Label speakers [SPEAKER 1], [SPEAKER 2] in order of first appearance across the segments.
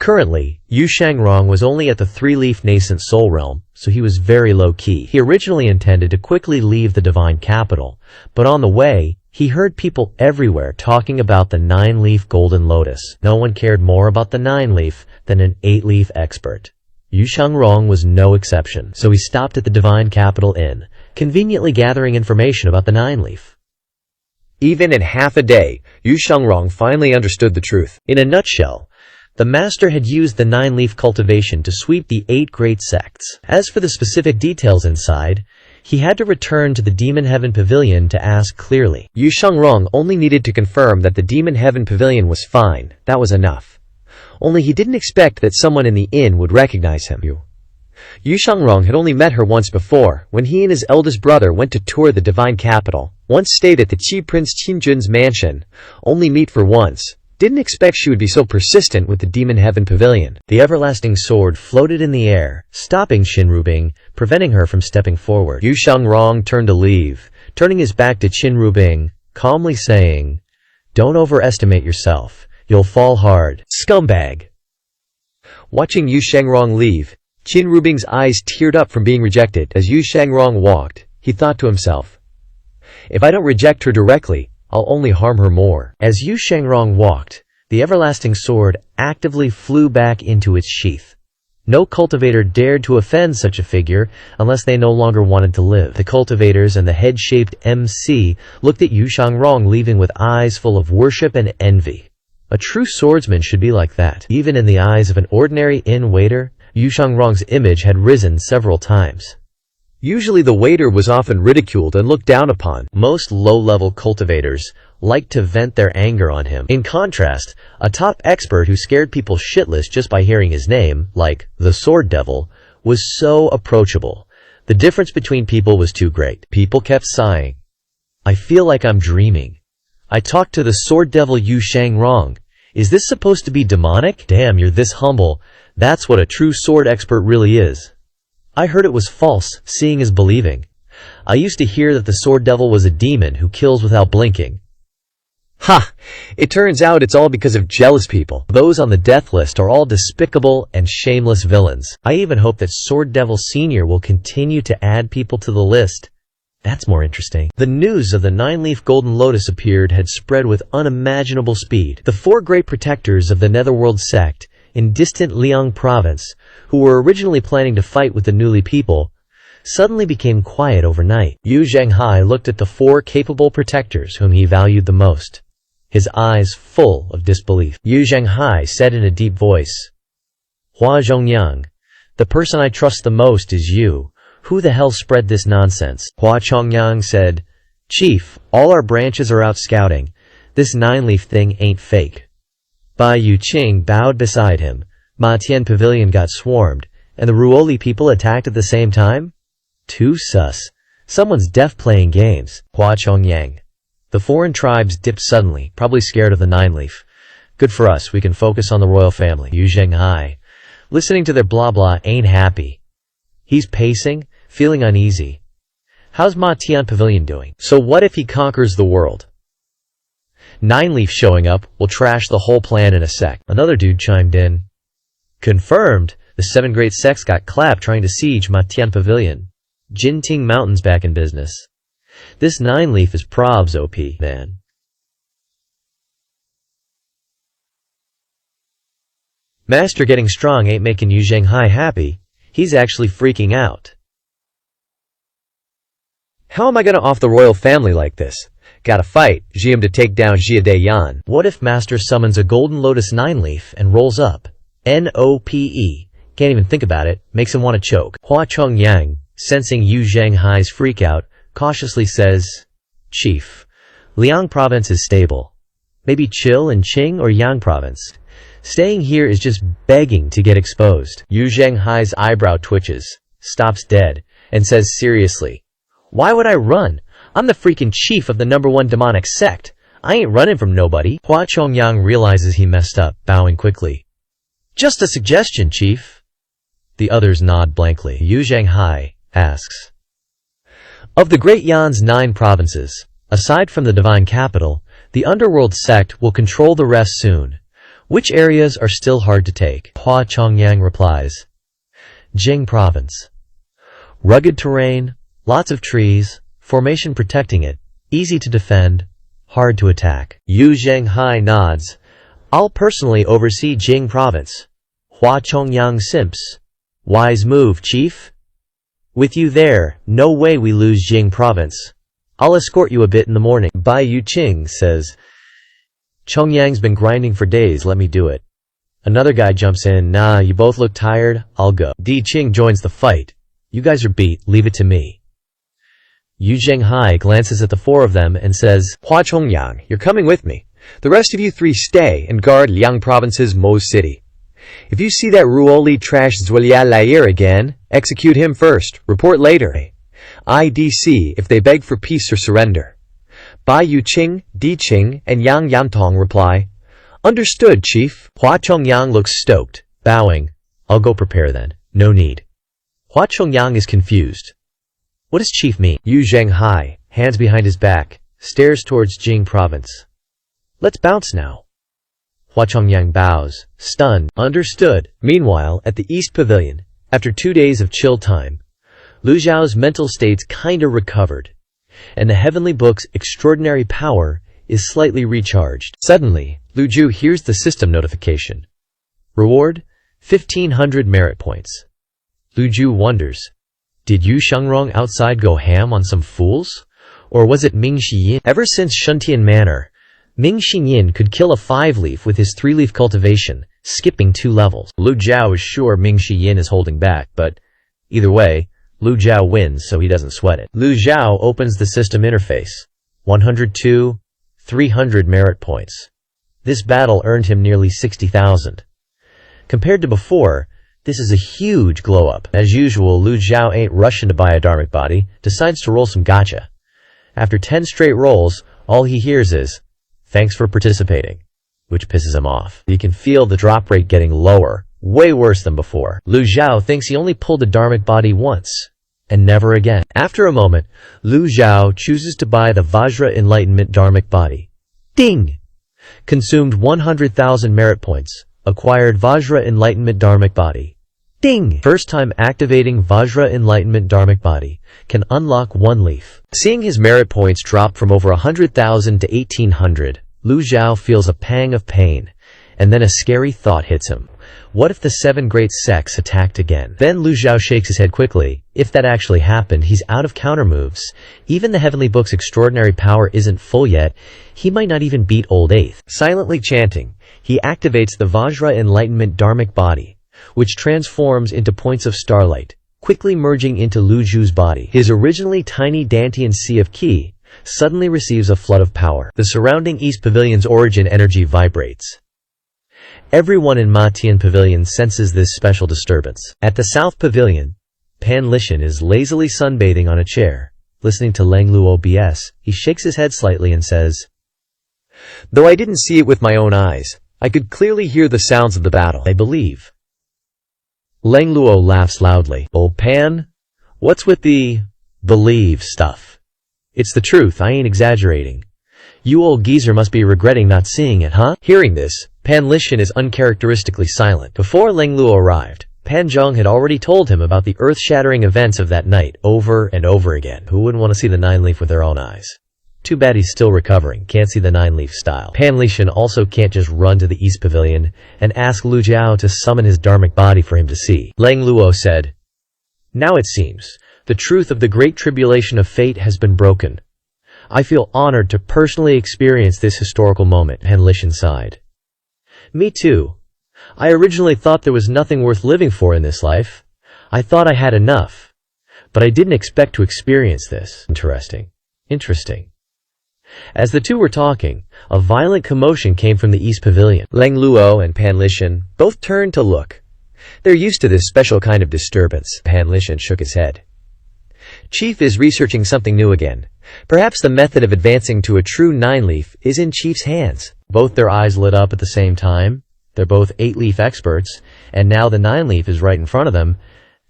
[SPEAKER 1] Currently, Yu Shangrong was only at the three-leaf nascent soul realm, so he was very low-key. He originally intended to quickly leave the divine capital, but on the way, he heard people everywhere talking about the 9-leaf golden lotus. No one cared more about the 9-leaf than an 8-leaf expert. Yu Shangrong was no exception, so he stopped at the divine capital inn, conveniently gathering information about the 9-leaf.
[SPEAKER 2] Even in half a day, Yu Shangrong finally understood the truth.
[SPEAKER 1] In a nutshell, the master had used the 9-leaf cultivation to sweep the 8 great sects. As for the specific details inside, he had to return to the Demon Heaven Pavilion to ask clearly.
[SPEAKER 2] Yu Shangrong only needed to confirm that the Demon Heaven Pavilion was fine. That was enough. Only he didn't expect that someone in the inn would recognize him. Yu Shangrong had only met her once before, when he and his eldest brother went to tour the divine capital. Once stayed at the Qi Prince Qinjun's mansion. Only meet for once. Didn't expect she would be so persistent with the Demon Heaven Pavilion.
[SPEAKER 1] The everlasting sword floated in the air, stopping Qinrubing, preventing her from stepping forward. Yu Shangrong turned to leave, turning his back to Qinrubing, calmly saying, "Don't overestimate yourself. You'll fall hard, scumbag."
[SPEAKER 2] Watching Yu Shangrong leave, Qinrubing's eyes teared up from being rejected. As Yu Shangrong walked, he thought to himself, "If I don't reject her directly, I'll only harm her more."
[SPEAKER 1] As Yu Shangrong walked, the everlasting sword actively flew back into its sheath. No cultivator dared to offend such a figure unless they no longer wanted to live. The cultivators and the head-shaped MC looked at Yu Shangrong leaving with eyes full of worship and envy. A true swordsman should be like that. Even in the eyes of an ordinary inn waiter, Yu Shangrong's image had risen several times.
[SPEAKER 2] Usually the waiter was often ridiculed and looked down upon.
[SPEAKER 1] Most low-level cultivators liked to vent their anger on him. In contrast, a top expert who scared people shitless just by hearing his name, like the Sword Devil, was so approachable. The difference between people was too great. People kept sighing. "I feel like I'm dreaming. I talked to the Sword Devil Yu Shangrong. Is this supposed to be demonic? Damn, you're this humble. That's what a true sword expert really is. I heard it was false, seeing is believing. I used to hear that the Sword Devil was a demon who kills without blinking."
[SPEAKER 2] Ha! It turns out it's all because of jealous people.
[SPEAKER 1] Those on the death list are all despicable and shameless villains. I even hope that Sword Devil Senior will continue to add people to the list. That's more interesting. The news of the 9-leaf golden lotus appeared had spread with unimaginable speed. The 4 great protectors of the Netherworld sect in distant Liang province, who were originally planning to fight with the Newly people, suddenly became quiet overnight. Yu Zhenghai looked at the 4 capable protectors whom he valued the most, his eyes full of disbelief. Yu Zhenghai said in a deep voice, "Hua Zhongyang, the person I trust the most is you. Who the hell spread this nonsense?" Hua Chongyang said, "Chief, all our branches are out scouting. This 9-leaf thing ain't fake." Bai Yuqing bowed beside him. Ma Tian Pavilion got swarmed, and the Ruoli people attacked at the same time? Too sus. Someone's deaf playing games. Hua Chongyang. The foreign tribes dipped suddenly, probably scared of the 9-leaf. Good for us, we can focus on the royal family. Yu Zhenghai, listening to their blah blah, ain't happy. He's pacing, feeling uneasy. How's Ma Tian Pavilion doing? So what if he conquers the world? 9-leaf showing up will trash the whole plan in a sec. Another dude chimed in. Confirmed, the 7 great sects got clapped trying to siege Ma Tian Pavilion. Jinting Mountain's back in business. This 9-leaf is probs OP, man. Master getting strong ain't making Yu Zhenghai happy. He's actually freaking out.
[SPEAKER 2] How am I gonna off the royal family like this? Gotta fight, Jiam to take down Jia De Yan.
[SPEAKER 1] What if Master summons a Golden Lotus 9-leaf and rolls up? NOPE. Can't even think about it, makes him want to choke. Hua Chongyang, sensing Yu Zhenghai's freakout, cautiously says, "Chief, Liang province is stable. Maybe chill in Qing or Yang province. Staying here is just begging to get exposed." Yu Zhenghai's eyebrow twitches, stops dead, and says seriously, "Why would I run? I'm the freaking chief of the #1 demonic sect. I ain't running from nobody." Hua Chongyang realizes he messed up, bowing quickly. "Just a suggestion, chief." The others nod blankly. Yu Zhenghai asks, "Of the Great Yan's 9 provinces, aside from the divine capital, the underworld sect will control the rest soon. Which areas are still hard to take? Hua Chongyang replies, Jing Province. Rugged terrain, lots of trees, formation protecting it, easy to defend, hard to attack. Yu Zhenghai nods. I'll personally oversee Jing Province. Hua Chongyang simps. Wise move, chief. With you there, no way we lose Jing Province. I'll escort you a bit in the morning. Bai Yu Qing says, Chongyang's been grinding for days, let me do it. Another guy jumps in, nah, you both look tired, I'll go. Di Qing joins the fight. You guys are beat, leave it to me. Yu Zhenghai glances at the four of them and says,
[SPEAKER 2] Hua Chongyang, you're coming with me. The rest of you three stay and guard Liang Province's Mo City. If you see that Ruoli trash Zuelia Lair again, execute him first, report later. IDC if they beg for peace or surrender. Bai Yu Qing, Di Qing, and Yang Yantong reply, Understood, Chief. Hua Chongyang looks stoked, bowing. I'll go prepare then. No need. Hua Chongyang is confused. What does Chief mean? Yu Zhenghai, hands behind his back, stares towards Jing Province. Let's bounce now. Hua Chongyang bows, stunned. Understood. Meanwhile, at the East Pavilion, after 2 days of chill time, Lu Zhao's mental state's kinda recovered, and the Heavenly Book's extraordinary power is slightly recharged. Suddenly, Lu Zhu hears the system notification. Reward, 1,500 merit points. Lu Zhu wonders, did Yu Shangrong outside go ham on some fools? Or was it Ming Shiyin? Ever since Shuntian Manor, Ming Shiyin could kill a 5-leaf with his 3-leaf cultivation, skipping 2 levels. Lu Zhao is sure Ming Shiyin is holding back, but either way, Lu Zhao wins, so he doesn't sweat it. Lu Zhao opens the system interface. 102, 300 merit points. This battle earned him nearly 60,000. Compared to before, this is a huge glow-up. As usual, Lu Zhao ain't rushing to buy a dharmic body, decides to roll some gacha. After 10 straight rolls, all he hears is, thanks for participating, which pisses him off. He can feel the drop rate getting lower, way worse than before. Lu Zhao thinks he only pulled a dharmic body once, and never again. After a moment, Lu Zhao chooses to buy the Vajra Enlightenment dharmic body. Ding! Consumed 100,000 merit points, acquired Vajra Enlightenment dharmic body. Ding! First time activating Vajra Enlightenment dharmic body, can unlock 1 leaf. Seeing his merit points drop from over 100,000 to 1,800, Lu Zhao feels a pang of pain, and then a scary thought hits him. What if the 7 great sects attacked again? Then Lu Zhao shakes his head quickly. If that actually happened, he's out of countermoves. Even the Heavenly Book's extraordinary power isn't full yet. He might not even beat Old Eighth. Silently chanting, he activates the Vajra Enlightenment dharmic body, which transforms into points of starlight, quickly merging into Lu Zhu's body. His originally tiny Dantian sea of qi suddenly receives a flood of power. The surrounding East Pavilion's origin energy vibrates. Everyone in Matian Pavilion senses this special disturbance. At the South Pavilion, Pan Lishan is lazily sunbathing on a chair. Listening to Lang Luo BS, he shakes his head slightly and says, Though I didn't see it with my own eyes, I could clearly hear the sounds of the battle. I believe. Lang Luo laughs loudly. Old Pan, what's with the believe stuff? It's the truth, I ain't exaggerating. You old geezer must be regretting not seeing it, huh? Hearing this, Pan Lishan is uncharacteristically silent. Before Lang Luo arrived, Pan Zheng had already told him about the earth-shattering events of that night over and over again. Who wouldn't want to see the 9-leaf with their own eyes? Too bad he's still recovering, can't see the 9-leaf style. Pan Lishan also can't just run to the East Pavilion and ask Lu Zhao to summon his dharmic body for him to see. Lang Luo said, Now it seems, the truth of the great tribulation of fate has been broken. I feel honored to personally experience this historical moment. Pan Lishan sighed. Me too. I originally thought there was nothing worth living for in this life. I thought I had enough. But I didn't expect to experience this. Interesting. As the two were talking, a violent commotion came from the East Pavilion. Lang Luo and Pan Lishan both turned to look. They're used to this special kind of disturbance. Pan Lishan shook his head. Chief is researching something new again. Perhaps the method of advancing to a true 9-leaf is in Chief's hands. Both their eyes lit up at the same time. They're both 8-leaf experts, and now the 9-leaf is right in front of them.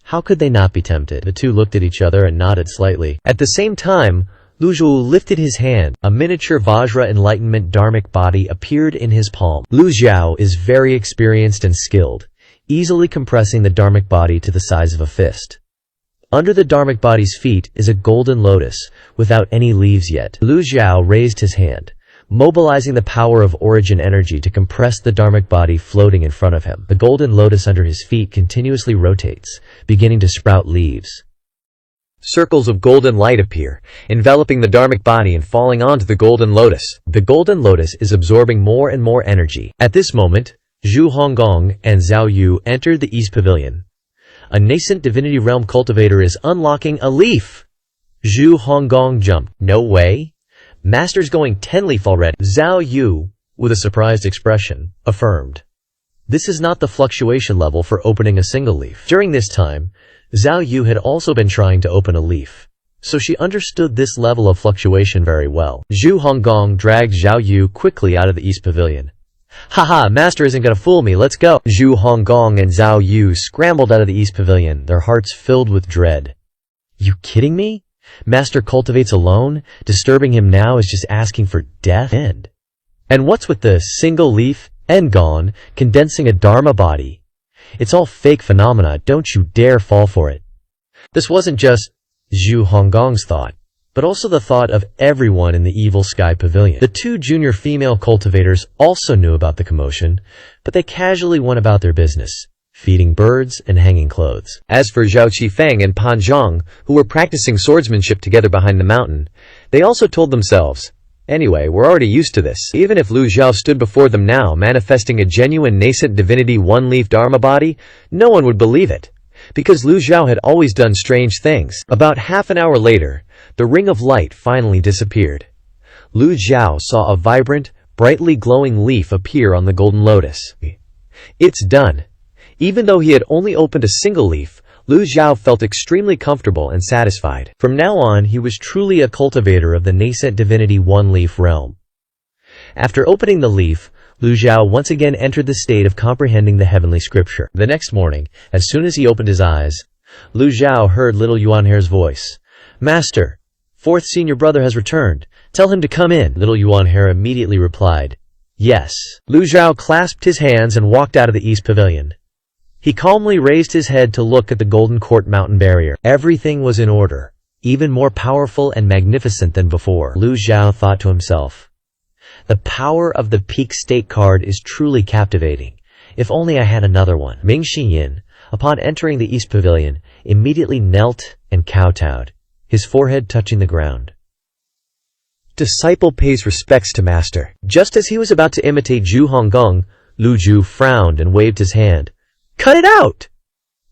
[SPEAKER 2] How could they not be tempted? The two looked at each other and nodded slightly. At the same time,
[SPEAKER 1] Lu Zhou lifted his hand. A miniature Vajra enlightenment dharmic body appeared in his palm. Lu Zhao is very experienced and skilled, easily compressing the dharmic body to the size of a fist. Under the dharmic body's feet is a golden lotus, without any leaves yet. Lu Zhao raised his hand, mobilizing the power of origin energy to compress the dharmic body floating in front of him. The golden lotus under his feet continuously rotates, beginning to sprout leaves. Circles of golden light appear, enveloping the dharmic body and falling onto the golden lotus. The golden lotus is absorbing more and more energy. At this moment, Zhu Honggong and Zhao Yu entered the East Pavilion. A nascent divinity realm cultivator is unlocking a leaf. Zhu Honggong jumped. No way. Master's going 10-leaf already. Zhao Yu, with a surprised expression, affirmed. This is not the fluctuation level for opening a single leaf. During this time, Zhao Yu had also been trying to open a leaf, so she understood this level of fluctuation very well. Zhu Honggong dragged Zhao Yu quickly out of the East Pavilion. Haha, Master isn't gonna fool me, let's go! Zhu Honggong and Zhao Yu scrambled out of the East Pavilion, their hearts filled with dread. You kidding me? Master cultivates alone? Disturbing him now is just asking for death? End. And what's with the single leaf, end gone, condensing a dharma body? It's all fake phenomena, don't you dare fall for it. This wasn't just Zhu Honggong's thought, but also the thought of everyone in the Evil Sky Pavilion. The two junior female cultivators also knew about the commotion, but they casually went about their business, feeding birds and hanging clothes. As for Zhao Qifeng and Pan Zhang, who were practicing swordsmanship together behind the mountain, they also told themselves, anyway, we're already used to this. Even if Lu Zhao stood before them now, manifesting a genuine nascent divinity one-leaf dharma body, no one would believe it, because Lu Zhao had always done strange things. About half an hour later, the ring of light finally disappeared. Lu Zhao saw a vibrant, brightly glowing leaf appear on the golden lotus. It's done. Even though he had only opened a single leaf, Lu Zhao felt extremely comfortable and satisfied. From now on, he was truly a cultivator of the nascent divinity one-leaf realm. After opening the leaf, Lu Zhao once again entered the state of comprehending the heavenly scripture. The next morning, as soon as he opened his eyes, Lu Zhao heard little Yuan Hair's voice. Master, fourth senior brother has returned. Tell him to come in. Little Yuan Hair immediately replied, yes. Lu Zhao clasped his hands and walked out of the East Pavilion. He calmly raised his head to look at the Golden Court mountain barrier. Everything was in order, even more powerful and magnificent than before. Lu Zhao thought to himself, the power of the peak state card is truly captivating. If only I had another one. Ming Xiyin, upon entering the East Pavilion, immediately knelt and kowtowed, his forehead touching the ground. Disciple pays respects to master. Just as he was about to imitate Zhu Honggong, Lu Zhu frowned and waved his hand. Cut it out!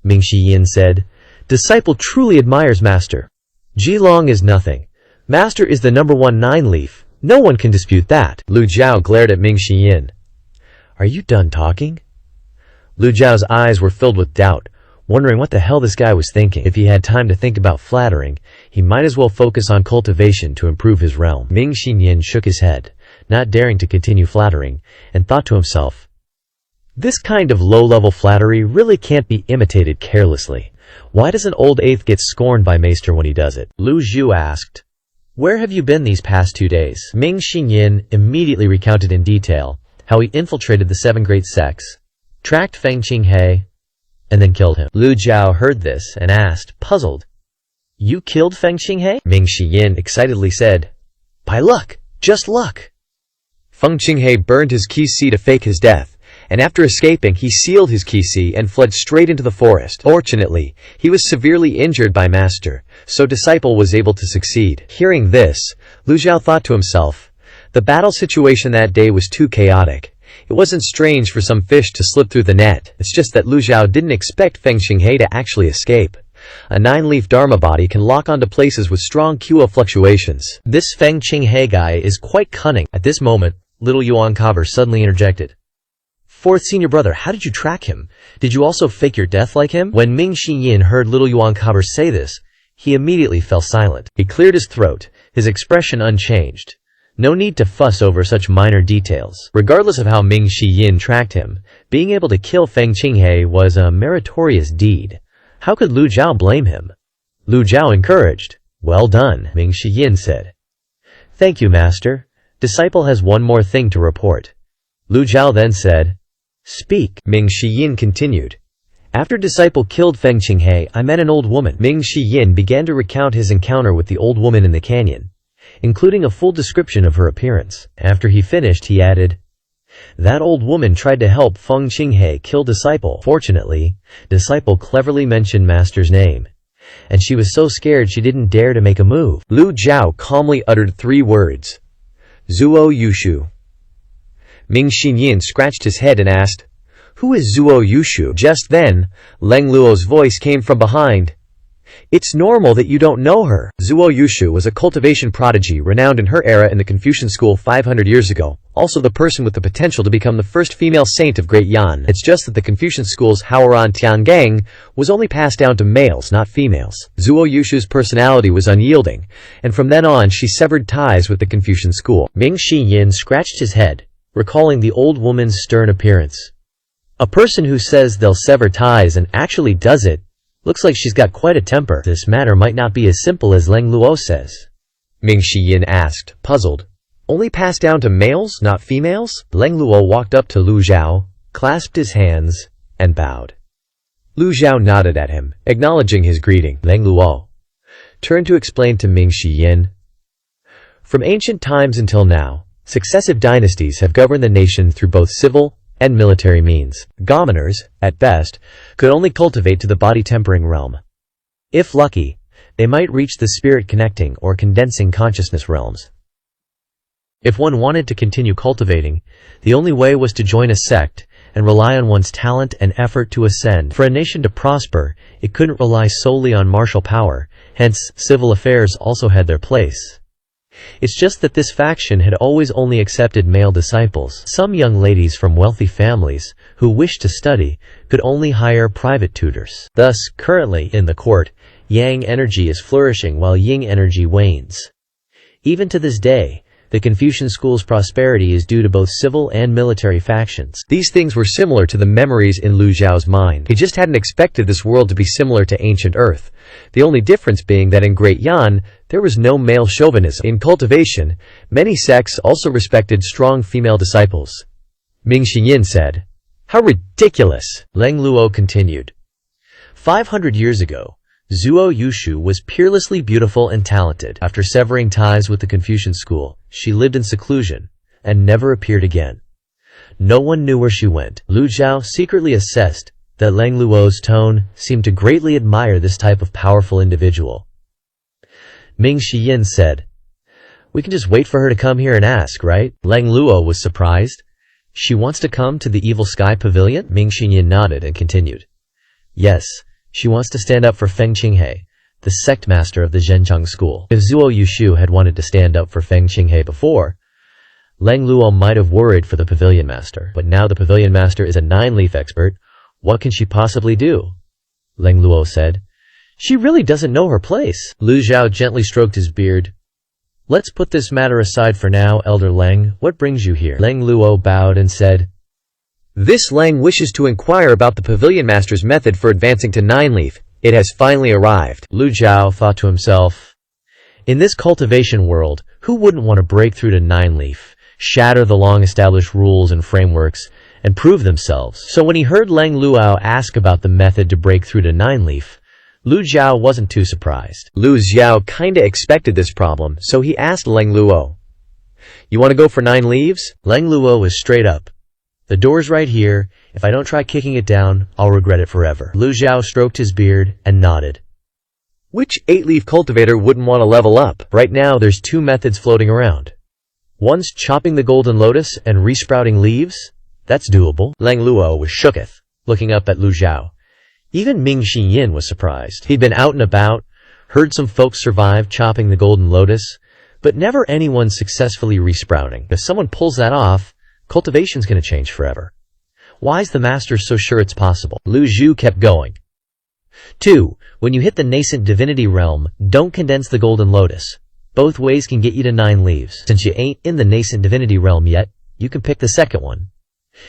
[SPEAKER 1] Ming Xiyin said. Disciple truly admires master. Jilong is nothing. Master is the number 1 9-leaf. No one can dispute that. Lu Zhao glared at Ming Xiyin. Are you done talking? Lu Zhao's eyes were filled with doubt, wondering what the hell this guy was thinking. If he had time to think about flattering, he might as well focus on cultivation to improve his realm. Ming Xiyin shook his head, not daring to continue flattering, and thought to himself, this kind of low-level flattery really can't be imitated carelessly. Why does an old eighth get scorned by Maester when he does it? Lu Zhu asked, where have you been these past 2 days? Ming Xiyin immediately recounted in detail how he infiltrated the 7 great sects, tracked Feng Qinghe, and then killed him. Lu Zhao heard this and asked, puzzled, you killed Feng Qinghe? Ming Xiyin excitedly said, by luck, just luck. Feng Qinghe burned his qi to fake his death, and after escaping he sealed his qi and fled straight into the forest. Fortunately, he was severely injured by master, so disciple was able to succeed. Hearing this, Lu Zhao thought to himself, the battle situation that day was too chaotic. It wasn't strange for some fish to slip through the net, it's just that Lu Zhao didn't expect Feng Qinghe to actually escape. A 9-leaf dharma body can lock onto places with strong QO fluctuations. This Feng Qinghe guy is quite cunning. At this moment, little Yuan Kaber suddenly interjected. Fourth senior brother, how did you track him? Did you also fake your death like him? When Ming Xiyin heard little Yuan Kaber say this, he immediately fell silent. He cleared his throat, his expression unchanged. No need to fuss over such minor details. Regardless of how Ming Xiyin tracked him, being able to kill Feng Qinghe was a meritorious deed. How could Lu Zhao blame him? Lu Zhao encouraged. Well done, Ming Xiyin said. Thank you, master. Disciple has one more thing to report. Lu Zhao then said. Speak.
[SPEAKER 2] Ming Shiyin continued. After disciple killed Feng Qinghe, I met an old woman. Ming Shiyin began to recount his encounter with the old woman in the canyon, including a full description of her appearance. After he finished, he added, that old woman tried to help Feng Qinghe kill disciple. Fortunately, disciple cleverly mentioned master's name, and she was so scared she didn't dare to make a move. Lu Zhao calmly uttered 3 words. Zuo Yushu. Ming Xinyin scratched his head and asked, who is Zuo Yushu? Just then, Leng Luo's voice came from behind. It's normal that you don't know her. Zuo Yushu was a cultivation prodigy renowned in her era in the Confucian school 500 years ago, also the person with the potential to become the first female saint of Great Yan. It's just that the Confucian school's Haoran Tiangang was only passed down to males, not females. Zuo Yushu's personality was unyielding, and from then on she severed ties with the Confucian school.
[SPEAKER 1] Ming Shiyin scratched his head, recalling the old woman's stern appearance. A person who says they'll sever ties and actually does it looks like she's got quite a temper. This matter might not be as simple as Leng Luo says.
[SPEAKER 2] Ming Shiyin asked, puzzled. Only passed down to males, not females? Leng Luo walked up to Lu Zhao, clasped his hands, and bowed. Lu Zhao nodded at him, acknowledging his greeting.
[SPEAKER 1] Leng Luo
[SPEAKER 2] turned to explain to Ming Shiyin. From ancient times until now, successive dynasties have governed the nation through both civil and military means. Commoners, at best, could only cultivate to the body-tempering realm. If lucky, they might reach the spirit-connecting or condensing consciousness realms.
[SPEAKER 1] If one wanted to continue cultivating, the only way was to join a sect and rely on one's talent and effort to ascend. For a nation to prosper, it couldn't rely solely on martial power, hence, civil affairs also had their place. It's just that this faction had always only accepted male disciples. Some young ladies from wealthy families, who wished to study, could only hire private tutors. Thus, currently, in the court, yang energy is flourishing while yin energy wanes. Even to this day, the Confucian school's prosperity is due to both civil and military factions.
[SPEAKER 2] These things were similar to the memories in Lu Zhao's mind. He just hadn't expected this world to be similar to ancient Earth, the only difference being that in Great Yan, there was no male chauvinism. In cultivation, many sects also respected strong female disciples. Ming Xinyin said, "How ridiculous!"
[SPEAKER 1] Leng Luo continued. 500 years ago, Zuo Yushu was peerlessly beautiful and talented. After severing ties with the Confucian school, she lived in seclusion and never appeared again. No one knew where she went. Lu Zhao secretly assessed that Leng Luo's tone seemed to greatly admire this type of powerful individual. Ming Shiyin said, "We can just wait for her to come here and ask, right?" Leng Luo was surprised. "She wants to come to the Evil Sky Pavilion?" Ming Shiyin nodded and continued, "Yes. She wants to stand up for Feng Qinghe, the sect master of the Zhenchang school." If Zuo Yushu had wanted to stand up for Feng Qinghe before, Leng Luo might have worried for the pavilion master. But now the pavilion master is a nine-leaf expert. What can she possibly do? Leng Luo said, "She really doesn't know her place." Lu Zhao gently stroked his beard. "Let's put this matter aside for now, Elder Leng. What brings you here?" Leng Luo bowed and said,
[SPEAKER 2] "This Leng wishes to inquire about the pavilion master's method for advancing to nine-leaf. It has finally arrived."
[SPEAKER 1] Lu Zhao thought to himself, in this cultivation world, who wouldn't want to break through to nine-leaf, shatter the long-established rules and frameworks, and prove themselves? So when he heard Leng Luo ask about the method to break through to nine-leaf, Lu Zhao wasn't too surprised.
[SPEAKER 2] Lu Zhao kinda expected this problem, so he asked Leng Luo, "You want to go for 9 leaves?"
[SPEAKER 1] Leng Luo was straight up. "The door's right here. If I don't try kicking it down, I'll regret it forever." Lu Zhao stroked his beard and nodded.
[SPEAKER 2] Which 8-leaf cultivator wouldn't want to level up?
[SPEAKER 1] Right now, there's 2 methods floating around. One's chopping the golden lotus and resprouting leaves. That's doable. Leng Luo was shooketh, looking up at Lu Zhao. Even Ming Xinyin was surprised. He'd been out and about, heard some folks survive chopping the golden lotus, but never anyone successfully resprouting. If someone pulls that off, cultivation's gonna change forever. Why's the master so sure it's possible? Lu Zhu kept going. 2. When you hit the nascent divinity realm, don't condense the golden lotus. Both ways can get you to 9 leaves. Since you ain't in the nascent divinity realm yet, you can pick the second one.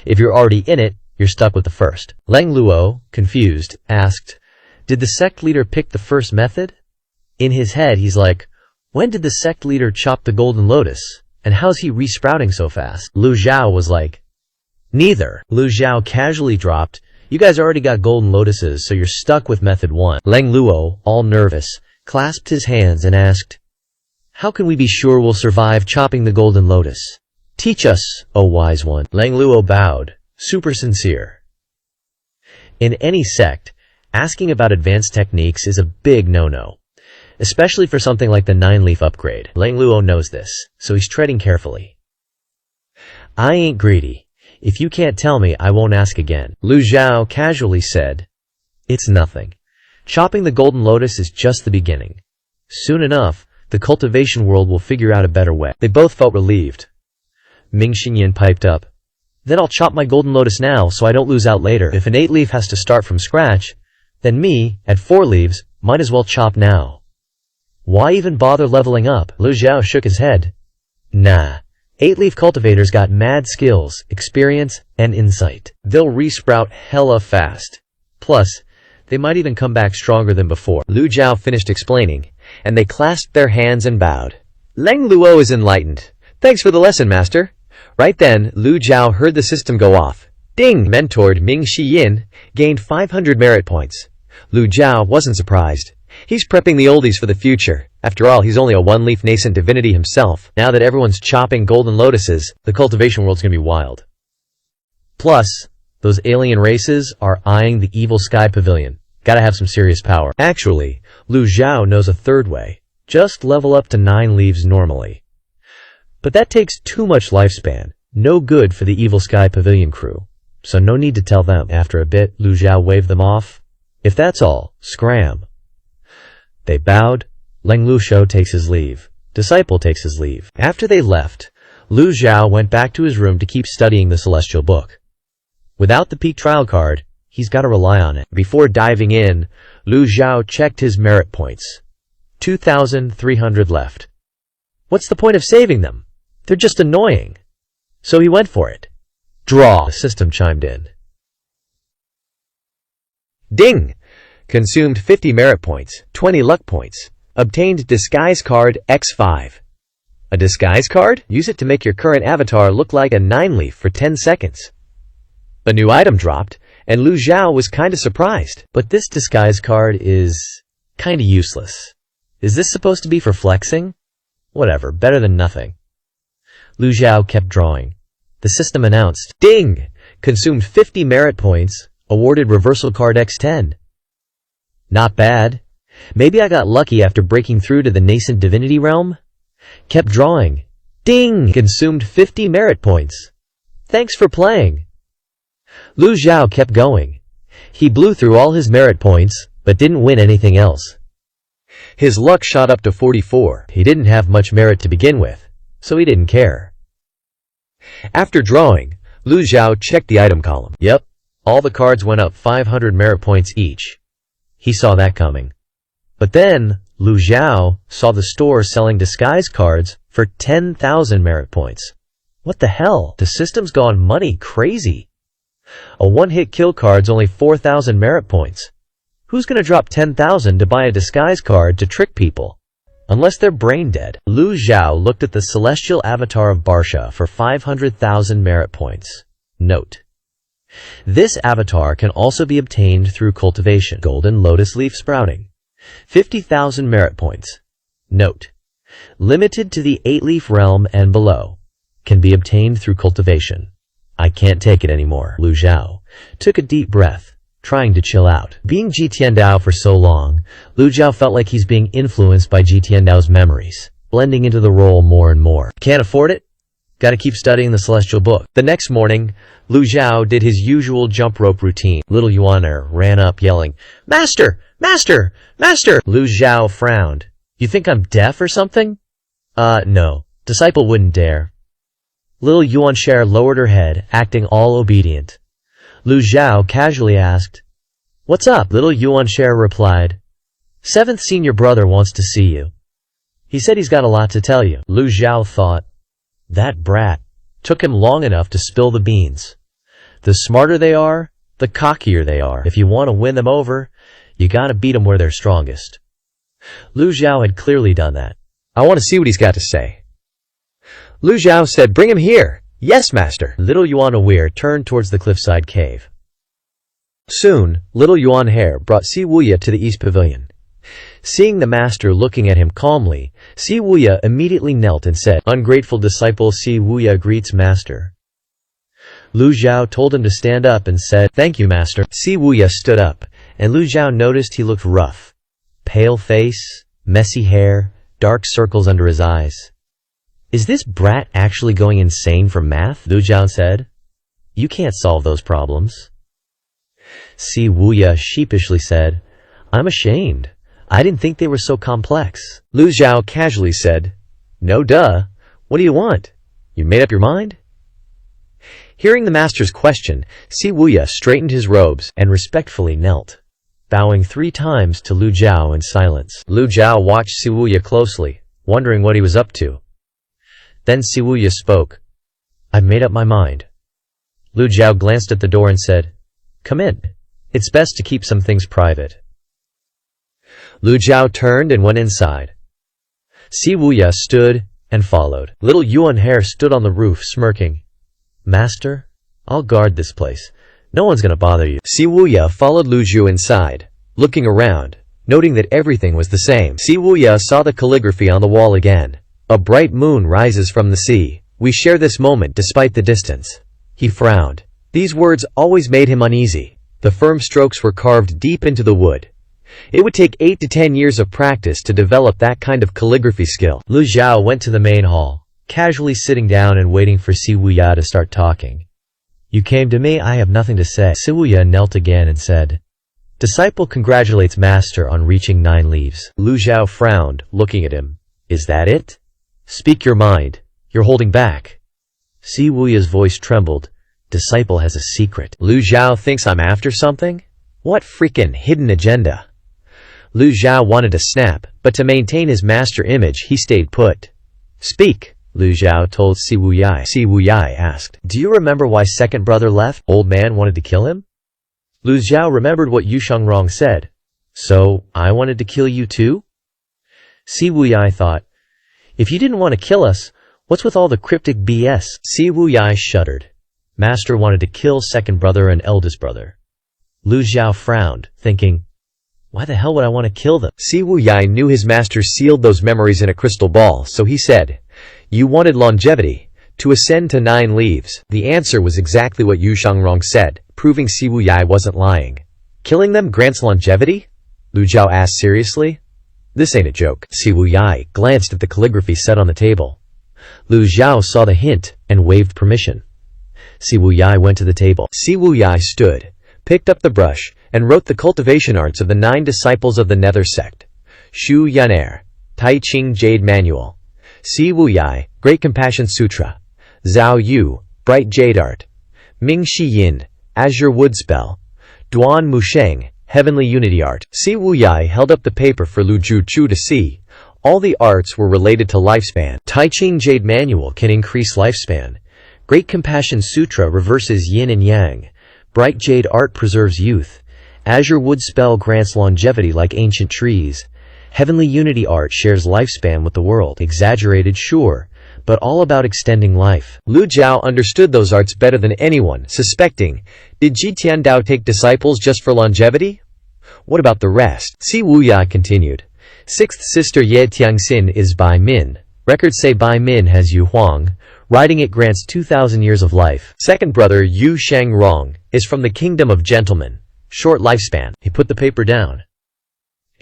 [SPEAKER 1] If you're already in it, you're stuck with the first. Leng Luo, confused, asked, "Did the sect leader pick the first method?" In his head, he's like, When did the sect leader chop the golden lotus? And how's he resprouting so fast? Lu Zhao was like, neither. Lu Zhao casually dropped, you guys already got golden lotuses, so you're stuck with method 1. Lang Luo, all nervous, clasped his hands and asked, how can we be sure we'll survive chopping the golden lotus? Teach us, O wise one. Lang Luo bowed, super sincere. In any sect, asking about advanced techniques is a big no-no, especially for something like the 9-leaf upgrade. Lang Luo knows this, so he's treading carefully. I ain't greedy. If you can't tell me, I won't ask again. Lu Zhao casually said, it's nothing. Chopping the golden lotus is just the beginning. Soon enough, the cultivation world will figure out a better way. They both felt relieved. Ming Xinyan piped up, then I'll chop my golden lotus now so I don't lose out later. If an 8-leaf has to start from scratch, then me, at 4 leaves, might as well chop now. Why even bother leveling up? Lu Zhao shook his head. Nah. 8-leaf cultivators got mad skills, experience, and insight. They'll resprout hella fast. Plus, they might even come back stronger than before. Lu Zhao finished explaining, and they clasped their hands and bowed. Lang Luo is enlightened. Thanks for the lesson, master. Right then, Lu Zhao heard the system go off. Ding! Mentored Ming Xiyin gained 500 merit points. Lu Zhao wasn't surprised. He's prepping the oldies for the future. After all, he's only a 1-leaf nascent divinity himself. Now that everyone's chopping golden lotuses, the cultivation world's gonna be wild. Plus, those alien races are eyeing the evil sky pavilion. Gotta have some serious power. Actually, Lu Zhao knows a third way. Just level up to 9 leaves normally. But that takes too much lifespan. No good for the evil sky pavilion crew. So no need to tell them. After a bit, Lu Zhao waved them off. If that's all, scram. They bowed. Lang Luo takes his leave. Disciple takes his leave. After they left, Lu Zhao went back to his room to keep studying the celestial book. Without the peak trial card, he's got to rely on it. Before diving in, Lu Zhao checked his merit points. 2,300 left. What's the point of saving them? They're just annoying. So he went for it. Draw. The system chimed in. Ding! Consumed 50 merit points, 20 luck points. Obtained disguise card X5. A disguise card? Use it to make your current avatar look like a 9-leaf for 10 seconds. A new item dropped, and Lu Zhao was kinda surprised. But this disguise card is kinda useless. Is this supposed to be for flexing? Whatever, better than nothing. Lu Zhao kept drawing. The system announced, Ding! Consumed 50 merit points, awarded reversal card X10. Not bad. Maybe I got lucky after breaking through to the nascent divinity realm? Kept drawing. Ding! Consumed 50 merit points. Thanks for playing. Lu Zhao kept going. He blew through all his merit points, but didn't win anything else. His luck shot up to 44. He didn't have much merit to begin with, so he didn't care. After drawing, Lu Zhao checked the item column. Yep, all the cards went up 500 merit points each. He saw that coming. But then, Lu Zhao saw the store selling disguise cards for 10,000 merit points. What the hell? The system's gone money crazy. A one-hit kill card's only 4,000 merit points. Who's gonna drop 10,000 to buy a disguise card to trick people? Unless they're brain dead. Lu Zhao looked at the celestial avatar of Barsha for 500,000 merit points. Note: this avatar can also be obtained through cultivation. Golden lotus leaf sprouting. 50,000 merit points. Note: limited to the 8-leaf realm and below. Can be obtained through cultivation. I can't take it anymore. Lu Zhao took a deep breath, trying to chill out. Being Ji Tiandao for so long, Lu Zhao felt like he's being influenced by Ji Tiandao's memories, blending into the role more and more. Can't afford it? Gotta keep studying the celestial book. The next morning, Lu Zhao did his usual jump rope routine. Little Yuaner ran up yelling, Master! Master! Master! Lu Zhao frowned. You think I'm deaf or something? No. Disciple wouldn't dare. Little Yuanshare lowered her head, acting all obedient. Lu Zhao casually asked, What's up? Little Yuanshare replied, 7th senior brother wants to see you. He said he's got a lot to tell you. Lu Zhao thought, that brat. Took him long enough to spill the beans. The smarter they are, the cockier they are. If you want to win them over, you gotta beat them where they're strongest. Lu Zhao had clearly done that.
[SPEAKER 2] I want to see what he's got to say. Lu Zhao said, bring him here. Yes, master.
[SPEAKER 1] Little Yuan Aware turned towards the cliffside cave.
[SPEAKER 2] Soon, little Yuan Hare brought Si Wuya to the East Pavilion. Seeing the master looking at him calmly, Si Wuya immediately knelt and said,
[SPEAKER 1] Ungrateful disciple Si Wuya greets master. Lu Zhao told him to stand up and said, Thank you, master.
[SPEAKER 2] Si Wuya stood up,
[SPEAKER 1] and Lu Zhao noticed he looked rough. Pale face, messy hair, dark circles under his eyes. Is this brat actually going insane from math? Lu Zhao said. You can't solve those problems. Si Wuya sheepishly said, I'm ashamed. I didn't think they were so complex.
[SPEAKER 2] Lu Zhao casually said, No duh. What do you want? You made up your mind? Hearing the master's question, Si Wuya straightened his robes and respectfully knelt,
[SPEAKER 1] bowing 3 times to Lu Zhao in silence.
[SPEAKER 2] Lu Zhao watched Si Wuya closely, wondering what he was up to.
[SPEAKER 1] Then Si Wuya spoke. I've made up my mind. Lu Zhao glanced at the door and said, Come in. It's best to keep some things private.
[SPEAKER 2] Lu Zhao turned and went inside.
[SPEAKER 1] Si Wuya stood and followed. Little Yuan Hare stood on the roof smirking. Master, I'll guard this place. No one's gonna bother you.
[SPEAKER 2] Si Wuya followed Lu Zhu inside, looking around, noting that everything was the same. Si Wuya saw the calligraphy on the wall again. A bright moon rises from the sea. We share this moment despite the distance. He frowned. These words always made him uneasy. The firm strokes were carved deep into the wood. It would take 8 to 10 years of practice to develop that kind of calligraphy skill.
[SPEAKER 1] Lu Zhao went to the main hall, casually sitting down and waiting for Si Wuya to start talking. You came to me, I have nothing to say. Si Wuya knelt again and said, Disciple congratulates master on reaching 9 leaves.
[SPEAKER 2] Lu Zhao frowned, looking at him. Is that it? Speak your mind. You're holding back.
[SPEAKER 1] Si Wuya's voice trembled. Disciple has a secret.
[SPEAKER 2] Lu Zhao thinks I'm after something? What freaking hidden agenda? Lu Zhao wanted to snap, but to maintain his master image, he stayed put. Speak, Lu Zhao told Si Wuya. Si Wuya asked,
[SPEAKER 1] Do you remember why second brother left? Old man wanted to kill him? Lu Zhao remembered what Yu Shangrong said. So, I wanted to kill you too? Si Wuya thought, if you didn't want to kill us, what's with all the cryptic BS?
[SPEAKER 2] Si Wuya shuddered.
[SPEAKER 1] Master wanted to kill second brother and eldest brother. Lu Zhao frowned, thinking, why the hell would I want to kill them?
[SPEAKER 2] Si Wuya knew his master sealed those memories in a crystal ball, so he said, You wanted longevity, to ascend to 9 leaves. The answer was exactly what Yu Shangrong said, proving Si Wuya wasn't lying. Killing them grants longevity? Lu Zhao asked seriously. This ain't a joke. Si Wuya glanced at the calligraphy set on the table. Lu Zhao saw the hint and waved permission. Si Wuya went to the table. Si Wuya stood, picked up the brush, and wrote the cultivation arts of the 9 disciples of the Nether sect. Shu Yunaner, Tai Ching Jade Manual. Si Wuya, Great Compassion Sutra. Zhao Yu, Bright Jade Art. Ming Shi Yin, Azure Wood Spell. Duan Musheng, Heavenly Unity Art. Si Wuya held up the paper for Lu Zhu to see. All the arts were related to lifespan. Tai Ching Jade Manual can increase lifespan. Great Compassion Sutra reverses yin and yang. Bright Jade Art preserves youth. Azure Wood Spell grants longevity like ancient trees. Heavenly Unity Art shares lifespan with the world. Exaggerated, sure, but all about extending life. Lu Zhao understood those arts better than anyone, suspecting, did Ji Tiandao take disciples just for longevity? What about the rest? Si Wuya continued. 6th sister Ye Tiangxin is Bai Min. Records say Bai Min has Yu Huang. Riding it grants 2,000 years of life. Second brother Yu Shangrong is from the kingdom of gentlemen. Short lifespan. He put the paper down.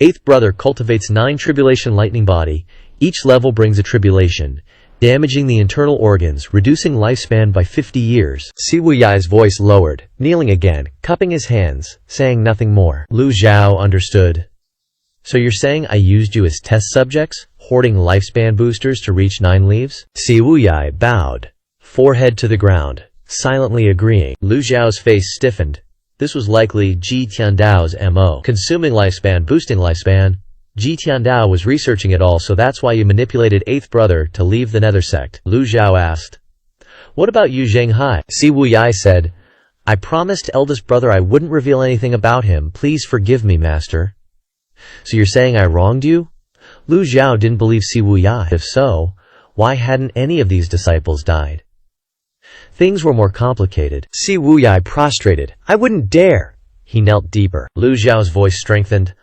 [SPEAKER 2] 8th brother cultivates 9 tribulation lightning body. Each level brings a tribulation, damaging the internal organs, reducing lifespan by 50 years. Si Wuya's voice lowered, kneeling again, cupping his hands, saying nothing more. Lu Zhao understood. So you're saying I used you as test subjects, hoarding lifespan boosters to reach 9 leaves? Si Wuya bowed, forehead to the ground, silently agreeing. Lu Zhao's face stiffened. This was likely Ji Tiandao's MO. Consuming lifespan, boosting lifespan. Ji Tiandao was researching it all, so that's why you manipulated 8th brother to leave the Nether sect. Lu Zhao asked. What about Yu Zhenghai? Si Wuya said, I promised eldest brother I wouldn't reveal anything about him. Please forgive me, master. So you're saying I wronged you?
[SPEAKER 1] Lu Zhao didn't believe Si Wuya. If so, why hadn't any of these disciples died? Things were more complicated.
[SPEAKER 2] Si Wuya prostrated. I wouldn't dare.
[SPEAKER 1] He knelt deeper. Lu Zhao's voice strengthened.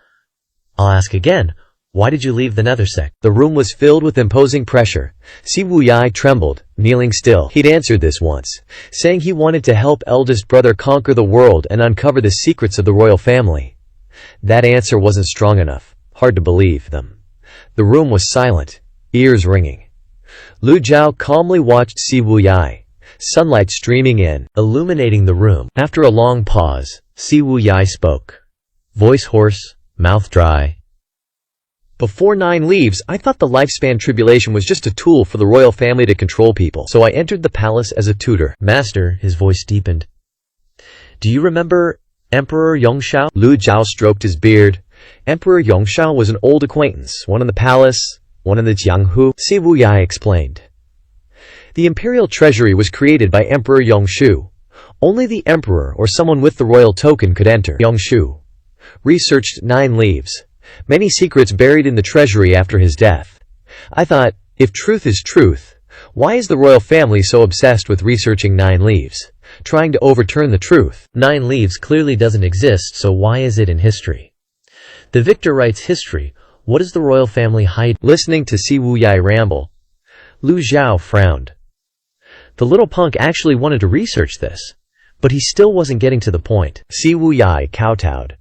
[SPEAKER 1] I'll ask again. Why did you leave the nether sect?
[SPEAKER 2] The room was filled with imposing pressure. Si Wuya trembled, kneeling still. He'd answered this once, saying he wanted to help eldest brother conquer the world and uncover the secrets of the royal family. That answer wasn't strong enough. Hard to believe them. The room was silent, ears ringing. Lu Zhao calmly watched Si Wuya, sunlight streaming in,
[SPEAKER 1] illuminating the room. After a long pause, Si Wuya spoke. Voice hoarse, mouth dry.
[SPEAKER 2] Before 9 leaves, I thought the lifespan tribulation was just a tool for the royal family to control people, so I entered the palace as a tutor.
[SPEAKER 1] Master, his voice deepened. Do you remember Emperor Yongshao?
[SPEAKER 2] Lu Zhao stroked his beard. Emperor Yongshao was an old acquaintance, one in the palace, one in the Jianghu. Si Wuya explained. The imperial treasury was created by Emperor Yongshu. Only the emperor or someone with the royal token could enter. Yongshu researched 9 leaves. Many secrets buried in the treasury after his death. I thought, if truth is truth, why is the royal family so obsessed with researching 9 leaves, trying to overturn the truth?
[SPEAKER 1] 9 leaves clearly doesn't exist, so why is it in history? The victor writes history. What is the royal family hiding?
[SPEAKER 2] Listening to Si Wuya ramble,
[SPEAKER 1] Lu Zhao frowned. The little punk actually wanted to research this, but he still wasn't getting to the point.
[SPEAKER 2] Si Wuya kowtowed.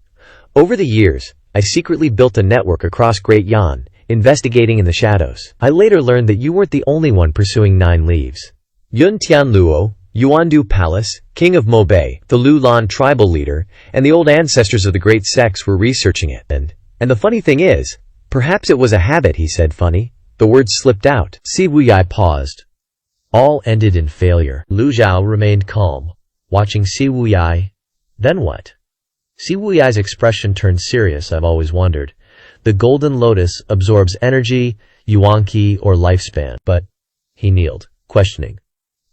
[SPEAKER 2] Over the years, I secretly built a network across Great Yan, investigating in the shadows. I later learned that you weren't the only one pursuing 9 leaves. Yun Tianluo, Yuandu Palace, King of Mobei, the Lulan tribal leader, and the old ancestors of the great sects were researching it. And the funny thing is, perhaps it was a habit, he said. Funny. The words slipped out.
[SPEAKER 1] Si Wuya paused. All ended in failure. Lu Zhao remained calm, watching Si Wuya. Then what? Si Wuya's expression turned serious. I've always wondered. The golden lotus absorbs energy, yuan-qi, or lifespan. But he kneeled, questioning.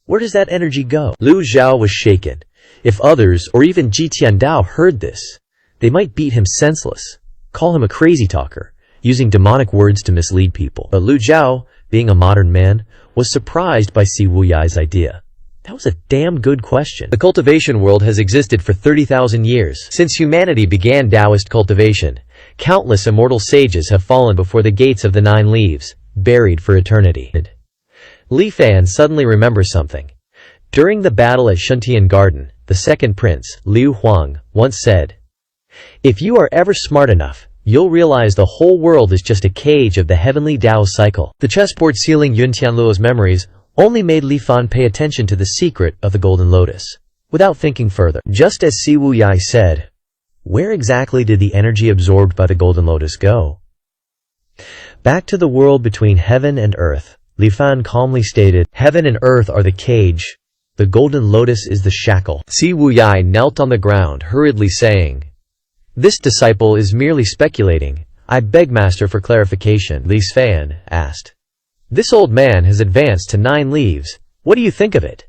[SPEAKER 1] Where does that energy go? Lu Zhao was shaken. If others, or even Ji Tiandao, heard this, they might beat him senseless, call him a crazy talker, using demonic words to mislead people. But Lu Zhao, being a modern man, was surprised by Si Wuya's idea. That was a damn good question.
[SPEAKER 2] The cultivation world has existed for 30,000 years. Since humanity began Taoist cultivation, countless immortal sages have fallen before the gates of the 9 leaves, buried for eternity. Li Fan suddenly remembers something. During the battle at Shuntian Garden, the second prince, Liu Huang, once said, "If you are ever smart enough, you'll realize the whole world is just a cage of the heavenly Tao cycle." The chessboard sealing Yun Tianluo's memories only made Li Fan pay attention to the secret of the golden lotus, without thinking further. Just as Si Wuya said, where exactly did the energy absorbed by the golden lotus go? Back to the world between heaven and earth, Li Fan calmly stated, heaven and earth are the cage, the golden lotus is the shackle. Si Wuya knelt on the ground, hurriedly saying, "This disciple is merely speculating. I beg master for clarification."
[SPEAKER 1] Li Fan asked,
[SPEAKER 2] "This old man has advanced to 9 leaves. What do you think of it?"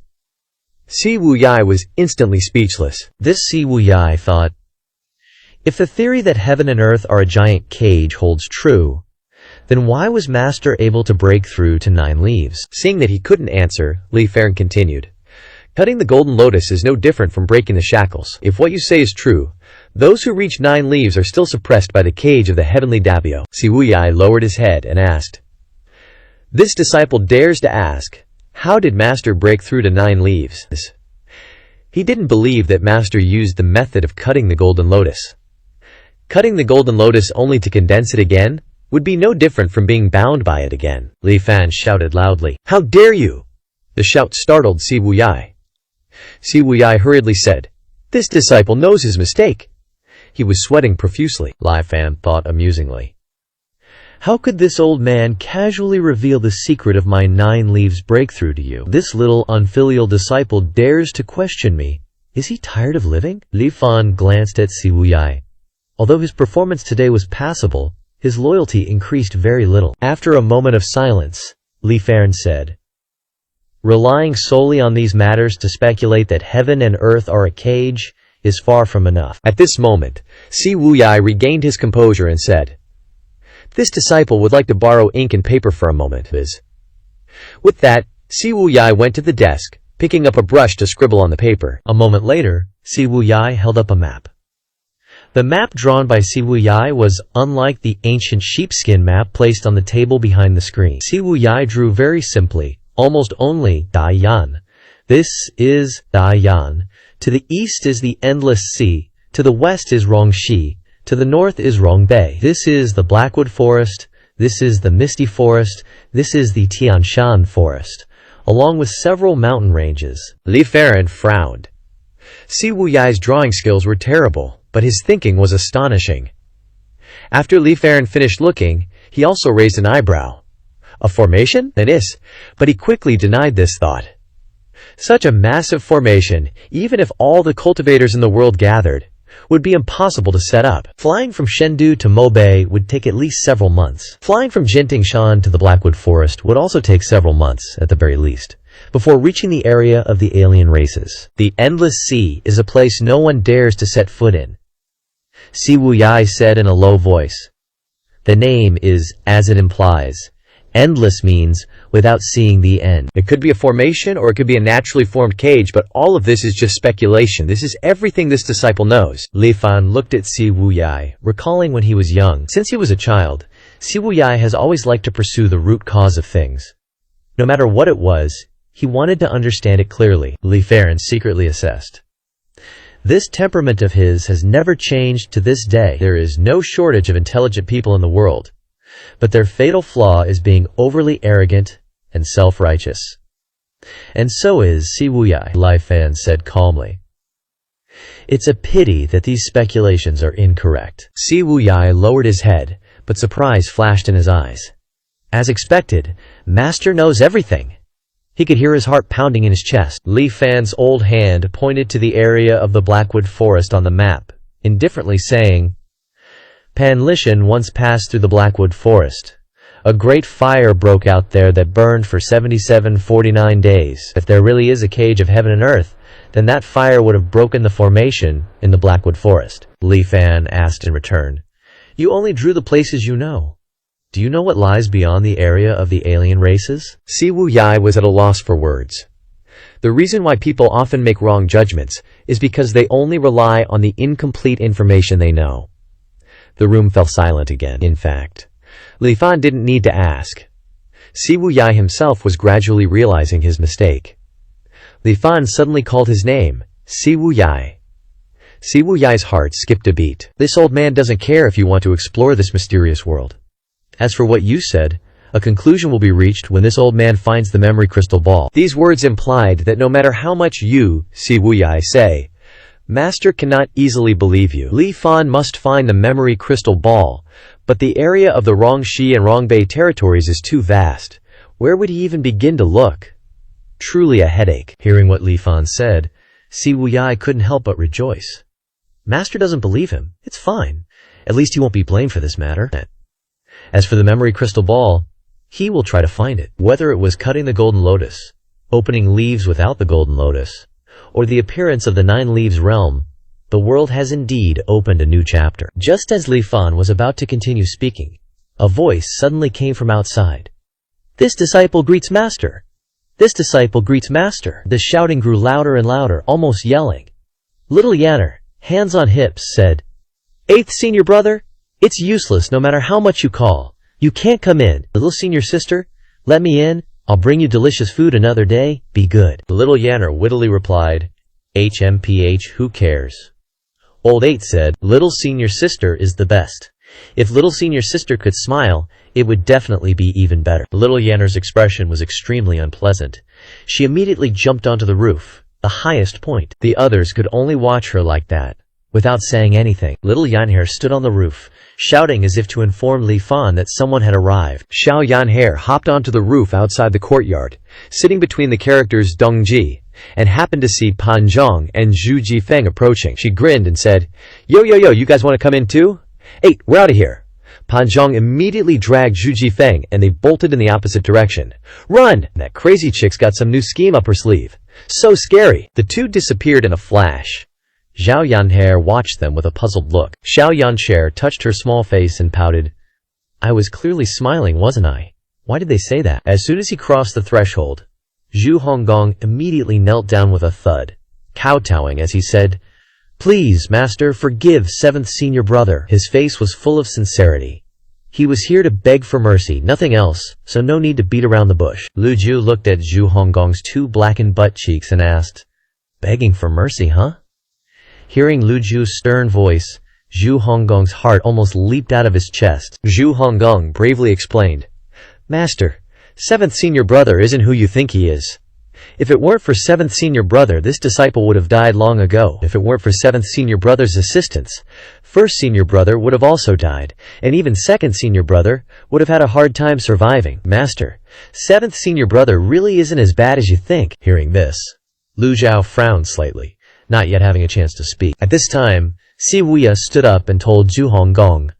[SPEAKER 2] Si Wuya was instantly speechless.
[SPEAKER 1] This Si Wuya thought, if the theory that heaven and earth are a giant cage holds true, then why was Master able to break through to 9 leaves?
[SPEAKER 2] Seeing that he couldn't answer, Li Fan continued, "Cutting the golden lotus is no different from breaking the shackles. If what you say is true, those who reach 9 leaves are still suppressed by the cage of the heavenly Dabio." Si Wuya lowered his head and asked, "This disciple dares to ask, how did Master break through to 9 leaves?" He didn't believe that Master used the method of cutting the golden lotus. Cutting the golden lotus only to condense it again would be no different from being bound by it again.
[SPEAKER 1] Li Fan shouted loudly.
[SPEAKER 2] "How dare you!" The shout startled Si Wuya. Si Wuya hurriedly said, "This disciple knows his mistake." He was sweating profusely.
[SPEAKER 1] Li Fan thought amusingly. How could this old man casually reveal the secret of my 9 leaves breakthrough to you? This little unfilial disciple dares to question me. Is he tired of living? Li Fan glanced at Si Wuya. Although his performance today was passable, his loyalty increased very little. After a moment of silence, Li Fan said, relying solely on these matters to speculate that heaven and earth are a cage is far from enough.
[SPEAKER 2] At this moment, Si Wuya regained his composure and said, This disciple would like to borrow ink and paper for a moment. With that, Si Wuyai went to the desk, picking up a brush to scribble on the paper.
[SPEAKER 1] A moment later, Si Wuyai held up a map. The map drawn by Si Wuyai was unlike the ancient sheepskin map placed on the table behind the screen. Si Wuyai drew very simply, almost only Daiyan. This is Daiyan. To the east is the endless sea, to the west is Rongxi, to the north is Rongbei. This is the Blackwood Forest, this is the Misty Forest, this is the Tianshan Forest, along with several mountain ranges.
[SPEAKER 2] Li Faran frowned. Si Wuyai's drawing skills were terrible, but his thinking was astonishing. After Li Faran finished looking, he also raised an eyebrow. A formation? An is, but he quickly denied this thought. Such a massive formation, even if all the cultivators in the world gathered, would be impossible to set up.
[SPEAKER 1] Flying from Chengdu to Mobei would take at least several months. Flying from Jintingshan to the Blackwood Forest would also take several months, at the very least, before reaching the area of the alien races. The Endless Sea is a place no one dares to set foot in. Si Wuyai said in a low voice. The name is, as it implies. Endless means, without seeing the end.
[SPEAKER 2] It could be a formation or it could be a naturally formed cage, but all of this is just speculation. This is everything this disciple knows.
[SPEAKER 1] Li Fan looked at Si Wuyai, recalling when he was young. Since he was a child, Si Wuyai has always liked to pursue the root cause of things. No matter what it was, he wanted to understand it clearly, Li Faran secretly assessed. This temperament of his has never changed to this day. There is no shortage of intelligent people in the world, but their fatal flaw is being overly arrogant and self-righteous. And so is Si Wuyai, Li Fan said calmly. It's a pity that these speculations are incorrect.
[SPEAKER 2] Si Wuyai lowered his head, but surprise flashed in his eyes.
[SPEAKER 1] As expected, Master knows everything. He could hear his heart pounding in his chest. Li Fan's old hand pointed to the area of the Blackwood Forest on the map, indifferently saying, Pan Lishan once passed through the Blackwood Forest. A great fire broke out there that burned for 49 days. If there really is a cage of heaven and earth, then that fire would have broken the formation in the Blackwood Forest. Li Fan asked in return. You only drew the places you know. Do you know what lies beyond the area of the alien races?
[SPEAKER 2] Si Wuyai was at a loss for words. The reason why people often make wrong judgments is because they only rely on the incomplete information they know. The room fell silent again. In fact, Li Fan didn't need to ask. Si Wuyai himself was gradually realizing his mistake. Li Fan suddenly called his name, Si Wuyai. Si Wuyai's heart skipped a beat. This old man doesn't care if you want to explore this mysterious world.
[SPEAKER 1] As for what you said, a conclusion will be reached when this old man finds the memory crystal ball.
[SPEAKER 2] These words implied that no matter how much you, Si Wuyai, say, Master cannot easily believe you. Li Fan must find the memory crystal ball, but the area of the Rongxi and Rongbei territories is too vast. Where would he even begin to look? Truly a headache.
[SPEAKER 1] Hearing what Li Fan said, Si Wuyai couldn't help but rejoice. Master doesn't believe him. It's fine. At least he won't be blamed for this matter. As for the memory crystal ball, he will try to find it. Whether it was cutting the golden lotus, opening leaves without the golden lotus, or the appearance of the 9 leaves realm, the world has indeed opened a new chapter. Just as Li Fan was about to continue speaking, a voice suddenly came from outside. This disciple greets Master! This disciple greets Master! The shouting grew louder and louder, almost yelling. Little Yanner, hands on hips, said, 8th senior brother, it's useless no matter how much you call. You can't come in. Little senior sister, let me in. I'll bring you delicious food another day. Be good. The little Yanner wittily replied, HMPH, who cares? Old 8 said, little senior sister is the best. If little senior sister could smile, it would definitely be even better. Little Yanner's expression was extremely unpleasant. She immediately jumped onto the roof, the highest point. The others could only watch her like that, without saying anything. Little Yanher stood on the roof, shouting as if to inform Li Fan that someone had arrived.
[SPEAKER 2] Xiao Yanher hopped onto the roof outside the courtyard, sitting between the characters Dongji, and happened to see Pan Zhong and Zhu Jifeng approaching. She grinned and said, Yo, you guys want to come in too? 8, we're out of here. Pan Zhong immediately dragged Zhu Jifeng and they bolted in the opposite direction. Run! That crazy chick's got some new scheme up her sleeve. So scary. The two disappeared in a flash. Xiao Yanher watched them with a puzzled look. Xiao Yancher touched her small face and pouted.
[SPEAKER 1] I was clearly smiling, wasn't I? Why did they say that? As soon as he crossed the threshold, Zhu Honggong immediately knelt down with a thud, kowtowing as he said, "Please, master, forgive 7th senior brother." His face was full of sincerity. He was here to beg for mercy, nothing else, so no need to beat around the bush. Lu Ju looked at Zhu Honggong's 2 blackened butt cheeks and asked, "Begging for mercy, huh?" Hearing Lu Ju's stern voice, Zhu Honggong's heart almost leaped out of his chest. Zhu Honggong bravely explained, "Master, 7th senior brother isn't who you think he is. If it weren't for 7th senior brother, this disciple would have died long ago. If it weren't for 7th senior brother's assistance, 1st senior brother would have also died, and even 2nd senior brother would have had a hard time surviving. Master, 7th senior brother really isn't as bad as you think." Hearing this, Lu Zhao frowned slightly, not yet having a chance to speak. At this time, Si Wuya stood up and told Zhu Honggong,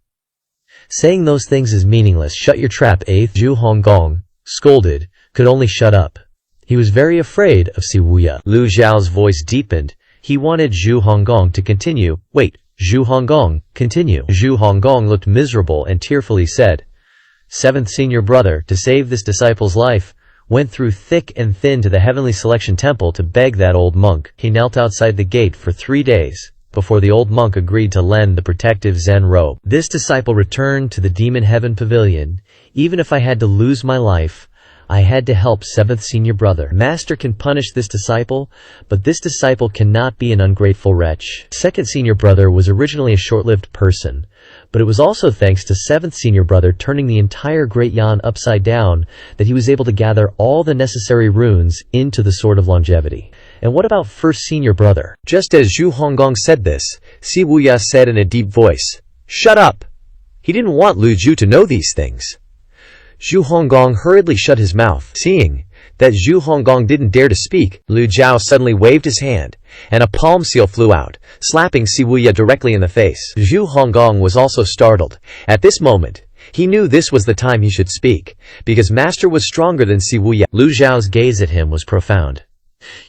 [SPEAKER 1] "Saying those things is meaningless. Shut your trap, 8th." Zhu Honggong, scolded, could only shut up. He was very afraid of Si Wuya. Lu Zhao's voice deepened. He wanted Zhu Honggong to continue. "Wait, Zhu Honggong, continue." Zhu Honggong looked miserable and tearfully said, 7th senior brother, to save this disciple's life, went through thick and thin to the Heavenly Selection Temple to beg that old monk. He knelt outside the gate for 3 days, before the old monk agreed to lend the protective Zen robe. This disciple returned to the Demon Heaven Pavilion. Even if I had to lose my life, I had to help 7th senior brother. Master can punish this disciple, but this disciple cannot be an ungrateful wretch. 2nd senior brother was originally a short-lived person, but it was also thanks to 7th senior brother turning the entire Great Yan upside down that he was able to gather all the necessary runes into the Sword of Longevity. And what about 1st senior brother? Just as Zhu Honggong said this, Si Wuya said in a deep voice, "Shut up!" He didn't want Lu Ju to know these things. Zhu Honggong hurriedly shut his mouth. Seeing that Zhu Honggong didn't dare to speak, Lu Zhao suddenly waved his hand, and a palm seal flew out, slapping Si Wuya directly in the face. Zhu Honggong was also startled. At this moment, he knew this was the time he should speak, because Master was stronger than Si Wuya. Lu Zhao's gaze at him was profound.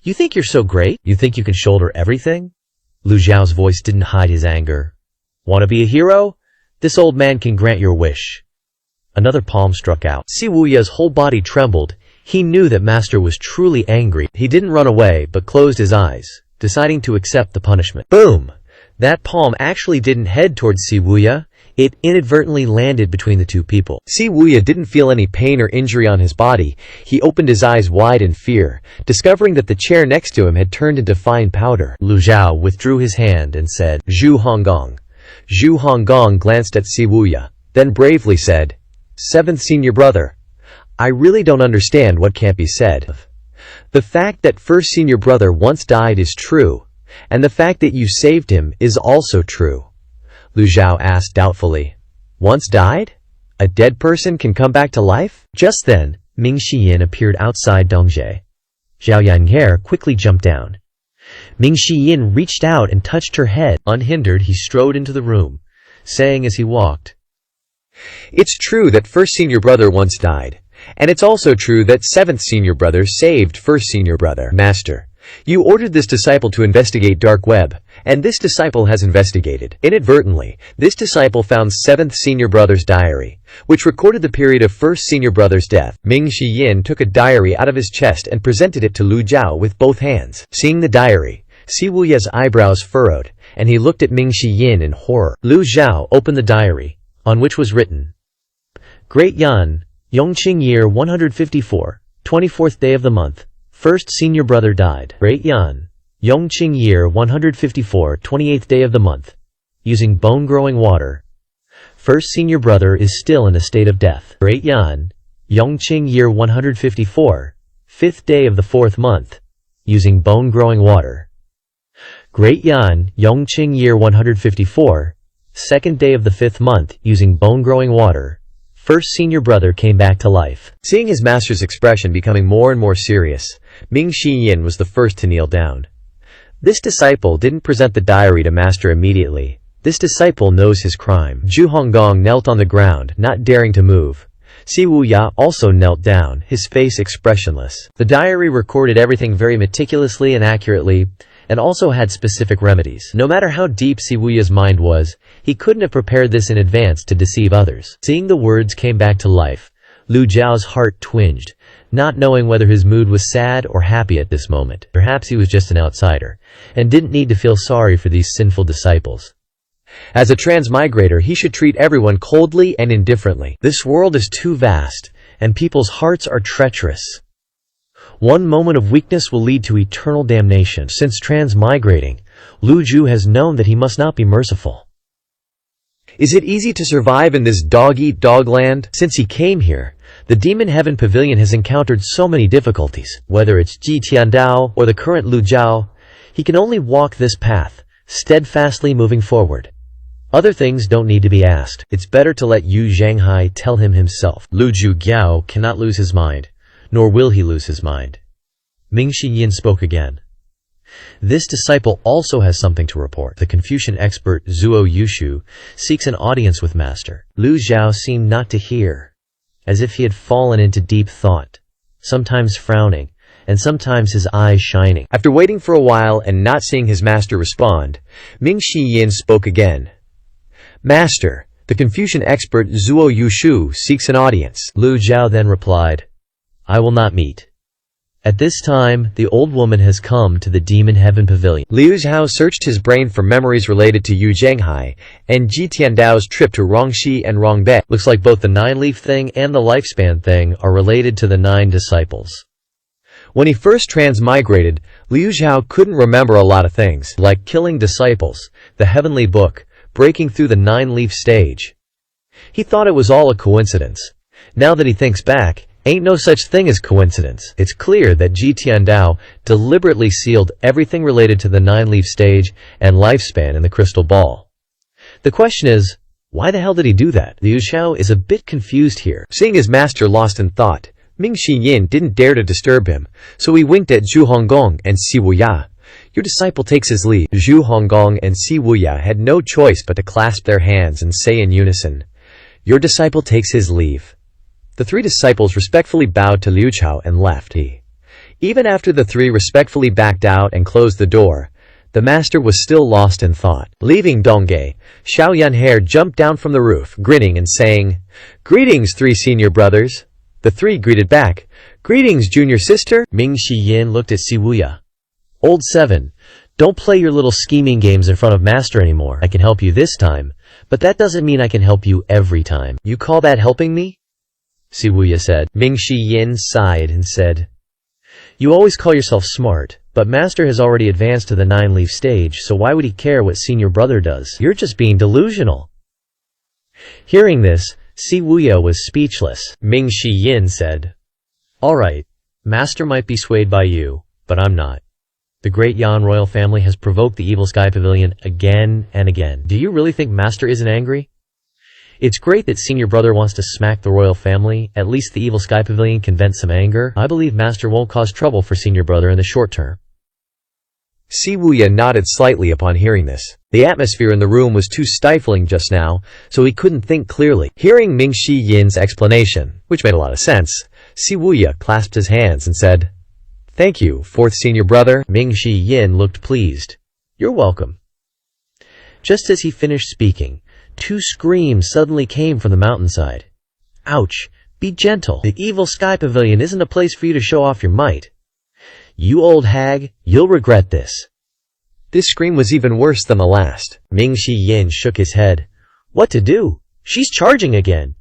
[SPEAKER 1] "You think you're so great? You think you can shoulder everything?" Lu Zhao's voice didn't hide his anger. "Want to be a hero? This old man can grant your wish." Another palm struck out. Si Wuya's whole body trembled. He knew that Master was truly angry. He didn't run away, but closed his eyes, deciding to accept the punishment. Boom! That palm actually didn't head towards Si Wuya. It inadvertently landed between the two people. Si Wuya didn't feel any pain or injury on his body. He opened his eyes wide in fear, discovering that the chair next to him had turned into fine powder. Lu Zhao withdrew his hand and said, "Zhu Honggong." Zhu Honggong glanced at Si Wuya, then bravely said, 7th senior brother, I really don't understand what can't be said. The fact that 1st senior brother once died is true, and the fact that you saved him is also true. Lu Zhao asked doubtfully, "Once died? A dead person can come back to life?" Just then, Ming Shiyin appeared outside Dongzhe. Zhao Yanhair quickly jumped down. Ming Shiyin reached out and touched her head. Unhindered, he strode into the room, saying as he walked, "It's true that 1st senior brother once died, and it's also true that 7th senior brother saved 1st senior brother. Master, you ordered this disciple to investigate dark web, and this disciple has investigated. Inadvertently, this disciple found 7th senior brother's diary, which recorded the period of 1st senior brother's death." Ming Shiyin took a diary out of his chest and presented it to Lu Zhao with both hands. Seeing the diary, Si Wuya's eyebrows furrowed, and he looked at Ming Shiyin in horror. Lu Zhao opened the diary, on which was written, "Great Yan, Yongqing year 154, 24th day of the month, 1st senior brother died. Great Yan, Yongqing year 154, 28th day of the month, using bone-growing water. 1st senior brother is still in a state of death. Great Yan, Yongqing year 154, 5th day of the 4th month, using bone-growing water. Great Yan, Yongqing year 154, 2nd day of the 5th month, using bone-growing water. 1st senior brother came back to life." Seeing his master's expression becoming more and more serious, Ming Shiyin was the first to kneel down. This disciple didn't present the diary to Master immediately. This disciple knows his crime. Zhu Honggong knelt on the ground, not daring to move. Si Wuya also knelt down, his face expressionless. The diary recorded everything very meticulously and accurately, and also had specific remedies. No matter how deep Si Wuya's mind was, He couldn't have prepared this in advance to deceive others. Seeing the words came back to life, Lu Zhao's heart twinged, not knowing whether his mood was sad or happy at this moment. Perhaps he was just an outsider, and didn't need to feel sorry for these sinful disciples. As a transmigrator, he should treat everyone coldly and indifferently. This world is too vast, and people's hearts are treacherous. One moment of weakness will lead to eternal damnation. Since transmigrating, Lu Zhu has known that he must not be merciful. Is it easy to survive in this dog-eat-dog land? Since he came here, the Demon Heaven Pavilion has encountered so many difficulties. Whether it's Ji Tiandao or the current Lu Zhao, he can only walk this path, steadfastly moving forward. Other things don't need to be asked. It's better to let Yu Zhanghai tell him himself. Lu Zhu Giao cannot lose his mind, nor will he lose his mind. Ming Shiyin spoke again. This disciple also has something to report. The Confucian expert Zuo Yushu seeks an audience with Master. Lu Zhao seemed not to hear, as if he had fallen into deep thought, sometimes frowning, and sometimes his eyes shining. After waiting for a while and not seeing his master respond, Ming Shiyin spoke again. Master, the Confucian expert Zuo Yushu seeks an audience. Lu Zhao then replied, I will not meet. At this time, the old woman has come to the Demon Heaven Pavilion. Liu Zhao searched his brain for memories related to Yu Zhanghai and Ji Tiandao's trip to Rongxi and Rongbei. Looks like both the nine-leaf thing and the lifespan thing are related to the 9 disciples. When he first transmigrated, Liu Zhao couldn't remember a lot of things, like killing disciples, the heavenly book, breaking through the 9-leaf stage. He thought it was all a coincidence. Now that he thinks back, ain't no such thing as coincidence. It's clear that Ji Tiandao deliberately sealed everything related to the 9-leaf stage and lifespan in the crystal ball. The question is, why the hell did he do that? Liu Xiao is a bit confused here. Seeing his master lost in thought, Ming Shiyin didn't dare to disturb him, so he winked at Zhu Honggong and Si Wuya. Your disciple takes his leave. Zhu Honggong and Si Wuya had no choice but to clasp their hands and say in unison, Your disciple takes his leave. The 3 disciples respectfully bowed to Liu Zhao and left. Even after the 3 respectfully backed out and closed the door, the master was still lost in thought. Leaving Dongge, Xiao Yanhair jumped down from the roof, grinning and saying, Greetings, 3 senior brothers. The 3 greeted back, Greetings, junior sister. Ming Shiyin looked at Si Wuya. Old 7, don't play your little scheming games in front of master anymore. I can help you this time, but that doesn't mean I can help you every time. You call that helping me? Si Wuya said. Ming Shiyin sighed and said, You always call yourself smart, but master has already advanced to the 9-leaf stage, so why would he care what senior brother does? You're just being delusional. Hearing this, Si Wuya was speechless. Ming Shiyin said, Alright, master might be swayed by you, but I'm not. The great Yan royal family has provoked the evil Sky Pavilion again and again. Do you really think master isn't angry? It's great that senior brother wants to smack the royal family. At least the evil Sky Pavilion can vent some anger. I believe master won't cause trouble for senior brother in the short term. Si Wuya nodded slightly upon hearing this. The atmosphere in the room was too stifling just now, so he couldn't think clearly. Hearing Ming Shiyin's explanation, which made a lot of sense, Si Wuya clasped his hands and said, Thank you, 4th senior brother. Ming Shiyin looked pleased. You're welcome. Just as he finished speaking, 2 screams suddenly came from the mountainside. Ouch! Be gentle. The evil Sky Pavilion isn't a place for you to show off your might. You old hag, you'll regret this. This scream was even worse than the last. Ming Shiyin shook his head. What to do? She's charging again.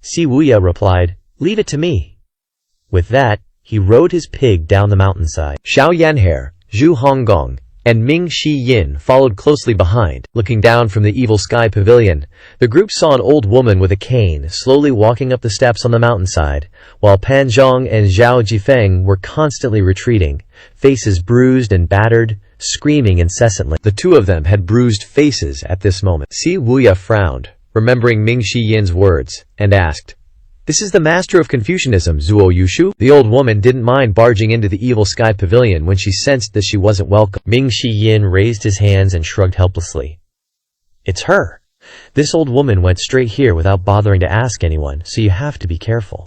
[SPEAKER 1] Si Wuya replied, Leave it to me. With that, he rode his pig down the mountainside. Xiao Yanhair, Zhu Honggong, and Ming Shiyin followed closely behind. Looking down from the evil Sky Pavilion, the group saw an old woman with a cane slowly walking up the steps on the mountainside, while Pan Zhong and Zhao Jifeng were constantly retreating, faces bruised and battered, screaming incessantly. The 2 of them had bruised faces at this moment. Si Wuya frowned, remembering Ming Shiyin's words, and asked, This is the master of Confucianism, Zuo Yushu? The old woman didn't mind barging into the evil Sky Pavilion when she sensed that she wasn't welcome. Ming Shiyin raised his hands and shrugged helplessly. It's her. This old woman went straight here without bothering to ask anyone, so you have to be careful.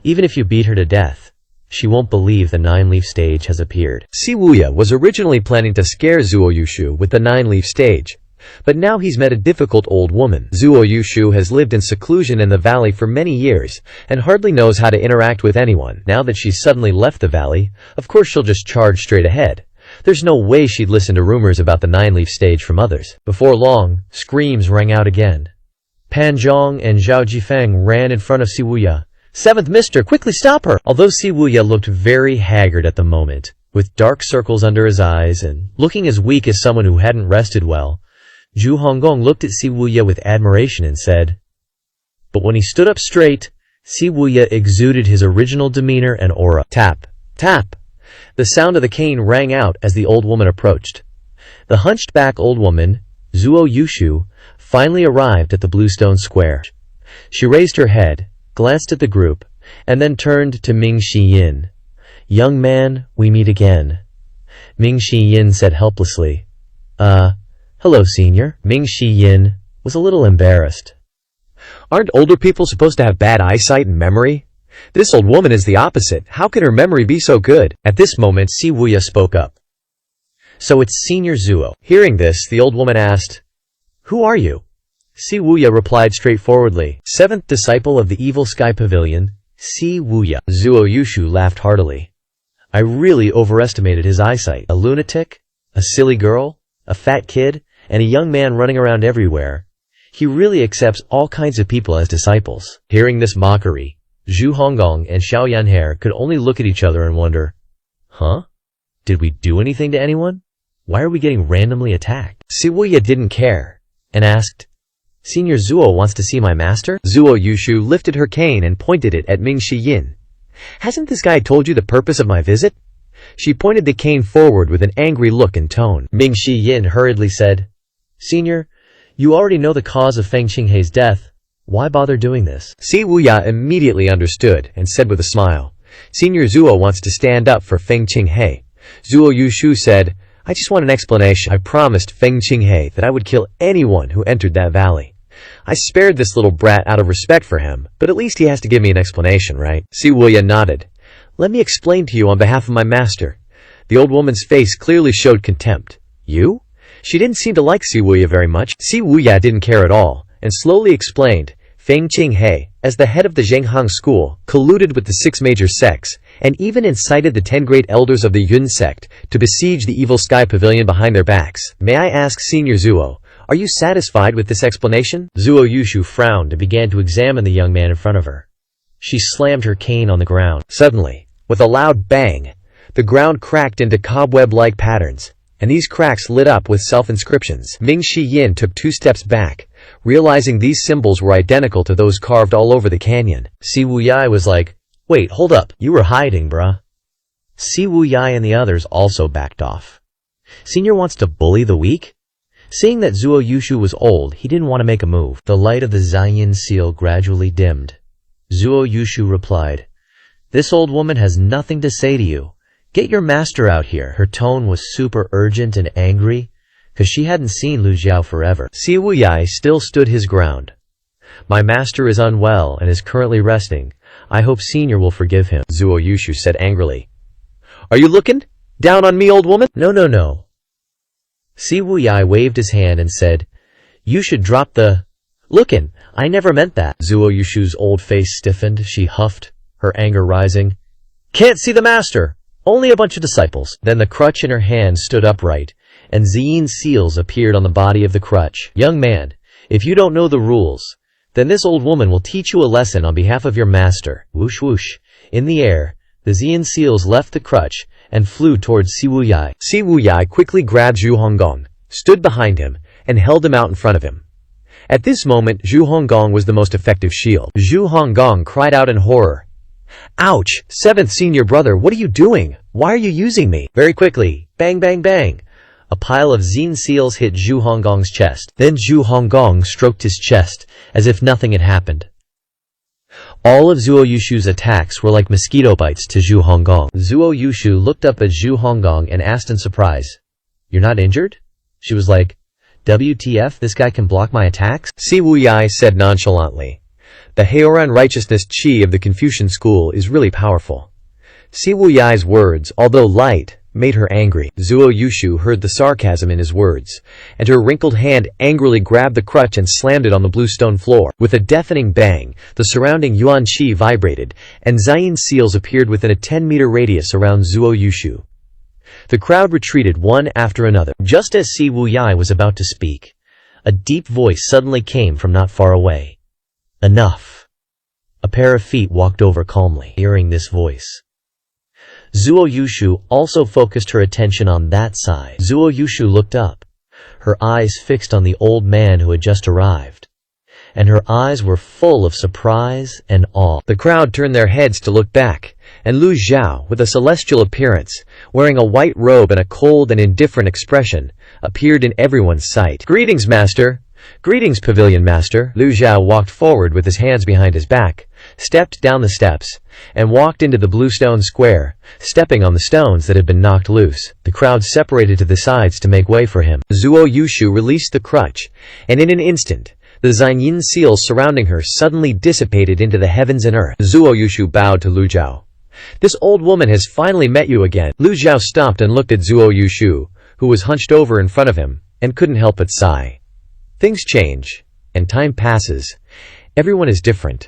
[SPEAKER 1] Even if you beat her to death, she won't believe the 9-leaf stage has appeared. Si Wuya was originally planning to scare Zuo Yushu with the 9-leaf stage,
[SPEAKER 2] But now he's met a difficult old woman. Zuo Yushu has lived in seclusion in the valley for many years and hardly knows how to interact with anyone. Now that she's suddenly left the valley, of course she'll just charge straight ahead. There's no way she'd listen to rumors about the nine-leaf stage from others. Before long, screams rang out again. Pan Zhong and Zhao Jifeng ran in front of Siwuya. "Seventh mister, quickly stop her!" Although Siwuya looked very haggard at the moment, with dark circles under his eyes and looking as weak as someone who hadn't rested well, Zhu Honggong looked at Siwuya with admiration and said, but when he stood up straight, Siwuya exuded his original demeanor and aura. Tap, tap. The sound of the cane rang out as the old woman approached. The hunched-back old woman, Zuo Yushu, finally arrived at the Bluestone Square. She raised her head, glanced at the group, and then turned to Ming Shi-yin. "Young man, we meet again." Ming Shi-yin said helplessly, "Hello, senior." Ming Shi-yin was a little embarrassed. Aren't older people supposed to have bad eyesight and memory? This old woman is the opposite. How can her memory be so good? At this moment, Siwuya spoke up. "So it's Senior Zuo." Hearing this, the old woman asked, "Who are you?" Siwuya replied straightforwardly, "Seventh disciple of the Evil Sky Pavilion, Siwuya." Zuo Yushu laughed heartily. I really overestimated his eyesight. A lunatic? A silly girl? A fat kid? And a young man running around everywhere. He really accepts all kinds of people as disciples. Hearing this mockery, Zhu Honggong and Xiao Yanhe could only look at each other and wonder, huh? Did we do anything to anyone? Why are we getting randomly attacked? Siwuya didn't care, and asked, "Senior Zuo wants to see my master?" Zuo Yushu lifted her cane and pointed it at Ming Shi-yin. "Hasn't this guy told you the purpose of my visit?" She pointed the cane forward with an angry look and tone. Ming Shi-yin hurriedly said, "Senior, you already know the cause of Feng Qinghei's death. Why bother doing this?" Siwuya immediately understood and said with a smile, "Senior Zuo wants to stand up for Feng Qinghei." Zuo Yushu said, "I just want an explanation. I promised Feng Qinghei that I would kill anyone who entered that valley. I spared this little brat out of respect for him, but at least he has to give me an explanation, right?" Siwuya nodded. "Let me explain to you on behalf of my master." The old woman's face clearly showed contempt. "You?" She didn't seem to like Siwuya very much. Siwuya didn't care at all, and slowly explained, Feng Qinghei, as the head of the Zhenghang school, colluded with the 6 major sects, and even incited the 10 great elders of the Yun sect to besiege the Evil Sky Pavilion behind their backs. "May I ask, Senior Zuo, are you satisfied with this explanation?" Zuo Yushu frowned and began to examine the young man in front of her. She slammed her cane on the ground. Suddenly, with a loud bang, the ground cracked into cobweb-like patterns, and these cracks lit up with self-inscriptions. Ming Shi-yin took 2 steps back, realizing these symbols were identical to those carved all over the canyon. Siwuya was like, "Wait, hold up, you were hiding, bruh." Siwuya and the others also backed off. Senior wants to bully the weak? Seeing that Zuo Yushu was old, he didn't want to make a move. The light of the Ziyin seal gradually dimmed. Zuo Yushu replied, "This old woman has nothing to say to you. Get your master out here." Her tone was super urgent and angry, because she hadn't seen Lu Jiao forever. Siwuya still stood his ground. "My master is unwell and is currently resting. I hope Senior will forgive him," Zuo Yushu said angrily. "Are you looking down on me, old woman?" No. Siwuya waved his hand and said, "You should drop the lookin'. I never meant that." Zuo Yushu's old face stiffened. She huffed, her anger rising. "Can't see the master. Only a bunch of disciples." Then the crutch in her hand stood upright, and Ziyin seals appeared on the body of the crutch. "Young man, if you don't know the rules, then this old woman will teach you a lesson on behalf of your master." Whoosh whoosh. In the air, the Ziyin seals left the crutch and flew towards Siwuya. Siwuya quickly grabbed Zhu Honggong, stood behind him, and held him out in front of him. At this moment, Zhu Honggong was the most effective shield. Zhu Honggong cried out in horror. "Ouch! 7th senior brother, what are you doing? Why are you using me?" Very quickly, bang bang bang, a pile of Ziyin seals hit Zhu Honggong's chest. Then Zhu Honggong stroked his chest, as if nothing had happened. All of Zuo Yushu's attacks were like mosquito bites to Zhu Honggong. Zuo Yushu looked up at Zhu Honggong and asked in surprise, "You're not injured?" She was like, "WTF, this guy can block my attacks?" Siwuya said nonchalantly, "The Heoran righteousness chi of the Confucian school is really powerful." Siwuya's words, although light, made her angry. Zuo Yushu heard the sarcasm in his words, and her wrinkled hand angrily grabbed the crutch and slammed it on the blue stone floor. With a deafening bang, the surrounding yuan qi vibrated, and Zayin seals appeared within a 10-meter radius around Zuo Yushu. The crowd retreated one after another. Just as Si Wuyai was about to speak, a deep voice suddenly came from not far away. Enough. A pair of feet walked over calmly. Hearing this voice, Zuo Yushu also focused her attention on that side. Zuo Yushu looked up, her eyes fixed on the old man who had just arrived, and her eyes were full of surprise and awe. The crowd turned their heads to look back, and Lu Zhao, with a celestial appearance, wearing a white robe and a cold and indifferent expression, appeared in everyone's sight. "Greetings, Master! Greetings, Pavilion Master!" Lu Zhao walked forward with his hands behind his back, stepped down the steps, and walked into the blue stone square, stepping on the stones that had been knocked loose. The crowd separated to the sides to make way for him. Zuo Yushu released the crutch, and in an instant, the Zayin seals surrounding her suddenly dissipated into the heavens and earth. Zuo Yushu bowed to Lu Zhao. "This old woman has finally met you again." Lu Zhao stopped and looked at Zuo Yushu, who was hunched over in front of him, and couldn't help but sigh. Things change, and time passes. Everyone is different.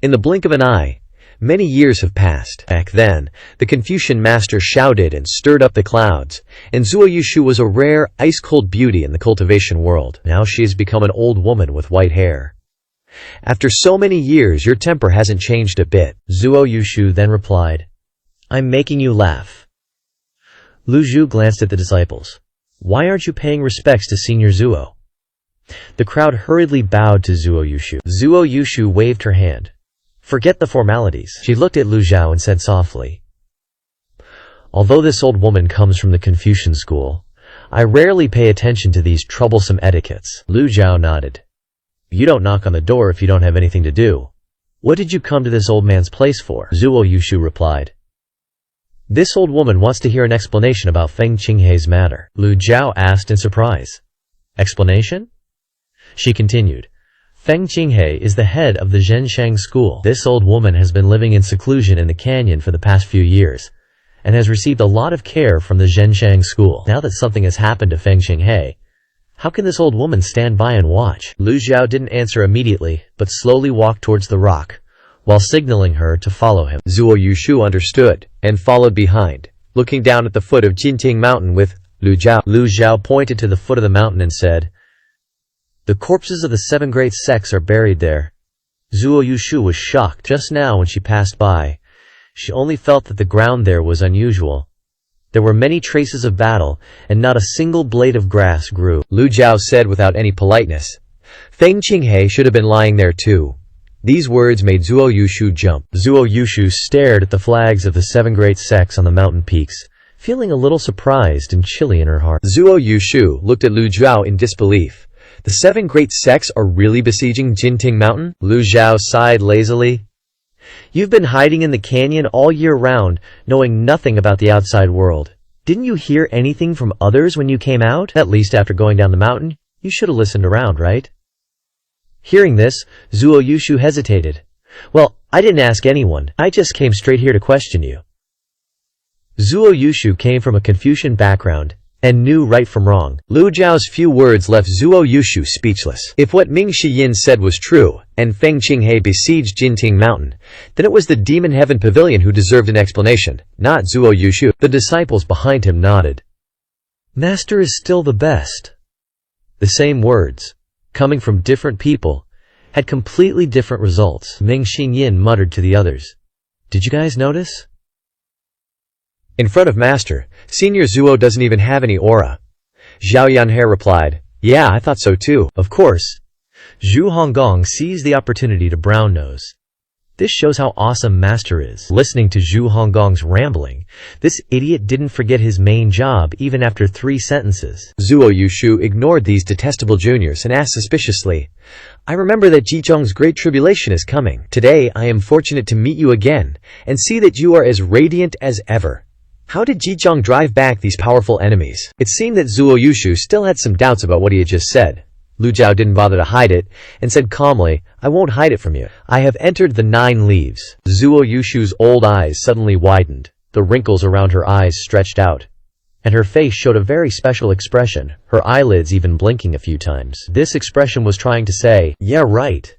[SPEAKER 2] In the blink of an eye, many years have passed. Back then, the Confucian master shouted and stirred up the clouds, and Zuo Yushu was a rare, ice-cold beauty in the cultivation world. Now she has become an old woman with white hair. "After so many years, your temper hasn't changed a bit." Zuo Yushu then replied, "I'm making you laugh." Lu Zhu glanced at the disciples. "Why aren't you paying respects to Senior Zuo?" The crowd hurriedly bowed to Zuo Yushu. Zuo Yushu waved her hand. "Forget the formalities." She looked at Lu Zhao and said softly, "Although this old woman comes from the Confucian school, I rarely pay attention to these troublesome etiquettes." Lu Zhao nodded. "You don't knock on the door if you don't have anything to do. What did you come to this old man's place for?" Zuo Yushu replied, "This old woman wants to hear an explanation about Feng Qinghei's matter." Lu Zhao asked in surprise. "Explanation?" She continued, "Feng Qinghei is the head of the Zhenshang school. This old woman has been living in seclusion in the canyon for the past few years, and has received a lot of care from the Zhenshang school. Now that something has happened to Feng Qinghei, how can this old woman stand by and watch?" Lu Zhao didn't answer immediately, but slowly walked towards the rock, while signaling her to follow him. Zuo Yushu understood, and followed behind, looking down at the foot of Jinting Mountain with Lu Zhao. Lu Zhao pointed to the foot of the mountain and said, "The corpses of the 7 great sects are buried there." Zuo Yushu was shocked. Just now when she passed by, she only felt that the ground there was unusual. There were many traces of battle, and not a single blade of grass grew. Lu Zhao said without any politeness, "Feng Qinghei should have been lying there too." These words made Zuo Yushu jump. Zuo Yushu stared at the flags of the 7 great sects on the mountain peaks, feeling a little surprised and chilly in her heart. Zuo Yushu looked at Lu Zhao in disbelief. "The 7 great sects are really besieging Jinting Mountain?" Lu Zhao sighed lazily. "You've been hiding in the canyon all year round, knowing nothing about the outside world. Didn't you hear anything from others when you came out? At least after going down the mountain, you should have listened around, right?" Hearing this, Zuo Yushu hesitated. "Well, I didn't ask anyone. I just came straight here to question you." Zuo Yushu came from a Confucian background, and knew right from wrong. Lu Zhao's few words left Zuo Yushu speechless. If what Ming Shiyin said was true, and Feng Qinghei besieged Jinting Mountain, then it was the Demon Heaven Pavilion who deserved an explanation, not Zuo Yushu. The disciples behind him nodded. "Master is still the best." The same words, coming from different people, had completely different results. Ming Shiyin muttered to the others, "Did you guys notice? In front of Master, Senior Zuo doesn't even have any aura." Zhao Yanhe replied, "Yeah, I thought so too." Of course, Zhu Honggong seized the opportunity to brown nose. This shows how awesome Master is. Listening to Zhu Honggong's rambling, this idiot didn't forget his main job even after 3 sentences. Zuo Yushu ignored these detestable juniors and asked suspiciously, "I remember that Jichong's great tribulation is coming. Today I am fortunate to meet you again, and see that you are as radiant as ever. How did Jichong drive back these powerful enemies?" It seemed that Zuo Yushu still had some doubts about what he had just said. Lu Zhao didn't bother to hide it, and said calmly, "I won't hide it from you. I have entered the 9 leaves." Zuo Yushu's old eyes suddenly widened.
[SPEAKER 1] The wrinkles around her eyes stretched out, and her face showed a very special expression, her eyelids even blinking a few times. This expression was trying to say, "Yeah, right."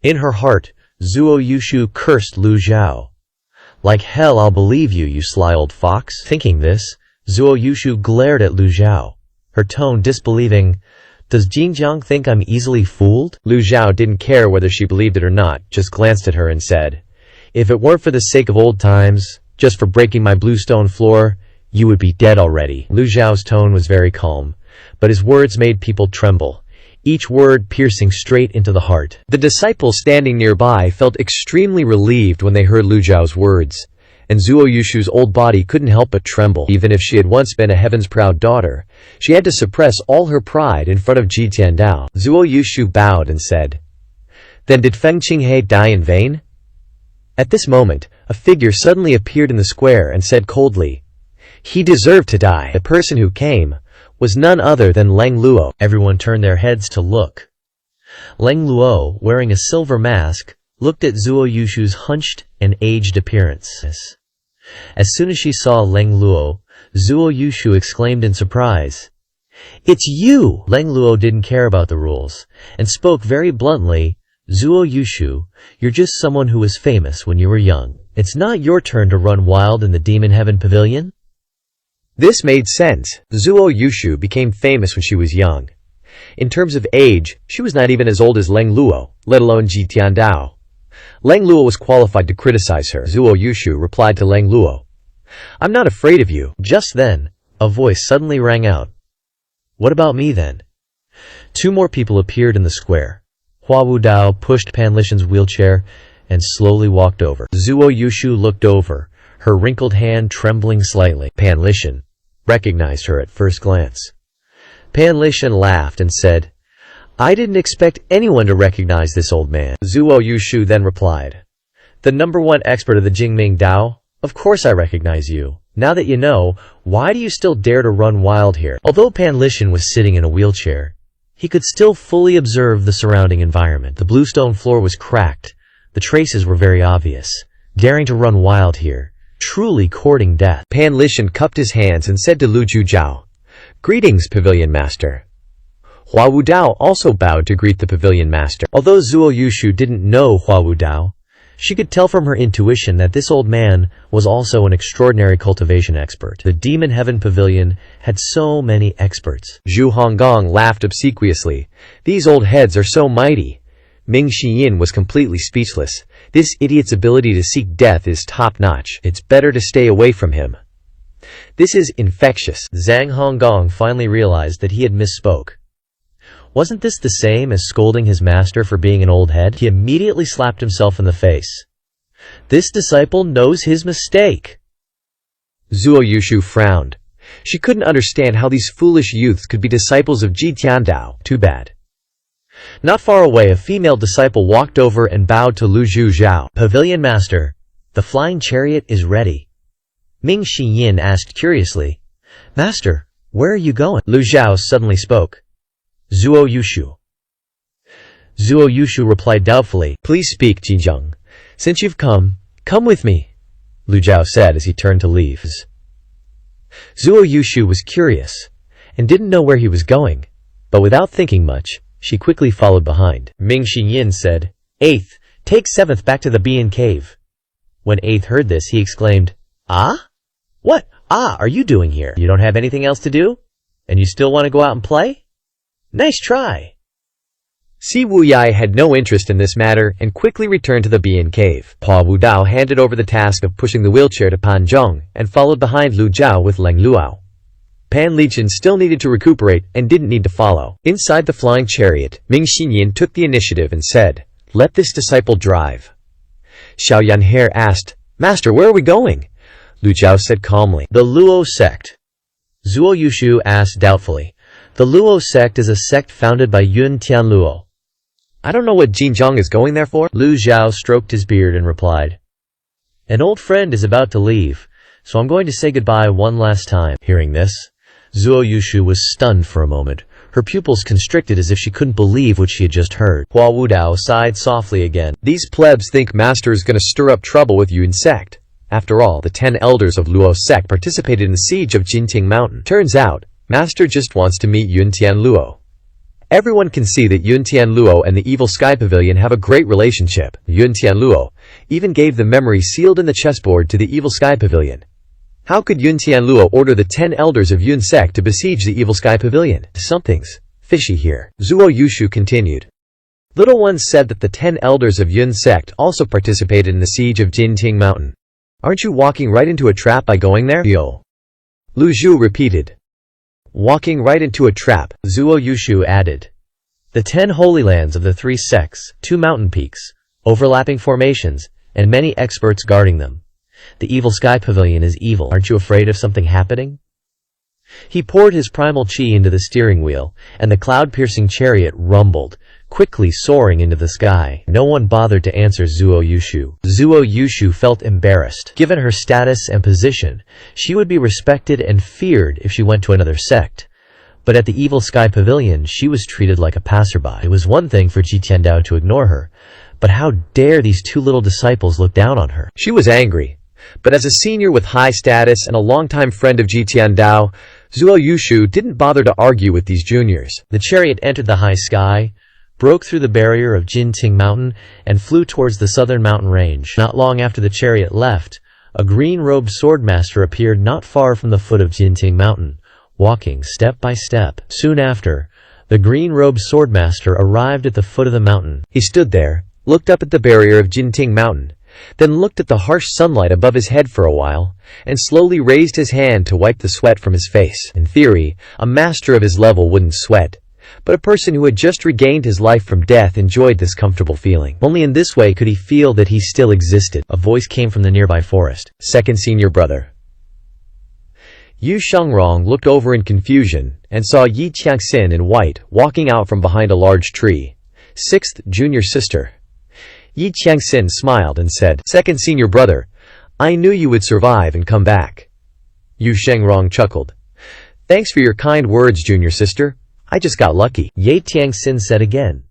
[SPEAKER 1] In her heart, Zuo Yushu cursed Lu Zhao. "Like hell I'll believe you, you sly old fox." Thinking this, Zuo Yushu glared at Lu Zhao, her tone disbelieving. "Does Jinjiang think I'm easily fooled?" Lu Zhao didn't care whether she believed it or not, just glanced at her and said, "If it weren't for the sake of old times, just for breaking my blue stone floor, you would be dead already." Lu Zhao's tone was very calm, but his words made people tremble, each word piercing straight into the heart. The disciples standing nearby felt extremely relieved when they heard Lu Zhao's words, and Zuo Yushu's old body couldn't help but tremble. Even if she had once been a heaven's proud daughter, she had to suppress all her pride in front of Ji Tiandao. Zuo Yushu bowed and said, "Then did Feng Qinghe die in vain?" At this moment, a figure suddenly appeared in the square and said coldly, "He deserved to die." The person who came was none other than Leng Luo. Everyone turned their heads to look. Leng Luo, wearing a silver mask, looked at Zuo Yushu's hunched and aged appearance. As soon as she saw Leng Luo, Zuo Yushu exclaimed in surprise, "It's you!" Leng Luo didn't care about the rules, and spoke very bluntly, "Zuo Yushu, you're just someone who was famous when you were young. It's not your turn to run wild in the Demon Heaven Pavilion." This made sense. Zuo Yushu became famous when she was young. In terms of age, she was not even as old as Leng Luo, let alone Ji Tiandao. Leng Luo was qualified to criticize her. Zuo Yushu replied to Leng Luo, "I'm not afraid of you." Just then, a voice suddenly rang out. "What about me then?" Two more people appeared in the square. Hua Wudao pushed Pan Lishan's wheelchair and slowly walked over. Zuo Yushu looked over, her wrinkled hand trembling slightly. Pan Lishan recognized her at first glance. Pan Lishan laughed and said, "I didn't expect anyone to recognize this old man." Zuo Yushu then replied, "The #1 expert of the Jingming Dao? Of course I recognize you. Now that you know, why do you still dare to run wild here?" Although Pan Lishan was sitting in a wheelchair, he could still fully observe the surrounding environment. The bluestone floor was cracked. The traces were very obvious. Daring to run wild here, truly courting death. Pan Lishan cupped his hands and said to Lu Zhao, "Greetings, Pavilion Master." Hua Wudao also bowed to greet the Pavilion Master. Although Zuo Yushu didn't know Hua Wudao, she could tell from her intuition that this old man was also an extraordinary cultivation expert. The Demon Heaven Pavilion had so many experts. Zhu Honggong laughed obsequiously. "These old heads are so mighty." Ming Xiyin was completely speechless. This idiot's ability to seek death is top-notch. It's better to stay away from him. This is infectious. Zhang Honggong finally realized that he had misspoke. Wasn't this the same as scolding his master for being an old head? He immediately slapped himself in the face. This disciple knows his mistake. Zuo Yushu frowned. She couldn't understand how these foolish youths could be disciples of Ji Tiandao. Too bad. Not far away, a female disciple walked over and bowed to Lu Zhao. "Pavilion Master, the flying chariot is ready." Ming Xiyin asked curiously, "Master, where are you going?" Lu Zhao suddenly spoke. "Zuo Yushu." Zuo Yushu replied doubtfully, "Please speak, Jinjiang. Since you've come with me," Lu Zhao said as he turned to leave. Zuo Yushu was curious and didn't know where he was going, but without thinking much, she quickly followed behind. Ming Xiyin said, "Eighth, take 7th back to the Bian cave." When 8th heard this, he exclaimed, "Ah? What are you doing here? You don't have anything else to do? And you still want to go out and play? Nice try." Si Wuyai had no interest in this matter and quickly returned to the Bian cave. Hua Wudao handed over the task of pushing the wheelchair to Pan Zhong and followed behind Lu Zhao with Leng Luo. Pan Lishan still needed to recuperate and didn't need to follow. Inside the flying chariot, Ming Xiyin took the initiative and said, "Let this disciple drive." Xiao Yanhe asked, "Master, where are we going?" Lu Zhao said calmly, "The Luo sect." Zuo Yushu asked doubtfully, "The Luo sect is a sect founded by Yun Tian Luo. I don't know what Jinjiang is going there for." Lu Zhao stroked his beard and replied, "An old friend is about to leave, so I'm going to say goodbye one last time." Hearing this, Zuo Yushu was stunned for a moment. Her pupils constricted as if she couldn't believe what she had just heard. Hua Wudao sighed softly again. "These plebs think Master is going to stir up trouble with Yun sect.
[SPEAKER 2] After all, the 10 elders of Luo sect participated in the siege of Jinting Mountain. Turns out, Master just wants to meet Yuntian Luo. Everyone can see that Yuntian Luo and the Evil Sky Pavilion have a great relationship. Yuntian Luo even gave the memory sealed in the chessboard to the Evil Sky Pavilion. How could Yuntian Luo order the 10 elders of Yun sect to besiege the Evil Sky Pavilion? Something's fishy here. Zuo Yushu continued. Little ones said that the 10 elders of Yun sect also participated in the siege of Jinting Mountain. Aren't you walking right into a trap by going there? Yo. Lu Zhu repeated. Walking right into a trap,
[SPEAKER 1] Zuo Yushu added. The 10 holy lands of the 3 sects, 2 mountain peaks, overlapping formations, and many experts guarding them. The Evil Sky Pavilion is evil. Aren't you afraid of something happening? He poured his primal chi into the steering wheel, and the cloud-piercing chariot rumbled, quickly soaring into the sky. No one bothered to answer Zuo Yushu. Zuo Yushu felt embarrassed. Given her status and position, she would be respected and feared if she went to another sect. But at the Evil Sky Pavilion, she was treated like a passerby. It was one thing for Ji Tiandao to ignore her, but how dare these 2 little disciples look down on her?
[SPEAKER 2] She was angry. But as a senior with high status and a longtime friend of Ji Tiandao, Zuo Yushu didn't bother to argue with these juniors.
[SPEAKER 1] The chariot entered the high sky, broke through the barrier of Jinting Mountain, and flew towards the southern mountain range. Not long after the chariot left, a green-robed swordmaster appeared not far from the foot of Jinting Mountain, walking step by step. Soon after, the green-robed swordmaster arrived at the foot of the mountain.
[SPEAKER 2] He stood there, looked up at the barrier of Jinting Mountain, then looked at the harsh sunlight above his head for a while, and slowly raised his hand to wipe the sweat from his face. In theory, a master of his level wouldn't sweat, but a person who had just regained his life from death enjoyed this comfortable feeling.
[SPEAKER 1] Only in this way could he feel that he still existed. A voice came from the nearby forest.
[SPEAKER 2] Second senior brother. Yu Shangrong looked over in confusion and saw Yi Tiangxin in white walking out from behind a large tree. Sixth junior sister. Yi Tiangxin smiled and said, Second senior brother, I knew you would survive and come back. Yu Shangrong chuckled. Thanks for your kind words, junior sister. I just got lucky.
[SPEAKER 1] Yi Tiangxin said again.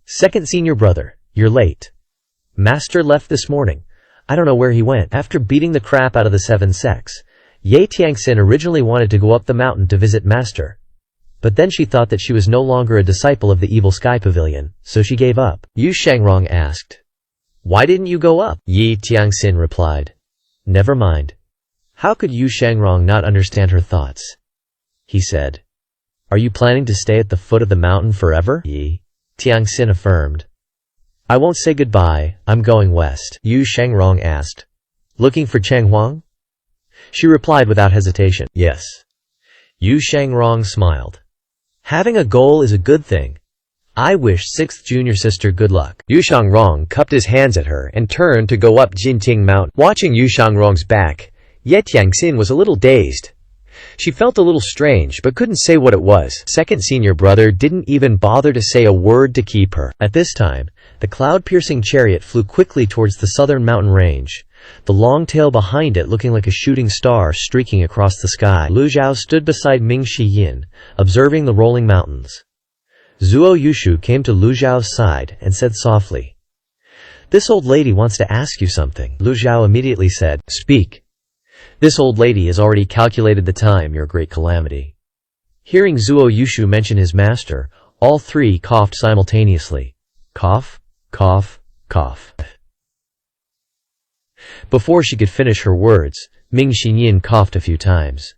[SPEAKER 1] Second senior brother, you're late. Master left this morning. I don't know where he went. After beating the crap out of the 7 sects, Yi Tiangxin originally wanted to go up the mountain to visit Master. But then she thought that she was no longer a disciple of the Evil Sky Pavilion, so she gave up. Yu Shangrong asked, Why didn't you go up? Yi Tiangxin replied, Never mind. How could Yu Shangrong not understand her thoughts? He said, Are you planning to stay at the foot of the mountain forever? Yi Tiangxin affirmed. I won't say goodbye, I'm going west. Yu Shangrong asked, Looking for Cheng Huang? She replied without hesitation, Yes. Yu Shangrong smiled. Having a goal is a good thing. I wish 6th junior sister good luck.
[SPEAKER 2] Yu Shangrong cupped his hands at her and turned to go up Jinting Mountain. Watching Yu Shangrong's back, Ye Tiangxin was a little dazed. She felt a little strange, but couldn't say what it was. Second senior brother didn't even bother to say a word to keep her.
[SPEAKER 1] At this time, the cloud-piercing chariot flew quickly towards the southern mountain range, the long tail behind it looking like a shooting star streaking across the sky. Lu Zhao stood beside Ming Shiyin, observing the rolling mountains. Zuo Yushu came to Lu Zhao's side and said softly, This old lady wants to ask you something. Lu Zhao immediately said, Speak. This old lady has already calculated the time, your great calamity. Hearing Zuo Yushu mention his master, all 3 coughed simultaneously. Cough, cough, cough. Before she could finish her words, Ming Xinyin coughed a few times.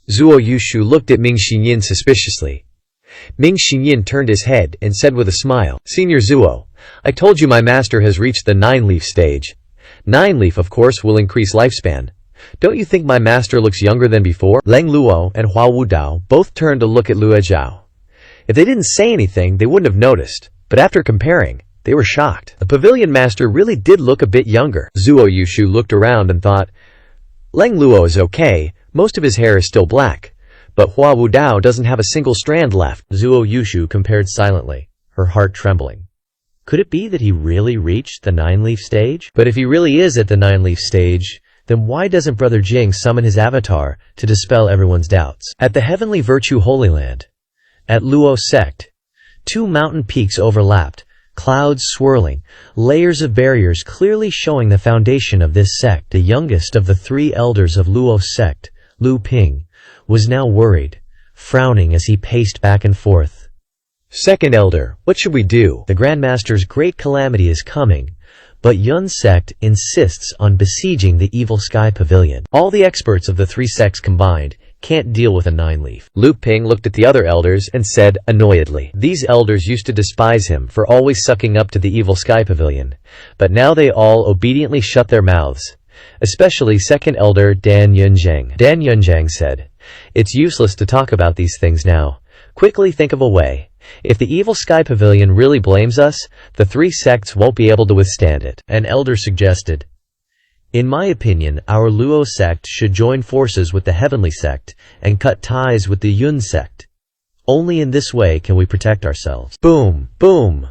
[SPEAKER 2] Zuo Yushu looked at Ming Xinyin suspiciously. Ming Xinyin turned his head and said with a smile, Senior Zuo, I told you my master has reached the 9-leaf stage. 9-leaf, of course, will increase lifespan. Don't you think my master looks younger than before? Leng Luo and Hua Wudao both turned to look at Lue Zhao. If they didn't say anything, they wouldn't have noticed, but after comparing, they were shocked. The pavilion master really did look a bit younger. Zuo Yushu looked around and thought, Leng Luo is okay, most of his hair is still black, but Hua Wudao doesn't have a single strand left.
[SPEAKER 1] Zuo Yushu compared silently, her heart trembling. Could it be that he really reached the 9-leaf stage? But if he really is at the 9-leaf stage, then why doesn't Brother Jing summon his avatar to dispel everyone's doubts? At the Heavenly Virtue Holy Land, at Luo Sect, 2 mountain peaks overlapped, clouds swirling, layers of barriers clearly showing the foundation of this sect. The youngest of the 3 elders of Luo's sect, Lu Ping, was now worried, frowning as he paced back and forth.
[SPEAKER 2] Second elder, what should we do?
[SPEAKER 1] The Grandmaster's great calamity is coming, but Yun's sect insists on besieging the evil sky pavilion. All the experts of the 3 sects combined can't deal with a 9-leaf.
[SPEAKER 2] Lu Ping looked at the other elders and said annoyedly. These elders used to despise him for always sucking up to the evil sky pavilion, but now they all obediently shut their mouths. Especially second elder Dan Yunzhang. Dan Yunzhang said, "It's useless to talk about these things now. Quickly think of a way. If the evil sky pavilion really blames us, the 3 sects won't be able to withstand it."
[SPEAKER 1] An elder suggested, "In my opinion, our Luo sect should join forces with the heavenly sect and cut ties with the Yun sect. Only in this way can we protect ourselves."
[SPEAKER 2] Boom! Boom!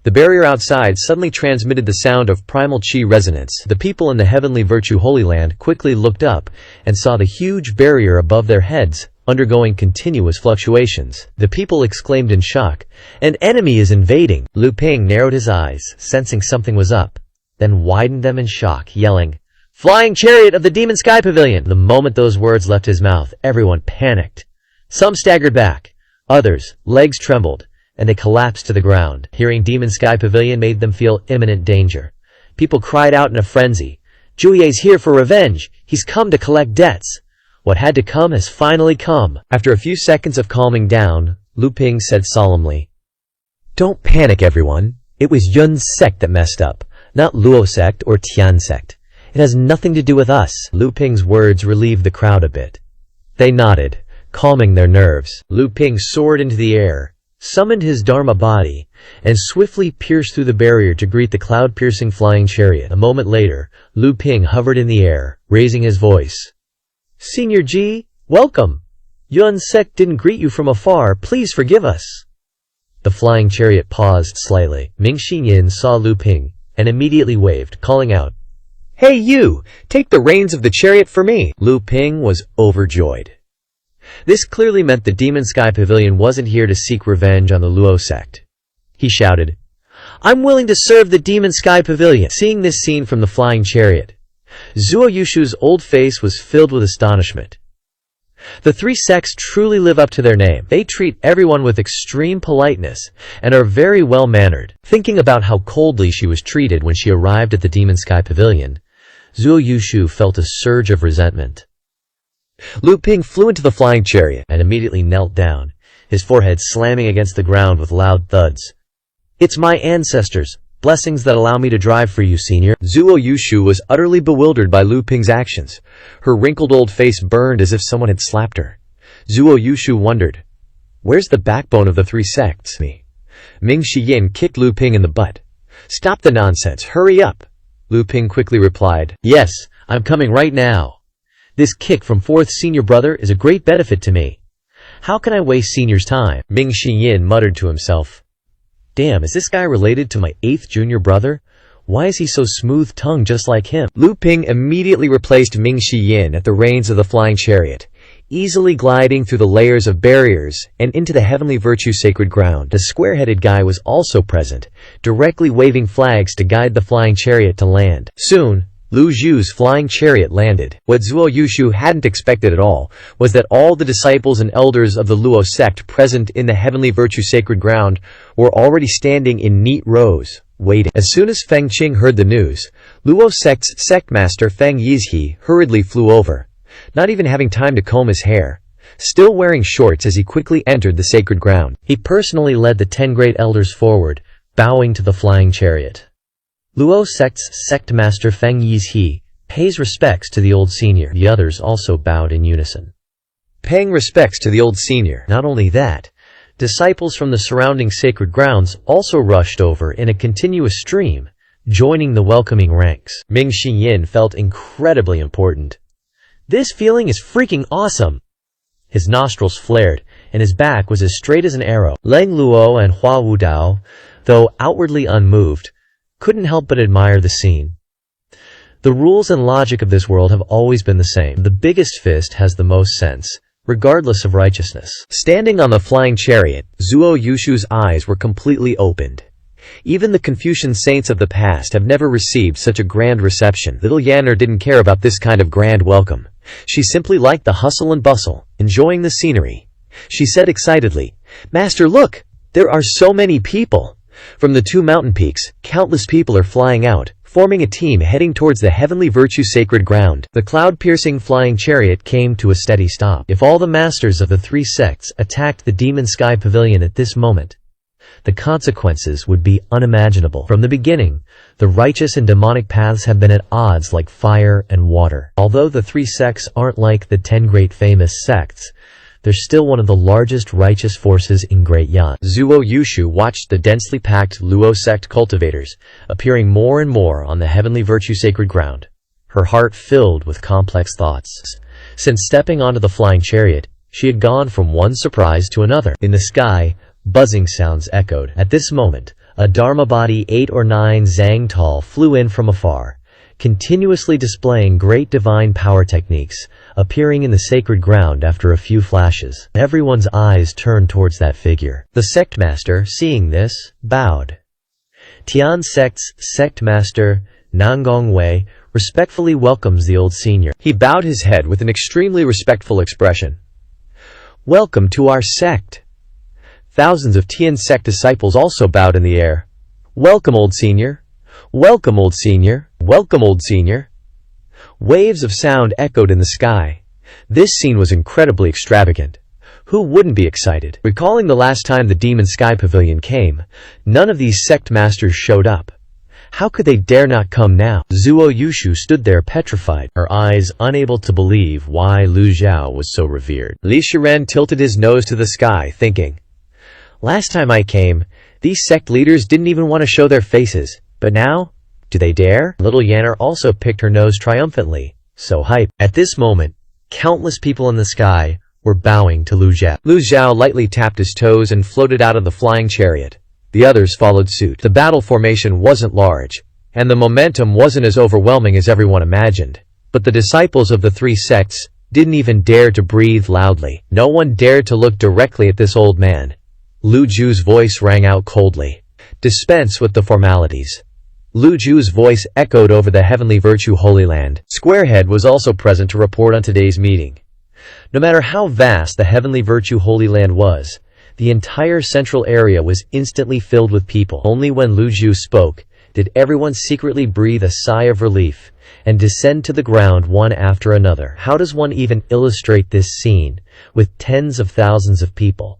[SPEAKER 2] The barrier outside suddenly transmitted the sound of primal chi resonance. The people in the heavenly virtue Holy Land quickly looked up and saw the huge barrier above their heads, undergoing continuous fluctuations. The people exclaimed in shock, "An enemy is invading!"
[SPEAKER 1] Lu Ping narrowed his eyes, sensing something was up, then widened them in shock, yelling, "Flying chariot of the demon sky pavilion!" The moment those words left his mouth, everyone panicked. Some staggered back, others, legs trembled, and they collapsed to the ground. Hearing demon sky pavilion made them feel imminent danger. People cried out in a frenzy, "Zhuye's here for revenge! He's come to collect debts!" What had to come has finally come.
[SPEAKER 2] After a few seconds of calming down, Lu Ping said solemnly, "Don't panic, everyone. It was Yun's sect that messed up, not Luo sect or Tian sect. It has nothing to do with us."
[SPEAKER 1] Lu Ping's words relieved the crowd a bit.
[SPEAKER 2] They nodded, calming their nerves.
[SPEAKER 1] Lu Ping soared into the air, summoned his Dharma body, and swiftly pierced through the barrier to greet the cloud-piercing flying chariot. A moment later, Lu Ping hovered in the air, raising his voice. "Senior Ji, welcome! Yun's sect didn't greet you from afar, please forgive us." The flying chariot paused slightly. Ming Xinyin saw Lu Ping and immediately waved, calling out,
[SPEAKER 2] "Hey you! Take the reins of the chariot for me!" Lu Ping was overjoyed. This clearly meant the Demon Sky Pavilion wasn't here to seek revenge on the Luo sect. He shouted, "I'm willing to serve the Demon Sky Pavilion." Seeing this scene from the flying chariot, Zuo Yushu's old face was filled with astonishment. The 3 sects truly live up to their name. They treat everyone with extreme politeness and are very well-mannered. Thinking about how coldly she was treated when she arrived at the Demon Sky Pavilion, Zuo Yushu felt a surge of resentment. Lu Ping flew into the flying chariot and immediately knelt down, his forehead slamming against the ground with loud thuds. "It's my ancestors' blessings that allow me to drive for you, senior." Zuo Yushu was utterly bewildered by Lu Ping's actions. Her wrinkled old face burned as if someone had slapped her. Zuo Yushu wondered, "Where's the backbone of the 3 sects?" Ming Xiyin kicked Lu Ping in the butt. "Stop the nonsense, hurry up!" Lu Ping quickly replied, "Yes, I'm coming right now. This kick from 4th senior brother is a great benefit to me. How can I waste senior's time?" Ming Xiyin muttered to himself, "Damn, is this guy related to my 8th junior brother? Why is he so smooth-tongued just like him?" Lu Ping immediately replaced Ming Xiyin at the reins of the flying chariot, easily gliding through the layers of barriers and into the heavenly virtue sacred ground. The square-headed guy was also present, directly waving flags to guide the flying chariot to land. Soon, Lu Zhu's flying chariot landed. What Zuo Yushu hadn't expected at all was that all the disciples and elders of the Luo sect present in the heavenly virtue sacred ground were already standing in neat rows, waiting. As soon as Feng Qing heard the news, Luo sect's sect master Feng Yizhe hurriedly flew over, not even having time to comb his hair, still wearing shorts as he quickly entered the sacred ground. He personally led the 10 great elders forward, bowing to the flying chariot. Luo sect's sect master Feng Yizhe pays respects to the old senior. The others also bowed in unison, paying respects to the old senior. Not only that, disciples from the surrounding sacred grounds also rushed over in a continuous stream, joining the welcoming ranks. Ming Xiyin felt incredibly important. "This feeling is freaking awesome!" His nostrils flared, and his back was as straight as an arrow. Leng Luo and Hua Wudao, though outwardly unmoved, couldn't help but admire the scene. The rules and logic of this world have always been the same. The biggest fist has the most sense, regardless of righteousness. Standing on the flying chariot, Zuo Yushu's eyes were completely opened. Even the Confucian saints of the past have never received such a grand reception. Little Yanner didn't care about this kind of grand welcome. She simply liked the hustle and bustle, enjoying the scenery. She said excitedly, "Master, look! There are so many people!" From the two mountain peaks, countless people are flying out, forming a team heading towards the heavenly virtue sacred ground. The cloud-piercing flying chariot came to a steady stop. If all the masters of the three sects attacked the demon sky pavilion at this moment, the consequences would be unimaginable. From the beginning, the righteous and demonic paths have been at odds like fire and water. Although the three sects aren't like the 10 great famous sects, they're still one of the largest righteous forces in Great Yan. Zuo Yushu watched the densely packed Luo sect cultivators appearing more and more on the heavenly virtue sacred ground, her heart filled with complex thoughts. Since stepping onto the flying chariot, she had gone from one surprise to another. In the sky, buzzing sounds echoed. At this moment, a Dharma body 8 or 9 zang tall flew in from afar, continuously displaying great divine power techniques, appearing in the sacred ground after a few flashes. Everyone's eyes turned towards that figure. The sect master, seeing this, bowed. Tian sect's sect master, Nangong Wei, respectfully welcomes the old senior. He bowed his head with an extremely respectful expression. "Welcome to our sect." Thousands of Tian sect disciples also bowed in the air. "Welcome, old senior. Welcome, old senior. Welcome, old senior." Waves of sound echoed in the sky. This scene was incredibly extravagant. Who wouldn't be excited? Recalling the last time the Demon Sky Pavilion came, none of these sect masters showed up. How could they dare not come now? Zuo Yushu stood there petrified, her eyes unable to believe why Lu Zhao was so revered. Li Shiren tilted his nose to the sky, thinking, "Last time I came, these sect leaders didn't even want to show their faces, but now, do they dare?" Little Yanner also picked her nose triumphantly, so hyped. At this moment, countless people in the sky were bowing to Lu Zhao. Lu Zhao lightly tapped his toes and floated out of the flying chariot. The others followed suit. The battle formation wasn't large, and the momentum wasn't as overwhelming as everyone imagined. But the disciples of the three sects didn't even dare to breathe loudly. No one dared to look directly at this old man. Lu Ju's voice rang out coldly. "Dispense with the formalities." Lu Ju's voice echoed over the heavenly virtue holy land. Squarehead was also present to report on today's meeting. No matter how vast the heavenly virtue holy land was, the entire central area was instantly filled with people. Only when Lu Ju spoke did everyone secretly breathe a sigh of relief and descend to the ground one after another. How does one even illustrate this scene with tens of thousands of people?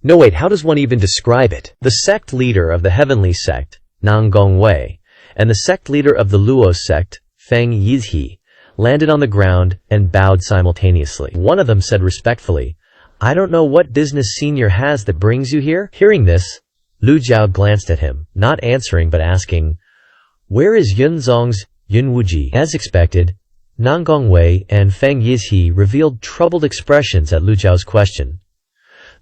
[SPEAKER 2] No, wait, how does one even describe it? The sect leader of the heavenly sect, Nangong Wei, and the sect leader of the Luo sect, Feng Yizhi, landed on the ground and bowed simultaneously. One of them said respectfully, "I don't know what business senior has that brings you here." Hearing this, Lu Zhao glanced at him, not answering but asking, "Where is Yunzong's Yunwuji?" As expected, Nangong Wei and Feng Yizhi revealed troubled expressions at Lu Zhao's question.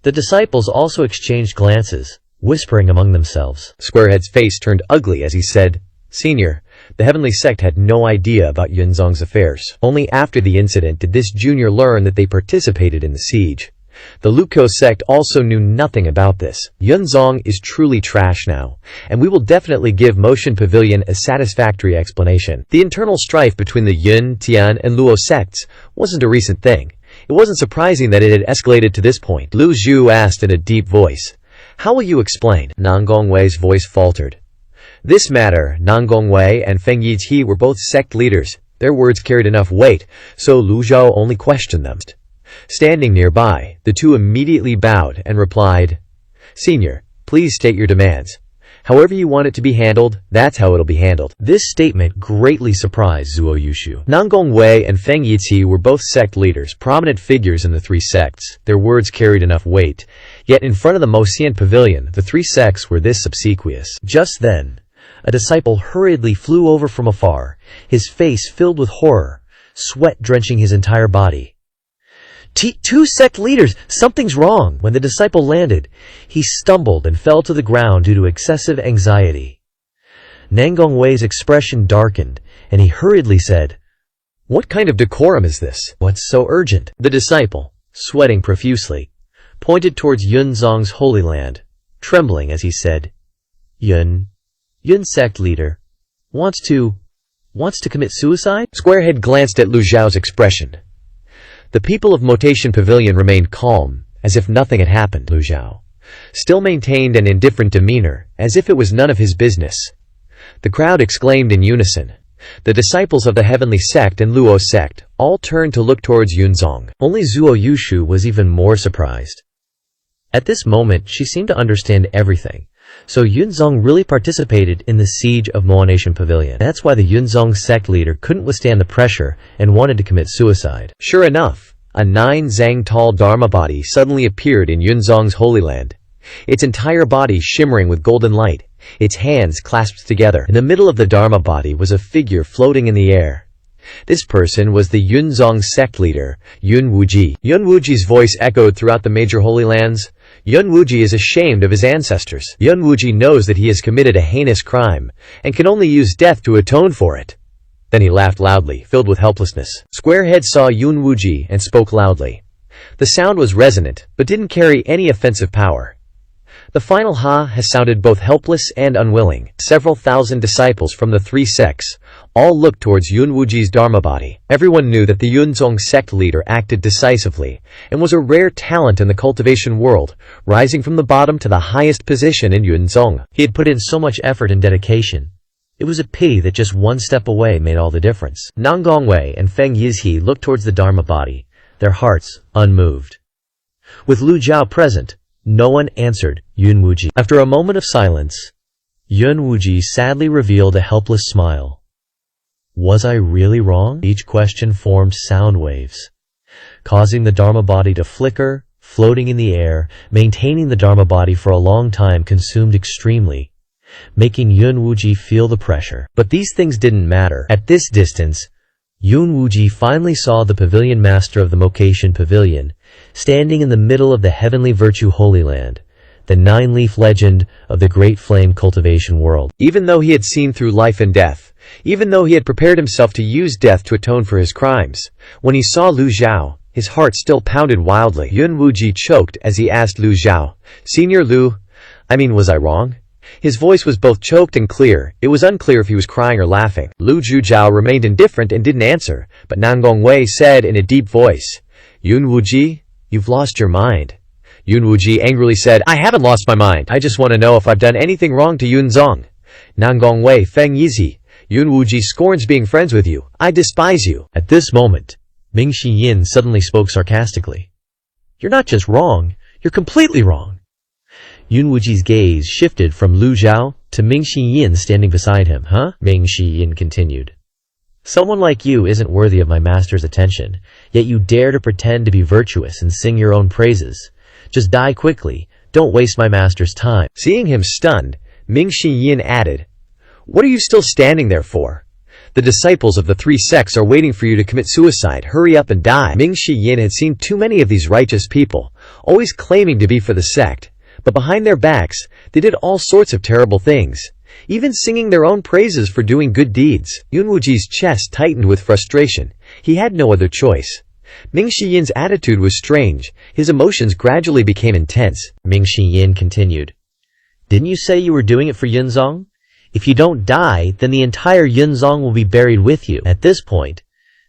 [SPEAKER 2] The disciples also exchanged glances, whispering among themselves. Squarehead's face turned ugly as he said, "Senior, the heavenly sect had no idea about Yunzong's affairs. Only after the incident did this junior learn that they participated in the siege. The Luko sect also knew nothing about this. Yunzong is truly trash now, and we will definitely give Motion Pavilion a satisfactory explanation." The internal strife between the Yun, Tian, and Luo sects wasn't a recent thing. It wasn't surprising that it had escalated to this point. Lu Zhu asked in a deep voice, "How will you explain?" Nangong Wei's voice faltered. This matter, Nangong Wei and Feng Yizhi were both sect leaders. Their words carried enough weight, so Lu Zhao only questioned them. Standing nearby, the two immediately bowed and replied, "Senior, please state your demands. However you want it to be handled, that's how it'll be handled." This statement greatly surprised Zuo Yushu. Nangong Wei and Feng Yizhi were both sect leaders, prominent figures in the three sects. Their words carried enough weight. Yet in front of the Mosian Pavilion, the three sects were this obsequious. Just then, a disciple hurriedly flew over from afar, his face filled with horror, sweat drenching his entire body. "Two sect leaders! Something's wrong!" When the disciple landed, he stumbled and fell to the ground due to excessive anxiety. Nangong Wei's expression darkened, and he hurriedly said, "What kind of decorum is this? What's so urgent?" The disciple, sweating profusely, pointed towards Yunzong's holy land, trembling as he said,
[SPEAKER 1] Yun sect leader, wants to commit suicide?
[SPEAKER 2] Squarehead glanced at Lu Zhao's expression. The people of Motation Pavilion remained calm, as if nothing had happened. Lu Zhao still maintained an indifferent demeanor, as if it was none of his business. The crowd exclaimed in unison. The disciples of the Heavenly Sect and Luo Sect all turned to look towards Yunzong.
[SPEAKER 1] Only Zuo Yushu was even more surprised. At this moment, she seemed to understand everything. So Yunzong really participated in the siege of Moanation Pavilion. That's why the Yunzong sect leader couldn't withstand the pressure and wanted to commit suicide.
[SPEAKER 2] Sure enough, a 9 zang tall Dharma body suddenly appeared in Yunzong's Holy Land. Its entire body shimmering with golden light, its hands clasped together. In the middle of the Dharma body was a figure floating in the air. This person was the Yunzong sect leader, Yun Wuji. Yun Wuji's voice echoed throughout the major Holy Lands. Yun Wuji is ashamed of his ancestors. Yun Wuji knows that he has committed a heinous crime, and can only use death to atone for it. Then he laughed loudly, filled with helplessness. Squarehead saw Yun Wuji and spoke loudly. The sound was resonant, but didn't carry any offensive power. The final ha has sounded both helpless and unwilling. Several thousand disciples from the 3 sects all looked towards Yun Wuji's Dharma body. Everyone knew that the Yunzong sect leader acted decisively and was a rare talent in the cultivation world, rising from the bottom to the highest position in Yunzong.
[SPEAKER 1] He had put in so much effort and dedication. It was a pity that just one step away made all the difference. Nan Gongwei and Feng Yizhe looked towards the Dharma body, their hearts unmoved. With Lu Zhao present, no one answered Yun Wuji. After a moment of silence, Yun Wuji sadly revealed a helpless smile. Was I really wrong? Each question formed sound waves, causing the Dharma body to flicker, floating in the air. Maintaining the Dharma body for a long time consumed extremely, making Yun Wuji feel the pressure. But these things didn't matter. At this distance, Yun Wuji finally saw the pavilion master of the Mocation Pavilion, standing in the middle of the heavenly virtue Holy Land, the 9-leaf legend of the great flame cultivation world.
[SPEAKER 2] Even though he had seen through life and death, even though he had prepared himself to use death to atone for his crimes, when he saw Lu Zhao, his heart still pounded wildly. Yun Wuji choked as he asked Lu Zhao, "Senior Lu, was I wrong?" His voice was both choked and clear. It was unclear if he was crying or laughing. Lu Zhao remained indifferent and didn't answer, but Nan Gongwei said in a deep voice, "Yun Wuji, you've lost your mind." Yun Wuji angrily said, "I haven't lost my mind. I just want to know if I've done anything wrong to Yunzong." Nan Gongwei, Feng Yizhe, Yun Wuji scorns being friends with you. I despise you.
[SPEAKER 1] At this moment, Ming Yin suddenly spoke sarcastically. "You're not just wrong, you're completely wrong." Yun Wuji's gaze shifted from Lu Zhao to Ming Yin standing beside him. "Huh?" Ming Yin continued. "Someone like you isn't worthy of my master's attention, yet you dare to pretend to be virtuous and sing your own praises. Just die quickly. Don't waste my master's time."
[SPEAKER 2] Seeing him stunned, Ming Yin added, "What are you still standing there for? The disciples of the 3 sects are waiting for you to commit suicide. Hurry up and die." Ming Yin had seen too many of these righteous people, always claiming to be for the sect, but behind their backs, they did all sorts of terrible things, even singing their own praises for doing good deeds. Yun Wuji's chest tightened with frustration. He had no other choice. Ming Yin's attitude was strange. His emotions gradually became intense.
[SPEAKER 1] Ming Yin continued, "Didn't you say you were doing it for Yunzong? If you don't die, then the entire Yunzong will be buried with you." At this point,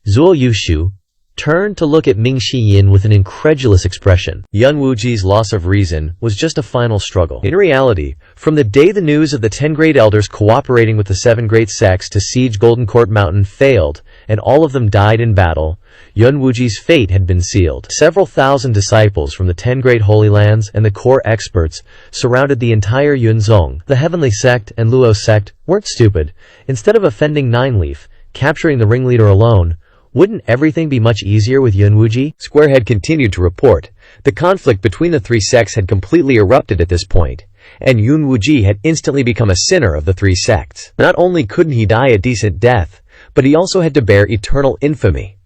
[SPEAKER 1] Zuo Yushu turned to look at Ming Yin with an incredulous expression. Yun Wuji's loss of reason was just a final struggle. In reality, from the day the news of the 10 great elders cooperating with the 7 great sects to siege Golden Court Mountain failed, and all of them died in battle, Yun Wuji's fate had been sealed. Several thousand disciples from the 10 great Holy Lands and the core experts surrounded the entire Yunzong. The Heavenly Sect and Luo Sect weren't stupid. Instead of offending 9-leaf, capturing the ringleader alone, wouldn't everything be much easier with Yun Wuji?
[SPEAKER 2] Squarehead continued to report. The conflict between the 3 sects had completely erupted at this point, and Yun Wuji had instantly become a sinner of the 3 sects. Not only couldn't he die a decent death, but he also had to bear eternal infamy.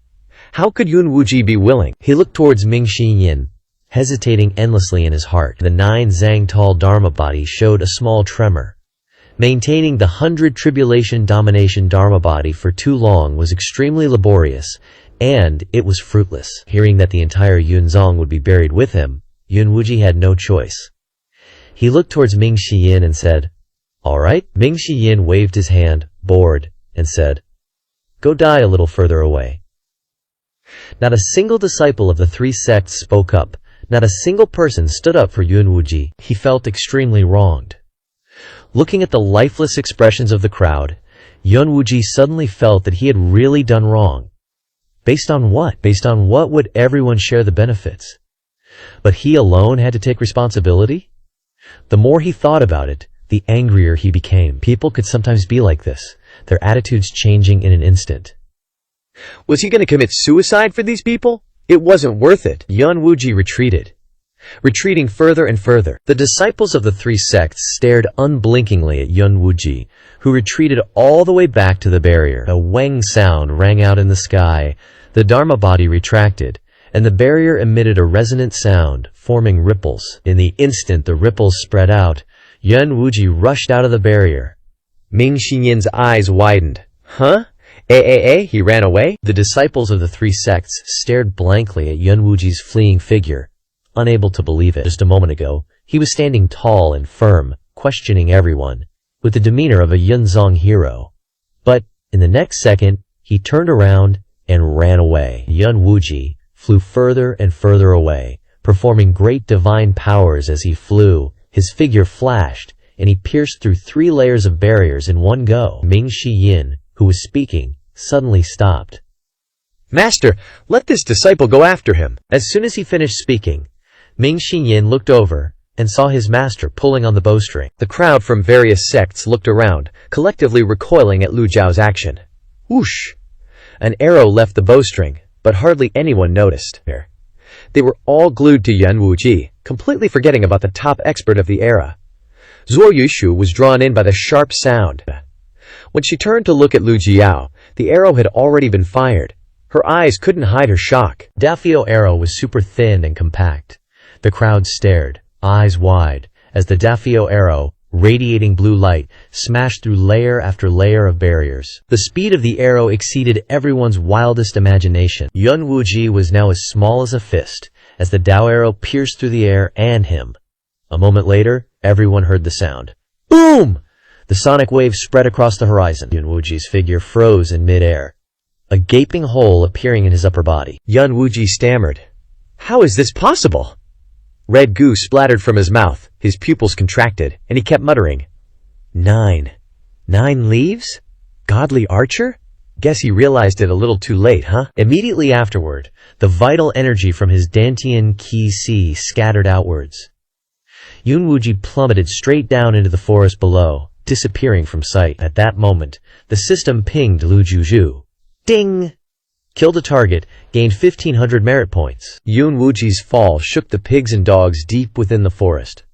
[SPEAKER 2] How could Yun Wuji be willing?
[SPEAKER 1] He looked towards Ming Yin, hesitating endlessly in his heart. The 9 zang tall Dharma body showed a small tremor. Maintaining the 100 tribulation domination Dharma body for too long was extremely laborious, and it was fruitless. Hearing that the entire Yunzong would be buried with him, Yun Wuji had no choice. He looked towards Ming Yin and said, All right, Ming Shiyin waved his hand, bored, and said, "Go die a little further away." Not a single disciple of the three sects spoke up. Not a single person stood up for Yun Wuji. He felt extremely wronged. Looking at the lifeless expressions of the crowd, Yun Wuji suddenly felt that he had really done wrong. Based on what? Based on what would everyone share the benefits? But he alone had to take responsibility? The more he thought about it, the angrier he became. People could sometimes be like this, their attitudes changing in an instant.
[SPEAKER 2] Was he going to commit suicide for these people? It wasn't worth it.
[SPEAKER 1] Yun Wuji retreated. Retreating further and further. The disciples of the three sects stared unblinkingly at Yun Wuji, who retreated all the way back to the barrier. A wang sound rang out in the sky, the Dharma body retracted, and the barrier emitted a resonant sound, forming ripples. In the instant the ripples spread out, Yun Wuji rushed out of the barrier.
[SPEAKER 2] Ming Xiyin's eyes widened. Huh? He ran away?
[SPEAKER 1] The disciples of the three sects stared blankly at Yun Wuji's fleeing figure, unable to believe it. Just a moment ago, he was standing tall and firm, questioning everyone, with the demeanor of a Yunzong hero. But, in the next second, he turned around and ran away. Yun Wuji flew further and further away, performing great divine powers as he flew. His figure flashed, and he pierced through 3 layers of barriers in one go. Ming Shiyin, who was speaking, suddenly stopped.
[SPEAKER 2] Master, let this disciple go after him.
[SPEAKER 1] As soon as he finished speaking, Ming Shiyin looked over and saw his master pulling on the bowstring.
[SPEAKER 2] The crowd from various sects looked around, collectively recoiling at Lu Zhao's action. Whoosh! An arrow left the bowstring, but hardly anyone noticed. They were all glued to Yun Wuji, completely forgetting about the top expert of the era. Zuo Yushu was drawn in by the sharp sound. When she turned to look at Lu Jiao, the arrow had already been fired. Her eyes couldn't hide her shock.
[SPEAKER 1] Dafio arrow was super thin and compact. The crowd stared, eyes wide, as the Dafio arrow, radiating blue light, smashed through layer after layer of barriers. The speed of the arrow exceeded everyone's wildest imagination. Yun Wuji was now as small as a fist, as the Dao arrow pierced through the air and him. A moment later, everyone heard the sound. Boom! The sonic wave spread across the horizon. Yun Wuji's figure froze in mid-air, a gaping hole appearing in his upper body.
[SPEAKER 2] Yun Wuji stammered. How is this possible? Red goo splattered from his mouth, his pupils contracted, and he kept muttering, 9. 9 leaves? Godly archer? Guess he realized it a little too late, huh?
[SPEAKER 1] Immediately afterward, the vital energy from his Dantian Qi Si scattered outwards. Yun Wuji plummeted straight down into the forest below, disappearing from sight. At that moment, the system pinged Lu Zhuzhu. Ding! Killed a target, gained 1,500 merit points.
[SPEAKER 2] Yun Wuji's fall shook the pigs and dogs deep within the forest.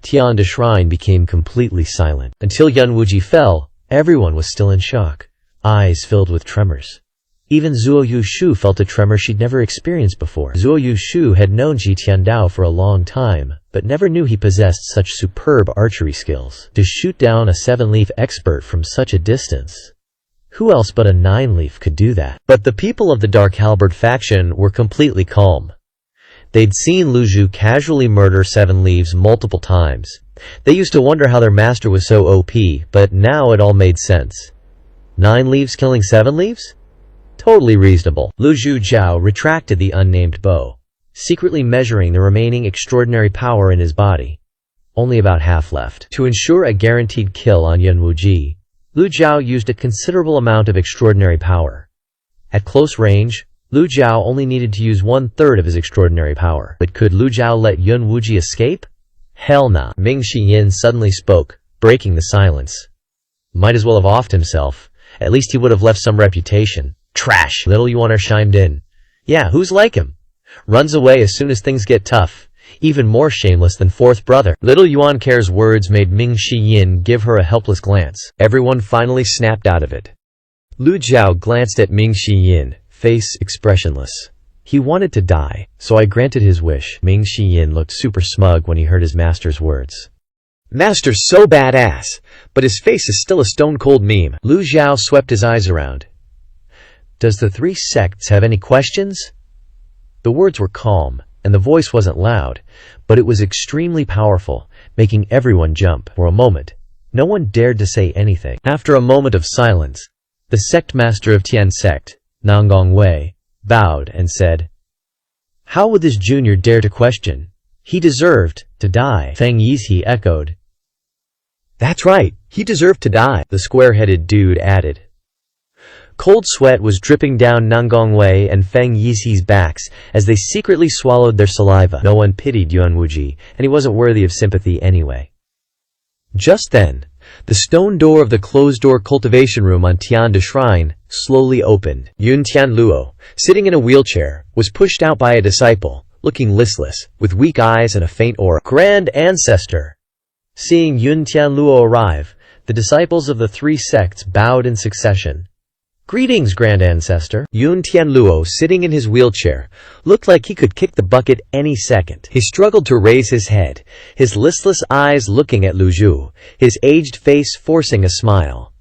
[SPEAKER 1] Tian De Shrine became completely silent. Until Yun Wuji fell, everyone was still in shock, eyes filled with tremors. Even Zuo Yushu felt a tremor she'd never experienced before. Zuo Yushu had known Ji Tiandao for a long time, but never knew he possessed such superb archery skills. To shoot down a 7-leaf expert from such a distance, who else but a 9-leaf could do that? But the people of the Dark Halberd faction were completely calm. They'd seen Lu Zhu casually murder 7 leaves multiple times. They used to wonder how their master was so OP, but now it all made sense. 9 leaves killing 7 leaves? Totally reasonable. Lu Zhu Zhao retracted the unnamed bow, secretly measuring the remaining extraordinary power in his body. Only about half left. To ensure a guaranteed kill on Yun Wuji, Lu Zhao used a considerable amount of extraordinary power. At close range, Lu Zhao only needed to use 1/3 of his extraordinary power. But could Lu Zhao let Yun Wuji escape? Hell nah. Ming Shiyin suddenly spoke, breaking the silence. Might as well have offed himself. At least he would have left some reputation. Trash. Little Yuaner chimed in. Yeah, who's like him? Runs away as soon as things get tough. Even more shameless than fourth brother. Little Yuan Care's words made Ming Shiyin give her a helpless glance.
[SPEAKER 2] Everyone finally snapped out of it. Lu Zhao glanced at Ming Shiyin, face expressionless.
[SPEAKER 1] He wanted to die, so I granted his wish. Ming Shiyin looked super smug when he heard his master's words.
[SPEAKER 2] Master's so badass, but his face is still a stone-cold meme.
[SPEAKER 1] Lu Zhao swept his eyes around. Does the 3 sects have any questions? The words were calm, and the voice wasn't loud, but it was extremely powerful, making everyone jump. For a moment, No one dared to say anything. After a moment of silence, the sect master of Tian sect, Nangongwei, bowed and said, "How would this junior dare to question? He deserved to die." Feng Yizhi echoed.
[SPEAKER 2] "That's right, he deserved to die," the square-headed dude added. Cold sweat was dripping down Nangongwei and Feng Yizhi's backs as they secretly swallowed their saliva. No one pitied Yuan Wuji, and he wasn't worthy of sympathy anyway. Just then, the stone door of the closed-door cultivation room on Tianda Shrine slowly opened. Yun Tianluo, sitting in a wheelchair, was pushed out by a disciple, looking listless, with weak eyes and a faint aura.
[SPEAKER 1] Grand Ancestor! Seeing Yun Tianluo arrive, the disciples of the three sects bowed in succession. "Greetings, Grand Ancestor."
[SPEAKER 2] Yun Tianluo, sitting in his wheelchair, looked like he could kick the bucket any second. He struggled to raise his head, his listless eyes looking at Lu Zhu, his aged face forcing a smile.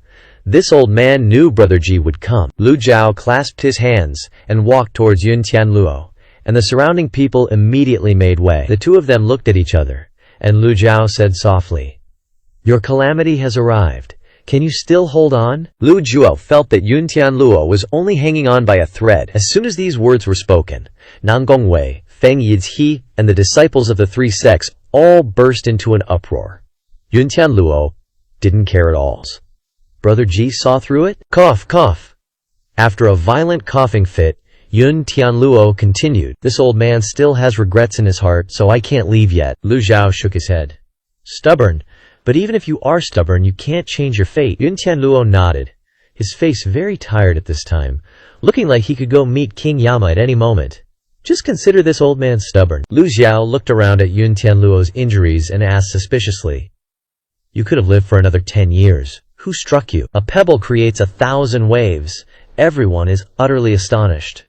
[SPEAKER 2] This old man knew Brother Ji would come. Lu Zhao clasped his hands and walked towards Yun Tianluo, and the surrounding people immediately made way. The two of them looked at each other, and Lu Zhao said softly, "Your calamity has arrived. Can you still hold on?" Lu Zhuo felt that Yun Tianluo was only hanging on by a thread. As soon as these words were spoken, Nangongwei, Feng Yizhi, and the disciples of the three sects all burst into an uproar. Yun Tianluo didn't care at all. Brother Ji saw through it? Cough, cough. After a violent coughing fit, Yun Tianluo continued, "This old man still has regrets in his heart, so I can't leave yet." Lu Zhao shook his head. "Stubborn. But even if you are stubborn, you can't change your fate." Yun Tianluo nodded, his face very tired at this time, looking like he could go meet King Yama at any moment. "Just consider this old man stubborn." Lu Xiao looked around at Yun Tianluo's injuries and asked suspiciously, "You could have lived for another 10 years. Who struck you?" "A pebble creates 1,000 waves." Everyone is utterly astonished.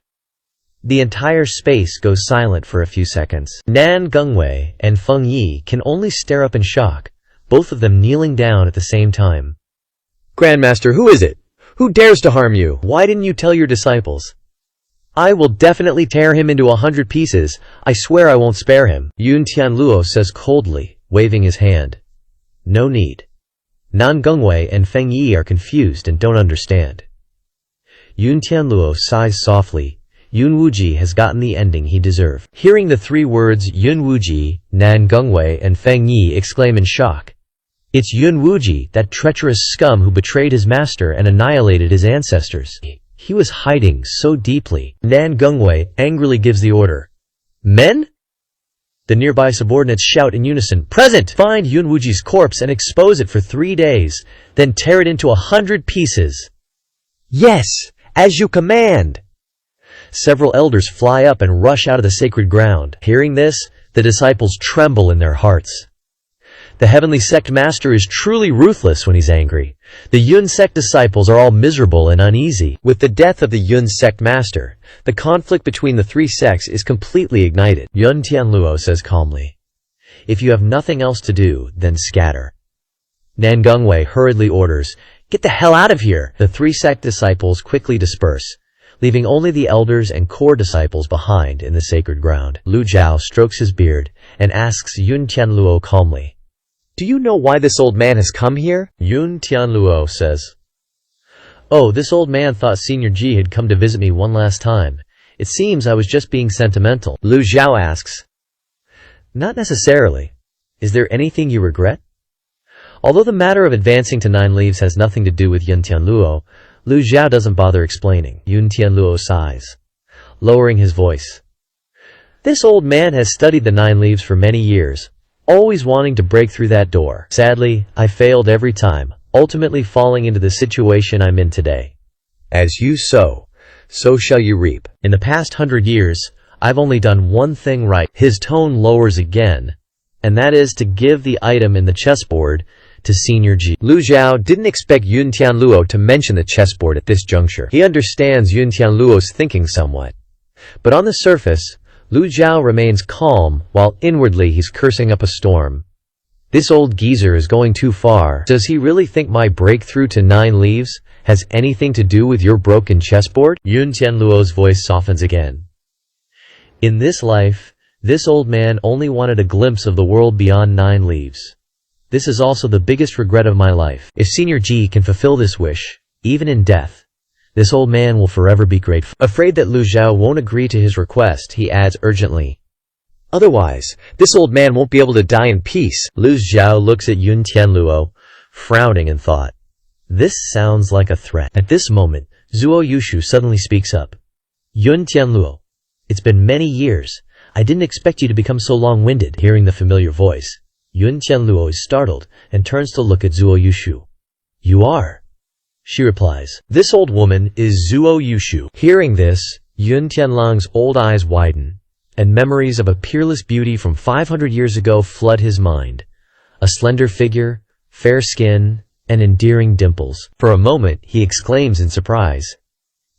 [SPEAKER 2] The entire space goes silent for a few seconds. Nan Gungwei and Feng Yi can only stare up in shock, both of them kneeling down at the same time. "Grandmaster, who is it? Who dares to harm you?"
[SPEAKER 1] "Why didn't you tell your disciples?" "I will definitely tear him into 100 pieces. I swear I won't spare him." Yun Tianluo says coldly, waving his hand. "No need." Nan Gungwei and Feng Yi are confused and don't understand. Yun Tianluo sighs softly. Yun Wuji has gotten the ending he deserved. Hearing the three words Yun Wuji, Nan Gungwei and Feng Yi exclaim in shock. It's Yun Wuji, that treacherous scum who betrayed his master and annihilated his ancestors. He was hiding so deeply. Nan Gungwei angrily gives the order. "Men?" The nearby subordinates shout in unison, "Present! Find Yun Wuji's corpse and expose it for 3 days, then tear it into 100 pieces."
[SPEAKER 2] "Yes, as you command."
[SPEAKER 1] Several elders fly up and rush out of the sacred ground. Hearing this, the disciples tremble in their hearts. The heavenly sect master is truly ruthless when he's angry. The Yun sect disciples are all miserable and uneasy. With the death of the Yun sect master, the conflict between the three sects is completely ignited. Yun Tianluo says calmly, "If you have nothing else to do, then scatter." Nan Gungwei hurriedly orders, "Get the hell out of here!" The three sect disciples quickly disperse, leaving only the elders and core disciples behind in the sacred ground. Lu Zhao strokes his beard and asks Yun Tianluo calmly,
[SPEAKER 2] "Do you know why this old man has come here?"
[SPEAKER 1] Yun Tianluo says, "Oh, this old man thought Senior Ji had come to visit me one last time. It seems I was just being sentimental."
[SPEAKER 2] Lu Zhao asks,
[SPEAKER 1] "Not necessarily. Is there anything you regret?" Although the matter of advancing to 9 leaves has nothing to do with Yun Tianluo, Lu Zhao doesn't bother explaining. Yun Tianluo sighs, lowering his voice. "This old man has studied the 9 leaves for many years, always wanting to break through that door. Sadly, I failed every time, ultimately falling into the situation I'm in today.
[SPEAKER 2] As you sow, so shall you reap.
[SPEAKER 1] In the past 100 years, I've only done one thing right." His tone lowers again, and that is to give the item in the chessboard to Senior Ji.
[SPEAKER 2] Lu Zhao didn't expect Yun Tianluo to mention the chessboard at this juncture. He understands Yun Tianluo's thinking somewhat.
[SPEAKER 1] But on the surface, Lu Zhao remains calm, while inwardly he's cursing up a storm. This old geezer is going too far. Does he really think my breakthrough to 9 leaves has anything to do with your broken chessboard? Yun Tianluo's voice softens again. In this life, this old man only wanted a glimpse of the world beyond 9 leaves. This is also the biggest regret of my life. If Senior Ji can fulfill this wish, even in death, this old man will forever be grateful. Afraid that Lu Zhao won't agree to his request, he adds urgently,
[SPEAKER 2] Otherwise, this old man won't be able to die in peace.
[SPEAKER 1] Lu Zhao looks at Yun Tianluo, frowning in thought. This sounds like a threat. At this moment, Zuo Yushu suddenly speaks up. Yun Tianluo, it's been many years. I didn't expect you to become so long-winded. Hearing the familiar voice, Yun Tianluo is startled and turns to look at Zuo Yushu. You are? She replies. This old woman is Zuo Yushu. Hearing this, Yun Tianlang's old eyes widen, and memories of a peerless beauty from 500 years ago flood his mind. A slender figure, fair skin, and endearing dimples. For a moment, he exclaims in surprise.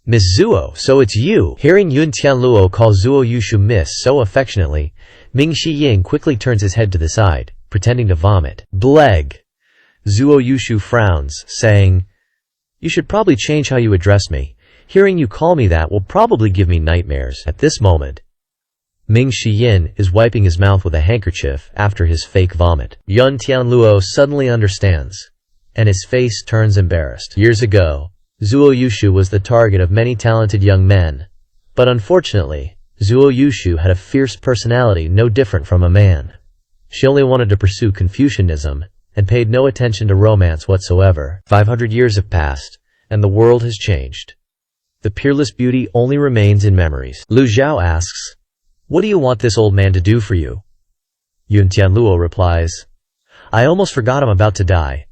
[SPEAKER 1] Miss Zuo, so it's you! Hearing Yun Tianluo call Zuo Yushu Miss so affectionately, Ming Shiying quickly turns his head to the side, pretending to vomit. Bleg! Zuo Yushu frowns, saying, You should probably change how you address me. Hearing you call me that will probably give me nightmares. At this moment, Ming Shiyin is wiping his mouth with a handkerchief after his fake vomit. Yun Tianluo suddenly understands, and his face turns embarrassed. Years ago, Zuo Yushu was the target of many talented young men, but unfortunately, Zuo Yushu had a fierce personality no different from a man. She only wanted to pursue Confucianism and paid no attention to romance whatsoever. 500 years have passed, and the world has changed. The peerless beauty only remains in memories. Lu Zhao asks, What do you want this old man to do for you? Yun Tianluo replies, I almost forgot I'm about to die.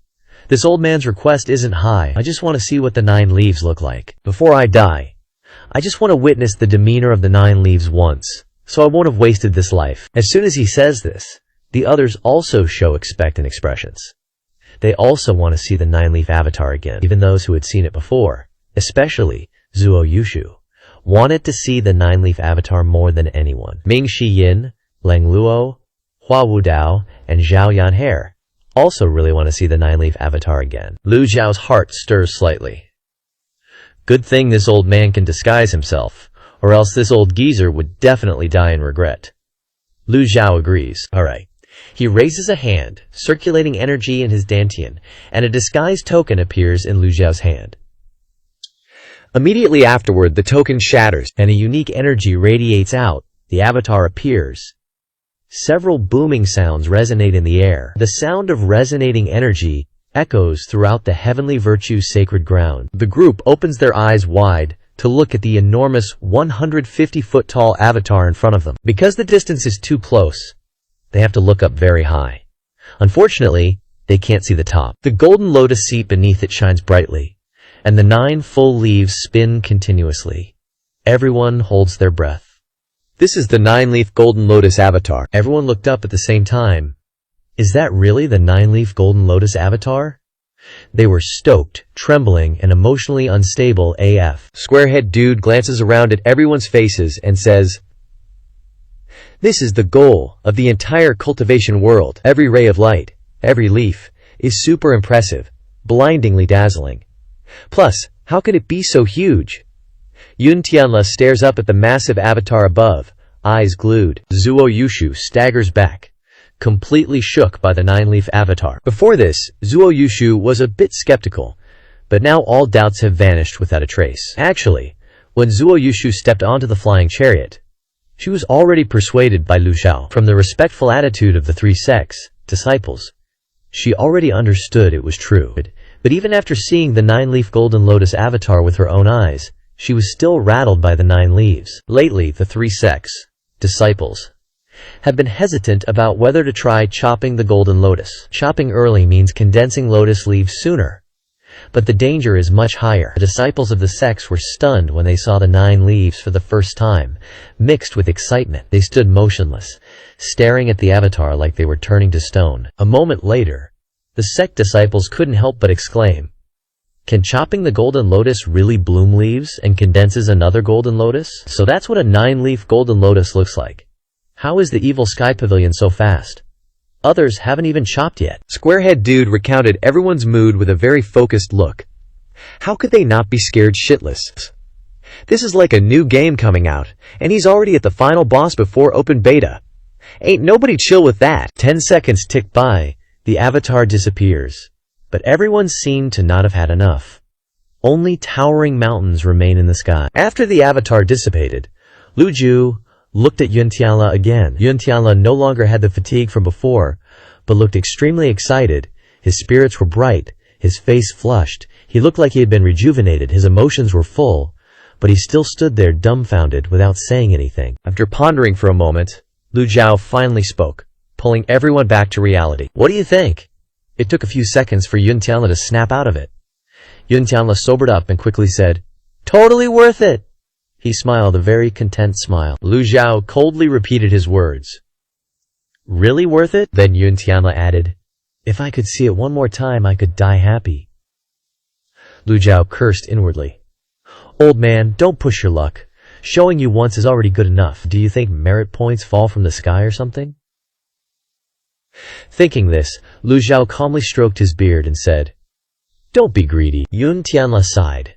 [SPEAKER 1] This old man's request isn't high. I just want to see what the 9 leaves look like. Before I die, I just want to witness the demeanor of the 9 leaves once, so I won't have wasted this life. As soon as he says this, the others also show expectant expressions. They also want to see the 9-leaf avatar again. Even those who had seen it before, especially Zuo Yushu, wanted to see the 9-leaf avatar more than anyone. Ming Shiyin, Lang Luo, Hua Wudao, and Zhao Yanhe also really want to see the 9-leaf avatar again. Lu Zhao's heart stirs slightly. Good thing this old man can disguise himself, or else this old geezer would definitely die in regret. Lu Zhao agrees. Alright. He raises a hand, circulating energy in his dantian, and a disguise token appears in Lu Zhao's hand. Immediately afterward, the token shatters, and a unique energy radiates out. The avatar appears. Several booming sounds resonate in the air. The sound of resonating energy echoes throughout the heavenly virtue's sacred ground. The group opens their eyes wide to look at the enormous 150-foot-tall avatar in front of them. Because the distance is too close, they have to look up very high. Unfortunately, they can't see the top. The golden lotus seat beneath it shines brightly, and the 9 full leaves spin continuously. Everyone holds their breath. This is the 9-leaf golden lotus avatar. Everyone looked up at the same time. Is that really the 9-leaf golden lotus avatar? They were stoked, trembling, and emotionally unstable AF. Squarehead Dude glances around at everyone's faces and says, This is the goal of the entire cultivation world. Every ray of light, every leaf, is super impressive, blindingly dazzling. Plus, how could it be so huge? Yun Tianla stares up at the massive avatar above, eyes glued. Zuo Yushu staggers back, completely shook by the 9-leaf avatar. Before this, Zuo Yushu was a bit skeptical, but now all doubts have vanished without a trace. Actually, when Zuo Yushu stepped onto the flying chariot, she was already persuaded by Lu Zhao. From the respectful attitude of the 3 sects, disciples, she already understood it was true. But even after seeing the 9-leaf golden lotus avatar with her own eyes, she was still rattled by the 9 leaves. Lately, the 3 sects, disciples, have been hesitant about whether to try chopping the golden lotus. Chopping early means condensing lotus leaves sooner, but the danger is much higher. The disciples of the sects were stunned when they saw the 9 leaves for the first time, mixed with excitement. They stood motionless, staring at the avatar like they were turning to stone. A moment later, the sect disciples couldn't help but exclaim, Can chopping the golden lotus really bloom leaves and condenses another golden lotus? So that's what a 9-leaf golden lotus looks like. How is the evil sky pavilion so fast? Others haven't even chopped yet. Squarehead Dude recounted everyone's mood with a very focused look. How could they not be scared shitless? This is like a new game coming out, and he's already at the final boss before open beta. Ain't nobody chill with that. 10 seconds ticked by. The avatar disappears, but everyone seemed to not have had enough. Only towering mountains remain in the sky. After the avatar dissipated, Lu Ju looked at Yun Tianla again. Yun Tianla no longer had the fatigue from before, but looked extremely excited. His spirits were bright, his face flushed. He looked like he had been rejuvenated, his emotions were full, but he still stood there dumbfounded without saying anything. After pondering for a moment, Lu Zhao finally spoke, pulling everyone back to reality. What do you think? It took a few seconds for Yun Tianla to snap out of it. Yun Tianla sobered up and quickly said, "Totally worth it!" He smiled a very content smile. Lu Zhao coldly repeated his words. "Really worth it?" Then Yun Tianla added, "If I could see it one more time, I could die happy." Lu Zhao cursed inwardly. "Old man, don't push your luck. Showing you once is already good enough. Do you think merit points fall from the sky or something?" Thinking this, Lu Zhao calmly stroked his beard and said, "Don't be greedy." Yun Tianla sighed.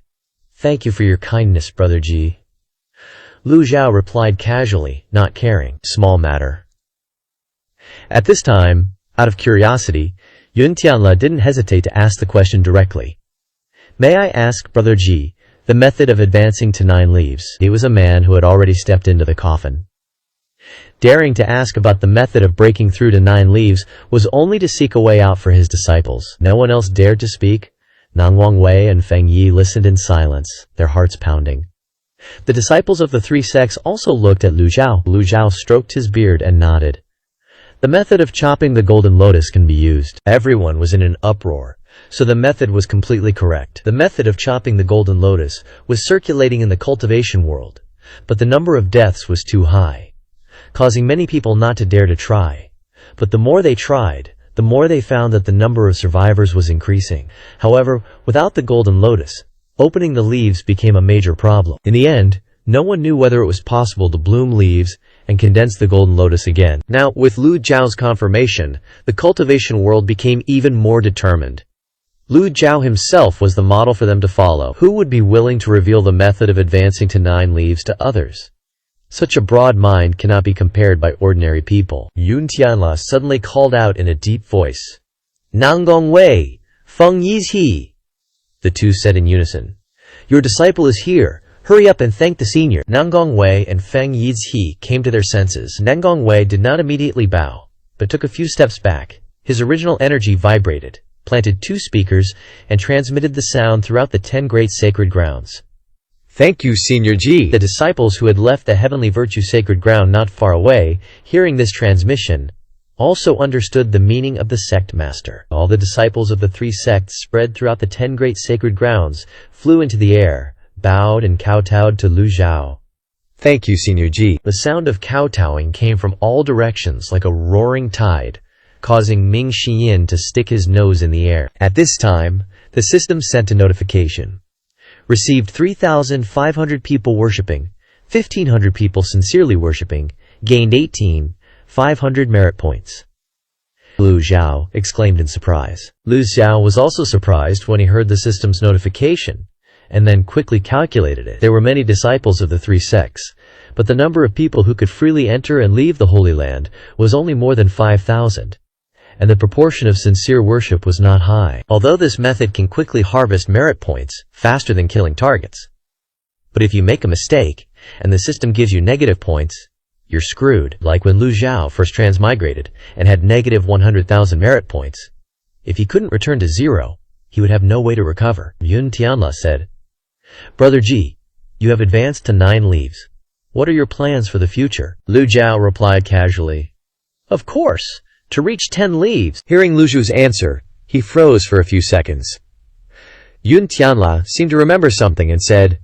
[SPEAKER 1] "Thank you for your kindness, Brother Ji." Lu Zhao replied casually, not caring. Small matter. At this time, out of curiosity, Yun Tianla didn't hesitate to ask the question directly. "May I ask, Brother Ji, the method of advancing to 9 leaves?" He was a man who had already stepped into the coffin. Daring to ask about the method of breaking through to 9 leaves was only to seek a way out for his disciples. No one else dared to speak. Nang Wei and Feng Yi listened in silence, their hearts pounding. The disciples of the 3 sects also looked at Lu Zhao. Lu Zhao stroked his beard and nodded. The method of chopping the golden lotus can be used. Everyone was in an uproar, so the method was completely correct. The method of chopping the golden lotus was circulating in the cultivation world, but the number of deaths was too high, causing many people not to dare to try. But the more they tried, the more they found that the number of survivors was increasing. However, without the golden lotus, opening the leaves became a major problem. In the end, no one knew whether it was possible to bloom leaves and condense the golden lotus again. Now, with Lu Zhao's confirmation, the cultivation world became even more determined. Lu Zhao himself was the model for them to follow. Who would be willing to reveal the method of advancing to 9 leaves to others? Such a broad mind cannot be compared by ordinary people. Yun Tianla suddenly called out in a deep voice, "Nang Wei, Feng Yi's he." The two said in unison, "Your disciple is here. Hurry up and thank the senior." Nang Wei and Feng Yi's he came to their senses. Nang Wei did not immediately bow, but took a few steps back. His original energy vibrated, planted 2 speakers, and transmitted the sound throughout the 10 great sacred grounds. "Thank you, Senior Ji." The disciples who had left the heavenly virtue sacred ground not far away, hearing this transmission, also understood the meaning of the sect master. All the disciples of the 3 sects spread throughout the 10 great sacred grounds, flew into the air, bowed and kowtowed to Lu Zhao. "Thank you, Senior Ji." The sound of kowtowing came from all directions like a roaring tide, causing Ming Xiyin to stick his nose in the air. At this time, the system sent a notification. Received 3,500 people worshipping, 1,500 people sincerely worshipping, gained 18,500 merit points. Lu Zhao exclaimed in surprise. Lu Zhao was also surprised when he heard the system's notification, and then quickly calculated it. There were many disciples of the 3 sects, but the number of people who could freely enter and leave the Holy Land was only more than 5,000. And the proportion of sincere worship was not high. Although this method can quickly harvest merit points, faster than killing targets. But if you make a mistake, and the system gives you negative points, you're screwed. Like when Lu Zhao first transmigrated, and had negative 100,000 merit points. If he couldn't return to 0, he would have no way to recover. Yun Tianla said, "Brother Ji, you have advanced to 9 leaves. What are your plans for the future?" Lu Zhao replied casually, "Of course, to reach 10 leaves." Hearing Lu Zhu's answer, he froze for a few seconds. Yun Tianla seemed to remember something and said,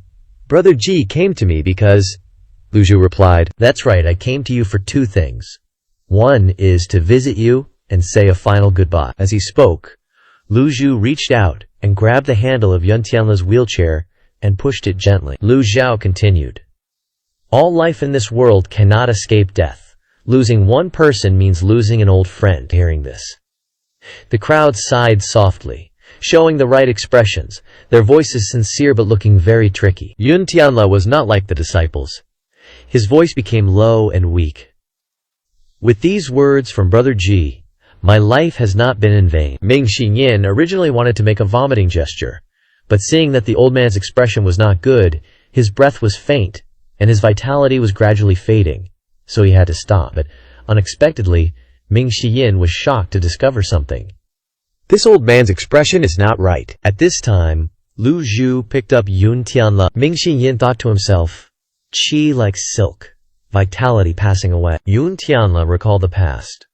[SPEAKER 1] "Brother Ji came to me because..." Lu Zhu replied, "That's right, I came to you for 2 things. One is to visit you and say a final goodbye." As he spoke, Lu Zhu reached out and grabbed the handle of Yun Tianla's wheelchair and pushed it gently. Lu Zhao continued, "All life in this world cannot escape death. Losing one person means losing an old friend." Hearing this, the crowd sighed softly, showing the right expressions, their voices sincere but looking very tricky. Yun Tianla was not like the disciples. His voice became low and weak. "With these words from Brother Ji, My life has not been in vain. Ming Xinyin originally wanted to make a vomiting gesture, but seeing that the old man's expression was not good, his breath was faint, and his vitality was gradually fading, so he had to stop. But unexpectedly, Ming Xinyin was shocked to discover something.
[SPEAKER 2] This old man's expression is not right.
[SPEAKER 1] At this time, Lu Zhu picked up Yun Tianle. Ming Xinyin thought to himself, qi like silk, vitality passing away. Yun Tianle recalled the past.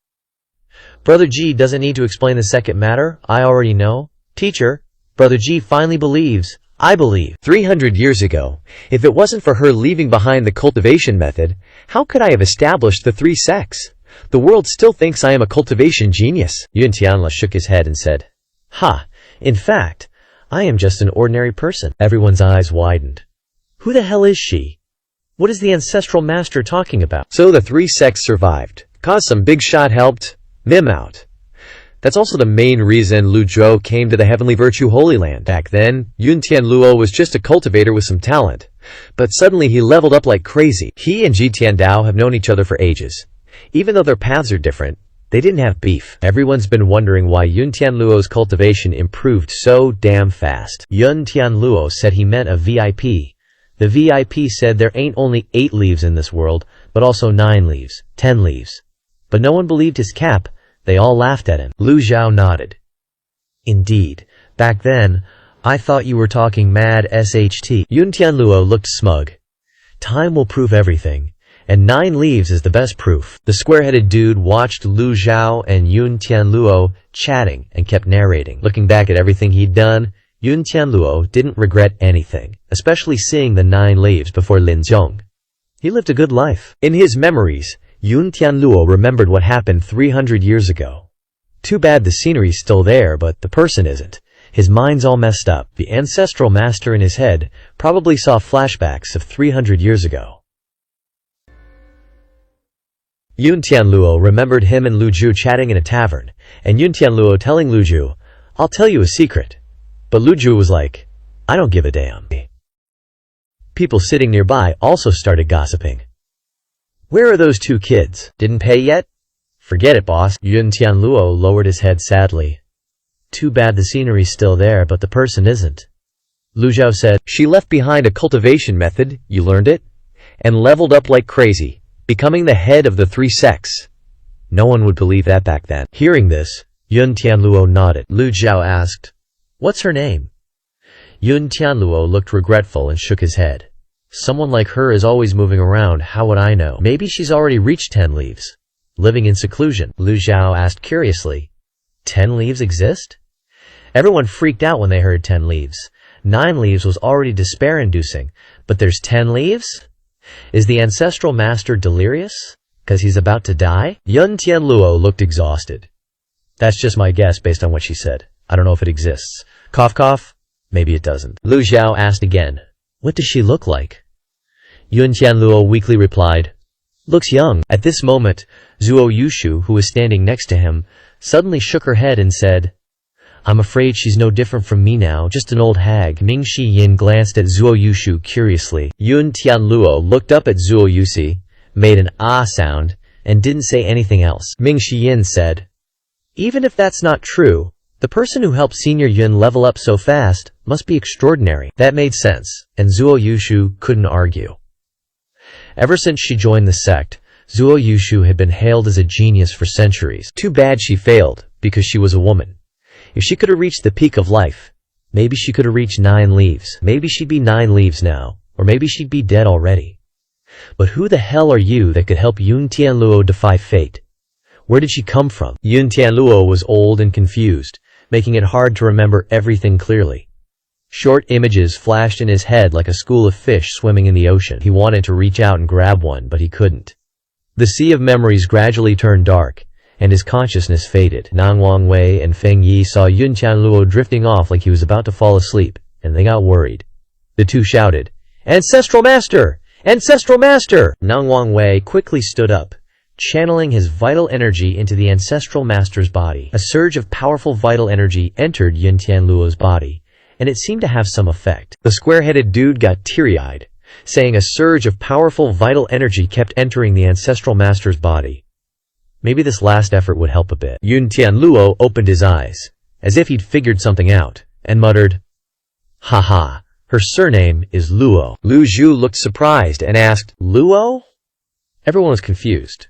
[SPEAKER 1] Brother Ji doesn't need to explain the second matter, I already know. Teacher, Brother Ji finally believes. I believe.
[SPEAKER 2] 300 years ago, if it wasn't for her leaving behind the cultivation method, how could I have established the 3 sects? The world still thinks I am a cultivation genius.
[SPEAKER 1] Yun Tianle shook his head and said, Ha! In fact, I am just an ordinary person. Everyone's eyes widened. Who the hell is she? What is the ancestral master talking about?
[SPEAKER 2] So the 3 sects survived, cause some big shot helped them out. That's also the main reason Lu Zhou came to the Heavenly Virtue Holy Land. Back then, Yun Tianluo was just a cultivator with some talent, but suddenly he leveled up like crazy. He and Ji Tiandao have known each other for ages. Even though their paths are different, they didn't have beef.
[SPEAKER 1] Everyone's been wondering why Yun Tianluo's cultivation improved so damn fast. Yun Tianluo said he meant a VIP. The VIP said there ain't only 8 leaves in this world, but also 9 leaves, 10 leaves. But no one believed his cap. They all laughed at him. Lu Zhao nodded. Indeed. Back then, I thought you were talking mad SHT. Yun Tianluo looked smug. Time will prove everything, and 9 leaves is the best proof. The square-headed dude watched Lu Zhao and Yun Tianluo chatting and kept narrating. Looking back at everything he'd done, Yun Tianluo didn't regret anything, especially seeing the 9 leaves before Lin Zhong. He lived a good life. In his memories, Yun Tianluo remembered what happened 300 years ago. Too bad the scenery's still there, but the person isn't. His mind's all messed up. The ancestral master in his head probably saw flashbacks of 300 years ago. Yun Tianluo remembered him and Lu Zhu chatting in a tavern, and Yun Tianluo telling Lu Zhu, I'll tell you a secret. But Lu Zhu was like, I don't give a damn. People sitting nearby also started gossiping. Where are those 2 kids? Didn't pay yet? Forget it, boss. Yun Tianluo lowered his head sadly. Too bad the scenery's still there, but the person isn't. Lu Zhao said, She left behind a cultivation method, you learned it, and leveled up like crazy, becoming the head of the 3 sects. No one would believe that back then. Hearing this, Yun Tianluo nodded. Lu Zhao asked, What's her name? Yun Tianluo looked regretful and shook his head. Someone like her is always moving around, how would I know? Maybe she's already reached 10 leaves. Living in seclusion. Lu Zhao asked curiously, 10 leaves exist? Everyone freaked out when they heard 10 leaves. 9 leaves was already despair-inducing, but there's 10 leaves? Is the ancestral master delirious? 'Cause he's about to die? Yun Tianluo looked exhausted. That's just my guess based on what she said. I don't know if it exists. Cough cough? Maybe it doesn't. Lu Zhao asked again, What does she look like? Yun Tianluo weakly replied, Looks young. At this moment, Zuo Yushu, who was standing next to him, suddenly shook her head and said, I'm afraid she's no different from me now, just an old hag. Ming Yin glanced at Zuo Yushu curiously. Yun Tianluo looked up at Zuo Yusi, made an ah sound, and didn't say anything else. Ming Yin said, Even if that's not true, the person who helped Senior Yun level up so fast must be extraordinary. That made sense, and Zuo Yushu couldn't argue. Ever since she joined the sect, Zuo Yushu had been hailed as a genius for centuries. Too bad she failed, because she was a woman. If she could have reached the peak of life, maybe she could have reached 9 leaves. Maybe she'd be 9 leaves now, or maybe she'd be dead already. But who the hell are you that could help Yun Tianluo defy fate? Where did she come from? Yun Tianluo was old and confused, making it hard to remember everything clearly. Short images flashed in his head like a school of fish swimming in the ocean. He wanted to reach out and grab one, but he couldn't. The sea of memories gradually turned dark, and his consciousness faded. Nang Wangwei and Feng Yi saw Yun Tianluo drifting off like he was about to fall asleep, and they got worried. The two shouted, Ancestral Master! Ancestral Master! Nang Wangwei quickly stood up, channeling his vital energy into the Ancestral Master's body. A surge of powerful vital energy entered Yun Tianluo's body, and it seemed to have some effect. The square-headed dude got teary-eyed, saying a surge of powerful vital energy kept entering the Ancestral Master's body. Maybe this last effort would help a bit. Yun Tianluo opened his eyes, as if he'd figured something out, and muttered, "Haha, her surname is Luo."
[SPEAKER 2] Lu Zhu looked surprised and asked, "Luo?"
[SPEAKER 1] Everyone was confused.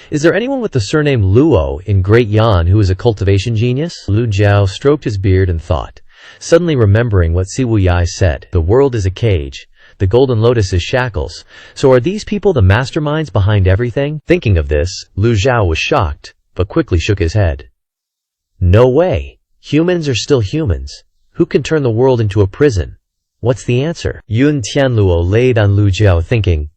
[SPEAKER 1] Is there anyone with the surname Luo in Great Yan who is a cultivation genius? Lu Jiao stroked his beard and thought, suddenly remembering what Si Wuyai said. The world is a cage. The golden lotus is shackles. So are these people the masterminds behind everything? Thinking of this, Lu Zhao was shocked, but quickly shook his head. No way. Humans are still humans. Who can turn the world into a prison? What's the answer? Yun Tianluo laid on Lu Zhao thinking.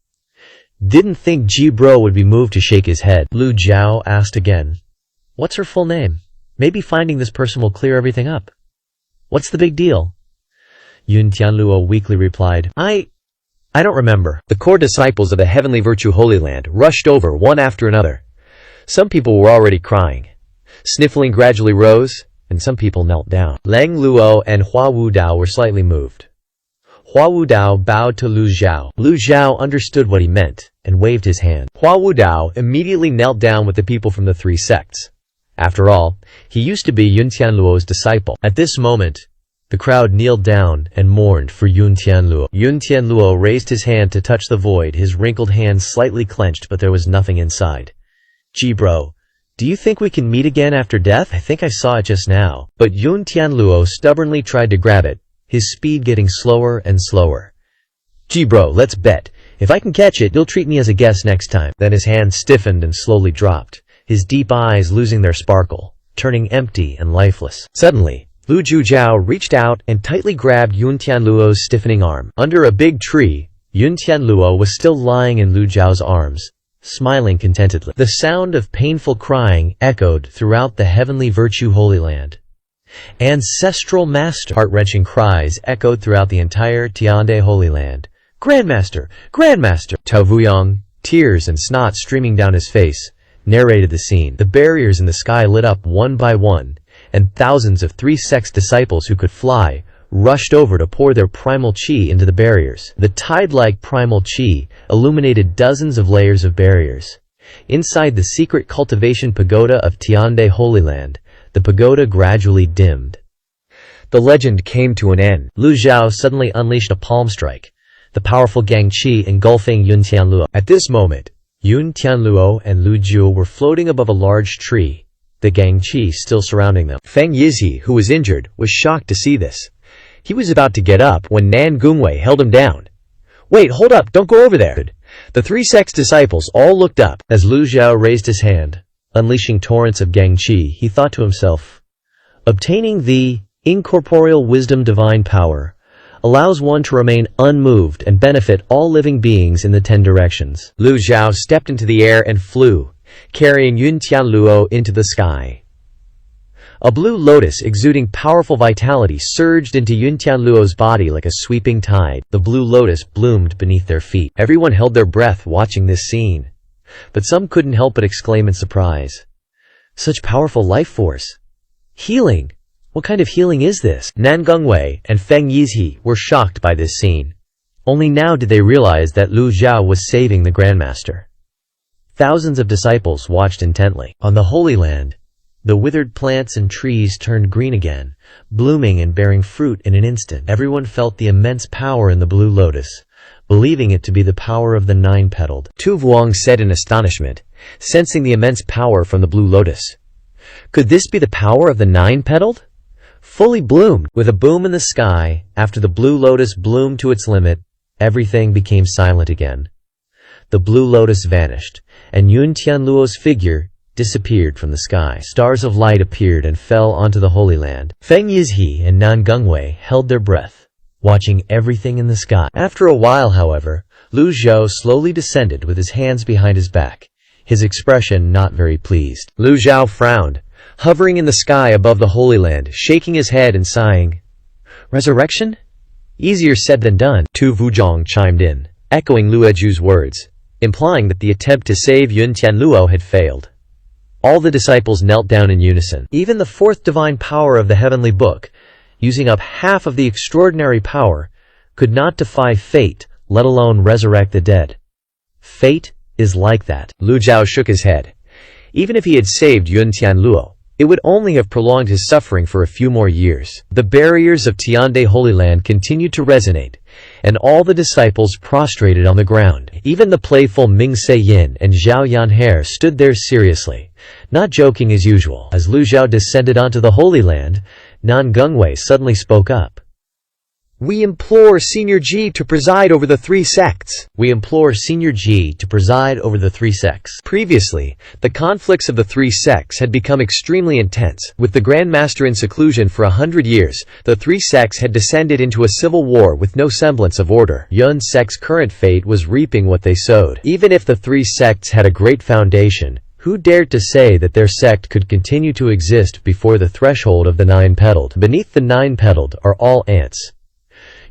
[SPEAKER 1] Didn't think Ji Bro would be moved to shake his head. Lu Zhao asked again. What's her full name? Maybe finding this person will clear everything up. What's the big deal? Yun Tianluo weakly replied, I don't remember.
[SPEAKER 2] The core disciples of the Heavenly Virtue Holy Land rushed over one after another. Some people were already crying. Sniffling gradually rose, and some people knelt down. Lang Luo and Hua Wudao were slightly moved. Hua Wudao bowed to Lu Zhao. Lu Zhao understood what he meant, and waved his hand. Hua Wudao immediately knelt down with the people from the three sects. After all, he used to be Yun Tianluo's disciple. At this moment, the crowd kneeled down and mourned for Yun Tianluo. Yun Tianluo raised his hand to touch the void, his wrinkled hand slightly clenched, but there was nothing inside. Gee bro, do you think we can meet again after death? I think I saw it just now. But Yun Tianluo stubbornly tried to grab it, his speed getting slower and slower. Gee bro, let's bet. If I can catch it, you'll treat me as a guest next time. Then his hand stiffened and slowly dropped, his deep eyes losing their sparkle, turning empty and lifeless. Suddenly, Lu Zhujiao reached out and tightly grabbed Yun Tianluo's stiffening arm. Under a big tree, Yun Tianluo was still lying in Lu Zhao's arms, smiling contentedly. The sound of painful crying echoed throughout the Heavenly Virtue Holy Land. Ancestral Master! Heart-wrenching cries echoed throughout the entire Tiande Holy Land. Grandmaster! Grandmaster! Tao Vuyang, tears and snot streaming down his face, narrated the scene. The barriers in the sky lit up one by one, and thousands of three-sex disciples who could fly rushed over to pour their primal chi into the barriers. The tide-like primal chi illuminated dozens of layers of barriers. Inside the secret cultivation pagoda of Tiande Holy Land, the pagoda gradually dimmed. The legend came to an end. Lu Zhao suddenly unleashed a palm strike, the powerful gang chi engulfing Yun Tianluo. At this moment, Yun Tianluo and Lu Zhu were floating above a large tree, the gang chi still surrounding them. Feng Yizhi, who was injured, was shocked to see this. He was about to get up when Nan Gungwei held him down. Wait, hold up, don't go over there. The three-sex disciples all looked up. As Lu Zhao raised his hand, unleashing torrents of gang chi, he thought to himself, obtaining the incorporeal wisdom divine power allows one to remain unmoved and benefit all living beings in the 10 directions. Lu Zhao stepped into the air and flew, carrying Yun Tianluo into the sky. A blue lotus exuding powerful vitality surged into Yun Tianluo's body like a sweeping tide. The blue lotus bloomed beneath their feet. Everyone held their breath watching this scene, but some couldn't help but exclaim in surprise. Such powerful life force! Healing! What kind of healing is this? Nan Gungwei and Feng Yizhi were shocked by this scene. Only now did they realize that Lu Zhao was saving the Grandmaster. Thousands of disciples watched intently. On the Holy Land, the withered plants and trees turned green again, blooming and bearing fruit in an instant. Everyone felt the immense power in the blue lotus, believing it to be the power of the nine-petaled. Tu Vuong said in astonishment, sensing the immense power from the blue lotus. Could this be the power of the nine-petaled? Fully bloomed. With a boom in the sky, after the blue lotus bloomed to its limit, everything became silent again. The blue lotus vanished, and Yun Tianluo's figure disappeared from the sky. Stars of light appeared and fell onto the Holy Land. Feng Yizhi and Nan Gungwei held their breath, watching everything in the sky. After a while, however, Lu Zhao slowly descended with his hands behind his back, his expression not very pleased. Lu Zhao frowned, hovering in the sky above the Holy Land, shaking his head and sighing. Resurrection? Easier said than done. Tu Vuzhong chimed in, echoing Lu Eju's words, implying that the attempt to save Yun Tianluo had failed. All the disciples knelt down in unison. Even the fourth divine power of the heavenly book, using up half of the extraordinary power, could not defy fate, let alone resurrect the dead. Fate is like that. Lu Zhao shook his head. Even if he had saved Yun Tianluo, it would only have prolonged his suffering for a few more years. The barriers of Tiande Holy Land continued to resonate, and all the disciples prostrated on the ground. Even the playful Ming Se Yin and Zhao Yanhe stood there seriously, not joking as usual. As Lu Zhao descended onto the Holy Land, Nan Gungwei suddenly spoke up. "We implore Senior Ji to preside over the three sects."
[SPEAKER 1] We implore Senior Ji to preside over the three sects.
[SPEAKER 2] Previously, the conflicts of the three sects had become extremely intense. With the Grand Master in seclusion for 100 years, the three sects had descended into a civil war with no semblance of order. Yun sect's current fate was reaping what they sowed. Even if the three sects had a great foundation, who dared to say that their sect could continue to exist before the threshold of the nine-petaled? Beneath the nine-petaled are all ants.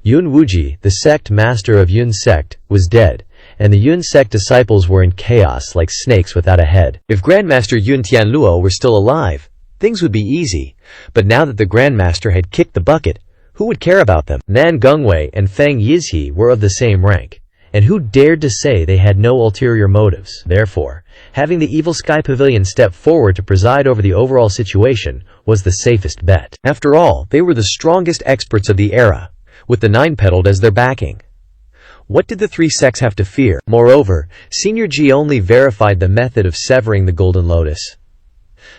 [SPEAKER 2] Yun Wuji, the sect master of Yun sect, was dead, and the Yun sect disciples were in chaos like snakes without a head. If Grandmaster Yun Tianluo were still alive, things would be easy, but now that the Grandmaster had kicked the bucket, who would care about them? Nan Gungwei and Feng Yizhi were of the same rank, and who dared to say they had no ulterior motives? Therefore, having the Evil Sky Pavilion step forward to preside over the overall situation was the safest bet. After all, they were the strongest experts of the era, with the nine-petaled as their backing. What did the three sects have to fear? Moreover, Senior Ji only verified the method of severing the Golden Lotus.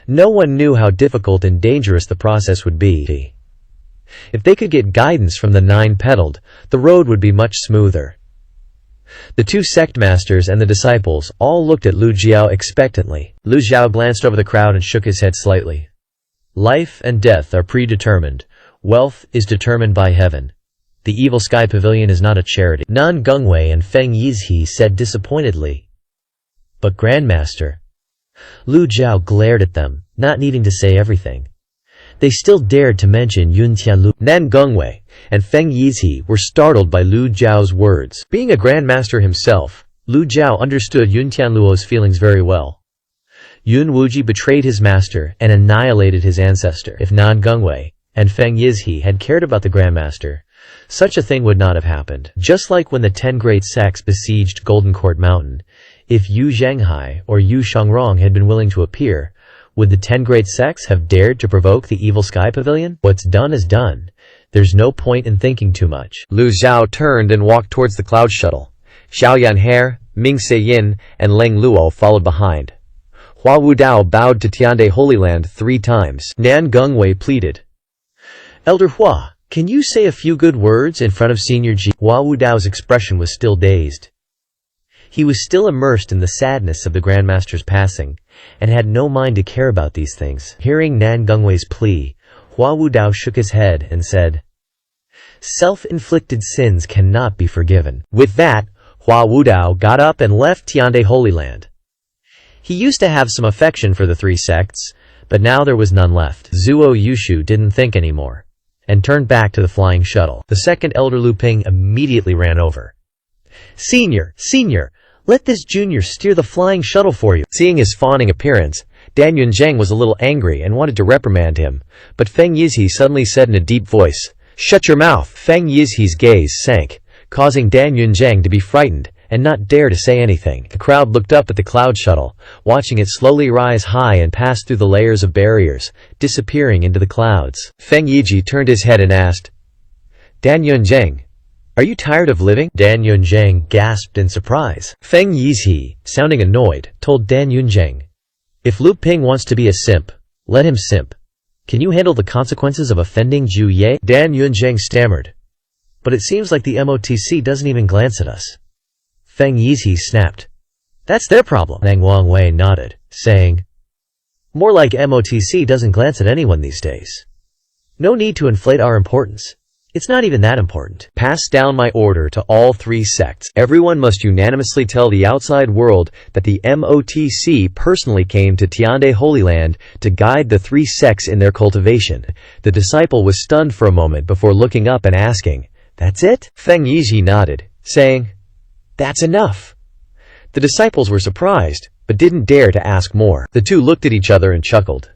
[SPEAKER 2] No one knew how difficult and dangerous the process would be. If they could get guidance from the nine-petaled, the road would be much smoother. The two sect masters and the disciples all looked at Lu Jiao expectantly. Lu Jiao glanced over the crowd and shook his head slightly. Life and death are predetermined. Wealth is determined by heaven. The Evil Sky Pavilion is not a charity. Nan Gungwei and Feng Yizhi said disappointedly. But Grandmaster. Lu Jiao glared at them, not needing to say everything. They still dared to mention Yun Tianlu. Nan Gungwei and Feng Yizhi were startled by Lu Jiao's words. Being a Grandmaster himself, Lu Jiao understood Yun Tianluo's feelings very well. Yun Wuji betrayed his master and annihilated his ancestor. If Nan Gungwei and Feng Yizhi had cared about the Grandmaster, such a thing would not have happened. Just like when the 10 great sects besieged Golden Court Mountain, if Yu Zhenghai or Yu Shangrong had been willing to appear, would the 10 great sects have dared to provoke the Evil Sky Pavilion? What's done is done. There's no point in thinking too much. Lu Zhao turned and walked towards the cloud shuttle. Xiao Yanhe, Ming Se Yin, and Leng Luo followed behind. Hua Wudao bowed to Tiande Holy Land 3 times. Nan Gungwei pleaded. Elder Hua, can you say a few good words in front of Senior Ji? Hua Wudao's expression was still dazed. He was still immersed in the sadness of the Grandmaster's passing, and had no mind to care about these things. Hearing Nan Gungwei's plea, Hua Wudao shook his head and said, "Self-inflicted sins cannot be forgiven." With that, Hua Wudao got up and left Tiande Holy Land. He used to have some affection for the 3 sects, but now there was none left. Zuo Yushu didn't think anymore, and turned back to the flying shuttle. The second elder Lu Ping immediately ran over. Senior, let this junior steer the flying shuttle for you." Seeing his fawning appearance, Dan Yunzheng was a little angry and wanted to reprimand him, but Feng Yizhi suddenly said in a deep voice, "Shut your mouth." Feng Yizhi's gaze sank, causing Dan Yunzheng to be frightened and not dare to say anything. The crowd looked up at the cloud shuttle, watching it slowly rise high and pass through the layers of barriers, disappearing into the clouds. Feng Yizhi turned his head and asked, "Dan Yunzheng, are you tired of living?" Dan Yunzheng gasped in surprise. Feng Yizhi, sounding annoyed, told Dan Yunzheng, "If Lu Ping wants to be a simp, let him simp. Can you handle the consequences of offending Zhu Ye?" Dan Yunzheng stammered. "But it seems like the MOTC doesn't even glance at us." Feng Yizhi snapped. "That's their problem." Nang Wangwei nodded, saying, "More like MOTC doesn't glance at anyone these days. No need to inflate our importance. It's not even that important. Pass down my order to all 3 sects. Everyone must unanimously tell the outside world that the MOTC personally came to Tiande Holy Land to guide the 3 sects in their cultivation." The disciple was stunned for a moment before looking up and asking, "That's it?" Feng Yizhi nodded, saying, "That's enough." The disciples were surprised, but didn't dare to ask more. The two looked at each other and chuckled.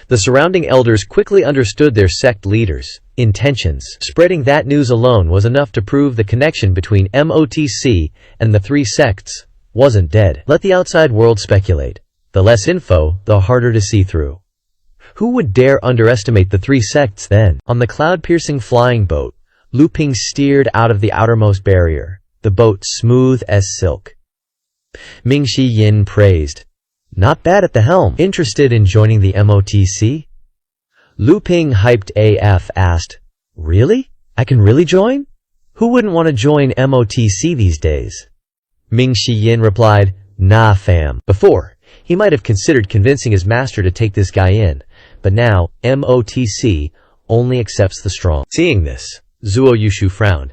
[SPEAKER 2] The surrounding elders quickly understood their sect leaders' intentions. Spreading that news alone was enough to prove the connection between MOTC and the 3 sects wasn't dead. Let the outside world speculate.
[SPEAKER 1] The less info, the harder to see through. Who would dare underestimate the three sects then? On the cloud-piercing flying boat, Lu Ping steered out of the outermost barrier, the boat smooth as silk. Ming Shi Yin praised. Not bad at the helm. Interested in joining the MOTC? Lu Ping, hyped AF, asked, Really? I can really join? Who wouldn't want to join MOTC these days? Ming Shi Yin replied, Nah fam. Before, he might have considered convincing his master to take this guy in, but now MOTC only accepts the strong. Seeing this, Zuo Yushu frowned.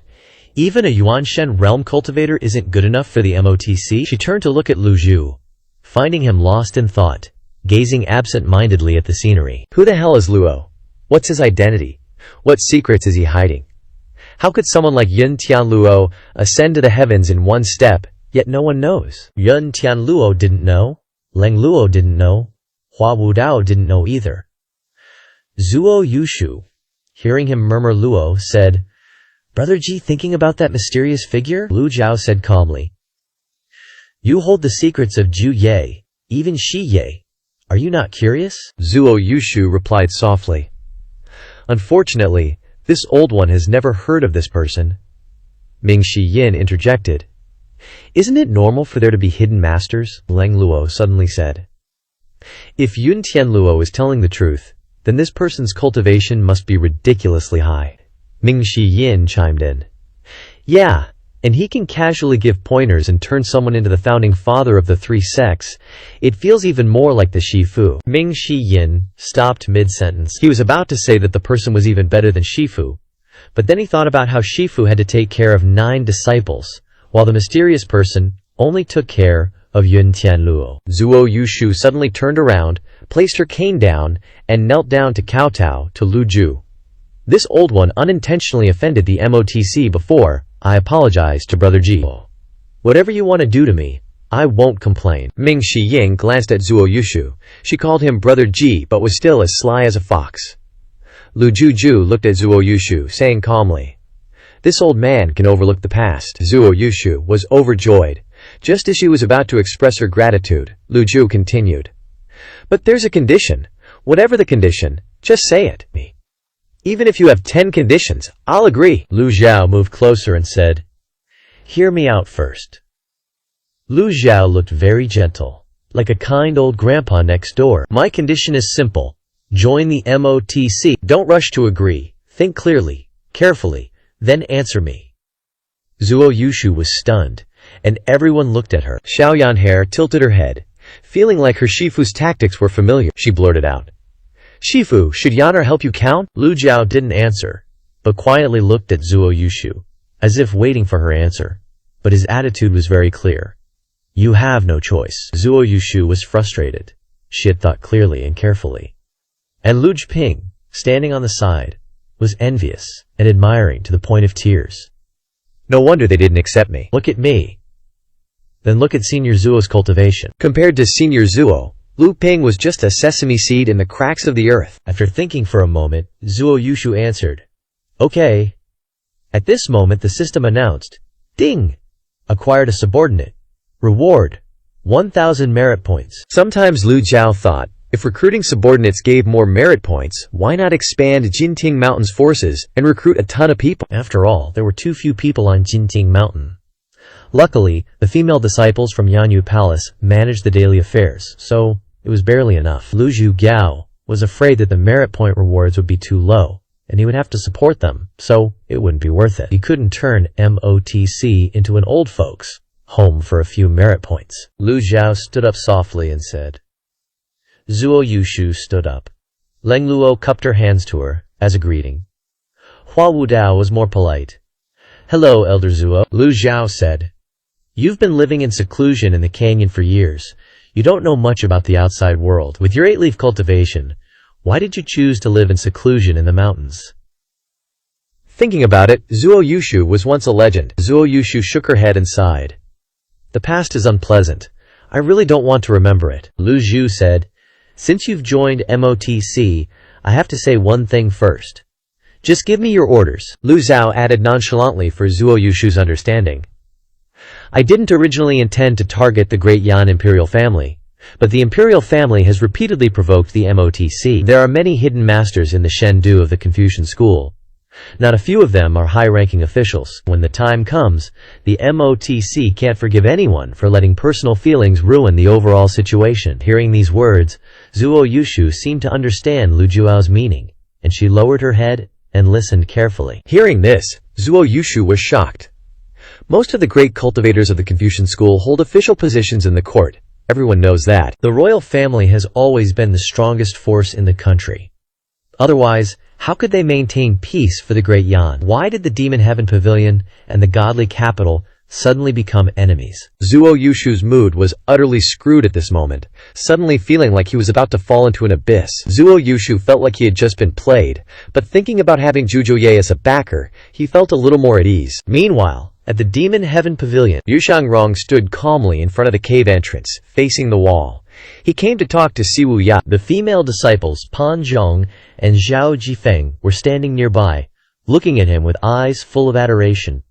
[SPEAKER 1] Even a Yuanshen realm cultivator isn't good enough for the MOTC? She turned to look at Lu Zhu, finding him lost in thought, gazing absent-mindedly at the scenery. Who the hell is Luo? What's his identity? What secrets is he hiding? How could someone like Yun Tian Luo ascend to the heavens in one step, yet no one knows? Yun Tian Luo didn't know. Leng Luo didn't know. Hua Wudao didn't know either. Zuo Yushu, hearing him murmur Luo, said, Brother Ji thinking about that mysterious figure? Lu Zhao said calmly, You hold the secrets of Ju Ye, even Shi Ye. Are you not curious? Zuo Yushu replied softly, Unfortunately, this old one has never heard of this person. Ming Shi Yin interjected, Isn't it normal for there to be hidden masters? Leng Luo suddenly said. If Yun Tian Luo is telling the truth, then this person's cultivation must be ridiculously high. Ming Shi Yin chimed in. Yeah, and he can casually give pointers and turn someone into the founding father of the three sects. It feels even more like the Shifu. Ming Shi Yin stopped mid-sentence. He was about to say that the person was even better than Shifu, but then he thought about how Shifu had to take care of 9 disciples, while the mysterious person only took care of Yun Tian Luo. Zuo Yushu suddenly turned around, placed her cane down, and knelt down to kowtow to Lu Zhu. This old one unintentionally offended the MOTC before. I apologize to Brother Ji. Whatever you want to do to me, I won't complain. Ming Shi Ying glanced at Zuo Yushu. She called him Brother Ji but was still as sly as a fox. Lu Juju looked at Zuo Yushu, saying calmly, This old man can overlook the past. Zuo Yushu was overjoyed. Just as she was about to express her gratitude, Lu Zhu continued, But there's a condition. Whatever the condition, just say it. Even if you have 10 conditions, I'll agree. Lu Zhao moved closer and said, Hear me out first. Lu Zhao looked very gentle, like a kind old grandpa next door. My condition is simple. Join the MOTC. Don't rush to agree. Think clearly, carefully, then answer me. Zuo Yushu was stunned, and everyone looked at her. Xiao Yanhair tilted her head, feeling like her Shifu's tactics were familiar. She blurted out, Shifu, should Yanar help you count? Lu Zhao didn't answer, but quietly looked at Zuo Yushu, as if waiting for her answer. But his attitude was very clear. You have no choice. Zuo Yushu was frustrated. She had thought clearly and carefully. And Lu Ping, standing on the side, was envious and admiring to the point of tears. No wonder they didn't accept me. Look at me. Then look at Senior Zuo's cultivation. Compared to Senior Zuo, Lu Ping was just a sesame seed in the cracks of the earth. After thinking for a moment, Zuo Yushu answered, Okay. At this moment the system announced, Ding! Acquired a subordinate. Reward, 1,000 merit points. Sometimes Lu Zhao thought, if recruiting subordinates gave more merit points, why not expand Jinting Mountain's forces and recruit a ton of people? After all, there were too few people on Jinting Mountain. Luckily, the female disciples from Yanyu Palace managed the daily affairs, so it was barely enough. Lu Zhu was afraid that the merit point rewards would be too low, and he would have to support them, so it wouldn't be worth it. He couldn't turn MOTC into an old folks' home for a few merit points. Lu Zhao stood up softly and said. Zuo Yushu stood up. Leng Luo cupped her hands to her, as a greeting. Hua Wudao was more polite. Hello, Elder Zuo, Lu Zhao said. You've been living in seclusion in the canyon for years. You don't know much about the outside world. With your 8-leaf cultivation, why did you choose to live in seclusion in the mountains? Thinking about it, Zuo Yushu was once a legend. Zuo Yushu shook her head and sighed. The past is unpleasant. I really don't want to remember it. Lu Zhu said, Since you've joined MOTC, I have to say one thing first. Just give me your orders. Lu Zhao added nonchalantly for Zuo Yushu's understanding. I didn't originally intend to target the great Yan imperial family. But the imperial family has repeatedly provoked the MOTC. There are many hidden masters in the Shendu of the Confucian school. Not a few of them are high-ranking officials. When the time comes, the MOTC can't forgive anyone for letting personal feelings ruin the overall situation. Hearing these words, Zuo Yushu seemed to understand Lu Juao's meaning, and she lowered her head and listened carefully.
[SPEAKER 2] Hearing this, Zuo Yushu was shocked. Most of the great cultivators of the Confucian school hold official positions in the court. Everyone knows that.
[SPEAKER 1] The royal family has always been the strongest force in the country. Otherwise, how could they maintain peace for the Great Yan? Why did the Demon Heaven Pavilion and the godly capital suddenly become enemies?
[SPEAKER 2] Zuo Yushu's mood was utterly screwed at this moment, suddenly feeling like he was about to fall into an abyss. Zuo Yushu felt like he had just been played, but thinking about having Zhujiuye as a backer, he felt a little more at ease.
[SPEAKER 1] Meanwhile, at the Demon Heaven Pavilion,
[SPEAKER 2] Yu Shangrong stood calmly in front of the cave entrance, facing the wall. He came to talk to Siwu Ya.
[SPEAKER 1] The female disciples Pan Zhong and Zhao Jifeng were standing nearby, looking at him with eyes full of adoration.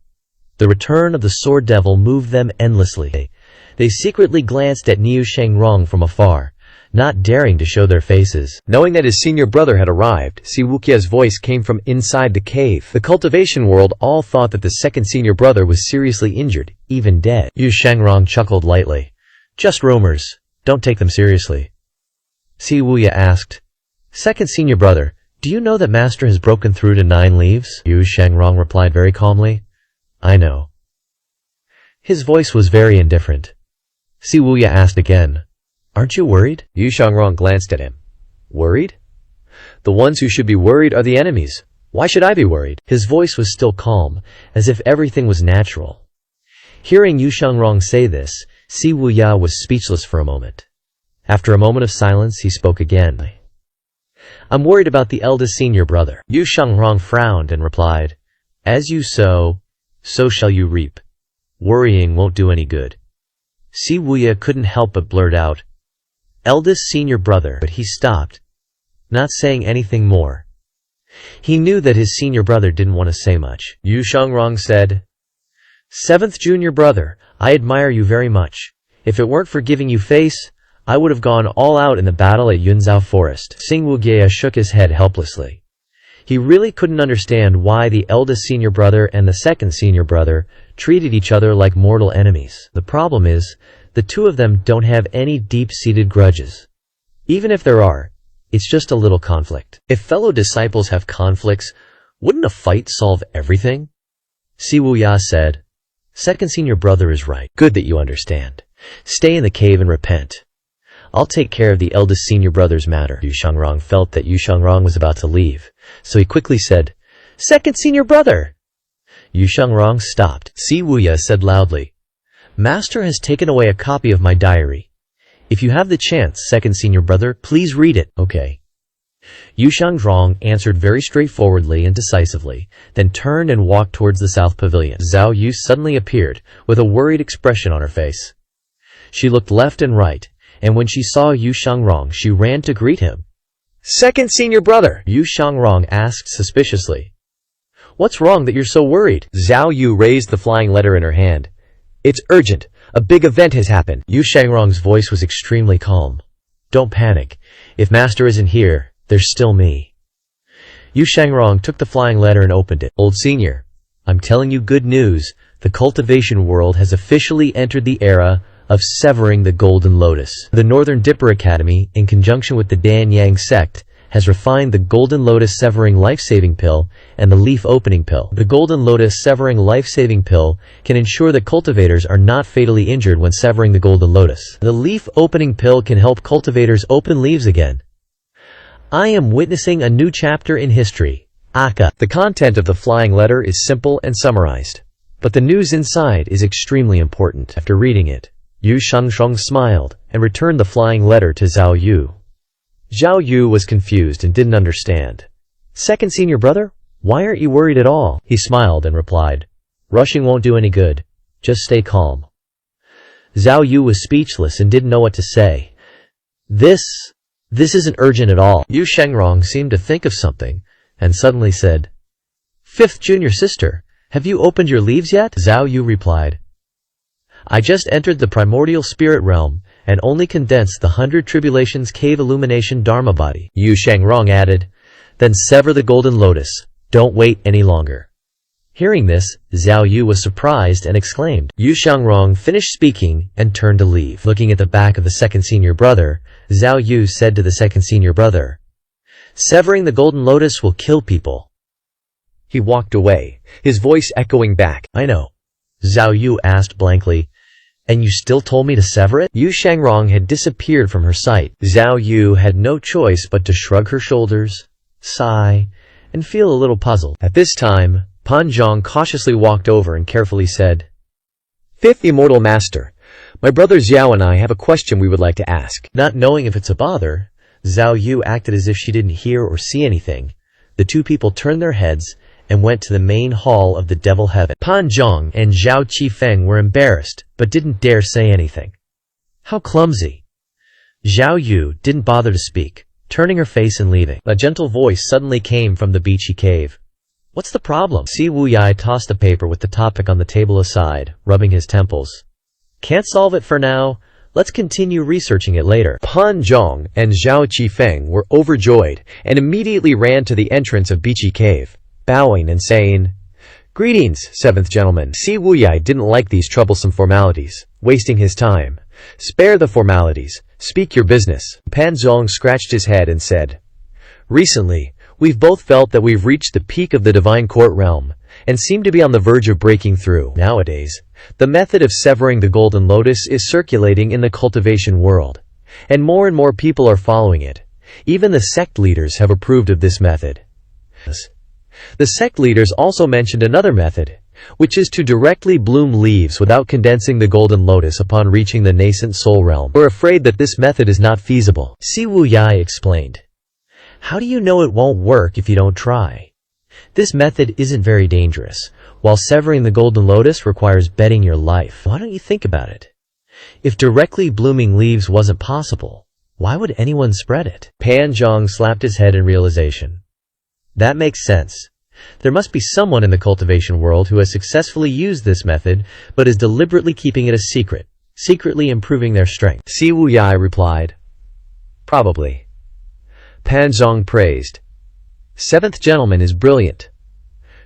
[SPEAKER 1] The return of the Sword Devil moved them endlessly. They secretly glanced at Niu Shangrong from afar, not daring to show their faces.
[SPEAKER 2] Knowing that his senior brother had arrived, Siwukia's voice came from inside the cave. The cultivation world all thought that the second senior brother was seriously injured, even dead.
[SPEAKER 1] Yu Shangrong chuckled lightly. Just rumors. Don't take them seriously. Si Wuya asked, Second senior brother, do you know that Master has broken through to 9 leaves? Yu Shangrong replied very calmly, I know. His voice was very indifferent. Si Wuya asked again, Aren't you worried?
[SPEAKER 2] Yu Shangrong glanced at him. Worried? The ones who should be worried are the enemies. Why should I be worried?
[SPEAKER 1] His voice was still calm, as if everything was natural. Hearing Yu Shangrong say this, Si Wuya was speechless for a moment. After a moment of silence, he spoke again. I'm worried about the eldest senior brother. Yu Shangrong frowned and replied, As you sow, so shall you reap. Worrying won't do any good. Si Wuya couldn't help but blurt out, Eldest senior brother, but he stopped, not saying anything more. He knew that his senior brother didn't want to say much. Yu Shangrong said, Seventh junior brother, I admire you very much. If it weren't for giving you face, I would have gone all out in the battle at Yunzhao Forest. Sing Wugeya shook his head helplessly. He really couldn't understand why the eldest senior brother and the second senior brother treated each other like mortal enemies. The problem is, the two of them don't have any deep-seated grudges. Even if there are, it's just a little conflict. If fellow disciples have conflicts, wouldn't a fight solve everything? Si Wuya said, Second senior brother is right. Good that you understand. Stay in the cave and repent. I'll take care of the eldest senior brother's matter. Yu Shangrong felt that Yu Shangrong was about to leave, so he quickly said, Second senior brother! Yu Shangrong stopped. Si Wuya said loudly, Master has taken away a copy of my diary. If you have the chance, second senior brother, please read it. Okay. Yu Shangrong answered very straightforwardly and decisively, then turned and walked towards the south pavilion. Zhao Yu suddenly appeared, with a worried expression on her face. She looked left and right, and when she saw Yu Shangrong, she ran to greet him. Second senior brother, Yu Shangrong asked suspiciously. What's wrong that you're so worried?
[SPEAKER 2] Zhao Yu raised the flying letter in her hand. It's urgent. A big event has happened.
[SPEAKER 1] Yu Shangrong's voice was extremely calm. Don't panic. If Master isn't here, there's still me. Yu Shangrong took the flying letter and opened it. Old senior, I'm telling you good news. The cultivation world has officially entered the era of severing the Golden Lotus. The Northern Dipper Academy, in conjunction with the Dan Yang sect, has refined the Golden Lotus Severing Life-Saving Pill and the Leaf Opening Pill. The Golden Lotus Severing Life-Saving Pill can ensure that cultivators are not fatally injured when severing the Golden Lotus. The Leaf Opening Pill can help cultivators open leaves again. I am witnessing a new chapter in history. Aka.
[SPEAKER 2] The content of the flying letter is simple and summarized, but the news inside is extremely important. After reading it, Yu Shangrong smiled and returned the flying letter to Zhao Yu. Zhao Yu was confused and didn't understand. Second senior brother, why aren't you worried at all? He smiled and replied, Rushing won't do any good. Just stay calm. Zhao Yu was speechless and didn't know what to say. This isn't urgent at all. Yu Shangrong seemed to think of something and suddenly said, Fifth junior sister, have you opened your leaves yet? Zhao Yu replied, I just entered the primordial spirit realm
[SPEAKER 1] and only condense the 100 Tribulations Cave Illumination Dharma body. Yu Shangrong added, then sever the golden lotus. Don't wait any longer. Hearing this, Zhao Yu was surprised and exclaimed. Yu Shangrong finished speaking and turned to leave. Looking at the back of the second senior brother, Zhao Yu said to the second senior brother, severing the golden lotus will kill people.
[SPEAKER 2] He walked away, his voice echoing back.
[SPEAKER 1] I know. Zhao Yu asked blankly, and you still told me to sever it?
[SPEAKER 2] Yu Shangrong had disappeared from her sight.
[SPEAKER 1] Zhao Yu had no choice but to shrug her shoulders, sigh, and feel a little puzzled.
[SPEAKER 2] At this time, Pan Zhang cautiously walked over and carefully said, Fifth Immortal Master, my brother Xiao and I have a question we would like to ask.
[SPEAKER 1] Not knowing if it's a bother, Zhao Yu acted as if she didn't hear or see anything. The two people turned their heads and went to the main hall of the Devil Heaven. Pan Zhang and Zhao Qifeng were embarrassed, but didn't dare say anything. How clumsy. Zhao Yu didn't bother to speak, turning her face and leaving. A gentle voice suddenly came from the beachy cave. What's the problem? Si Wuyai tossed the paper with the topic on the table aside, rubbing his temples. Can't solve it for now. Let's continue researching it later.
[SPEAKER 2] Pan Zhang and Zhao Qifeng were overjoyed and immediately ran to the entrance of Beachy Cave, bowing and saying, Greetings, seventh gentleman. Si Wuyai didn't like these troublesome formalities, wasting his time. Spare the formalities. Speak your business. Pan Zhang scratched his head and said, Recently, we've both felt that we've reached the peak of the divine court realm and seem to be on the verge of breaking through. Nowadays, the method of severing the golden lotus is circulating in the cultivation world, and more people are following it. Even the sect leaders have approved of this method. The sect leaders also mentioned another method, which is to directly bloom leaves without condensing the golden lotus upon reaching the nascent soul realm. We're afraid that this method is not feasible.
[SPEAKER 1] Si Wuyai explained. How do you know it won't work if you don't try? This method isn't very dangerous, while severing the golden lotus requires betting your life. Why don't you think about it? If directly blooming leaves wasn't possible, why would anyone spread it? Pan Zhang slapped his head in realization. That makes sense. There must be someone in the cultivation world who has successfully used this method, but is deliberately keeping it a secret, secretly improving their strength.
[SPEAKER 2] Si Wuyai replied, Probably. Pan Zhang praised. Seventh gentleman is brilliant.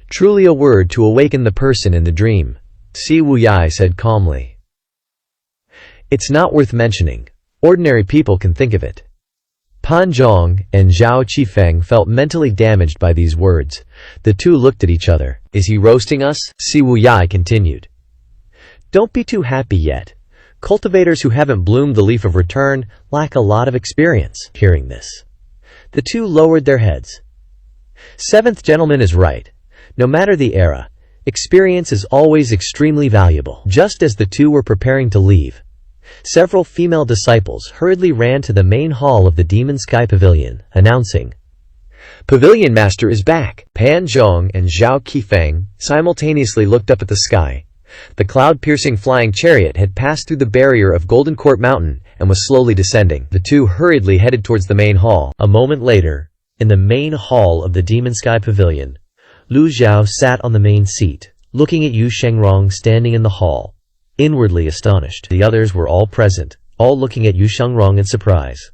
[SPEAKER 2] Truly a word to awaken the person in the dream. Si Wuyai said calmly. It's not worth mentioning. Ordinary people can think of it. Pan Zhang and Zhao Qifeng felt mentally damaged by these words. The two looked at each other. Is he roasting us? Si Wuyai continued. Don't be too happy yet. Cultivators who haven't bloomed the leaf of return lack a lot of experience. Hearing this, the two lowered their heads. Seventh gentleman is right. No matter the era, experience is always extremely valuable. Just as the two were preparing to leave, several female disciples hurriedly ran to the main hall of the Demon Sky Pavilion, announcing, Pavilion Master is back. Pan Zhang and Zhao Qifeng simultaneously looked up at the sky. The cloud-piercing flying chariot had passed through the barrier of Golden Court Mountain and was slowly descending. The two hurriedly headed towards the main hall.
[SPEAKER 1] A moment later, in the main hall of the Demon Sky Pavilion, Lu Zhao sat on the main seat, looking at Yu Shangrong standing in the hall, inwardly astonished. The others were all present, all looking at Yu Shangrong in surprise.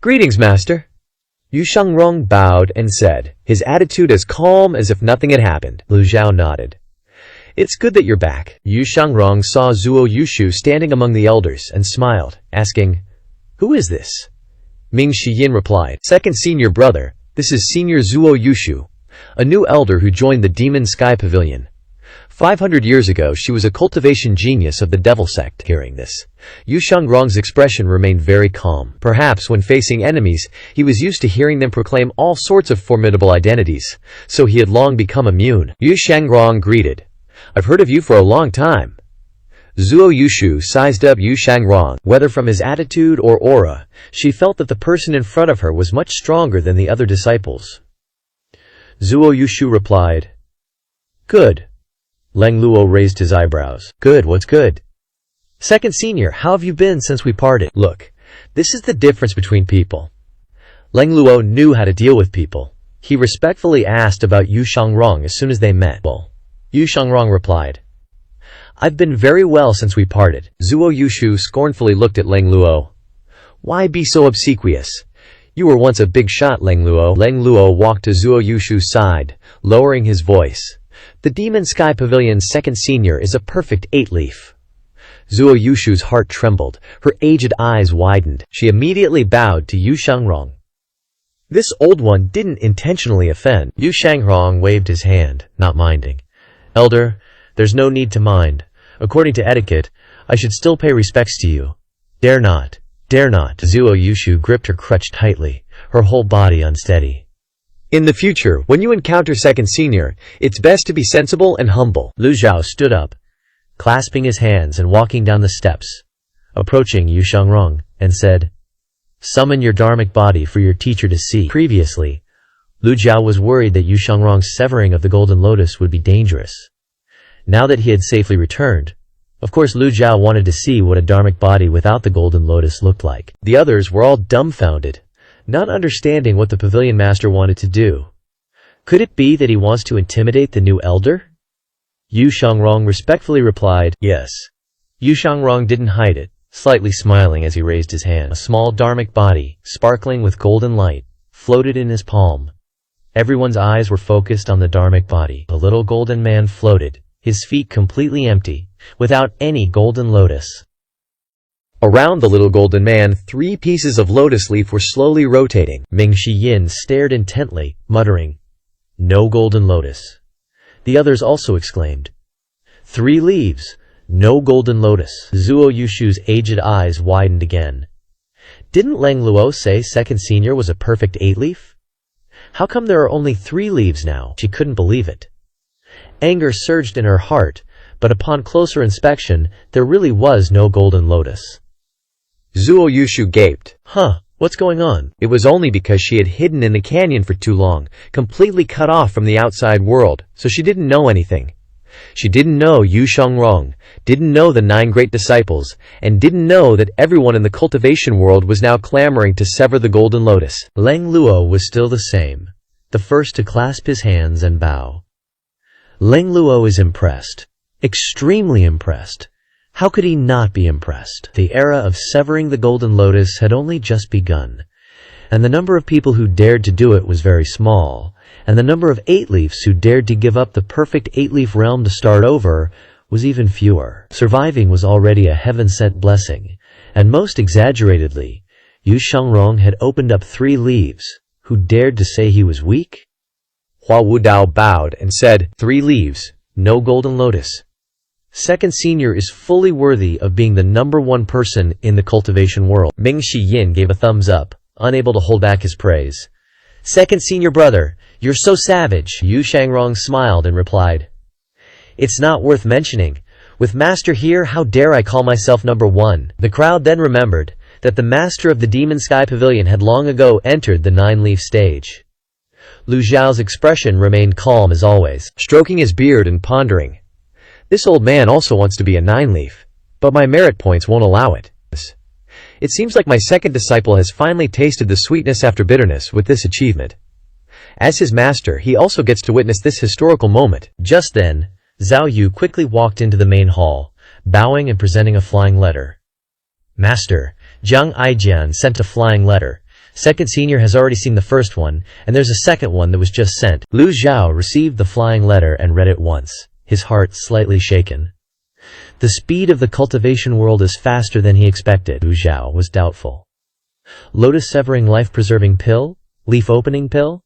[SPEAKER 2] Greetings, Master. Yu Shangrong bowed and said, his attitude as calm as if nothing had happened.
[SPEAKER 1] Lu Zhao nodded.
[SPEAKER 2] It's good that you're back. Yu Shangrong saw Zuo Yushu standing among the elders and smiled, asking, Who is this? Ming Shiyin replied, Second senior brother, this is Senior Zuo Yushu, a new elder who joined the Demon Sky Pavilion. 500 years ago, she was a cultivation genius of the Devil Sect. Hearing this, Yu Shangrong's expression remained very calm. Perhaps when facing enemies, he was used to hearing them proclaim all sorts of formidable identities, so he had long become immune. Yu Shangrong greeted, I've heard of you for a long time. Zuo Yushu sized up Yu Shangrong. Whether from his attitude or aura, she felt that the person in front of her was much stronger than the other disciples.
[SPEAKER 1] Zuo Yushu replied, Good. Leng Luo raised his eyebrows. Good, what's good? Second senior, how have you been since we parted?
[SPEAKER 2] Look, this is the difference between people. Leng Luo knew how to deal with people. He respectfully asked about Yu Shangrong as soon as they met. Well, Yu Shangrong replied, I've been very well since we parted. Zuo Yushu scornfully looked at Leng Luo. Why be so obsequious? You were once a big shot, Leng Luo. Leng Luo walked to Zuo Yushu's side, lowering his voice. The Demon Sky Pavilion's second senior is a perfect 8-leaf. Zuo Yushu's heart trembled. Her aged eyes widened. She immediately bowed to Yu Shangrong. This old one didn't intentionally offend. Yu Shangrong waved his hand, not minding. Elder, there's no need to mind. According to etiquette, I should still pay respects to you. Dare not. Dare not. Zuo Yushu gripped her crutch tightly, her whole body unsteady. In the future, when you encounter second senior, it's best to be sensible and humble. Lu Zhao stood up, clasping his hands and walking down the steps, approaching Yu Shangrong, and said, Summon your dharmic body for your teacher to see. Previously, Lu Zhao was worried that Yu Shangrong's severing of the Golden Lotus would be dangerous. Now that he had safely returned, of course Lu Zhao wanted to see what a dharmic body without the Golden Lotus looked like. The others were all dumbfounded, not understanding what the Pavilion Master wanted to do. Could it be that he wants to intimidate the new elder? Yu Shangrong respectfully replied, Yes. Yu Shangrong didn't hide it, slightly smiling as he raised his hand. A small dharmic body, sparkling with golden light, floated in his palm. Everyone's eyes were focused on the dharmic body. The little golden man floated, his feet completely empty, without any golden lotus. Around the little golden man, 3 pieces of lotus leaf were slowly rotating. Ming Shiyin stared intently, muttering, No golden lotus. The others also exclaimed, 3 leaves, no golden lotus. Zuo Yushu's aged eyes widened again. Didn't Leng Luo say second senior was a perfect 8-leaf? How come there are only 3 leaves now? She couldn't believe it. Anger surged in her heart, but upon closer inspection, there really was no golden lotus. Zuo Yushu gaped. What's going on? It was only because she had hidden in the canyon for too long, completely cut off from the outside world, so she didn't know anything. She didn't know Yu Shangrong, didn't know the 9 great disciples, and didn't know that everyone in the cultivation world was now clamoring to sever the golden lotus. Leng Luo was still the same, the first to clasp his hands and bow. Leng Luo is impressed, extremely impressed. How could he not be impressed? The era of severing the golden lotus had only just begun, and the number of people who dared to do it was very small, and the number of 8-leafs who dared to give up the perfect 8-leaf realm to start over was even fewer. Surviving was already a heaven-sent blessing, and most exaggeratedly, Yu Shangrong had opened up 3 leaves. Who dared to say he was weak? Hua Wudao bowed and said, 3 leaves, no golden lotus. Second senior is fully worthy of being the number 1 person in the cultivation world. Ming Shiyin gave a thumbs up, unable to hold back his praise. Second senior brother, you're so savage. Yu Shangrong smiled and replied, It's not worth mentioning. With master here, how dare I call myself number 1? The crowd then remembered that the master of the Demon Sky Pavilion had long ago entered the 9-leaf stage. Lu Zhao's expression remained calm as always, stroking his beard and pondering. This old man also wants to be a 9-leaf, but my merit points won't allow it. It seems like my second disciple has finally tasted the sweetness after bitterness with this achievement. As his master, he also gets to witness this historical moment. Just then, Zhao Yu quickly walked into the main hall, bowing and presenting a flying letter. Master, Jiang Aijian sent a flying letter. Second senior has already seen the first one, and there's a second one that was just sent. Lu Zhao received the flying letter and read it once, his heart slightly shaken. The speed of the cultivation world is faster than he expected. Lu Zhao was doubtful. Lotus-severing life-preserving pill? Leaf-opening pill?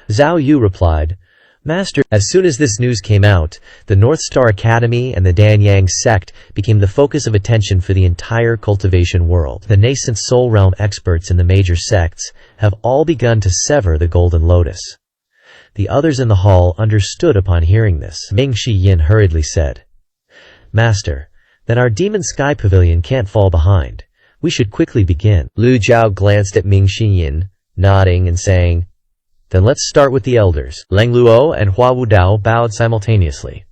[SPEAKER 2] Zhao Yu replied, Master, as soon as this news came out, the North Star Academy and the Danyang sect became the focus of attention for the entire cultivation world. The nascent soul realm experts in the major sects have all begun to sever the golden lotus. The others in the hall understood upon hearing this. Ming Shiyin hurriedly said, Master, then our Demon Sky Pavilion can't fall behind. We should quickly begin. Lu Zhao glanced at Ming Shiyin, nodding and saying, Then let's start with the elders. Leng Luo and Hua Wudao bowed simultaneously.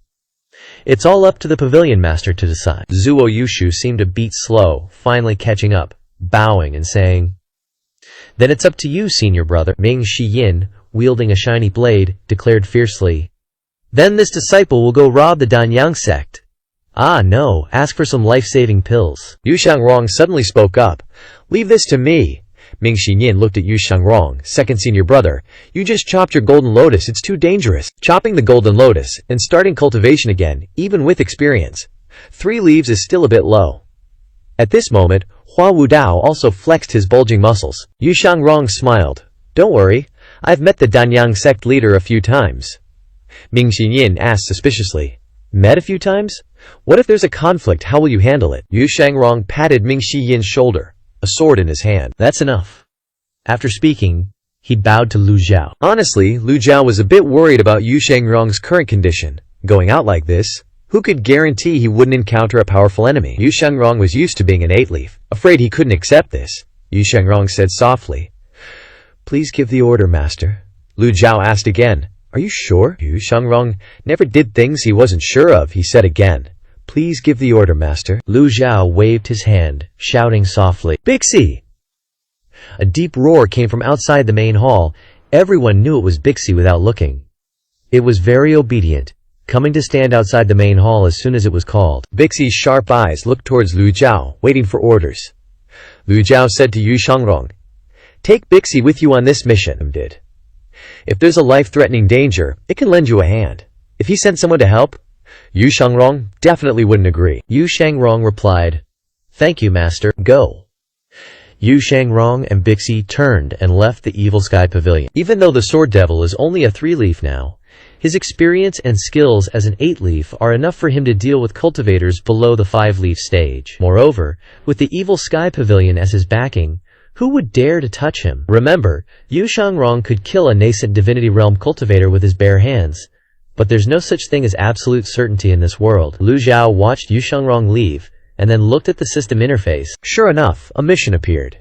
[SPEAKER 2] It's all up to the Pavilion Master to decide. Zuo Yushu seemed a beat slow, finally catching up, bowing and saying, Then it's up to you, senior brother. Ming Shiyin, wielding a shiny blade, declared fiercely, Then this disciple will go rob the Danyang sect.
[SPEAKER 1] Ah, no, ask for some life-saving pills.
[SPEAKER 2] Yu Shangrong suddenly spoke up. Leave this to me. Ming Xinyin looked at Yu Shangrong, second senior brother. You just chopped your golden lotus, it's too dangerous. Chopping the golden lotus and starting cultivation again, even with experience. 3 leaves is still a bit low. At this moment, Hua Wudao also flexed his bulging muscles. Yu Shangrong smiled. Don't worry, I've met the Danyang sect leader a few times. Ming Xinyin asked suspiciously. Met a few times? What if there's a conflict, how will you handle it? Yu Shangrong patted Ming Xiyin's shoulder, a sword in his hand.
[SPEAKER 1] That's enough. After speaking, he bowed to Lu Zhao.
[SPEAKER 2] Honestly, Lu Zhao was a bit worried about Yu Shangrong's current condition. Going out like this, who could guarantee he wouldn't encounter a powerful enemy? Yu Shangrong was used to being an 8-leaf, afraid he couldn't accept this. Yu Shangrong said softly. Please give the order, master. Lu Zhao asked again. Are you sure? Yu Shangrong never did things he wasn't sure of, he said again. Please give the order, master.
[SPEAKER 1] Lu Zhao waved his hand, shouting softly, Bixi! A deep roar came from outside the main hall. Everyone knew it was Bixi without looking. It was very obedient, coming to stand outside the main hall as soon as it was called.
[SPEAKER 2] Bixi's sharp eyes looked towards Lu Zhao, waiting for orders. Lu Zhao said to Yu Shangrong, Take Bixi with you on this mission. Did. If there's a life-threatening danger, it can lend you a hand. If he sent someone to help, Yu Shangrong definitely wouldn't agree.
[SPEAKER 1] Yu Shangrong replied, Thank you, master. Go. Yu Shangrong and Bixi turned and left the Evil Sky Pavilion. Even though the Sword Devil is only a 3-leaf now, his experience and skills as an 8-leaf are enough for him to deal with cultivators below the 5-leaf stage. Moreover, with the Evil Sky Pavilion as his backing, who would dare to touch him? Remember, Yu Shangrong could kill a nascent Divinity Realm cultivator with his bare hands. But there's no such thing as absolute certainty in this world. Lu Zhao watched Yu Shangrong leave, and then looked at the system interface.
[SPEAKER 2] Sure enough, a mission appeared.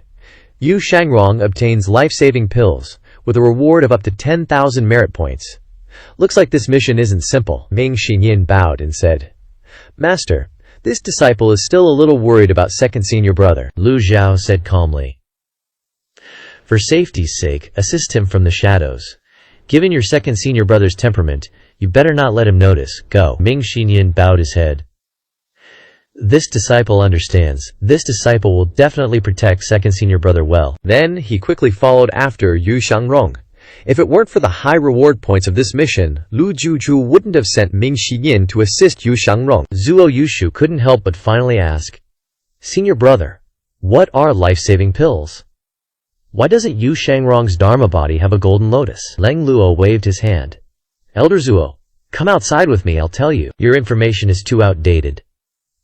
[SPEAKER 2] Yu Shangrong obtains life-saving pills, with a reward of up to 10,000 merit points. Looks like this mission isn't simple. Ming Xinyin bowed and said, Master, this disciple is still a little worried about second senior brother.
[SPEAKER 1] Lu Zhao said calmly. For safety's sake, assist him from the shadows. Given your second senior brother's temperament, you better not let him notice. Go. Ming Xinyin bowed his head. This disciple understands. This disciple will definitely protect second senior brother well.
[SPEAKER 2] Then he quickly followed after Yu Shangrong. If it weren't for the high reward points of this mission, Lu Juju wouldn't have sent Ming Xinyin to assist Yu Shangrong.
[SPEAKER 1] Zuo Yushu couldn't help but finally ask, Senior brother, what are life-saving pills? Why doesn't Yu Shangrong's Dharma body have a golden lotus? Leng Luo waved his hand. Elder Zuo, come outside with me, I'll tell you. Your information is too outdated.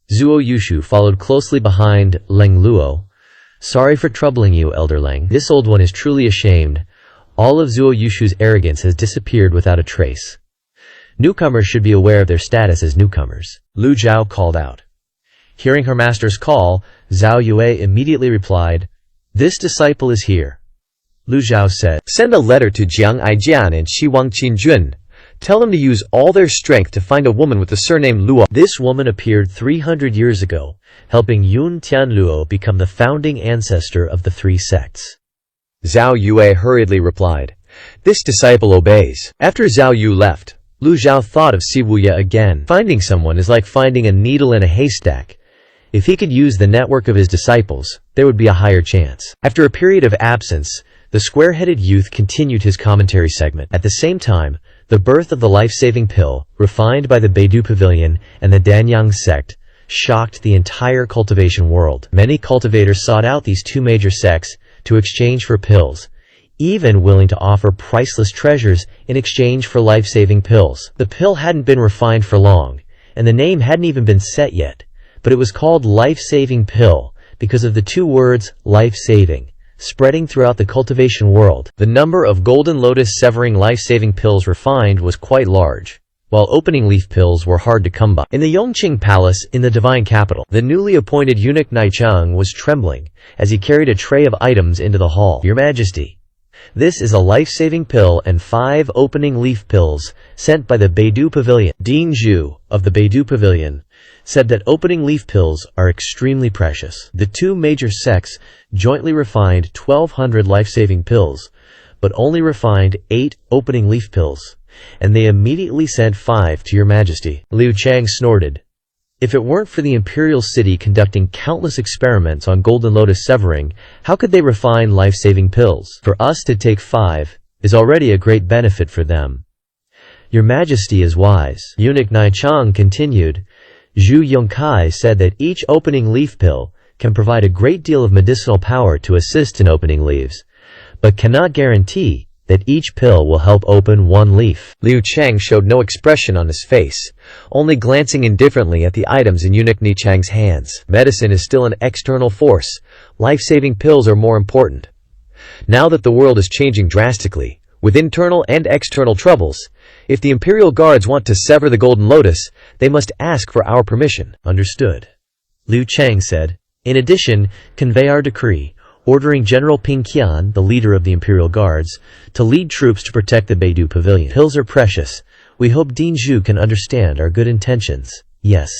[SPEAKER 1] Zuo Yushu followed closely behind Leng Luo. Sorry for troubling you, Elder Leng. This old one is truly ashamed. All of Zuo Yushu's arrogance has disappeared without a trace. Newcomers should be aware of their status as newcomers. Lu Zhao called out. Hearing her master's call, Zhao Yue immediately replied, This disciple is here. Lu Zhao said,
[SPEAKER 2] Send a letter to Jiang Aijian and Shiwang Qinjun. Tell them to use all their strength to find a woman with the surname Luo.
[SPEAKER 1] This woman appeared 300 years ago, helping Yun Tian Luo become the founding ancestor of the 3 sects.
[SPEAKER 2] Zhao Yue hurriedly replied. This disciple obeys. After Zhao Yu left, Lu Zhao thought of Siwuya again. Finding someone is like finding a needle in a haystack. If he could use the network of his disciples, there would be a higher chance. After a period of absence, the square-headed youth continued his commentary segment. At the same time, the birth of the life-saving pill, refined by the Beidou Pavilion and the Danyang sect, shocked the entire cultivation world. Many cultivators sought out these 2 major sects to exchange for pills, even willing to offer priceless treasures in exchange for life-saving pills. The pill hadn't been refined for long, and the name hadn't even been set yet, but it was called life-saving pill because of the 2 words life-saving, spreading throughout the cultivation world. The number of golden lotus severing life-saving pills refined was quite large, while opening leaf pills were hard to come by. In the Yongqing Palace in the divine capital, the newly appointed eunuch Naicheng was trembling as he carried a tray of items into the hall. Your Majesty, this is a life-saving pill and 5 opening leaf pills sent by the Beidou Pavilion. Dean Zhu of the Beidou Pavilion said that opening leaf pills are extremely precious. The 2 major sects jointly refined 1,200 life-saving pills, but only refined 8 opening leaf pills, and they immediately sent 5 to Your Majesty. Liu Chang snorted.
[SPEAKER 1] If it weren't for the Imperial City conducting countless experiments on Golden Lotus severing, how could they refine life-saving pills? For us to take 5 is already a great benefit for them. Your Majesty is wise. Eunuch Nai Chang continued. Zhu Yongkai said that each opening leaf pill can provide a great deal of medicinal power to assist in opening leaves, but cannot guarantee that each pill will help open one leaf.
[SPEAKER 2] Liu Chang showed no expression on his face, only glancing indifferently at the items in Eunuch Ni Chang's hands. Medicine is still an external force. Life-saving pills are more important. Now that the world is changing drastically, with internal and external troubles, if the Imperial Guards want to sever the Golden Lotus, they must ask for our permission.
[SPEAKER 1] Understood. Liu Chang said. In addition, convey our decree, ordering General Ping Qian, the leader of the Imperial Guards, to lead troops to protect the Beidou Pavilion. Pills are precious. We hope Dean Zhu can understand our good intentions. Yes.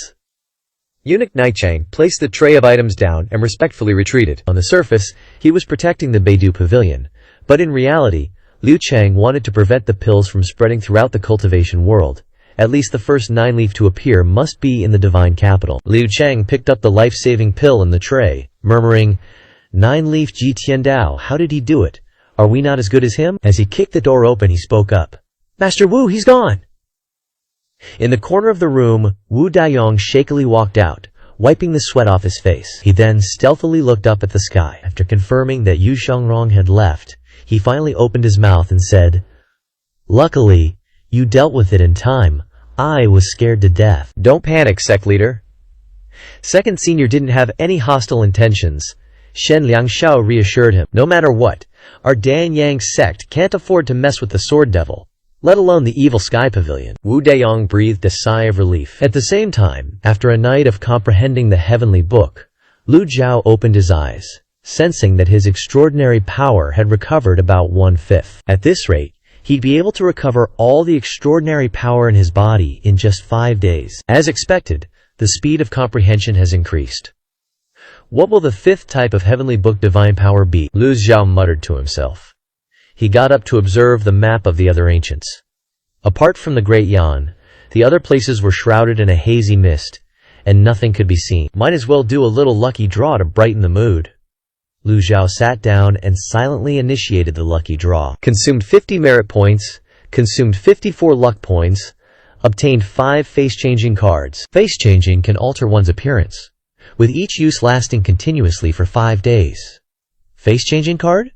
[SPEAKER 2] Eunuch Naichang placed the tray of items down and respectfully retreated.
[SPEAKER 1] On the surface, he was protecting the Beidou Pavilion, but in reality, Liu Chang wanted to prevent the pills from spreading throughout the cultivation world. At least the first 9 leaf to appear must be in the divine capital. Liu Chang picked up the life-saving pill in the tray, murmuring, 9-leaf Ji Tiandao, how did he do it? Are we not as good as him? As he kicked the door open, he spoke up. Master Wu, he's gone! In the corner of the room, Wu Daiyong shakily walked out, wiping the sweat off his face. He then stealthily looked up at the sky. After confirming that Yu Shangrong had left, he finally opened his mouth and said, Luckily, you dealt with it in time. I was scared to death.
[SPEAKER 2] Don't panic, sect leader.
[SPEAKER 1] Second Senior didn't have any hostile intentions. Shen Liangshao reassured him. No matter what, our Dan Yang sect can't afford to mess with the Sword Devil, let alone the evil Sky Pavilion. Wu Daiyong breathed a sigh of relief. At the same time, after a night of comprehending the heavenly book, Lu Zhao opened his eyes, sensing that his extraordinary power had recovered about 1/5. At this rate, he'd be able to recover all the extraordinary power in his body in just 5 days. As expected, the speed of comprehension has increased. What will the 5th type of heavenly book divine power be? Lu Zhao muttered to himself. He got up to observe the map of the other ancients. Apart from the Great Yan, the other places were shrouded in a hazy mist, and nothing could be seen. Might as well do a little lucky draw to brighten the mood. Lu Zhao sat down and silently initiated the lucky draw. Consumed 50 merit points, consumed 54 luck points, obtained 5 face-changing cards. Face-changing can alter one's appearance, with each use lasting continuously for 5 days. Face-changing card?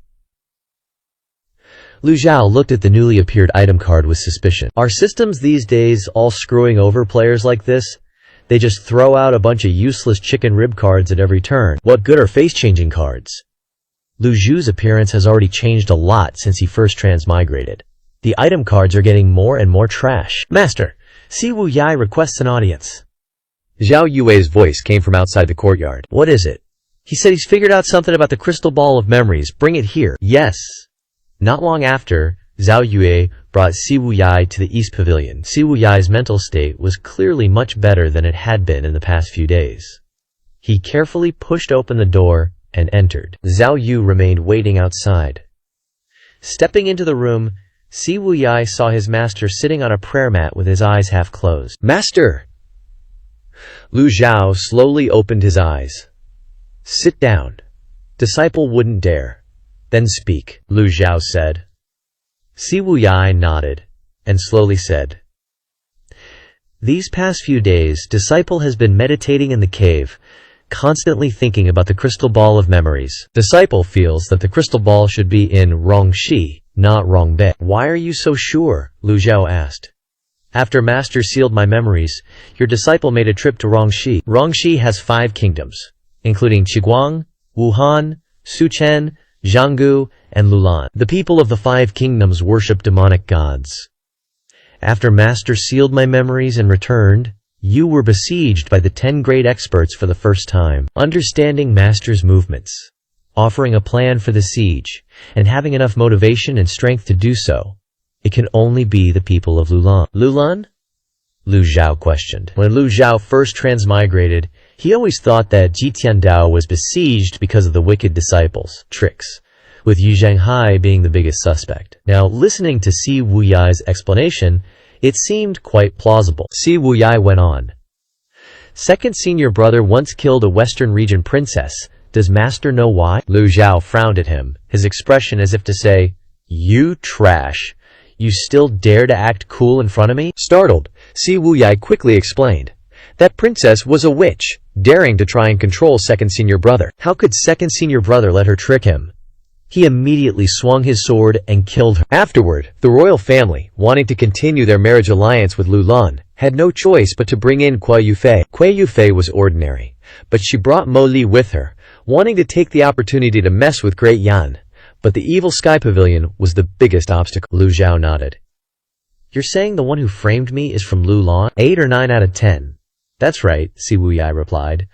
[SPEAKER 1] Lu Zhao looked at the newly appeared item card with suspicion. Are systems these days all screwing over players like this? They just throw out a bunch of useless chicken rib cards at every turn. What good are face-changing cards? Lu Zhu's appearance has already changed a lot since he first transmigrated. The item cards are getting more and more trash. Master, Si Wu Yai requests an audience.
[SPEAKER 2] Zhao Yue's voice came from outside the courtyard.
[SPEAKER 1] What is it? He said he's figured out something about the crystal ball of memories. Bring it here. Yes. Not long after, Zhao Yue brought Si Wu Yai to the East Pavilion. Si Wu Yai's mental state was clearly much better than it had been in the past few days. He carefully pushed open the door and entered. Zhao Yu remained waiting outside. Stepping into the room, Si Wu Yai saw his master sitting on a prayer mat with his eyes half closed. Master! Lu Zhao slowly opened his eyes. Sit down. Disciple wouldn't dare. Then speak, Lu Zhao said. Si Wu Yai nodded, and slowly said, These past few days, Disciple has been meditating in the cave, constantly thinking about the crystal ball of memories. Disciple feels that the crystal ball should be in Rongxi, not Rongbei. Why are you so sure? Lu Zhao asked. After Master sealed my memories, your disciple made a trip to Rongxi. Rongxi has 5 kingdoms, including Qiguang, Wuhan, Suchen, Jianggu, and Lulan. The people of the 5 kingdoms worship demonic gods. After Master sealed my memories and returned, you were besieged by the 10 great experts for the first time. Understanding Master's movements, offering a plan for the siege, and having enough motivation and strength to do so, it can only be the people of Lulan. Lulan? Lu Zhao questioned. When Lu Zhao first transmigrated, he always thought that Jitiandao was besieged because of the wicked disciples' tricks, with Yu Zhanghai being the biggest suspect. Now, listening to Si Wu Yai's explanation, it seemed quite plausible. Si Wu Yai went on. Second senior brother once killed a Western region princess. Does master know why? Lu Zhao frowned at him, his expression as if to say, "You trash. You still dare to act cool in front of me?"
[SPEAKER 2] Startled, Si Wuyai quickly explained. That princess was a witch, daring to try and control second senior brother.
[SPEAKER 1] How could second senior brother let her trick him? He immediately swung his sword and killed her.
[SPEAKER 2] Afterward, the royal family, wanting to continue their marriage alliance with Lu Lan, had no choice but to bring in Kuai Yufei. Kuai Yufei was ordinary, but she brought Mo Li with her, wanting to take the opportunity to mess with Great Yan. But the evil sky pavilion was the biggest obstacle.
[SPEAKER 1] Lu Zhao nodded. You're saying the one who framed me is from Lu Lan? 8 or 9 out of 10. That's right, Si Wuyai replied.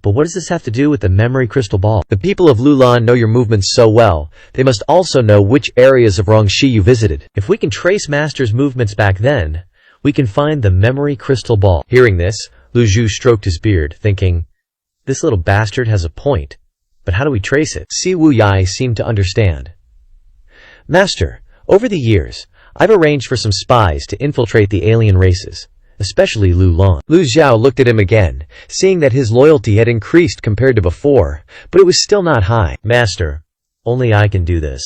[SPEAKER 1] But what does this have to do with the memory crystal ball?
[SPEAKER 2] The people of Lu Lan know your movements so well, they must also know which areas of Rongxi you visited.
[SPEAKER 1] If we can trace master's movements back then, we can find the memory crystal ball.
[SPEAKER 2] Hearing this,
[SPEAKER 1] Lu Zhu stroked his beard, thinking, this little bastard has a point. But how do we trace it?
[SPEAKER 2] Si Wuyai seemed to understand. Master, over the years, I've arranged for some spies to infiltrate the alien races, especially Lu Lan. Lu Zhao looked at him again, seeing that his loyalty had increased compared to before, but it was still not high.
[SPEAKER 1] Master, only I can do this.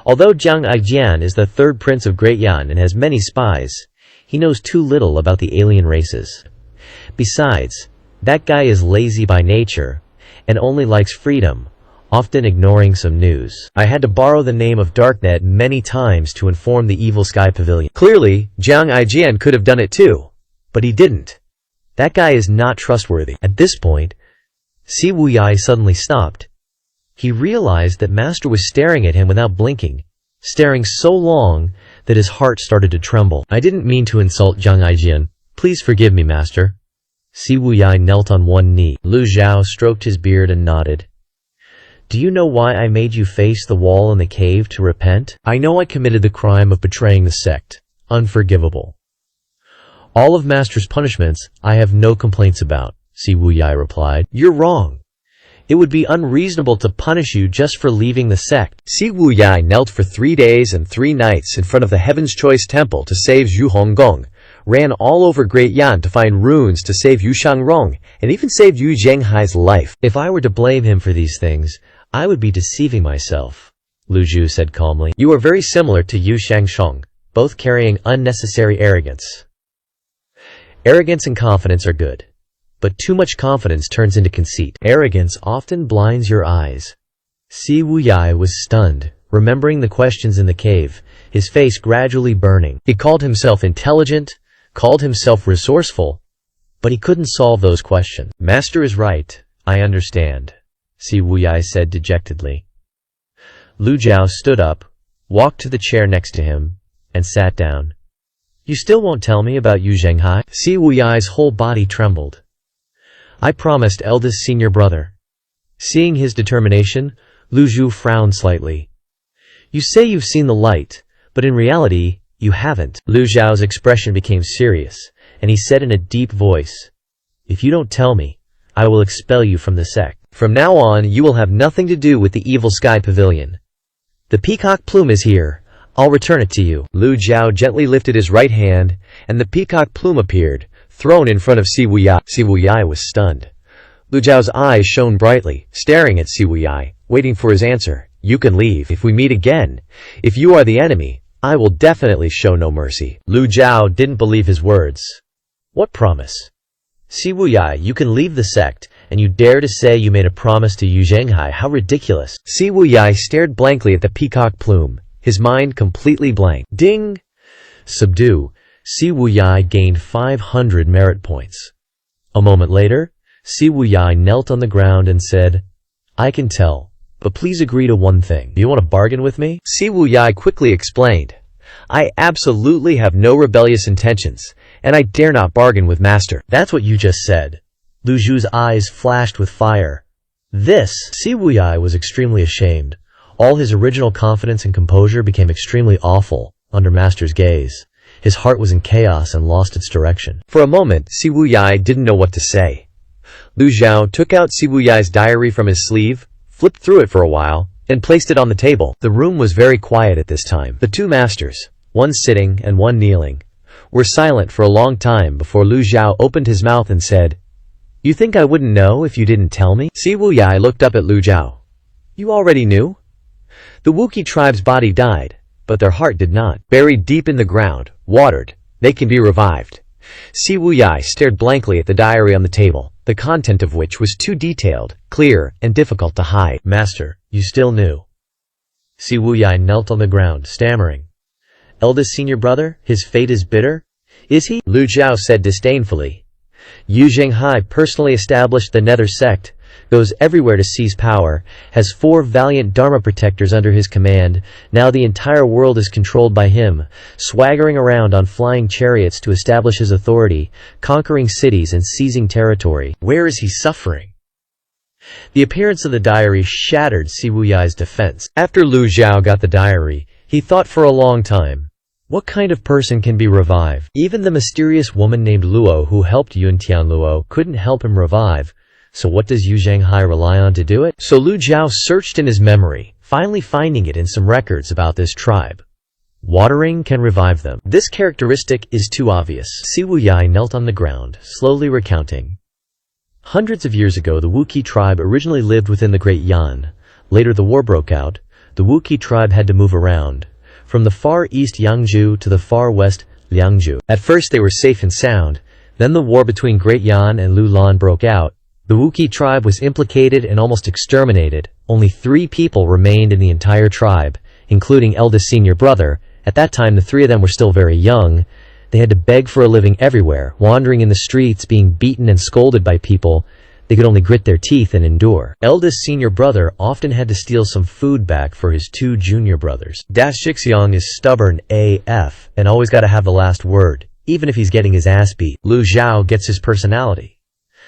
[SPEAKER 1] Although Jiang Aijian is the third prince of Great Yan and has many spies, he knows too little about the alien races. Besides, that guy is lazy by nature and only likes freedom, often ignoring some news. I had to borrow the name of Darknet many times to inform the evil sky pavilion.
[SPEAKER 2] Clearly, Jiang Aijian could have done it too, but he didn't.
[SPEAKER 1] That guy is not trustworthy. At this point, Si Wuyai suddenly stopped. He realized that Master was staring at him without blinking, staring so long that his heart started to tremble. I didn't mean to insult Jiang Aijian. Please forgive me, Master. Si Wuyai knelt on one knee. Lu Zhao stroked his beard and nodded. Do you know why I made you face the wall in the cave to repent? I know I committed the crime of betraying the sect. Unforgivable. All of Master's punishments I have no complaints about, Si Wuyai replied. You're wrong. It would be unreasonable to punish you just for leaving the sect.
[SPEAKER 2] Si Wuyai knelt for 3 days and 3 nights in front of the Heaven's Choice Temple to save Zhu Honggong, ran all over Great Yan to find runes to save Yu Shangrong, and even saved Yu Zhenghai's life.
[SPEAKER 1] If I were to blame him for these things, I would be deceiving myself, Lu Zhu said calmly. You are very similar to Yu Shangshong, both carrying unnecessary arrogance. Arrogance and confidence are good, but too much confidence turns into conceit. Arrogance often blinds your eyes. Si Wuyai was stunned, remembering the questions in the cave, his face gradually burning. He called himself intelligent, called himself resourceful, but he couldn't solve those questions. Master is right, I understand, Si Wuyai said dejectedly. Lu Zhao stood up, walked to the chair next to him, and sat down. You still won't tell me about Yu Zhenghai? Si Wuyai's whole body trembled. I promised eldest senior brother. Seeing his determination, Lu Zhu frowned slightly. You say you've seen the light, but in reality, you haven't. Lu Zhao's expression became serious, and he said in a deep voice, If you don't tell me, I will expel you from the sect. From now on, you will have nothing to do with the evil sky pavilion. The peacock plume is here. I'll return it to you.
[SPEAKER 2] Lu Zhao gently lifted his right hand, and the peacock plume appeared, thrown in front of Si Wuyai. Si Wuyai was stunned. Lu Zhao's eyes shone brightly, staring at Si Wuyai, waiting for his answer. You can leave if we meet again. If you are the enemy, I will definitely show no mercy.
[SPEAKER 1] Lu Zhao didn't believe his words. What promise? Si Wuyai, you can leave the sect, and you dare to say you made a promise to Yu Zhenghai. How ridiculous.
[SPEAKER 2] Si Wuyai stared blankly at the peacock plume, his mind completely blank.
[SPEAKER 1] Ding! Subdue. Si Wuyai gained 500 merit points. A moment later, Si Wuyai knelt on the ground and said, I can tell, but please agree to one thing. Do you want to bargain with me?
[SPEAKER 2] Si Wuyai quickly explained, I absolutely have no rebellious intentions, and I dare not bargain with Master.
[SPEAKER 1] That's what you just said. Lu Zhu's eyes flashed with fire. Si Wuyai was extremely ashamed. All his original confidence and composure became extremely awful under Master's gaze. His heart was in chaos and lost its direction.
[SPEAKER 2] For a moment, Si Wuyai didn't know what to say. Lu Zhao took out Si Wuyai's diary from his sleeve, flipped through it for a while, and placed it on the table. The room was very quiet at this time. The two masters, one sitting and one kneeling, were silent for a long time before Lu Zhao opened his mouth and said, "You think I wouldn't know if you didn't tell me?" Si Wuyai looked up at Lu Zhao. "You already knew?" The Wookiee tribe's body died, but their heart did not. Buried deep in the ground, watered, they can be revived. Si Wuyai stared blankly at the diary on the table, the content of which was too detailed, clear, and difficult to hide.
[SPEAKER 1] Master, you still knew. Si Wuyai knelt on the ground, stammering. Eldest senior brother, his fate is bitter? Is he?
[SPEAKER 2] Lu Zhao said disdainfully. Yu Zhenghai personally established the Nether sect, goes everywhere to seize power, has 4 valiant Dharma protectors under his command. Now the entire world is controlled by him, swaggering around on flying chariots to establish his authority, conquering cities and seizing territory.
[SPEAKER 1] Where is he suffering? The appearance of the diary shattered Si Wuyai's defense.
[SPEAKER 2] After Lu Zhao got the diary, he thought for a long time. What kind of person can be revived? Even the mysterious woman named Luo who helped Yun Tianluo couldn't help him revive. So what does Yu Zhenghai rely on to do it? So Lu Zhao searched in his memory, finally finding it in some records about this tribe. Watering can revive them. This characteristic is too obvious. Si Wuyai knelt on the ground, slowly recounting. Hundreds of years ago, the Wookiee tribe originally lived within the Great Yan. Later the war broke out. The Wookiee tribe had to move around, from the far east Yangzhou to the far west Liangzhou. At first they were safe and sound. Then the war between Great Yan and Lulan broke out. The Wookiee tribe was implicated and almost exterminated. Only 3 people remained in the entire tribe, including eldest senior brother. At that time the 3 of them were still very young. They had to beg for a living everywhere, wandering in the streets, being beaten and scolded by people. They could only grit their teeth and endure. Eldest senior brother often had to steal some food back for his 2 junior brothers. Shixiang is stubborn AF and always gotta have the last word, even if he's getting his ass beat. Lu Zhao gets his personality.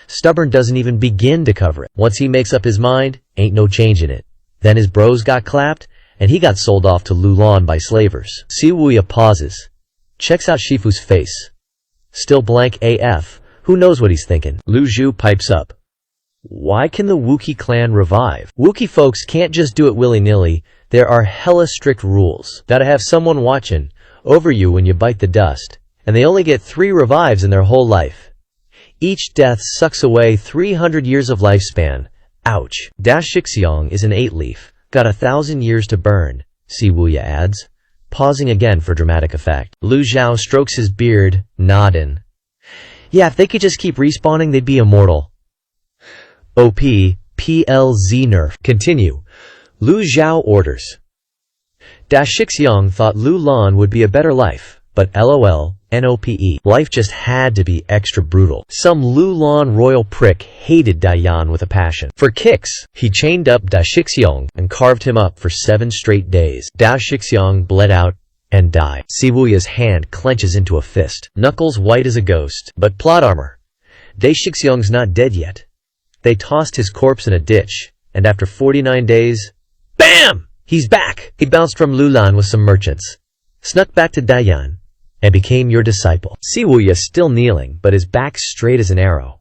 [SPEAKER 2] Stubborn doesn't even begin to cover it. Once he makes up his mind, ain't no changing it. Then his bros got clapped, and he got sold off to Lulan by slavers. Si Wuya pauses, checks out Shifu's face. Still blank AF, who knows what he's thinking. Lu Zhu pipes up. Why can the Wookiee clan revive? Wookiee folks can't just do it willy-nilly. There are hella strict rules. Gotta have someone watching over you when you bite the dust. And they only get 3 revives in their whole life. Each death sucks away 300 years of lifespan. Ouch. Shixiang is an 8-leaf. Got 1,000 years to burn, Si Wuya adds, pausing again for dramatic effect. Lu Zhao strokes his beard, nodding. Yeah, if they could just keep respawning, they'd be immortal. OP, PLZ nerf. Continue. Lu Zhao orders. Shixiang thought Lu Lan would be a better life, but LOL. NOPE. Life just had to be extra brutal. Some Lulan royal prick hated Dayan with a passion. For kicks, he chained up Shixiang and carved him up for 7 straight days. Shixiang bled out and died. Si Wuya's hand clenches into a fist, knuckles white as a ghost. But plot armor. Shixiang's not dead yet. They tossed his corpse in a ditch, and after 49 days, BAM! He's back! He bounced from Lulan with some merchants, snuck back to Dayan, and became your disciple. Si Wuya still kneeling, but his back straight as an arrow.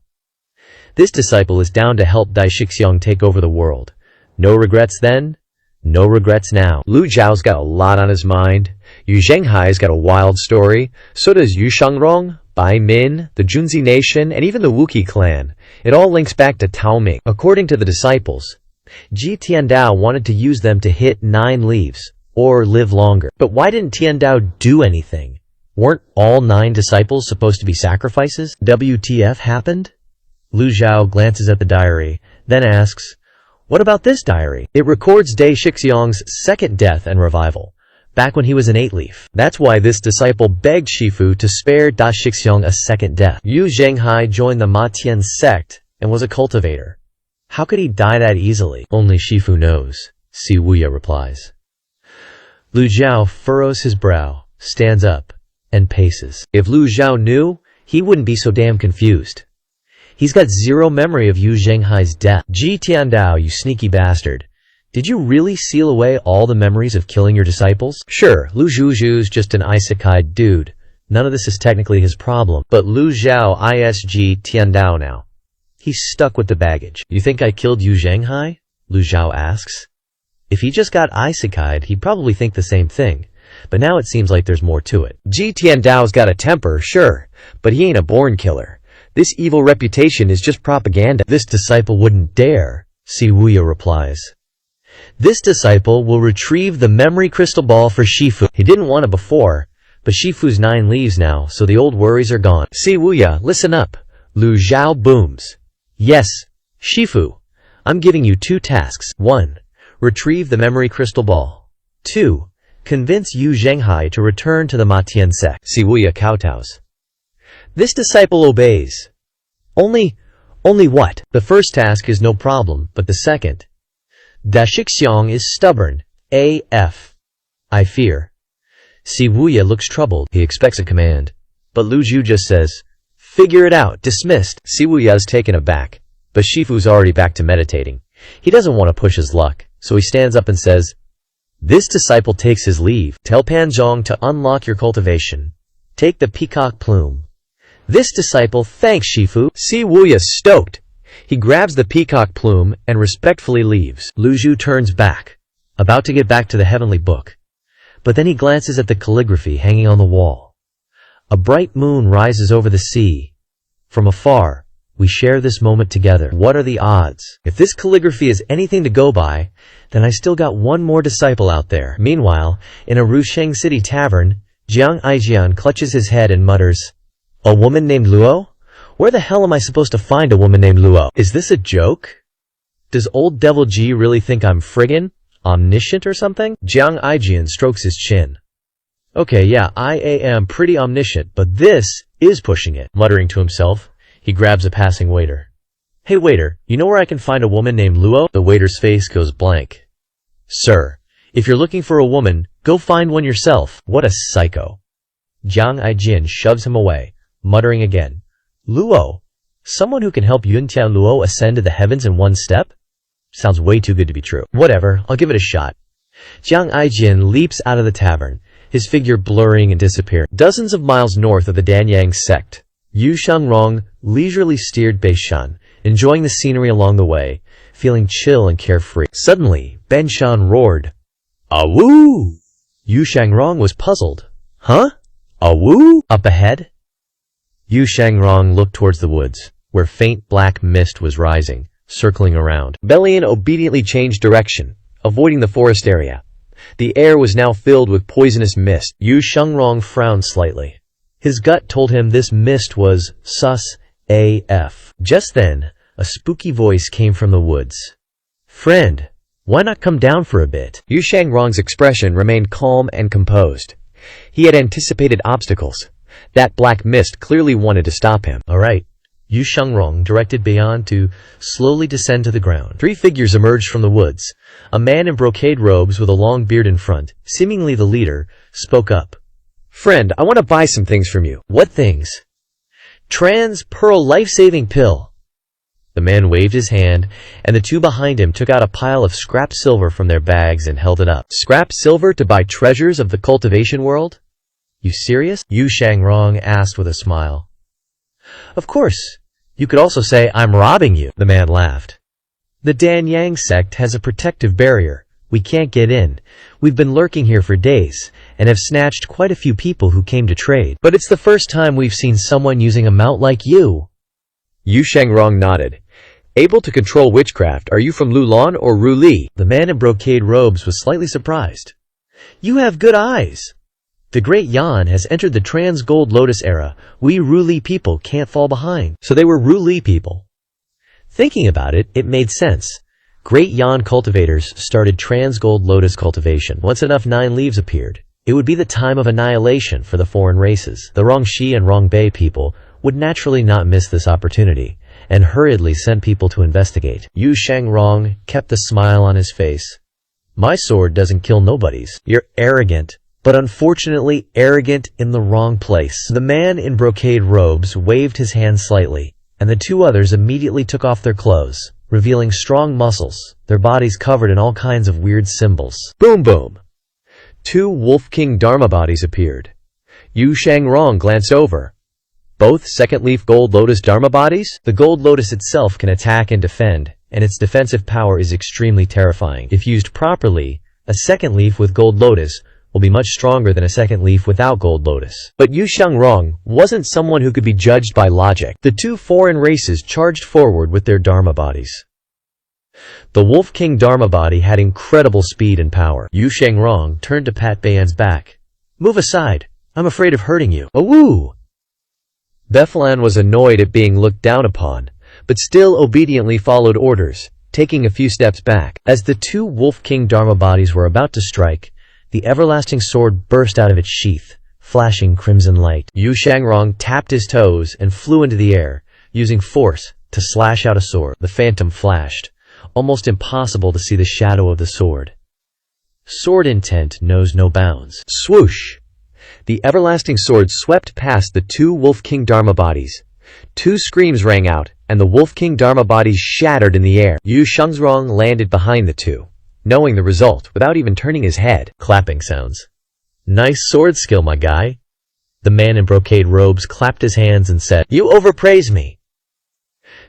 [SPEAKER 2] This disciple is down to help Shixiang take over the world. No regrets then, no regrets now. Lu Zhao's got a lot on his mind. Yu Zhenghai's got a wild story. So does Yu Shangrong, Bai Min, the Junzi Nation, and even the Wookiee clan. It all links back to Tao Ming. According to the disciples, Ji Tiandao wanted to use them to hit 9 leaves, or live longer. But why didn't Tiandao do anything? Weren't all 9 disciples supposed to be sacrifices? WTF happened? Lu Zhao glances at the diary, then asks, what about this diary? It records Shixiang's 2nd death and revival, back when he was an 8-leaf. That's why this disciple begged Shifu to spare Shixiang a 2nd death. Yu Zhenghai joined the Ma Tian sect and was a cultivator. How could he die that easily? Only Shifu knows, Si Wuya replies. Lu Zhao furrows his brow, stands up, and paces. If Lu Zhao knew, he wouldn't be so damn confused. He's got 0 memory of Yu Zhenghai's death. Ji Tiandao, you sneaky bastard. Did you really seal away all the memories of killing your disciples? Sure, Lu Zhu's just an isekai dude. None of this is technically his problem. But Lu Zhao ISG Tiandao now. He's stuck with the baggage. You think I killed Yu Zhenghai? Lu Zhao asks. If he just got isekai'd, he'd probably think the same thing.
[SPEAKER 1] but now it seems like there's more to it.
[SPEAKER 2] Ji Tiandao's got a temper, sure, but he ain't a born killer. This evil reputation is just propaganda.
[SPEAKER 1] This disciple wouldn't dare, Si Wuya replies. This disciple will retrieve the memory crystal ball for Shifu. He didn't want it before, but Shifu's 9 leaves now, so the old worries are gone.
[SPEAKER 2] Si Wuya, listen up. Lu Zhao booms.
[SPEAKER 1] Yes, Shifu, I'm giving you 2 tasks. 1. Retrieve the memory crystal ball. 2. Convince Yu Zhenghai to return to the Matian sect.
[SPEAKER 2] Si Wuya kowtows.
[SPEAKER 1] This disciple obeys. Only what? The first task is no problem, but the second. Da Shixiang is stubborn. AF. I fear. Si Wuya looks troubled. He expects a command. But Lu Zhu just says, figure it out, dismissed.
[SPEAKER 2] Si Wuya's taken aback, but Shifu's already back to meditating.
[SPEAKER 1] He doesn't want to push his luck, so he stands up and says, this disciple takes his leave. Tell Panzhong to unlock your cultivation. Take the peacock plume. This disciple thanks Shifu.
[SPEAKER 2] Si Wuya's stoked. He grabs the peacock plume and respectfully leaves.
[SPEAKER 1] Lu Zhu turns back, about to get back to the heavenly book. But then he glances at the calligraphy hanging on the wall. A bright moon rises over the sea. From afar, we share this moment together. What are the odds? If this calligraphy is anything to go by, then I still got one more disciple out there. Meanwhile, in a Rusheng City tavern, Jiang Aijian clutches his head and mutters, a woman named Luo? Where the hell am I supposed to find a woman named Luo? Is this a joke? Does old Devil G really think I'm friggin' omniscient or something? Jiang Aijian strokes his chin. Okay, yeah, I am pretty omniscient, but this is pushing it. Muttering to himself, he grabs a passing waiter. Hey waiter, you know where I can find a woman named Luo? The waiter's face goes blank. Sir, if you're looking for a woman, go find one yourself. What a psycho. Jiang Aijian shoves him away, muttering again. Luo? Someone who can help Yuntian Luo ascend to the heavens in one step? Sounds way too good to be true. Whatever, I'll give it a shot. Jiang Aijian leaps out of the tavern, his figure blurring and disappearing. Dozens of miles north of the Danyang sect, Yu Shangrong leisurely steered Beishan, enjoying the scenery along the way, feeling chill and carefree. Suddenly, Ben Shan roared, "Awoo!" Yu Shangrong was puzzled. Huh? Awoo? Up ahead? Yu Shangrong looked towards the woods, where faint black mist was rising, circling around. Belian obediently changed direction, avoiding the forest area. The air was now filled with poisonous mist. Yu Shangrong frowned slightly. His gut told him this mist was sus AF. Just then, a spooky voice came from the woods. Friend, why not come down for a bit?
[SPEAKER 2] Yu Shangrong's expression remained calm and composed. He had anticipated obstacles. That black mist clearly wanted to stop him.
[SPEAKER 1] All right. Yu Shangrong directed Beian to slowly descend to the ground. 3 figures emerged from the woods. A man in brocade robes with a long beard in front, seemingly the leader, spoke up.
[SPEAKER 2] Friend, I want to buy some things from you.
[SPEAKER 1] What things? Trans Pearl life-saving pill. The man waved his hand, and the 2 behind him took out a pile of scrap silver from their bags and held it up.
[SPEAKER 2] Scrap silver to buy treasures of the cultivation world?
[SPEAKER 1] You serious? Yu Shangrong asked with a smile. Of course. You could also say I'm robbing you. The man laughed. The Danyang sect has a protective barrier. We can't get in. We've been lurking here for days, and have snatched quite a few people who came to trade. But it's the first time we've seen someone using a mount like you.
[SPEAKER 2] Yu Shangrong nodded. Able to control witchcraft, are you from Lulan or Ruli?
[SPEAKER 1] The man in brocade robes was slightly surprised. You have good eyes. The Great Yan has entered the Trans-Gold Lotus era. We Ruli people can't fall behind. So they were Ruli people. Thinking about it, it made sense. Great Yan cultivators started Trans-Gold Lotus cultivation. Once enough 9 leaves appeared, it would be the time of annihilation for the foreign races. The Rongxi and Rongbei people would naturally not miss this opportunity, and hurriedly sent people to investigate. Yu Shangrong kept a smile on his face. My sword doesn't kill nobodies. You're arrogant, but unfortunately arrogant in the wrong place. The man in brocade robes waved his hand slightly, and the 2 others immediately took off their clothes, revealing strong muscles, their bodies covered in all kinds of weird symbols.
[SPEAKER 2] Boom boom! 2 Wolf King Dharma bodies appeared. Yu Shangrong glanced over. Both second leaf gold lotus Dharma bodies?
[SPEAKER 1] The gold lotus itself can attack and defend, and its defensive power is extremely terrifying. If used properly, a second leaf with gold lotus will be much stronger than a second leaf without Gold Lotus.
[SPEAKER 2] But Yu Shangrong wasn't someone who could be judged by logic. The two foreign races charged forward with their Dharma bodies. The Wolf King Dharma body had incredible speed and power. Yu Shangrong turned to pat Baiyan's back. "Move aside. I'm afraid of hurting you." "Awoo!" Beflan was annoyed at being looked down upon, but still obediently followed orders, taking a few steps back. As the two Wolf King Dharma bodies were about to strike, the everlasting sword burst out of its sheath, flashing crimson light. Yu Shangrong tapped his toes and flew into the air, using force to slash out a sword. The phantom flashed, almost impossible to see the shadow of the sword. Sword intent knows no bounds. Swoosh! The everlasting sword swept past the two Wolf King Dharma bodies. Two screams rang out, and the Wolf King Dharma bodies shattered in the air. Yu Shangrong landed behind the two, knowing the result without even turning his head. Clapping sounds. "Nice sword skill, my guy." The man in brocade robes clapped his hands and said, "You overpraise me."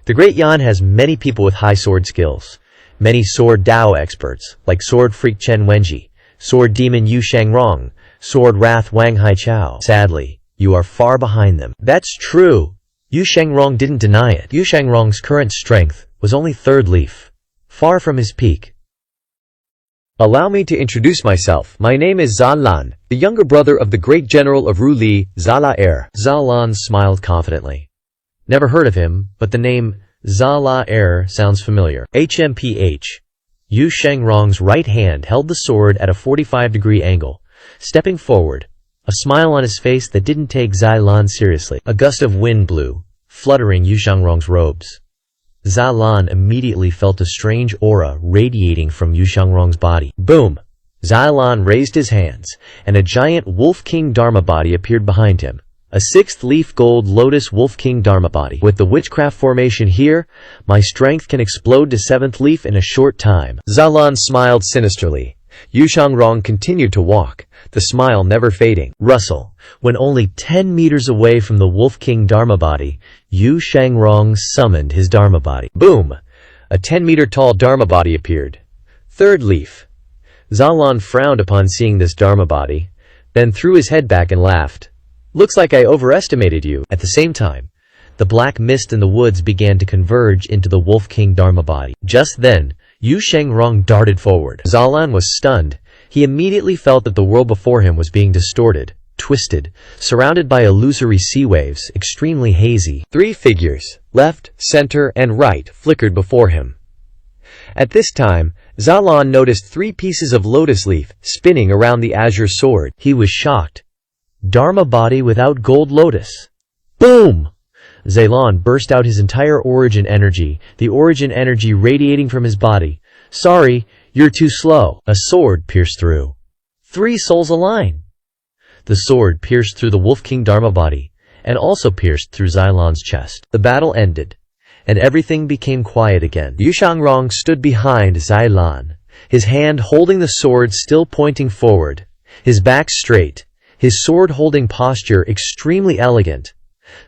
[SPEAKER 2] The Great Yan has many people with high sword skills. Many sword Dao experts, like sword freak Chen Wenji, sword demon Yu Shangrong, sword wrath Wang Haichao. Sadly, you are far behind them. That's true. Yu Shangrong didn't deny it. Yu Shangrong's current strength was only third leaf, far from his peak. Allow me to introduce myself. My name is Zalan, the younger brother of the great general of Ruli, Zala. Zalan smiled confidently. Never heard of him, but the name Zala sounds familiar. HMPH. Yu Shangrong's right hand held the sword at a 45-degree angle, stepping forward, a smile on his face that didn't take Zalan seriously. A gust of wind blew, fluttering Yu Shangrong's robes. Zalan immediately felt a strange aura radiating from Yu Shangrong's body. Boom! Zalan raised his hands, and a giant Wolf King Dharma body appeared behind him. A sixth-leaf Gold Lotus Wolf King Dharma body. With the witchcraft formation here, my strength can explode to seventh leaf in a short time. Zalan smiled sinisterly. Yu Shangrong continued to walk, the smile never fading. Rustle. When only 10 meters away from the Wolf King Dharma body, Yu Shangrong summoned his Dharma body. Boom! A 10-meter-tall Dharma body appeared. Third leaf. Zalan frowned upon seeing this Dharma body, then threw his head back and laughed. "Looks like I overestimated you." At the same time, the black mist in the woods began to converge into the Wolf King Dharma body. Just then, Yu Shangrong darted forward. Zalan was stunned. He immediately felt that the world before him was being distorted, twisted, surrounded by illusory sea waves, extremely hazy. Three figures, left, center, and right, flickered before him. At this time, Zalan noticed 3 pieces of lotus leaf spinning around the azure sword. He was shocked. Dharma body without Gold Lotus. Boom! Zalan burst out his entire origin energy, the origin energy radiating from his body. "Sorry, you're too slow." A sword pierced through. 3 souls align. The sword pierced through the Wolf King Dharma body, and also pierced through Zalan's chest. The battle ended, and everything became quiet again. Yu Shangrong stood behind Zalan, his hand holding the sword still pointing forward, his back straight, his sword-holding posture extremely elegant.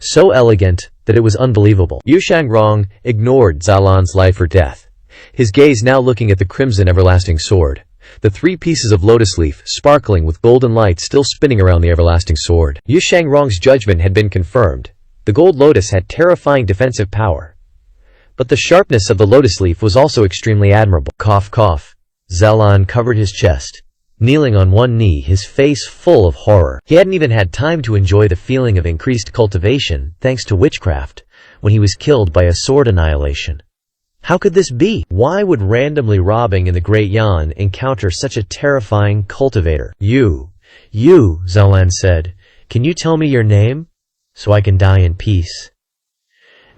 [SPEAKER 2] So elegant that it was unbelievable. Yu Shangrong ignored Zalan's life or death, his gaze now looking at the crimson everlasting sword, the 3 pieces of lotus leaf sparkling with golden light still spinning around the everlasting sword. Yu Shangrong's judgment had been confirmed. The gold lotus had terrifying defensive power, but the sharpness of the lotus leaf was also extremely admirable. Cough, cough. Zalan covered his chest, kneeling on one knee, his face full of horror. He hadn't even had time to enjoy the feeling of increased cultivation, thanks to witchcraft, when he was killed by a sword annihilation. How could this be? Why would randomly robbing in the Great Yan encounter such a terrifying cultivator? You, Zalan said, "Can you tell me your name, so I can die in peace?"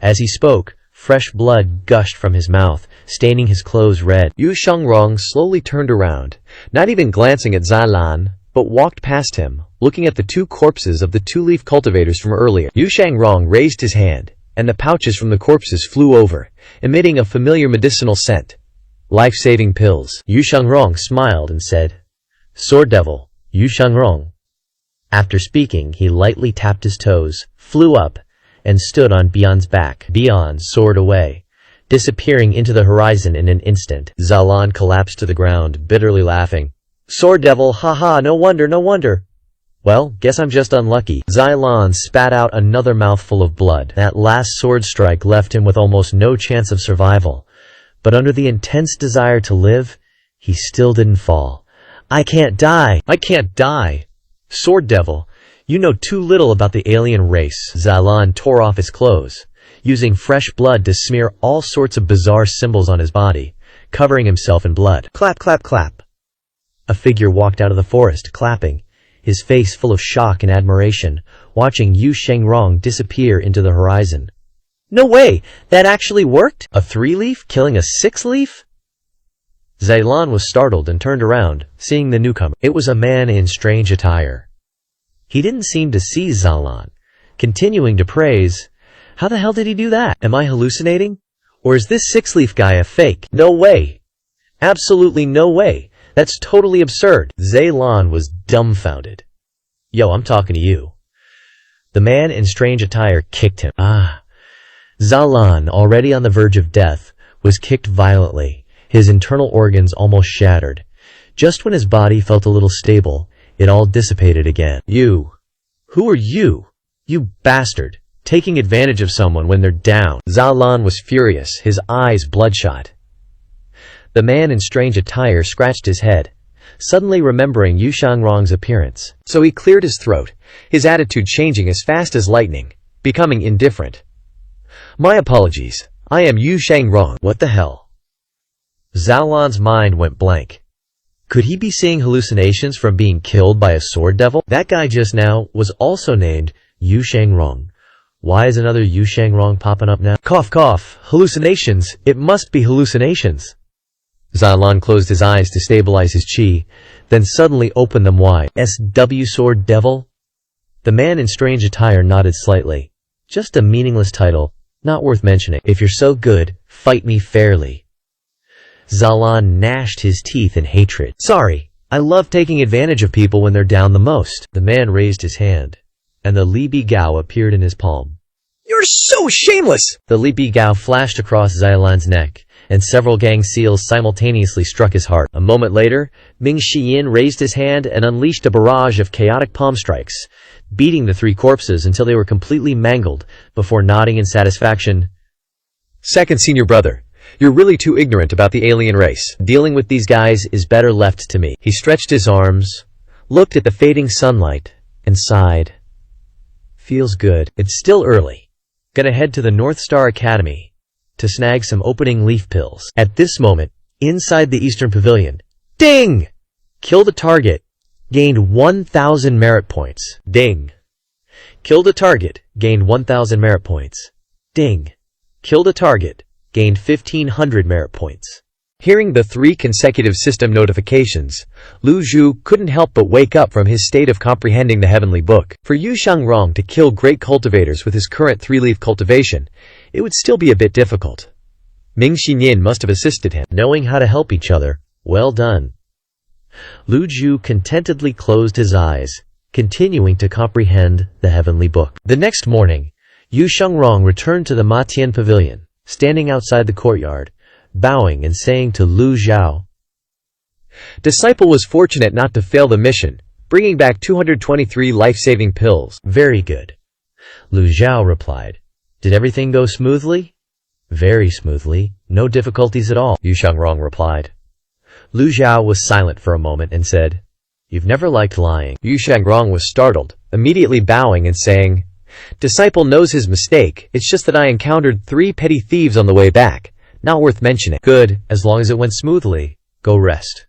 [SPEAKER 2] As he spoke, fresh blood gushed from his mouth, staining his clothes red. Yu Shangrong slowly turned around, not even glancing at Zalan, but walked past him, looking at the 2 corpses of the 2-leaf cultivators from earlier. Yu Shangrong raised his hand, and the pouches from the corpses flew over, emitting a familiar medicinal scent. Life-saving pills. Yu Shangrong smiled and said, "Sword Devil, Yu Shangrong." After speaking, he lightly tapped his toes, flew up, and stood on Bion's back. Bion soared away, disappearing into the horizon in an instant. Zalan collapsed to the ground, bitterly laughing.
[SPEAKER 1] Sword devil, haha, no wonder, no wonder. Well, guess I'm just unlucky. Xylon spat out another mouthful of blood. That last sword strike left him with almost no chance of survival. But under the intense desire to live, he still didn't fall. I can't die! I can't die! Sword devil, you know too little about the alien race. Xylon tore off his clothes, using fresh blood to smear all sorts of bizarre symbols on his body, covering himself in blood. Clap, clap, clap. A figure walked out of the forest, clapping, his face full of shock and admiration, watching Yu Shengrong disappear into the horizon. No way! That actually worked? A 3-leaf killing a 6-leaf? Xylon was startled and turned around, seeing the newcomer. It was a man in strange attire. He didn't seem to see Xylon, continuing to praise, "How the hell did he do that? Am I hallucinating? Or is this 6-leaf guy a fake? No way! Absolutely no way! That's totally absurd." Xylon was dumbfounded. Yo, I'm talking to you. The man in strange attire kicked him. Xylon, already on the verge of death, was kicked violently, his internal organs almost shattered. Just when his body felt a little stable, it all dissipated again. You. Who are you? You bastard. Taking advantage of someone when they're down. Xylon was furious, his eyes bloodshot. The man in strange attire scratched his head, suddenly remembering Yu Shengrong's appearance. So he cleared his throat, his attitude changing as fast as lightning, becoming indifferent. My apologies. I am Yu Shengrong. What the hell? Xylon's mind went blank. Could he be seeing hallucinations from being killed by a sword devil? That guy just now was also named Yu Shengrong. Why is another Yu Shengrong popping up now? Cough, cough. Hallucinations. It must be hallucinations. Xylon closed his eyes to stabilize his chi, then suddenly opened them wide. SW Sword Devil? The man in strange attire nodded slightly. Just a meaningless title, not worth mentioning. If you're so good, fight me fairly. Xylon gnashed his teeth in hatred. Sorry, I love taking advantage of people when they're down the most. The man raised his hand, and the Li Bi Gao appeared in his palm. You're so shameless! The Li Bi Gao flashed across Xylon's neck, and several gang seals simultaneously struck his heart. A moment later, Ming Xiyin raised his hand and unleashed a barrage of chaotic palm strikes, beating the 3 corpses until they were completely mangled, before nodding in satisfaction. Second senior brother, you're really too ignorant about the alien race. Dealing with these guys is better left to me. He stretched his arms, looked at the fading sunlight, and sighed. Feels good. It's still early. Gonna head to the North Star Academy to snag some opening leaf pills. At this moment, inside the Eastern Pavilion, ding! Killed a target, gained 1,000 merit points. Ding. Killed a target, gained 1,000 merit points. Ding. Killed a target, gained 1,500 merit points. Hearing the 3 consecutive system notifications, Lu Zhu couldn't help but wake up from his state of comprehending the heavenly book. For Yu Shengrong to kill great cultivators with his current 3-leaf cultivation, it would still be a bit difficult. Ming Xiyin must have assisted him. Knowing how to help each other, well done. Lu Zhu contentedly closed his eyes, continuing to comprehend the heavenly book. The next morning, Yu Shengrong returned to the Matian Pavilion, standing outside the courtyard, bowing and saying to Lu Zhao, Disciple was fortunate not to fail the mission, bringing back 223 life-saving pills. Very good. Lu Zhao replied. Did everything go smoothly? Very smoothly. No difficulties at all, Yu Shengrong replied. Lu Zhao was silent for a moment and said, You've never liked lying. Yu Shengrong was startled, immediately bowing and saying, Disciple knows his mistake, it's just that I encountered 3 petty thieves on the way back. Not worth mentioning. Good, as long as it went smoothly. Go rest.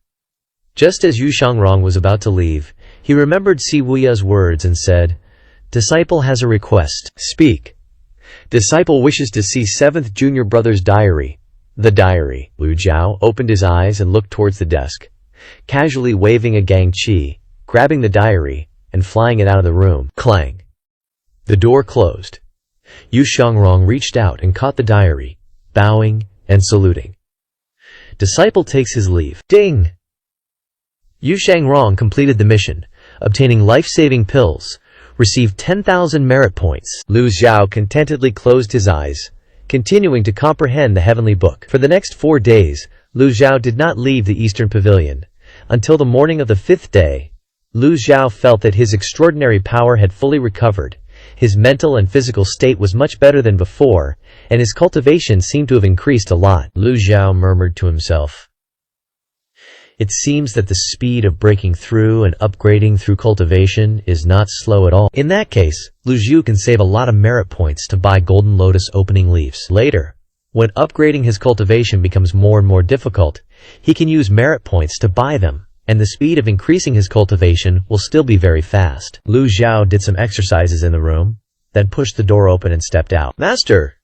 [SPEAKER 1] Just as Yu Shengrong was about to leave, he remembered Si Wuya's words and said, Disciple has a request. Speak. Disciple wishes to see 7th junior brother's diary. The diary. Lu Zhao opened his eyes and looked towards the desk, casually waving a gang chi, grabbing the diary, and flying it out of the room. Clang. The door closed. Yu Shengrong reached out and caught the diary, bowing and saluting. Disciple takes his leave. Ding! Yu Shengrong completed the mission, obtaining life-saving pills, received 10,000 merit points. Lu Zhao contentedly closed his eyes, continuing to comprehend the heavenly book. For the next 4 days, Lu Zhao did not leave the Eastern Pavilion, Until the morning of the 5th day, Lu Xiao felt that his extraordinary power had fully recovered. His mental and physical state was much better than before, and his cultivation seemed to have increased a lot. Lu Xiao murmured to himself. It seems that the speed of breaking through and upgrading through cultivation is not slow at all. In that case, Lu Xiao can save a lot of merit points to buy golden lotus opening leaves. Later, when upgrading his cultivation becomes more and more difficult, he can use merit points to buy them, and the speed of increasing his cultivation will still be very fast. Lu Xiao did some exercises in the room, then pushed the door open and stepped out. Master!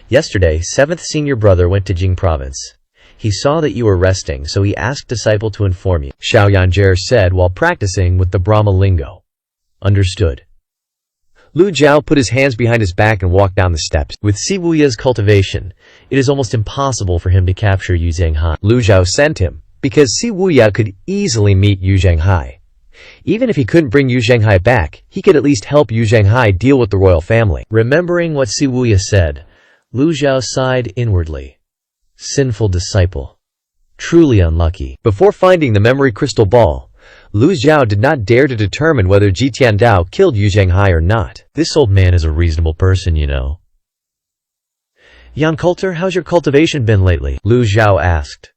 [SPEAKER 1] Yesterday, 7th senior brother went to Jing province. He saw that you were resting, so he asked disciple to inform you, Xiao Yanjie said while practicing with the Brahma lingo. Understood. Lu Xiao put his hands behind his back and walked down the steps. With Siwuya's cultivation, it is almost impossible for him to capture Yu Zhanghai. Lu Xiao sent him, because Siwuya could easily meet Yu Zhanghai. Even if he couldn't bring Yu Zhanghai back, he could at least help Yu Zhanghai deal with the royal family. Remembering what Siwuya said, Lu Xiao sighed inwardly. Sinful disciple. Truly unlucky. Before finding the memory crystal ball, Lu Xiao did not dare to determine whether Ji Tiandao killed Yu Zhanghai or not. This old man is a reasonable person, you know. Yan Coulter, how's your cultivation been lately? Lu Xiao asked.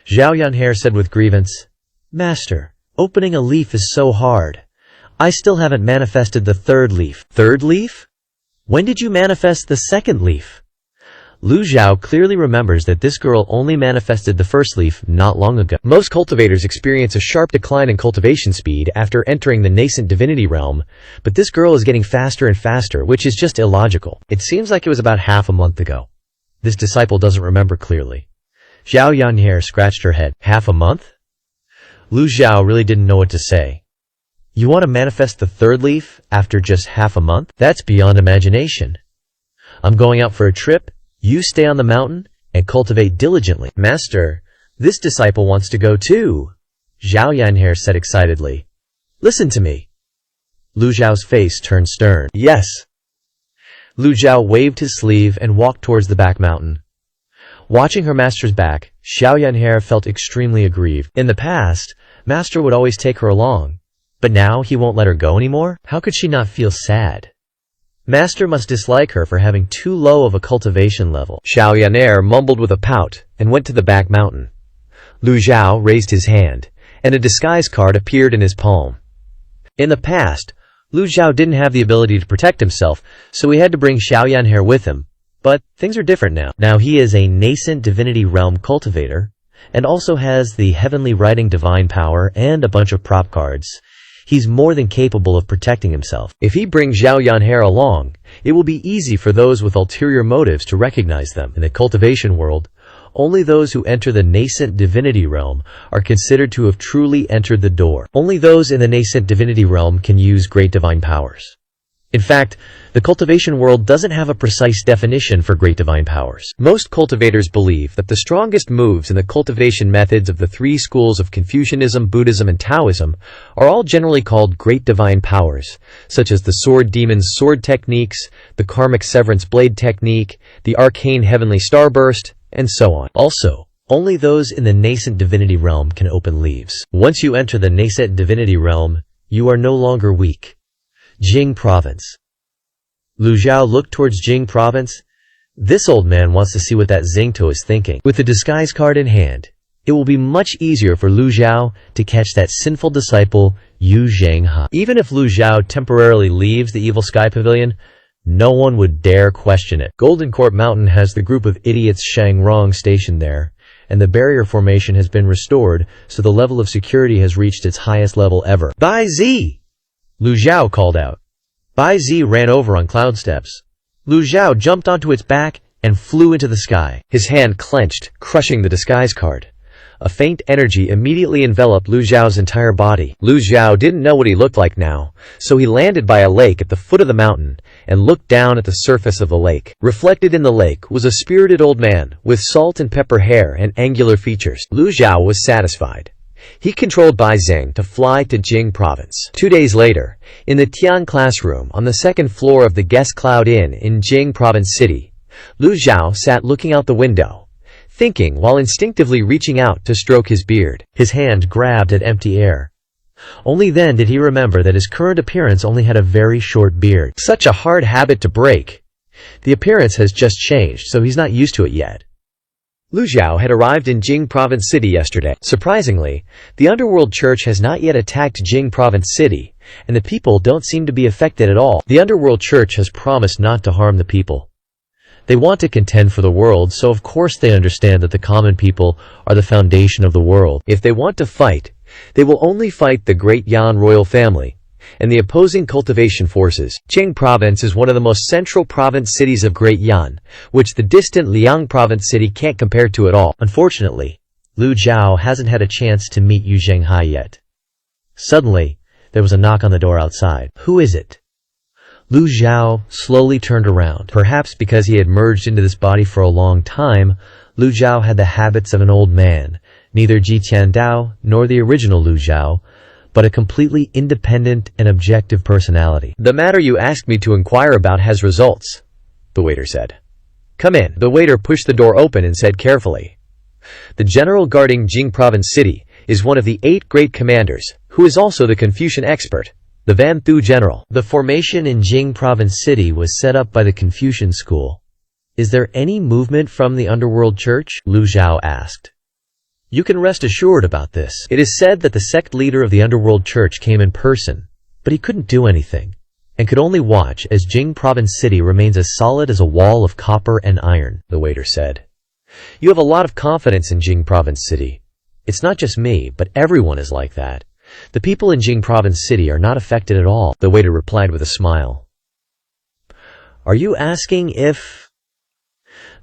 [SPEAKER 1] Zhao Yanhair said with grievance, Master, opening a leaf is so hard. I still haven't manifested the 3rd leaf. 3rd leaf? When did you manifest the 2nd leaf? Lu Xiao clearly remembers that this girl only manifested the 1st leaf not long ago. Most cultivators experience a sharp decline in cultivation speed after entering the nascent divinity realm, but this girl is getting faster and faster, which is just illogical. It seems like it was about half a month ago. This disciple doesn't remember clearly. Zhao Yanhair scratched her head. Half a month? Lu Xiao really didn't know what to say. You want to manifest the 3rd leaf after just half a month? That's beyond imagination. I'm going out for a trip. You stay on the mountain and cultivate diligently. Master, this disciple wants to go too, Zhao Yanhair said excitedly. Listen to me. Lu Xiao's face turned stern. Yes. Lu Xiao waved his sleeve and walked towards the back mountain. Watching her master's back, Zhao Yanhair felt extremely aggrieved. In the past, master would always take her along, but now he won't let her go anymore? How could she not feel sad? Master must dislike her for having too low of a cultivation level. Zhao Yanhair mumbled with a pout and went to the back mountain. Lu Xiao raised his hand, and a disguise card appeared in his palm. In the past, Lu Xiao didn't have the ability to protect himself, so he had to bring Zhao Yanhair with him. But things are different now. Now he is a nascent divinity realm cultivator, and also has the heavenly writing divine power and a bunch of prop cards. He's more than capable of protecting himself. If he brings Zhao Yanhair along, it will be easy for those with ulterior motives to recognize them. In the cultivation world, only those who enter the nascent divinity realm are considered to have truly entered the door. Only those in the nascent divinity realm can use great divine powers. In fact, the cultivation world doesn't have a precise definition for great divine powers. Most cultivators believe that the strongest moves in the cultivation methods of the 3 schools of Confucianism, Buddhism, and Taoism are all generally called great divine powers, such as the sword demon's sword techniques, the karmic severance blade technique, the arcane heavenly starburst, and so on. Also, only those in the nascent divinity realm can open leaves. Once you enter the nascent divinity realm, you are no longer weak. Jing province. Lu Xiao looked towards Jing province. This old man wants to see what that Zingto is thinking. With the disguise card in hand, it will be much easier for Lu Xiao to catch that sinful disciple, Yu Zhanghai. Even if Lu Xiao temporarily leaves the evil sky pavilion, no one would dare question it. Golden Court Mountain has the group of idiots Shang Rong stationed there, and the barrier formation has been restored, so the level of security has reached its highest level ever. Bai Zi! Lu Xiao called out. Bai Zi ran over on cloud steps. Lu Xiao jumped onto its back and flew into the sky. His hand clenched, crushing the disguise card. A faint energy immediately enveloped Lu Xiao's entire body. Lu Xiao didn't know what he looked like now, so he landed by a lake at the foot of the mountain and looked down at the surface of the lake. Reflected in the lake was a spirited old man with salt and pepper hair and angular features. Lu Xiao was satisfied. He controlled Bai Zeng to fly to Jing province. 2 days later, in the Tian classroom on the 2nd floor of the Guest Cloud Inn in Jing province city, Lu Xiao sat looking out the window,
[SPEAKER 2] thinking while instinctively reaching out to stroke his beard.
[SPEAKER 1] His hand grabbed at empty air. Only then did he remember that his current appearance only had a very short beard.
[SPEAKER 2] Such a hard habit to break. The appearance has just changed, so he's not used to it yet. Lu Zhao had arrived in Jing Province City yesterday. Surprisingly, the underworld church has not yet attacked Jing Province City, and the people don't seem to be affected at all. The underworld church has promised not to harm the people. They want to contend for the world, so of course they understand that the common people are the foundation of the world. If they want to fight, they will only fight the Great Yan royal family and the opposing cultivation forces. Jing Province is one of the most central province cities of Great Yan, which the distant Liang Province city can't compare to at all.
[SPEAKER 1] Unfortunately, Lu Zhao hasn't had a chance to meet Yu Zhenghai yet. Suddenly, there was a knock on the door outside. Who is it? Lu Zhao slowly turned around. Perhaps because he had merged into this body for a long time, Lu Zhao had the habits of an old man, neither Ji Tiandao nor the original Lu Zhao, but a completely independent and objective personality.
[SPEAKER 2] The matter you asked me to inquire about has results, the waiter said. Come in. The waiter pushed the door open and said carefully. The general guarding Jing Province City is one of the 8 great commanders, who is also the Confucian expert, the Van Thu general.
[SPEAKER 1] The formation in Jing Province City was set up by the Confucian school. Is there any movement from the underworld church? Lu Zhao asked. You can rest assured about this. It is said that the sect leader of the underworld church came in person, but he couldn't do anything, and could only watch as Jing Province City remains as solid as a wall of copper and iron, the waiter said. You have a lot of confidence in Jing Province City. It's not just me, but everyone is like that. The people in Jing Province City are not affected at all, the waiter replied with a smile. Are you asking if...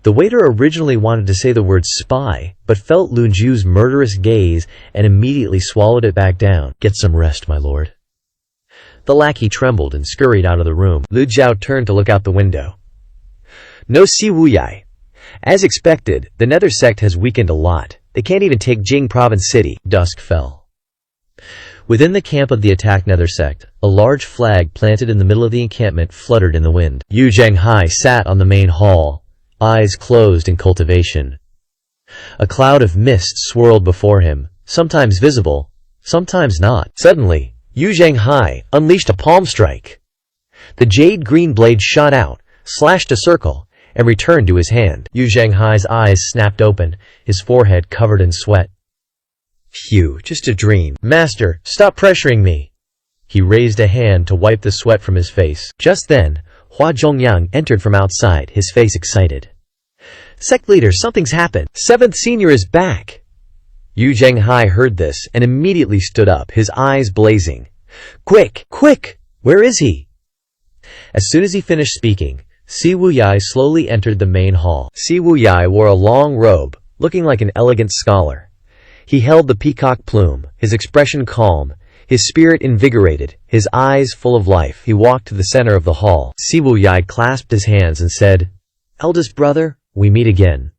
[SPEAKER 1] The waiter originally wanted to say the word spy, but felt Lu Zhu's murderous gaze and immediately swallowed it back down. Get some rest, my lord. The lackey trembled and scurried out of the room.
[SPEAKER 2] Lu Zhao turned to look out the window. No Si Wu Yai. As expected, the Nether sect has weakened a lot. They can't even take Jing Province City.
[SPEAKER 1] Dusk fell. Within the camp of the attacked Nether sect, a large flag planted in the middle of the encampment fluttered in the wind. Yu Zhenghai sat on the main hall, eyes closed in cultivation. A cloud of mist swirled before him, sometimes visible, sometimes not. Suddenly, Yu Zhenghai unleashed a palm strike. The jade-green blade shot out, slashed a circle, and returned to his hand. Yu Zhenghai's eyes snapped open, his forehead covered in sweat.
[SPEAKER 2] Phew, just a dream.
[SPEAKER 1] Master, stop pressuring me. He raised a hand to wipe the sweat from his face. Just then, Hua Zhongyang entered from outside, his face excited. Sect leader, something's happened.
[SPEAKER 2] 7th senior is back. Yu Zhenghai heard this and immediately stood up, his eyes blazing.
[SPEAKER 1] Quick, quick! Where is he? As soon as he finished speaking, Si Wu Yai slowly entered the main hall.
[SPEAKER 2] Si Wu Yai wore a long robe, looking like an elegant scholar. He held the peacock plume, his expression calm, his spirit invigorated, his eyes full of life. He walked to the center of the hall.
[SPEAKER 1] Si Wu Yai clasped his hands and said, Eldest brother, we meet again.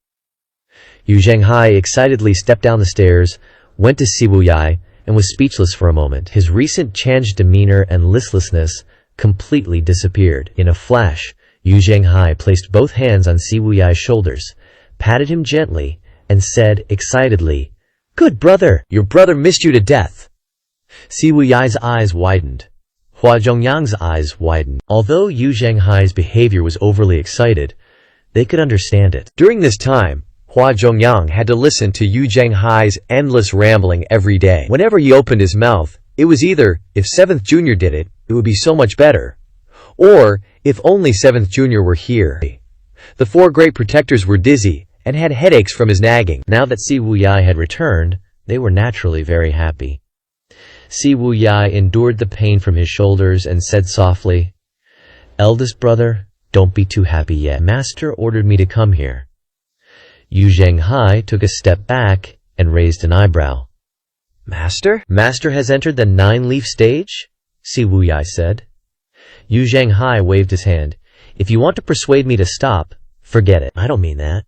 [SPEAKER 1] Yu Zhenghai excitedly stepped down the stairs, went to Si Wu Yai, and was speechless for a moment. His recent changed demeanor and listlessness completely disappeared. In a flash, Yu Zhenghai placed both hands on Si Wu Yai's shoulders, patted him gently, and said excitedly, Good brother, your brother missed you to death. Si Wu Yai's eyes widened. Hua Zhongyang's eyes widened. Although Yu Zhenghai's behavior was overly excited, they could understand it.
[SPEAKER 2] During this time, Hua Zhongyang had to listen to Yu Zhenghai's endless rambling every day. Whenever he opened his mouth, it was either, if 7th Junior did it, it would be so much better, or, if only 7th Junior were here. The 4 great protectors were dizzy and had headaches from his nagging.
[SPEAKER 1] Now that Si Wu Yai had returned, they were naturally very happy. Si Wu Yai endured the pain from his shoulders and said softly, Eldest brother, don't be too happy yet. Master ordered me to come here. Yu Zhenghai took a step back and raised an eyebrow. Master? Master has entered the 9-leaf stage? Si Wu Yai said. Yu Zhenghai waved his hand. If you want to persuade me to stop, forget it. I don't mean that.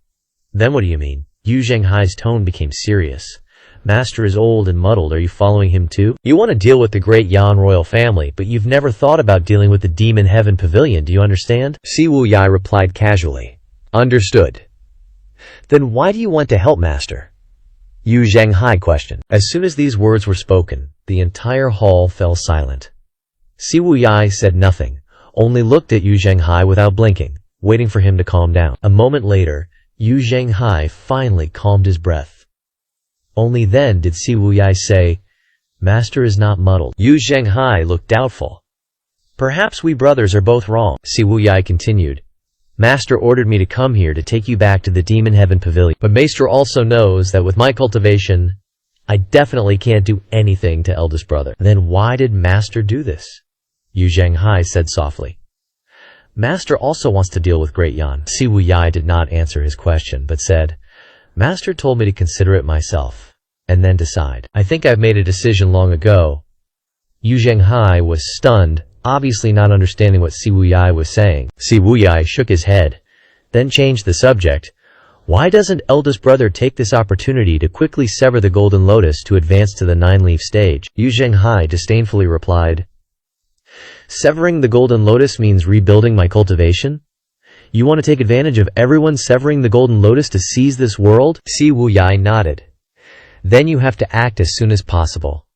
[SPEAKER 1] Then what do you mean? Yu Zhenghai's tone became serious. Master is old and muddled. Are you following him too? You want to deal with the great Yan royal family, but you've never thought about dealing with the Demon Heaven Pavilion. Do you understand?
[SPEAKER 2] Si Wu Yai replied casually. Understood. Then why do you want to help Master? Yu Zhanghai questioned.
[SPEAKER 1] As soon as these words were spoken, the entire hall fell silent. Si Wuyai said nothing, only looked at Yu Zhanghai without blinking, waiting for him to calm down. A moment later, Yu Zhanghai finally calmed his breath. Only then did Si Wuyai say, "Master is not muddled." Yu Zhanghai looked doubtful. "Perhaps we brothers are both wrong," Si Wuyai continued. "Master ordered me to come here to take you back to the Demon Heaven Pavilion. But Maester also knows that with my cultivation, I definitely can't do anything to eldest brother." "Then why did Master do this?" Yu Zhanghai said softly. "Master also wants to deal with Great Yan." Si Wuyai did not answer his question, but said, "Master told me to consider it myself, and then decide. I think I've made a decision long ago." Yu Zhanghai was stunned, obviously not understanding what Si Wuyai was saying. Si Wuyai shook his head, then changed the subject. "Why doesn't eldest brother take this opportunity to quickly sever the golden lotus to advance to the 9-leaf stage?" Yu Zhanghai disdainfully replied, "Severing the golden lotus means rebuilding my cultivation? You want to take advantage of everyone severing the golden lotus to seize this world?" Si Wuyai nodded. "Then you have to act as soon as possible."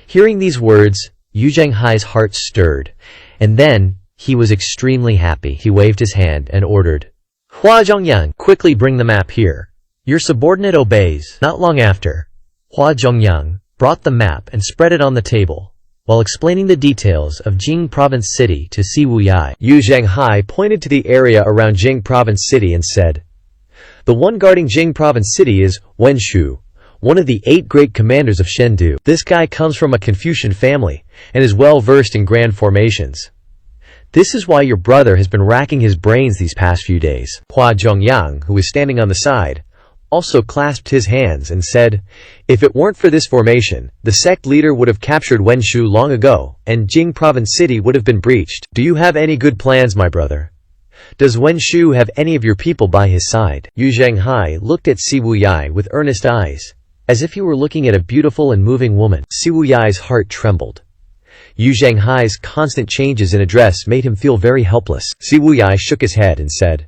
[SPEAKER 1] Hearing these words, Yu Zhanghai's heart stirred, and then he was extremely happy. He waved his hand and ordered, "Hua Zhongyang, quickly bring the map here." Your subordinate obeys. Not long after, Hua Zhongyang brought the map and spread it on the table, while explaining the details of Jing Province City to Si Wuyai. Yu Zhanghai pointed to the area around Jing Province City and said, "The one guarding Jing Province City is Wen Shu, one of the 8 great commanders of Shendu. This guy comes from a Confucian family and is well versed in grand formations. This is why your brother has been racking his brains these past few days." Hua Zhongyang, who was standing on the side, also clasped his hands and said, "If it weren't for this formation, the sect leader would have captured Wen Shu long ago, and Jing Province City would have been breached. Do you have any good plans, my brother? Does Wen Shu have any of your people by his side?" Yu Zhanghai looked at Si Wuyai with earnest eyes, as if he were looking at a beautiful and moving woman. Si Wuyai's heart trembled. Yu Zhanghai's constant changes in address made him feel very helpless. Si Wuyai shook his head and said,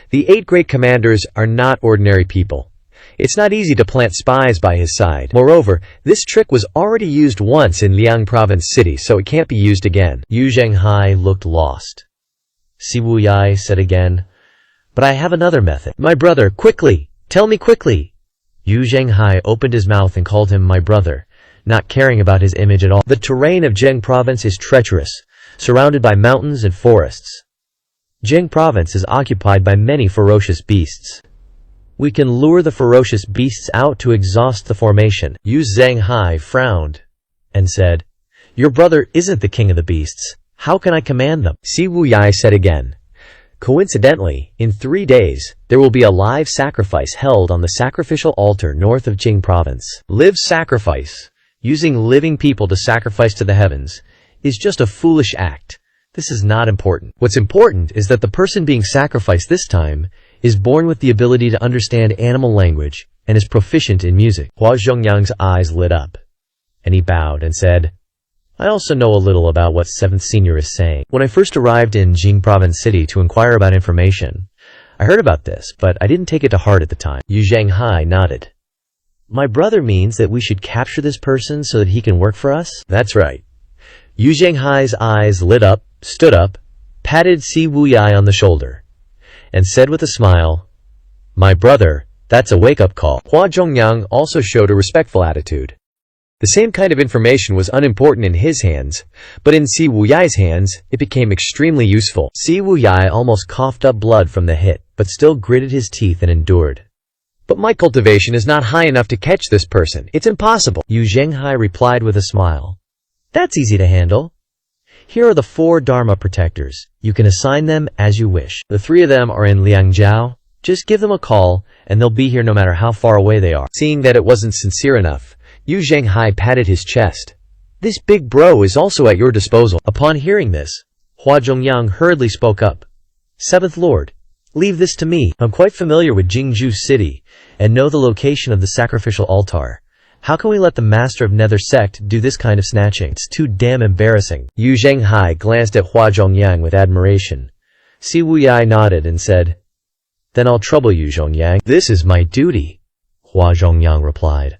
[SPEAKER 1] "The 8 great commanders are not ordinary people. It's not easy to plant spies by his side. Moreover, this trick was already used once in Liang Province City, so it can't be used again." Yu Zhanghai looked lost. Si Wuyai said again, "But I have another method." "My brother, quickly! Tell me quickly!" Yu Zhanghai opened his mouth and called him my brother, not caring about his image at all. "The terrain of Jing Province is treacherous, surrounded by mountains and forests. Jing Province is occupied by many ferocious beasts. We can lure the ferocious beasts out to exhaust the formation." Yu Zhanghai frowned and said, "Your brother isn't the king of the beasts. How can I command them?" Si Wuyai said again, "Coincidentally, in 3 days, there will be a live sacrifice held on the sacrificial altar north of Jing Province. Live sacrifice, using living people to sacrifice to the heavens, is just a foolish act. This is not important. What's important is that the person being sacrificed this time is born with the ability to understand animal language and is proficient in music." Hua Zhongyang's eyes lit up, and he bowed and said, "I also know a little about what 7th Senior is saying. When I first arrived in Jing Province City to inquire about information, I heard about this, but I didn't take it to heart at the time." Yu Zhanghai nodded. "My brother means that we should capture this person so that he can work for us?" "That's right." Yu Zhanghai's eyes lit up, stood up, patted Si Wuyai on the shoulder, and said with a smile, "My brother, that's a wake-up call." Hua Zhongyang also showed a respectful attitude. The same kind of information was unimportant in his hands, but in Si Wuyai's hands, it became extremely useful. Si Wuyai almost coughed up blood from the hit, but still gritted his teeth and endured. "But my cultivation is not high enough to catch this person. It's impossible." Yu Zhanghai replied with a smile, "That's easy to handle. Here are the 4 Dharma protectors. You can assign them as you wish. The 3 of them are in Liangjiao. Just give them a call, and they'll be here no matter how far away they are." Seeing that it wasn't sincere enough, Yu Zhanghai patted his chest. "This big bro is also at your disposal." Upon hearing this, Hua Zhongyang hurriedly spoke up. "7th Lord, leave this to me. I'm quite familiar with Jingzhou City, and know the location of the sacrificial altar. How can we let the master of Nether sect do this kind of snatching? It's too damn embarrassing." Yu Zhanghai glanced at Hua Zhongyang with admiration. Si Wuyai nodded and said, Then I'll trouble you, Zhongyang. This is my duty, Hua Zhongyang replied.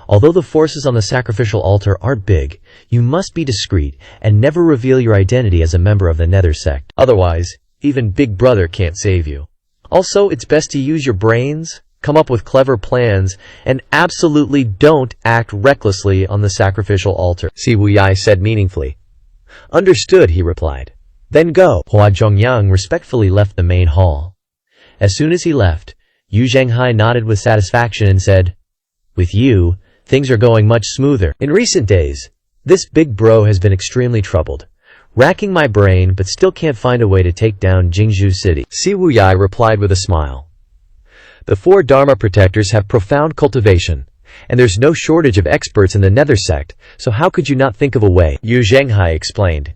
[SPEAKER 1] Although the forces on the sacrificial altar aren't big, you must be discreet and never reveal your identity as a member of the Nether sect. Otherwise, even Big Brother can't save you. Also, it's best to use your brains, come up with clever plans, and absolutely don't act recklessly on the sacrificial altar, Si Wuyai said meaningfully. Understood, he replied. Then go. Hua Zhongyang respectfully left the main hall. As soon as he left, Yu Zhenghai nodded with satisfaction and said, with you, things are going much smoother. In recent days, this big bro has been extremely troubled, racking my brain but still can't find a way to take down Jingzhou City. Si Wuyai replied with a smile. The 4 Dharma protectors have profound cultivation, and there's no shortage of experts in the Nether sect, so how could you not think of a way? Yu Zhenghai explained.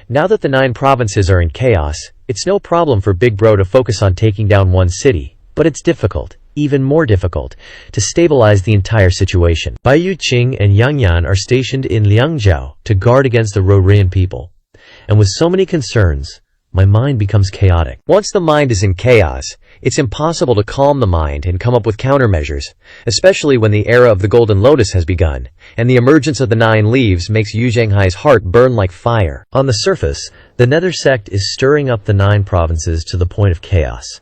[SPEAKER 1] Now that the 9 provinces are in chaos, it's no problem for Big Bro to focus on taking down one city, but it's difficult, even more difficult, to stabilize the entire situation. Bai Yuqing and Yang Yan are stationed in Liangzhou to guard against the Rorian people. And with so many concerns, my mind becomes chaotic. Once the mind is in chaos, it's impossible to calm the mind and come up with countermeasures, especially when the era of the Golden Lotus has begun, and the emergence of the 9 leaves makes Yu Zhenghai's heart burn like fire. On the surface, the Nether sect is stirring up the 9 provinces to the point of chaos,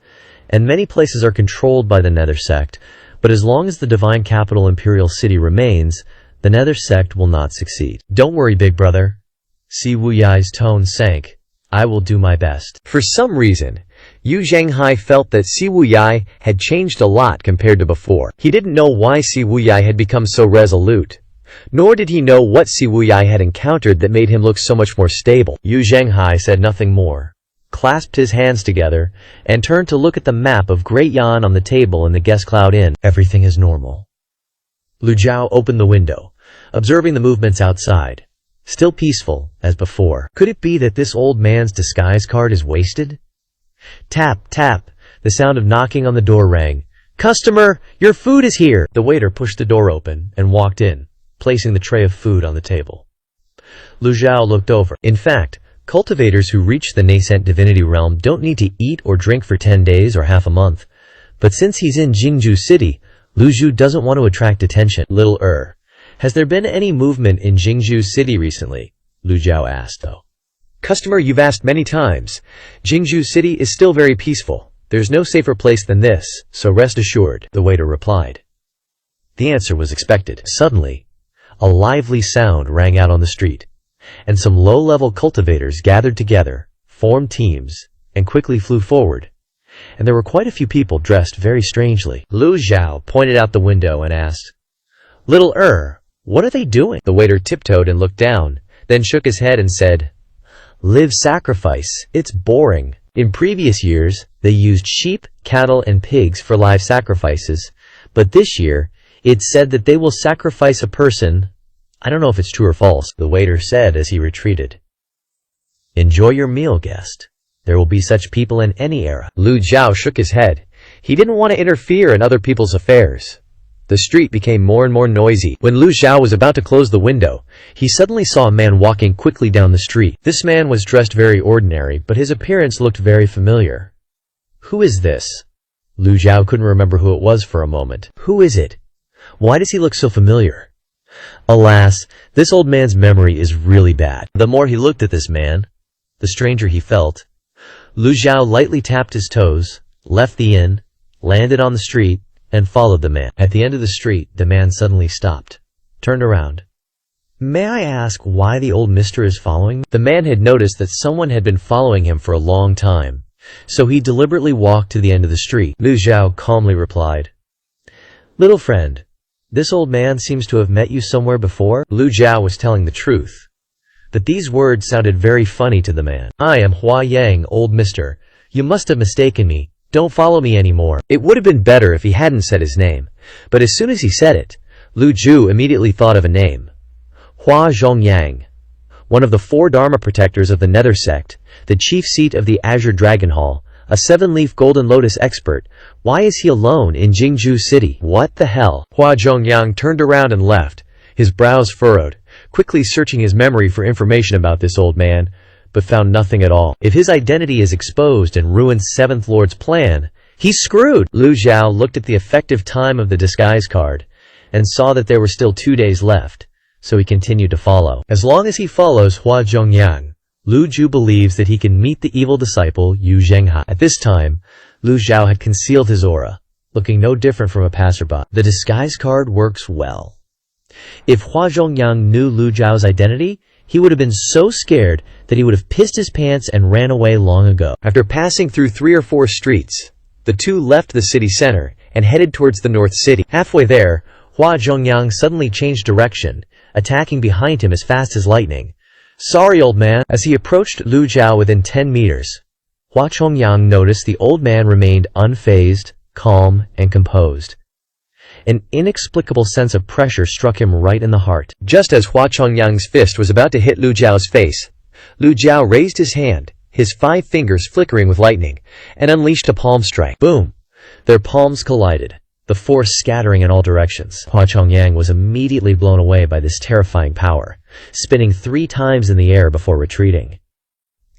[SPEAKER 1] and many places are controlled by the Nether sect, but as long as the divine capital Imperial City remains, the Nether sect will not succeed. Don't worry, Big Brother. Si Wuyai's tone sank. I will do my best. For some reason, Yu Zhenghai felt that Si Wuyai had changed a lot compared to before. He didn't know why Si Wuyai had become so resolute, nor did he know what Si Wuyai had encountered that made him look so much more stable. Yu Zhenghai said nothing more, clasped his hands together, and turned to look at the map of Great Yan on the table in the Guest Cloud Inn. Everything is normal. Lu Zhao opened the window, observing the movements outside. Still peaceful, as before. Could it be that this old man's disguise card is wasted? Tap, tap. The sound of knocking on the door rang. Customer, your food is here! The waiter pushed the door open and walked in, placing the tray of food on the table. Lu Zhao looked over. In fact, cultivators who reach the nascent divinity realm don't need to eat or drink for 10 days or half a month. But since he's in Jingzhou City, Lu Zhu doesn't want to attract attention. Little has there been any movement in Jingzhou City recently? Lu Zhao asked, though. Customer, you've asked many times. Jingzhou City is still very peaceful. There's no safer place than this, so rest assured, the waiter replied. The answer was expected. Suddenly, a lively sound rang out on the street, and some low-level cultivators gathered together, formed teams, and quickly flew forward. And there were quite a few people dressed very strangely. Lu Zhao pointed out the window and asked, Little what are they doing? The waiter tiptoed and looked down, then shook his head and said, Live sacrifice. It's boring. In previous years, they used sheep, cattle, and pigs for live sacrifices, but this year, it's said that they will sacrifice a person. I don't know if it's true or false, the waiter said as he retreated. Enjoy your meal, guest. There will be such people in any era. Lu Zhao shook his head. He didn't want to interfere in other people's affairs. The street became more and more noisy. When Lu Zhao was about to close the window, he suddenly saw a man walking quickly down the street. This man was dressed very ordinary, but his appearance looked very familiar. Who is this? Lu Zhao couldn't remember who it was for a moment. Who is it? Why does he look so familiar? Alas, this old man's memory is really bad. The more he looked at this man, the stranger he felt. Lu Zhao lightly tapped his toes, left the inn, landed on the street, and followed the man. At the end of the street, the man suddenly stopped, turned around. May I ask why the old mister is following me? The man had noticed that someone had been following him for a long time, so he deliberately walked to the end of the street. Lu Zhao calmly replied, Little friend, this old man seems to have met you somewhere before. Lu Zhao was telling the truth, but these words sounded very funny to the man. I am Hua Yang, old mister. You must have mistaken me. Don't follow me anymore. It would have been better if he hadn't said his name, but as soon as he said it, Lu Zhu immediately thought of a name. Hua Zhongyang, one of the 4 Dharma protectors of the Nether sect, the chief seat of the Azure Dragon Hall, a 7-leaf Golden Lotus expert. Why is he alone in Jingzhou City? What the hell? Hua Zhongyang turned around and left, his brows furrowed, quickly searching his memory for information about this old man, but found nothing at all. If his identity is exposed and ruins 7th Lord's plan, He's screwed! Lu Zhao looked at the effective time of the disguise card and saw that there were still 2 days left, so he continued to follow. As long as he follows Hua Zhongyang, Lu Zhu believes that he can meet the evil disciple Yu Zhenghai. At this time, Lu Zhao had concealed his aura, looking no different from a passerby. The disguise card works well. If Hua Zhongyang knew Lu Zhao's identity, he would have been so scared that he would have pissed his pants and ran away long ago. After passing through 3 or 4 streets, the two left the city center and headed towards the north city. Halfway there, Hua Zhongyang suddenly changed direction, attacking behind him as fast as lightning. "Sorry, old man." As he approached Lu Zhao within 10 meters, Hua Zhongyang noticed the old man remained unfazed, calm, and composed. An inexplicable sense of pressure struck him right in the heart. Just as Hua Zhongyang's fist was about to hit Lu Zhao's face, Lu Zhao raised his hand, his 5 fingers flickering with lightning, and unleashed a palm strike. Boom! Their palms collided, the force scattering in all directions. Hua Zhongyang was immediately blown away by this terrifying power, spinning 3 times in the air before retreating.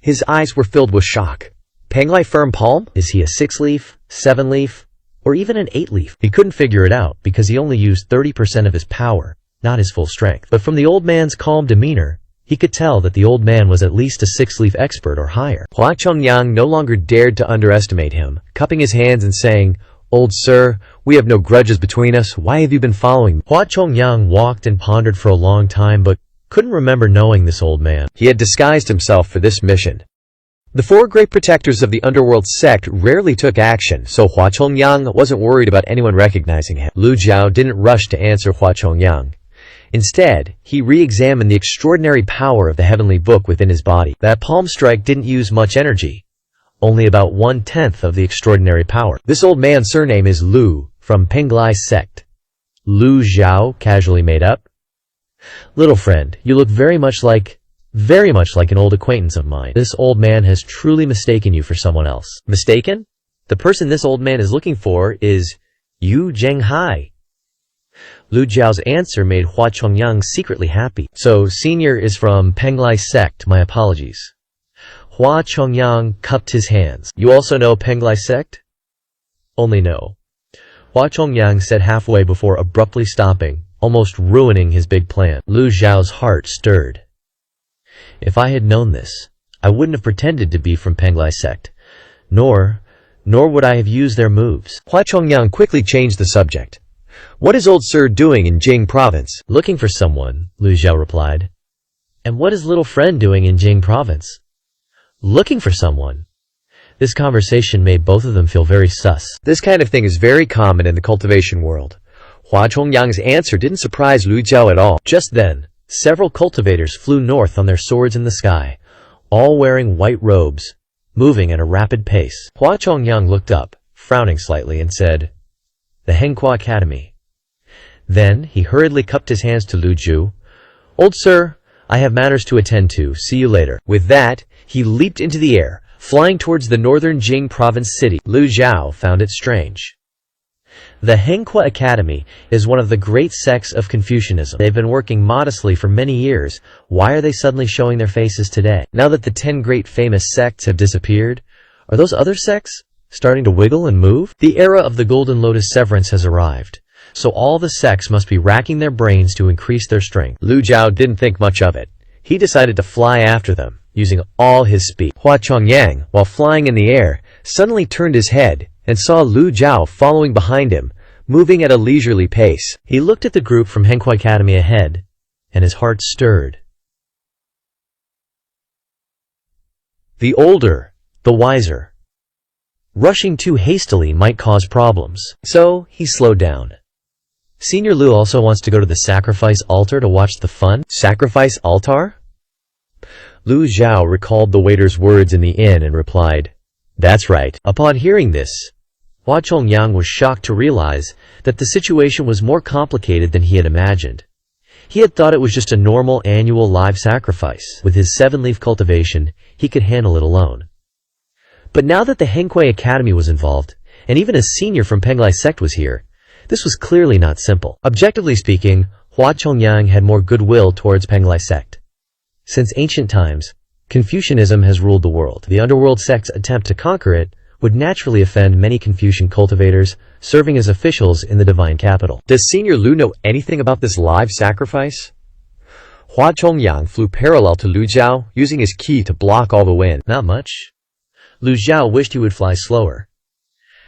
[SPEAKER 1] His eyes were filled with shock. Penglai firm palm? Is he a 6-leaf, 7-leaf, or even an 8-leaf? He couldn't figure it out because he only used 30% of his power, not his full strength. But from the old man's calm demeanor, he could tell that the old man was at least a 6-leaf expert or higher. Hua Zhongyang no longer dared to underestimate him, cupping his hands and saying, "Old sir, we have no grudges between us. Why have you been following me?" Hua Zhongyang walked and pondered for a long time but couldn't remember knowing this old man. He had disguised himself for this mission. The 4 great protectors of the underworld sect rarely took action, so Hua Zhongyang wasn't worried about anyone recognizing him. Lu Zhao didn't rush to answer Hua Zhongyang. Instead, he re-examined the extraordinary power of the heavenly book within his body. That palm strike didn't use much energy, only about 1/10 of the extraordinary power. This old man's surname is Lu, from Penglai sect. Lu Zhao casually made up. "Little friend, you look very much like an old acquaintance of mine. This old man has truly mistaken you for someone else." Mistaken? The person this old man is looking for is Yu Zhenghai. Lu Zhao's answer made Hua Zhongyang secretly happy. "So, senior is from Penglai sect, my apologies." Hua Zhongyang cupped his hands. "You also know Penglai sect?" "Only no," Hua Zhongyang said halfway before abruptly stopping, almost ruining his big plan. Lu Zhao's heart stirred. If I had known this, I wouldn't have pretended to be from Penglai sect, nor would I have used their moves. Hua Zhongyang quickly changed the subject. "What is old sir doing in Jing province?" "Looking for someone," Lu Zhao replied. "And what is little friend doing in Jing province?" "Looking for someone." This conversation made both of them feel very sus. This kind of thing is very common in the cultivation world. Hua Zhongyang's answer didn't surprise Lu Zhao at all. Just then, several cultivators flew north on their swords in the sky, all wearing white robes, moving at a rapid pace. Hua Zhongyang looked up, frowning slightly, and said, "The Henghua Academy." Then he hurriedly cupped his hands to Lu Zhu. "Old sir, I have matters to attend to. See you later." With that, he leaped into the air, flying towards the northern Jing province city. Lu Zhao found it strange. The Henghua Academy is one of the great sects of Confucianism. They've been working modestly for many years. Why are they suddenly showing their faces today? Now that the 10 great famous sects have disappeared, are those other sects starting to wiggle and move? The era of the Golden Lotus severance has arrived, so all the sects must be racking their brains to increase their strength. Lu Zhao didn't think much of it. He decided to fly after them, using all his speed. Hua Zhongyang, while flying in the air, suddenly turned his head and saw Lu Zhao following behind him, moving at a leisurely pace. He looked at the group from Henghua Academy ahead, and his heart stirred. The older, the wiser. Rushing too hastily might cause problems, so he slowed down. Senior Lu also wants to go to the sacrifice altar to watch the fun. Sacrifice altar? Lu Zhao recalled the waiter's words in the inn and replied, "That's right." Upon hearing this, Hua Zhongyang was shocked to realize that the situation was more complicated than he had imagined. He had thought it was just a normal annual live sacrifice. With his 7-leaf cultivation, he could handle it alone. But now that the Henghua Academy was involved, and even a senior from Penglai sect was here, this was clearly not simple. Objectively speaking, Hua Zhongyang had more goodwill towards Penglai sect. Since ancient times, Confucianism has ruled the world. The underworld sect's attempt to conquer it would naturally offend many Confucian cultivators serving as officials in the divine capital.
[SPEAKER 2] Does Senior Lu know anything about this live sacrifice? Hua Chongyang flew parallel to Lu Zhao, using his ki to block all the wind.
[SPEAKER 1] Not much. Lu Zhao wished he would fly slower.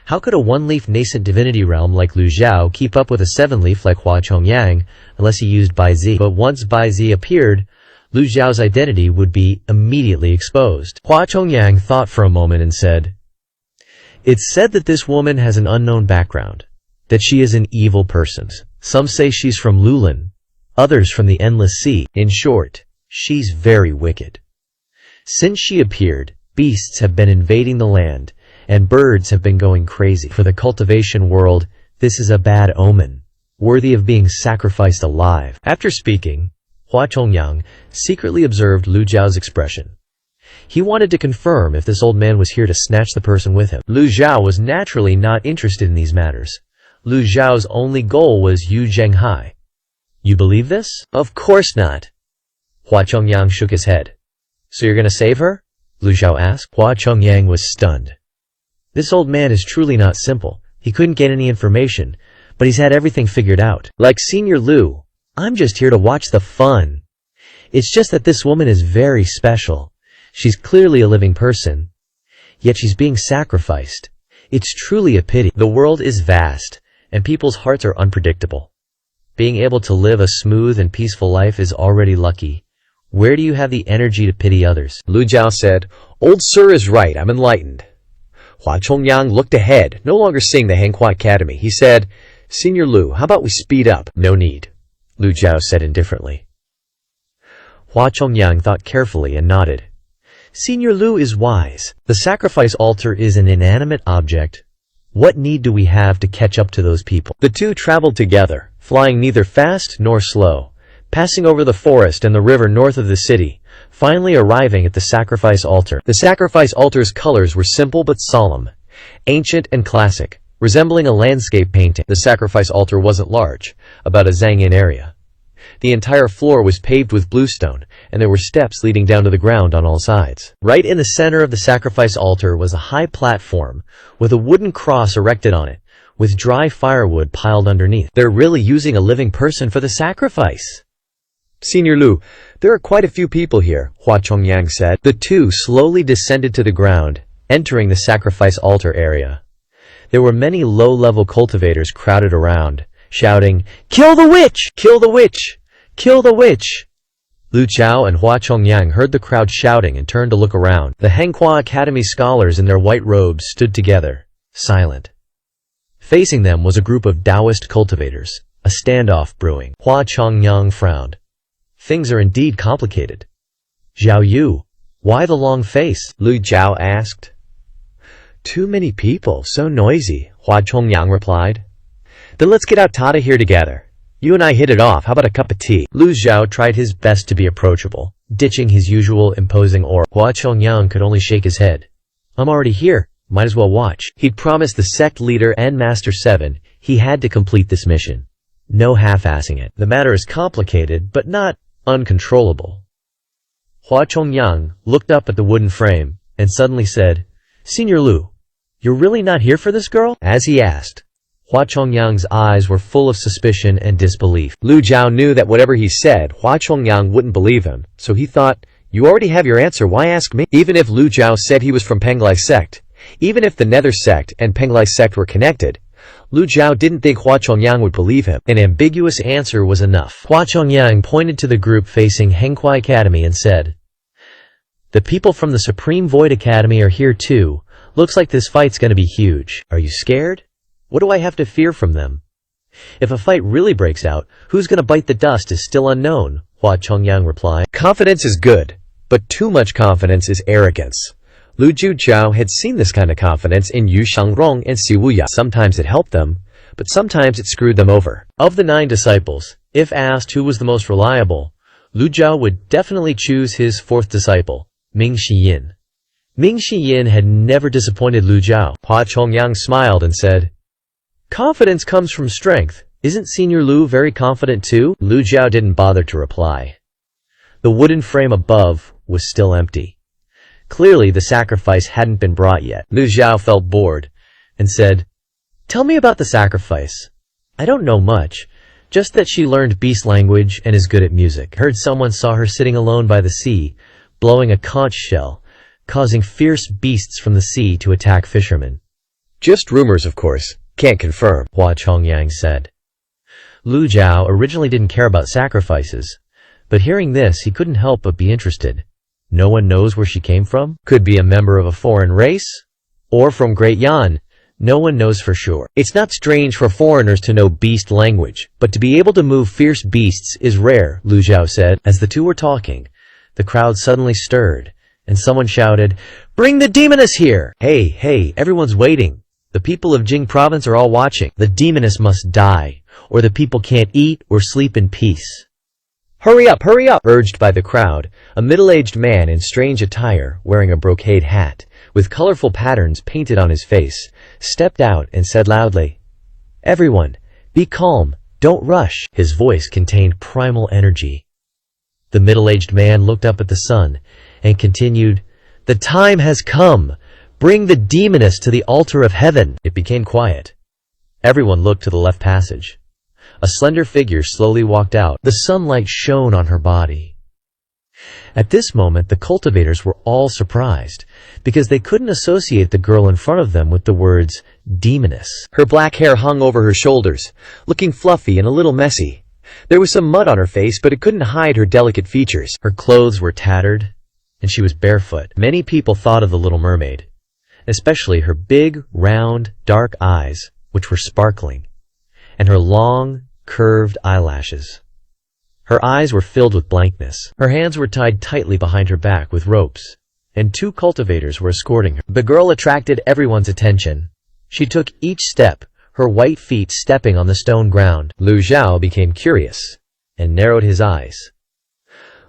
[SPEAKER 1] How could a one-leaf nascent divinity realm like Lu Zhao keep up with a seven-leaf like Hua Chongyang unless he used Bai Zi? But once Bai Zi appeared, Lu Zhao's identity would be immediately exposed. Hua Chongyang thought for a moment and said, "It's said that this woman has an unknown background, that she is an evil person. Some say she's from Lulin, others from the Endless Sea. In short, she's very wicked. Since she appeared, beasts have been invading the land, and birds have been going crazy. For the cultivation world, this is a bad omen, worthy of being sacrificed alive." After speaking, Hua Chongyang secretly observed Lu Zhao's expression. He wanted to confirm if this old man was here to snatch the person with him. Lu Zhao was naturally not interested in these matters. Lu Zhao's only goal was Yu Zhenghai. "You believe this?" "Of course not." Hua Chongyang shook his head. "So you're gonna save her?" Lu Zhao asked. Hua Chongyang was stunned. This old man is truly not simple. He couldn't get any information, but he's had everything figured out. Like Senior Lu, I'm just here to watch the fun. It's just that this woman is very special. She's clearly a living person, yet she's being sacrificed. It's truly a pity. The world is vast, and people's hearts are unpredictable. Being able to live a smooth and peaceful life is already lucky. Where do you have the energy to pity others?
[SPEAKER 2] Lu Zhao said, "Old sir is right, I'm enlightened." Hua Chongyang looked ahead, no longer seeing the Hanghua Academy. He said, "Senior Lu, how about we speed up?" "No need," Lu Zhao said indifferently. Hua Chongyang thought carefully and nodded. Senior Lu is wise. The sacrifice altar is an inanimate object. What need do we have to catch up to those people? The two traveled together, flying neither fast nor slow, passing over the forest and the river north of the city, finally arriving at the sacrifice altar. The sacrifice altar's colors were simple but solemn, ancient and classic, resembling a landscape painting. The sacrifice altar wasn't large, about a zhang-in area. The entire floor was paved with bluestone, and there were steps leading down to the ground on all sides. Right in the center of the sacrifice altar was a high platform with a wooden cross erected on it, with dry firewood piled underneath. They're really using a living person for the sacrifice. Senior Lu, there are quite a few people here, Hua Chongyang said. The two slowly descended to the ground, entering the sacrifice altar area. There were many low-level cultivators crowded around, shouting, "Kill the witch! Kill the witch! Kill the witch!" Lu Zhao and Hua Chongyang heard the crowd shouting and turned to look around. The Hanghua Academy scholars in their white robes stood together, silent. Facing them was a group of Taoist cultivators, a standoff brewing. Hua Chongyang frowned. Things are indeed complicated. "Zhao Yu, why the long face?" Lu Zhao asked. "Too many people, so noisy," Hua Chongyang replied. "Then let's get out Tada here together. You and I hit it off, how about a cup of tea?" Lu Zhao tried his best to be approachable, ditching his usual imposing aura. Hua Chongyang could only shake his head. "I'm already here, might as well watch." He'd promised the sect leader and Master 7 he had to complete this mission. No half-assing it. The matter is complicated, but not uncontrollable. Hua Chongyang looked up at the wooden frame and suddenly said, "Senior Lu, you're really not here for this girl?" As he asked, Hua Chongyang's eyes were full of suspicion and disbelief. Lu Zhao knew that whatever he said, Hua Chongyang wouldn't believe him, so he thought, "You already have your answer, why ask me?" Even if Lu Zhao said he was from Penglai sect, even if the Nether sect and Penglai sect were connected, Lu Zhao didn't think Hua Chongyang would believe him. An ambiguous answer was enough. Hua Chongyang pointed to the group facing Hanghua Academy and said, "The people from the Supreme Void Academy are here too. Looks like this fight's gonna be huge. Are you scared? What do I have to fear from them? If a fight really breaks out, who's gonna bite the dust is still unknown," Hua Chongyang replied. Confidence is good, but too much confidence is arrogance. Lu Zhao had seen this kind of confidence in Yu Shangrong and Si Wuya. Sometimes it helped them, but sometimes it screwed them over. Of the 9 disciples, if asked who was the most reliable, Lu Zhao would definitely choose his 4th disciple, Ming Shiyin. Ming Shiyin had never disappointed Lu Zhao. Hua Chongyang smiled and said, "Confidence comes from strength. Isn't Senior Lu very confident too?" Lu Zhao didn't bother to reply. The wooden frame above was still empty.
[SPEAKER 1] Clearly, the sacrifice hadn't been brought yet. Lu Xiao felt bored and said, "Tell me about the sacrifice." "I don't know much. Just that she learned beast language and is good at music. Heard someone saw her sitting alone by the sea, blowing a conch shell, causing fierce beasts from the sea to attack fishermen."
[SPEAKER 2] "Just rumors, of course. Can't confirm,"
[SPEAKER 1] Hua Chongyang said. Lu Jiao originally didn't care about sacrifices, but hearing this, he couldn't help but be interested. No one knows where she came from? Could be a member of a foreign race? Or from Great Yan? No one knows for sure. It's not strange for foreigners to know beast language, but to be able to move fierce beasts is rare, Lu Jiao said. As the two were talking, the crowd suddenly stirred, and someone shouted, "Bring the demoness here!" Hey, everyone's waiting. The people of Jing province are all watching. The demoness must die, or the people can't eat or sleep in peace. Hurry up, urged by the crowd. A middle-aged man in strange attire, wearing a brocade hat, with colorful patterns painted on his face, stepped out and said loudly, "Everyone, be calm, don't rush." His voice contained primal energy. The middle-aged man looked up at the sun and continued, "The time has come. Bring the demoness to the altar of heaven." It became quiet. Everyone looked to the left passage. A slender figure slowly walked out. The sunlight shone on her body. At this moment, the cultivators were all surprised, because they couldn't associate the girl in front of them with the words demoness. Her black hair hung over her shoulders, looking fluffy and a little messy. There was some mud on her face, but it couldn't hide her delicate features. Her clothes were tattered, and she was barefoot. Many people thought of the Little Mermaid, especially her big, round, dark eyes, which were sparkling, and her long, curved eyelashes. Her eyes were filled with blankness. Her hands were tied tightly behind her back with ropes, and two cultivators were escorting her. The girl attracted everyone's attention. She took each step, her white feet stepping on the stone ground. Lu Xiao became curious and narrowed his eyes.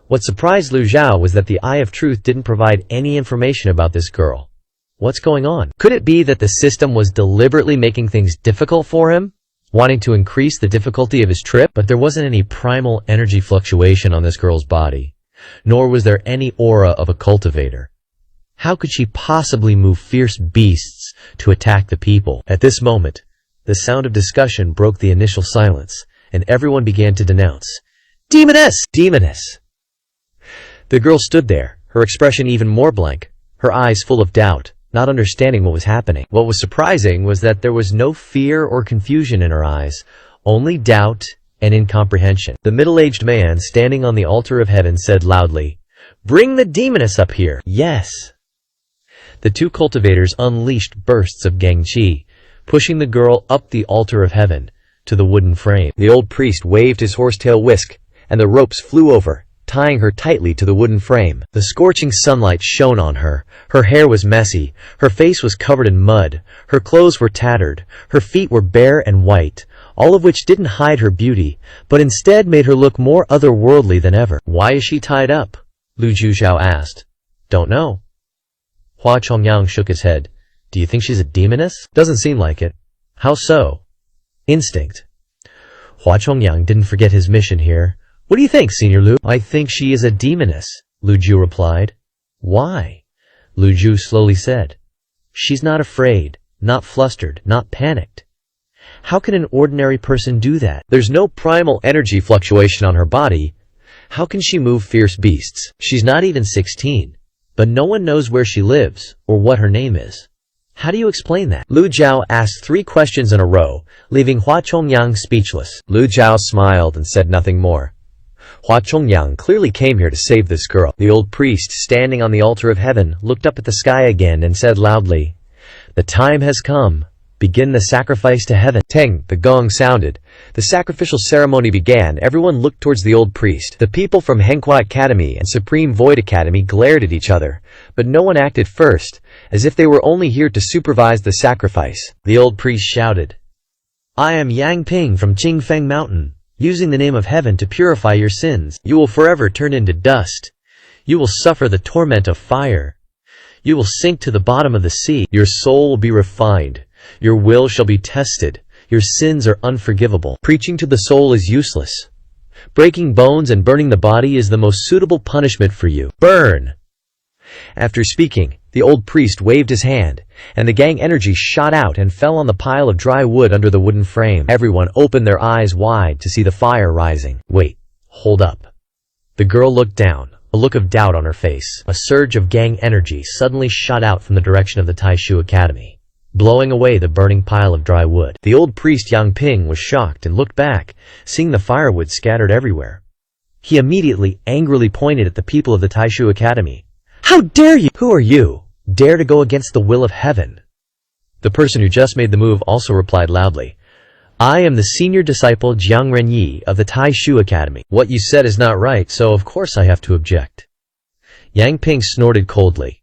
[SPEAKER 1] What surprised Lu Xiao was that the Eye of Truth didn't provide any information about this girl. What's going on? Could it be that the system was deliberately making things difficult for him, wanting to increase the difficulty of his trip? But there wasn't any primal energy fluctuation on this girl's body, nor was there any aura of a cultivator. How could she possibly move fierce beasts to attack the people? At this moment, the sound of discussion broke the initial silence, and everyone began to denounce, "Demoness! Demoness!" The girl stood there, her expression even more blank, her eyes full of doubt, not understanding what was happening. What was surprising was that there was no fear or confusion in her eyes, only doubt and incomprehension. The middle-aged man standing on the altar of heaven said loudly, "Bring the demoness up here." Yes. The two cultivators unleashed bursts of Gengqi, pushing the girl up the altar of heaven to the wooden frame. The old priest waved his horsetail whisk, and the ropes flew over, tying her tightly to the wooden frame. The scorching sunlight shone on her. Her hair was messy, her face was covered in mud, her clothes were tattered, her feet were bare and white, all of which didn't hide her beauty, but instead made her look more otherworldly than ever. "Why is she tied up?" Lu Jiao asked. "Don't know." Hua Chongyang shook his head. "Do you think she's a demoness?" "Doesn't seem like it." "How so?" "Instinct." Hua Chongyang didn't forget his mission here. "What do you think, Senior Lu?" "I think she is a demoness," Lu Jiu replied. "Why?" Lu Jiu slowly said. "She's not afraid, not flustered, not panicked. How can an ordinary person do that? There's no primal energy fluctuation on her body. How can she move fierce beasts? She's not even 16, but no one knows where she lives or what her name is. How do you explain that?" Lu Jiao asked 3 questions in a row, leaving Hua Chongyang speechless. Lu Jiao smiled and said nothing more. Hua Chongyang clearly came here to save this girl. The old priest, standing on the altar of heaven, looked up at the sky again and said loudly, "The time has come. Begin the sacrifice to heaven." Teng, the gong sounded. The sacrificial ceremony began. Everyone looked towards the old priest. The people from Henghua Academy and Supreme Void Academy glared at each other, but no one acted first, as if they were only here to supervise the sacrifice. The old priest shouted, "I am Yang Ping from Qingfeng Mountain. Using the name of heaven to purify your sins, you will forever turn into dust. You will suffer the torment of fire. You will sink to the bottom of the sea. Your soul will be refined. Your will shall be tested. Your sins are unforgivable. Preaching to the soul is useless. Breaking bones and burning the body is the most suitable punishment for you. Burn!"
[SPEAKER 2] After speaking, the old priest waved his hand, and the gang energy shot out and fell on the pile of dry wood under the wooden frame. Everyone opened their eyes wide to see the fire rising. Wait, hold up. The girl looked down, a look of doubt on her face. A surge of gang energy suddenly shot out from the direction of the Taishu Academy, blowing away the burning pile of dry wood. The old priest Yang Ping was shocked and looked back, seeing the firewood scattered everywhere. He immediately angrily pointed at the people of the Taishu Academy. "How dare you? Who are you? Dare to go against the will of heaven?" The person who just made the move also replied loudly, "I am the senior disciple Jiang Renyi of the Taishu Academy. What you said is not right, so of course I have to object." Yang Ping snorted coldly.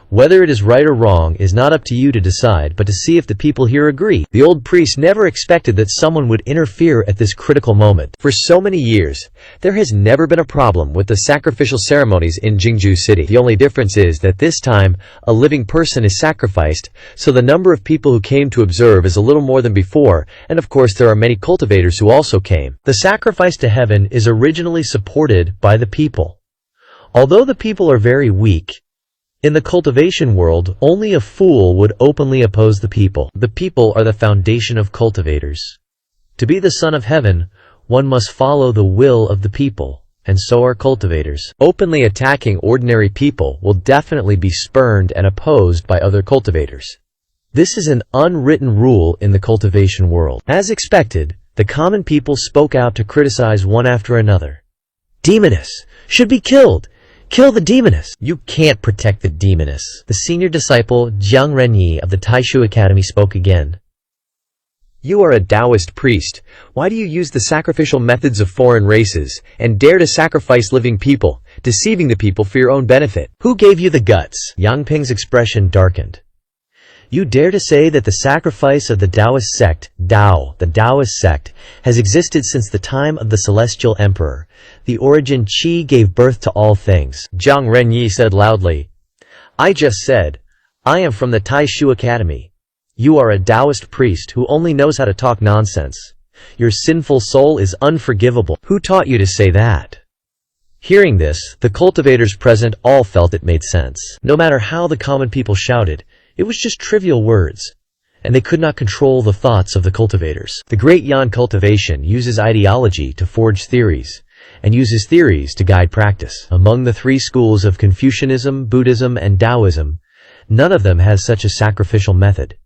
[SPEAKER 2] "Whether it is right or wrong is not up to you to decide, but to see if the people here agree." The old priest never expected that someone would interfere at this critical moment. For so many years, there has never been a problem with the sacrificial ceremonies in Jingju City. The only difference is that this time, a living person is sacrificed, so the number of people who came to observe is a little more than before, and of course there are many cultivators who also came. The sacrifice to heaven is originally supported by the people. Although the people are very weak, in the cultivation world, only a fool would openly oppose the people. The people are the foundation of cultivators. To be the son of heaven, one must follow the will of the people, and so are cultivators. Openly attacking ordinary people will definitely be spurned and opposed by other cultivators. This is an unwritten rule in the cultivation world. As expected, the common people spoke out to criticize one after another. "Demoness should be killed! Kill the demoness! You can't protect the demoness." The senior disciple Jiang Renyi of the Taishu Academy spoke again. "You are a Taoist priest. Why do you use the sacrificial methods of foreign races and dare to sacrifice living people, deceiving the people for your own benefit? Who gave you the guts?" Yang Ping's expression darkened. "You dare to say that the sacrifice of the Taoist sect, the Taoist sect, has existed since the time of the Celestial Emperor. The origin Qi gave birth to all things." Jiang Renyi said loudly. "I just said, I am from the Taishu Academy. You are a Taoist priest who only knows how to talk nonsense. Your sinful soul is unforgivable. Who taught you to say that?" Hearing this, the cultivators present all felt it made sense. No matter how the common people shouted, it was just trivial words, and they could not control the thoughts of the cultivators. The great Yan cultivation uses ideology to forge theories, and uses theories to guide practice. Among the three schools of Confucianism, Buddhism, and Taoism, none of them has such a sacrificial method.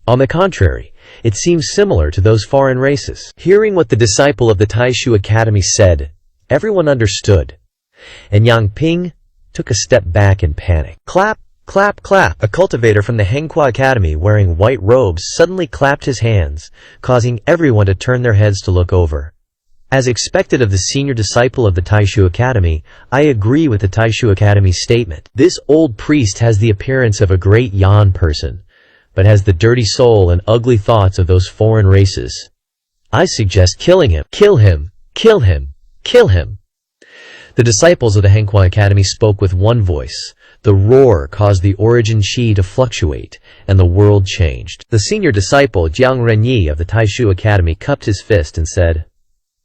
[SPEAKER 2] On the contrary, it seems similar to those foreign races. Hearing what the disciple of the Taishu Academy said, everyone understood, and Yang Ping took a step back in panic. Clap! Clap, clap! A cultivator from the manhwa Academy wearing white robes suddenly clapped his hands, causing everyone to turn their heads to look over. As expected of the senior disciple of the Taishu Academy, I agree with the Taishu Academy's statement. This old priest has the appearance of a great Yan person, but has the dirty soul and ugly thoughts of those foreign races. I suggest killing him. Kill him! Kill him! Kill him! The disciples of the manhwa Academy spoke with one voice. The roar caused the origin Qi to fluctuate, and the world changed. The senior disciple Jiang Renyi of the Taishu Academy cupped his fist and said,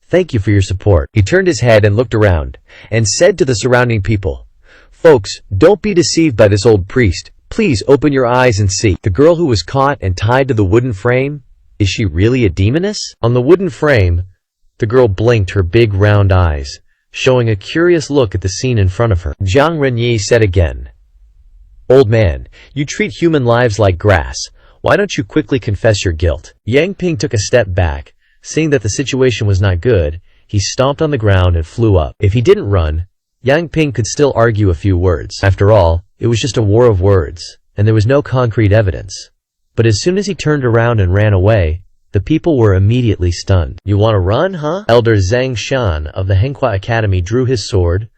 [SPEAKER 2] "Thank you for your support." He turned his head and looked around, and said to the surrounding people, "Folks, don't be deceived by this old priest. Please open your eyes and see. The girl who was caught and tied to the wooden frame, is she really a demoness?" On the wooden frame, the girl blinked her big round eyes, showing a curious look at the scene in front of her. Jiang Renyi said again, "Old man, you treat human lives like grass. Why don't you quickly confess your guilt?" Yang Ping took a step back. Seeing that the situation was not good, he stomped on the ground and flew up. If he didn't run, Yang Ping could still argue a few words. After all, it was just a war of words, and there was no concrete evidence. But as soon as he turned around and ran away, the people were immediately stunned. "You want to run, huh?" Elder Zhang Shan of the manhwa Academy drew his sword.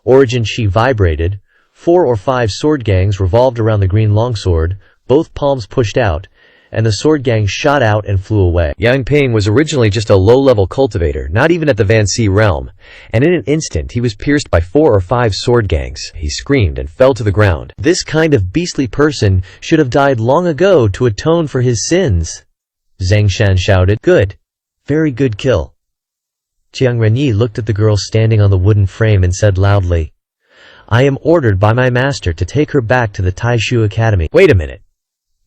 [SPEAKER 2] Origin Qi vibrated. 4 or 5 sword gangs revolved around the green longsword, both palms pushed out, and the sword gang shot out and flew away. Yang Ping was originally just a low-level cultivator, not even at the Vanxi realm, and in an instant he was pierced by 4 or 5 sword gangs. He screamed and fell to the ground. This kind of beastly person should have died long ago to atone for his sins. Zhang Shan shouted, "Good. Very good kill." Jiang Renyi looked at the girl standing on the wooden frame and said loudly,
[SPEAKER 1] I am ordered by my master to take her back to the Taishu Academy. Wait a minute.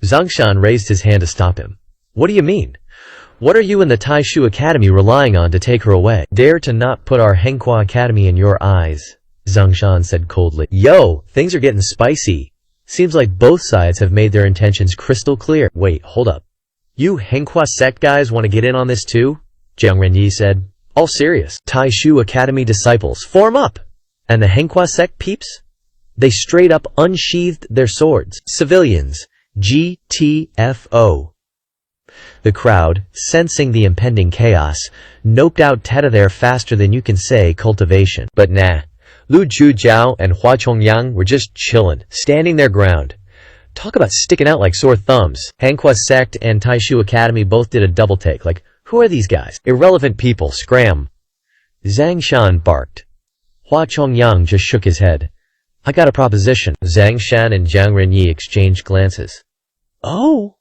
[SPEAKER 1] Zhang Shan raised his hand to stop him. What do you mean? What are you and the Taishu Academy relying on to take her away? Dare to not put our Henhua Academy in your eyes, Zhang Shan said coldly. Yo, things are getting spicy. Seems like both sides have made their intentions crystal clear. Wait, hold up. You Henhua sect guys want to get in on this too? Jiang Renyi said. All serious. Taishu Academy disciples, form up! And the Henhua sect peeps? They straight up unsheathed their swords. Civilians. GTFO. The crowd, sensing the impending chaos, noped out Teta there faster than you can say cultivation. But nah. Lu Zhujiao and Hua Chongyang were just chillin', standing their ground. Talk about sticking out like sore thumbs. Henhua sect and Taishu Academy both did a double take, like, who are these guys? Irrelevant people, scram. Zhang Shan barked. Hua Chongyang just shook his head. I got a proposition. Zhang Shan and Jiang Renyi exchanged glances. Oh?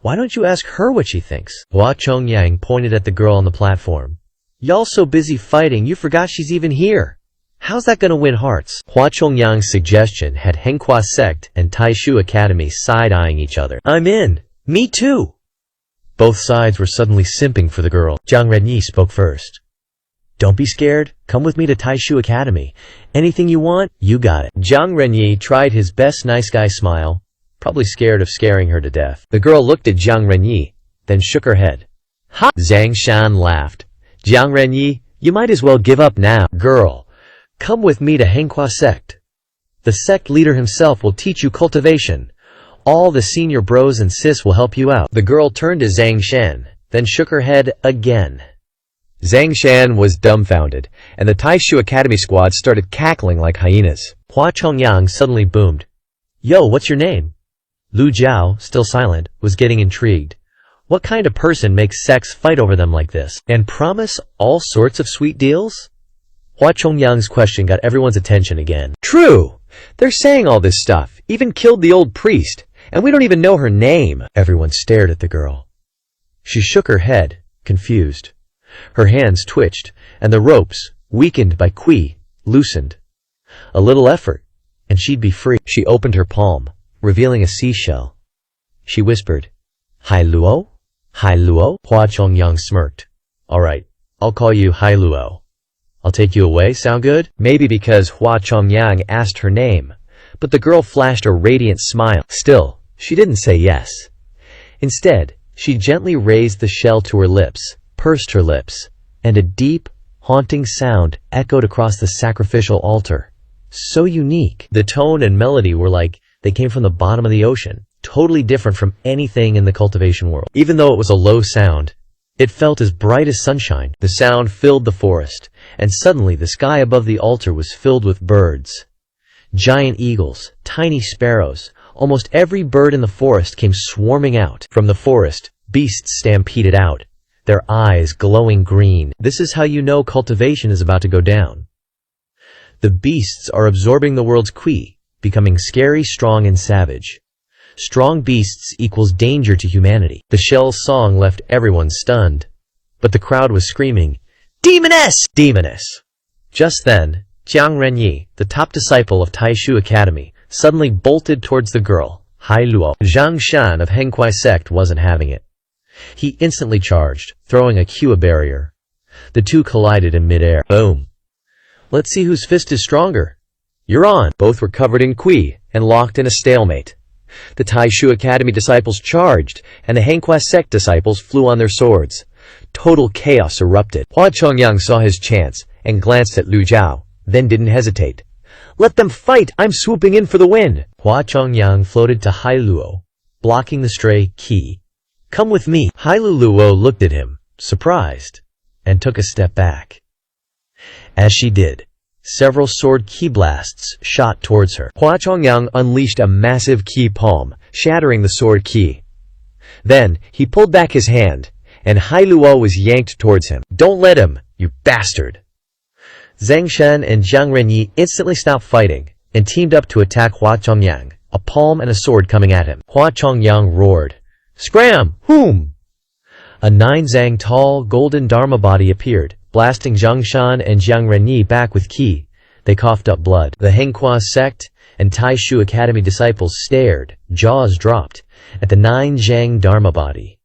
[SPEAKER 1] Why don't you ask her what she thinks? Hua Chongyang pointed at the girl on the platform. Y'all so busy fighting, you forgot she's even here. How's that gonna win hearts? Hua Chongyang's suggestion had Henhua sect and Taishu Academy side-eyeing each other. I'm in. Me too. Both sides were suddenly simping for the girl. Jiang Renyi spoke first. Don't be scared. Come with me to Taishu Academy. Anything you want, you got it. Jiang Renyi tried his best nice guy smile, probably scared of scaring her to death. The girl looked at Jiang Renyi, then shook her head. Ha! Zhang Shan laughed. Jiang Renyi, you might as well give up now. Girl, come with me to Henhua sect. The sect leader himself will teach you cultivation. All the senior bros and sis will help you out. The girl turned to Zhang Shan, then shook her head again. Zhang Shan was dumbfounded, and the Taishu Academy squad started cackling like hyenas. Hua Chongyang suddenly boomed. Yo, what's your name? Lu Jiao, still silent, was getting intrigued. What kind of person makes sects fight over them like this? And promise all sorts of sweet deals? Hua Chongyang's question got everyone's attention again. True! They're saying all this stuff, even killed the old priest. And we don't even know her name. Everyone stared at the girl. She shook her head, confused. Her hands twitched, and the ropes, weakened by qi, loosened. A little effort, and she'd be free. She opened her palm, revealing a seashell. She whispered, Hai Luo? Hai Luo? Hua Chongyang smirked. All right, I'll call you Hai Luo. I'll take you away, sound good? Maybe because Hua Chongyang asked her name, but the girl flashed a radiant smile. Still, she didn't say yes. Instead, she gently raised the shell to her lips, pursed her lips, and a deep, haunting sound echoed across the sacrificial altar. So unique. The tone and melody were like they came from the bottom of the ocean, totally different from anything in the cultivation world. Even though it was a low sound, it felt as bright as sunshine. The sound filled the forest, and suddenly the sky above the altar was filled with birds. Giant eagles, tiny sparrows, almost every bird in the forest came swarming out. From the forest, beasts stampeded out, their eyes glowing green. This is how you know cultivation is about to go down. The beasts are absorbing the world's qi, becoming scary, strong, and savage. Strong beasts equals danger to humanity. The shell's song left everyone stunned, but the crowd was screaming, Demoness! Demoness! Just then, Jiang Renyi, the top disciple of Taishu Academy, suddenly bolted towards the girl, Hai Luo. Zhang Shan of Henhua sect wasn't having it. He instantly charged, throwing a Qi barrier. The two collided in midair. Boom. Let's see whose fist is stronger. You're on. Both were covered in qi and locked in a stalemate. The Taishu Academy disciples charged, and the Henhua sect disciples flew on their swords. Total chaos erupted. Hua Chongyang saw his chance and glanced at Lu Jiao, then didn't hesitate. Let them fight! I'm swooping in for the win! Hua Chongyang floated to Hai Luo, blocking the stray qi. Come with me. Hai Luo looked at him, surprised, and took a step back. As she did, several sword qi blasts shot towards her. Hua Chongyang unleashed a massive qi palm, shattering the sword qi. Then, he pulled back his hand, and Hai Luo was yanked towards him. Don't let him, you bastard! Zhang Shan and Jiang Renyi instantly stopped fighting and teamed up to attack Hua Chongyang, a palm and a sword coming at him. Hua Chongyang roared, Scram! Whom? A 9 zang tall, golden dharma body appeared, blasting Zhang Shan and Jiang Renyi back with qi, They coughed up blood. The Henghua sect and Taishu Academy disciples stared, jaws dropped, at the 9 Zhang Dharma body.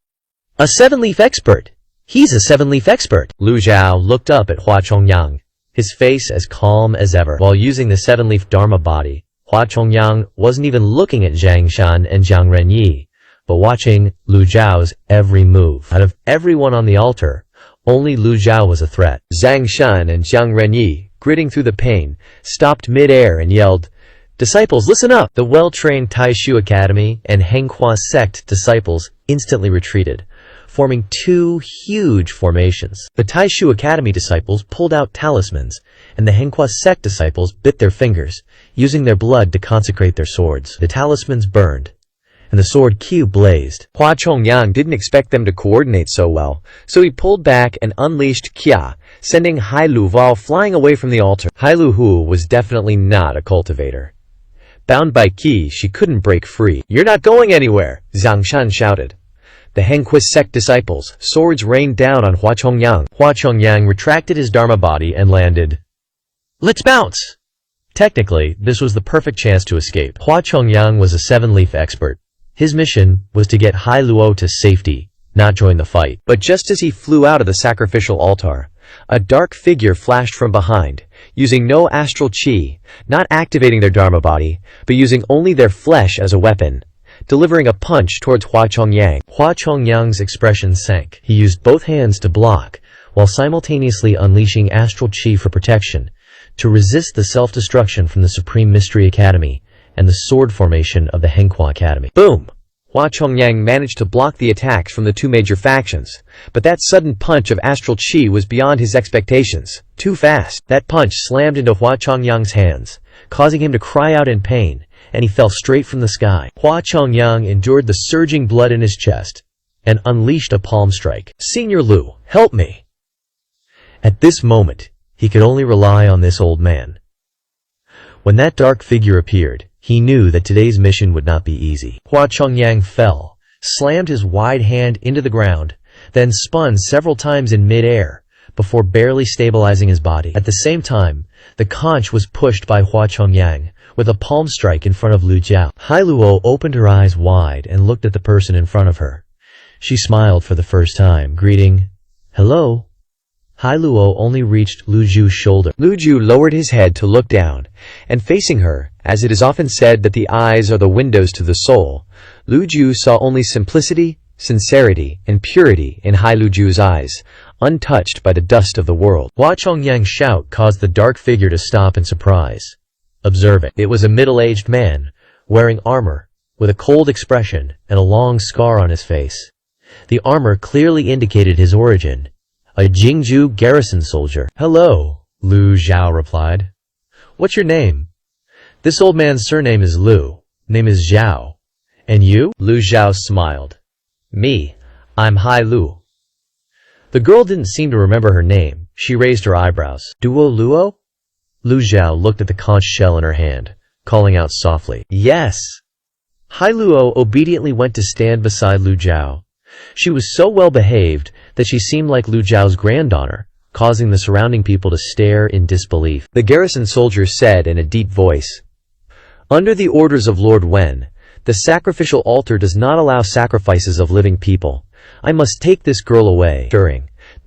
[SPEAKER 1] A 7-leaf expert! He's a 7-leaf expert! Lu Zhao looked up at Hua Chongyang, his face as calm as ever. While using the 7-leaf Dharma body, Hua Chongyang wasn't even looking at Zhang Shan and Jiang Renyi, but watching Lu Zhao's every move. Out of everyone on the altar, only Lu Zhao was a threat. Zhang Shan and Jiang Renyi, gritting through the pain, stopped mid-air and yelled, "Disciples, listen up!" The well-trained Taishu Academy and Henghua sect disciples instantly retreated, forming 2 huge formations. The Taishu Academy disciples pulled out talismans, and the Henghua sect disciples bit their fingers, using their blood to consecrate their swords. The talismans burned, and the sword Q blazed. Hua Chongyang didn't expect them to coordinate so well, so he pulled back and unleashed Qia, sending Hai Lu Val flying away from the altar. Hai Lu Hu was definitely not a cultivator. Bound by Qi, she couldn't break free. "You're not going anywhere!" Zhang Shan shouted. The Henghua sect disciples, swords rained down on Hua Chongyang. Hua Chongyang retracted his Dharma body and landed. "Let's bounce!" Technically, this was the perfect chance to escape. Hua Chongyang was a 7-leaf expert. His mission was to get Hai Luo to safety, not join the fight. But just as he flew out of the sacrificial altar, a dark figure flashed from behind, using no astral chi, not activating their Dharma body, but using only their flesh as a weapon, delivering a punch towards Hua Chongyang. Hua Chongyang's expression sank. He used both hands to block, while simultaneously unleashing astral chi for protection, to resist the self-destruction from the Supreme Mystery Academy and the sword formation of the Henghua Academy. Boom! Hua Chongyang managed to block the attacks from the 2 major factions, but that sudden punch of astral chi was beyond his expectations. Too fast. That punch slammed into Hua Chongyang's hands, causing him to cry out in pain, and he fell straight from the sky. Hua Chongyang endured the surging blood in his chest and unleashed a palm strike. "Senior Lu, help me!" At this moment, he could only rely on this old man. When that dark figure appeared, he knew that today's mission would not be easy. Hua Chongyang fell, slammed his wide hand into the ground, then spun several times in mid-air, before barely stabilizing his body. At the same time, the conch was pushed by Hua Chongyang, with a palm strike in front of Lu Zhao. Hai Luo opened her eyes wide and looked at the person in front of her. She smiled for the first time, greeting, "Hello." Hai Luo only reached Lu Zhu's shoulder. Lu Zhu lowered his head to look down, and facing her, as it is often said that the eyes are the windows to the soul, Lu Zhu saw only simplicity, sincerity, and purity in Hai Lu Zhu's eyes, untouched by the dust of the world. Hua Chongyang's shout caused the dark figure to stop in surprise, observing. It was a middle-aged man, wearing armor, with a cold expression and a long scar on his face. The armor clearly indicated his origin, a Jingju garrison soldier. "Hello," Lu Zhao replied. "What's your name?" "This old man's surname is Lu. Name is Zhao. And you?" Lu Zhao smiled. "Me. I'm Hai Lu." The girl didn't seem to remember her name. She raised her eyebrows. "Duo Luo?" Lu Zhao looked at the conch shell in her hand, calling out softly, "Yes." Hai Luo obediently went to stand beside Lu Zhao. She was so well behaved that she seemed like Lu Zhao's granddaughter, causing the surrounding people to stare in disbelief. The garrison soldier said in a deep voice, "Under the orders of Lord Wen, the sacrificial altar does not allow sacrifices of living people. I must take this girl away.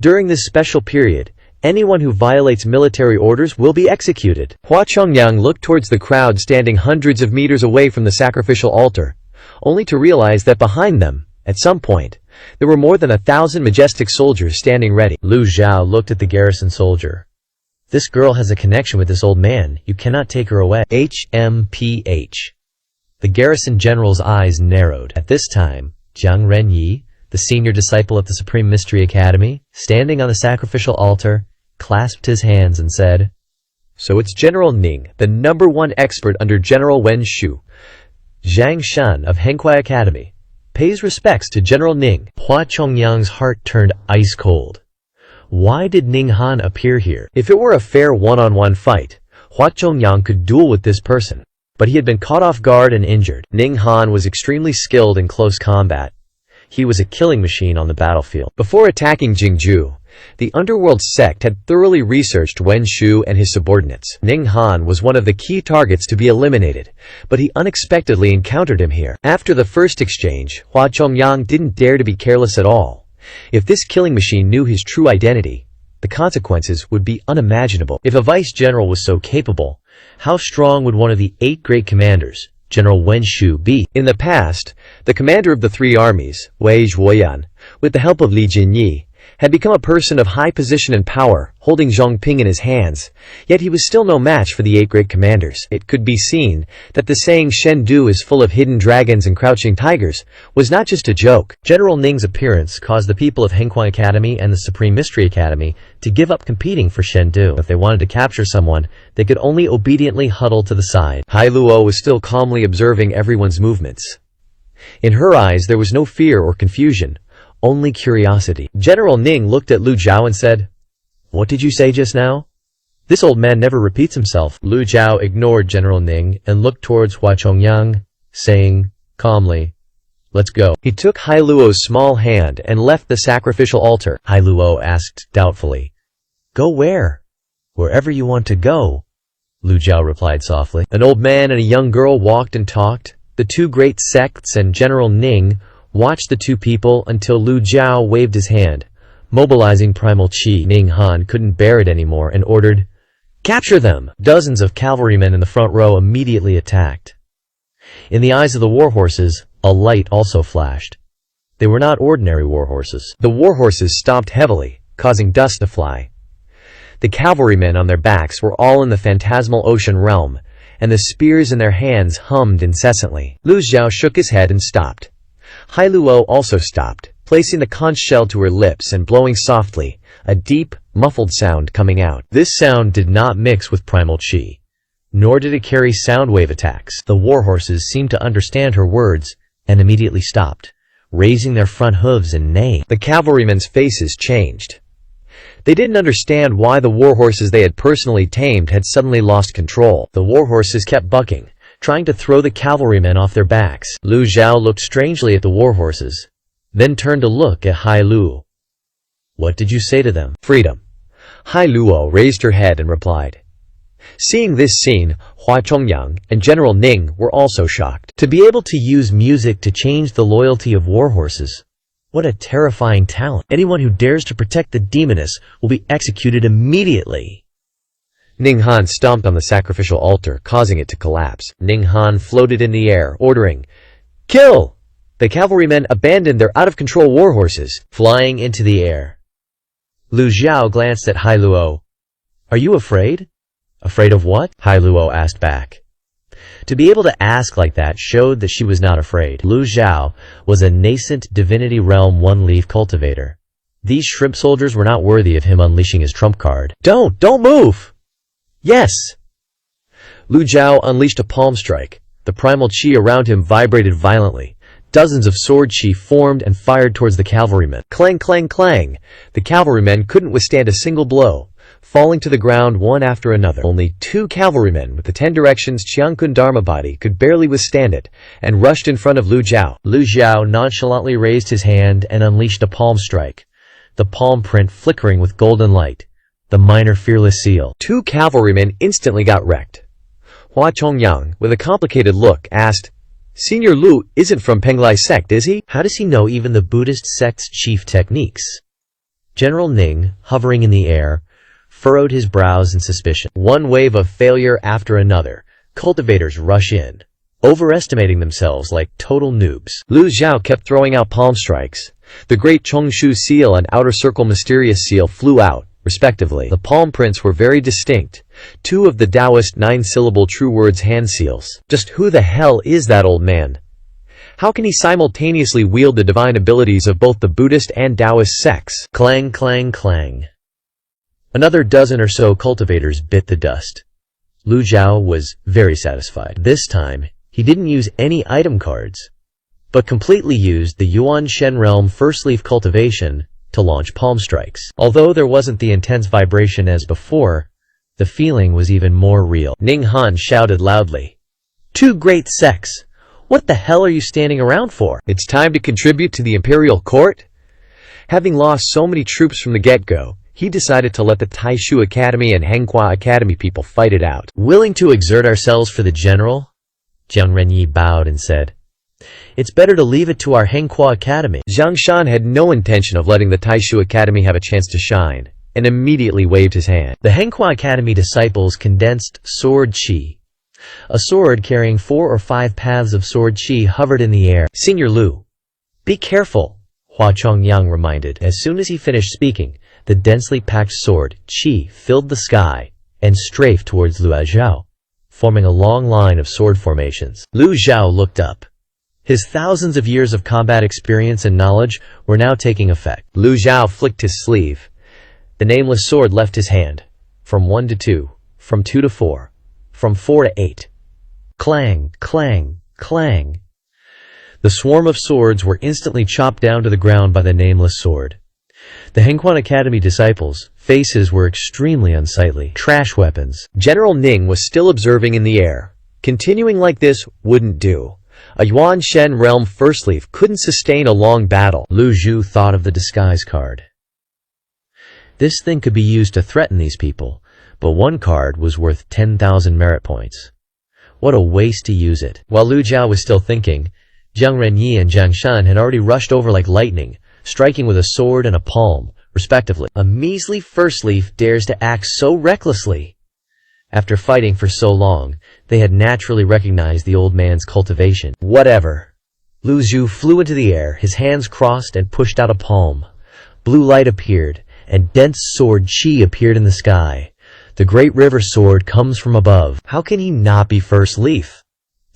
[SPEAKER 1] During this special period, anyone who violates military orders will be executed." Hua Chongyang looked towards the crowd standing hundreds of meters away from the sacrificial altar, only to realize that behind them, at some point, there were more than 1,000 majestic soldiers standing ready. Lu Zhao looked at the garrison soldier. "This girl has a connection with this old man. You cannot take her away." HMPH. The garrison general's eyes narrowed. At this time, Jiang Renyi, the senior disciple at the Supreme Mystery Academy, standing on the sacrificial altar, clasped his hands and said, "So it's General Ning, the #1 expert under General Wen Shu. Zhang Shan of Henghua Academy pays respects to General Ning." Hua Chongyang's heart turned ice cold. Why did Ning Han appear here? If it were a fair one-on-one fight, Hua Chongyang could duel with this person. But he had been caught off guard and injured. Ning Han was extremely skilled in close combat. He was a killing machine on the battlefield. Before attacking Jingju,
[SPEAKER 2] The underworld sect had thoroughly researched Wen Shu and his subordinates. Ning Han was one of the key targets to be eliminated, but he unexpectedly encountered him here. After the first exchange, Hua Chongyang didn't dare to be careless at all. If this killing machine knew his true identity, the consequences would be unimaginable.
[SPEAKER 1] If a vice general was so capable, how strong would one of the 8 great commanders, General Wen Shu, be?
[SPEAKER 2] In the past, the commander of the 3 armies, Wei Zhuoyan, with the help of Li Jinyi, had become a person of high position and power, holding Zhongping in his hands, yet he was still no match for the 8 great commanders. It could be seen that the saying Shen Du is full of hidden dragons and crouching tigers was not just a joke.
[SPEAKER 1] General Ning's appearance caused the people of Hengquan Academy and the Supreme Mystery Academy to give up competing for Shen Du. If they wanted to capture someone, they could only obediently huddle to the side.
[SPEAKER 2] Hai Luo was still calmly observing everyone's movements. In her eyes there was no fear or confusion, only curiosity.
[SPEAKER 1] General Ning looked at Lu Zhao and said, "What did you say just now? This old man never repeats himself." Lu Zhao ignored General Ning and looked towards Hua Chongyang, saying calmly, "Let's go."
[SPEAKER 2] He took Hai Luo's small hand and left the sacrificial altar.
[SPEAKER 1] Hai Luo asked doubtfully, "Go where?" "Wherever you want to go," Lu Zhao replied softly.
[SPEAKER 2] An old man and a young girl walked and talked. The 2 great sects and General Ning watched the 2 people until Lu Zhao waved his hand, mobilizing primal chi.
[SPEAKER 1] Ning Han couldn't bear it anymore and ordered, "Capture them!" Dozens of cavalrymen in the front row immediately attacked. In the eyes of the warhorses, a light also flashed. They were not ordinary warhorses.
[SPEAKER 2] The warhorses stomped heavily, causing dust to fly. The cavalrymen on their backs were all in the phantasmal ocean realm, and the spears in their hands hummed incessantly. Lu Zhao shook his head and stopped. Hai Luo also stopped, placing the conch shell to her lips and blowing softly, a deep, muffled sound coming out.
[SPEAKER 1] This sound did not mix with primal chi, nor did it carry sound wave attacks. The warhorses seemed to understand her words and immediately stopped, raising their front hooves and neighing.
[SPEAKER 2] The cavalrymen's faces changed. They didn't understand why the warhorses they had personally tamed had suddenly lost control.
[SPEAKER 1] The warhorses kept bucking, trying to throw the cavalrymen off their backs. Lu Zhao looked strangely at the warhorses, then turned to look at Hai Luo. "What did you say to them?"
[SPEAKER 2] "Freedom." Hai Luo raised her head and replied. Seeing this scene, Hua Chongyang and General Ning were also shocked.
[SPEAKER 1] To be able to use music to change the loyalty of warhorses. What a terrifying talent. Anyone who dares to protect the demoness will be executed immediately.
[SPEAKER 2] Ning Han stomped on the sacrificial altar, causing it to collapse. Ning Han floated in the air, ordering, "Kill!" The cavalrymen abandoned their out-of-control warhorses,
[SPEAKER 1] flying into the air. Lu Zhao glanced at Hai Luo. "Are you afraid?" "Afraid of what?" Hai Luo asked back. To be able to ask like that showed that she was not afraid. Lu Zhao was a nascent Divinity Realm one-leaf cultivator. These shrimp soldiers were not worthy of him unleashing his trump card.
[SPEAKER 2] Don't move! Yes! Lu Zhao unleashed a palm strike. The primal chi around him vibrated violently. Dozens of sword chi formed and fired towards the cavalrymen. Clang, clang, clang! The cavalrymen couldn't withstand a single blow, falling to the ground one after another. Only 2 cavalrymen with the 10 directions Chiangkun Dharma body could barely withstand it, and rushed in front of Lu Zhao.
[SPEAKER 1] Lu Zhao nonchalantly raised his hand and unleashed a palm strike, the palm print flickering with golden light. The minor fearless seal.
[SPEAKER 2] 2 cavalrymen instantly got wrecked. Hua Chongyang, with a complicated look, asked, "Senior Lu isn't from Penglai sect, is he?
[SPEAKER 1] How does he know even the Buddhist sect's chief techniques?" General Ning, hovering in the air, furrowed his brows in suspicion.
[SPEAKER 2] One wave of failure after another.
[SPEAKER 1] Cultivators rush in, overestimating themselves like total noobs.
[SPEAKER 2] Lu Zhao kept throwing out palm strikes. The Great Chongshu Seal and Outer Circle Mysterious Seal flew out, respectively. The palm prints were very distinct, 2 of the Taoist 9-syllable true words hand seals. Just who the hell is that old man? How can he simultaneously wield the divine abilities of both the Buddhist and Taoist sects?
[SPEAKER 1] Clang, clang, clang. Another dozen or so cultivators bit the dust. Lu Zhao was very satisfied. This time, he didn't use any item cards, but completely used the Yuan Shen Realm First Leaf Cultivation to launch palm strikes. Although there wasn't the intense vibration as before, the feeling was even more real.
[SPEAKER 2] Ning Han shouted loudly,
[SPEAKER 1] "2 great sects! What the hell are you standing around for?
[SPEAKER 2] It's time to contribute to the imperial court?" Having lost so many troops from the get-go, he decided to let the Taishu Academy and Hanghua Academy people fight it out.
[SPEAKER 1] Willing to exert ourselves for the general? Jiang Renyi bowed and said, "It's better to leave it to our Hanghua Academy."
[SPEAKER 2] Zhang Shan had no intention of letting the Taishu Academy have a chance to shine, and immediately waved his hand.
[SPEAKER 1] The Hanghua Academy disciples condensed sword qi. A sword carrying 4 or 5 paths of sword qi hovered in the air. "Senior Lu, be careful," Hua Chongyang reminded. As soon as he finished speaking, the densely packed sword qi filled the sky and strafed towards Lu Zhao, forming a long line of sword formations. Lu Zhao looked up. His thousands of years of combat experience and knowledge were now taking effect.
[SPEAKER 2] Lu Zhao flicked his sleeve.
[SPEAKER 1] The nameless sword left his hand. From 1 to 2, from 2 to 4, from 4 to 8. Clang, clang, clang. The swarm of swords were instantly chopped down to the ground by the nameless sword. The Hanghua Academy disciples' faces were extremely unsightly. Trash weapons.
[SPEAKER 2] General Ning was still observing in the air. Continuing like this wouldn't do. A Yuan Shen realm first leaf couldn't sustain a long battle.
[SPEAKER 1] Lu Zhu thought of the disguise card. This thing could be used to threaten these people, but one card was worth 10,000 merit points. What a waste to use it. While Lu Zhao was still thinking, Jiang Renyi and Jiang Shan had already rushed over like lightning, striking with a sword and a palm, respectively. A measly first leaf dares to act so recklessly. After fighting for so long, they had naturally recognized the old man's cultivation. Whatever. Lu Zhu flew into the air, his hands crossed and pushed out a palm. Blue light appeared, and dense sword qi appeared in the sky. The great river sword comes from above. How can he not be first leaf?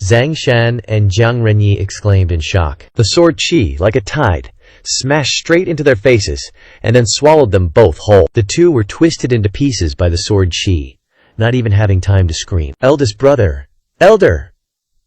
[SPEAKER 1] Zhang Shan and Jiang Renyi exclaimed in shock.
[SPEAKER 2] The sword qi, like a tide, smashed straight into their faces, and then swallowed them both whole.
[SPEAKER 1] The two were twisted into pieces by the sword qi, not even having time to scream. Eldest brother! Elder!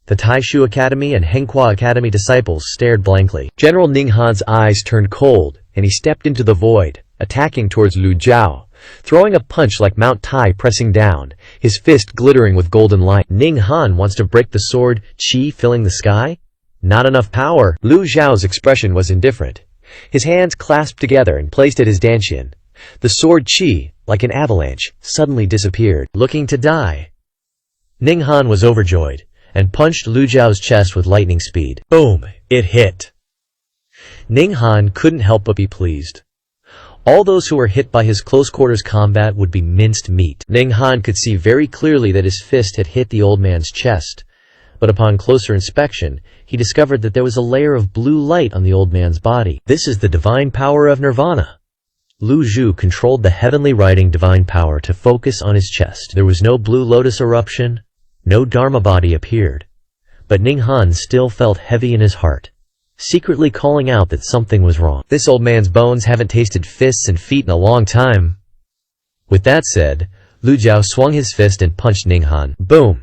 [SPEAKER 1] The Taishu Academy and Hanghua Academy disciples stared blankly.
[SPEAKER 2] General Ninghan's eyes turned cold, and he stepped into the void, attacking towards Lu Zhao, throwing a punch like Mount Tai pressing down, his fist glittering with golden light.
[SPEAKER 1] Ninghan wants to break the sword qi filling the sky? Not enough power.
[SPEAKER 2] Lu Zhao's expression was indifferent. His hands clasped together and placed at his dantian. The sword qi, like an avalanche, suddenly disappeared.
[SPEAKER 1] Looking to die. Ninghan was overjoyed, and punched Lu Zhao's chest with lightning speed. Boom! It hit. Ninghan couldn't help but be pleased. All those who were hit by his close-quarters combat would be minced meat. Ninghan could see very clearly that his fist had hit the old man's chest, but upon closer inspection, he discovered that there was a layer of blue light on the old man's body. This is the divine power of nirvana. Lu Zhu controlled the heavenly writing divine power to focus on his chest. There was no blue lotus eruption, no dharma body appeared, but Ninghan still felt heavy in his heart, secretly calling out that something was wrong. This old man's bones haven't tasted fists and feet in a long time. With that said, Lu Zhao swung his fist and punched Ninghan. Boom!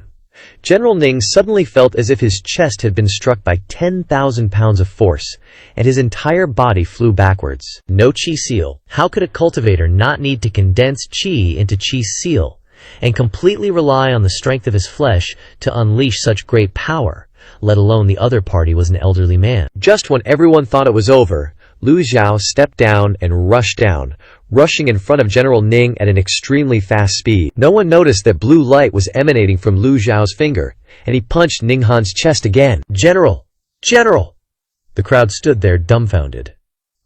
[SPEAKER 1] General Ning suddenly felt as if his chest had been struck by 10,000 pounds of force, and his entire body flew backwards. No qi seal. How could a cultivator not need to condense qi into qi seal, and completely rely on the strength of his flesh to unleash such great power? Let alone the other party was an elderly man.
[SPEAKER 2] Just when everyone thought it was over, Lu Zhao stepped down and rushed down, rushing in front of General Ning at an extremely fast speed. No one noticed that blue light was emanating from Lu Zhao's finger, and he punched Ninghan's chest again.
[SPEAKER 1] General! General! The crowd stood there dumbfounded.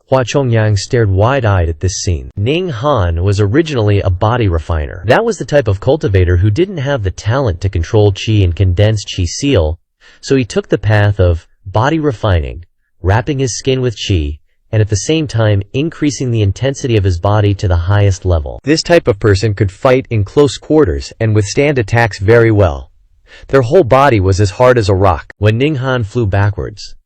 [SPEAKER 1] Hua Chongyang stared wide-eyed at this scene. Ninghan was originally a body refiner. That was the type of cultivator who didn't have the talent to control qi and condense qi seal, so he took the path of body refining, wrapping his skin with qi, and at the same time increasing the intensity of his body to the highest level.
[SPEAKER 2] This type of person could fight in close quarters and withstand attacks very well. Their whole body was as hard as a rock.
[SPEAKER 1] When Ninghan flew backwards,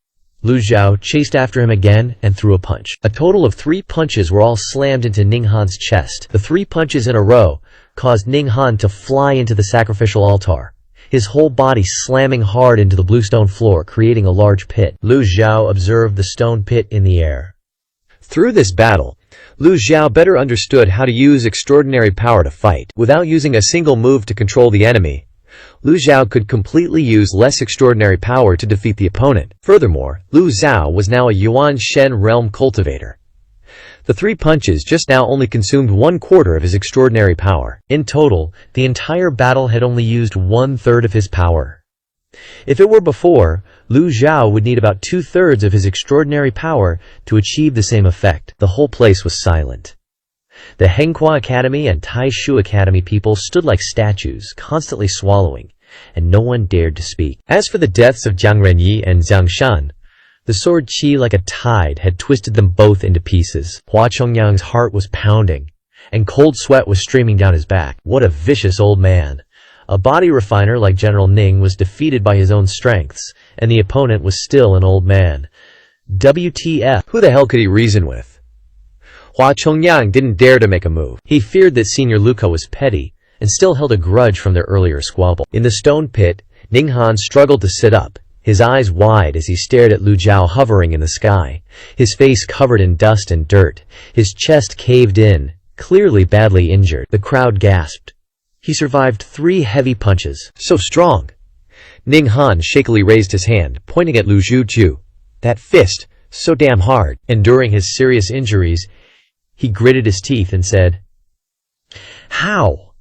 [SPEAKER 1] Lu Zhao chased after him again and threw a punch. A total of 3 punches were all slammed into Ninghan's chest. The 3 punches in a row caused Ninghan to fly into the sacrificial altar, his whole body slamming hard into the blue stone floor, creating a large pit. Lu Zhao observed the stone pit in the air.
[SPEAKER 2] Through this battle, Lu Zhao better understood how to use extraordinary power to fight. Without using a single move to control the enemy, Lu Zhao could completely use less extraordinary power to defeat the opponent. Furthermore, Lu Zhao was now a Yuan Shen realm cultivator. The 3 punches just now only consumed 1/4 of his extraordinary power.
[SPEAKER 1] In total, the entire battle had only used 1/3 of his power. If it were before, Lu Zhao would need about 2/3 of his extraordinary power to achieve the same effect. The whole place was silent. The Henghua Academy and Taishu Academy people stood like statues, constantly swallowing, and no one dared to speak. As for the deaths of Jiang Renyi and Zhang Shan, the sword qi like a tide had twisted them both into pieces. Hua Chongyang's heart was pounding, and cold sweat was streaming down his back. What a vicious old man. A body refiner like General Ning was defeated by his own strengths, and the opponent was still an old man. WTF.
[SPEAKER 2] Who the hell could he reason with? Hua Chongyang didn't dare to make a move.
[SPEAKER 1] He feared that Senior Luca was petty, and still held a grudge from their earlier squabble. In the stone pit, Ning Han struggled to sit up, his eyes wide as he stared at Lu Zhao hovering in the sky, his face covered in dust and dirt, his chest caved in, clearly badly injured. The crowd gasped. He survived 3 heavy punches.
[SPEAKER 2] So strong. Ning Han shakily raised his hand, pointing at Lu Zhuju. That fist, so damn hard.
[SPEAKER 1] Enduring his serious injuries, he gritted his teeth and said, "How?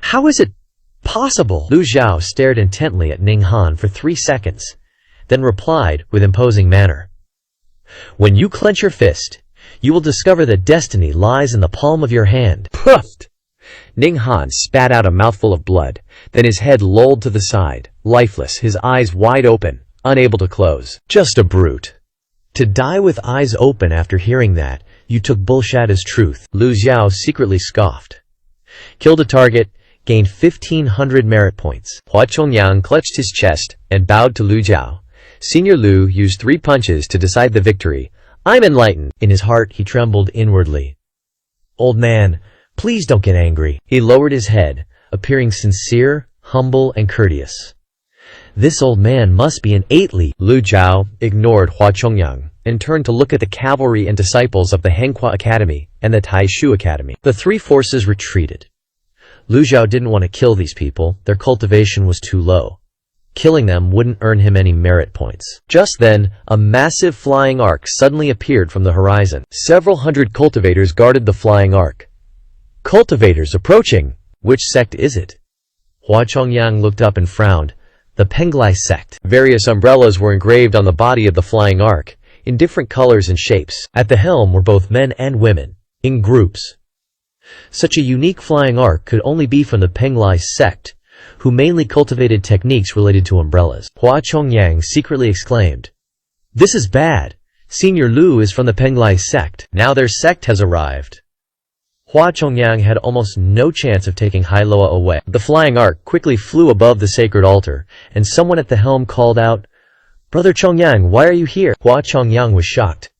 [SPEAKER 1] How is it possible?" Lu Zhao stared intently at Ning Han for 3 seconds, then replied with imposing manner, "When you clench your fist, you will discover that destiny lies in the palm of your hand."
[SPEAKER 2] Puffed! Ning Han spat out a mouthful of blood, then his head lolled to the side, lifeless, his eyes wide open, unable to close.
[SPEAKER 1] Just a brute. To die with eyes open after hearing that, you took bullshit as truth. Lu Zhao secretly scoffed. Killed a target, gained 1,500 merit points.
[SPEAKER 2] Hua Chongyang clutched his chest and bowed to Lu Zhao. Senior Lu used 3 punches to decide the victory. I'm enlightened.
[SPEAKER 1] In his heart, he trembled inwardly. Old man, please don't get angry. He lowered his head, appearing sincere, humble, and courteous. This old man must be an athlete.
[SPEAKER 2] Lu Zhao ignored Hua Chongyang and turned to look at the cavalry and disciples of the Henghua Academy and the Taishu Academy.
[SPEAKER 1] The 3 forces retreated. Lu Zhao didn't want to kill these people. Their cultivation was too low. Killing them wouldn't earn him any merit points. Just then, a massive flying arc suddenly appeared from the horizon.
[SPEAKER 2] Several hundred cultivators guarded the flying arc.
[SPEAKER 1] Cultivators approaching! Which sect is it? Hua Chongyang looked up and frowned. The Penglai sect.
[SPEAKER 2] Various umbrellas were engraved on the body of the flying arc, in different colors and shapes.
[SPEAKER 1] At the helm were both men and women, in groups. Such a unique flying arc could only be from the Penglai sect, who mainly cultivated techniques related to umbrellas. Hua Chongyang secretly exclaimed, "This is bad. Senior Lu is from the Penglai sect. Now their sect has arrived." Hua Chongyang had almost no chance of taking Hailoa away. The flying arc quickly flew above the sacred altar, and someone at the helm called out, "Brother Chongyang, why are you here?" Hua Chongyang was shocked.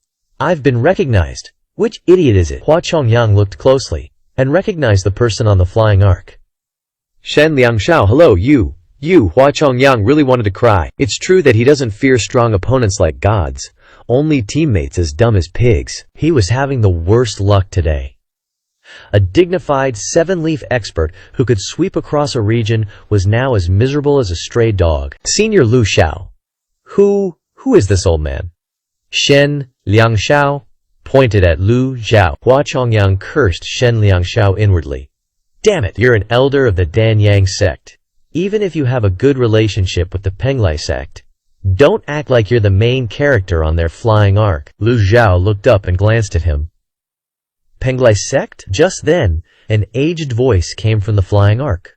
[SPEAKER 1] "I've been recognized. Which idiot is it?" Hua Chongyang looked closely, and recognized the person on the flying arc.
[SPEAKER 2] Shen Liangshao, hello, you. Hua Chongyang really wanted to cry. It's true that he doesn't fear strong opponents like gods, only teammates as dumb as pigs.
[SPEAKER 1] He was having the worst luck today. A dignified 7-leaf expert who could sweep across a region was now as miserable as a stray dog. Senior Lu Xiao. Who is this old man? Shen Liangshao pointed at Lu Zhao. Hua Chongyang cursed Shen Liangshao inwardly. Damn it, you're an elder of the Danyang sect. Even if you have a good relationship with the Penglai sect, don't act like you're the main character on their flying arc. Lu Zhao looked up and glanced at him. Penglai sect? Just then, an aged voice came from the flying arc.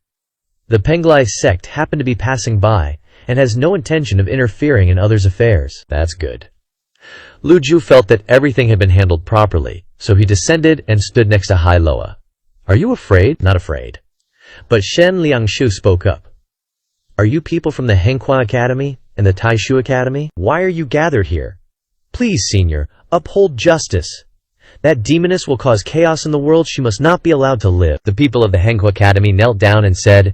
[SPEAKER 1] The Penglai sect happened to be passing by, and has no intention of interfering in others' affairs. That's good. Lu Zhu felt that everything had been handled properly, so he descended and stood next to Hailoa. Are you afraid? Not afraid. But Shen Liangshu spoke up. Are you people from the Henghua Academy and the Taishu Academy? Why are you gathered here? Please, senior, uphold justice. That demoness will cause chaos in the world. She must not be allowed to live. The people of the Henghua Academy knelt down and said,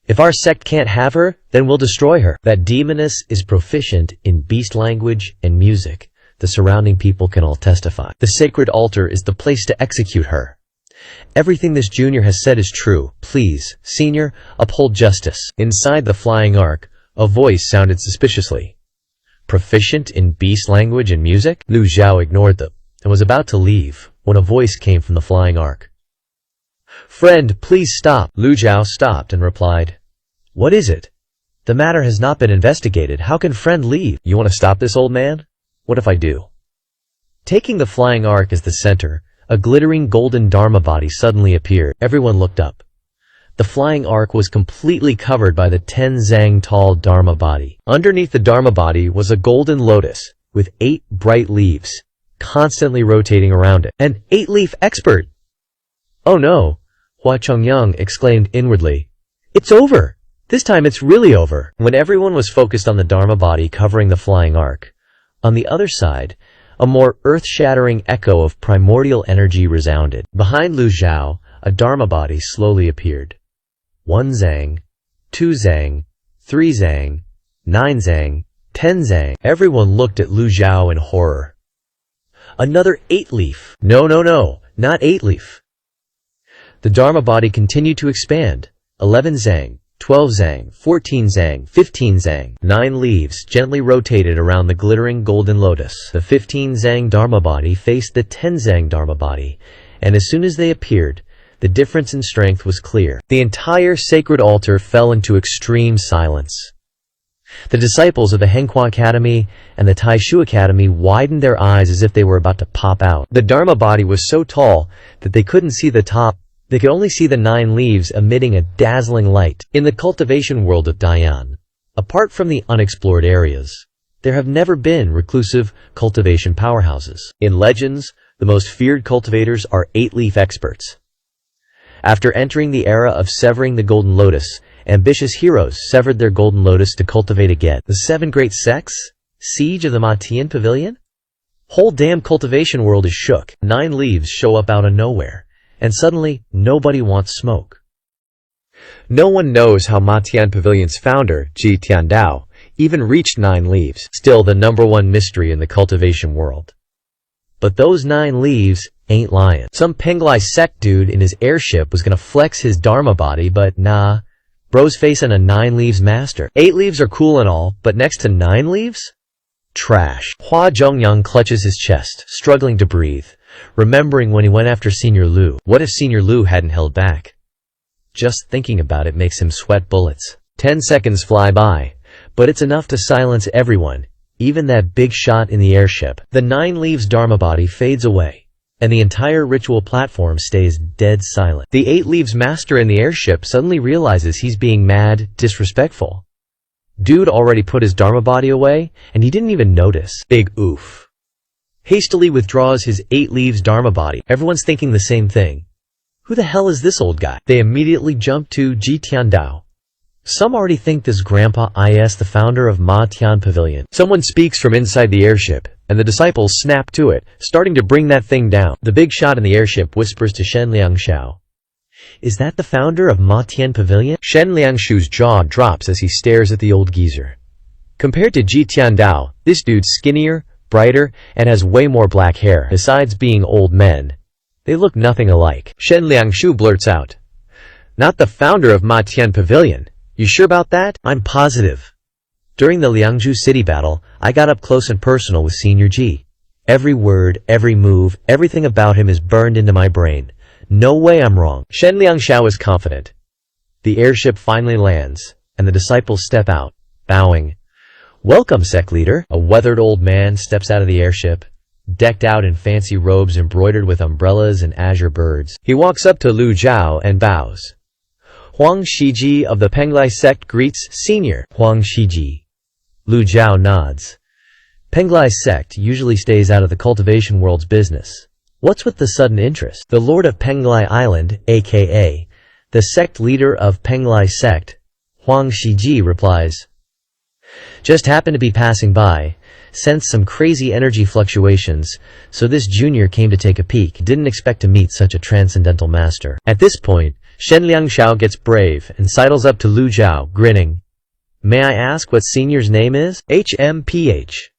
[SPEAKER 1] if our sect can't have her, then we'll destroy her. That demoness is proficient in beast language and music. The surrounding people can all testify. The sacred altar is the place to execute her. Everything this junior has said is true. Please, senior, uphold justice. Inside the flying arc, a voice sounded suspiciously. Proficient in beast language and music? Lu Zhao ignored them. and was about to leave when a voice came from the flying ark. "Friend, please stop." Lu Zhao stopped and replied, "What is it? The matter has not been investigated. How can friend leave?" "You want to stop this, old man? What if I do?" Taking the flying ark as the center, a glittering golden dharma body suddenly appeared. Everyone looked up. The flying ark was completely covered by the 10 zang tall dharma body. Underneath the dharma body was a golden lotus with 8 bright leaves, constantly rotating around it. An 8-leaf expert! "Oh no," Hua Chongyang exclaimed inwardly. "It's over! This time it's really over!" When everyone was focused on the dharma body covering the flying ark, on the other side, a more earth-shattering echo of primordial energy resounded. Behind Lu Zhao, a dharma body slowly appeared. 1 zang, 2 zang, 3 zang, 9 zang, 10 zang. Everyone looked at Lu Zhao in horror. Another 8-leaf. No, not 8-leaf. The dharma body continued to expand. 11 zang, 12 zang, 14 zang, 15 zang. 9 leaves gently rotated around the glittering golden lotus. The 15 zang dharma body faced the 10 zang dharma body, and as soon as they appeared, the difference in strength was clear. The entire sacred altar fell into extreme silence. The disciples of the Henghua Academy and the Taishu Academy widened their eyes as if they were about to pop out. The dharma body was so tall that they couldn't see the top. They could only see the 9 leaves emitting a dazzling light. In the cultivation world of Dayan, apart from the unexplored areas, there have never been reclusive cultivation powerhouses. In legends, the most feared cultivators are 8-leaf experts. After entering the era of severing the golden lotus, ambitious heroes severed their golden lotus to cultivate again. The 7 great sects? Siege of the Matian Pavilion? Whole damn cultivation world is shook. 9 leaves show up out of nowhere, and suddenly nobody wants smoke. No one knows how Matian Pavilion's founder, Ji Tiandao, even reached 9 leaves. Still the #1 mystery in the cultivation world. But those 9 leaves ain't lying. Some Penglai sect dude in his airship was gonna flex his dharma body, but nah, bro's facing a 9 leaves master. 8 leaves are cool and all, but next to 9 leaves? Trash. Hua Zhongyang clutches his chest, struggling to breathe, remembering when he went after Senior Lu. What if Senior Lu hadn't held back? Just thinking about it makes him sweat bullets. 10 seconds fly by, but it's enough to silence everyone, even that big shot in the airship. The 9 leaves dharma body fades away, and the entire ritual platform stays dead silent. The 8 leaves master in the airship suddenly realizes he's being mad, disrespectful. Dude already put his dharma body away, and he didn't even notice. Big oof. Hastily withdraws his 8 leaves dharma body. Everyone's thinking the same thing. Who the hell is this old guy? They immediately jump to Ji Tiandao. Some already think this grandpa is the founder of Ma Tian Pavilion. Someone speaks from inside the airship, and the disciples snap to it, starting to bring that thing down. The big shot in the airship whispers to Shen Liangshao, "Is that the founder of Ma Tian Pavilion?" Shen Liangshu's jaw drops as he stares at the old geezer. Compared to Ji Tiandao, this dude's skinnier, brighter, and has way more black hair. Besides being old men, they look nothing alike. Shen Liangshu blurts out, "Not the founder of Ma Tian Pavilion. You sure about that?" "I'm positive. During the Liangzhu city battle, I got up close and personal with Senior Ji. Every word, every move, everything about him is burned into my brain. No way I'm wrong." Shen Liangshao is confident. The airship finally lands, and the disciples step out, bowing. "Welcome, sect leader." A weathered old man steps out of the airship, decked out in fancy robes embroidered with umbrellas and azure birds. He walks up to Lu Zhao and bows. Huang Shiji of the Penglai sect greets Senior Huang Shiji. Lu Zhao nods. Penglai sect usually stays out of the cultivation world's business. What's with the sudden interest? The Lord of Penglai Island, aka the sect leader of Penglai sect, Huang Shiji replies, "Just happened to be passing by, sensed some crazy energy fluctuations, so this junior came to take a peek. Didn't expect to meet such a transcendental master." At this point, Shen Liangshao gets brave and sidles up to Lu Zhao, grinning. "May I ask what Senior's name is?" "HMPH.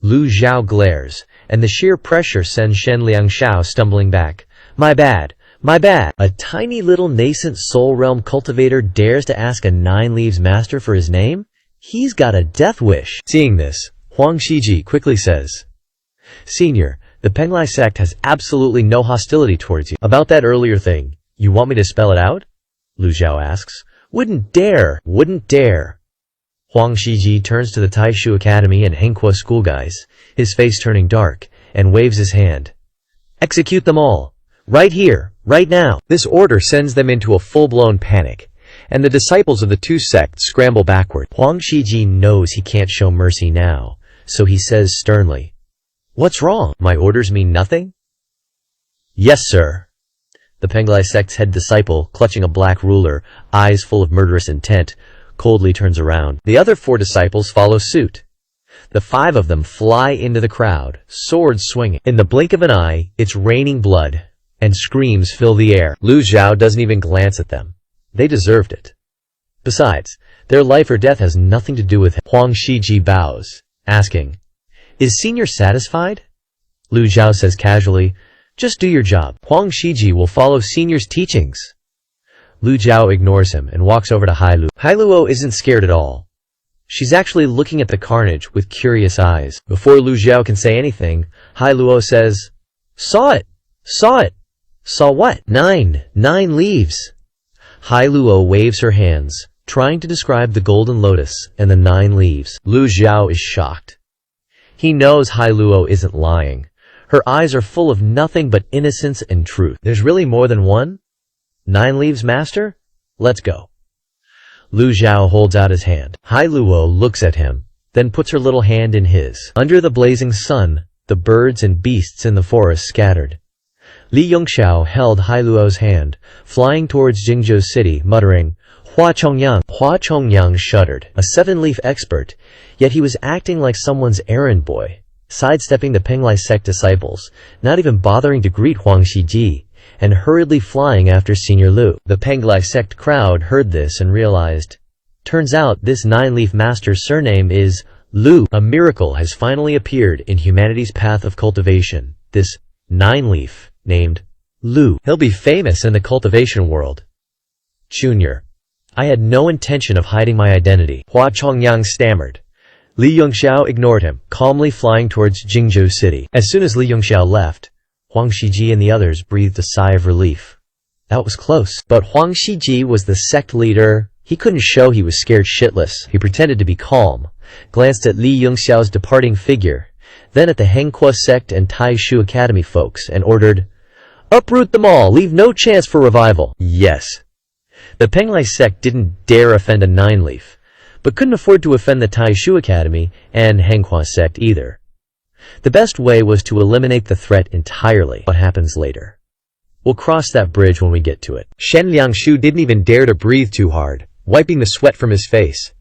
[SPEAKER 1] Lu Zhao glares, and the sheer pressure sends Shen Liangshao stumbling back. My bad. A tiny little nascent soul realm cultivator dares to ask a 9 leaves master for his name? He's got a death wish. Seeing this, Huang Shiji quickly says, "Senior, The Penglai sect has absolutely no hostility towards you. About that earlier thing, you want me to spell it out? Lu Zhao asks. Wouldn't dare. Huang Shiji turns to the Taishu Academy and Hanqua school guys, his face turning dark, and waves his hand. Execute them all. Right here, right now. This order sends them into a full-blown panic, and the disciples of the two sects scramble backward. Huang Shiji knows he can't show mercy now, so he says sternly, "What's wrong? My orders mean nothing?" "Yes, sir." The Penglai sect's head disciple, clutching a black ruler, eyes full of murderous intent, coldly turns around. The other 4 disciples follow suit. The 5 of them fly into the crowd, swords swinging. In the blink of an eye, it's raining blood, and screams fill the air. Lu Zhao doesn't even glance at them. They deserved it. Besides, their life or death has nothing to do with him. Huang Shiji bows, asking, "Is Senior satisfied?" Lu Zhao says casually, "Just do your job. Huang Shiji will follow Senior's teachings." Lu Zhao ignores him and walks over to Hailuo. Hailuo isn't scared at all. She's actually looking at the carnage with curious eyes. Before Lu Zhao can say anything, Hailuo says, Saw it! Saw what? 9 leaves." Hailuo waves her hands, trying to describe the golden lotus and the 9 leaves. Lu Zhao is shocked. He knows Hailuo isn't lying. Her eyes are full of nothing but innocence and truth. There's really more than one? 9 leaves, master? Let's go. Lu Zhao holds out his hand. Hailuo looks at him, then puts her little hand in his. Under the blazing sun, the birds and beasts in the forest scattered. Li Yongxiao held Hailuo's hand, flying towards Jingzhou city, muttering, "Hua Chongyang." Hua Chongyang shuddered. A 7-leaf expert, yet he was acting like someone's errand boy, sidestepping the Penglai sect disciples, not even bothering to greet Huang Shiji, and hurriedly flying after Senior Lu. The Penglai sect crowd heard this and realized, turns out this 9-leaf master's surname is Lu. A miracle has finally appeared in humanity's path of cultivation. This 9-leaf, named Lu. He'll be famous in the cultivation world. Junior. I had no intention of hiding my identity. Hua Chongyang stammered. Li Yongxiao ignored him, calmly flying towards Jingzhou city. As soon as Li Yongxiao left, Huang Shiji and the others breathed a sigh of relief. That was close. But Huang Shiji was the sect leader. He couldn't show he was scared shitless. He pretended to be calm, glanced at Li Yongxiao's departing figure, then at the Hanqua sect and Taishu Academy folks, and ordered, "Uproot them all! Leave no chance for revival!" Yes. The Penglai sect didn't dare offend a 9-leaf, but couldn't afford to offend the Taishu Academy and Hanqua sect either. The best way was to eliminate the threat entirely. What happens later? We'll cross that bridge when we get to it. Shen Liangshu didn't even dare to breathe too hard, wiping the sweat from his face.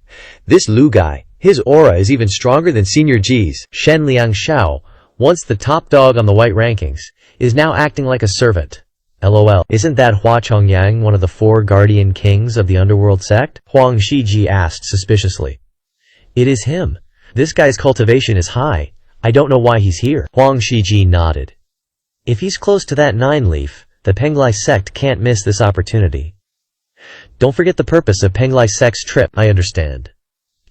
[SPEAKER 1] This Lu guy, his aura is even stronger than Senior G's. Shen Liangshao, once the top dog on the white rankings, is now acting like a servant. LOL. Isn't that Hua Chongyang one of the 4 guardian kings of the underworld sect? Huang Shiji asked suspiciously. It is him. This guy's cultivation is high. I don't know why he's here. Huang Shiji nodded. If he's close to that 9-leaf, the Penglai sect can't miss this opportunity. Don't forget the purpose of Penglai sect's trip. I understand.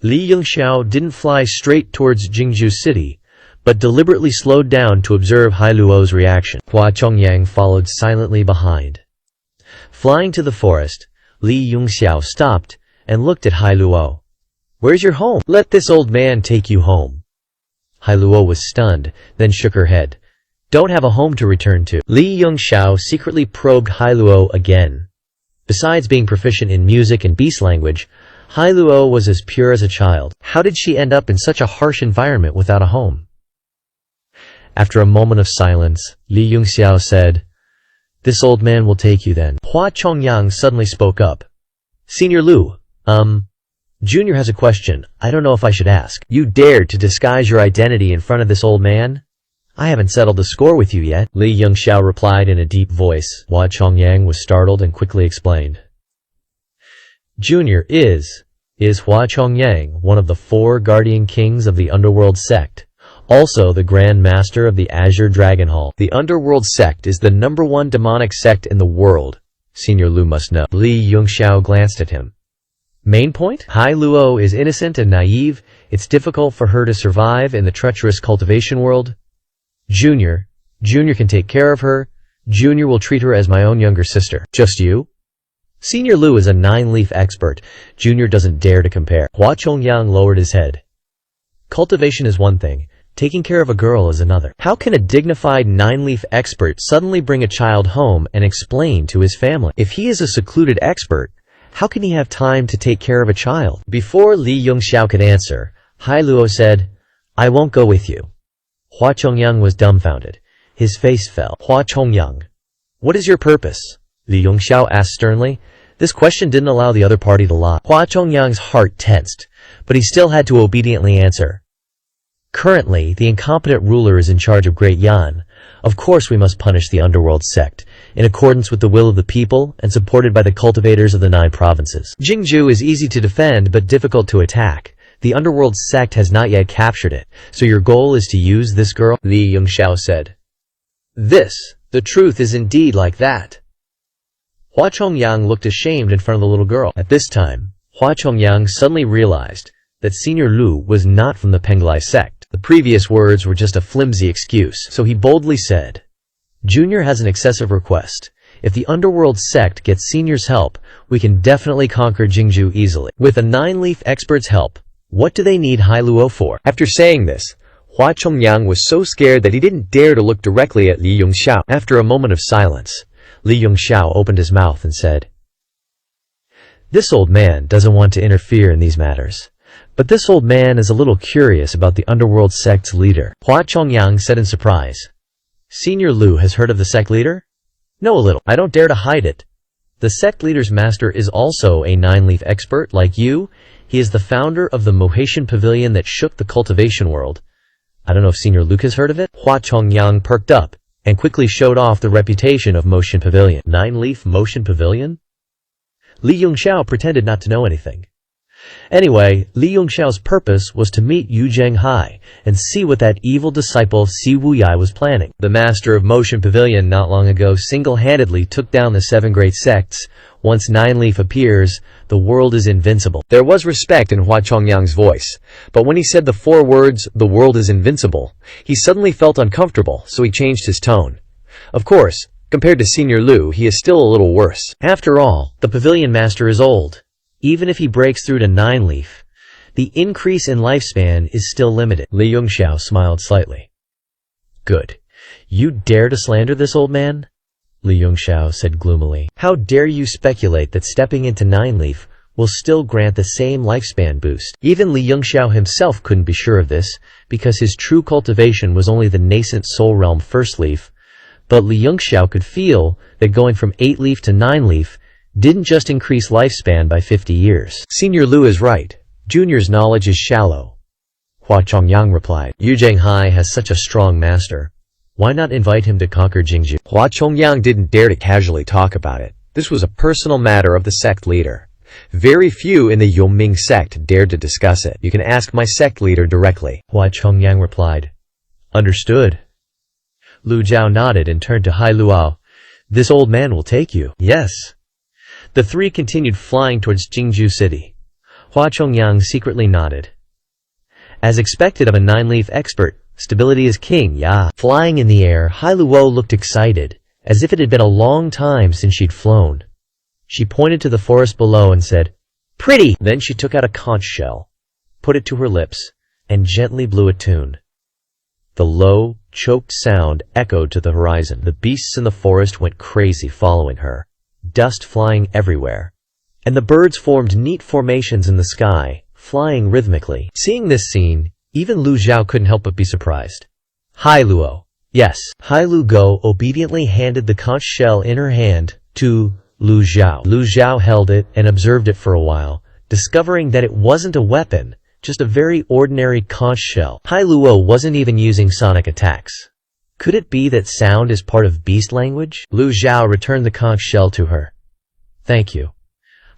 [SPEAKER 1] Li Yongxiao didn't fly straight towards Jingzhou city, but deliberately slowed down to observe Hailuo's reaction. Hua Chongyang followed silently behind. Flying to the forest, Li Yongxiao stopped and looked at Hailuo. Where's your home? Let this old man take you home. Hailuo was stunned, then shook her head. Don't have a home to return to. Li Yongxiao secretly probed Hailuo again. Besides being proficient in music and beast language, Hailuo was as pure as a child. How did she end up in such a harsh environment without a home? After a moment of silence, Li Yongxiao said, This old man will take you then. Hua Chongyang suddenly spoke up. Senior Lu, Junior has a question. I don't know if I should ask. You dared to disguise your identity in front of this old man? I haven't settled the score with you yet. Li Yongxiao replied in a deep voice. Hua Chongyang was startled and quickly explained. Junior is Hua Chongyang, one of the 4 guardian kings of the underworld sect, also the Grand Master of the Azure Dragon Hall. The underworld sect is the #1 demonic sect in the world. Senior Lu must know. Li Yongxiao glanced at him. Main point? Hailuo is innocent and naive. It's difficult for her to survive in the treacherous cultivation world. Junior, Junior can take care of her. Junior will treat her as my own younger sister. Just you? Senior Lu is a 9-leaf expert. Junior doesn't dare to compare. Hua Chongyang lowered his head. Cultivation is one thing. Taking care of a girl is another. How can a dignified 9-leaf expert suddenly bring a child home and explain to his family? If he is a secluded expert, how can he have time to take care of a child? Before Li Yongxiao could answer, Hai Luo said, I won't go with you. Hua Chongyang was dumbfounded. His face fell. Hua Chongyang, what is your purpose? Li Yongxiao asked sternly. This question didn't allow the other party to lie. Hua Chongyang's heart tensed, but he still had to obediently answer. Currently, the incompetent ruler is in charge of Great Yan. Of course we must punish the underworld sect, in accordance with the will of the people and supported by the cultivators of the 9 provinces. Jingju is easy to defend but difficult to attack. The underworld sect has not yet captured it, so your goal is to use this girl? Li Yongxiao said. The truth is indeed like that. Hua Chongyang looked ashamed in front of the little girl. At this time, Hua Chongyang suddenly realized that Senior Lu was not from the Penglai sect. The previous words were just a flimsy excuse, so he boldly said, Junior has an excessive request. If the underworld sect gets Senior's help, we can definitely conquer Jingju easily. With a 9-leaf expert's help, what do they need Hai Luo for? After saying this, Hua Chongyang was so scared that he didn't dare to look directly at Li Yongxiao. After a moment of silence, Li Yongxiao opened his mouth and said, This old man doesn't want to interfere in these matters. But this old man is a little curious about the underworld sect's leader. Hua Chongyang said in surprise, Senior Lu has heard of the sect leader? No, a little. I don't dare to hide it. The sect leader's master is also a 9-leaf expert like you. He is the founder of the Mohatian Pavilion that shook the cultivation world. I don't know if Senior Luke has heard of it? Hua Chongyang perked up and quickly showed off the reputation of Motion Pavilion. 9-leaf Motion Pavilion? Li Yongxiao pretended not to know anything. Anyway, Li Yongxiao's purpose was to meet Yu Zhenghai and see what that evil disciple Si Wuyai was planning. The master of Motion Pavilion not long ago single-handedly took down the 7 great sects. Once 9-leaf appears, the world is invincible. There was respect in Hua Chongyang's voice, but when he said the 4 words, the world is invincible, he suddenly felt uncomfortable, so he changed his tone. Of course, compared to Senior Lu, he is still a little worse. After all, the pavilion master is old. Even if he breaks through to 9-leaf, the increase in lifespan is still limited. Li Yongxiao smiled slightly. Good. You dare to slander this old man? Li Yongxiao said gloomily. How dare you speculate that stepping into 9-leaf will still grant the same lifespan boost? Even Li Yongxiao himself couldn't be sure of this, because his true cultivation was only the nascent soul realm 1st leaf. But Li Yongxiao could feel that going from 8-leaf to 9-leaf didn't just increase lifespan by 50 years. Senior Lu is right. Junior's knowledge is shallow. Hua Chongyang replied. Yu Zhenghai has such a strong master. Why not invite him to conquer Jingju? Hua Chongyang didn't dare to casually talk about it. This was a personal matter of the sect leader. Very few in the Yongming sect dared to discuss it. You can ask my sect leader directly. Hua Chongyang replied. Understood. Lu Zhao nodded and turned to Hai Luo. This old man will take you. Yes. The 3 continued flying towards Jingju City. Hua Chongyang secretly nodded. As expected of a 9-leaf expert, stability is king, yeah. Flying in the air, Hai Luo looked excited, as if it had been a long time since she'd flown. She pointed to the forest below and said, Pretty! Then she took out a conch shell, put it to her lips, and gently blew a tune. The low, choked sound echoed to the horizon. The beasts in the forest went crazy following her. Dust flying everywhere, and the birds formed neat formations in the sky, flying rhythmically. Seeing this scene, even Lu Zhao couldn't help but be surprised. Hai Luo. Yes. Hai Luo obediently handed the conch shell in her hand to Lu Zhao. Lu Zhao held it and observed it for a while, discovering that it wasn't a weapon, just a very ordinary conch shell. Hai Luo wasn't even using sonic attacks. Could it be that sound is part of beast language? Lu Zhao returned the conch shell to her. Thank you.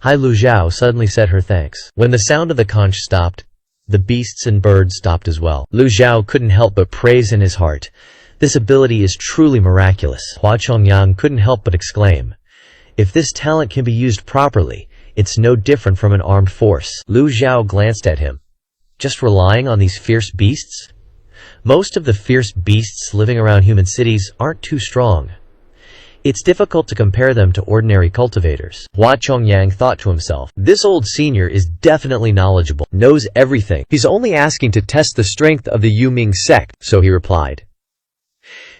[SPEAKER 1] Hai Lu Zhao suddenly said her thanks. When the sound of the conch stopped, the beasts and birds stopped as well. Lu Zhao couldn't help but praise in his heart. This ability is truly miraculous. Hua Chongyang couldn't help but exclaim. If this talent can be used properly, it's no different from an armed force. Lu Zhao glanced at him. Just relying on these fierce beasts? Most of the fierce beasts living around human cities aren't too strong. It's difficult to compare them to ordinary cultivators. Hua Chongyang thought to himself, this old senior is definitely knowledgeable, knows everything. He's only asking to test the strength of the Yuming sect, so he replied.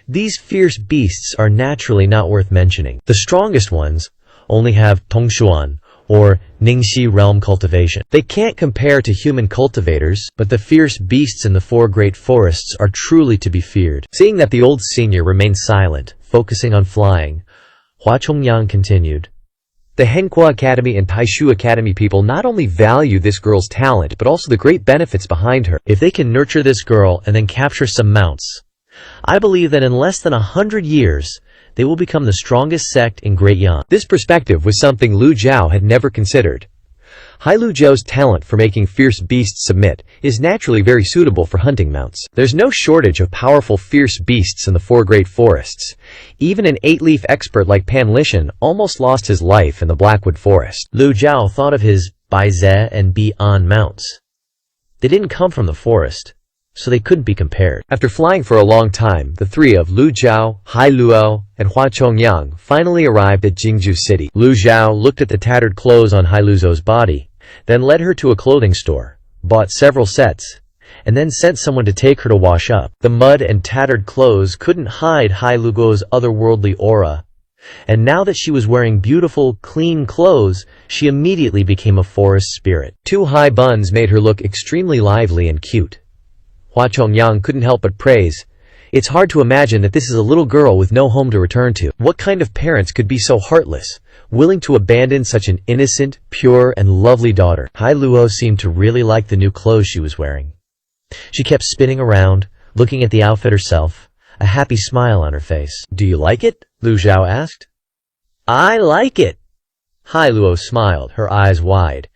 [SPEAKER 1] These fierce beasts are naturally not worth mentioning. The strongest ones only have Tongshuan, or Ningxi realm cultivation. They can't compare to human cultivators, but the fierce beasts in the four great forests are truly to be feared. Seeing that the old senior remained silent, focusing on flying, Hua Chongyang continued. The Henghua Academy and Taishu Academy people not only value this girl's talent, but also the great benefits behind her. If they can nurture this girl and then capture some mounts, I believe that in less than 100 years, they will become the strongest sect in Great Yan. This perspective was something Lu Jiao had never considered. Hai Lu Jiao's talent for making fierce beasts submit is naturally very suitable for hunting mounts. There's no shortage of powerful fierce beasts in the four great forests. Even an 8-leaf expert like Pan Lishan almost lost his life in the Blackwood Forest. Lu Jiao thought of his Bai Ze and Bi An mounts. They didn't come from the forest, so they couldn't be compared. After flying for a long time, the three of Lu Jiao, Hai Luo, and Hua Chongyang finally arrived at Jingju City. Lu Jiao looked at the tattered clothes on Hai Luo's body, then led her to a clothing store, bought several sets, and then sent someone to take her to wash up. The mud and tattered clothes couldn't hide Hai Luo's otherworldly aura, and now that she was wearing beautiful, clean clothes, she immediately became a forest spirit. 2 high buns made her look extremely lively and cute. Hua Chongyang couldn't help but praise. It's hard to imagine that this is a little girl with no home to return to. What kind of parents could be so heartless, willing to abandon such an innocent, pure, and lovely daughter? Hai Luo seemed to really like the new clothes she was wearing. She kept spinning around, looking at the outfit herself, a happy smile on her face. Do you like it? Lu Jiao asked. I like it. Hai Luo smiled, her eyes wide.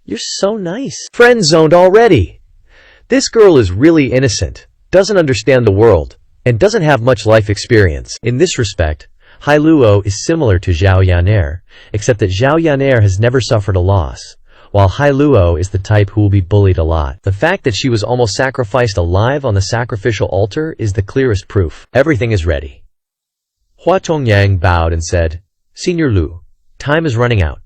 [SPEAKER 1] You're so nice. Friend-zoned already. This girl is really innocent, doesn't understand the world, and doesn't have much life experience. In this respect, Hai Luo is similar to Zhao Yaner, except that Zhao Yaner has never suffered a loss, while Hai Luo is the type who will be bullied a lot. The fact that she was almost sacrificed alive on the sacrificial altar is the clearest proof. Everything is ready. Hua Chongyang bowed and said, Senior Lu, time is running out.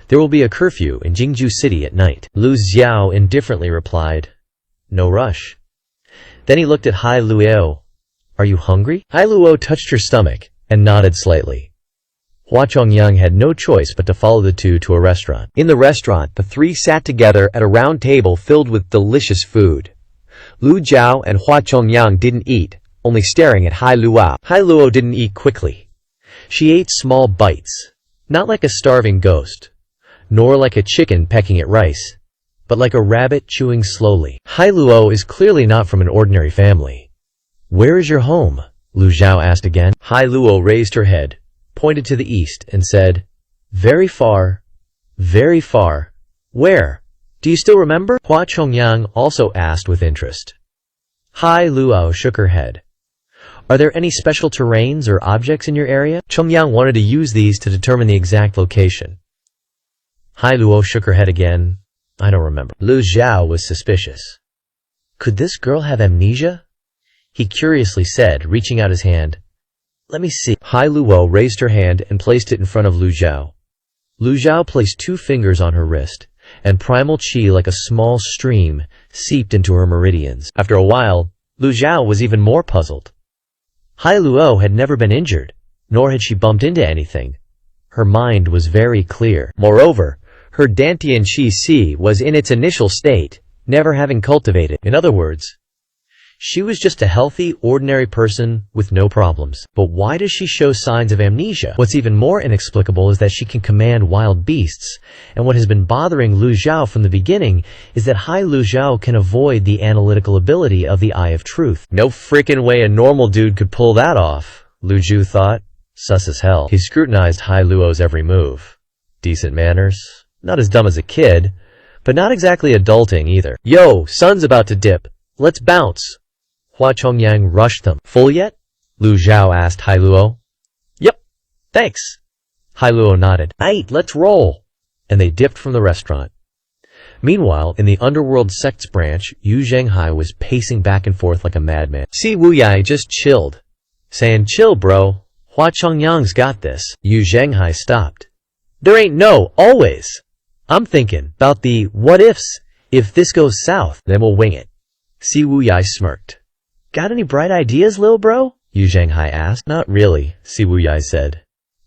[SPEAKER 1] There will be a curfew in Jingju City at night. Lu Xiao indifferently replied, No rush. Then he looked at Hai Luo. Are you hungry? Hai Luo touched her stomach and nodded slightly. Hua Chongyang had no choice but to follow the two to a restaurant. In the restaurant, the three sat together at a round table filled with delicious food. Lu Jiao and Hua Chongyang didn't eat, only staring at Hai Luo. Hai Luo didn't eat quickly. She ate small bites, not like a starving ghost, nor like a chicken pecking at rice, but like a rabbit chewing slowly. Hai Luo is clearly not from an ordinary family. Where is your home? Lu Jiao asked again. Hai Luo raised her head, pointed to the east, and said, Very far, very far. Where? Do you still remember? Hua Chongyang also asked with interest. Hai Luo shook her head. Are there any special terrains or objects in your area? Chongyang wanted to use these to determine the exact location. Hai Luo shook her head again. I don't remember. Lu Jiao was suspicious. Could this girl have amnesia? He curiously said, reaching out his hand. Let me see. Hai Luo raised her hand and placed it in front of Lu Jiao. Lu Jiao placed 2 fingers on her wrist, and primal qi like a small stream seeped into her meridians. After a while, Lu Jiao was even more puzzled. Hai Luo had never been injured, nor had she bumped into anything. Her mind was very clear. Moreover, her Dantian Qi Si was in its initial state, never having cultivated. In other words, she was just a healthy, ordinary person with no problems. But why does she show signs of amnesia? What's even more inexplicable is that she can command wild beasts, and what has been bothering Lu Jiao from the beginning is that Hai Lu Jiao can avoid the analytical ability of the Eye of Truth. No freaking way a normal dude could pull that off, Lu Jiao thought. Sus as hell. He scrutinized Hai Luo's every move. Decent manners. Not as dumb as a kid, but not exactly adulting either. Yo, sun's about to dip. Let's bounce. Hua Chongyang rushed them. Full yet? Lu Jiao asked Hai Luo. Yep, thanks. Hai Luo nodded. Aight, let's roll. And they dipped from the restaurant. Meanwhile, in the underworld sect's branch, Yu Zhenghai was pacing back and forth like a madman.
[SPEAKER 2] Si Wuyai just chilled, saying, "Chill, bro. Hua Chongyang's got this."
[SPEAKER 1] Yu Zhenghai stopped.
[SPEAKER 2] "There ain't no always. I'm thinking about the what-ifs. If this goes south, then we'll wing it."
[SPEAKER 1] Si Wuyai smirked.
[SPEAKER 2] "Got any bright ideas, lil bro?"
[SPEAKER 1] Yu Zhenghai asked. "Not really," Si Wuyai said.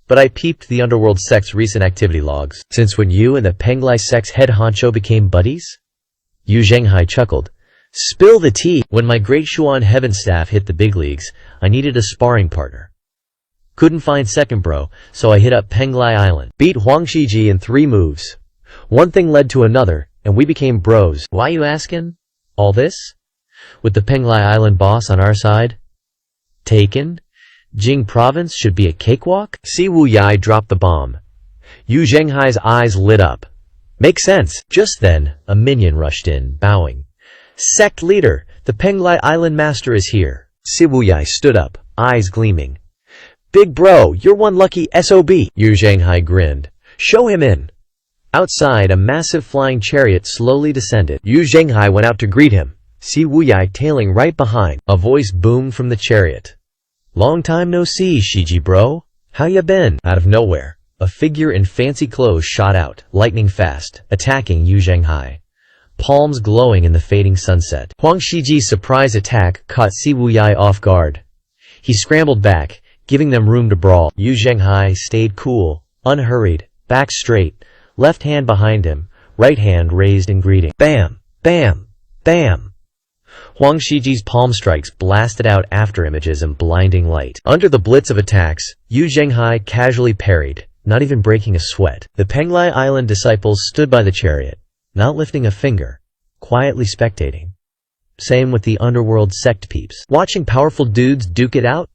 [SPEAKER 1] "But I peeped the underworld sect's recent activity logs."
[SPEAKER 2] "Since when you and the Penglai sect's head honcho became buddies?"
[SPEAKER 1] Yu Zhenghai chuckled.
[SPEAKER 2] "Spill the tea."
[SPEAKER 1] "When my Great Xuan Heaven staff hit the big leagues, I needed a sparring partner. Couldn't find second bro, so I hit up Penglai Island.
[SPEAKER 2] Beat Huang Shiji in 3 moves. One thing led to another, and we became bros."
[SPEAKER 1] "Why you asking? All this? With the Penglai Island boss on our side? Taken? Jing province should be a cakewalk?"
[SPEAKER 2] Si Wuyai dropped the bomb. Yu Zhenghai's eyes lit up. "Makes sense."
[SPEAKER 1] Just then, a minion rushed in, bowing.
[SPEAKER 2] "Sect leader, the Penglai Island master is here." Si Wuyai stood up, eyes gleaming. "Big bro, you're one lucky SOB."
[SPEAKER 1] Yu Zhenghai grinned.
[SPEAKER 2] "Show him in."
[SPEAKER 1] Outside, a massive flying chariot slowly descended.
[SPEAKER 2] Yu Zhenghai went out to greet him, Si Wuyai tailing right behind.
[SPEAKER 1] A voice boomed from the chariot. "Long time no see, Shiji bro. How ya been?" Out of nowhere, a figure in fancy clothes shot out, lightning fast, attacking Yu Zhenghai, palms glowing in the fading sunset. Huang Shiji's surprise attack caught Si Wuyai off guard. He scrambled back, giving them room to brawl. Yu Zhenghai stayed cool, unhurried, back straight, left hand behind him, right hand raised in greeting. Bam! Bam! Bam! Huang Shiji's palm strikes blasted out afterimages and blinding light. Under the blitz of attacks, Yu Zhenghai casually parried, not even breaking a sweat. The Penglai Island disciples stood by the chariot, not lifting a finger, quietly spectating. Same with the underworld sect peeps. Watching powerful dudes duke it out?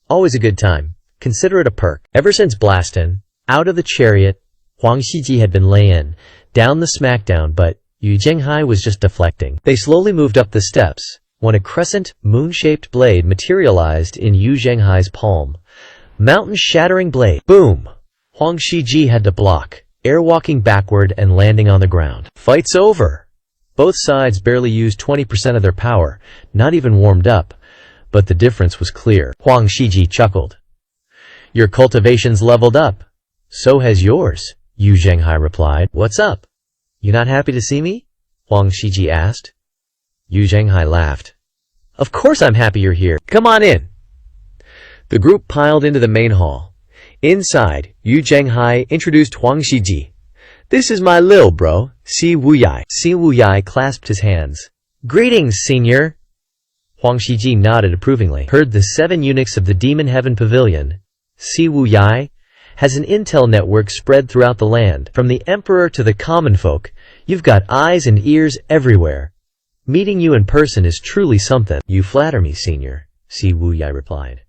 [SPEAKER 1] Always a good time. Consider it a perk. Ever since blastin' out of the chariot, Huang Shiji had been laying down the smackdown, but Yu Zhenghai was just deflecting. They slowly moved up the steps, when a crescent, moon-shaped blade materialized in Yu Zhenghai's palm. Mountain-shattering blade. Boom! Huang Shiji had to block, airwalking backward and landing on the ground. Fight's over! Both sides barely used 20% of their power, not even warmed up, but the difference was clear. Huang Shiji chuckled. "Your cultivation's leveled up. So has yours," Yu Zhenghai replied. "What's up? You not happy to see me?" Huang Shiji asked. Yu Zhenghai laughed. "Of course I'm happy you're here. Come on in." The group piled into the main hall. Inside, Yu Zhenghai introduced Huang Shiji. "This is my lil bro, Si Wuyai." Si Wuyai clasped his hands. "Greetings, senior." Huang Shiji nodded approvingly. "Heard the 7 eunuchs of the Demon Heaven Pavilion, Si Wuyai, has an intel network spread throughout the land. From the emperor to the common folk, you've got eyes and ears everywhere. Meeting you in person is truly something." "You flatter me, senior," Si Wuyai replied.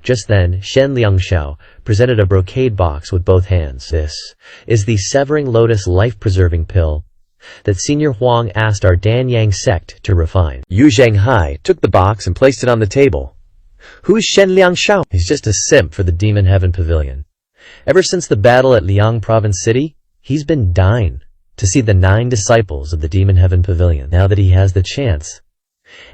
[SPEAKER 1] Just then, Shen Liangshao presented a brocade box with both hands. "This is the Severing Lotus life-preserving pill that Senior Huang asked our Danyang sect to refine." Yu Zhenghai took the box and placed it on the table. "Who's Shen Liangshao?" "He's just a simp for the Demon Heaven Pavilion. Ever since the battle at Liang Province City, he's been dying to see the 9 disciples of the Demon Heaven Pavilion. Now that he has the chance,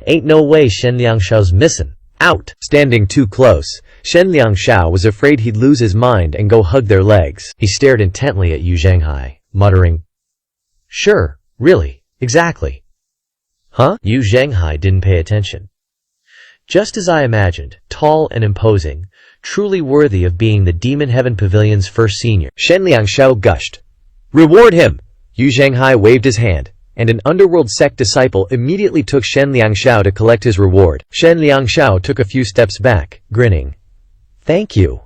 [SPEAKER 1] ain't no way Shen Liangshao's missing out." Standing too close, Shen Liangshao was afraid he'd lose his mind and go hug their legs. He stared intently at Yu Zhenghai, muttering, "Sure, really, exactly." "Huh?" Yu Zhenghai didn't pay attention. Just as I imagined, tall and imposing, truly worthy of being the Demon Heaven Pavilion's first senior. Shen Liangshao gushed. "Reward him!" Yu Zhenghai waved his hand, and an underworld sect disciple immediately took Shen Liangshao to collect his reward. Shen Liangshao took a few steps back, grinning. "Thank you."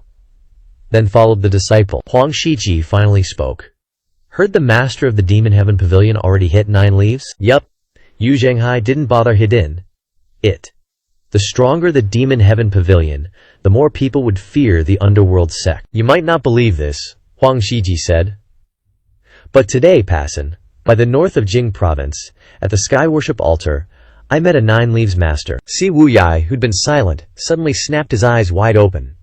[SPEAKER 1] Then followed the disciple. Huang Shiji finally spoke. "Heard the master of the Demon Heaven Pavilion already hit 9 leaves?" "Yup." Yu Zhenghai didn't bother hidden it. The stronger the Demon Heaven Pavilion, the more people would fear the underworld sect. "You might not believe this," Huang Shiji said, "but today, Passin, by the north of Jing Province, at the Sky Worship Altar, I met a 9 Leaves Master." Si Wuyai, who'd been silent, suddenly snapped his eyes wide open.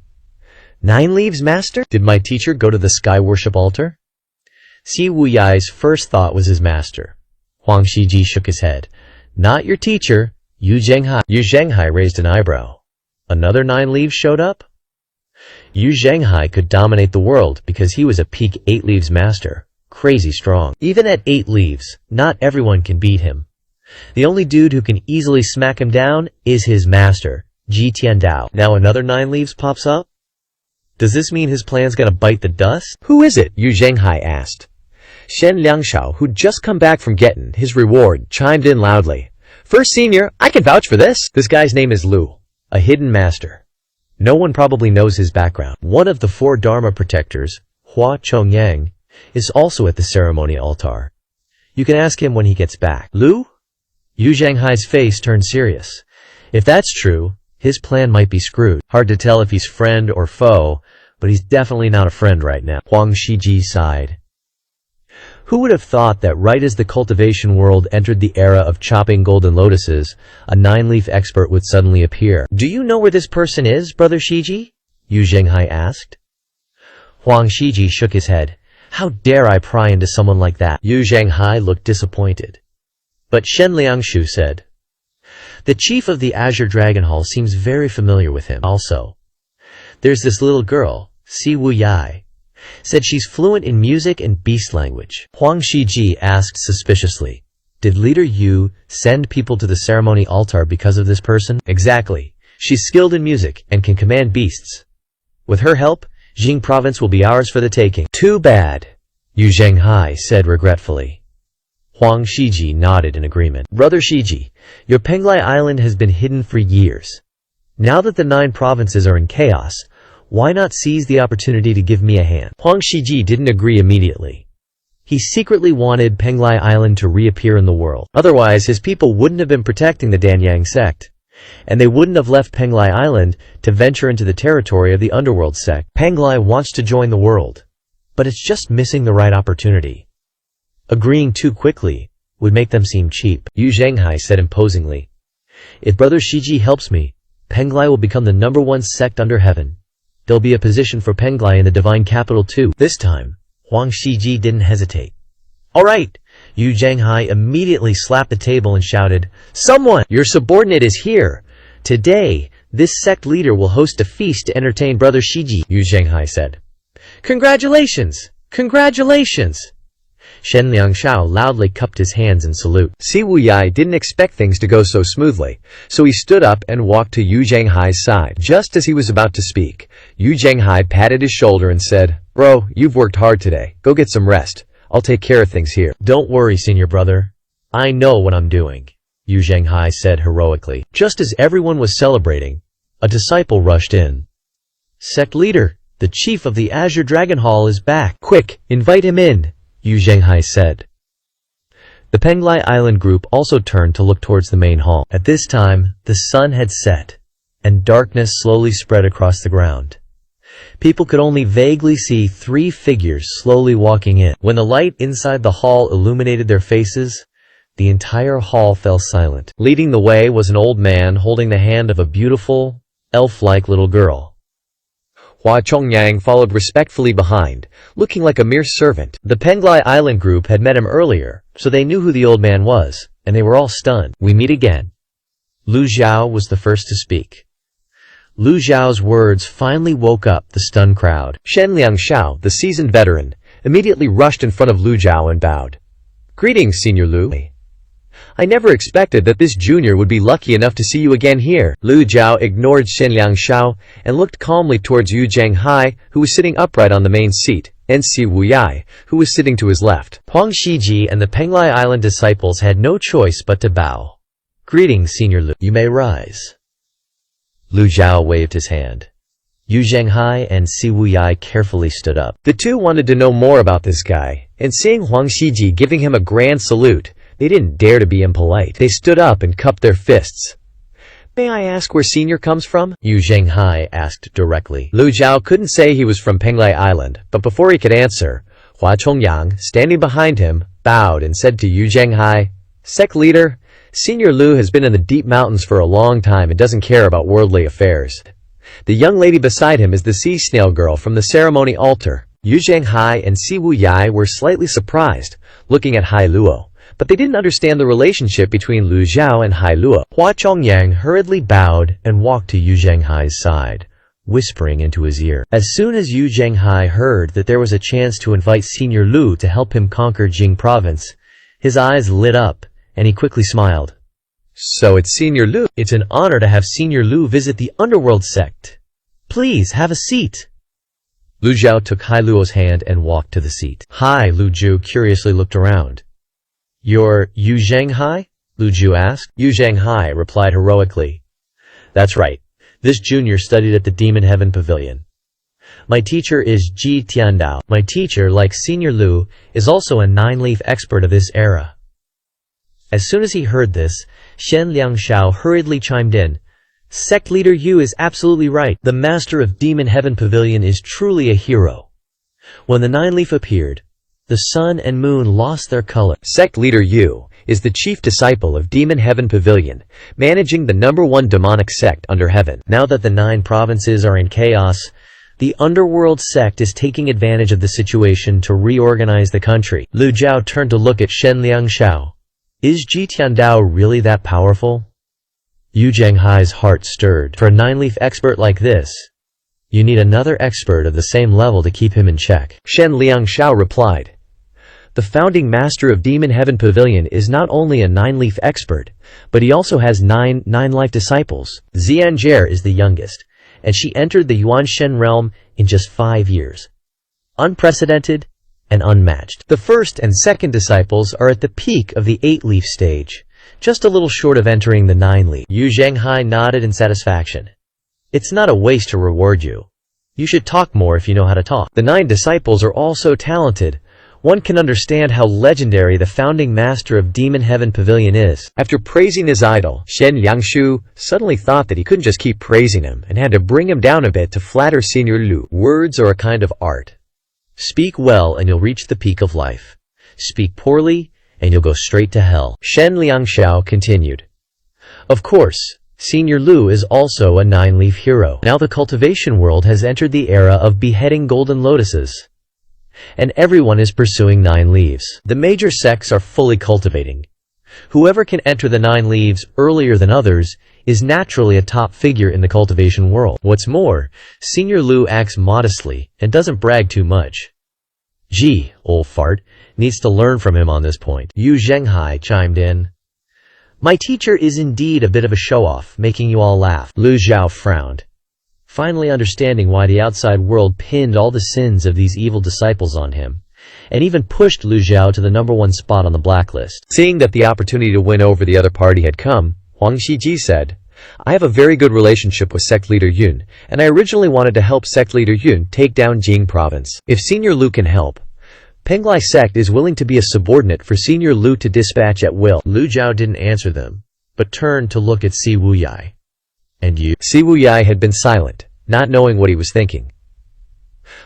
[SPEAKER 1] 9 Leaves Master? Did my teacher go to the Sky Worship Altar?" Si Wuyai's first thought was his master. Huang Shiji shook his head. Not your teacher, Yu Zhenghai. Yu Zhenghai raised an eyebrow. Another 9 leaves showed up? Yu Zhenghai could dominate the world because he was a peak 8 leaves master. Crazy strong. Even at 8 leaves, not everyone can beat him. The only dude who can easily smack him down is his master, Ji Tiandao. Now another 9 leaves pops up? Does this mean his plan's gonna bite the dust?
[SPEAKER 2] Who is it? Yu Zhenghai asked. Shen Liangshao, who'd just come back from getting his reward, chimed in loudly. First senior, I can vouch for this.
[SPEAKER 1] This guy's name is Lu, a hidden master. No one probably knows his background. One of the 4 Dharma protectors, Hua Chongyang, is also at the ceremony altar. You can ask him when he gets back. Lu? Yu Zhenghai's face turned serious. If that's true, his plan might be screwed. Hard to tell if he's friend or foe, but he's definitely not a friend right now. Huang Shiji sighed. Who would have thought that right as the cultivation world entered the era of chopping golden lotuses, a 9-leaf expert would suddenly appear? Do you know where this person is, Brother Shiji? Yu Zhenghai asked. Huang Shiji shook his head. How dare I pry into someone like that? Yu Zhenghai looked disappointed. But Shen Liangshu said, the chief of the Azure Dragon Hall seems very familiar with him. Also, there's this little girl, Si Wuyai. Said she's fluent in music and beast language. Huang Shiji asked suspiciously, did Leader Yu send people to the ceremony altar because of this person? Exactly. She's skilled in music and can command beasts. With her help, Jing province will be ours for the taking. Too bad, Yu Zhenghai said regretfully. Huang Shiji nodded in agreement. Brother Shiji, your Penglai Island has been hidden for years. Now that the 9 provinces are in chaos, why not seize the opportunity to give me a hand? Huang Shiji didn't agree immediately. He secretly wanted Penglai Island to reappear in the world. Otherwise, his people wouldn't have been protecting the Danyang sect. And they wouldn't have left Penglai Island to venture into the territory of the underworld sect. Penglai wants to join the world, but it's just missing the right opportunity. Agreeing too quickly would make them seem cheap. Yu Zhenghai said imposingly, if Brother Shiji helps me, Penglai will become the #1 sect under heaven. There'll be a position for Penglai in the divine capital too. This time, Huang Shiji didn't hesitate. All right! Yu Zhenghai immediately slapped the table and shouted, someone! Your subordinate is here! Today, this sect leader will host a feast to entertain Brother Shiji, Yu Zhenghai said. Congratulations! Congratulations! Shen Liangshao loudly cupped his hands in salute.
[SPEAKER 2] Si Wuyai didn't expect things to go so smoothly, so he stood up and walked to Yu Zhenghai's side. Just as he was about to speak, Yu Zhenghai patted his shoulder and said, Bro, you've worked hard today. Go get some rest. I'll take care of things here.
[SPEAKER 1] Don't worry, senior brother. I know what I'm doing, Yu Zhenghai said heroically. Just as everyone was celebrating, a disciple rushed in. Sect leader, the chief of the Azure Dragon Hall is back. Quick, invite him in, Yu Zhenghai said. The Penglai Island group also turned to look towards the main hall. At this time, the sun had set, and darkness slowly spread across the ground. People could only vaguely see 3 figures slowly walking in. When the light inside the hall illuminated their faces, the entire hall fell silent. Leading the way was an old man holding the hand of a beautiful, elf-like little girl.
[SPEAKER 2] Hua Chongyang followed respectfully behind, looking like a mere servant.
[SPEAKER 1] The Penglai Island group had met him earlier, so they knew who the old man was, and they were all stunned. We meet again. Lu Zhao was the first to speak. Lu Zhao's words finally woke up the stunned crowd.
[SPEAKER 2] Shen Liangshao, the seasoned veteran, immediately rushed in front of Lu Zhao and bowed. Greetings, Senior Lu. I never expected that this junior would be lucky enough to see you again here. Lu Zhao ignored Shen Liangshao and looked calmly towards Yu Zhenghai, who was sitting upright on the main seat, and Si Wuyai, who was sitting to his left.
[SPEAKER 1] Huang Shiji and the Penglai Island disciples had no choice but to bow. Greetings, Senior Lu. You may rise. Lu Zhao waved his hand. Yu Zhenghai and Si Wuyai carefully stood up.
[SPEAKER 2] The two wanted to know more about this guy, and seeing Huang Shiji giving him a grand salute, they didn't dare to be impolite. They stood up and cupped their fists. May I ask where Senior comes from?
[SPEAKER 1] Yu Zhenghai asked directly.
[SPEAKER 2] Lu Zhao couldn't say he was from Penglai Island, but before he could answer, Hua Chongyang, standing behind him, bowed and said to Yu Zhenghai, Sect leader, Senior Lu has been in the deep mountains for a long time and doesn't care about worldly affairs. The young lady beside him is the sea snail girl from the ceremony altar, Yu Zhanghai and Si Wuyai were slightly surprised, looking at Hai Luo, but they didn't understand the relationship between Lu Zhao and Hai Luo.
[SPEAKER 1] Hua Chongyang hurriedly bowed and walked to Yu Zhanghai's side, whispering into his ear. As soon as Yu Zhanghai heard that there was a chance to invite Senior Lu to help him conquer Jing province, his eyes lit up, and he quickly smiled.
[SPEAKER 2] So it's Senior Lu.
[SPEAKER 1] It's an honor to have Senior Lu visit the underworld sect. Please, have a seat. Lu Zhao took Hai Luo's hand and walked to the seat. Hai Lu Zhu curiously looked around. You're Yu Zhanghai? Lu Zhu asked. Yu Zhanghai replied heroically. That's right. This junior studied at the Demon Heaven Pavilion. My teacher is Ji Tiandao. My teacher, like Senior Lu, is also a nine-leaf expert of this era. As soon as he heard this, Shen Liangshao hurriedly chimed in. Sect leader Yu is absolutely right. The master of Demon Heaven Pavilion is truly a hero. When the nine-leaf appeared, the sun and moon lost their color.
[SPEAKER 2] Sect leader Yu is the chief disciple of Demon Heaven Pavilion, managing the #1 demonic sect under heaven.
[SPEAKER 1] Now that the 9 provinces are in chaos, the underworld sect is taking advantage of the situation to reorganize the country. Lu Zhao turned to look at Shen Liangshao. Is Ji Tiandao really that powerful? Yu Zhanghai's heart stirred. For a 9-leaf expert like this, you need another expert of the same level to keep him in check.
[SPEAKER 2] Shen Liangshao replied. The founding master of Demon Heaven Pavilion is not only a 9-leaf expert, but he also has 9 9-life disciples. Xianjie is the youngest, and she entered the Yuanshen realm in just 5 years. Unprecedented and unmatched. The first and second disciples are at the peak of the 8-leaf stage, just a little short of entering the 9-leaf.
[SPEAKER 1] Yu Zhanghai nodded in satisfaction. It's not a waste to reward you. You should talk more if you know how to talk.
[SPEAKER 2] The 9 disciples are all so talented. One can understand how legendary the founding master of Demon Heaven Pavilion is. After praising his idol, Shen Liangshu suddenly thought that he couldn't just keep praising him and had to bring him down a bit to flatter Senior Lu. Words are a kind of art.
[SPEAKER 1] Speak well and you'll reach the peak of life. Speak poorly and you'll go straight to hell.
[SPEAKER 2] Shen Liangshao continued.
[SPEAKER 1] Of course, Senior Lu is also a 9-leaf hero. Now the cultivation world has entered the era of beheading golden lotuses, and everyone is pursuing 9 leaves. The major sects are fully cultivating. Whoever can enter the 9 leaves earlier than others is naturally a top figure in the cultivation world. What's more, Senior Lu acts modestly and doesn't brag too much. Gee, old fart, needs to learn from him on this point. Yu Zhanghai chimed in. My teacher is indeed a bit of a show-off, making you all laugh.
[SPEAKER 2] Lu Zhao frowned,
[SPEAKER 1] finally understanding why the outside world pinned all the sins of these evil disciples on him, and even pushed Lu Zhao to the #1 spot on the blacklist.
[SPEAKER 2] Seeing that the opportunity to win over the other party had come, Huang Shiji said, I have a very good relationship with Sect Leader Yun, and I originally wanted to help Sect Leader Yun take down Jing province. If Senior Lu can help, Penglai sect is willing to be a subordinate for Senior Lu to dispatch at will.
[SPEAKER 1] Lu Zhao didn't answer them, but turned to look at Si Wuyai. And you?
[SPEAKER 2] Si Wuyai had been silent, not knowing what he was thinking.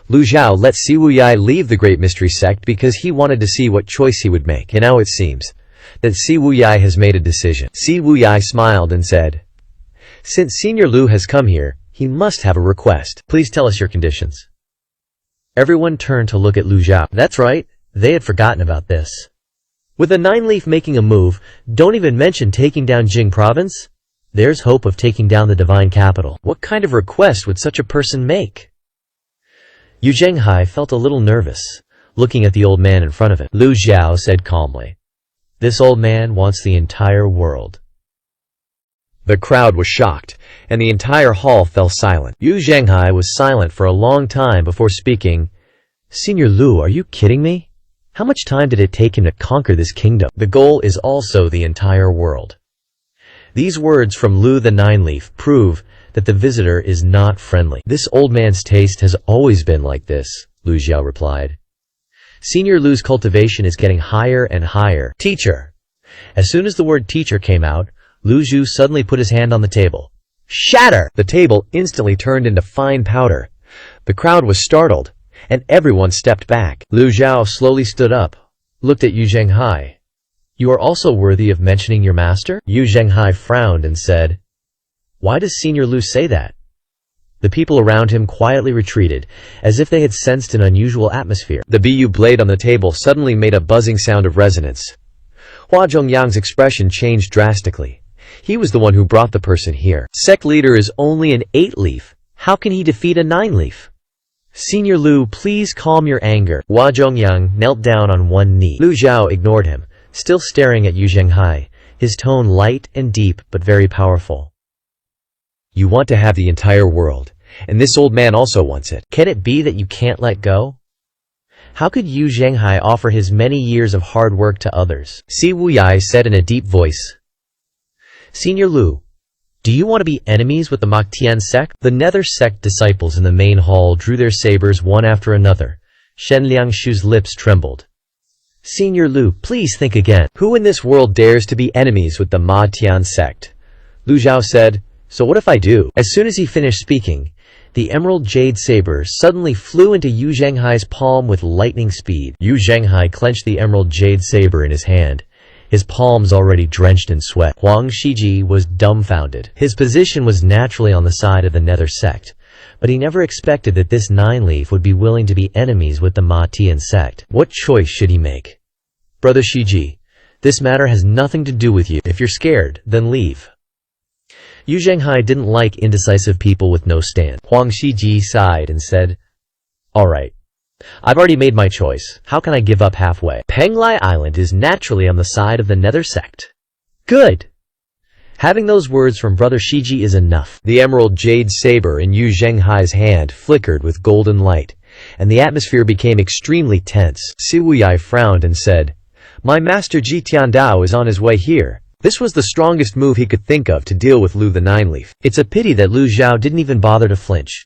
[SPEAKER 2] Lu Zhao let Si Wuyai leave the Great Mystery Sect because he wanted to see what choice he would make, and now it seems that Si Wuyai has made a decision. Si Wuyai smiled and said, Since Senior Lu has come here, he must have a request.
[SPEAKER 1] Please tell us your conditions. Everyone turned to look at Lu Zhao. That's right, they had forgotten about this. With a 9-leaf making a move, don't even mention taking down Jing province? There's hope of taking down the divine capital. What kind of request would such a person make? Yu Zhanghai felt a little nervous, looking at the old man in front of him. Lu Zhao said calmly, This old man wants the entire world.
[SPEAKER 2] The crowd was shocked, and the entire hall fell silent.
[SPEAKER 1] Yu Zhanghai was silent for a long time before speaking. Senior Lu, are you kidding me? How much time did it take him to conquer this kingdom? The goal is also the entire world. These words from Lu the 9-leaf prove that the visitor is not friendly. This old man's taste has always been like this, Lu Zhao replied. Senior Lu's cultivation is getting higher and higher. Teacher. As soon as the word teacher came out, Lu Zhu suddenly put his hand on the table. Shatter!
[SPEAKER 2] The table instantly turned into fine powder. The crowd was startled, and everyone stepped back.
[SPEAKER 1] Lu Zhao slowly stood up, looked at Yu Zhanghai. You are also worthy of mentioning your master? Yu Zhanghai frowned and said, Why does Senior Lu say that? The people around him quietly retreated, as if they had sensed an unusual atmosphere.
[SPEAKER 2] The Bu blade on the table suddenly made a buzzing sound of resonance. Hua Zhongyang's expression changed drastically. He was the one who brought the person here.
[SPEAKER 1] Sect leader is only an 8-leaf. How can he defeat a 9-leaf? Senior Lu, please calm your anger. Hua Zhongyang knelt down on one knee. Lu Zhao ignored him, still staring at Yu Zhenghai, his tone light and deep but very powerful.
[SPEAKER 2] You want to have the entire world, and this old man also wants it.
[SPEAKER 1] Can it be that you can't let go? How could Yu Zhenghai offer his many years of hard work to others? Si Wuyai said in a deep voice. Senior Lu, do you want to be enemies with the Maktian sect? The Nether sect disciples in the main hall drew their sabers one after another. Shen Liangshu's lips trembled. Senior Lu, please think again.
[SPEAKER 2] Who in this world dares to be enemies with the Ma Tian sect? Lu Zhao said, so what if I do?
[SPEAKER 1] As soon as he finished speaking, the emerald jade saber suddenly flew into Yu Zhenghai's palm with lightning speed. Yu Zhenghai clenched the emerald jade saber in his hand, his palms already drenched in sweat. Huang Shiji was dumbfounded. His position was naturally on the side of the Nether sect, but he never expected that this 9-leaf would be willing to be enemies with the Ma Tian sect. What choice should he make? Brother Shiji, this matter has nothing to do with you. If you're scared, then leave. Yu Zhenghai didn't like indecisive people with no stand. Huang Shiji sighed and said, Alright, I've already made my choice. How can I give up halfway? Penglai Island is naturally on the side of the Nether sect. Good! Having those words from Brother Shiji is enough.
[SPEAKER 2] The emerald jade saber in Yu Zhenghai's hand flickered with golden light, and the atmosphere became extremely tense. Si Wuyai frowned and said, My master Ji Tiandao is on his way here. This was the strongest move he could think of to deal with Lu the 9-leaf.
[SPEAKER 1] It's a pity that Lu Zhao didn't even bother to flinch.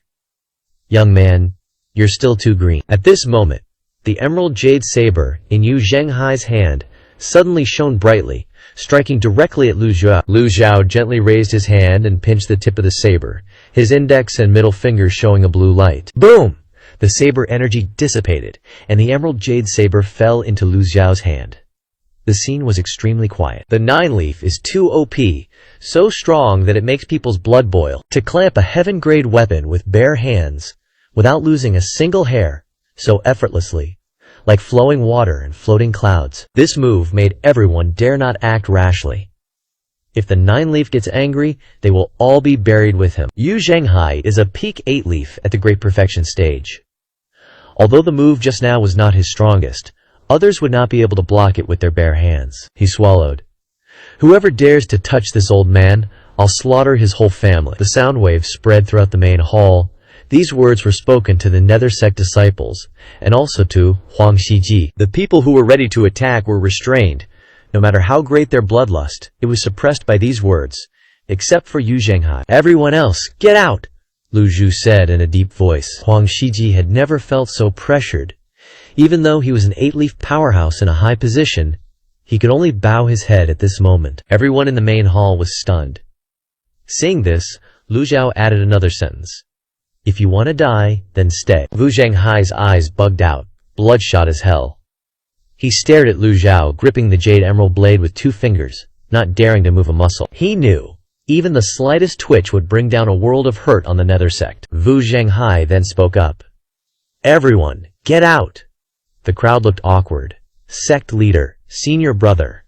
[SPEAKER 1] Young man, you're still too green. At this moment, the emerald jade saber in Yu Zhenghai's hand suddenly shone brightly, striking directly at Lu Zhao. Lu Zhao gently raised his hand and pinched the tip of the saber, his index and middle fingers showing a blue light. Boom! The saber energy dissipated, and the emerald jade saber fell into Lu Zhao's hand. The scene was extremely quiet. The 9-leaf is too OP, so strong that it makes people's blood boil. To clamp a heaven-grade weapon with bare hands, without losing a single hair, so effortlessly, like flowing water and floating clouds. This move made everyone dare not act rashly. If the 9-leaf gets angry, they will all be buried with him. Yu Zhenghai is a peak 8-leaf at the Great Perfection stage. Although the move just now was not his strongest, others would not be able to block it with their bare hands. He swallowed. Whoever dares to touch this old man, I'll slaughter his whole family. The sound wave spread throughout the main hall. These words were spoken to the Nether sect disciples, and also to Huang Shiji. The people who were ready to attack were restrained. No matter how great their bloodlust, it was suppressed by these words, except for Yu Zhenghai. Everyone else, get out! Lu Zhu said in a deep voice. Huang Shiji had never felt so pressured. Even though he was an 8-leaf powerhouse in a high position, he could only bow his head at this moment. Everyone in the main hall was stunned. Seeing this, Lu Zhao added another sentence. If you want to die, then stay. Wu Zhenghai's eyes bugged out, bloodshot as hell. He stared at Lu Zhao, gripping the jade emerald blade with 2 fingers, not daring to move a muscle. He knew even the slightest twitch would bring down a world of hurt on the Nether sect. Wu Zhenghai then spoke up. Everyone, get out! The crowd looked awkward. Sect leader, senior brother.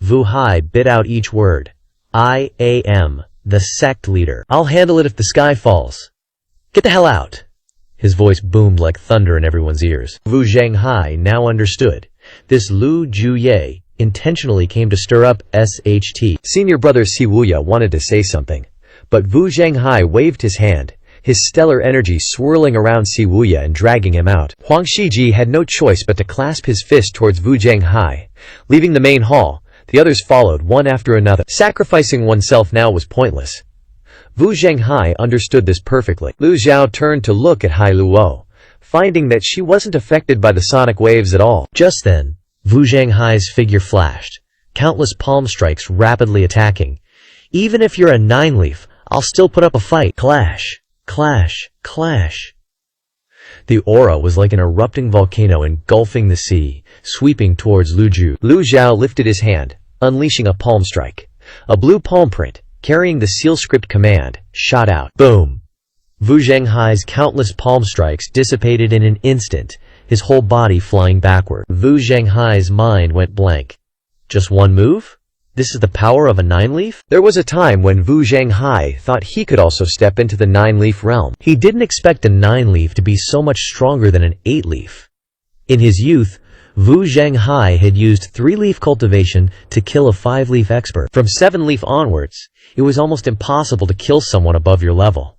[SPEAKER 1] Wu Hai bit out each word. I am the sect leader. I'll handle it if the sky falls. Get the hell out! His voice boomed like thunder in everyone's ears. Wu Zhenghai now understood. This Lu Juye intentionally came to stir up SHT. Senior brother Si Wuya wanted to say something, but Wu Zhenghai waved his hand, his stellar energy swirling around Si Wuya and dragging him out. Huang Shiji had no choice but to clasp his fist towards Wu Zhenghai. Leaving the main hall, the others followed one after another. Sacrificing oneself now was pointless. Wu Zhenghai understood this perfectly. Lu Zhao turned to look at Hai Luo, finding that she wasn't affected by the sonic waves at all. Just then, Wu Zhenghai's figure flashed, countless palm strikes rapidly attacking. Even if you're a 9-leaf, I'll still put up a fight. Clash, clash, clash. The aura was like an erupting volcano engulfing the sea, sweeping towards Lu Zhu. Lu Zhao lifted his hand, unleashing a palm strike. A blue palm print, carrying the seal script command, shot out. Boom! Wu Zhenghai's countless palm strikes dissipated in an instant, his whole body flying backward. Wu Zhenghai's mind went blank. Just one move? This is the power of a nine-leaf?
[SPEAKER 2] There was a time when Wu Zhenghai thought he could also step into the nine-leaf realm.
[SPEAKER 1] He didn't expect a nine-leaf to be so much stronger than an eight-leaf. In his youth, Wu Zhenghai had used three-leaf cultivation to kill a five-leaf expert. From seven-leaf onwards, it was almost impossible to kill someone above your level.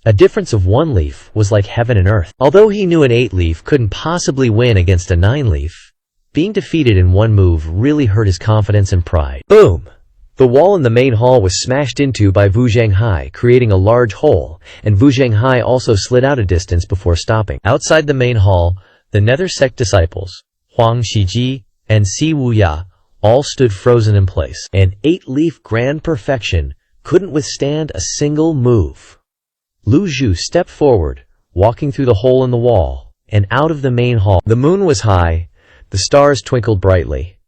[SPEAKER 1] A difference of one leaf was like heaven and earth. Although he knew an eight-leaf couldn't possibly win against a nine-leaf, being defeated in one move really hurt his confidence and pride.
[SPEAKER 2] Boom! The wall in the main hall was smashed into by Wu Zhenghai, creating a large hole, and Wu Zhenghai also slid out a distance before stopping.
[SPEAKER 1] Outside the main hall, the Nether Sect disciples, Huang Shiji and Si Wuya, all stood frozen in place. An eight-leaf grand perfection couldn't withstand a single move. Lu Zhu stepped forward, walking through the hole in the wall, and out of the main hall.
[SPEAKER 2] The moon was high. The stars twinkled brightly.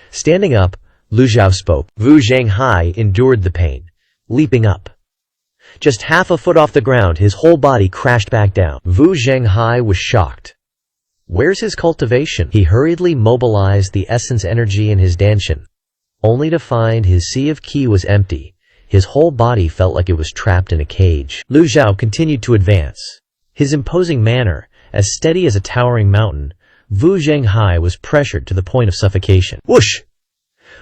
[SPEAKER 1] Standing up, Lu Zhao spoke.
[SPEAKER 2] Wu Zhenghai
[SPEAKER 1] endured the pain, leaping up. Just half a foot off the ground, his whole body crashed back down. Wu Zhenghai was shocked. Where's his cultivation? He hurriedly mobilized the essence energy in his danshin, only to find his sea of qi was empty. His whole body felt like it was trapped in a cage. Lu Zhao continued to advance. His imposing manner, as steady as a towering mountain, Wu Zhenghai was pressured to the point of suffocation.
[SPEAKER 2] Whoosh!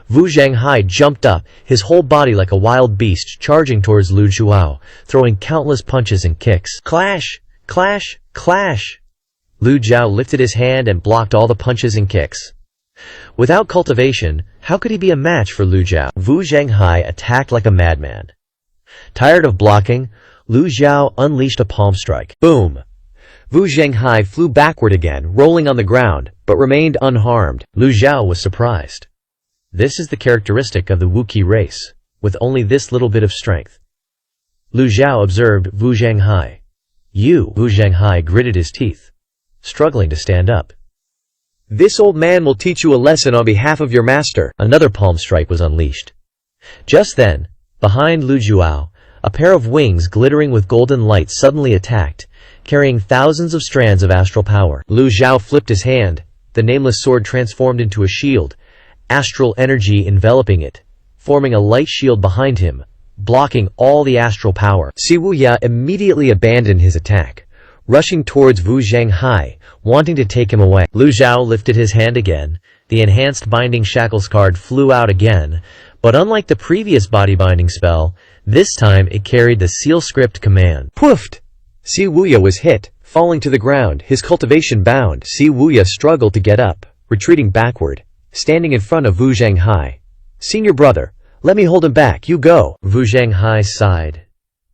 [SPEAKER 1] Wu Zhenghai jumped up, his whole body like a wild beast, charging towards Lu Zhuao, throwing countless punches and kicks. Clash! Clash! Clash! Lu Zhao lifted his hand and blocked all the punches and kicks. Without cultivation, how could he be a match for Lu Zhao? Wu Zhenghai attacked like a madman. Tired of blocking, Lu Zhao unleashed a palm strike.
[SPEAKER 2] Boom! Wu Zhenghai flew backward again, rolling on the ground, but remained unharmed.
[SPEAKER 1] Lu Zhao was surprised. This is the characteristic of the Wookiee race, with only this little bit of strength. Lu Zhao observed Wu Zhenghai. Wu Zhenghai gritted his teeth, struggling to stand up.
[SPEAKER 2] This old man will teach you a lesson on behalf of your master.
[SPEAKER 1] Another palm strike was unleashed. Just then, behind Lu Zhuao, a pair of wings glittering with golden light suddenly attacked, carrying thousands of strands of astral power.
[SPEAKER 2] Lu Zhao flipped his hand. The nameless sword transformed into a shield, astral energy enveloping it, forming a light shield behind him, blocking all the astral power. Si Wuya immediately abandoned his attack, rushing towards Wu Zhenghai, wanting to take him away.
[SPEAKER 1] Lu Zhao lifted his hand again. The enhanced binding shackles card flew out again, but unlike the previous body binding spell, this time it carried the seal script command.
[SPEAKER 2] Poofed! Si Wuya was hit, falling to the ground, his cultivation bound. Si Wuya struggled to get up, retreating backward, standing in front of Wu Zhenghai. Senior brother, let me hold him back, you go.
[SPEAKER 1] Wu Zhenghai sighed.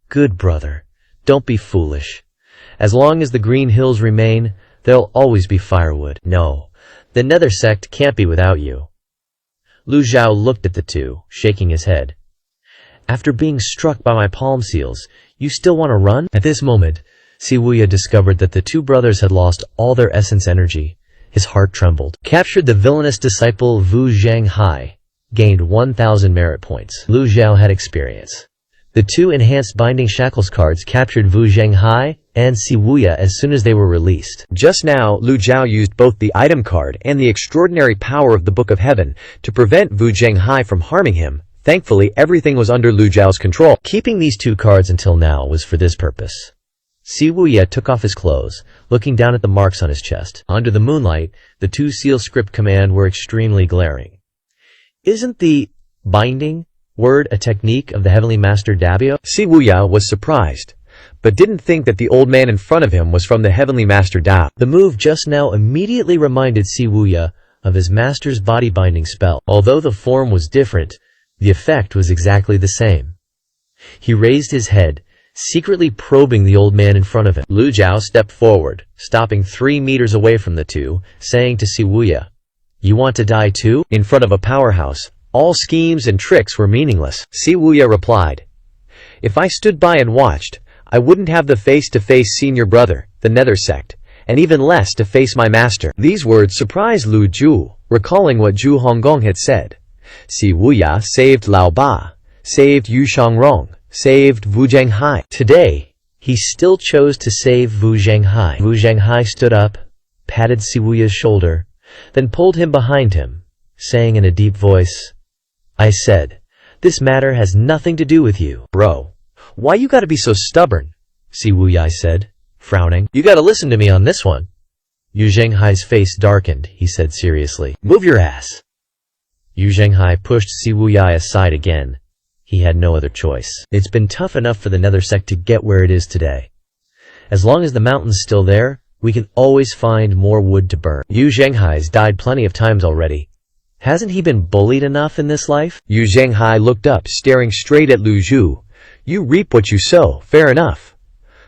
[SPEAKER 1] Good brother, don't be foolish. As long as the green hills remain, there'll always be firewood. No, the Nether Sect can't be without you. Lu Zhao looked at the two, shaking his head. After being struck by my palm seals, you still want to run? At this moment, Si Wuya discovered that the two brothers had lost all their essence energy. His heart trembled. Captured the villainous disciple Wu Zhenghai, gained 1,000 merit points. Lu Zhao had experience. The two enhanced binding shackles cards captured Wu Zhenghai and Si Wuya as soon as they were released.
[SPEAKER 2] Just now, Lu Zhao used both the item card and the extraordinary power of the Book of Heaven to prevent Wu Zhenghai from harming him. Thankfully, everything was under Lu Zhao's control.
[SPEAKER 1] Keeping these two cards until now was for this purpose. Si Wuya took off his clothes, looking down at the marks on his chest. Under the moonlight, the two seal script command were extremely glaring. Isn't the binding word a technique of the Heavenly Master Dabio?
[SPEAKER 2] Si Wuya was surprised, but didn't think that the old man in front of him was from the Heavenly Master Dao.
[SPEAKER 1] The move just now immediately reminded Si Wuya of his master's body binding spell. Although the form was different, the effect was exactly the same. He raised his head, secretly probing the old man in front of him. Lu Zhao stepped forward, stopping 3 meters away from the two, saying to Si Wuya, "You want to die too?"
[SPEAKER 2] In front of a powerhouse, all schemes and tricks were meaningless. Si Wuya replied, "If I stood by and watched, I wouldn't have the face to face senior brother, the Nether Sect, and even less to face my master." These words surprised Lu Zhu, recalling what Zhu Honggong had said. Si Wuya saved Lao Ba, saved Yu Shangrong, saved Wu Zhenghai.
[SPEAKER 1] Today, he still chose to save Wu Zhenghai. Wu Zhenghai stood up, patted Siwuya's shoulder, then pulled him behind him, saying in a deep voice, "I said, this matter has nothing to do with you." "Bro, why you gotta be so stubborn?" Siwuya said, frowning. "You gotta listen to me on this one." Yu Zhenghai's face darkened. He said seriously, "Move your ass." Yu Zhenghai pushed Siwuya aside again. He had no other choice. It's been tough enough for the Nether sect to get where it is today. As long as the mountain's still there, we can always find more wood to burn. Yu Zhenghai's died plenty of times already. Hasn't he been bullied enough in this life?
[SPEAKER 2] Yu Zhenghai looked up, staring straight at Lu Zhu. "You reap what you sow, fair enough."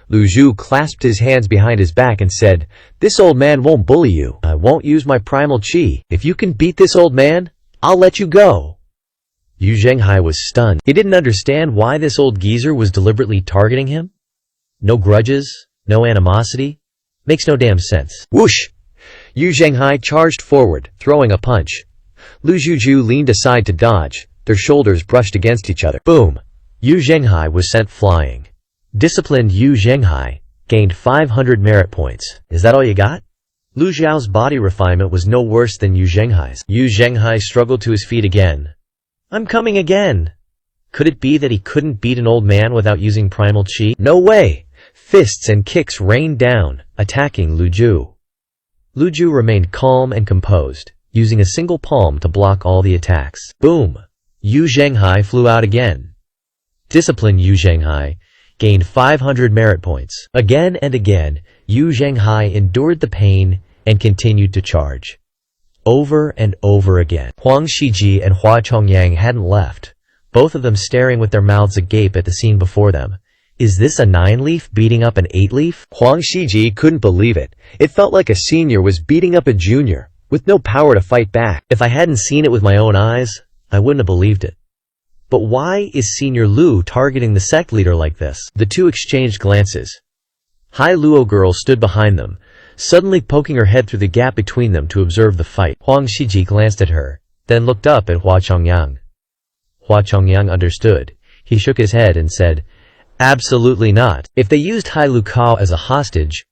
[SPEAKER 2] Lu Zhu clasped his hands behind his back and said, "This old man won't bully you. I won't use my primal chi. If you can beat this old man, I'll let you go." Yu Zhenghai was stunned. He didn't understand why this old geezer was deliberately targeting him. No grudges, no animosity. Makes no damn sense. Whoosh! Yu Zhenghai charged forward, throwing a punch. Lu Zhu leaned aside to dodge. Their shoulders brushed against each other. Boom! Yu Zhenghai was sent flying. Disciplined Yu Zhenghai gained 500 merit points. Is that all you got? Lu Zhao's body refinement was no worse than Yu Zhenghai's. Yu Zhenghai struggled to his feet again. "I'm coming again." Could it be that he couldn't beat an old man without using primal chi? No way! Fists and kicks rained down, attacking Lu Zhu. Lu Zhu remained calm and composed, using a single palm to block all the attacks. Boom! Yu Zhenghai flew out again. Disciplined Yu Zhenghai gained 500 merit points. Again and again, Yu Zhenghai endured the pain and continued to charge. Over and over again. Huang Shiji and Hua Chongyang hadn't left, both of them staring with their mouths agape at the scene before them. Is this a 9-leaf beating up an 8-leaf? Huang Shiji couldn't believe it. It felt like a senior was beating up a junior, with no power to fight back.
[SPEAKER 1] If I hadn't seen it with my own eyes, I wouldn't have believed it. But why is Senior Lu targeting the sect leader like this? The two exchanged glances. Hai Luo girl stood behind them, suddenly poking her head through the gap between them to observe the fight. Huang Shiji glanced at her, then looked up at Hua Chongyang. Hua Chongyang understood. He shook his head and said, "Absolutely not. If they used Hai Lu Kao as a hostage,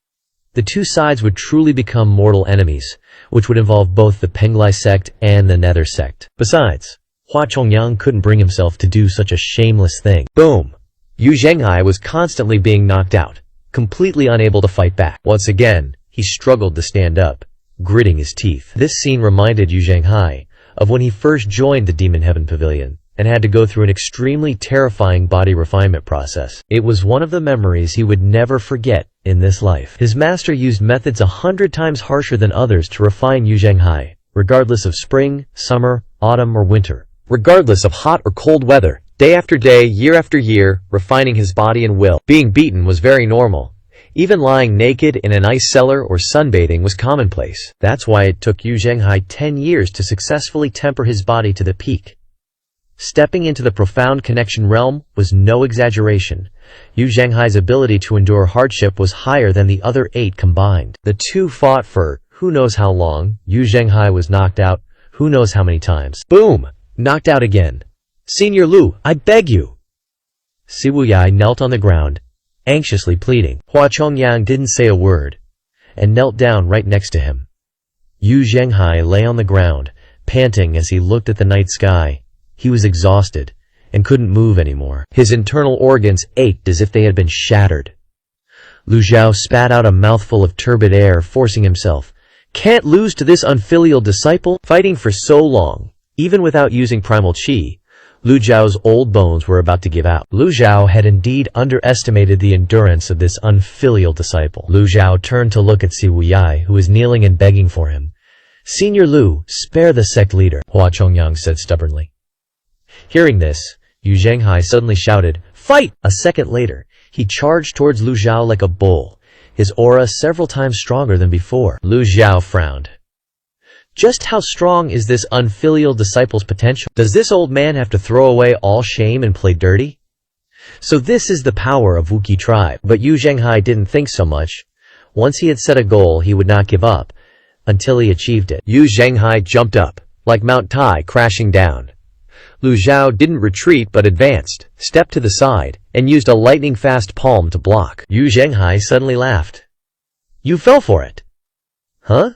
[SPEAKER 1] the two sides would truly become mortal enemies, which would involve both the Penglai sect and the Nether sect. Besides, Hua Chongyang couldn't bring himself to do such a shameless thing." Boom! Yu Zhenghai was constantly being knocked out, completely unable to fight back. Once again, he struggled to stand up, gritting his teeth. This scene reminded Yu Zhenghai of when he first joined the Demon Heaven Pavilion and had to go through an extremely terrifying body refinement process. It was one of the memories he would never forget in this life. His master used methods 100 times harsher than others to refine Yu Zhenghai, regardless of spring, summer, autumn, or winter. Regardless of hot or cold weather, day after day, year after year, refining his body and will. Being beaten was very normal. Even lying naked in an ice cellar or sunbathing was commonplace. That's why it took Yu Zhenghai 10 years to successfully temper his body to the peak. Stepping into the profound connection realm was no exaggeration. Yu Zhenghai's ability to endure hardship was higher than the other 8 combined. The two fought for who knows how long. Yu Zhenghai was knocked out who knows how many times. Boom! Knocked out again. "Senior Lu, I beg you." Siwuyai knelt on the ground, anxiously pleading. Hua Chongyang didn't say a word, and knelt down right next to him. Yu Zhenghai lay on the ground, panting as he looked at the night sky. He was exhausted, and couldn't move anymore. His internal organs ached as if they had been shattered. Lu Zhao spat out a mouthful of turbid air, forcing himself. Can't lose to this unfilial disciple? Fighting for so long, even without using primal chi, Lu Zhao's old bones were about to give out. Lu Zhao had indeed underestimated the endurance of this unfilial disciple. Lu Zhao turned to look at Siwuyai, who was kneeling and begging for him. "Senior Lu, spare the sect leader," Hua Chongyang said stubbornly. Hearing this, Yu Zhenghai suddenly shouted, "Fight!" A second later, he charged towards Lu Zhao like a bull, his aura several times stronger than before. Lu Zhao frowned. Just how strong is this unfilial disciple's potential? Does this old man have to throw away all shame and play dirty? So this is the power of Wookiee tribe. But Yu Zhenghai didn't think so much. Once he had set a goal, he would not give up until he achieved it. Yu Zhenghai jumped up, like Mount Tai crashing down.
[SPEAKER 2] Lu Zhao didn't retreat but advanced, stepped to the side, and used a lightning-fast palm to block.
[SPEAKER 1] Yu Zhenghai suddenly laughed. You fell for it. Huh?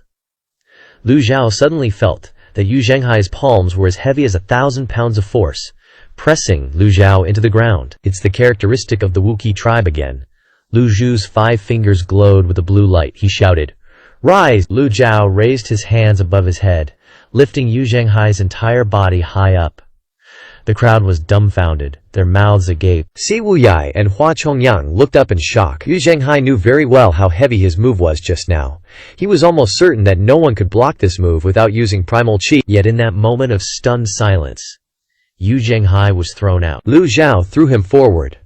[SPEAKER 1] Lu Zhao suddenly felt that Yu Zhenghai's palms were as heavy as 1,000 pounds of force, pressing Lu Zhao into the ground. It's the characteristic of the Wookiee tribe again. Lu Zhu's 5 fingers glowed with a blue light. He shouted, "Rise!" Lu Zhao raised his hands above his head, lifting Yu Zhenghai's entire body high up. The crowd was dumbfounded, their mouths agape.
[SPEAKER 2] Si Wuyai and Hua Chongyang looked up in shock. Yu Zhenghai knew very well how heavy his move was just now. He was almost certain that no one could block this move without using primal chi.
[SPEAKER 1] Yet in that moment of stunned silence, Yu Zhenghai was thrown out.
[SPEAKER 2] Lu Zhao threw him forward.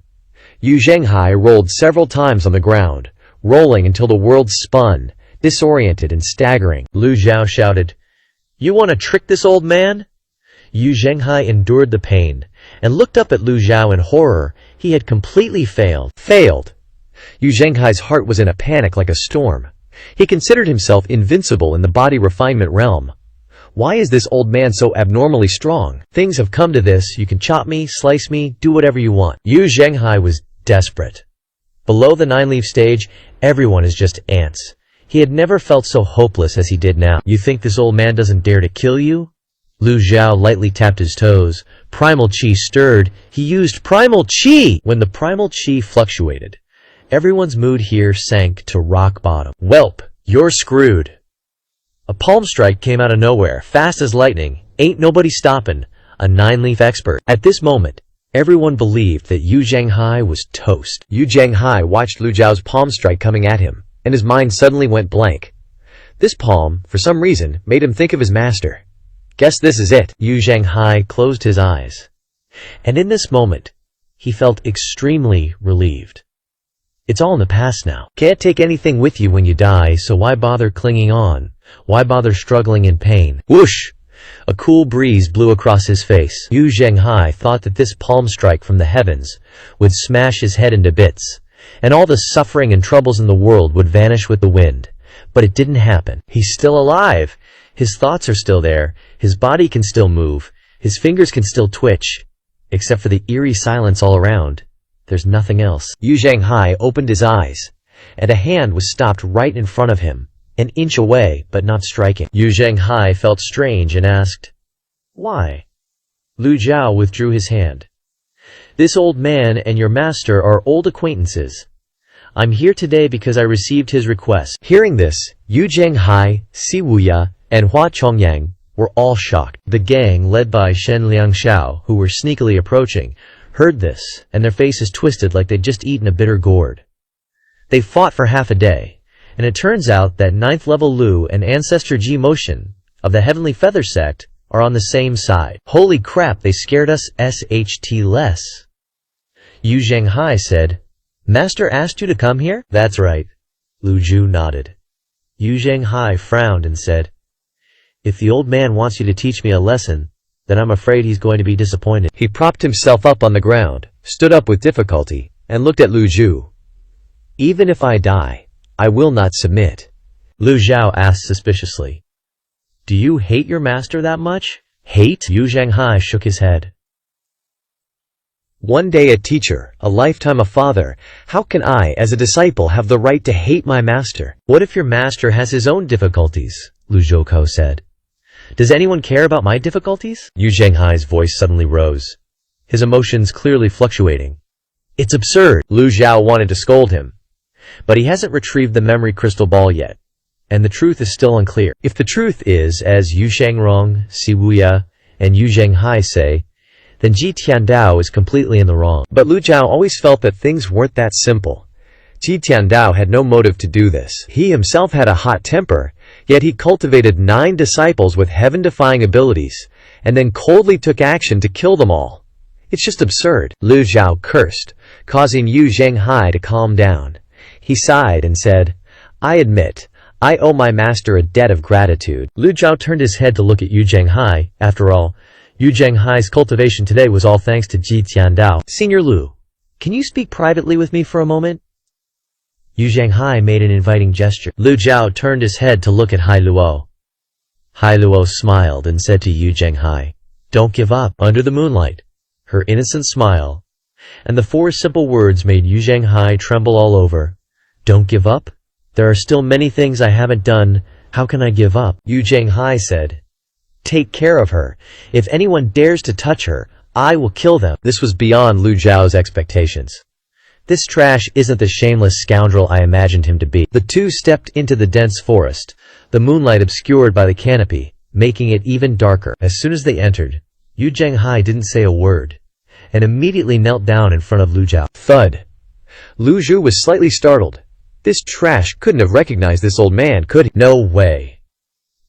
[SPEAKER 2] Yu Zhenghai rolled several times on the ground, rolling until the world spun, disoriented and staggering.
[SPEAKER 1] Lu Zhao shouted, "You want to trick this old man?" Yu Zhenghai endured the pain, and looked up at Lu Zhao in horror. He had completely failed.
[SPEAKER 2] Failed! Yu Zhenghai's heart was in a panic like a storm. He considered himself invincible in the body refinement realm. Why is this old man so abnormally strong?
[SPEAKER 1] Things have come to this, you can chop me, slice me, do whatever you want. Yu Zhenghai was desperate. Below the 9-leaf stage, everyone is just ants. He had never felt so hopeless as he did now. You think this old man doesn't dare to kill you? Lu Zhao lightly tapped his toes. Primal chi stirred. He used primal chi! When the primal chi fluctuated, everyone's mood here sank to rock bottom. Welp, you're screwed. A palm strike came out of nowhere, fast as lightning. Ain't nobody stoppin'. A 9-leaf expert. At this moment, everyone believed that Yu Zhenghai was toast.
[SPEAKER 2] Yu Zhenghai watched Lu Zhao's palm strike coming at him, and his mind suddenly went blank. This palm, for some reason, made him think of his master. Guess this is it.
[SPEAKER 1] Yu Zhenghai closed his eyes. And in this moment, he felt extremely relieved. It's all in the past now. Can't take anything with you when you die, so why bother clinging on? Why bother struggling in pain? Whoosh! A cool breeze blew across his face. Yu Zhenghai thought that this palm strike from the heavens would smash his head into bits, and all the suffering and troubles in the world would vanish with the wind. But it didn't happen. He's still alive. His thoughts are still there. His body can still move. His fingers can still twitch. Except for the eerie silence all around, there's nothing else.
[SPEAKER 2] Yu Zhenghai opened his eyes, and a hand was stopped right in front of him, an inch away, but not striking.
[SPEAKER 1] Yu Zhenghai felt strange and asked, "Why?" Lu Zhao withdrew his hand. "This old man and your master are old acquaintances. I'm here today because I received his request."
[SPEAKER 2] Hearing this, Yu Zhenghai, Si Wuya, and Hua Chongyang were all shocked.
[SPEAKER 1] The gang, led by Shen Liangshao, who were sneakily approaching, heard this, and their faces twisted like they'd just eaten a bitter gourd. They fought for half a day, and it turns out that 9th level Lu and Ancestor Ji Motion of the Heavenly Feather sect are on the same side. Holy crap, they scared us SHT less. Yu Zhenghai said, "Master asked you to come here?" "That's right." Lu Zhu nodded. Yu Zhenghai frowned and said, "If the old man wants you to teach me a lesson, then I'm afraid he's going to be disappointed."
[SPEAKER 2] He propped himself up on the ground, stood up with difficulty, and looked at Lu Zhu. "Even if I die, I will not submit."
[SPEAKER 1] Lu Zhao asked suspiciously, "Do you hate your master that much?" "Hate?" Yu Zhenghai shook his head.
[SPEAKER 2] One day a teacher, a lifetime a father, how can I, as a disciple, have the right to hate my master?
[SPEAKER 1] "What if your master has his own difficulties?" Lu Zhoukou said. "Does anyone care about my difficulties?" Yu Zhenghai's voice suddenly rose, his emotions clearly fluctuating. "It's absurd."
[SPEAKER 2] Lu Zhao wanted to scold him.
[SPEAKER 1] But he hasn't retrieved the memory crystal ball yet, and the truth is still unclear. If the truth is, as Yu Shangrong, Si Wuya, and Yu Zhenghai say, then Ji Tiandao is completely in the wrong.
[SPEAKER 2] But Lu Zhao always felt that things weren't that simple. Ji Tiandao had no motive to do this. He himself had a hot temper, yet he cultivated 9 disciples with heaven-defying abilities, and then coldly took action to kill them all. It's just absurd. Lu Zhao cursed, causing Yu Zhenghai to calm down. He sighed and said, "I admit, I owe my master a debt of gratitude."
[SPEAKER 1] Lu Zhao turned his head to look at Yu Zhenghai. After all, Yu Zhenghai's cultivation today was all thanks to Ji Tiandao. "Senior Lu, can you speak privately with me for a moment?" Yu Zhenghai made an inviting gesture. Lu Zhao turned his head to look at Hai Luo. Hai Luo smiled and said to Yu Zhenghai, Don't give up. Under the moonlight, her innocent smile, and the 4 simple words made Yu Zhanghai tremble all over. Don't give up? There are still many things I haven't done. How can I give up? Yu Zhanghai said, take care of her. If anyone dares to touch her, I will kill them. This was beyond Lu Zhao's expectations. This trash isn't the shameless scoundrel I imagined him to be. The two stepped into the dense forest, the moonlight obscured by the canopy, making it even darker. As soon as they entered, Yu Zhanghai didn't say a word, and immediately knelt down in front of Lu Zhao. Thud. Lu Zhu was slightly startled. This trash couldn't have recognized this old man, could he? No way.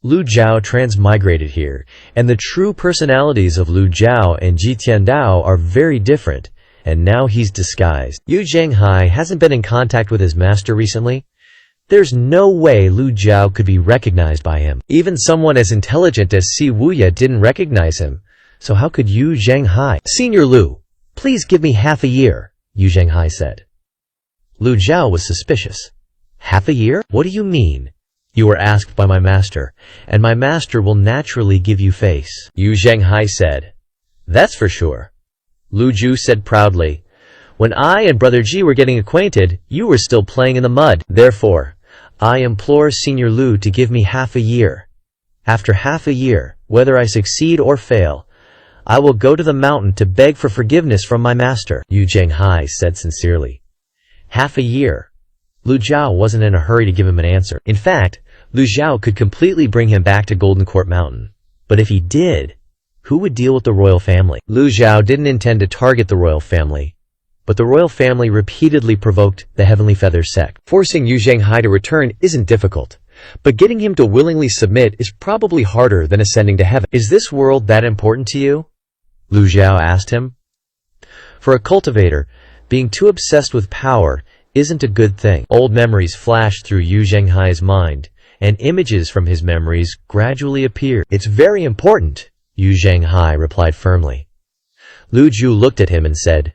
[SPEAKER 1] Lu Zhao transmigrated here, and the true personalities of Lu Zhao and Ji Tiandao are very different, and now he's disguised. Yu Zhanghai hasn't been in contact with his master recently. There's no way Lu Zhao could be recognized by him. Even someone as intelligent as Si Wuya didn't recognize him, so how could Yu Zhanghai? Senior Lu, please give me half a year, Yu Zhanghai said. Lu Zhao was suspicious. Half a year? What do you mean? You were asked by my master, and my master will naturally give you face, Yu Zhanghai said. That's for sure. Lu Zhu said proudly. When I and Brother Ji were getting acquainted, you were still playing in the mud. Therefore, I implore Senior Lu to give me half a year. After half a year, whether I succeed or fail, I will go to the mountain to beg for forgiveness from my master, Yu Zhanghai said sincerely. Half a year. Lu Zhao wasn't in a hurry to give him an answer. In fact, Lu Zhao could completely bring him back to Golden Court Mountain. But if he did, who would deal with the royal family? Lu Zhao didn't intend to target the royal family, but the royal family repeatedly provoked the Heavenly Feather sect. Forcing Yu Zhanghai to return isn't difficult, but getting him to willingly submit is probably harder than ascending to heaven. Is this world that important to you? Lu Zhao asked him. For a cultivator, being too obsessed with power isn't a good thing. Old memories flashed through Yu Zhanghai's mind, and images from his memories gradually appeared. It's very important, Yu Zhanghai replied firmly. Lu Zhu looked at him and said,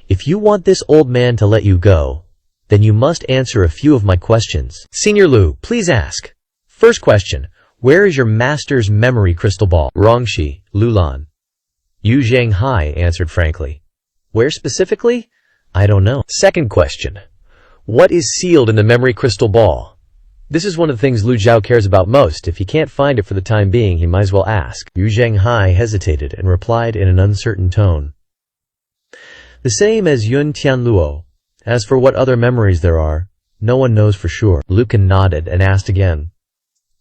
[SPEAKER 1] if you want this old man to let you go, then you must answer a few of my questions. Senior Lu, please ask. First question, where is your master's memory crystal ball? Rongxi, Lulan. Yu Zhanghai answered frankly. Where specifically? I don't know. Second question, what is sealed in the memory crystal ball? This is one of the things Lu Zhao cares about most. If he can't find it for the time being, he might as well ask. Yu Zhanghai hesitated and replied in an uncertain tone. The same as Yun Tianluo. As for what other memories there are, no one knows for sure. Lucan nodded and asked again.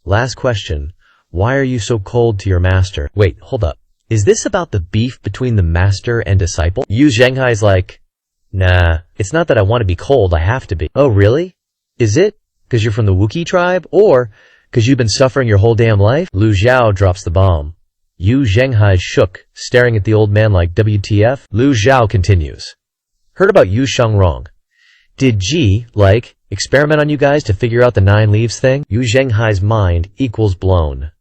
[SPEAKER 1] Last question, why are you so cold to your master? Wait, hold up. Is this about the beef between the master and disciple? Yu Zhanghai's like, nah, it's not that I want to be cold, I have to be. Oh really? Is it? Because you're from the Wookiee tribe? Or because you've been suffering your whole damn life? Lu Zhao drops the bomb. Yu Zhanghai shook, staring at the old man like WTF. Lu Zhao continues. Heard about Yu Shangrong. Did Ji, experiment on you guys to figure out the 9 leaves thing? Yu Zhanghai's mind equals blown.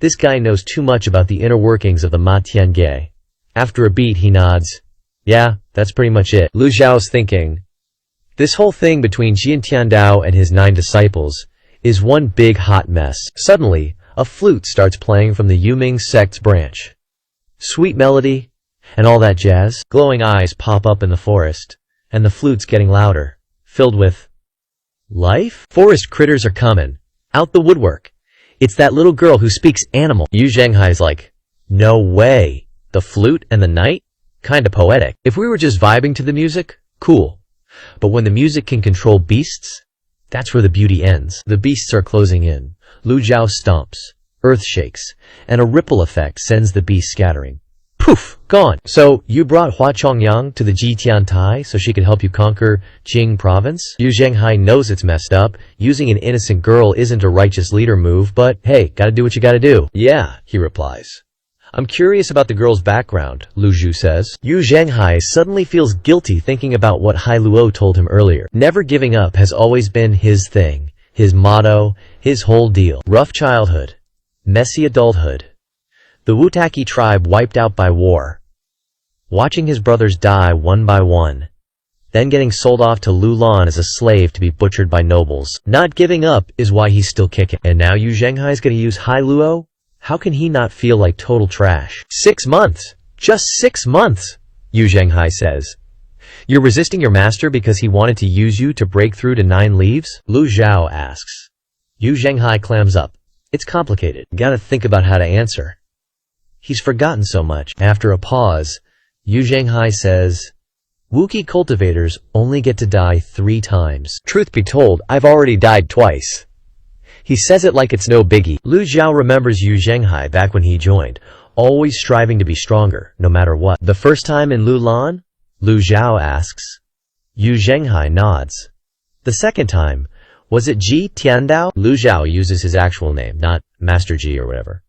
[SPEAKER 1] This guy knows too much about the inner workings of the Ma Tiange. After a beat, he nods. Yeah, that's pretty much it. Lu Zhao's thinking. This whole thing between Ji Tiandao and his 9 disciples is one big hot mess. Suddenly, a flute starts playing from the Yuming sect's branch. Sweet melody, and all that jazz. Glowing eyes pop up in the forest, and the flute's getting louder, filled with life? Forest critters are coming. Out the woodwork. It's that little girl who speaks animal. Yu Zhanghai's like, no way. The flute and the night? Kinda poetic. If we were just vibing to the music, cool. But when the music can control beasts, that's where the beauty ends. The beasts are closing in. Lu Zhao stomps. Earth shakes, and a ripple effect sends the beast scattering. Poof! Gone! So, you brought Hua Chongyang to the Jitian Tai so she could help you conquer Jing province? Yu Zhanghai knows it's messed up. Using an innocent girl isn't a righteous leader move, but hey, gotta do what you gotta do. Yeah, he replies. I'm curious about the girl's background, Lu Zhu says. Yu Zhanghai suddenly feels guilty thinking about what Hai Luo told him earlier. Never giving up has always been his thing, his motto, his whole deal. Rough childhood. Messy adulthood. The Wutaki tribe wiped out by war. Watching his brothers die one by one. Then getting sold off to Lulan as a slave to be butchered by nobles. Not giving up is why he's still kicking. And now Yu Zhanghai's gonna use Hai Luo? How can he not feel like total trash?
[SPEAKER 2] 6 months! Just 6 months! Yu Zhenghai says. You're resisting your master because he wanted to use you to break through to 9 leaves?
[SPEAKER 1] Lu Zhao asks. Yu Zhenghai clams up. It's complicated. Gotta think about how to answer. He's forgotten so much. After a pause, Yu Zhenghai says, Wookiee cultivators only get to die 3 times.
[SPEAKER 2] Truth be told, I've already died twice. He says it like it's no biggie.
[SPEAKER 1] Lu Zhao remembers Yu Zhenghai back when he joined, always striving to be stronger, no matter what. The first time in Lulan? Lu Zhao asks. Yu Zhenghai nods. The second time, was it Ji Tiandao? Lu Zhao uses his actual name, not Master Ji or whatever.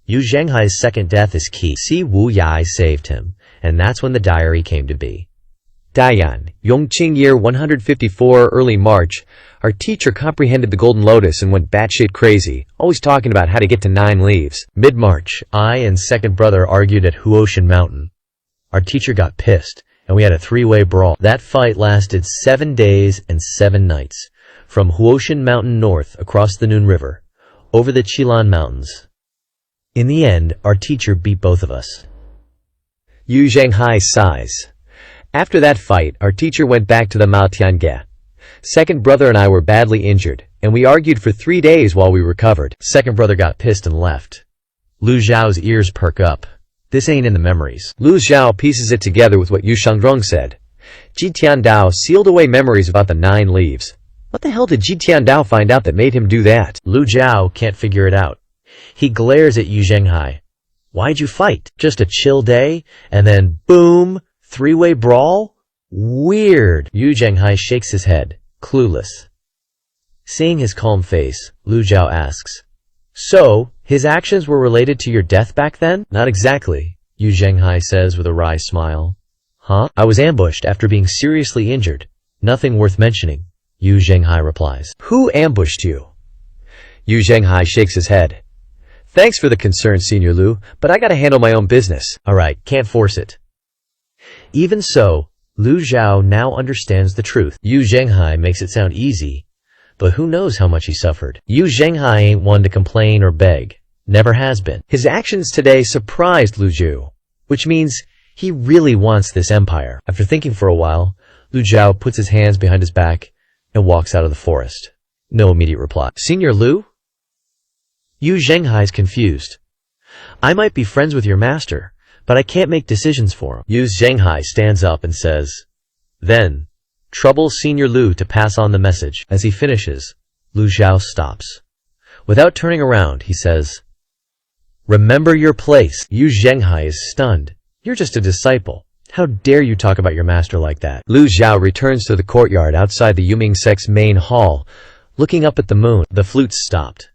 [SPEAKER 1] Yu Zhenghai's second death is key. Si Wu Yai saved him, and that's when the diary came to be.
[SPEAKER 2] Dayan, Yongqing year 154, early March. Our teacher comprehended the Golden Lotus and went batshit crazy, always talking about how to get to 9 leaves.
[SPEAKER 1] Mid-March, I and second brother argued at Huoshan Mountain. Our teacher got pissed, and we had a 3-way brawl. That fight lasted 7 days and 7 nights, from Huoshan Mountain north across the Noon River, over the Qilan Mountains. In the end, our teacher beat both of us.
[SPEAKER 2] Yu Zhenghai sighs. After that fight, our teacher went back to the Maotiange. Second brother and I were badly injured, and we argued for 3 days while we recovered.
[SPEAKER 1] Second brother got pissed and left. Lu Zhao's ears perk up. This ain't in the memories.
[SPEAKER 2] Lu Zhao pieces it together with what Yu Shangrong said. Ji Tiandao sealed away memories about the 9 leaves. What the hell did Ji Tiandao find out that made him do that?
[SPEAKER 1] Lu Zhao can't figure it out. He glares at Yu Zhenghai. Why'd you fight? Just a chill day? And then, boom! 3-way brawl? Weird. Yu Zhenghai shakes his head, clueless. Seeing his calm face, Lu Zhao asks, So, his actions were related to your death back then? Not exactly, Yu Zhenghai says with a wry smile. Huh? I was ambushed after being seriously injured. Nothing worth mentioning, Yu Zhenghai replies.
[SPEAKER 2] Who ambushed you? Yu Zhenghai shakes his head. Thanks for the concern, Senior Lu, but I gotta handle my own business.
[SPEAKER 1] Alright, can't force it. Even so, Lu Zhao now understands the truth. Yu Zhenghai makes it sound easy, but who knows how much he suffered. Yu Zhenghai ain't one to complain or beg. Never has been.
[SPEAKER 2] His actions today surprised Lu Zhu,
[SPEAKER 1] which means he really wants this empire. After thinking for a while, Lu Zhao puts his hands behind his back and walks out of the forest. No immediate reply. Senior Lu? Yu Zhenghai's confused. I might be friends with your master, but I can't make decisions for him. Yu Zhenghai stands up and says, Then, trouble Senior Lu to pass on the message. As he finishes, Lu Zhao stops. Without turning around, he says, Remember your place. Yu Zhenghai is stunned. You're just a disciple. How dare you talk about your master like that?
[SPEAKER 2] Lu Zhao returns to the courtyard outside the Yuming sect's main hall, looking up at the moon.
[SPEAKER 1] The flutes stopped.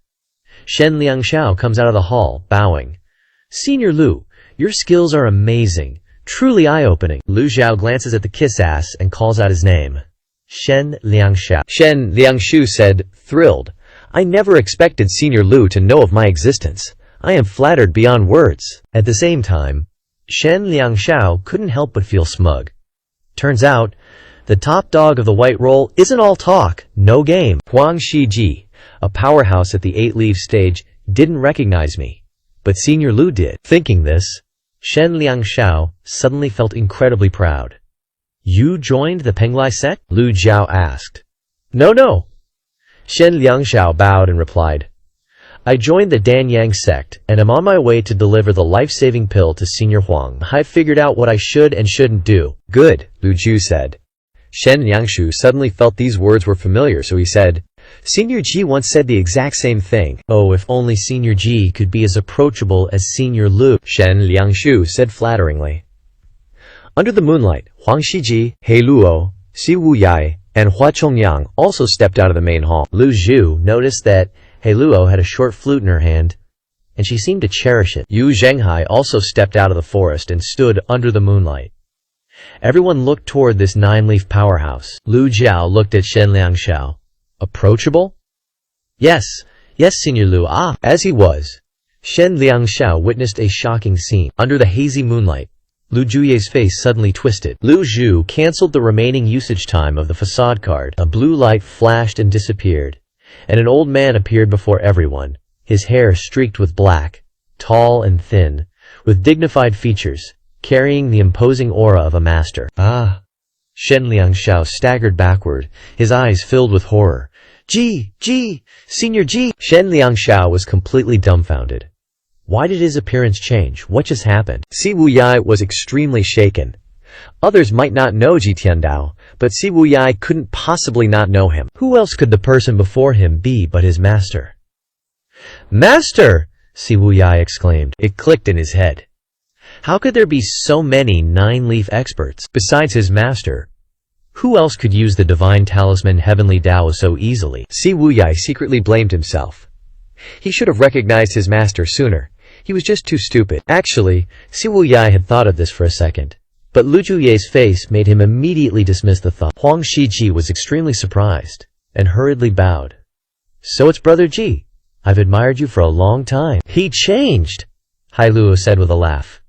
[SPEAKER 1] Shen Liangshao comes out of the hall, bowing. Senior Lu, your skills are amazing, truly eye-opening. Lu Zhao glances at the kiss-ass and calls out his name. Shen Liangshao.
[SPEAKER 2] Shen Liangshu said, thrilled. I never expected Senior Lu to know of my existence. I am flattered beyond words.
[SPEAKER 1] At the same time, Shen Liangshao couldn't help but feel smug. Turns out, the top dog of the white roll isn't all talk, no game.
[SPEAKER 2] Huang Shiji, a powerhouse at the 8-leaf stage, didn't recognize me, but Senior Lu did.
[SPEAKER 1] Thinking this, Shen Liangshao suddenly felt incredibly proud. You joined the Penglai sect?
[SPEAKER 2] Lu Zhao asked.
[SPEAKER 1] No. Shen Liangshao bowed and replied, I joined the Danyang sect and am on my way to deliver the life-saving pill to Senior Huang. I've figured out what I should and shouldn't do.
[SPEAKER 2] Good, Lu Zhu said. Shen Liangshu suddenly felt these words were familiar, so he said, Senior Ji once said the exact same thing.
[SPEAKER 1] Oh, if only Senior Ji could be as approachable as Senior Lu,
[SPEAKER 2] Shen Liangshu said flatteringly. Under the moonlight, Huang Shiji, He Luo, Si Wu Yai, and Hua Chongyang also stepped out of the main hall.
[SPEAKER 1] Lu Zhu noticed that He Luo had a short flute in her hand, and she seemed to cherish it. Yu Zhenghai also stepped out of the forest and stood under the moonlight. Everyone looked toward this 9-leaf powerhouse. Lu Zhao looked at Shen Liangshao. Approachable? Yes, Senior Lu. As he was, Shen Liangshao witnessed a shocking scene. Under the hazy moonlight, Lu Zhuye's face suddenly twisted. Lu Zhu canceled the remaining usage time of the facade card. A blue light flashed and disappeared, and an old man appeared before everyone, his hair streaked with black, tall and thin, with dignified features, carrying the imposing aura of a master. Ah! Shen Liangshao staggered backward, his eyes filled with horror. Ji! Senior Ji! Shen Liangshao was completely dumbfounded. Why did his appearance change? What just happened?
[SPEAKER 2] Si Wuyai was extremely shaken. Others might not know Ji Tiandao, but Si Wuyai couldn't possibly not know him.
[SPEAKER 1] Who else could the person before him be but his master? Master! Si Wuyai exclaimed. It clicked in his head. How could there be so many nine-leaf experts? Besides his master, who else could use the divine talisman Heavenly Dao so easily?
[SPEAKER 2] Si Wuyai secretly blamed himself. He should have recognized his master sooner. He was just too stupid.
[SPEAKER 1] Actually, Si Wuyai had thought of this for a second, but Lu Zhuye's face made him immediately dismiss the thought. Huang Shiji was extremely surprised and hurriedly bowed. So it's Brother Ji. I've admired you for a long time. He changed, Hai Luo said with a laugh.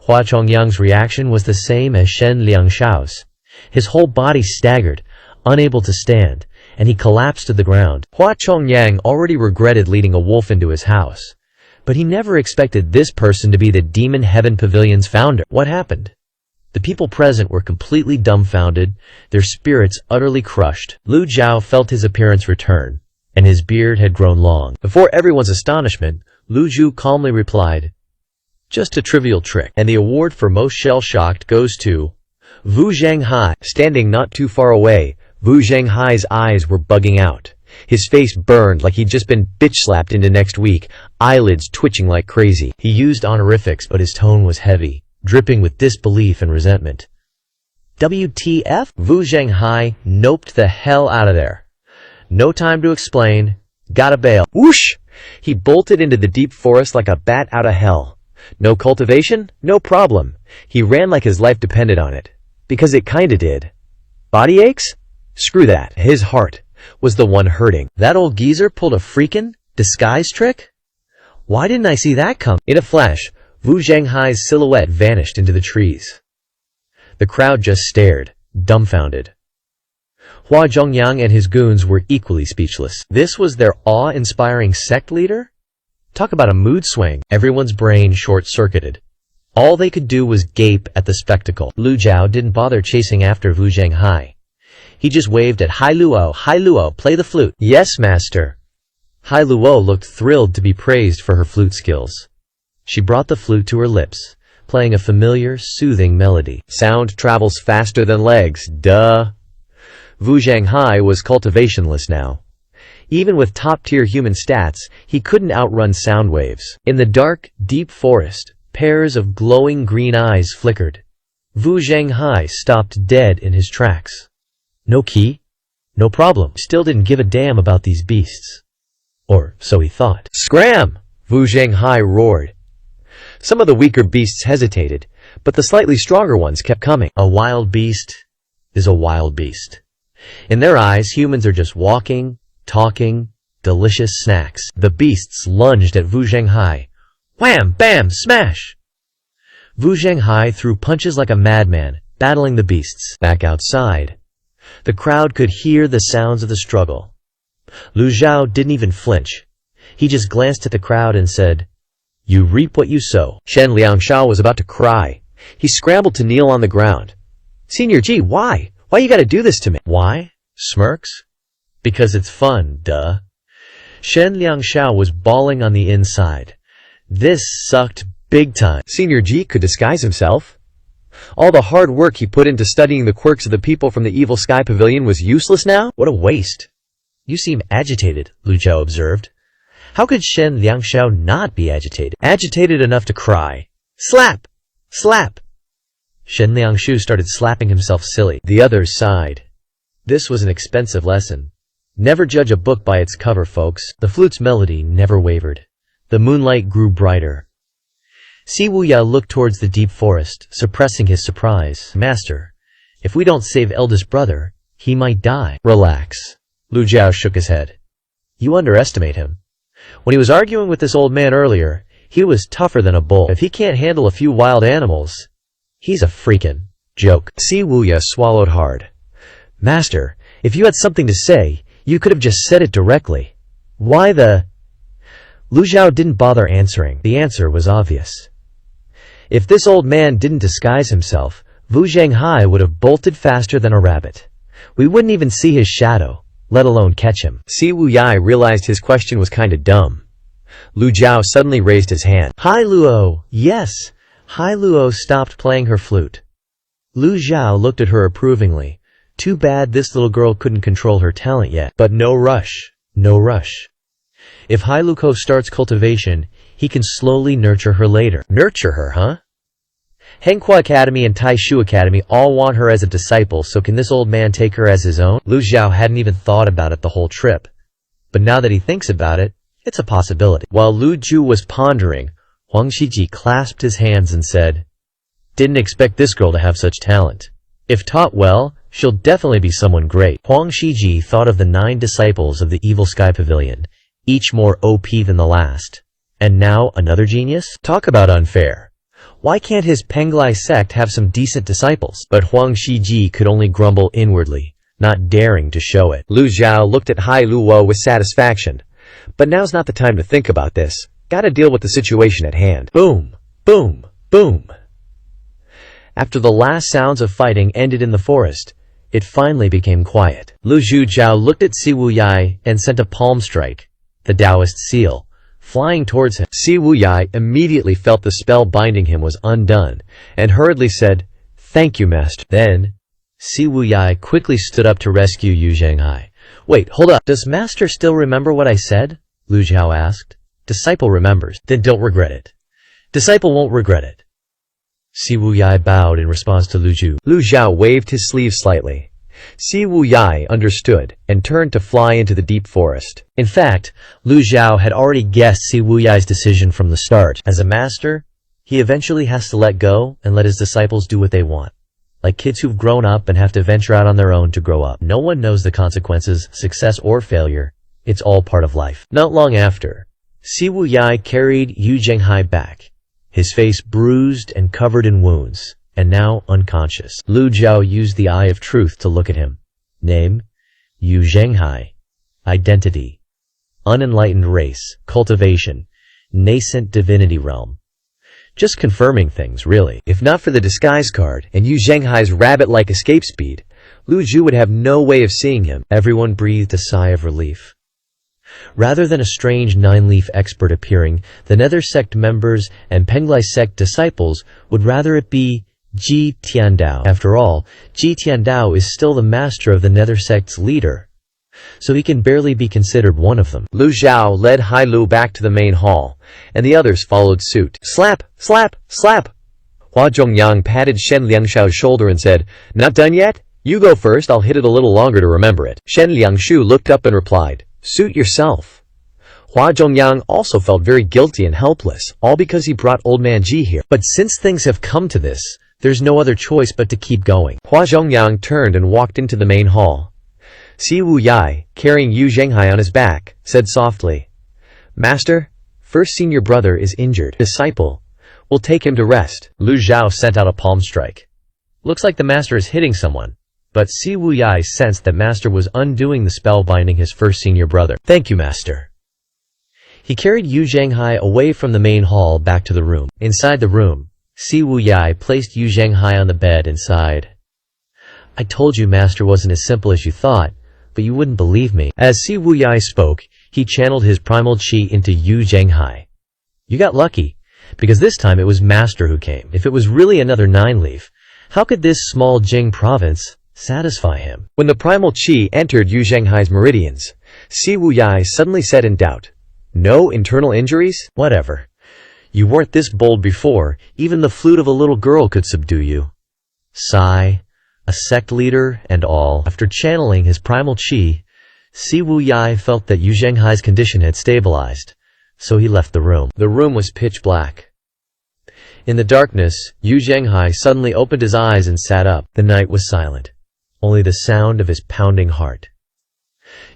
[SPEAKER 1] Hua Chongyang's reaction was the same as Shen Liangshao's. His whole body staggered, unable to stand, and he collapsed to the ground. Hua Chongyang already regretted leading a wolf into his house, but he never expected this person to be the Demon Heaven Pavilion's founder. What happened? The people present were completely dumbfounded, their spirits utterly crushed. Lu Zhao felt his appearance return, and his beard had grown long. Before everyone's astonishment, Lu Zhu calmly replied, "Just a trivial trick, and the award for most shell-shocked goes to Wu Zhanghai." Standing not too far away, Wu Zhanghai's eyes were bugging out. His face burned like he'd just been bitch-slapped into next week, eyelids twitching like crazy. He used honorifics, but his tone was heavy, dripping with disbelief and resentment. WTF? Wu Zhanghai noped the hell out of there. No time to explain. Gotta bail.
[SPEAKER 2] Whoosh! He bolted into the deep forest like a bat out of hell. No cultivation? No problem. He ran like his life depended on it. Because it kinda did. Body aches? Screw that. His heart was the one hurting.
[SPEAKER 1] That old geezer pulled a freakin' disguise trick? Why didn't I see that come? In a flash, Wu Zhanghai's silhouette vanished into the trees. The crowd just stared, dumbfounded. Hua Zhongyang and his goons were equally speechless. This was their awe-inspiring sect leader? Talk about a mood swing. Everyone's brain short-circuited. All they could do was gape at the spectacle. Lu Zhao didn't bother chasing after Wu Zhanghai. He just waved at Hai Luo, play the flute. Yes, master. Hai Luo looked thrilled to be praised for her flute skills. She brought the flute to her lips, playing a familiar, soothing melody.
[SPEAKER 2] Sound travels faster than legs, duh. Wu Zhanghai was cultivationless now. Even with top-tier human stats, he couldn't outrun sound waves. In the dark, deep forest, pairs of glowing green eyes flickered. Wu Zhanghai stopped dead in his tracks. No key? No problem. Still didn't give a damn about these beasts. Or so he thought. Scram! Wu Zhanghai roared. Some of the weaker beasts hesitated, but the slightly stronger ones kept coming.
[SPEAKER 1] A wild beast is a wild beast. In their eyes, humans are just walking, talking, delicious snacks. The beasts lunged at Wu Zhanghai. Wham! Bam! Smash! Wu Zhanghai threw punches like a madman, battling the beasts. Back outside, the crowd could hear the sounds of the struggle. Lu Zhao didn't even flinch. He just glanced at the crowd and said, "You reap what you sow."
[SPEAKER 2] Shen Liangshao was about to cry. He scrambled to kneel on the ground. "Senior Ji, why? Why you gotta do this to me?"
[SPEAKER 1] Why? Smirks? Because it's fun, duh. Shen Liangshao was bawling on the inside. This sucked big time.
[SPEAKER 2] Senior Ji could disguise himself. All the hard work he put into studying the quirks of the people from the Evil Sky Pavilion was useless now?
[SPEAKER 1] What a waste. You seem agitated, Lu Zhao observed. How could Shen Liangshao not be agitated? Agitated enough to cry. Slap! Slap! Shen Liangshu started slapping himself silly. The others sighed. This was an expensive lesson. Never judge a book by its cover, folks. The flute's melody never wavered. The moonlight grew brighter. Si Wuya looked towards the deep forest, suppressing his surprise. Master, if we don't save eldest brother, he might die. Relax. Lu Zhao shook his head. You underestimate him. When he was arguing with this old man earlier, he was tougher than a bull. If he can't handle a few wild animals, he's a freakin' joke. Si Wuya swallowed hard. Master, if you had something to say, you could have just said it directly. Why the... Lu Zhao didn't bother answering. The answer was obvious. If this old man didn't disguise himself, Wu Zhenghai would have bolted faster than a rabbit. We wouldn't even see his shadow, let alone catch him.
[SPEAKER 2] Si Wuyai realized his question was kinda dumb. Lu Zhao suddenly raised his hand.
[SPEAKER 1] Hai Luo, yes. Hai Luo stopped playing her flute. Lu Zhao looked at her approvingly. Too bad this little girl couldn't control her talent yet. But no rush, no rush. If Hai Luo starts cultivation, he can slowly nurture her later. Nurture her, huh? Henghua Academy and Taishu Academy all want her as a disciple, so can this old man take her as his own? Lu Zhao hadn't even thought about it the whole trip. But now that he thinks about it, it's a possibility. While Lu Ju was pondering, Huang Shiji clasped his hands and said, "Didn't expect this girl to have such talent. If taught well, she'll definitely be someone great." Huang Shiji thought of the 9 disciples of the Evil Sky Pavilion, each more OP than the last. And now another genius? Talk about unfair. Why can't his Penglai sect have some decent disciples? But Huang Shiji could only grumble inwardly, not daring to show it.
[SPEAKER 2] Lu Zhao looked at Hai Luo with satisfaction. But now's not the time to think about this. Gotta deal with the situation at hand.
[SPEAKER 1] Boom, boom, boom. After the last sounds of fighting ended in the forest, it finally became quiet. Lu Zhao looked at Si Wuyai and sent a palm strike, the Taoist seal, flying towards him.
[SPEAKER 2] Si Wuyai immediately felt the spell binding him was undone, and hurriedly said, "Thank you, master."
[SPEAKER 1] Then, Si Wuyai quickly stood up to rescue Yu Zhenghai. Wait, hold up. Does master still remember what I said? Lu Zhao asked. Disciple remembers. Then don't regret it. Disciple won't regret it. Si Wuyai bowed in response to Lu Zhu.
[SPEAKER 2] Lu Zhao waved his sleeve slightly. Si Wuyai understood and turned to fly into the deep forest.
[SPEAKER 1] In fact, Lu Zhao had already guessed Si Wuyai's decision from the start. As a master, he eventually has to let go and let his disciples do what they want. Like kids who've grown up and have to venture out on their own to grow up. No one knows the consequences, success or failure. It's all part of life. Not long after, Si Wuyai carried Yu Zhenghai back, his face bruised and covered in wounds, and now unconscious. Lu Zhao used the eye of truth to look at him. Name, Yu Zhenghai. Identity, unenlightened race, cultivation, nascent divinity realm. Just confirming things, really. If not for the disguise card and Yu Zhenghai's rabbit-like escape speed, Lu Zhu would have no way of seeing him. Everyone breathed a sigh of relief. Rather than a strange 9-leaf expert appearing, the Nether sect members and Penglai sect disciples would rather it be Ji Tiandao. After all, Ji Tiandao is still the master of the Nether sect's leader, so he can barely be considered one of them.
[SPEAKER 2] Lu Zhao led Hai Lu back to the main hall, and the others followed suit. Slap! Slap! Slap! Hua Zhongyang patted Shen Liangshao's shoulder and said, "Not done yet? You go first, I'll hit it a little longer to remember it." Shen Liangshu looked up and replied, "Suit yourself." Hua Zhongyang also felt very guilty and helpless, all because he brought Old Man Ji here.
[SPEAKER 1] But since things have come to this, there's no other choice but to keep going.
[SPEAKER 2] Hua Zhongyang turned and walked into the main hall. Si Wuyai, carrying Yu Zhenghai on his back, said softly, "Master, first senior brother is injured. Disciple, we'll take him to rest."
[SPEAKER 1] Lu Zhao sent out a palm strike. Looks like the master is hitting someone. But Si Wuyai sensed that master was undoing the spell binding his first senior brother. "Thank you, master." He carried Yu Zhenghai away from the main hall back to the room. Inside the room, Si Wuyai placed Yu Zhenghai on the bed and sighed. "I told you master wasn't as simple as you thought, but you wouldn't believe me." As Si Wuyai spoke, he channeled his primal chi into Yu Zhenghai. "You got lucky, because this time it was master who came. If it was really another 9-leaf, how could this small Jing province satisfy him?"
[SPEAKER 2] When the primal chi entered Yu Zhenghai's meridians, Si Wuyai suddenly said in doubt, "No internal injuries?"
[SPEAKER 1] "Whatever. You weren't this bold before. Even the flute of a little girl could subdue you." Sigh, a sect leader and all. After channeling his primal chi, Si Wuyai felt that Yu Zhenghai's condition had stabilized, so he left the room. The room was pitch black. In the darkness, Yu Zhenghai suddenly opened his eyes and sat up. The night was silent, only the sound of his pounding heart.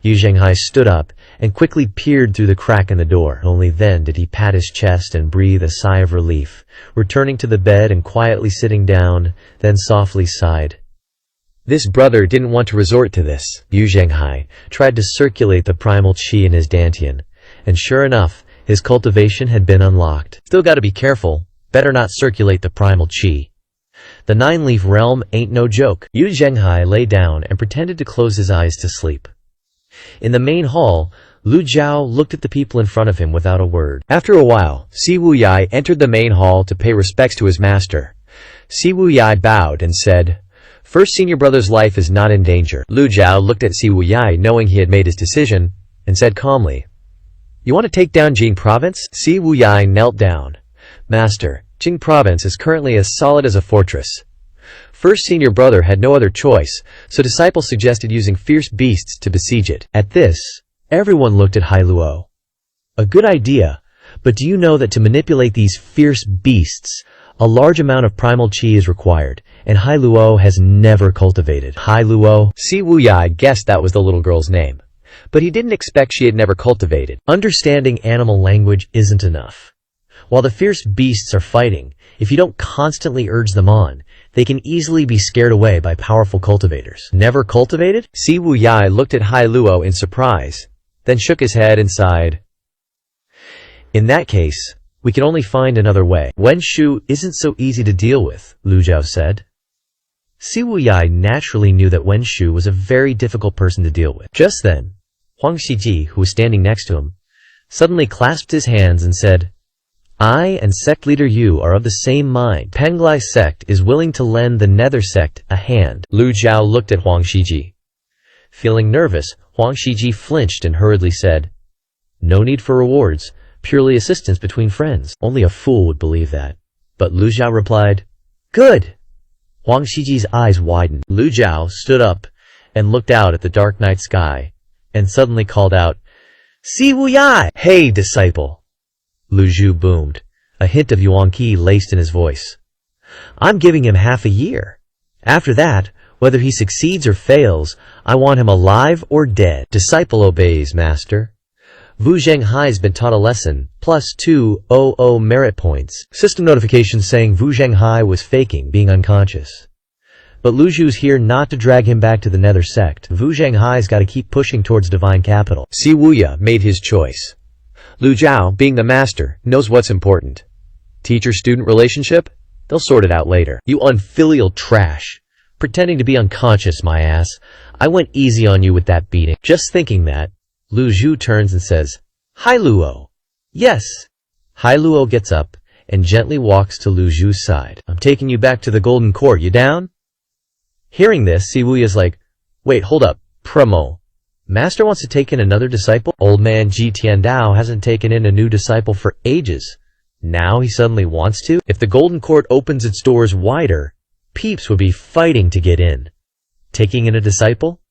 [SPEAKER 1] Yu Zhenghai stood up and quickly peered through the crack in the door. Only then did he pat his chest and breathe a sigh of relief, returning to the bed and quietly sitting down, then softly sighed. This brother didn't want to resort to this. Yu Zhenghai tried to circulate the primal chi in his dantian, and sure enough, His cultivation had been unlocked. Still gotta be careful, better not circulate the primal chi. The nine-leaf realm ain't no joke. Yu Zhenghai lay down and pretended to close his eyes to sleep. In the main hall, Lu Jiao looked at the people in front of him without a word.
[SPEAKER 2] After a while, Si Wuyai entered the main hall to pay respects to his master. Si Wuyai bowed and said, "First senior brother's life is not in danger." Lu Jiao looked at Si Wuyai knowing he had made his decision, and said calmly, "You want to take down Jing province?" Si Wuyai knelt down. "Master, Jing province is currently as solid as a fortress." First senior brother had no other choice, so disciple suggested using fierce beasts to besiege it. At this, everyone looked at Hai Luo. A good idea, but do you know that to manipulate these fierce beasts, a large amount of primal chi is required, and Hai Luo has never cultivated. Hai Luo, Si Wuyai guessed that was the little girl's name, but he didn't expect she had never cultivated. Understanding animal language isn't enough. While the fierce beasts are fighting, if you don't constantly urge them on, they can easily be scared away by powerful cultivators. Never cultivated? Si Wuyai looked at Hai Luo in surprise, then shook his head and sighed. In that case, we can only find another way. Wen Shu isn't so easy to deal with, Lu Jiao said. Si Wuyai naturally knew that Wen Shu was a very difficult person to deal with. Just then, Huang Shiji, who was standing next to him, suddenly clasped his hands and said, "I and sect leader Yu are of the same mind. Penglai sect is willing to lend the Nether sect a hand." Lu Jiao looked at Huang Shiji. Feeling nervous, Huang Shiji flinched and hurriedly said, "No need for rewards, purely assistance between friends." Only a fool would believe that. But Lu Jiao replied, "Good." Huang Shiji's eyes widened. Lu Jiao stood up and looked out at the dark night sky, and suddenly called out, "Si Wuyai! Hey, disciple!" Lu Zhu boomed, a hint of Yuanqi laced in his voice. "I'm giving him half a year. After that, whether he succeeds or fails, I want him alive or dead." Disciple obeys, master. Wu Zhenghai's been taught a lesson, plus 200 merit points. System notification saying Wu Zhenghai was faking being unconscious. But Lu Zhu's here not to drag him back to the Nether sect. Wu Zhenghai's got to keep pushing towards divine capital. Si Wuya made his choice. Lu Jiao, being the master, knows what's important. Teacher-student relationship? They'll sort it out later. You unfilial trash. Pretending to be unconscious, my ass. I went easy on you with that beating. Just thinking that, Lu Zhu turns and says, "Hai Luo." "Yes." Hai Luo gets up and gently walks to Lu Zhu's side. "I'm taking you back to the Golden Court. You down?" Hearing this, Si Wuya's like, "Wait, hold up. Promo. Master wants to take in another disciple? Old man Ji Tiandao hasn't taken in a new disciple for ages. Now he suddenly wants to? If the Golden Court opens its doors wider, peeps would be fighting to get in. Taking in a disciple?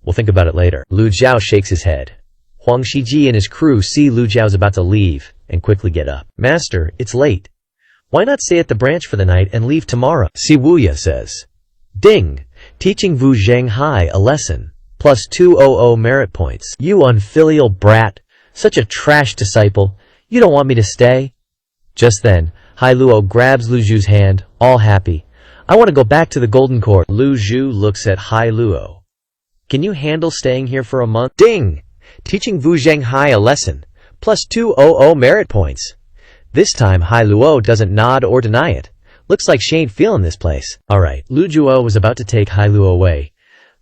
[SPEAKER 2] We'll think about it later." Lu Jiao shakes his head. Huang Shiji and his crew see Lu Jiao's about to leave and quickly get up. "Master, it's late. Why not stay at the branch for the night and leave tomorrow?" Si Wuya says. "Ding! Teaching Wu Zhenghai a lesson. Plus 200 merit points. You unfilial brat. Such a trash disciple. You don't want me to stay?" Just then, Hai Luo grabs Lu Zhu's hand, all happy. "I want to go back to the Golden Court." Lu Zhu looks at Hai Luo. "Can you handle staying here for a month?" Ding! Teaching Wu Zhenghai a lesson. Plus 200 merit points. This time, Hai Luo doesn't nod or deny it. Looks like she ain't feeling this place. Alright, Lu Zhuo was about to take Hai Luo away.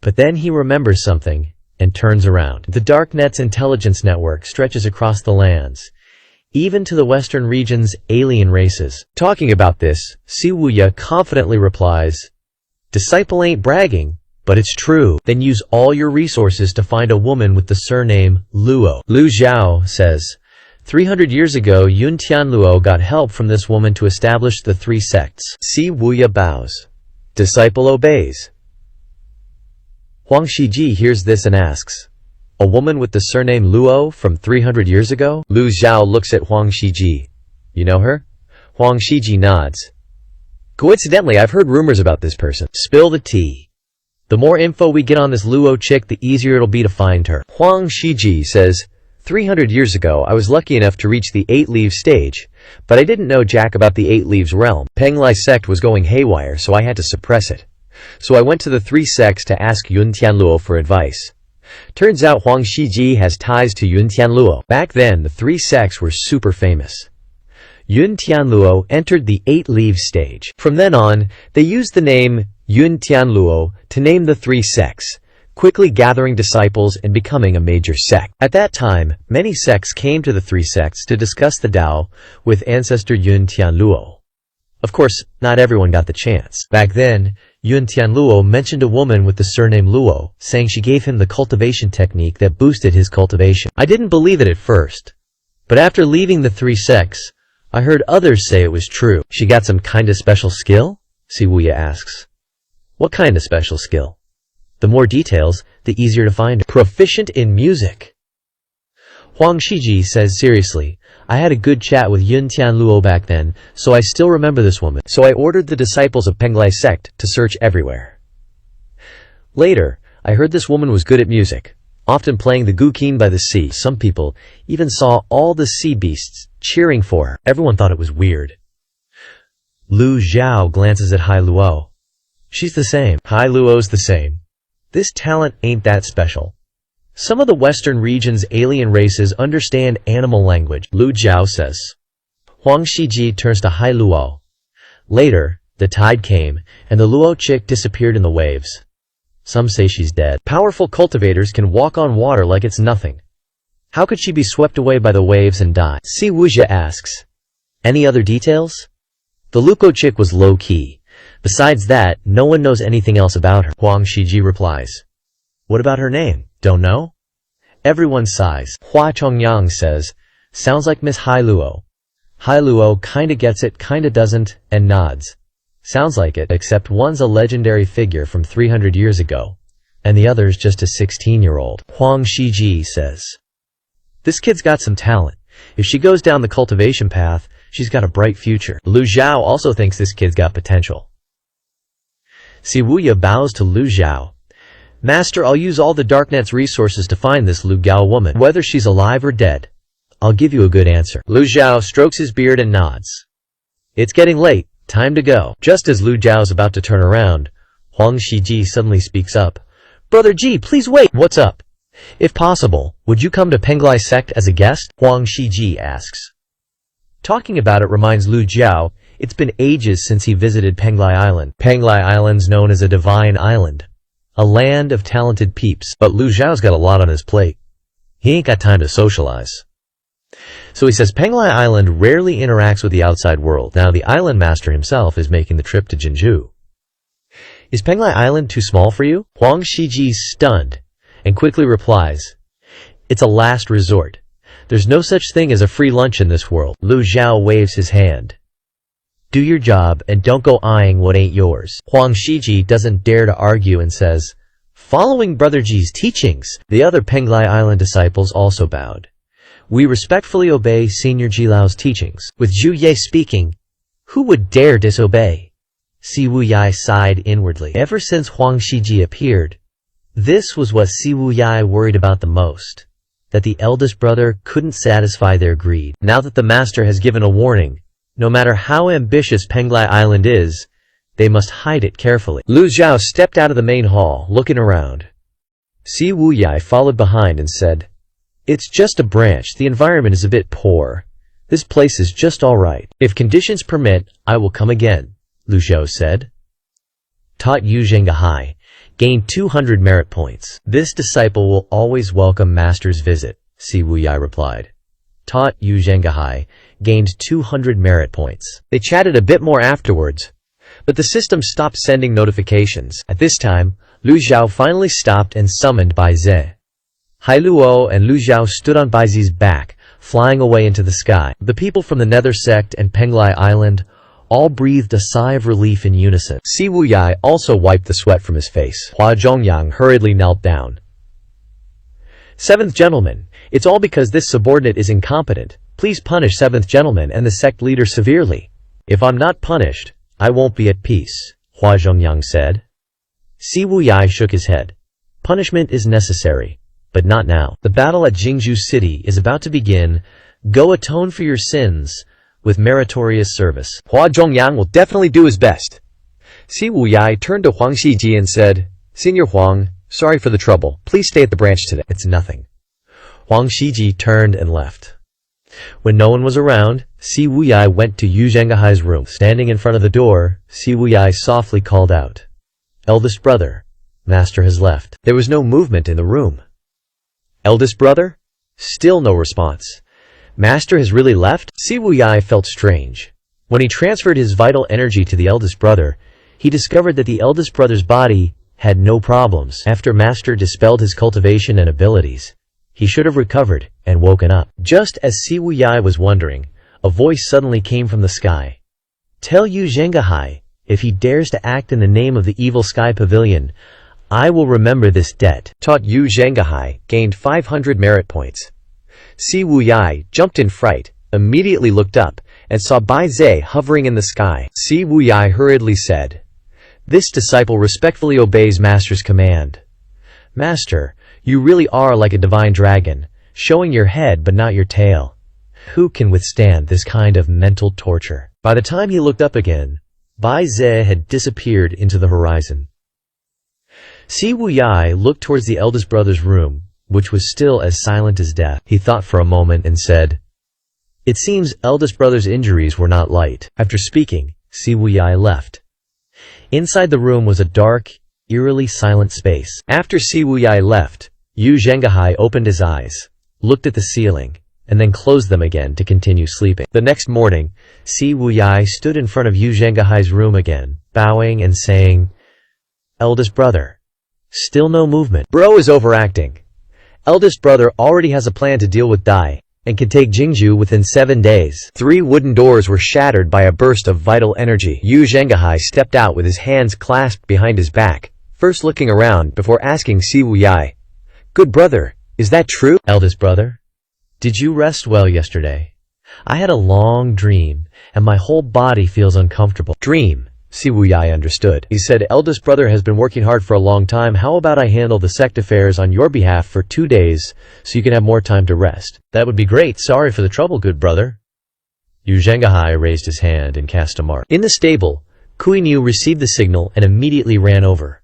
[SPEAKER 2] But then he remembers something and turns around. The Darknet's intelligence network stretches across the lands, even to the western region's alien races. Talking about this, Si Wuya confidently replies, "Disciple ain't bragging, but it's true. Then use all your resources to find a woman with the surname Luo." Lu Jiao says, 300 years ago, Yun Tianluo got help from this woman to establish the 3 sects. Si Wuya bows. Disciple obeys. Huang Shiji hears this and asks, "A woman with the surname Luo from 300 years ago?" Lu Jiao looks at Huang Shiji. "You know her?" Huang Shiji nods. "Coincidentally, I've heard rumors about this person." Spill the tea. "The more info we get on this Luo chick, the easier it'll be to find her." Huang Shiji says, 300 years ago, I was lucky enough to reach the 8-leaf stage, but I didn't know jack about the 8 leaves realm. Penglai sect was going haywire, so I had to suppress it. So I went to the 3 sects to ask Yun Tianluo for advice. Turns out Huang Shiji has ties to Yun Tianluo. Back then, the three sects were super famous. Yun Tianluo entered the 8-leave stage. From then on, they used the name Yun Tianluo to name the three sects, quickly gathering disciples and becoming a major sect. At that time, many sects came to the three sects to discuss the Tao with ancestor Yun Tianluo. Of course, not everyone got the chance. Back then, Yun Tianluo mentioned a woman with the surname Luo, saying she gave him the cultivation technique that boosted his cultivation. I didn't believe it at first, but after leaving the three sects, I heard others say it was true. She got some kinda special skill? Siwuya asks. What kind of special skill? The more details, the easier to find her. Proficient in music. Huang Shiji says seriously, I had a good chat with Yun Tianluo back then, so I still remember this woman. So I ordered the disciples of Penglai sect to search everywhere. Later, I heard this woman was good at music, often playing the guqin by the sea. Some people even saw all the sea beasts cheering for her. Everyone thought it was weird. Lu Zhao glances at Hai Luo. She's the same. Hai Luo's the same. This talent ain't that special. Some of the Western region's alien races understand animal language, Lu Zhao says. Huang Shiji turns to Hai Luo. Later, the tide came, and the Luo chick disappeared in the waves. Some say she's dead. Powerful cultivators can walk on water like it's nothing. How could she be swept away by the waves and die? Si Wuxia asks. Any other details? The Luko chick was low-key. Besides that, no one knows anything else about her. Huang Shiji replies. What about her name? Don't know? Everyone sighs. Hua Chongyang says, sounds like Miss Hai Luo. Hai Luo kinda gets it, kinda doesn't, and nods. Sounds like it, except one's a legendary figure from 300 years ago, and the other's just a 16-year-old. Huang Shiji says, this kid's got some talent. If she goes down the cultivation path, she's got a bright future. Lu Zhao also thinks this kid's got potential. Siwuya bows to Lu Zhao. Master, I'll use all the Darknet's resources to find this Lu Gao woman. Whether she's alive or dead, I'll give you a good answer. Lu Zhao strokes his beard and nods. It's getting late. Time to go. Just as Lu Zhao's about to turn around, Huang Shiji suddenly speaks up. Brother Ji, please wait. What's up? If possible, would you come to Penglai sect as a guest? Huang Shiji asks. Talking about it reminds Lu Zhao, it's been ages since he visited Penglai Island. Penglai Island's known as a divine island, a land of talented peeps, but Lu Zhao's got a lot on his plate. He ain't got time to socialize. So he says Penglai Island rarely interacts with the outside world. Now the island master himself is making the trip to Jinju. Is Penglai Island too small for you? Huang Shiji's stunned and quickly replies, it's a last resort. There's no such thing as a free lunch in this world. Lu Zhao waves his hand. Do your job and don't go eyeing what ain't yours. Huang Shiji doesn't dare to argue and says, following Brother Ji's teachings. The other Penglai Island disciples also bowed. We respectfully obey Senior Jilao's teachings. With Zhu Ye speaking, who would dare disobey? Si Wuyai sighed inwardly. Ever since Huang Shiji appeared, this was what Si Wuyai worried about the most, that the eldest brother couldn't satisfy their greed. Now that the master has given a warning, no matter how ambitious Penglai Island is, they must hide it carefully. Lu Zhao stepped out of the main hall, looking around. Si Wuyai followed behind and said, it's just a branch. The environment is a bit poor. This place is just alright. If conditions permit, I will come again, Lu Zhao said. Taught Yu Zhenghai gained 200 merit points. This disciple will always welcome master's visit, Si Wuyai replied. Taught Yu Zhenghai gained 200 merit points. They chatted a bit more afterwards, but the system stopped sending notifications. At this time, Lu Zhao finally stopped and summoned Bai Ze. Hai Luo and Lu Zhao stood on Bai Ze's back, flying away into the sky. The people from the Nether sect and Penglai Island all breathed a sigh of relief in unison. Si Wuyai also wiped the sweat from his face. Hua Zhongyang hurriedly knelt down. Seventh gentleman, it's all because this subordinate is incompetent. Please punish seventh gentleman and the sect leader severely. If I'm not punished, I won't be at peace, Hua Zhongyang said. Si Wuyai shook his head. Punishment is necessary, but not now. The battle at Jingzhou City is about to begin. Go atone for your sins with meritorious service. Hua Zhongyang will definitely do his best. Si Wuyai turned to Huang Shiji and said, Senior Huang, Sorry for the trouble. Please stay at the branch today.
[SPEAKER 1] It's nothing. Huang Shiji turned and left. When no one was around, Si Wuyai went to Yu Zhenghai's room. Standing in front of the door, Si Wuyai softly called out, "Eldest brother, master has left." There was no movement in the room. Eldest brother? Still no response. Master has really left? Si Wuyai felt strange. When he transferred his vital energy to the eldest brother, he discovered that the eldest brother's body had no problems. After master dispelled his cultivation and abilities, he should have recovered and woken up. Just as Si Wuyai was wondering, a voice suddenly came from the sky. "Tell Yu Zhenghai, if he dares to act in the name of the evil sky pavilion, I will remember this debt." Taught Yu Zhenghai gained 500 merit points. Si Wuyai jumped in fright, immediately looked up, and saw Bai Zhe hovering in the sky. Si Wuyai hurriedly said, "This disciple respectfully obeys master's command." "Master, you really are like a divine dragon, showing your head but not your tail. Who can withstand this kind of mental torture?" By the time he looked up again, Bai Zhe had disappeared into the horizon. Si Wuyai looked towards the eldest brother's room, which was still as silent as death. He thought for a moment and said, "It seems eldest brother's injuries were not light." After speaking, Si Wuyai left. Inside the room was a dark, eerily silent space. After Si Wuyai left, Yu Zhenghai opened his eyes, looked at the ceiling, and then closed them again to continue sleeping. The next morning, Si Wuyai stood in front of Yu Zhenghai's room again, bowing and saying, "Eldest brother." Still no movement. Bro is overacting. Eldest brother already has a plan to deal with Dai, and can take Jingju within 7 days. 3 wooden doors were shattered by a burst of vital energy. Yu Zhenghai stepped out with his hands clasped behind his back, first looking around before asking Si Wuyai, "Good brother, is that true?" "Eldest brother, did you rest well yesterday? I had a long dream, and my whole body feels uncomfortable." "Dream?" Si Wuyai understood. He said, "Eldest brother has been working hard for a long time. How about I handle the sect affairs on your behalf for 2 days, so you can have more time to rest?" "That would be great. Sorry for the trouble, good brother." Yu Zhenghai raised his hand and cast a mark. In the stable, Kui Niu received the signal and immediately ran over.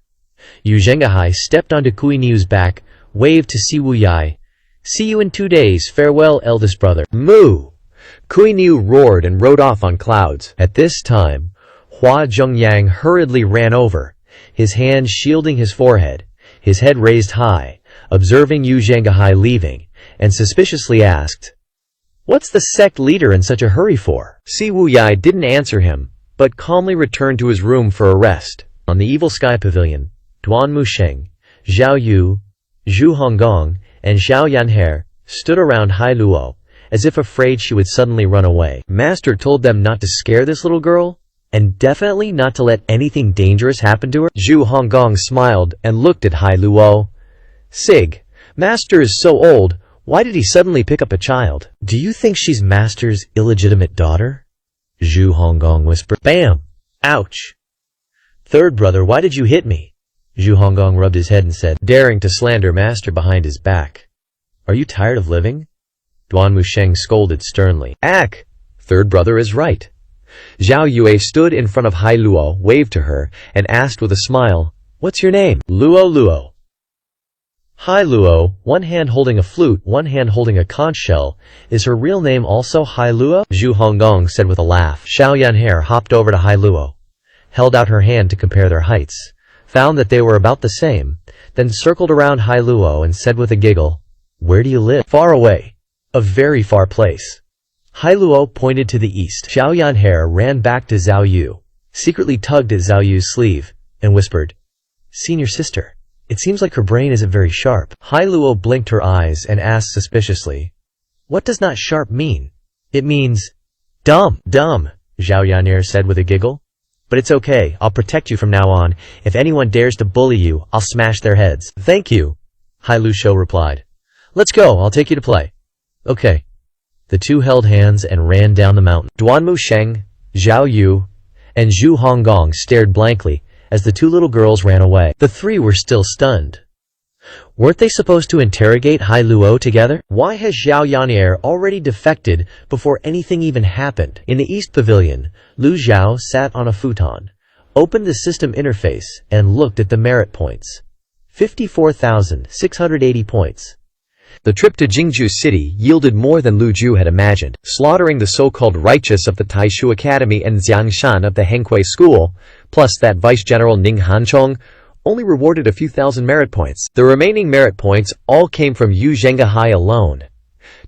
[SPEAKER 1] Yu Zhenghai stepped onto Kui Niu's back, waved to Si Wuyai. "See you in 2 days. Farewell, eldest brother." "Moo!" Kui Niu roared and rode off on clouds. At this time, Hua Zhongyang hurriedly ran over, his hand shielding his forehead, his head raised high, observing Yu Zhenghai leaving, and suspiciously asked, "What's the sect leader in such a hurry for?" Si Wuyai didn't answer him, but calmly returned to his room for a rest. On the evil sky pavilion, Duan Musheng, Zhao Yu, Zhu Honggong, and Xiao Yanhe stood around Hai Luo, as if afraid she would suddenly run away. Master told them not to scare this little girl, and definitely not to let anything dangerous happen to her. Zhu Honggong smiled and looked at Hai Luo. "Sig, Master is so old, why did he suddenly pick up a child?" "Do you think she's Master's illegitimate daughter?" Zhu Honggong whispered. "Bam! Ouch! Third brother, why did you hit me?" Zhu Honggong rubbed his head and said, daring to slander Master behind his back. "Are you tired of living?" Duan Musheng scolded sternly. "Ack! Third brother is right." Zhao Yue stood in front of Hai Luo, waved to her, and asked with a smile, "What's your name?" "Luo Luo." Hai Luo, one hand holding a flute, one hand holding a conch shell. "Is her real name also Hai Luo?" Zhu Honggong said with a laugh. Xiao Yanhe hopped over to Hai Luo, held out her hand to compare their heights, found that they were about the same, then circled around Hai Luo and said with a giggle, "Where do you live?" "Far away. A very far place." Hai Luo pointed to the east. Xiao Yanhe ran back to Zhao Yu, secretly tugged at Zhao Yu's sleeve, and whispered, "Senior sister, it seems like her brain isn't very sharp." Hai Luo blinked her eyes and asked suspiciously, "What does not sharp mean?" "It means dumb." "Dumb," Zhao Yanhe said with a giggle. "But it's okay, I'll protect you from now on. If anyone dares to bully you, I'll smash their heads." "Thank you," Hai Luo replied. "Let's go, I'll take you to play." "Okay." The two held hands and ran down the mountain. Duan Musheng, Zhao Yu, and Zhu Honggong stared blankly as the two little girls ran away. The three were still stunned. Weren't they supposed to interrogate Hai Luo together? Why has Xiao Yan'er already defected before anything even happened? In the East Pavilion, Lu Zhao sat on a futon, opened the system interface, and looked at the merit points. 54,680 points.
[SPEAKER 2] The trip to Jingju City yielded more than Lu Ju had imagined. Slaughtering the so-called righteous of the Taishu Academy and Xiangshan of the Henghui School, plus that Vice General Ning Hanchong, only rewarded a few thousand merit points. The remaining merit points all came from Yu Zhenghai alone.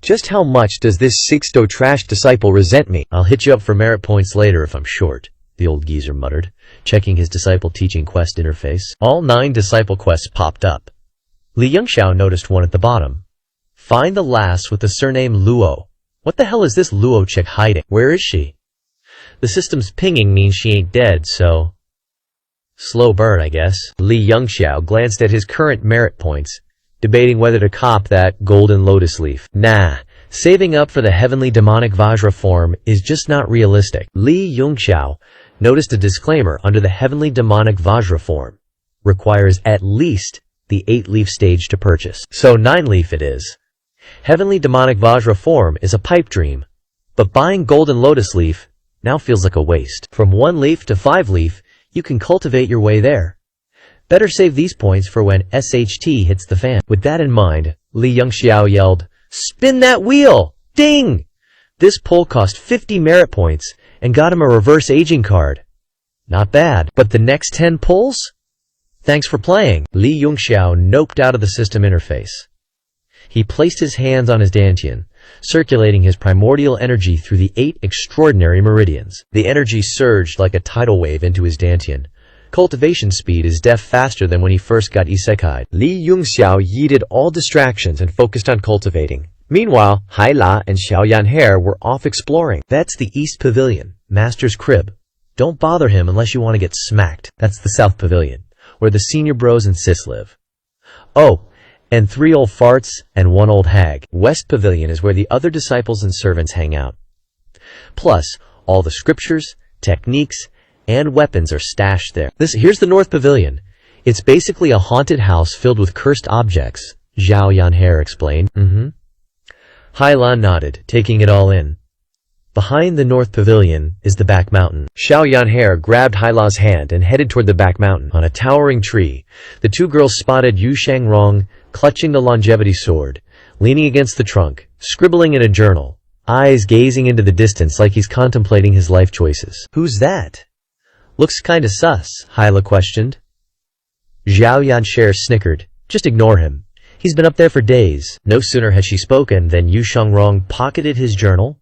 [SPEAKER 2] Just how much does this Sixto trash disciple resent me?
[SPEAKER 1] I'll hit you up for merit points later if I'm short, the old geezer muttered, checking his disciple teaching quest interface. All 9 disciple quests popped up. Li Yongxiao noticed one at the bottom. Find the last with the surname Luo. What the hell is this Luo chick hiding? Where is she? The system's pinging means she ain't dead, so... slow burn, I guess. Li Yongxiao glanced at his current merit points, debating whether to cop that golden lotus leaf. Nah, saving up for the heavenly demonic Vajra form is just not realistic. Li Yongxiao noticed a disclaimer under the heavenly demonic Vajra form. Requires at least the 8-leaf stage to purchase. So 9-leaf it is. Heavenly demonic Vajra form is a pipe dream, but buying golden lotus leaf now feels like a waste. From 1-leaf to 5-leaf, you can cultivate your way there. Better save these points for when SHT hits the fan. With that in mind, Li Yongxiao yelled, "Spin that wheel! Ding!" This pull cost 50 merit points and got him a reverse aging card. Not bad. But the next 10 pulls? Thanks for playing. Li Yongxiao noped out of the system interface. He placed his hands on his dantian, circulating his primordial energy through the 8 extraordinary meridians. The energy surged like a tidal wave into his dantian. Cultivation speed is faster than when he first got isekai. Li Yongxiao yeeted all distractions and focused on cultivating. Meanwhile, Hai La and Xiao Yanhe were off exploring. That's the East Pavilion, Master's crib. Don't bother him unless you want to get smacked. That's the South Pavilion, where the senior bros and sis live. Oh, and 3 old farts and 1 old hag. West Pavilion is where the other disciples and servants hang out. Plus, all the scriptures, techniques, and weapons are stashed there. Here's the North Pavilion. It's basically a haunted house filled with cursed objects, Zhao Yanhe explained. Hai La nodded, taking it all in. Behind the North Pavilion is the back mountain.
[SPEAKER 2] Xiao Yanhe grabbed Hai La's hand and headed toward the back mountain.
[SPEAKER 1] On a towering tree, the 2 girls spotted Yu Shangrong clutching the longevity sword, leaning against the trunk, scribbling in a journal, eyes gazing into the distance like he's contemplating his life choices. Who's that? Looks kinda sus, Hai La questioned. Zhao Yanhe snickered. Just ignore him. He's been up there for days. No sooner had she spoken than Yu Shangrong pocketed his journal,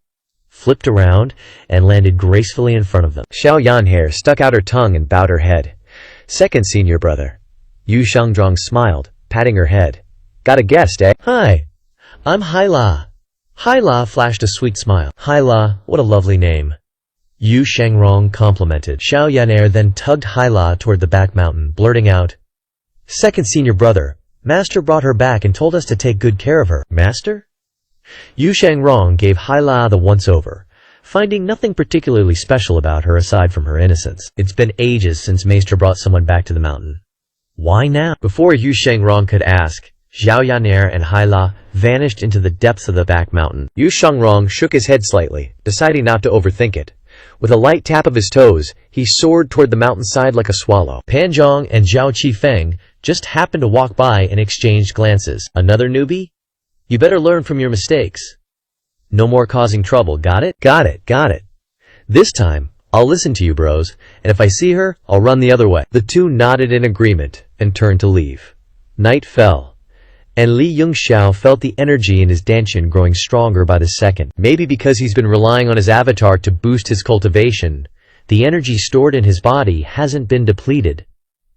[SPEAKER 1] flipped around, and landed gracefully in front of them.
[SPEAKER 2] Xiao Yanhe stuck out her tongue and bowed her head. "Second senior brother." Yu Shangrong smiled, patting her head. "Got a guest, eh?"
[SPEAKER 1] "Hi, I'm Hai La." Hai La flashed a sweet smile. "Hai La, what a lovely name." Yu Shangrong complimented. Xiao Yanhe then tugged Hai La toward the back mountain, blurting out, "Second senior brother, Master brought her back and told us to take good care of her." "Master?" Yu Shangrong gave Hai La the once-over, finding nothing particularly special about her aside from her innocence. It's been ages since Maester brought someone back to the mountain. Why now? Before Yu Shangrong could ask, Zhao Yanhe and Hai La vanished into the depths of the back mountain.
[SPEAKER 2] Yu Shangrong shook his head slightly, deciding not to overthink it. With a light tap of his toes, he soared toward the mountainside like a swallow.
[SPEAKER 1] Pan Zhang and Zhao Qifeng just happened to walk by and exchanged glances. Another newbie? You better learn from your mistakes. No more causing trouble, got it? Got it. This time, I'll listen to you, bros, and if I see her, I'll run the other way.
[SPEAKER 2] The 2 nodded in agreement and turned to leave. Night fell, and Li Yongxiao felt the energy in his dantian growing stronger by the second. Maybe because he's been relying on his avatar to boost his cultivation, the energy stored in his body hasn't been depleted.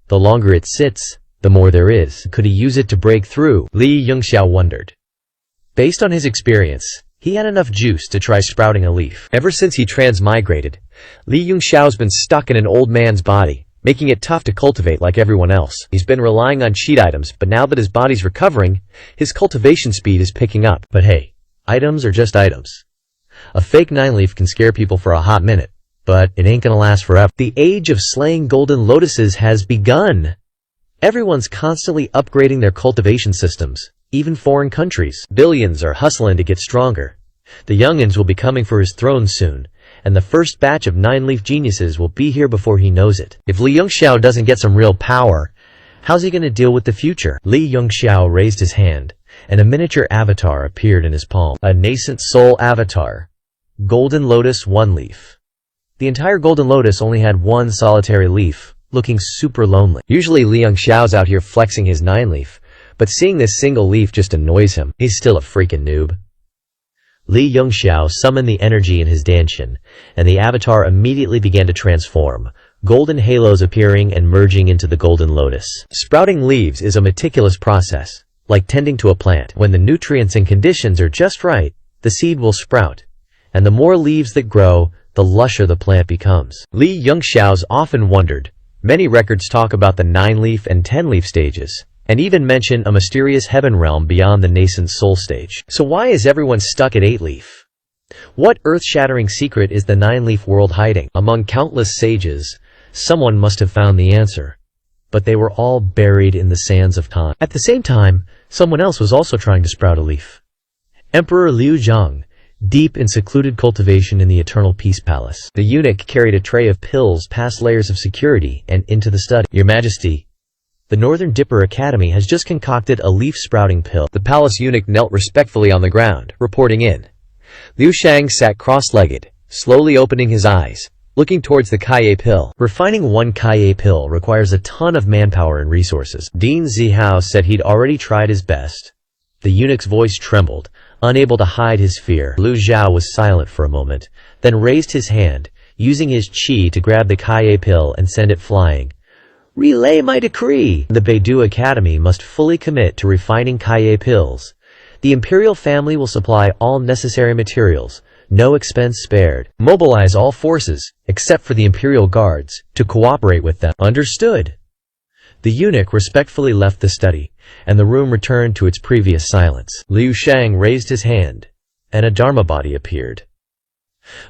[SPEAKER 2] The longer it sits, the more there is. Could he use it to break through?
[SPEAKER 1] Li Yongxiao wondered. Based on his experience, he had enough juice to try sprouting a leaf.
[SPEAKER 2] Ever since he transmigrated, Li Yongxiao's been stuck in an old man's body, making it tough to cultivate like everyone else. He's been relying on cheat items, but now that his body's recovering, his cultivation speed is picking up.
[SPEAKER 1] But hey, items are just items. A fake 9-leaf can scare people for a hot minute, but it ain't gonna last forever. The age of slaying golden lotuses has begun. Everyone's constantly upgrading their cultivation systems. Even foreign countries. Billions are hustling to get stronger. The youngins will be coming for his throne soon, and the first batch of 9-leaf geniuses will be here before he knows it. If Li Yongxiao doesn't get some real power, How's he gonna deal with the future? Li Yongxiao raised his hand, and a miniature avatar appeared in his palm. A nascent soul avatar. Golden Lotus 1 leaf. The entire Golden Lotus only had one solitary leaf, looking super lonely. Usually Li Yongxiao's out here flexing his 9 leaf, but seeing this single leaf just annoys him. He's still a freaking noob. Li Yongxiao summoned the energy in his danshin, and the avatar immediately began to transform, golden halos appearing and merging into the Golden Lotus. Sprouting leaves is a meticulous process, like tending to a plant. When the nutrients and conditions are just right, the seed will sprout, and the more leaves that grow, the lusher the plant becomes. Li Yongxiao's often wondered. Many records talk about the 9-leaf and 10-leaf stages, and even mention a mysterious heaven realm beyond the nascent soul stage. So why is everyone stuck at 8-leaf? What earth-shattering secret is the 9-leaf world hiding? Among countless sages, someone must have found the answer, but they were all buried in the sands of time. At the same time, someone else was also trying to sprout a leaf. Emperor Liu Zhang, deep in secluded cultivation in the Eternal Peace Palace. The eunuch carried a tray of pills past layers of security and into the study. Your Majesty, the Northern Dipper Academy has just concocted a leaf-sprouting pill. The palace eunuch knelt respectfully on the ground, reporting in. Liu Shang sat cross-legged, slowly opening his eyes, looking towards the Kaye pill. Refining one Kaye pill requires a ton of manpower and resources. Dean Zihao said he'd already tried his best. The eunuch's voice trembled, unable to hide his fear. Liu Zhao was silent for a moment, then raised his hand, using his qi to grab the Kaye pill and send it flying. Relay my decree! The Beidou Academy must fully commit to refining Kaye pills. The imperial family will supply all necessary materials, no expense spared. Mobilize all forces, except for the imperial guards, to cooperate with them. Understood. The eunuch respectfully left the study, and the room returned to its previous silence. Liu Shang raised his hand, and a Dharma body appeared.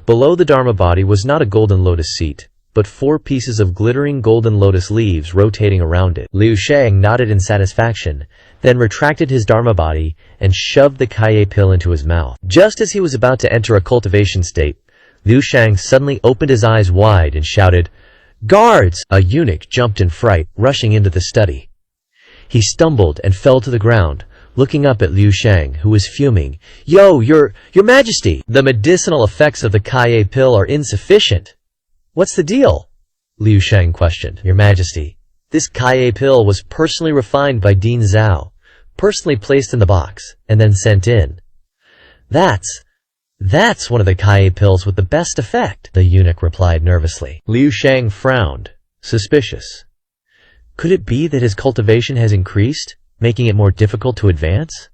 [SPEAKER 1] Below the Dharma body was not a golden lotus seat, but 4 pieces of glittering golden lotus leaves rotating around it. Liu Shang nodded in satisfaction, then retracted his Dharma body and shoved the Kaye pill into his mouth. Just as he was about to enter a cultivation state, Liu Shang suddenly opened his eyes wide and shouted, "Guards!" A eunuch jumped in fright, rushing into the study. He stumbled and fell to the ground, looking up at Liu Shang, who was fuming. "Yo, your Majesty! The medicinal effects of the Kaye pill are insufficient." "What's the deal?" Liu Shang questioned. "Your Majesty, this Kaye pill was personally refined by Dean Zhao, personally placed in the box, and then sent in. That's one of the Kaye pills with the best effect," the eunuch replied nervously. Liu Shang frowned, suspicious. Could it be that his cultivation has increased, making it more difficult to advance?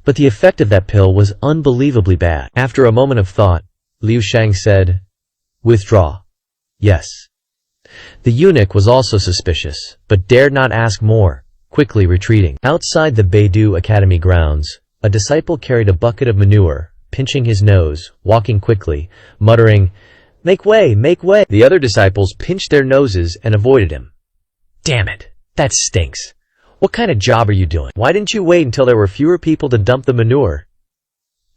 [SPEAKER 1] But the effect of that pill was unbelievably bad. After a moment of thought, Liu Shang said, "Withdraw." "Yes." The eunuch was also suspicious, but dared not ask more, quickly retreating. Outside the Beidou Academy grounds, a disciple carried a bucket of manure, pinching his nose, walking quickly, muttering, "Make way, make way!" The other disciples pinched their noses and avoided him. "Damn it, that stinks. What kind of job are you doing? Why didn't you wait until there were fewer people to dump the manure?"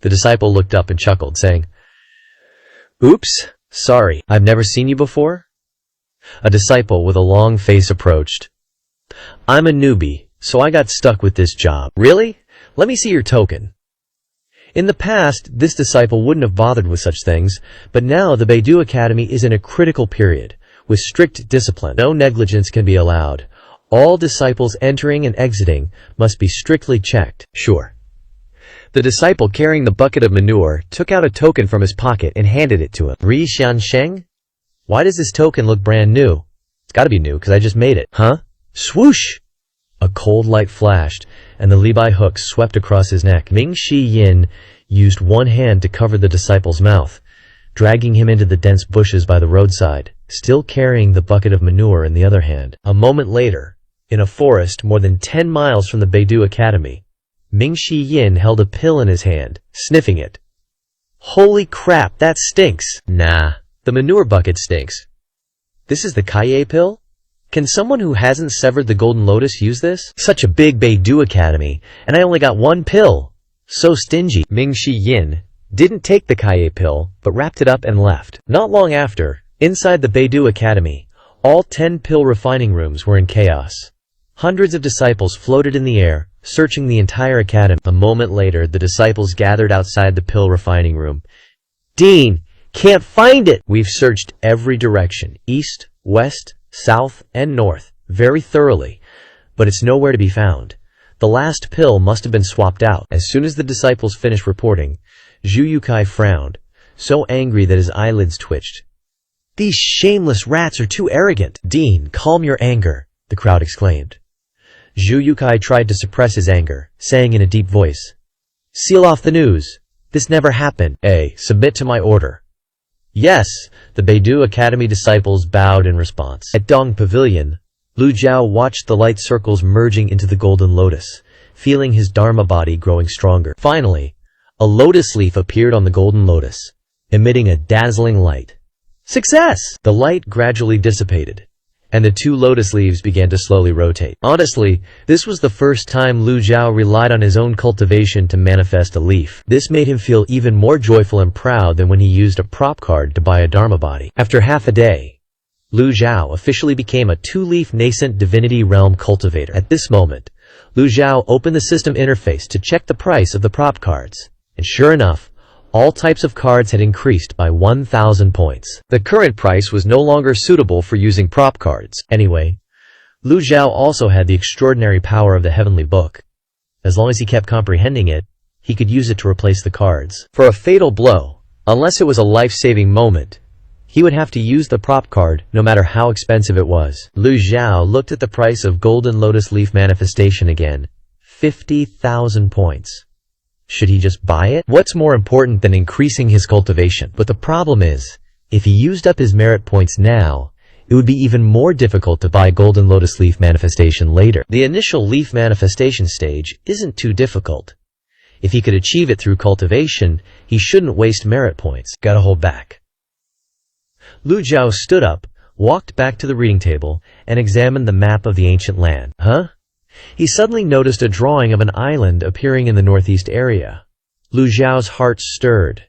[SPEAKER 1] The disciple looked up and chuckled, saying, "Oops, sorry, I've never seen you before?" A disciple with a long face approached. "I'm a newbie, so I got stuck with this job." "Really? Let me see your token." In the past, this disciple wouldn't have bothered with such things, but now the Beidou Academy is in a critical period, with strict discipline. No negligence can be allowed. All disciples entering and exiting must be strictly checked. "Sure." The disciple carrying the bucket of manure took out a token from his pocket and handed it to him. "Ri Xiansheng? Why does this token look brand new?" "It's gotta be new, because I just made it." "Huh?" Swoosh! A cold light flashed, and the Levi hook swept across his neck. Ming Shi Yin used one hand to cover the disciple's mouth, dragging him into the dense bushes by the roadside, still carrying the bucket of manure in the other hand. A moment later, in a forest more than 10 miles from the Beidou Academy, Ming Shi Yin held a pill in his hand, sniffing it. "Holy crap, that stinks!" "Nah, the manure bucket stinks." "This is the Kaye pill? Can someone who hasn't severed the Golden Lotus use this? Such a big Beidou Academy, and I only got one pill. So stingy." Ming Shi Yin didn't take the Kaye pill, but wrapped it up and left. Not long after, inside the Beidou Academy, all 10 pill refining rooms were in chaos. Hundreds of disciples floated in the air, searching the entire academy. A moment later, the disciples gathered outside the pill refining room. "Dean, can't find it! We've searched every direction, east, west, south, and north, very thoroughly, but it's nowhere to be found. The last pill must have been swapped out." As soon as the disciples finished reporting, Zhu Yukai frowned, so angry that his eyelids twitched. "These shameless rats are too arrogant." "Dean, calm your anger," the crowd exclaimed. Zhu Yukai tried to suppress his anger, saying in a deep voice, "Seal off the news. This never happened. Submit to my order." "Yes," the Beidou Academy disciples bowed in response. At Dong Pavilion, Lu Jiao watched the light circles merging into the golden lotus, feeling his dharma body growing stronger. Finally, a lotus leaf appeared on the golden lotus, emitting a dazzling light. Success! The light gradually dissipated, and the two lotus leaves began to slowly rotate. Honestly, this was the first time Lu Jiao relied on his own cultivation to manifest a leaf. This made him feel even more joyful and proud than when he used a prop card to buy a dharma body. After half a day, Lu Jiao officially became a two-leaf nascent divinity realm cultivator. At this moment, Lu Jiao opened the system interface to check the price of the prop cards, and sure enough, all types of cards had increased by 1,000 points. The current price was no longer suitable for using prop cards. Anyway, Lu Jiao also had the extraordinary power of the heavenly book. As long as he kept comprehending it, he could use it to replace the cards. For a fatal blow, unless it was a life-saving moment, he would have to use the prop card, no matter how expensive it was. Lu Jiao looked at the price of Golden Lotus Leaf Manifestation again. 50,000 points. Should he just buy it? What's more important than increasing his cultivation? But the problem is, if he used up his merit points now, it would be even more difficult to buy Golden Lotus Leaf Manifestation later. The initial leaf manifestation stage isn't too difficult. If he could achieve it through cultivation, he shouldn't waste merit points. Gotta hold back. Lu Jiao stood up, walked back to the reading table, and examined the map of the ancient land. He suddenly noticed a drawing of an island appearing in the northeast area. Lu Jiao's heart stirred.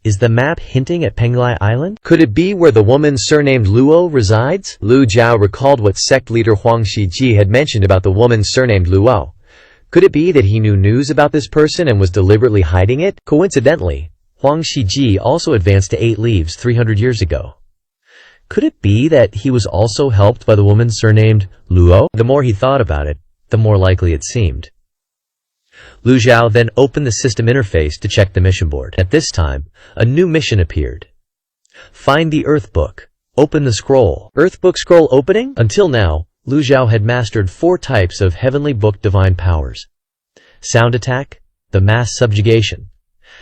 [SPEAKER 1] Is the map hinting at Penglai Island? Could it be where the woman surnamed Luo resides? Lu Jiao recalled what sect leader Huang Shiji had mentioned about the woman surnamed Luo. Could it be that he knew news about this person and was deliberately hiding it? Coincidentally, Huang Shiji also advanced to 8 leaves 300 years ago. Could it be that he was also helped by the woman surnamed Luo? The more he thought about it, the more likely it seemed. Lu Jiao then opened the system interface to check the mission board. At this time, a new mission appeared. Find the Earth Book. Open the scroll. Earth Book scroll opening? Until now, Lu Jiao had mastered 4 types of heavenly book divine powers. Sound attack, the mass subjugation.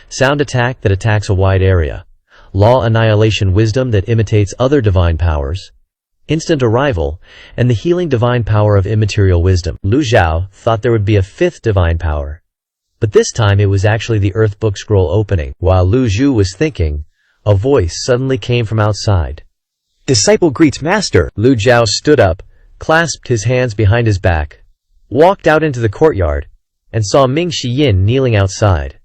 [SPEAKER 1] Sound attack that attacks a wide area. Law annihilation wisdom that imitates other divine powers. Instant arrival, and the healing divine power of immaterial wisdom. Lu Jiao thought there would be a 5th divine power, but this time it was actually the Earth Book scroll opening. While Lu Zhu was thinking, a voice suddenly came from outside. Disciple greets master. Lu Jiao stood up, clasped his hands behind his back, walked out into the courtyard, and saw Ming Shiyin kneeling outside.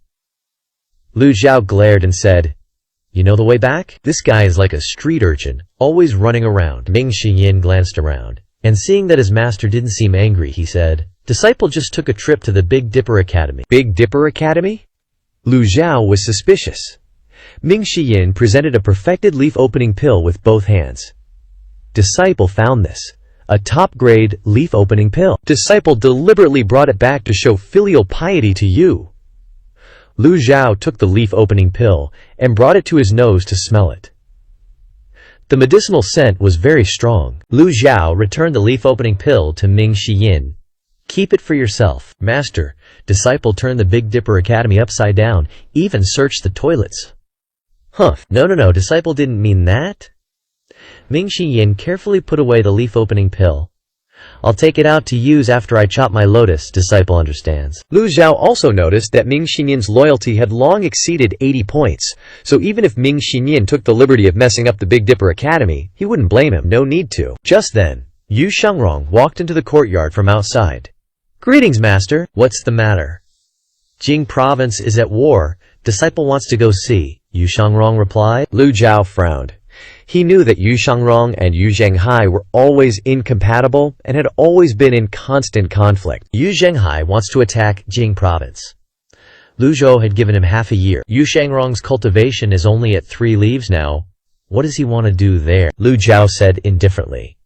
[SPEAKER 1] Lu Jiao glared and said, "You know the way back? This guy is like a street urchin, always running around." Ming Shiyin glanced around, and seeing that his master didn't seem angry, he said, "Disciple just took a trip to the Big Dipper Academy." Big Dipper Academy? Lu Jiao was suspicious. Ming Shiyin presented a perfected leaf opening pill with both hands. Disciple found this. A top-grade leaf opening pill. Disciple deliberately brought it back to show filial piety to you. Lu Jiao took the leaf opening pill and brought it to his nose to smell it. The medicinal scent was very strong. Lu Jiao returned the leaf opening pill to Ming Shiyin. "Keep it for yourself." Master, disciple turned the Big Dipper Academy upside down, even searched the toilets. No, disciple didn't mean that. Ming Shiyin carefully put away the leaf opening pill. "I'll take it out to use after I chop my lotus," disciple understands. Lu Jiao also noticed that Ming Shinyin's loyalty had long exceeded 80 points, so even if Ming Shinyin took the liberty of messing up the Big Dipper Academy, he wouldn't blame him, no need to. Just then, Yu Shangrong walked into the courtyard from outside. "Greetings, master. What's the matter?" "Jing province is at war. Disciple wants to go see," Yu Shangrong replied. Lu Jiao frowned.
[SPEAKER 2] He knew that Yu Shangrong and Yu Zhenghai were always incompatible and had always been in constant conflict.
[SPEAKER 1] Yu Zhenghai wants to attack Jing province. Lu Zhou had given him half a year. Yu Shangrong's cultivation is only at 3 leaves now. What does he want to do there? Lu Zhao said indifferently.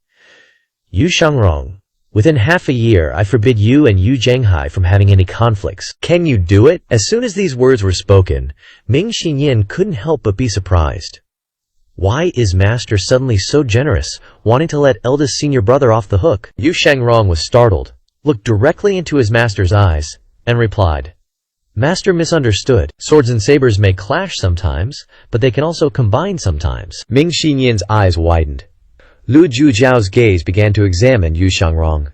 [SPEAKER 1] Yu Shangrong, within half a year I forbid you and Yu Zhenghai from having any conflicts. Can you do it? As soon as these words were spoken, Ming Xinyin couldn't help but be surprised. Why is Master suddenly so generous, wanting to let eldest senior brother off the hook? Yu Shangrong was startled, looked directly into his master's eyes, and replied, Master misunderstood. Swords and sabers may clash sometimes, but they can also combine sometimes.
[SPEAKER 2] Ming Xinyin's eyes widened. Lu Jujiao's gaze began to examine Yu Shangrong.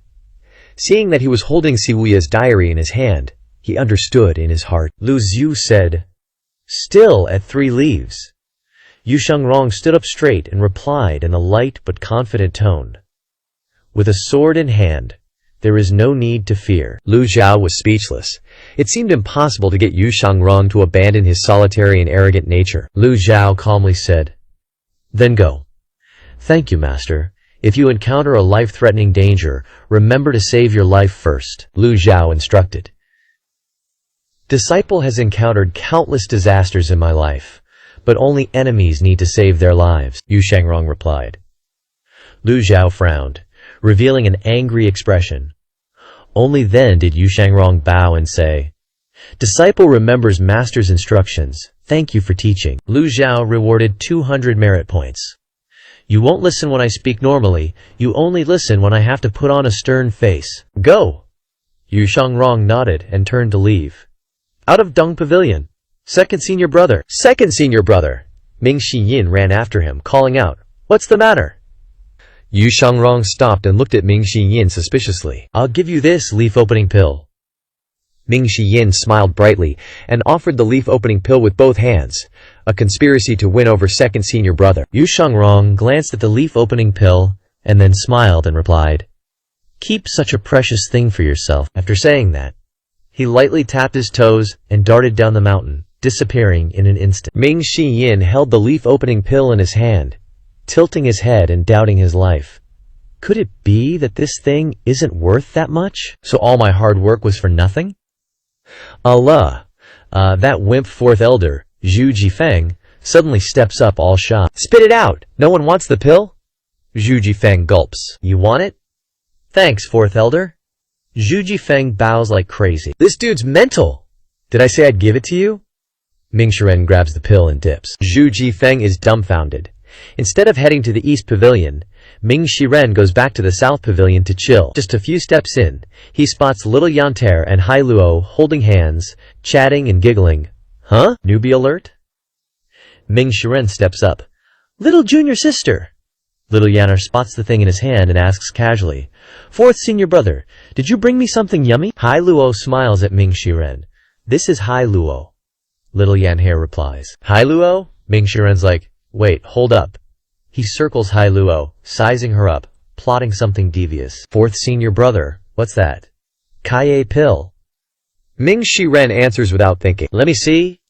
[SPEAKER 2] Seeing that he was holding Siwuya's diary in his hand, he understood in his heart.
[SPEAKER 1] Lu Zhu said, Still at 3 leaves. Yu Shangrong stood up straight and replied in a light but confident tone. With a sword in hand, there is no need to fear.
[SPEAKER 2] Lu Zhao was speechless. It seemed impossible to get Yu Shangrong to abandon his solitary and arrogant nature.
[SPEAKER 1] Lu Zhao calmly said, Then go. Thank you, Master. If you encounter a life-threatening danger, remember to save your life first, Lu Zhao instructed. Disciple has encountered countless disasters in my life, but only enemies need to save their lives, Yu Shangrong replied. Lu Zhao frowned, revealing an angry expression. Only then did Yu Shangrong bow and say, Disciple remembers Master's instructions. Thank you for teaching. Lu Zhao rewarded 200 merit points. You won't listen when I speak normally. You only listen when I have to put on a stern face. Go! Yu Shangrong nodded and turned to leave. Out of Dung Pavilion. Second senior brother. Second senior brother. Ming Xinyin ran after him, calling out, What's the matter?
[SPEAKER 2] Yu Shangrong stopped and looked at Ming Xinyin suspiciously.
[SPEAKER 1] I'll give you this leaf-opening pill.
[SPEAKER 2] Ming Xinyin smiled brightly and offered the leaf-opening pill with both hands, a conspiracy to win over second senior brother.
[SPEAKER 1] Yu Shangrong glanced at the leaf-opening pill and then smiled and replied, Keep such a precious thing for yourself. After saying that, he lightly tapped his toes and darted down the mountain, disappearing in an instant.
[SPEAKER 2] Ming Xinyin held the leaf-opening pill in his hand, tilting his head and doubting his life.
[SPEAKER 1] Could it be that this thing isn't worth that much? So all my hard work was for nothing? Allah, that wimp 4th elder, Zhu Jifeng, suddenly steps up all shy.
[SPEAKER 2] Spit it out! No one wants the pill?
[SPEAKER 1] Zhu Jifeng gulps. You want it? Thanks, 4th elder. Zhu Jifeng bows like crazy. This dude's mental! Did I say I'd give it to you? Ming Shiren grabs the pill and dips.
[SPEAKER 2] Zhu Jifeng is dumbfounded. Instead of heading to the East Pavilion, Ming Shiren goes back to the South Pavilion to chill. Just a few steps in, he spots little Yanter and Hai Luo holding hands, chatting and giggling. Huh? Newbie alert? Ming Shiren steps up. Little junior sister. Little Yanter spots the thing in his hand and asks casually, 4th senior brother, did you bring me something yummy? Hai Luo smiles at Ming Shiren. This is Hai Luo. Little Yanter replies. Hai Luo? Ming Shiren's like, wait, hold up. He circles Hai Luo, sizing her up, plotting something devious. 4th senior brother, what's that? Kaye pill. Ming Shiren answers without thinking. Let me see.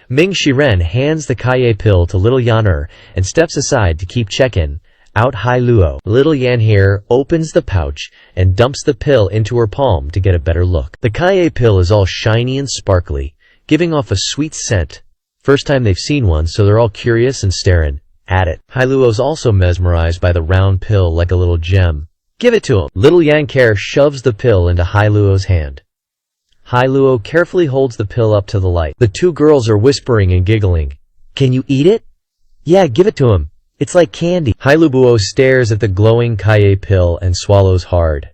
[SPEAKER 2] Ming Shiren hands the Kaye pill to little Yan'er and steps aside to keep check-in. Out Hai Luo. Little Yan'er opens the pouch and dumps the pill into her palm to get a better look. The Kaye pill is all shiny and sparkly, giving off a sweet scent. First time they've seen one, so they're all curious and staring at it. Hai Luo's also mesmerized by the round pill like a little gem. Give it to him. Little Yan'er shoves the pill into Hai Luo's hand. Hai Luo carefully holds the pill up to the light. The two girls are whispering and giggling. Can you eat it? Yeah, give it to him. It's like candy. Hai Luo stares at the glowing Kaye pill and swallows hard.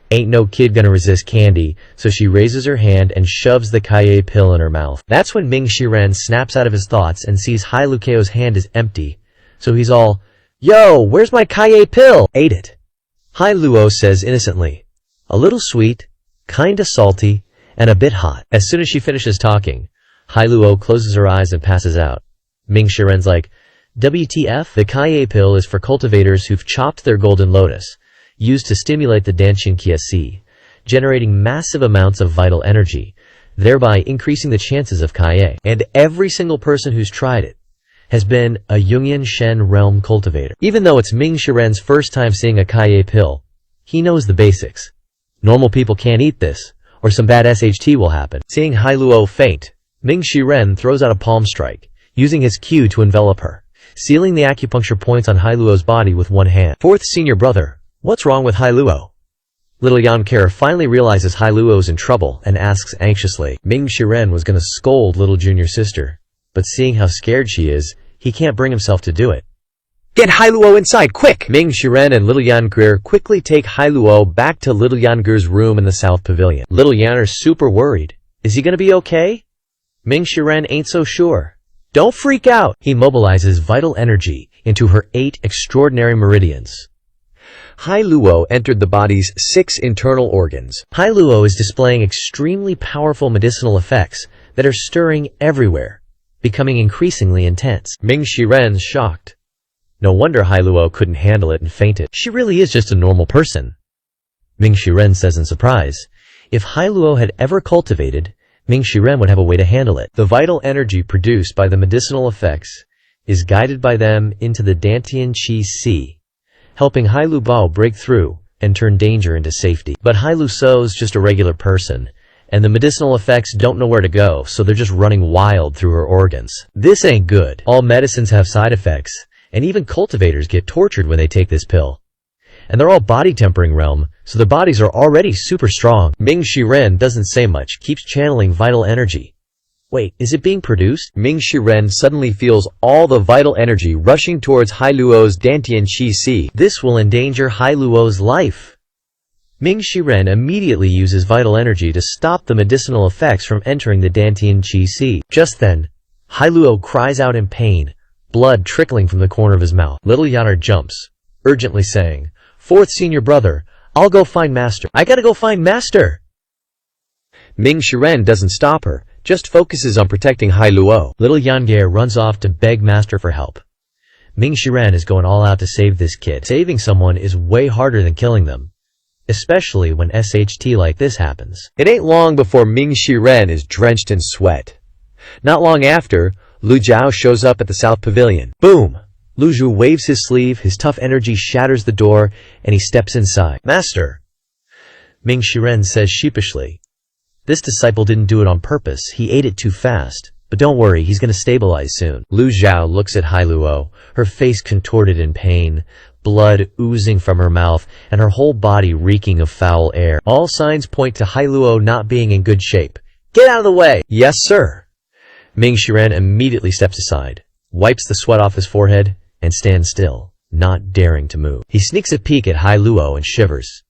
[SPEAKER 2] Ain't no kid gonna resist candy, so she raises her hand and shoves the Kaye pill in her mouth. That's when Ming Shiren snaps out of his thoughts and sees Hai Luo's hand is empty, so he's all, Yo, where's my Kaye pill? Ate it. Hai Luo says innocently, a little sweet, kinda salty, and a bit hot. As soon as she finishes talking, Hai Luo closes her eyes and passes out. Ming Shiren's like, WTF? The Kaye pill is for cultivators who've chopped their golden lotus, used to stimulate the Danshin Kiasi, generating massive amounts of vital energy, thereby increasing the chances of Kaye. And every single person who's tried it
[SPEAKER 1] has been a Jungian Shen realm cultivator. Even though it's Ming Shiren's first time seeing a Kaye pill, he knows the basics. Normal people can't eat this, or some bad SHT will happen. Seeing Hailuo faint, Ming Shiren throws out a palm strike, using his Q to envelop her, sealing the acupuncture points on Hailuo's body with one hand. Fourth senior brother, what's wrong with Hailuo? Little Yonkare finally realizes Hailuo's in trouble and asks anxiously. Ming Shiren was gonna scold little junior sister, but seeing how scared she is, he can't bring himself to do it.
[SPEAKER 2] Get Hailuo inside, quick!
[SPEAKER 1] Ming Shiren and Little Yankare quickly take Hailuo back to Little Yankare's room in the South Pavilion. Little Yankare's super worried. Is he gonna be okay? Ming Shiren ain't so sure. Don't freak out! He mobilizes vital energy into her 8 extraordinary meridians.
[SPEAKER 2] Hailuo entered the body's 6 internal organs.
[SPEAKER 1] Hailuo is displaying extremely powerful medicinal effects that are stirring everywhere, becoming increasingly intense. Ming Shiren's shocked. No wonder Hailuo couldn't handle it and fainted. She really is just a normal person. Ming Shiren says in surprise, if Hailuo had ever cultivated, Ming Shiren would have a way to handle it. The vital energy produced by the medicinal effects is guided by them into the Dantian Qi Sea, helping Hailu Bao break through and turn danger into safety. But Hailu So's just a regular person, and the medicinal effects don't know where to go, so they're just running wild through her organs. This ain't good. All medicines have side effects, and even cultivators get tortured when they take this pill. And they're all body tempering realm, so their bodies are already super strong. Ming Shiren doesn't say much, keeps channeling vital energy. Wait, is it being produced?
[SPEAKER 2] Ming Shiren suddenly feels all the vital energy rushing towards Hailuo's Dantian Qi Sea.
[SPEAKER 1] This will endanger Hailuo's life. Ming Shiren immediately uses vital energy to stop the medicinal effects from entering the Dantian Qi Sea. Just then, Hailuo cries out in pain, blood trickling from the corner of his mouth. Little Yanar jumps, urgently saying, Fourth senior brother, I'll go find Master. I gotta go find Master!
[SPEAKER 2] Ming Shiren doesn't stop her, just focuses on protecting Hailuo.
[SPEAKER 1] Little Yangare runs off to beg Master for help. Ming Shiren is going all out to save this kid. Saving someone is way harder than killing them, especially when SHT like this happens.
[SPEAKER 2] It ain't long before Ming Shiren is drenched in sweat. Not long after, Lu Jiao shows up at the South Pavilion.
[SPEAKER 1] Boom! Lu Zhu waves his sleeve, his tough energy shatters the door, and he steps inside. Master! Ming Shiren says sheepishly. This disciple didn't do it on purpose, he ate it too fast. But don't worry, he's gonna stabilize soon. Lu Zhao looks at Hailuo, her face contorted in pain, blood oozing from her mouth, and her whole body reeking of foul air. All signs point to Hailuo not being in good shape. Get out of the way! Yes, sir! Ming Shiren immediately steps aside, wipes the sweat off his forehead, and stands still, not daring to move. He sneaks a peek at Hailuo and shivers.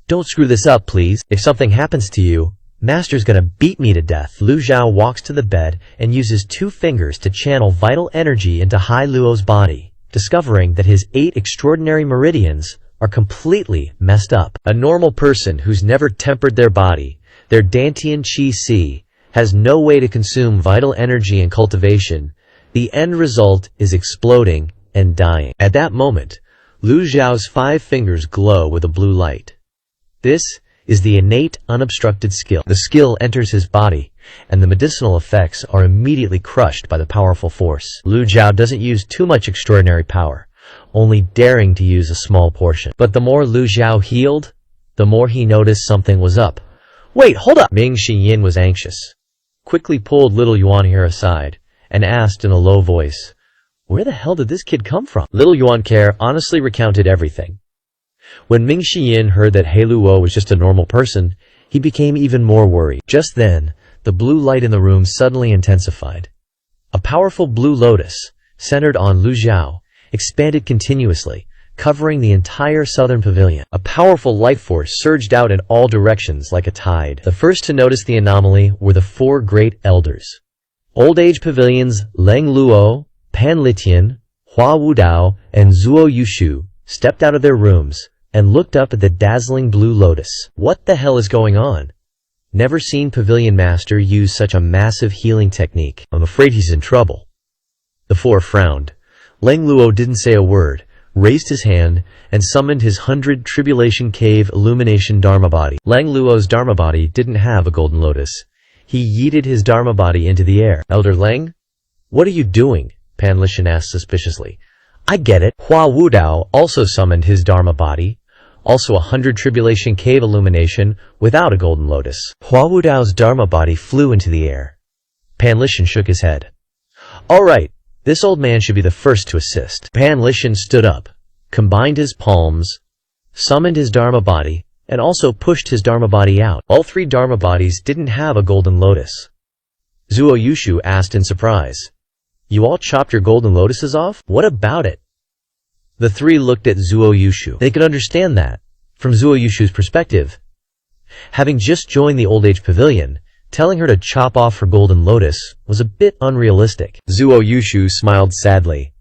[SPEAKER 1] Don't screw this up, please. If something happens to you, Master's gonna beat me to death. Lu Zhao walks to the bed and uses 2 fingers to channel vital energy into Hailuo's body, discovering that his 8 extraordinary meridians are completely messed up. A normal person who's never tempered their body, their Dantian Qi Si, has no way to consume vital energy and cultivation. The end result is exploding and dying. At that moment, Lu Zhao's 5 fingers glow with a blue light. This is the innate, unobstructed skill. The skill enters his body, and the medicinal effects are immediately crushed by the powerful force. Lu Zhao doesn't use too much extraordinary power, only daring to use a small portion. But the more Lu Zhao healed, the more he noticed something was up. Wait, hold up! Ming Shiyin was anxious, quickly pulled little Yuan here aside, and asked in a low voice, where the hell did this kid come from? Little Yuan Care honestly recounted everything. When Ming Shiyin heard that Hailuo was just a normal person, he became even more worried. Just then, the blue light in the room suddenly intensified. A powerful blue lotus, centered on Lu Zhao, expanded continuously, covering the entire southern pavilion. A powerful light force surged out in all directions like a tide. The first to notice the anomaly were the 4 great elders. Old age pavilions Leng Luo, Pan Litian, Hua Wudao, and Zuo Yushu stepped out of their rooms and looked up at the dazzling blue lotus. What the hell is going on? Never seen Pavilion Master use such a massive healing technique. I'm afraid he's in trouble. The 4 frowned. Leng Luo didn't say a word, raised his hand, and summoned his 100 Tribulation Cave Illumination Dharma Body. Leng Luo's Dharma Body didn't have a golden lotus. He yeeted his Dharma Body into the air. Elder Leng? What are you doing? Pan Lishan asked suspiciously. I get it. Hua Wudao also summoned his Dharma body, also 100 Tribulation Cave illumination without a golden lotus. Hua Wudao's Dharma body flew into the air. Pan Lishan shook his head. All right, this old man should be the first to assist. Pan Lishan stood up, combined his palms, summoned his Dharma body, and also pushed his Dharma body out. All three Dharma bodies didn't have a golden lotus. Zuo Yushu asked in surprise. You all chopped your golden lotuses off? What about it? The three looked at Zuo Yushu. They could understand that, from Zuo Yushu's perspective. Having just joined the Old Age Pavilion, telling her to chop off her golden lotus was a bit unrealistic. Zuo Yushu smiled sadly.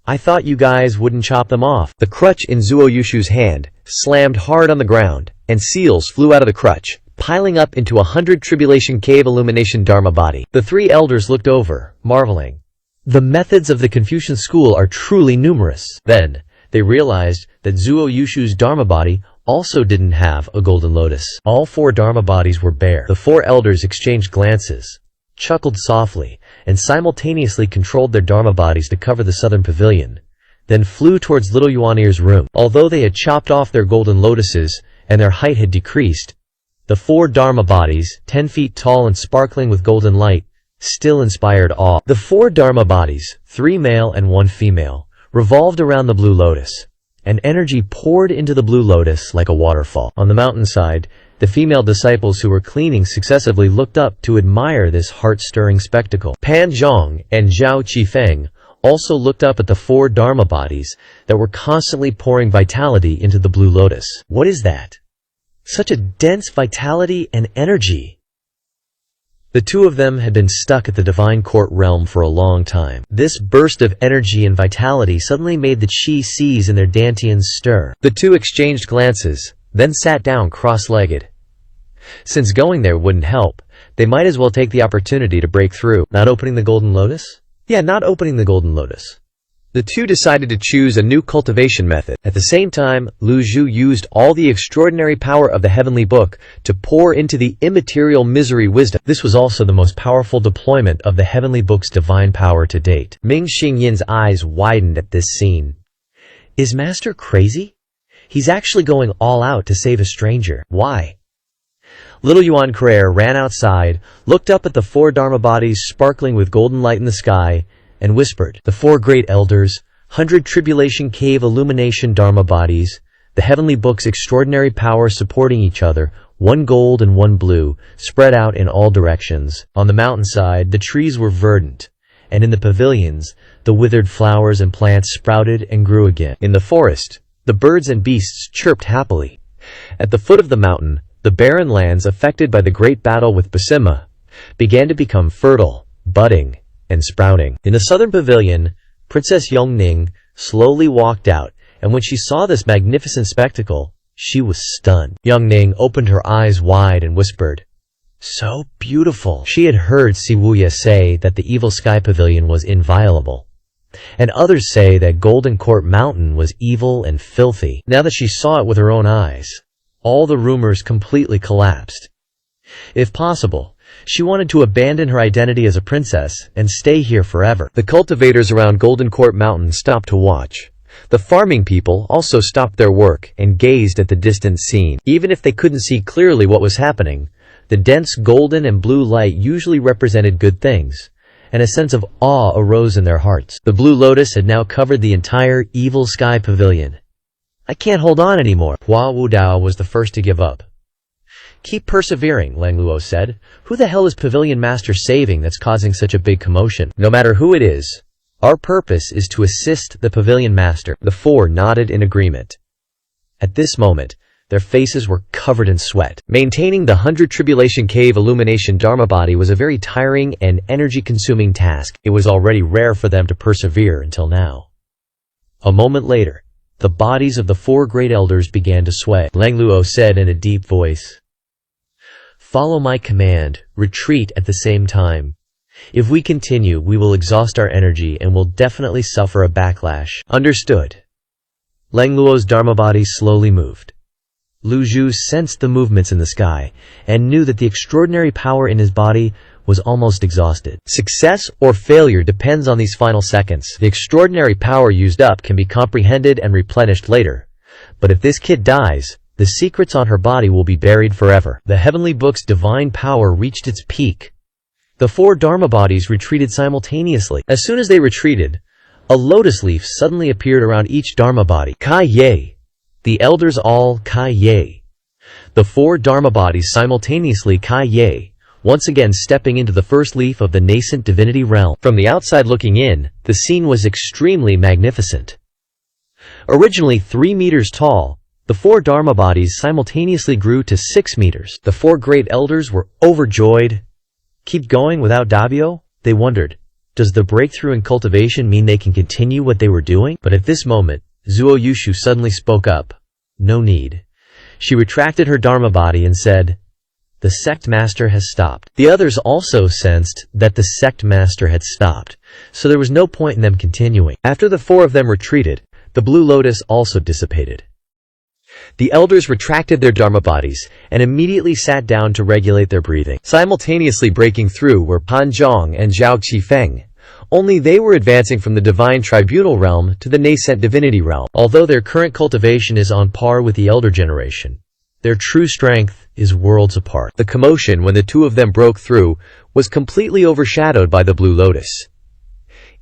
[SPEAKER 1] I thought you guys wouldn't chop them off. The crutch in Zuo Yushu's hand slammed hard on the ground, and seals flew out of the crutch, piling up into 100 Tribulation Cave illumination Dharma body. The three elders looked over, marveling. The methods of the Confucian school are truly numerous. Then, they realized that Zuo Yushu's Dharma body also didn't have a golden lotus. All four Dharma bodies were bare. The four elders exchanged glances, chuckled softly, and simultaneously controlled their Dharma bodies to cover the southern pavilion, then flew towards Little Yuanir's room. Although they had chopped off their golden lotuses and their height had decreased, the four Dharma bodies, 10 feet tall and sparkling with golden light, still inspired awe. The four Dharma bodies, 3 male and 1 female, revolved around the blue lotus, and energy poured into the blue lotus like a waterfall. On the mountainside, the female disciples who were cleaning successively looked up to admire this heart-stirring spectacle. Pan Zhong and Zhao Qifeng also looked up at the four Dharma bodies that were constantly pouring vitality into the blue lotus. What is that? Such a dense vitality and energy. The two of them had been stuck at the Divine Court realm for a long time. This burst of energy and vitality suddenly made the Qi seas in their dantians stir. The two exchanged glances, then sat down cross-legged. Since going there wouldn't help, they might as well take the opportunity to break through. Not opening the golden lotus? Yeah, not opening the golden lotus. The two decided to choose a new cultivation method. At the same time, Lu Zhu used all the extraordinary power of the heavenly book to pour into the immaterial misery wisdom. This was also the most powerful deployment of the heavenly book's divine power to date. Ming Xingyin's eyes widened at this scene. Is Master crazy? He's actually going all out to save a stranger. Why? Little Yuan Carrere ran outside, looked up at the four Dharma bodies sparkling with golden light in the sky, and whispered, the four great elders, 100 Tribulation Cave illumination Dharma bodies, the heavenly book's extraordinary power supporting each other, one gold and one blue, spread out in all directions. On the mountainside, the trees were verdant, and in the pavilions, the withered flowers and plants sprouted and grew again. In the forest, the birds and beasts chirped happily. At the foot of the mountain, the barren lands affected by the great battle with Basima began to become fertile, budding, and sprouting. In the southern pavilion, Princess Yongning slowly walked out, and when she saw this magnificent spectacle, she was stunned. Yongning opened her eyes wide and whispered, so beautiful. She had heard Si Wuya say that the Evil Sky Pavilion was inviolable, and others say that Golden Court Mountain was evil and filthy. Now that she saw it with her own eyes, all the rumors completely collapsed. If possible, she wanted to abandon her identity as a princess and stay here forever. The cultivators around Golden Court Mountain stopped to watch. The farming people also stopped their work and gazed at the distant scene. Even if they couldn't see clearly what was happening, the dense golden and blue light usually represented good things, and a sense of awe arose in their hearts. The blue lotus had now covered the entire Evil Sky Pavilion. I can't hold on anymore. Hua Wudao was the first to give up. Keep persevering, Lang Luo said. Who the hell is Pavilion Master saving that's causing such a big commotion? No matter who it is, our purpose is to assist the Pavilion Master. The four nodded in agreement. At this moment, their faces were covered in sweat. Maintaining the 100 Tribulation Cave illumination Dharma body was a very tiring and energy-consuming task. It was already rare for them to persevere until now. A moment later, the bodies of the four great elders began to sway. Lang Luo said in a deep voice, follow my command, retreat at the same time. If we continue, we will exhaust our energy and will definitely suffer a backlash. Understood. Lang Luo's Dharma body slowly moved. Lu Zhu sensed the movements in the sky and knew that the extraordinary power in his body was almost exhausted. Success or failure depends on these final seconds. The extraordinary power used up can be comprehended and replenished later. But if this kid dies, the secrets on her body will be buried forever. The heavenly book's divine power reached its peak. The 4 Dharma bodies retreated simultaneously. As soon as they retreated, a lotus leaf suddenly appeared around each Dharma body. Kai-ye. The elders all Kai-ye. The 4 Dharma bodies simultaneously Kai-ye, once again stepping into the first leaf of the nascent divinity realm. From the outside looking in, the scene was extremely magnificent. Originally 3 meters tall, the 4 Dharma bodies simultaneously grew to 6 meters. The 4 great elders were overjoyed. Keep going without Dabio? They wondered. Does the breakthrough in cultivation mean they can continue what they were doing? But at this moment, Zuo Yushu suddenly spoke up. No need. She retracted her Dharma body and said, "The sect master has stopped." The others also sensed that the sect master had stopped, so there was no point in them continuing. After the 4 of them retreated, the blue lotus also dissipated. The elders retracted their Dharma bodies and immediately sat down to regulate their breathing. Simultaneously breaking through were Pan Zhong and Zhao Qifeng. Only they were advancing from the divine tribunal realm to the nascent divinity realm. Although their current cultivation is on par with the elder generation, their true strength is worlds apart. The commotion when the 2 of them broke through was completely overshadowed by the blue lotus.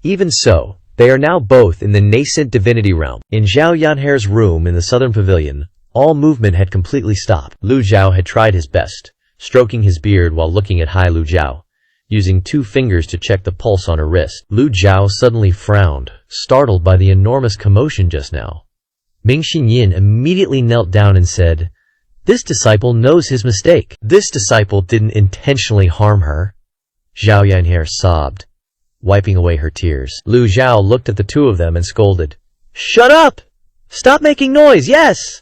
[SPEAKER 1] Even so, they are now both in the nascent divinity realm. In Zhao Yanhair's room in the southern pavilion, all movement had completely stopped. Lu Zhao had tried his best, stroking his beard while looking at Hai Lu Zhao, using 2 fingers to check the pulse on her wrist. Lu Zhao suddenly frowned, startled by the enormous commotion just now. Ming Xinyin immediately knelt down and said, "This disciple knows his mistake. This disciple didn't intentionally harm her." Zhao Yanhair sobbed, wiping away her tears. Lu Zhao looked at the 2 of them and scolded, "Shut up! Stop making noise, yes!"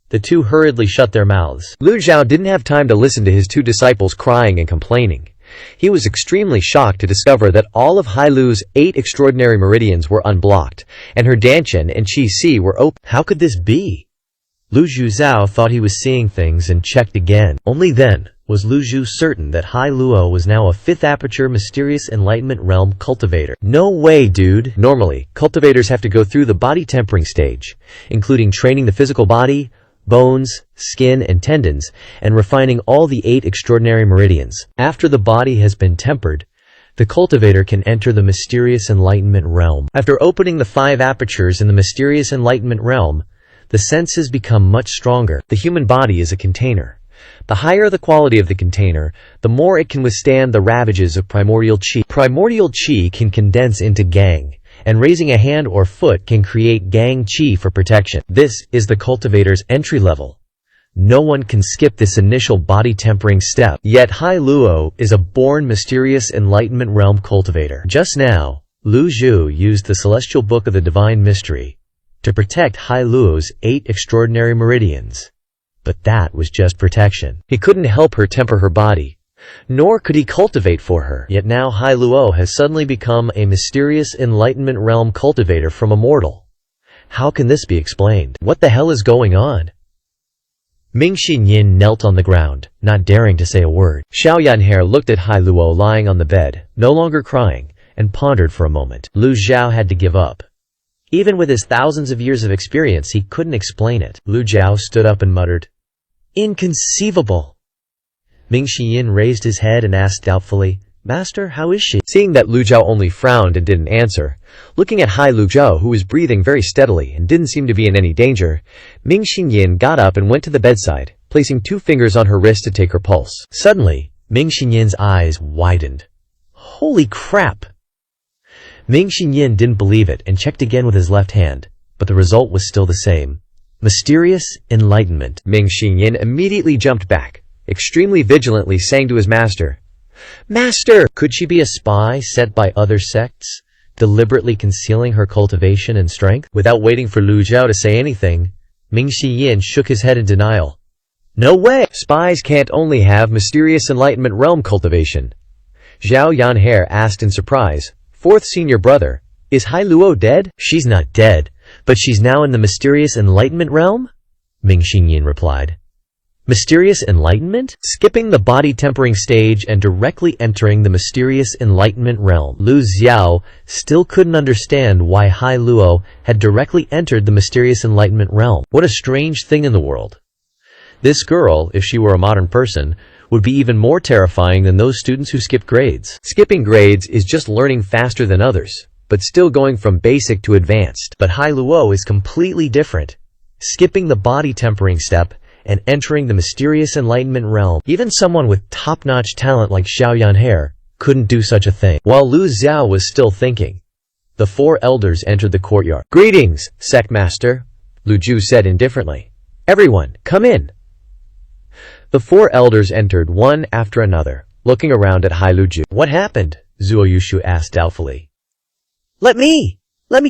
[SPEAKER 1] The 2 hurriedly shut their mouths. Lu Zhao didn't have time to listen to his 2 disciples crying and complaining. He was extremely shocked to discover that all of Hai Lu's 8 extraordinary meridians were unblocked, and her Dantian and Qi Si were open. How could this be? Lu Zhao thought he was seeing things and checked again. Only then was Lu Zhu certain that Hai Luo was now a 5th aperture mysterious enlightenment realm cultivator. No way, dude! Normally, cultivators have to go through the body tempering stage, including training the physical body, bones, skin, and tendons, and refining all the 8 extraordinary meridians. After the body has been tempered, the cultivator can enter the mysterious enlightenment realm. After opening the 5 apertures in the mysterious enlightenment realm, the senses become much stronger. The human body is a container. The higher the quality of the container, the more it can withstand the ravages of primordial qi. Primordial qi can condense into gang, and raising a hand or foot can create gang qi for protection. This is the cultivator's entry level. No one can skip this initial body tempering step. Yet Hai Luo is a born mysterious enlightenment realm cultivator. Just now, Lu Zhu used the celestial book of the divine mystery to protect Hai Luo's 8 extraordinary meridians. But that was just protection. He couldn't help her temper her body, nor could he cultivate for her. Yet now Hai Luo has suddenly become a mysterious enlightenment realm cultivator from a mortal. How can this be explained? What the hell is going on? Ming Xinyin knelt on the ground, not daring to say a word. Zhao Yanhair looked at Hai Luo lying on the bed, no longer crying, and pondered for a moment. Lu Zhao had to give up. Even with his thousands of years of experience, he couldn't explain it. Lu Zhao stood up and muttered, "Inconceivable." Ming Xinyin raised his head and asked doubtfully, "Master, how is she?" Seeing that Lu Zhao only frowned and didn't answer, looking at Hai Lu Zhao, who was breathing very steadily and didn't seem to be in any danger, Ming Xinyin got up and went to the bedside, placing 2 fingers on her wrist to take her pulse. Suddenly, Ming Xinyin's eyes widened. Holy crap! Ming Xinyin didn't believe it and checked again with his left hand, but the result was still the same. Mysterious enlightenment. Ming Xinyin immediately jumped back, extremely vigilantly saying to his master, "Master!" Could she be a spy sent by other sects, deliberately concealing her cultivation and strength? Without waiting for Lu Zhao to say anything, Ming Xinyin shook his head in denial. "No way! Spies can't only have mysterious enlightenment realm cultivation." Zhao Yanhair asked in surprise, "4th senior brother, is Hai Luo dead?" "She's not dead, but she's now in the mysterious enlightenment realm?" Ming Xinyin replied. Mysterious enlightenment? Skipping the body-tempering stage and directly entering the mysterious enlightenment realm. Lu Xiao still couldn't understand why Hai Luo had directly entered the mysterious enlightenment realm. What a strange thing in the world. This girl, if she were a modern person, would be even more terrifying than those students who skipped grades. Skipping grades is just learning faster than others, but still going from basic to advanced. But Hai Luo is completely different. Skipping the body-tempering step and entering the mysterious enlightenment realm. Even someone with top-notch talent like Xiao Yanhe couldn't do such a thing. While Lu Xiao was still thinking, the four elders entered the courtyard. "Greetings, sect master," Lu Ju said indifferently. "Everyone, come in." The four elders entered one after another, looking around at Hai Lu Ju. "What happened?" Zuo Yushu asked doubtfully. Let me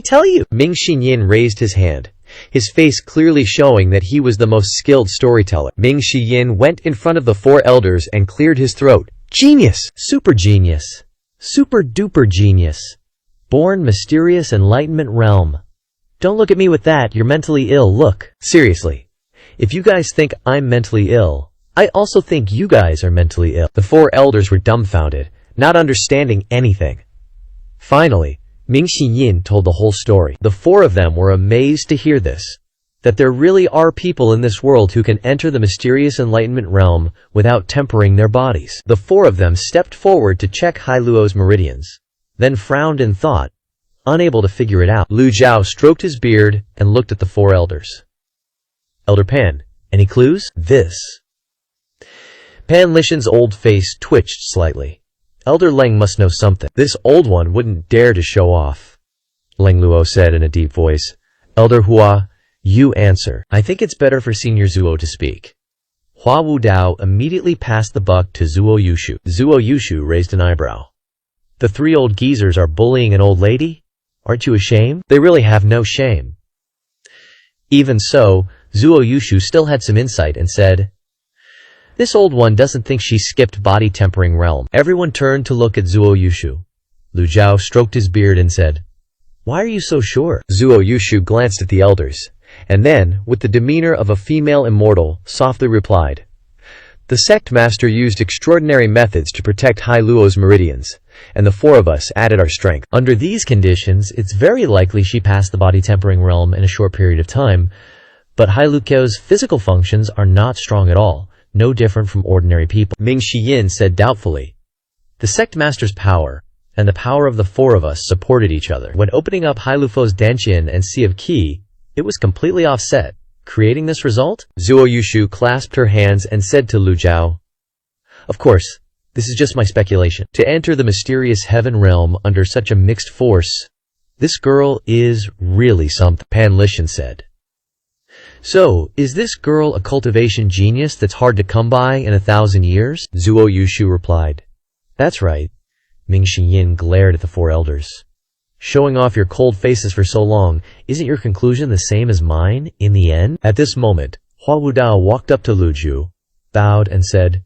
[SPEAKER 1] tell you." Ming Xinyin raised his hand, his face clearly showing that he was the most skilled storyteller. Ming Xinyin went in front of the four elders and cleared his throat. "Genius! Super genius! Super duper genius! Born mysterious enlightenment realm. Don't look at me with that, you're mentally ill, look. Seriously, if you guys think I'm mentally ill, I also think you guys are mentally ill." The four elders were dumbfounded, not understanding anything. Finally, Ming Xinyin told the whole story. The four of them were amazed to hear this, that there really are people in this world who can enter the mysterious enlightenment realm without tempering their bodies. The four of them stepped forward to check Hai Luo's meridians, then frowned in thought, unable to figure it out. Lu Zhao stroked his beard and looked at the four elders. "Elder Pan, any clues?" "This." Pan Lishan's old face twitched slightly. "Elder Leng must know something. This old one wouldn't dare to show off." Leng Luo said in a deep voice. "Elder Hua, you answer." "I think it's better for Senior Zuo to speak." Hua Wudao immediately passed the buck to Zuo Yushu. Zuo Yushu raised an eyebrow. "The three old geezers are bullying an old lady? Aren't you ashamed?" "They really have no shame." Even so, Zuo Yushu still had some insight and said, "This old one doesn't think she skipped body-tempering realm." Everyone turned to look at Zuo Yushu. Lu Zhao stroked his beard and said, "Why are you so sure?" Zuo Yushu glanced at the elders, and then, with the demeanor of a female immortal, softly replied, "The sect master used extraordinary methods to protect Hai Luo's meridians, and the four of us added our strength. Under these conditions, it's very likely she passed the body-tempering realm in a short period of time, but Hai Luo's physical functions are not strong at all, no different from ordinary people." Ming Xiyin said doubtfully, "The sect master's power and the power of the four of us supported each other. When opening up Hai Luo's Dantian and Sea of Qi, it was completely offset, creating this result?" Zuo Yushu clasped her hands and said to Lu Zhao, "Of course, this is just my speculation. To enter the mysterious heaven realm under such a mixed force, this girl is really something," Pan Lishan said. "So, is this girl a cultivation genius that's hard to come by in 1,000 years?" Zuo Yushu replied. "That's right." Ming Xinyin glared at the four elders. "Showing off your cold faces for so long, isn't your conclusion the same as mine, in the end?" At this moment, Hua Wudao walked up to Lu Ju, bowed and said,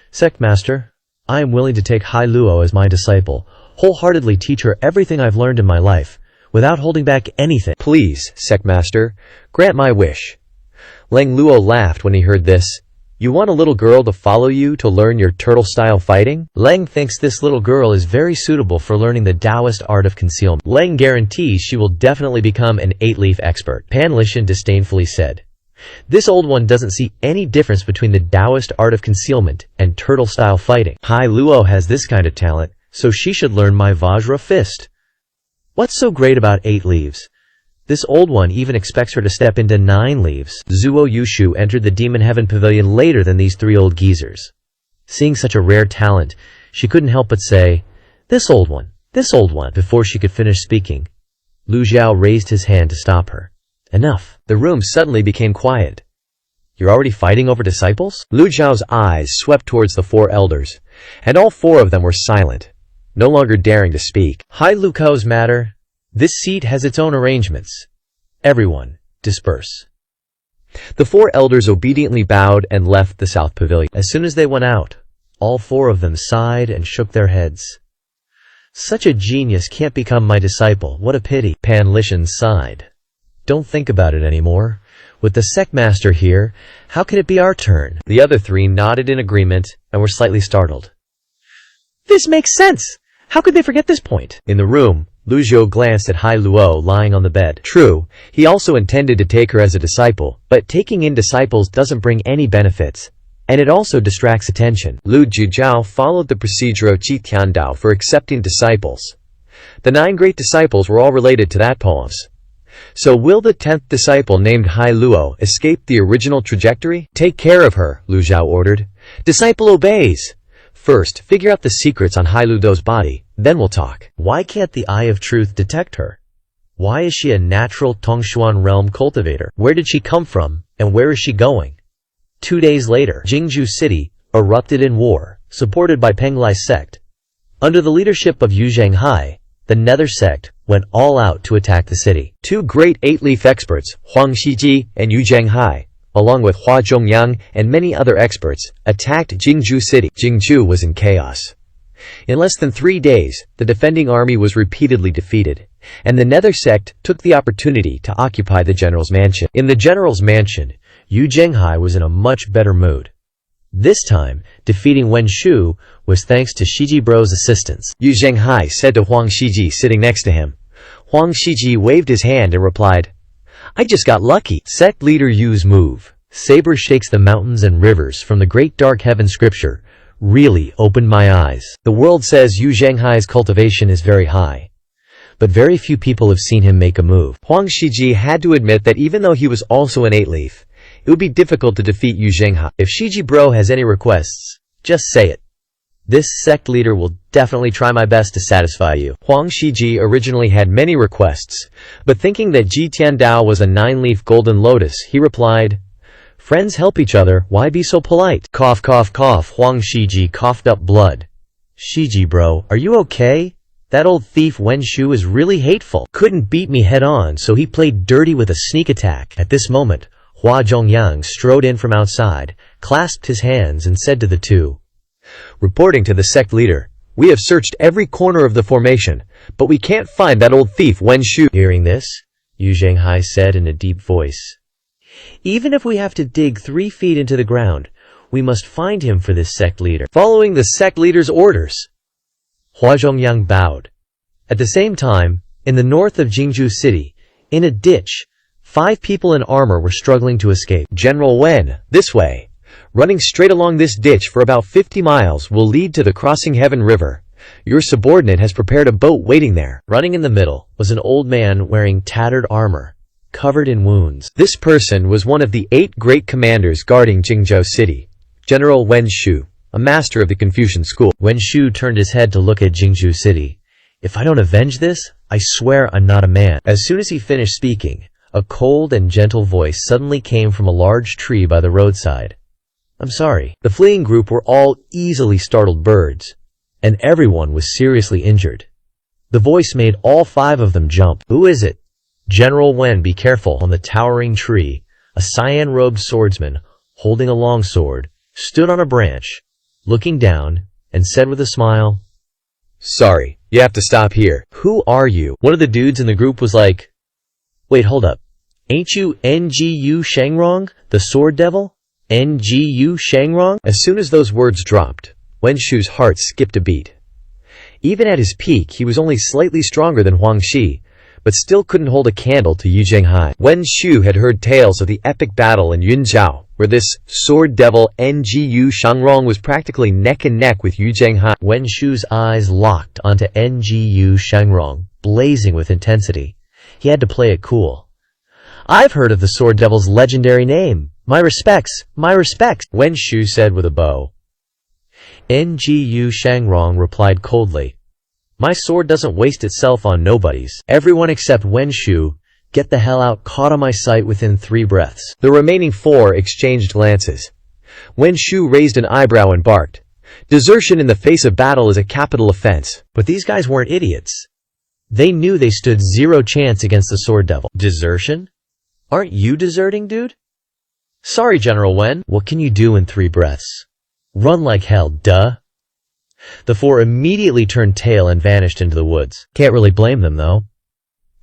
[SPEAKER 1] "Sect Master, I am willing to take Hai Luo as my disciple, wholeheartedly teach her everything I've learned in my life, without holding back anything." "Please, Sect Master, grant my wish." Leng Luo laughed when he heard this. "You want a little girl to follow you to learn your turtle-style fighting?" Leng thinks this little girl is very suitable for learning the Taoist art of concealment. Leng guarantees she will definitely become an 8-leaf expert. Pan Lishan disdainfully said, "This old one doesn't see any difference between the Taoist art of concealment and turtle-style fighting. Hai Luo has this kind of talent, so she should learn my Vajra fist. What's so great about 8 leaves? This old one even expects her to step into 9 leaves." Zuo Yushu entered the Demon Heaven Pavilion later than these 3 old geezers. Seeing such a rare talent, she couldn't help but say, this old one, before she could finish speaking. Lu Zhao raised his hand to stop her. "Enough." The room suddenly became quiet. "You're already fighting over disciples?" Lu Zhao's eyes swept towards the 4 elders, and all 4 of them were silent, no longer daring to speak. "Hai Luo's matter. This seat has its own arrangements. Everyone, disperse." The 4 elders obediently bowed and left the South Pavilion. As soon as they went out, all 4 of them sighed and shook their heads. "Such a genius can't become my disciple, what a pity." Pan Lishan sighed. "Don't think about it anymore. With the sect master here, how can it be our turn? The other three nodded in agreement and were slightly startled. This makes sense! How could they forget this point? In the room, Lu Zhou glanced at Hai Luo lying on the bed. True, he also intended to take her as a disciple, but taking in disciples doesn't bring any benefits, and it also distracts attention. Lu Jijiao followed the procedure of Qi Tiandao for accepting disciples. The 9 great disciples were all related to that poems. So will the 10th disciple named Hai Luo escape the original trajectory? Take care of her, Lu Zhao ordered. Disciple obeys. First, figure out the secrets on Hai Luo's body, then we'll talk. Why can't the Eye of Truth detect her? Why is she a natural Tongshuan realm cultivator? Where did she come from, and where is she going? 2 days later, Jingzhou City erupted in war, supported by Penglai's sect. Under the leadership of Yu Zhanghai, the Nether sect went all out to attack the city. 2 great 8-leaf experts, Huang Shiji and Yu Zhanghai, along with Hua Zhongyang and many other experts, attacked Jingzhou City. Jingzhou was in chaos. In less than 3 days, the defending army was repeatedly defeated, and the Nether sect took the opportunity to occupy the general's mansion. In the general's mansion, Yu Zhanghai was in a much better mood. This time, defeating Wen Shu was thanks to Shiji Bro's assistance. Yu Zhanghai said to Huang Shiji sitting next to him. Huang Shiji waved his hand and replied, I just got lucky. Sect leader Yu's move, Saber shakes the mountains and rivers from the great dark heaven scripture, really opened my eyes. The world says Yu Zhanghai's cultivation is very high, but very few people have seen him make a move. Huang Shiji had to admit that even though he was also an 8-leaf, it would be difficult to defeat Yu Zhanghai. If Shiji Bro has any requests, just say it. This sect leader will definitely try my best to satisfy you. Huang Shiji originally had many requests, but thinking that Ji Tiandao was a 9-leaf golden lotus, he replied, Friends help each other, why be so polite? Cough, cough, cough. Huang Shiji coughed up blood. Shiji Bro, are you okay? That old thief Wen Shu is really hateful. Couldn't beat me head on, so he played dirty with a sneak attack. At this moment, Hua Zhongyang strode in from outside, clasped his hands and said to the two, Reporting to the sect leader, we have searched every corner of the formation, but we can't find that old thief Wen Shu. Hearing this, Yu Zhanghai said in a deep voice, Even if we have to dig 3 feet into the ground, we must find him for this sect leader. Following the sect leader's orders, Hua Zhongyang bowed. At the same time, in the north of Jingzhou City, in a ditch, 5 people in armor were struggling to escape. General Wen, this way. Running straight along this ditch for about 50 miles will lead to the Crossing Heaven River. Your subordinate has prepared a boat waiting there. Running in the middle was an old man wearing tattered armor, covered in wounds. This person was one of the 8 great commanders guarding Jingzhou City, General Wen Shu, a master of the Confucian school. Wen Shu turned his head to look at Jingzhou City. If I don't avenge this, I swear I'm not a man. As soon as he finished speaking, a cold and gentle voice suddenly came from a large tree by the roadside. I'm sorry. The fleeing group were all easily startled birds, and everyone was seriously injured. The voice made all 5 of them jump. Who is it? General Wen, be careful. On the towering tree, a cyan-robed swordsman, holding a long sword, stood on a branch, looking down, and said with a smile, Sorry, you have to stop here. Who are you? One of the dudes in the group was like, Wait, hold up. Ain't you Ngu Shangrong, the sword devil? Ngu Shangrong? As soon as those words dropped, Wen Shu's heart skipped a beat. Even at his peak, he was only slightly stronger than Huang Shi, but still couldn't hold a candle to Yu Zhanghai. Wen Shu had heard tales of the epic battle in Yunzhao, where this sword devil Ngu Shangrong was practically neck and neck with Yu Zhanghai. Wen Shu's eyes locked onto Ngu Shangrong, blazing with intensity. He had to play it cool. I've heard of the sword devil's legendary name. My respects, my respects, Wen Shu said with a bow. Ngu Shangrong replied coldly, My sword doesn't waste itself on nobodies. Everyone except Wen Shu, get the hell out, caught on my sight within 3 breaths. The remaining 4 exchanged glances. Wen Shu raised an eyebrow and barked, Desertion in the face of battle is a capital offense. But these guys weren't idiots. They knew they stood 0 chance against the sword devil. Desertion? Aren't you deserting, dude? Sorry, General Wen. What can you do in 3 breaths? Run like hell, duh. The 4 immediately turned tail and vanished into the woods. Can't really blame them, though.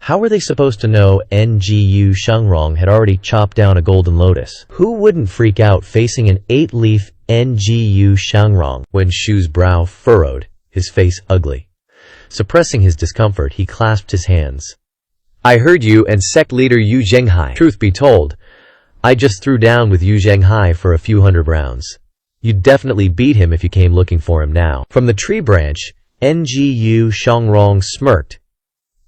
[SPEAKER 1] How were they supposed to know Ngu Shangrong had already chopped down a golden lotus? Who wouldn't freak out facing an 8-leaf Ngu Shangrong? Wen Shu's brow furrowed, his face ugly. Suppressing his discomfort, he clasped his hands.
[SPEAKER 2] I heard you and sect leader Yu Zhenghai. Truth be told, I just threw down with Yu Zhenghai for a few hundred rounds. You'd definitely beat him if you came looking for him now.
[SPEAKER 1] From the tree branch, Ngu Shangrong smirked.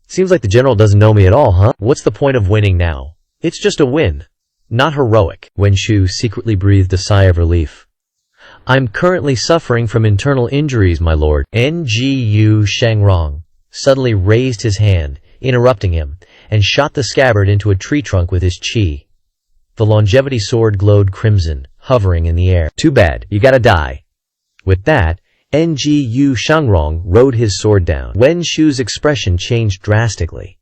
[SPEAKER 1] Seems like the general doesn't know me at all, huh? What's the point of winning now? It's just a win. Not heroic. Wen Shu secretly breathed a sigh of relief. I'm currently suffering from internal injuries, my lord. Ngu Shangrong suddenly raised his hand, interrupting him, and shot the scabbard into a tree trunk with his chi. The longevity sword glowed crimson, hovering in the air. Too bad, you gotta die. With that, Ngu Shangrong rode his sword down. Wen Shu's expression changed drastically,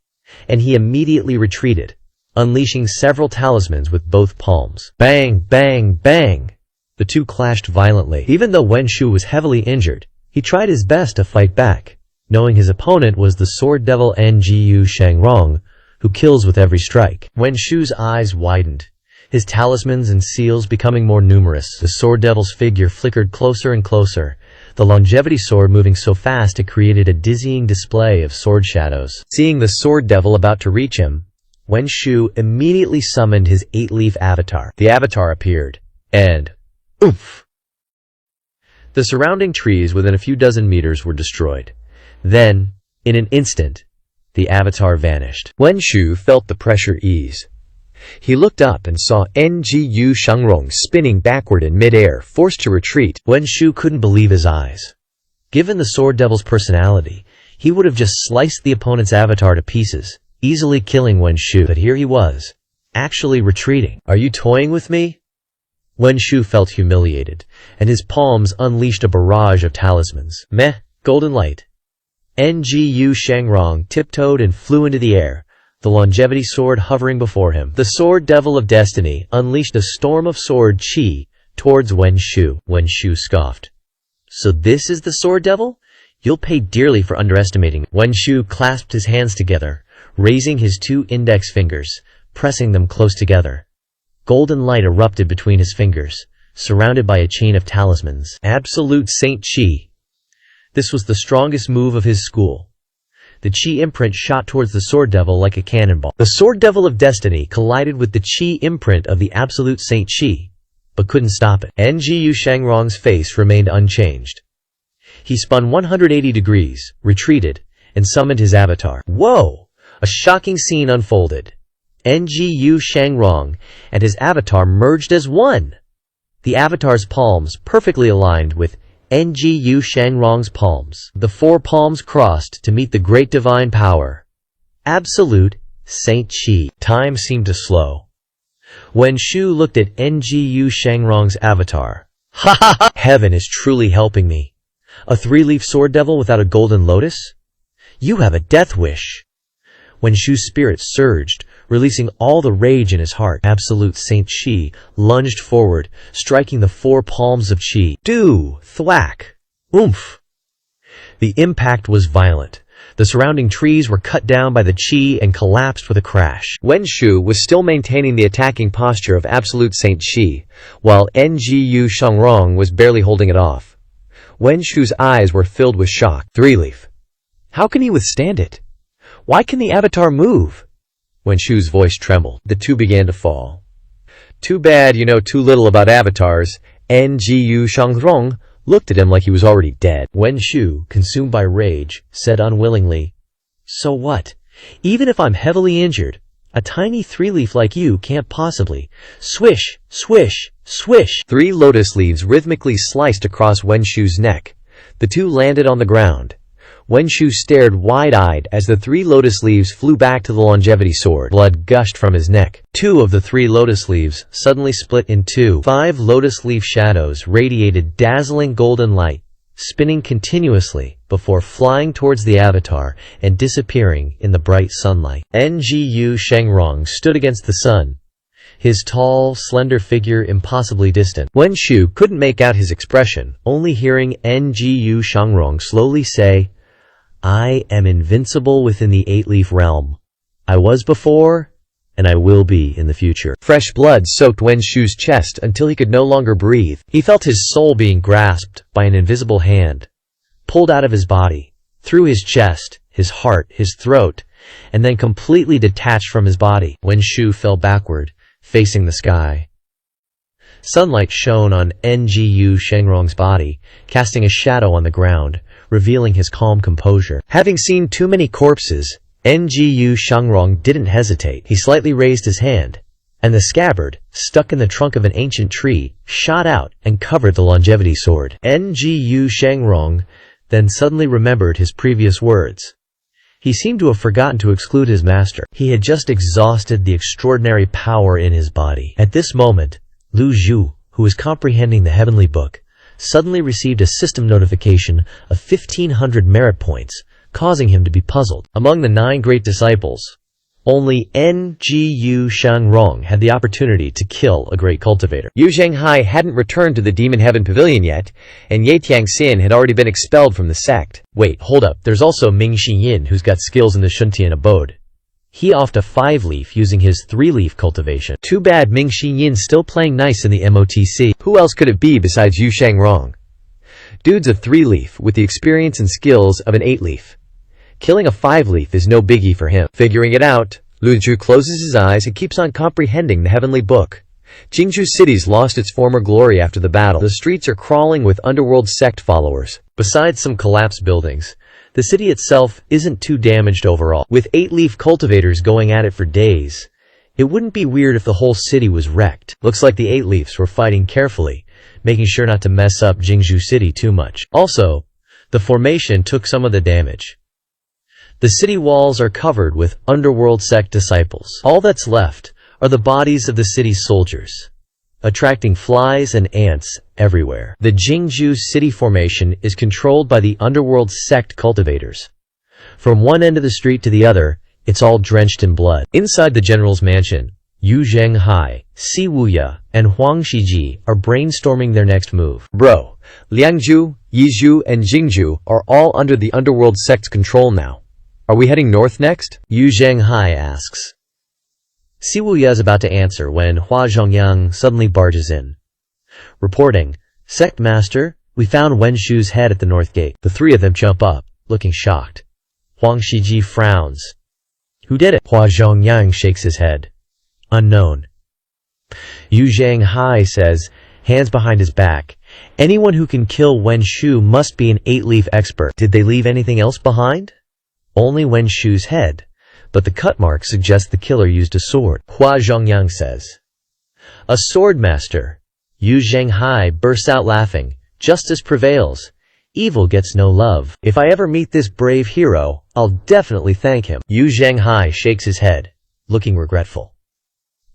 [SPEAKER 1] and he immediately retreated, unleashing several talismans with both palms. Bang, bang, bang! The two clashed violently. Even though Wen Shu was heavily injured, he tried his best to fight back, knowing his opponent was the sword devil Ngu Shangrong, who kills with every strike. Wen Shu's eyes widened, his talismans and seals becoming more numerous. The sword devil's figure flickered closer and closer, the longevity sword moving so fast it created a dizzying display of sword shadows. Seeing the sword devil about to reach him, Wen Shu immediately summoned his 8-leaf avatar. The avatar appeared, and oomph! The surrounding trees within a few dozen meters were destroyed. Then, in an instant, the avatar vanished. Wen Shu felt the pressure ease. He looked up and saw Ngu Shangrong spinning backward in midair, forced to retreat. Wen Shu couldn't believe his eyes. Given the sword devil's personality, he would have just sliced the opponent's avatar to pieces, easily killing Wen Shu. But here he was, actually retreating. Are you toying with me? Wen Shu felt humiliated, and his palms unleashed a barrage of talismans. Meh, golden light. Ngu Shangrong tiptoed and flew into the air, the longevity sword hovering before him. The sword devil of destiny unleashed a storm of sword chi towards Wen Shu. Wen Shu scoffed. So this is the sword devil? You'll pay dearly for underestimating me. Wen Shu clasped his hands together, raising his 2 index fingers, pressing them close together. Golden light erupted between his fingers, surrounded by a chain of talismans. Absolute Saint Chi. This was the strongest move of his school. The Chi imprint shot towards the sword devil like a cannonball. The sword devil of destiny collided with the Chi imprint of the absolute Saint Chi, but couldn't stop it. Ngu Shangrong's face remained unchanged. He spun 180 degrees, retreated, and summoned his avatar. Whoa! A shocking scene unfolded. Ngu Shangrong and his avatar merged as one. The avatar's palms perfectly aligned with Ngu Shangrong's palms. The 4 palms crossed to meet the great divine power. Absolute Saint Chi. Time seemed to slow. Wen Shu looked at Ngu Shangrong's avatar. Ha ha ha! Heaven is truly helping me. A 3-leaf sword devil without a golden lotus? You have a death wish. Wen Shu's spirit surged, releasing all the rage in his heart. Absolute Saint Chi lunged forward, striking the 4 palms of Chi. Do! Thwack! Oomph! The impact was violent. The surrounding trees were cut down by the Chi and collapsed with a crash. Wen Shu was still maintaining the attacking posture of Absolute Saint Chi, while Ngu Shangrong was barely holding it off. Wen Shu's eyes were filled with shock. 3-leaf. How can he withstand it? Why can the avatar move? Wen Shu's voice trembled. The two began to fall. Too bad you know too little about avatars. Ngu Shangrong looked at him like he was already dead. Wen Shu, consumed by rage, said unwillingly, So what? Even if I'm heavily injured, a tiny 3-leaf like you can't possibly. Swish, swish, swish. 3 lotus leaves rhythmically sliced across Wen Shu's neck. The 2 landed on the ground. Wen Shu stared wide-eyed as the 3 lotus leaves flew back to the longevity sword. Blood gushed from his neck. 2 of the 3 lotus leaves suddenly split in 2. 5 lotus leaf shadows radiated dazzling golden light, spinning continuously before flying towards the avatar and disappearing in the bright sunlight. Ngu Shangrong stood against the sun, his tall, slender figure impossibly distant. Wen Shu couldn't make out his expression, only hearing Ngu Shangrong slowly say, I am invincible within the 8-leaf realm. I was before, and I will be in the future.
[SPEAKER 2] Fresh blood soaked Wenshu's chest until he could no longer breathe.
[SPEAKER 1] He felt his soul being grasped by an invisible hand, pulled out of his body, through his chest, his heart, his throat, and then completely detached from his body. Wenshu fell backward, facing the sky. Sunlight shone on Ngu Shengrong's body, casting a shadow on the ground, revealing his calm composure. Having seen too many corpses, Ngu Shengrong didn't hesitate. He slightly raised his hand, and the scabbard, stuck in the trunk of an ancient tree, shot out and covered the longevity sword. Ngu Shengrong then suddenly remembered his previous words. He seemed to have forgotten to exclude his master. He had just exhausted the extraordinary power in his body. At this moment, Lu Zhu, who was comprehending the heavenly book, suddenly received a system notification of 1,500 merit points, causing him to be puzzled. Among the 9 great disciples, only Ngu Shengrong had the opportunity to kill a great cultivator.
[SPEAKER 2] Yu Zhenghai hadn't returned to the Demon Heaven Pavilion yet, and Ye Tiangxian had already been expelled from the sect.
[SPEAKER 1] Wait, hold up, there's also Ming Xiyin who's got skills in the Shuntian abode. He offed a 5-leaf using his 3-leaf cultivation. Too bad Ming Xiyin still playing nice in the MOTC.
[SPEAKER 2] Who else could it be besides Yu Shengrong? Dude's a 3-leaf with the experience and skills of an 8-leaf. Killing a 5-leaf is no biggie for him. Figuring it out, Lu Zhu closes his eyes and keeps on comprehending the heavenly book. Jingzhou City's lost its former glory after the battle. The streets are crawling with underworld sect followers.
[SPEAKER 1] Besides some collapsed buildings, the city itself isn't too damaged overall. With 8-leaf cultivators going at it for days, it wouldn't be weird if the whole city was wrecked. Looks like the 8-leafs were fighting carefully, making sure not to mess up Jingzhou City too much. Also, the formation took some of the damage. The city walls are covered with underworld sect disciples. All that's left are the bodies of the city's soldiers, attracting flies and ants everywhere. The Jingzhou City formation is controlled by the underworld sect cultivators. From one end of the street to the other, it's all drenched in blood. Inside the general's mansion, Yu Zhenghai, Si Wuya, and Huang Shiji are brainstorming their next move.
[SPEAKER 2] Bro, Liangzhu, Yizhu, and Jingzhou are all under the underworld sect's control now. Are we heading north next?
[SPEAKER 1] Yu Zhenghai asks. Si Wuya is about to answer when Hua Zhongyang suddenly barges in, reporting, "Sect Master, we found Wenshu's head at the north gate." The 3 of them jump up, looking shocked. Huang Shiji frowns. "Who did it?" Hua Zhongyang shakes his head. "Unknown." Yu Zhenghai says, hands behind his back, "Anyone who can kill Wenshu must be an 8-leaf expert." Did they leave anything else behind? Only Wenshu's head, but the cut mark suggests the killer used a sword. Hua Zhongyang says, "A sword master." Yu Zhenghai bursts out laughing. "Justice prevails. Evil gets no love. If I ever meet this brave hero, I'll definitely thank him." Yu Zhenghai shakes his head, looking regretful.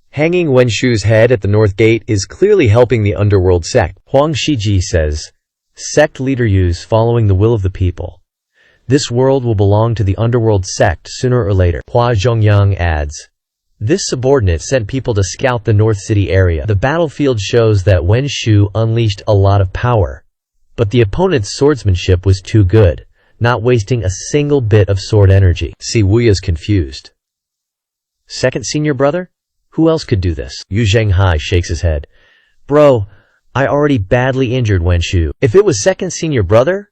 [SPEAKER 2] Hanging Wenshu's head at the north gate is clearly helping the underworld sect.
[SPEAKER 1] Huang Shiji says, "Sect leader Yu's following the will of the people. This world will belong to the underworld sect sooner or later." Hua Zhongyang adds, "This subordinate sent people to scout the North City area. The battlefield shows that Wenshu unleashed a lot of power, but the opponent's swordsmanship was too good, not wasting a single bit of sword energy." Si Wuya's confused. "Second senior brother? Who else could do this?" Yu Zhenghai shakes his head. "Bro, I already badly injured Wenshu. If it was second senior brother,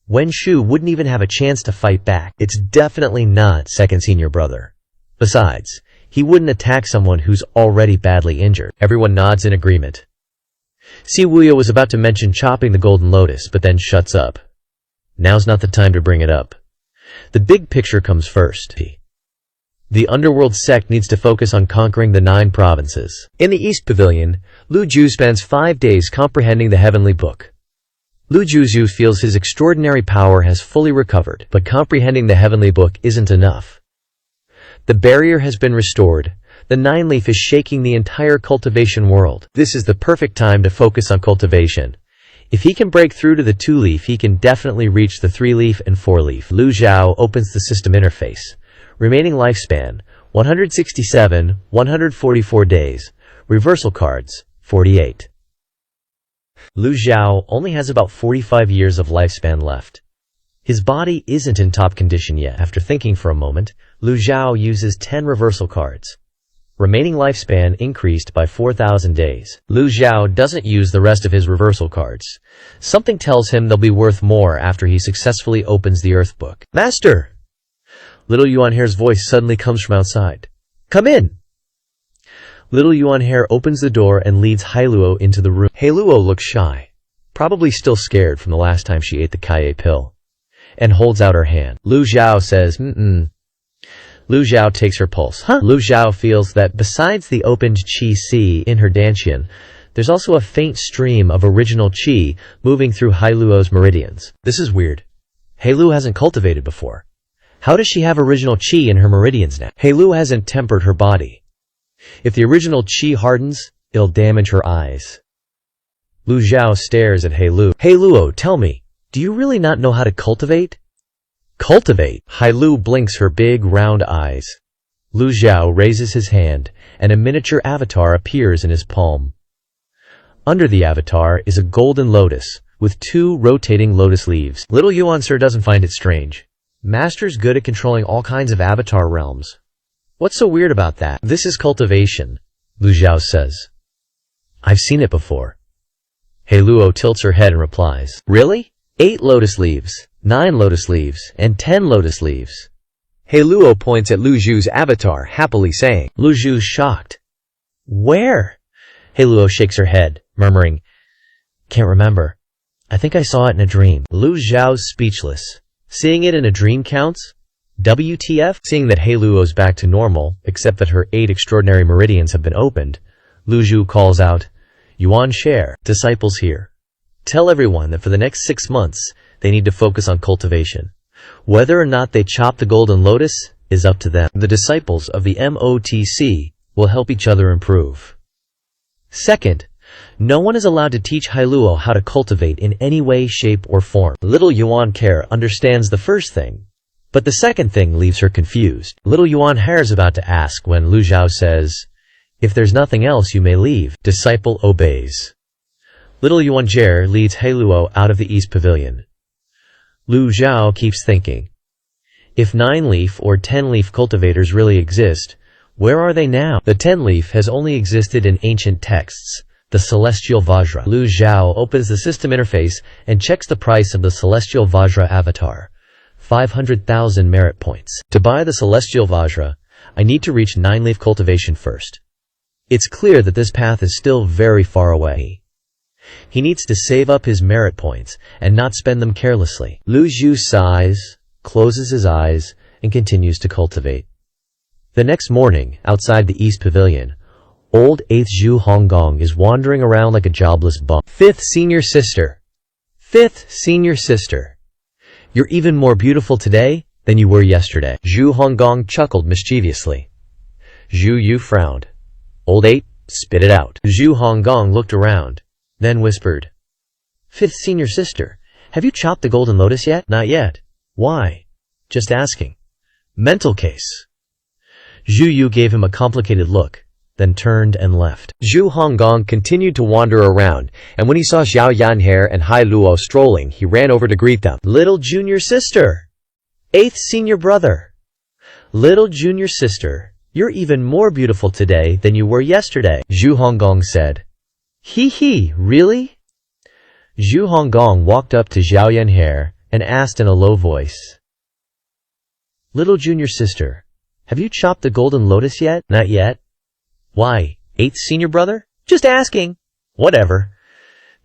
[SPEAKER 1] Wenshu wouldn't even have a chance to fight back. It's definitely not second senior brother. Besides, he wouldn't attack someone who's already badly injured." Everyone nods in agreement. Si Wuya was about to mention chopping the golden lotus, but then shuts up. Now's not the time to bring it up. The big picture comes first. The underworld sect needs to focus on conquering the 9 provinces. In the East Pavilion, Lu Zhu spends 5 days comprehending the heavenly book. Lu Zhu feels his extraordinary power has fully recovered, but comprehending the heavenly book isn't enough. The barrier has been restored. The 9-leaf is shaking the entire cultivation world. This is the perfect time to focus on cultivation. If he can break through to the 2-leaf, he can definitely reach the 3-leaf and 4-leaf. Lu Zhao opens the system interface. Remaining lifespan, 167, 144 days. Reversal cards, 48. Lu Zhao only has about 45 years of lifespan left. His body isn't in top condition yet. After thinking for a moment, Lu Zhao uses 10 reversal cards. Remaining lifespan increased by 4,000 days. Lu Zhao doesn't use the rest of his reversal cards. Something tells him they'll be worth more after he successfully opens the Earth Book. Master! Little Yuan Hair's voice suddenly comes from outside. Come in! Little Yuan Hair opens the door and leads Hailuo into the room. Hailuo looks shy, probably still scared from the last time she ate the Kaye pill, and holds out her hand. Lu Zhao says, Lu Zhao takes her pulse. Lu Zhao feels that besides the opened Qi Si in her dantian, there's also a faint stream of original Qi moving through Hailuo's meridians. This is weird. Hailuo hasn't cultivated before. How does she have original Qi in her meridians now? Hailuo hasn't tempered her body. If the original Qi hardens, it'll damage her eyes. Lu Zhao stares at Hailuo. Hailuo, tell me, do you really not know how to cultivate? Cultivate? Hailuo blinks her big, round eyes. Lu Zhao raises his hand, and a miniature avatar appears in his palm. Under the avatar is a golden lotus, with 2 rotating lotus leaves. Little Yuan Sir doesn't find it strange. Master's good at controlling all kinds of avatar realms. What's so weird about that? This is cultivation, Lu Zhao says. I've seen it before. Hailuo tilts her head and replies, Really? 8 lotus leaves, 9 lotus leaves, and 10 lotus leaves. Hailuo points at Lu Zhu's avatar, happily saying. Lu Zhu's shocked. Where? Hailuo shakes her head, murmuring, Can't remember. I think I saw it in a dream. Lu Zhao's speechless. Seeing it in a dream counts? WTF? Seeing that Hailuo's back to normal, except that her 8 extraordinary meridians have been opened, Lu Zhu calls out, Yuan Share, disciples here. Tell everyone that for the next 6 months, they need to focus on cultivation. Whether or not they chop the golden lotus is up to them. The disciples of the MOTC will help each other improve. Second, no one is allowed to teach Hailuo how to cultivate in any way, shape, or form. Little Yuan Care understands the first thing, but the second thing leaves her confused. Little Yuan Hair is about to ask when Lu Zhao says, If there's nothing else, you may leave. Disciple obeys. Little Yuan Jie leads Hailuo out of the East Pavilion. Lu Zhao keeps thinking, if 9-leaf or 10-leaf cultivators really exist, where are they now? The 10-leaf has only existed in ancient texts, the Celestial Vajra. Lu Zhao opens the system interface and checks the price of the Celestial Vajra avatar. 500,000 merit points. To buy the Celestial Vajra, I need to reach 9-leaf cultivation first. It's clear that this path is still very far away. He needs to save up his merit points and not spend them carelessly. Lu Zhu sighs, closes his eyes, and continues to cultivate. The next morning, outside the East Pavilion, old 8th Zhu Honggong is wandering around like a jobless bum. 5th senior sister. 5th senior sister. You're even more beautiful today than you were yesterday. Zhu Honggong chuckled mischievously. Zhu Yu frowned. Old 8, spit it out. Zhu Honggong looked around, then whispered, 5th senior sister, have you chopped the golden lotus yet? Not yet. Why? Just asking. Mental case. Zhu Yu gave him a complicated look, then turned and left. Zhu Honggong continued to wander around, and when he saw Xiao Yanhair and Hailuo strolling, he ran over to greet them. Little junior sister! 8th senior brother! Little junior sister, you're even more beautiful today than you were yesterday, Zhu Honggong said. Hee, really? Zhu Honggong walked up to Xiao Yanhair and asked in a low voice, Little junior sister, have you chopped the golden lotus yet? Not yet. Why, 8th senior brother? Just asking. Whatever.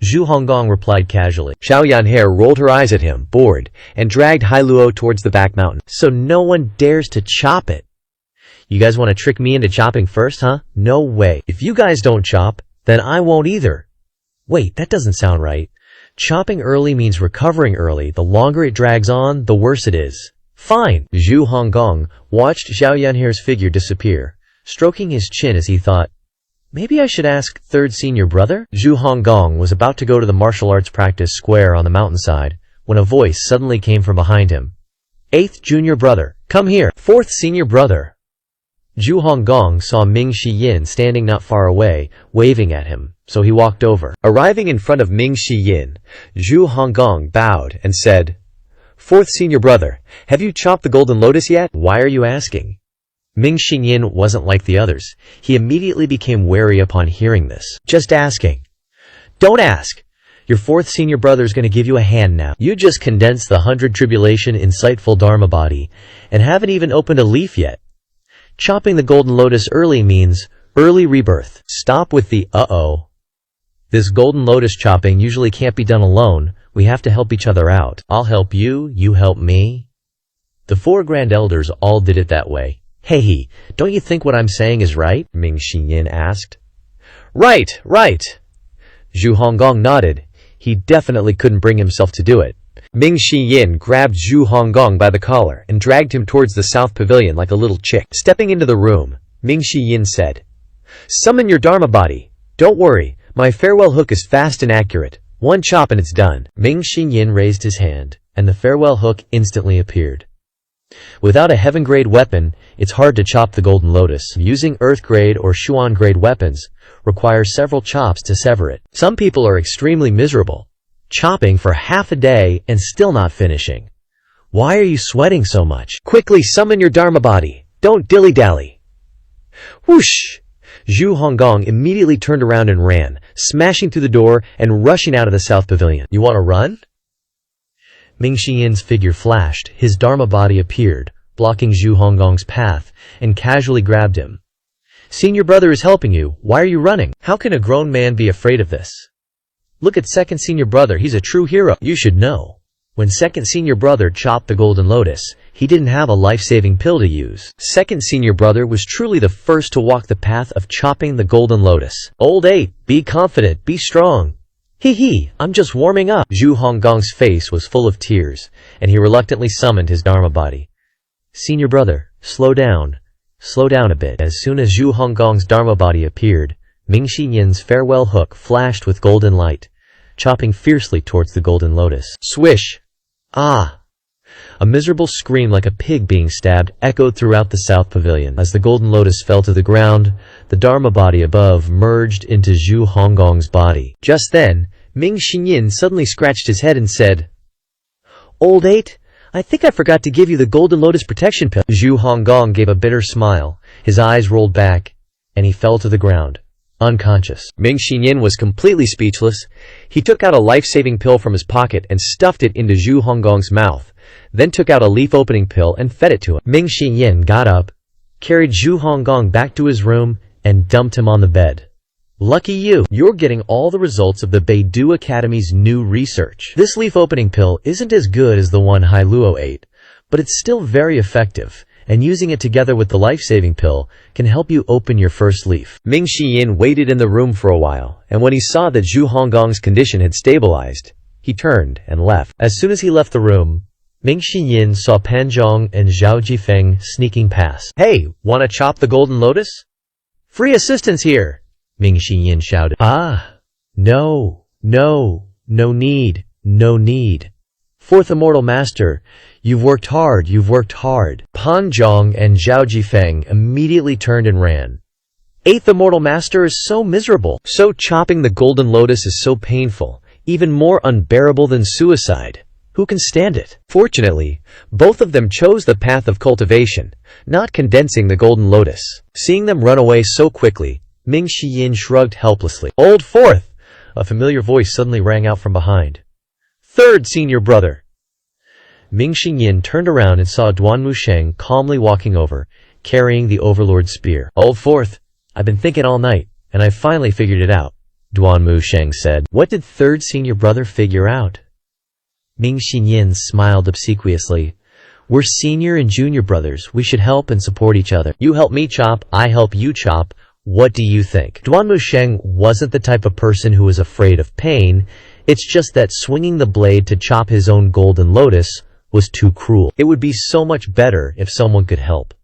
[SPEAKER 1] Zhu Honggong replied casually. Xiao Yanhair rolled her eyes at him, bored, and dragged Hailuo towards the back mountain. So no one dares to chop it. You guys want to trick me into chopping first, huh? No way. If you guys don't chop, then I won't either. Wait, that doesn't sound right. Chopping early means recovering early. The longer it drags on, the worse it is. Fine. Zhu Honggong watched Xiao Yanhair's figure disappear, stroking his chin as he thought, maybe I should ask 3rd senior brother? Zhu Honggong was about to go to the martial arts practice square on the mountainside when a voice suddenly came from behind him. 8th junior brother, come here. 4th senior brother. Zhu Honggong saw Ming Shiyin standing not far away, waving at him, so he walked over. Arriving in front of Ming Shiyin, Zhu Honggong bowed and said,
[SPEAKER 2] Fourth senior brother, have you chopped the golden lotus yet?
[SPEAKER 1] Why are you asking? Ming Xinyin wasn't like the others. He immediately became wary upon hearing this. Just asking. Don't ask. Your fourth senior brother's gonna give you a hand now. You just condensed the 100 tribulation insightful Dharma body and haven't even opened a leaf yet. Chopping the golden lotus early means early rebirth. Stop with the uh-oh. This golden lotus chopping usually can't be done alone. We have to help each other out. I'll help you, you help me. The four grand elders all did it that way. Hey, don't you think what I'm saying is right? Ming Xinyin asked.
[SPEAKER 2] Right. Zhu Honggong nodded. He definitely couldn't bring himself to do it. Ming Xinyin grabbed Zhu Honggong by the collar and dragged him towards the south pavilion like a little chick. Stepping into the room, Ming Xinyin said, "Summon your Dharma body. Don't worry, my farewell hook is fast and accurate. One chop and it's done."
[SPEAKER 1] Ming Xinyin raised his hand, and the farewell hook instantly appeared. Without a heaven-grade weapon, it's hard to chop the golden lotus. Using earth-grade or Xuan-grade weapons requires several chops to sever it. Some people are extremely miserable, chopping for half a day and still not finishing. Why are you sweating so much?
[SPEAKER 2] Quickly summon your Dharma body. Don't dilly-dally. Whoosh! Zhu Honggong immediately turned around and ran, smashing through the door and rushing out of the south pavilion.
[SPEAKER 1] You want to run? Ming Xinyin's figure flashed, his Dharma body appeared, blocking Zhu Honggong's path, and casually grabbed him. Senior brother is helping you, why are you running? How can a grown man be afraid of this? Look at second senior brother, he's a true hero. You should know. When second senior brother chopped the golden lotus, he didn't have a life-saving pill to use. Second senior brother was truly the first to walk the path of chopping the golden lotus. Old 8, be confident, be strong. Hee, I'm just warming up. Zhu Honggong's face was full of tears, and he reluctantly summoned his Dharma body. Senior brother, slow down a bit. As soon as Zhu Honggong's Dharma body appeared, Ming Xinyin's farewell hook flashed with golden light, chopping fiercely towards the golden lotus. Swish! Ah! A miserable scream like a pig being stabbed echoed throughout the south pavilion. As the golden lotus fell to the ground, the Dharma body above merged into Zhu Honggong's body. Just then, Ming Xinyin suddenly scratched his head and said, "Old 8, I think I forgot to give you the golden lotus protection pill." Zhu Honggong gave a bitter smile, his eyes rolled back, and he fell to the ground, unconscious. Ming Xinyin was completely speechless. He took out a life-saving pill from his pocket and stuffed it into Zhu Honggong's mouth, then took out a leaf-opening pill and fed it to him. Ming Xinyin got up, carried Zhu Honggong back to his room, and dumped him on the bed. Lucky you, you're getting all the results of the Beidou Academy's new research. This leaf-opening pill isn't as good as the one Hai Luo ate, but it's still very effective, and using it together with the life-saving pill can help you open your first leaf. Ming Xinyin waited in the room for a while, and when he saw that Zhu Honggong's condition had stabilized, he turned and left. As soon as he left the room, Ming Xinyin saw Panzhong and Zhao Jifeng sneaking past. "Hey, wanna chop the golden lotus? Free assistance here!" Ming Xinyin shouted. No need. Fourth Immortal Master, you've worked hard. Panzhong and Zhao Jifeng immediately turned and ran. Eighth Immortal Master is so miserable. So chopping the golden lotus is so painful, even more unbearable than suicide. Who can stand it? Fortunately, both of them chose the path of cultivation, not condensing the golden lotus. Seeing them run away so quickly, Ming Xinyin shrugged helplessly. "Old Fourth!" A familiar voice suddenly rang out from behind. "Third senior brother!" Ming Xinyin turned around and saw Duan Musheng calmly walking over, carrying the Overlord's spear. "Old Fourth, I've been thinking all night, and I finally figured it out," Duan Musheng said. "What did third senior brother figure out?" Ming Xinyin smiled obsequiously. "We're senior and junior brothers. We should help and support each other. You help me chop, I help you chop. What do you think?" Duan Musheng wasn't the type of person who was afraid of pain. It's just that swinging the blade to chop his own golden lotus was too cruel. It would be so much better if someone could help.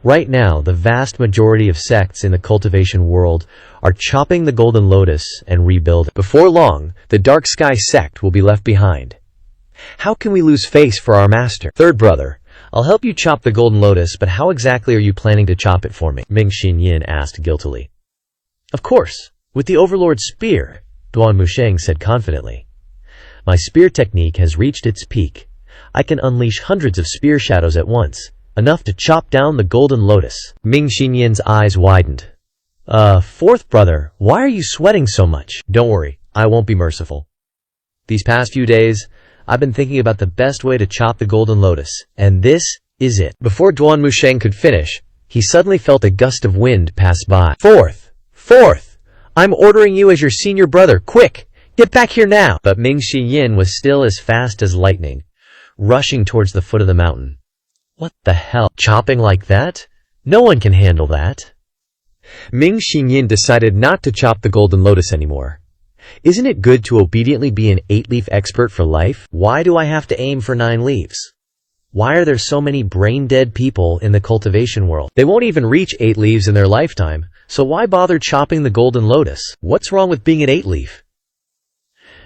[SPEAKER 1] Right now, the vast majority of sects in the cultivation world are chopping the golden lotus and rebuilding. Before long, the Dark Sky sect will be left behind. How can we lose face for our master? Third brother, I'll help you chop the golden lotus, but how exactly are you planning to chop it for me? Ming Xinyin asked guiltily. Of course, with the Overlord's spear, Duan Musheng said confidently. My spear technique has reached its peak. I can unleash hundreds of spear shadows at once, enough to chop down the golden lotus. Ming Xinyan's eyes widened. Fourth brother, why are you sweating so much? Don't worry, I won't be merciful. These past few days, I've been thinking about the best way to chop the golden lotus, and this is it. Before Duan Musheng could finish, he suddenly felt a gust of wind pass by. Fourth! I'm ordering you as your senior brother, quick! Get back here now! But Ming Xinyan was still as fast as lightning, rushing towards the foot of the mountain. What the hell? Chopping like that? No one can handle that. Ming Xinyan decided not to chop the golden lotus anymore. Isn't it good to obediently be an 8-leaf expert for life? Why do I have to aim for 9 leaves? Why are there so many brain-dead people in the cultivation world? They won't even reach 8 leaves in their lifetime, so why bother chopping the golden lotus? What's wrong with being an 8-leaf?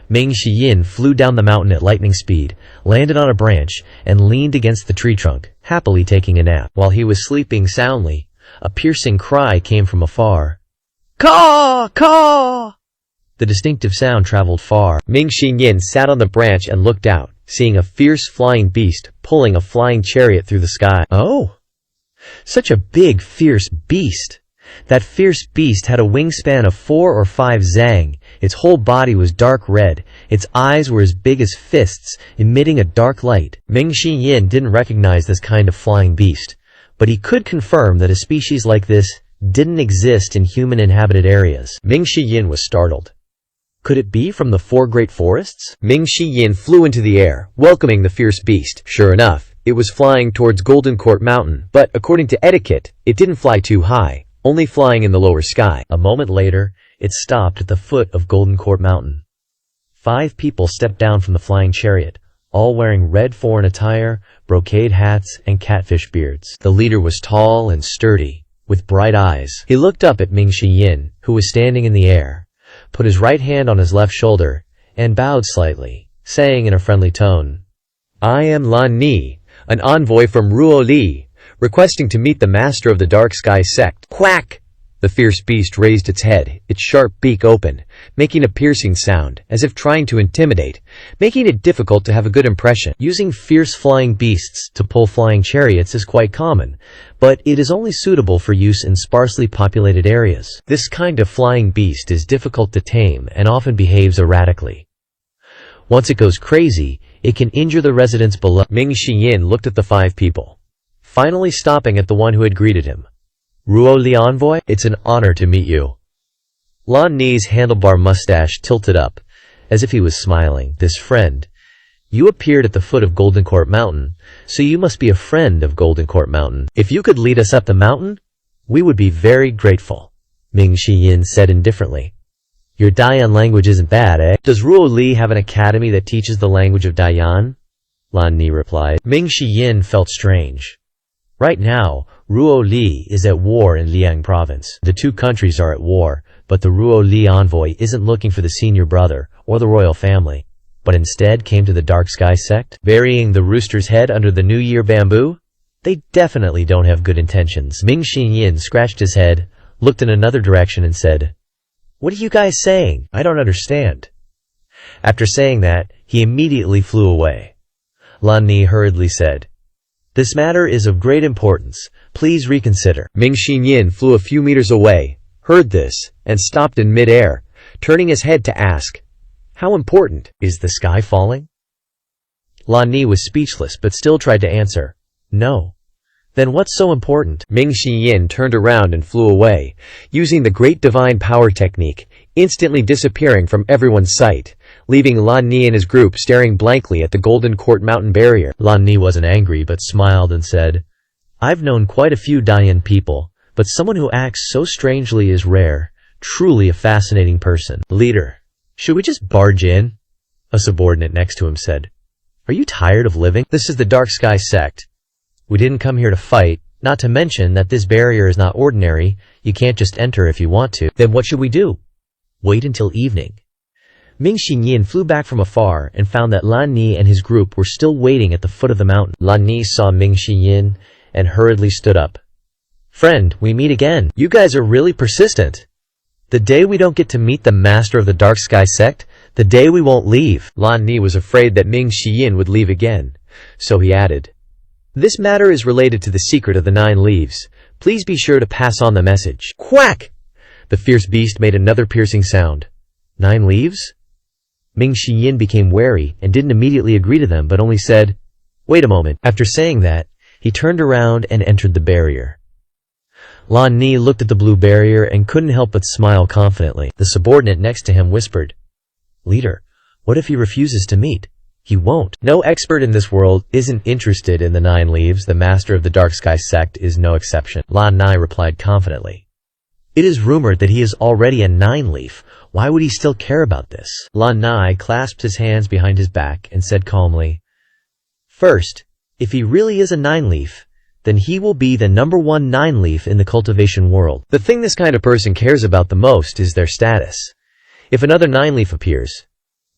[SPEAKER 1] Ming Xinyan flew down the mountain at lightning speed, landed on a branch, and leaned against the tree trunk, happily taking a nap. While he was sleeping soundly, a piercing cry came from afar. Caw! Caw! The distinctive sound traveled far. Ming Xinyan sat on the branch and looked out, seeing a fierce flying beast pulling a flying chariot through the sky. Oh! Such a big, fierce beast! That fierce beast had a wingspan of 4 or 5 zang, its whole body was dark red, its eyes were as big as fists, emitting a dark light. Ming Xinyan didn't recognize this kind of flying beast, but he could confirm that a species like this didn't exist in human-inhabited areas. Ming Xinyan was startled. Could it be from the 4 great forests? Ming Xinyan flew into the air, welcoming the fierce beast. Sure enough, it was flying towards Golden Court Mountain, but according to etiquette, it didn't fly too high, only flying in the lower sky. A moment later, it stopped at the foot of Golden Court Mountain. 5 people stepped down from the flying chariot, all wearing red foreign attire, brocade hats, and catfish beards. The leader was tall and sturdy, with bright eyes. He looked up at Ming Xinyan, who was standing in the air, put his right hand on his left shoulder, and bowed slightly, saying in a friendly tone, I am Lan Ni, an envoy from Ruo Li, requesting to meet the master of the Dark Sky sect. Quack! The fierce beast raised its head, its sharp beak open, making a piercing sound, as if trying to intimidate, making it difficult to have a good impression. Using fierce flying beasts to pull flying chariots is quite common, but it is only suitable for use in sparsely populated areas. This kind of flying beast is difficult to tame and often behaves erratically. Once it goes crazy, it can injure the residents below. Ming Xinyan looked at the 5 people, finally stopping at the one who had greeted him. Ruo Li envoy, it's an honor to meet you. Lan Ni's handlebar mustache tilted up, as if he was smiling. This friend, you appeared at the foot of Golden Court Mountain, so you must be a friend of Golden Court Mountain. If you could lead us up the mountain, we would be very grateful, Ming Xinyan said indifferently. Your Dayan language isn't bad, eh? Does Ruo Li have an academy that teaches the language of Dayan? Lan Ni replied. Ming Xinyan felt strange. Right now, Ruo Li is at war in Liang province. The 2 countries are at war, but the Ruo Li envoy isn't looking for the senior brother or the royal family, but instead came to the Dark Sky sect, burying the rooster's head under the New Year bamboo? They definitely don't have good intentions. Ming Xinyan scratched his head, looked in another direction and said, What are you guys saying? I don't understand. After saying that, he immediately flew away. Lan Ni hurriedly said, This matter is of great importance. Please reconsider. Ming Xinyan flew a few meters away, heard this, and stopped in mid-air, turning his head to ask, How important? Is the sky falling? Lan Ni was speechless but still tried to answer, No. Then what's so important? Ming Xinyan turned around and flew away, using the great divine power technique, instantly disappearing from everyone's sight, leaving Lan Ni and his group staring blankly at the Golden Court Mountain barrier. Lan Ni wasn't angry but smiled and said, I've known quite a few Dayan people, but someone who acts so strangely is rare, truly a fascinating person. Leader, should we just barge in? A subordinate next to him said. Are you tired of living? This is the Dark Sky sect. We didn't come here to fight, not to mention that this barrier is not ordinary, you can't just enter if you want to. Then what should we do? Wait until evening. Ming Xinyan flew back from afar and found that Lan Ni and his group were still waiting at the foot of the mountain. Lan Ni saw Ming Xinyan and hurriedly stood up. Friend, we meet again. You guys are really persistent. The day we don't get to meet the master of the Dark Sky sect, the day we won't leave. Lan Ni was afraid that Ming Xinyan would leave again,
[SPEAKER 2] So he added, "This matter is related to the secret of the 9 leaves. Please be sure to pass on the message." Quack! The fierce beast made another piercing sound. 9 leaves? Ming Shiyin became wary and didn't immediately agree to them, but only said, "Wait a moment." After saying that, he turned around and entered the barrier. Lan Ni looked at the blue barrier and couldn't help but smile confidently. The subordinate next to him whispered, "Leader, what if he refuses to meet?" "He won't. No expert in this world isn't interested in the 9 leaves. The master of the Dark Sky sect is no exception," Lan Ni replied confidently. "It is rumored that he is already a 9 leaf. Why would he still care about this?" Lan Ni clasped his hands behind his back and said calmly, "First, if he really is a 9 leaf, then he will be the #1 9 leaf in the cultivation world. The thing this kind of person cares about the most is their status. If another 9 leaf appears,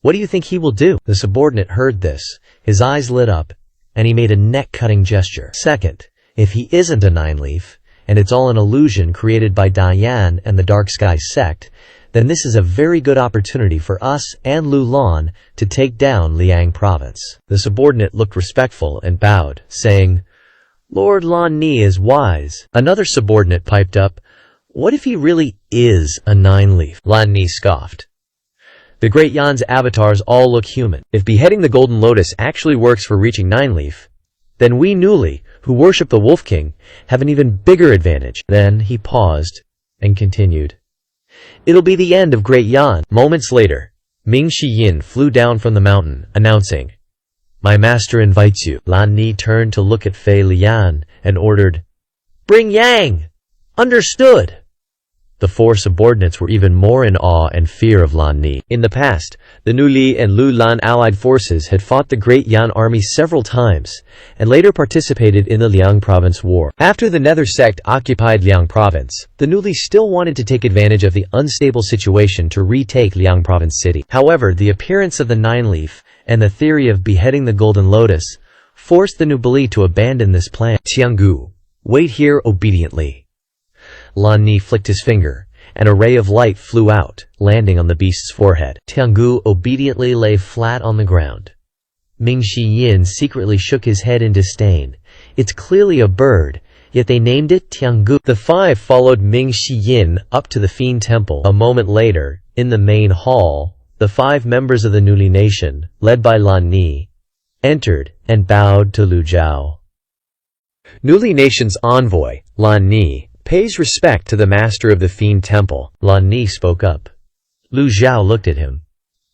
[SPEAKER 2] what do you think he will do?" The subordinate heard this. His eyes lit up, and he made a neck-cutting gesture. "Second, if he isn't a 9 leaf, and it's all an illusion created by Diane and the Dark Sky sect, then this is a very good opportunity for us and Lu Lan to take down Liang province." The subordinate looked respectful and bowed, saying, "Lord Lan Ni is wise." Another subordinate piped up, "What if he really is a 9 leaf?" Lan Ni scoffed. "The Great Yan's avatars all look human. If beheading the Golden Lotus actually works for reaching 9 leaf, then we Newly, who worship the Wolf King, have an even bigger advantage." Then he paused and continued, "It'll be the end of Great Yan." Moments later, Ming Shiyin flew down from the mountain, announcing, "My master invites you." Lan Ni turned to look at Fei Lian and ordered, "Bring Yang!" "Understood." The 4 subordinates were even more in awe and fear of Lan Ni. In the past, the Nuli and Lu Lan allied forces had fought the Great Yan army several times, and later participated in the Liang province war. After the Nether sect occupied Liang province, the Nuli still wanted to take advantage of the unstable situation to retake Liang province city. However, the appearance of the 9 leaf and the theory of beheading the Golden Lotus forced the Nubali to abandon this plan. "Tiangu, wait here obediently." Lan Ni flicked his finger, and a ray of light flew out, landing on the beast's forehead. Tiangu obediently lay flat on the ground. Ming Shiyin secretly shook his head in disdain. "It's clearly a bird, yet they named it Tiangu." The 5 followed Ming Shiyin up to the Fiend Temple. A moment later, in the main hall, the 5 members of the Nuli nation, led by Lan Ni, entered and bowed to Lu Zhao. Nuli nation's envoy, Lan Ni, pays respect to the master of the Fiend Temple. Lan Ni spoke up. Lu Zhao looked at him.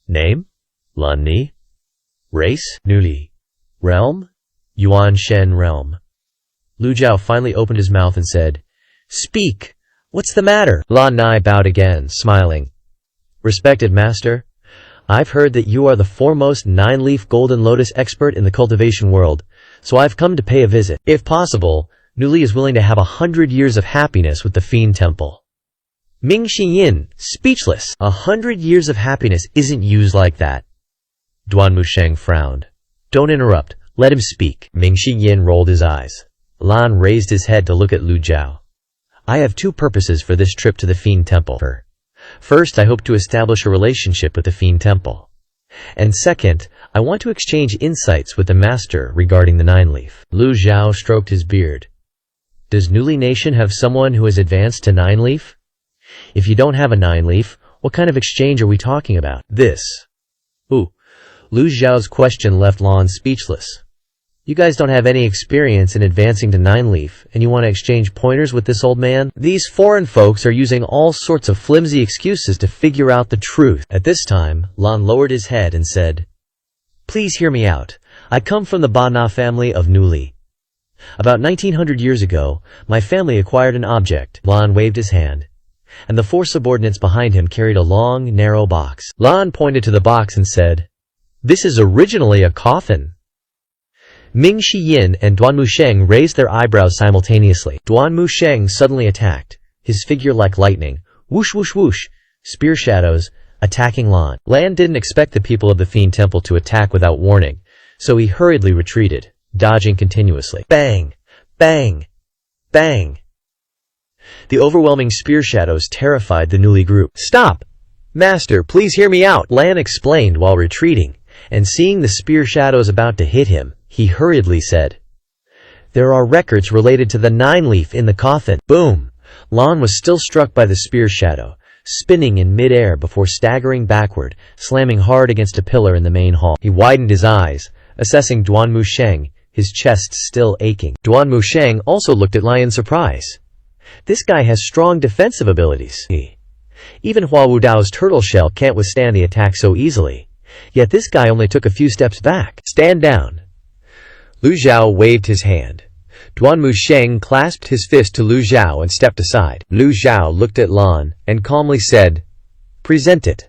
[SPEAKER 2] "Name? Lan Ni. Race? Nuli. Realm? Yuan Shen realm." Lu Zhao finally opened his mouth and said, "Speak! What's the matter?" Lan Ni bowed again, smiling. "Respected master, I've heard that you are the foremost 9-leaf Golden Lotus expert in the cultivation world, so I've come to pay a visit. If possible, Nuli is willing to have 100 years of happiness with the Fiend Temple." Ming Shiyin, speechless. 100 years of happiness isn't used like that. Duan Musheng frowned. "Don't interrupt. Let him speak." Ming Shiyin rolled his eyes. Lan raised his head to look at Lu Zhao. "I have 2 purposes for this trip to the Fiend Temple. First, I hope to establish a relationship with the Fiend Temple. And second, I want to exchange insights with the master regarding the 9-leaf. Lu Zhao stroked his beard. "Does Nuli Nation have someone who has advanced to 9-leaf? If you don't have a 9-leaf, what kind of exchange are we talking about?" This. Ooh. Lu Zhao's question left Lan speechless. "You guys don't have any experience in advancing to 9-leaf, and you want to exchange pointers with this old man? These foreign folks are using all sorts of flimsy excuses to figure out the truth." At this time, Lan lowered his head and said, "Please hear me out. I come from the Ba-Na family of Nuli. About 1900 years ago, my family acquired an object." Lan waved his hand, and the 4 subordinates behind him carried a long, narrow box. Lan pointed to the box and said, "This is originally a coffin." Ming Shiyin and Duan Musheng raised their eyebrows simultaneously. Duan Musheng suddenly attacked, his figure like lightning, whoosh whoosh whoosh, spear shadows, attacking Lan. Lan didn't expect the people of the Fiend Temple to attack without warning, so he hurriedly retreated, dodging continuously. Bang! Bang! Bang! The overwhelming spear shadows terrified the Nuli group. "Stop! Master, please hear me out," Lan explained while retreating, and seeing the spear shadows about to hit him,
[SPEAKER 1] he hurriedly said, "There are records related to the nine-leaf in the coffin." Boom! Lan was still struck by the spear shadow, spinning in mid-air before staggering backward, slamming hard against a pillar in the main hall. He widened his eyes, assessing Duan Musheng, his chest still aching. Duan Musheng also looked at Lai in surprise. This guy has strong defensive abilities. Even Hua Wudao's turtle shell can't withstand the attack so easily. Yet this guy only took a few steps back. "Stand down." Lu Zhao waved his hand. Duan Musheng clasped his fist to Lu Zhao and stepped aside. Lu Zhao looked at Lan and calmly said, "Present it."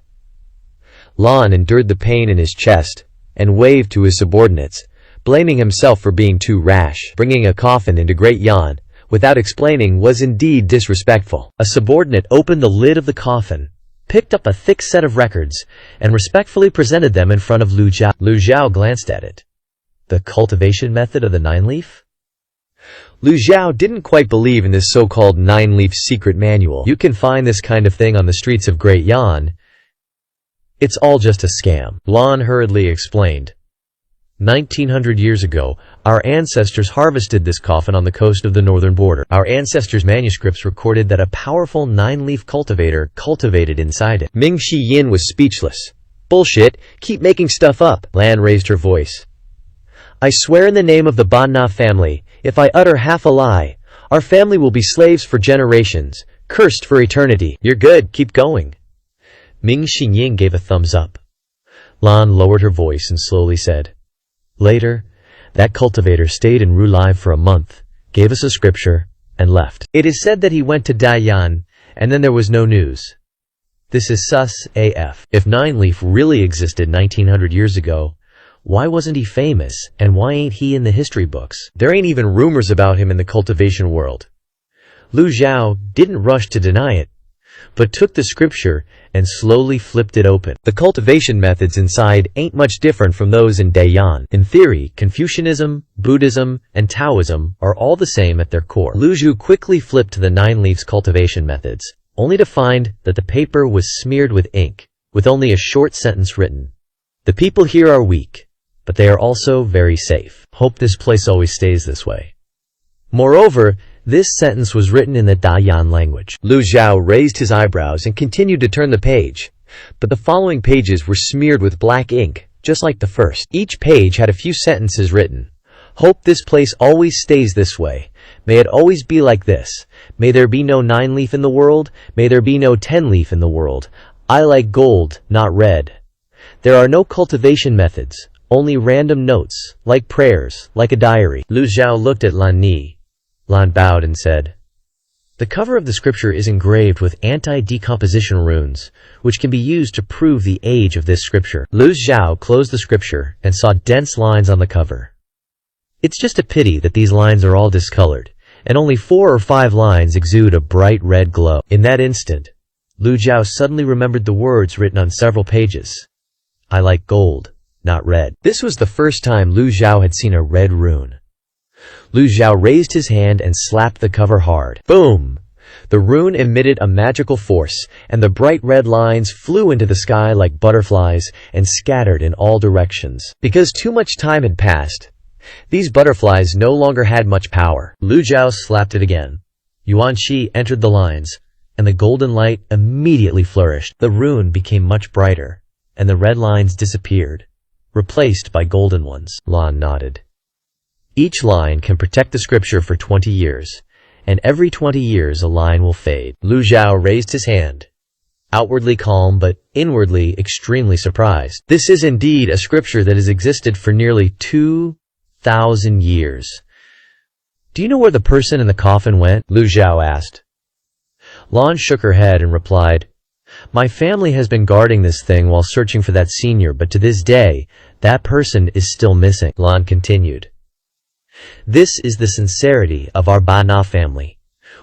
[SPEAKER 1] Lan endured the pain in his chest and waved to his subordinates, blaming himself for being too rash. Bringing a coffin into Great Yan without explaining was indeed disrespectful. A subordinate opened the lid of the coffin, picked up a thick set of records, and respectfully presented them in front of Lu Zhao. Lu Zhao glanced at it. The cultivation method of the nine-leaf? Lu Zhao didn't quite believe in this so-called nine-leaf secret manual. You can find this kind of thing on the streets of Great Yan. It's all just a scam. Lan hurriedly explained. 1900 years ago, our ancestors harvested this coffin on the coast of the northern border. Our ancestors' manuscripts recorded that a powerful nine-leaf cultivator cultivated inside it. Ming Shi Yin was speechless. "Bullshit, keep making stuff up." Lan raised her voice. "I swear in the name of the manhwa family, if I utter half a lie, our family will be slaves for generations, cursed for eternity." "You're good, keep going." Ming Shi Yin gave a thumbs up. Lan lowered her voice and slowly said, "Later, that cultivator stayed in Rulai for a month, gave us a scripture, and left. It is said that he went to Daiyan, and then there was no news. This is sus AF. If nine-leaf really existed 1900 years ago, why wasn't he famous, and why ain't he in the history books? There ain't even rumors about him in the cultivation world." Lu Zhao didn't rush to deny it, but took the scripture and slowly flipped it open. The cultivation methods inside ain't much different from those in Daiyan. In theory, Confucianism, Buddhism, and Taoism are all the same at their core. Lu Zhu quickly flipped to the nine leaves cultivation methods, only to find that the paper was smeared with ink, with only a short sentence written. "The people here are weak, but they are also very safe. Hope this place always stays this way." Moreover, this sentence was written in the Daiyan language. Lu Zhao raised his eyebrows and continued to turn the page, but the following pages were smeared with black ink, just like the first. Each page had a few sentences written. "Hope this place always stays this way. May it always be like this. May there be no nine-leaf in the world. May there be no ten-leaf in the world. I like gold, not red. There are no cultivation methods, only random notes, like prayers, like a diary." Lu Zhao looked at Lan Ni. Lan bowed and said, "The cover of the scripture is engraved with anti-decomposition runes, which can be used to prove the age of this scripture." Lu Zhao closed the scripture and saw dense lines on the cover. It's just a pity that these lines are all discolored, and only 4 or 5 lines exude a bright red glow. In that instant, Lu Zhao suddenly remembered the words written on several pages. "I like gold, not red." This was the first time Lu Zhao had seen a red rune. Lu Zhao raised his hand and slapped the cover hard. Boom! The rune emitted a magical force, and the bright red lines flew into the sky like butterflies and scattered in all directions. Because too much time had passed, these butterflies no longer had much power. Lu Zhao slapped it again. Yuan Shi entered the lines, and the golden light immediately flourished. The rune became much brighter, and the red lines disappeared, replaced by golden ones. Lan nodded. Each line can protect the scripture for 20 years, and every 20 years a line will fade. Lu Zhao raised his hand, outwardly calm but inwardly extremely surprised. This is indeed a scripture that has existed for nearly 2,000 years. "Do you know where the person in the coffin went?" Lu Zhao asked. Lan shook her head and replied, "My family has been guarding this thing while searching for that senior, but to this day, that person is still missing." Lan continued, "This is the sincerity of our manhwa family.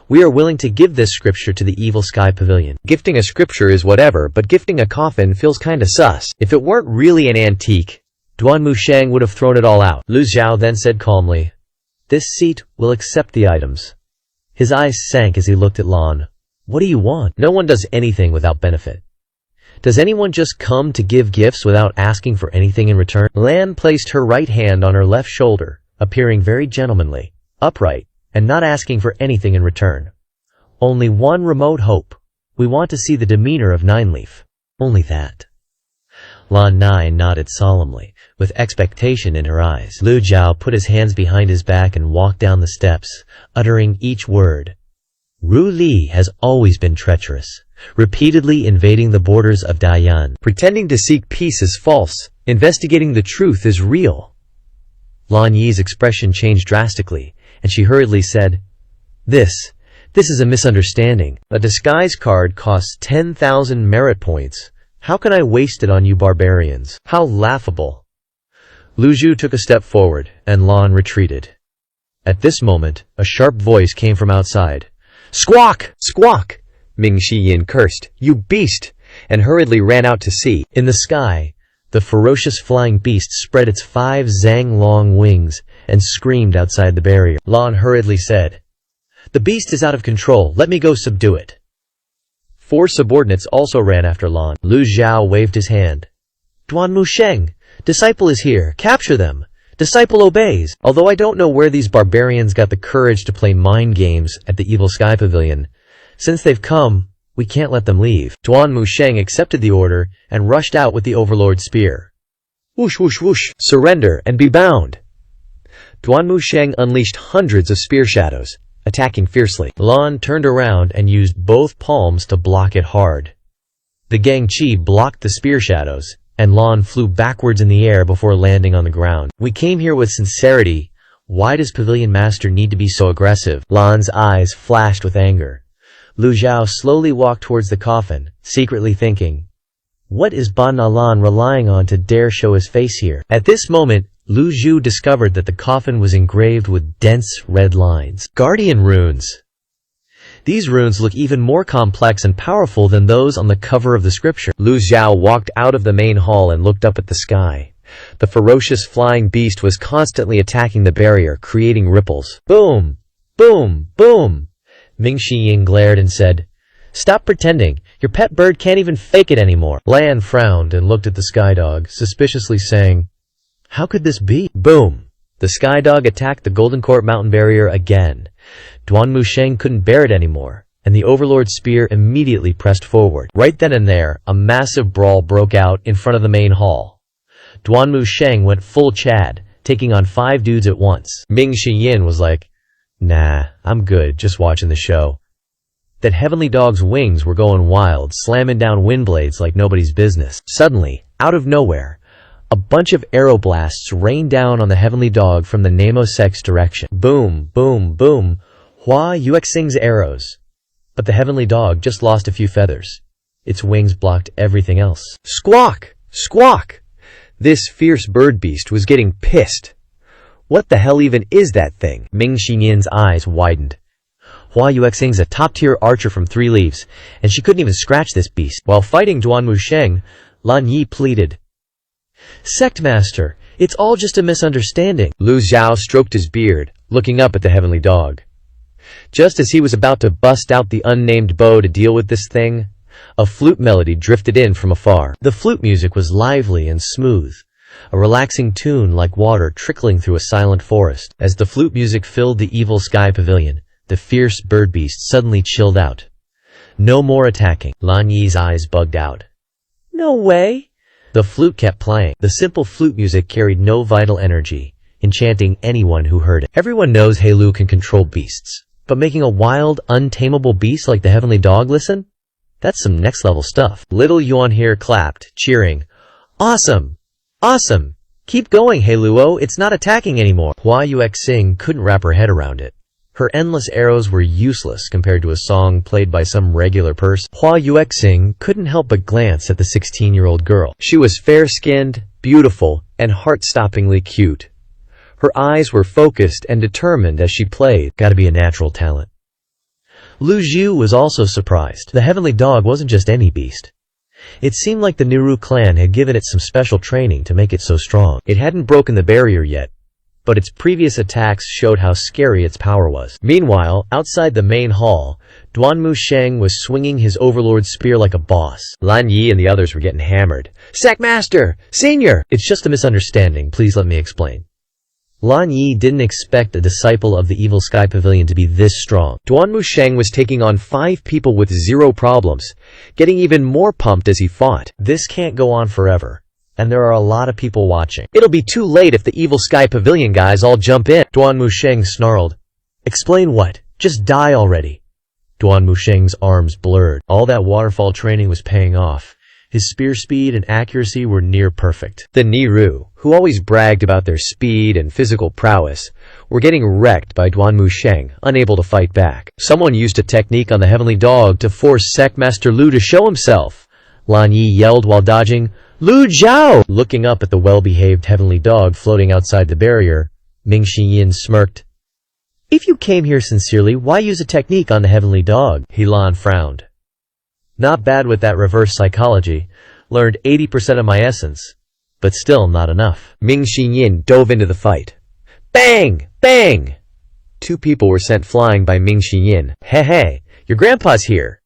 [SPEAKER 1] We are willing to give this scripture to the Evil Sky Pavilion. Gifting a scripture is whatever, but gifting a coffin feels kinda sus. If it weren't really an antique, Duan Musheng would have thrown it all out." Lu Zhao then said calmly, "This seat will accept the items." His eyes sank as he looked at Lan. "What do you want? No one does anything without benefit. Does anyone just come to give gifts without asking for anything in return? Lan placed her right hand on her left shoulder, appearing very gentlemanly, upright, and not asking for anything in return. Only one remote hope. We want to see the demeanor of Nineleaf. Only that. Lan Nai nodded solemnly, with expectation in her eyes. Lu Zhao put his hands behind his back and walked down the steps, uttering each word. Ru Li has always been treacherous, repeatedly invading the borders of Dayan. Pretending to seek peace is false, investigating the truth is real. Lan Yi's expression changed drastically, and she hurriedly said, This is a misunderstanding. A disguise card costs 10,000 merit points. How can I waste it on you barbarians? How laughable. Lu Zhu took a step forward, and Lan retreated. At this moment, a sharp voice came from outside. Squawk! Squawk! Ming Shiyin cursed, You beast! And hurriedly ran out to sea. In the sky, the ferocious flying beast spread its 5 zang-long wings and screamed outside the barrier. Lan hurriedly said, The beast is out of control. Let me go subdue it. 4 subordinates also ran after Lan. Lu Zhao waved his hand. Duan Musheng, disciple is here. Capture them. Disciple obeys. Although I don't know where these barbarians got the courage to play mind games at the Evil Sky Pavilion, since they've come, we can't let them leave. Duan Musheng accepted the order and rushed out with the Overlord's spear. Whoosh, whoosh, whoosh. Surrender and be bound. Duan Musheng unleashed hundreds of spear shadows, attacking fiercely. Lan turned around and used both palms to block it hard. The Gangqi blocked the spear shadows, and Lan flew backwards in the air before landing on the ground. We came here with sincerity. Why does Pavilion Master need to be so aggressive? Lan's eyes flashed with anger. Lu Zhao slowly walked towards the coffin, secretly thinking, What is Ban Na Lan relying on to dare show his face here? At this moment, Lu Zhu discovered that the coffin was engraved with dense red lines. Guardian runes. These runes look even more complex and powerful than those on the cover of the scripture. Lu Zhao walked out of the main hall and looked up at the sky. The ferocious flying beast was constantly attacking the barrier, creating ripples. Boom! Boom! Boom! Ming Shiyin glared and said, Stop pretending. Your pet bird can't even fake it anymore. Lan frowned and looked at the sky dog, suspiciously saying, How could this be? Boom! The sky dog attacked the Golden Court mountain barrier again. Duan Musheng couldn't bear it anymore, and the Overlord's spear immediately pressed forward. Right then and there, a massive brawl broke out in front of the main hall. Duan Musheng went full Chad, taking on 5 dudes at once. Ming Shiyin was like, Nah, I'm good, just watching the show. That heavenly dog's wings were going wild, slamming down wind blades like nobody's business. Suddenly, out of nowhere, a bunch of arrow blasts rained down on the heavenly dog from the Namo-Sex direction. Boom, boom, boom. Hua Yuexing's arrows. But the heavenly dog just lost a few feathers. Its wings blocked everything else. Squawk! Squawk! This fierce bird beast was getting pissed. What the hell even is that thing? Ming Xinyan's eyes widened. Hua Yuexing's a top-tier archer from 3 Leaves, and she couldn't even scratch this beast. While fighting Duan Musheng, Lan Yi pleaded, Sect Master, it's all just a misunderstanding. Lu Zhao stroked his beard, looking up at the heavenly dog. Just as he was about to bust out the unnamed bow to deal with this thing, a flute melody drifted in from afar. The flute music was lively and smooth, a relaxing tune like water trickling through a silent forest. As the flute music filled the Evil Sky Pavilion, the fierce bird beast suddenly chilled out. No more attacking. Lan Yi's eyes bugged out. No way! The flute kept playing. The simple flute music carried no vital energy, enchanting anyone who heard it. Everyone knows Heilu can control beasts, but making a wild, untamable beast like the heavenly dog listen? That's some next-level stuff. Little Yuan here clapped, cheering, Awesome! Awesome! Keep going, Heiluo, it's not attacking anymore. Hua Yuexing couldn't wrap her head around it. Her endless arrows were useless compared to a song played by some regular person. Hua Yuexing couldn't help but glance at the 16-year-old girl. She was fair-skinned, beautiful, and heart-stoppingly cute. Her eyes were focused and determined as she played. Gotta be a natural talent. Lu Zhu was also surprised. The heavenly dog wasn't just any beast. It seemed like the Niru clan had given it some special training to make it so strong. It hadn't broken the barrier yet, but its previous attacks showed how scary its power was. Meanwhile, outside the main hall, Duanmu Sheng was swinging his overlord spear like a boss. Lan Yi and the others were getting hammered. "Sackmaster! Senior!" "It's just a misunderstanding, please let me explain." Lan Yi didn't expect a disciple of the Evil Sky Pavilion to be this strong. Duanmu Sheng was taking on 5 people with 0 problems, getting even more pumped as he fought. This can't go on forever, and there are a lot of people watching. It'll be too late if the Evil Sky Pavilion guys all jump in. Duanmu Sheng snarled. "Explain what? Just die already." Duanmu Sheng's arms blurred. All that waterfall training was paying off. His spear speed and accuracy were near perfect. The Niru, who always bragged about their speed and physical prowess, were getting wrecked by Duanmu Sheng, unable to fight back. Someone used a technique on the heavenly dog to force Sackmaster Lu to show himself. Lan Yi yelled while dodging, "Lu Zhao!" Looking up at the well-behaved heavenly dog floating outside the barrier, Ming Xinyin smirked. "If you came here sincerely, why use a technique on the heavenly dog?" Helan frowned. "Not bad with that reverse psychology. Learned 80% of my essence, but still not enough." Ming Xinyin dove into the fight. Bang! Bang! 2 people were sent flying by Ming Xinyin. Hey, your grandpa's here."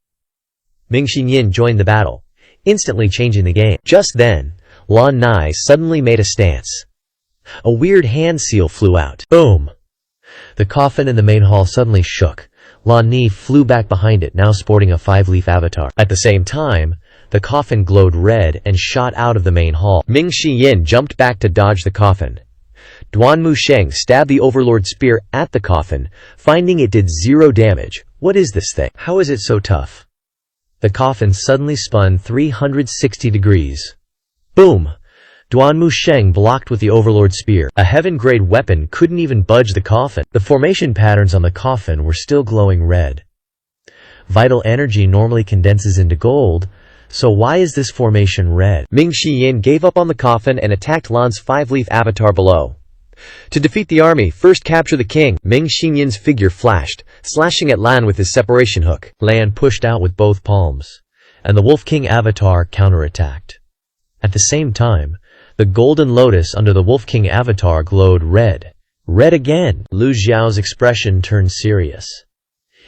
[SPEAKER 1] Ming Xinyin joined the battle, instantly changing the game. Just then, Lan Nai suddenly made a stance. A weird hand seal flew out. Boom! The coffin in the main hall suddenly shook. Lan Ni flew back behind it, now sporting a 5-leaf avatar. At the same time, the coffin glowed red and shot out of the main hall. Ming Xinyin jumped back to dodge the coffin. Duanmu Sheng stabbed the overlord spear at the coffin, finding it did 0 damage. What is this thing? How is it so tough? The coffin suddenly spun 360 degrees. Boom! Duanmu Sheng blocked with the overlord spear. A heaven-grade weapon couldn't even budge the coffin. The formation patterns on the coffin were still glowing red. Vital energy normally condenses into gold, so why is this formation red? Ming Xinyin gave up on the coffin and attacked Lan's 5-leaf avatar below. To defeat the army, first capture the king. Ming Xinyin's figure flashed, slashing at Lan with his separation hook. Lan pushed out with both palms, and the Wolf King avatar counterattacked. At the same time, the golden lotus under the Wolf King avatar glowed red. Red again. Lu Xiao's expression turned serious.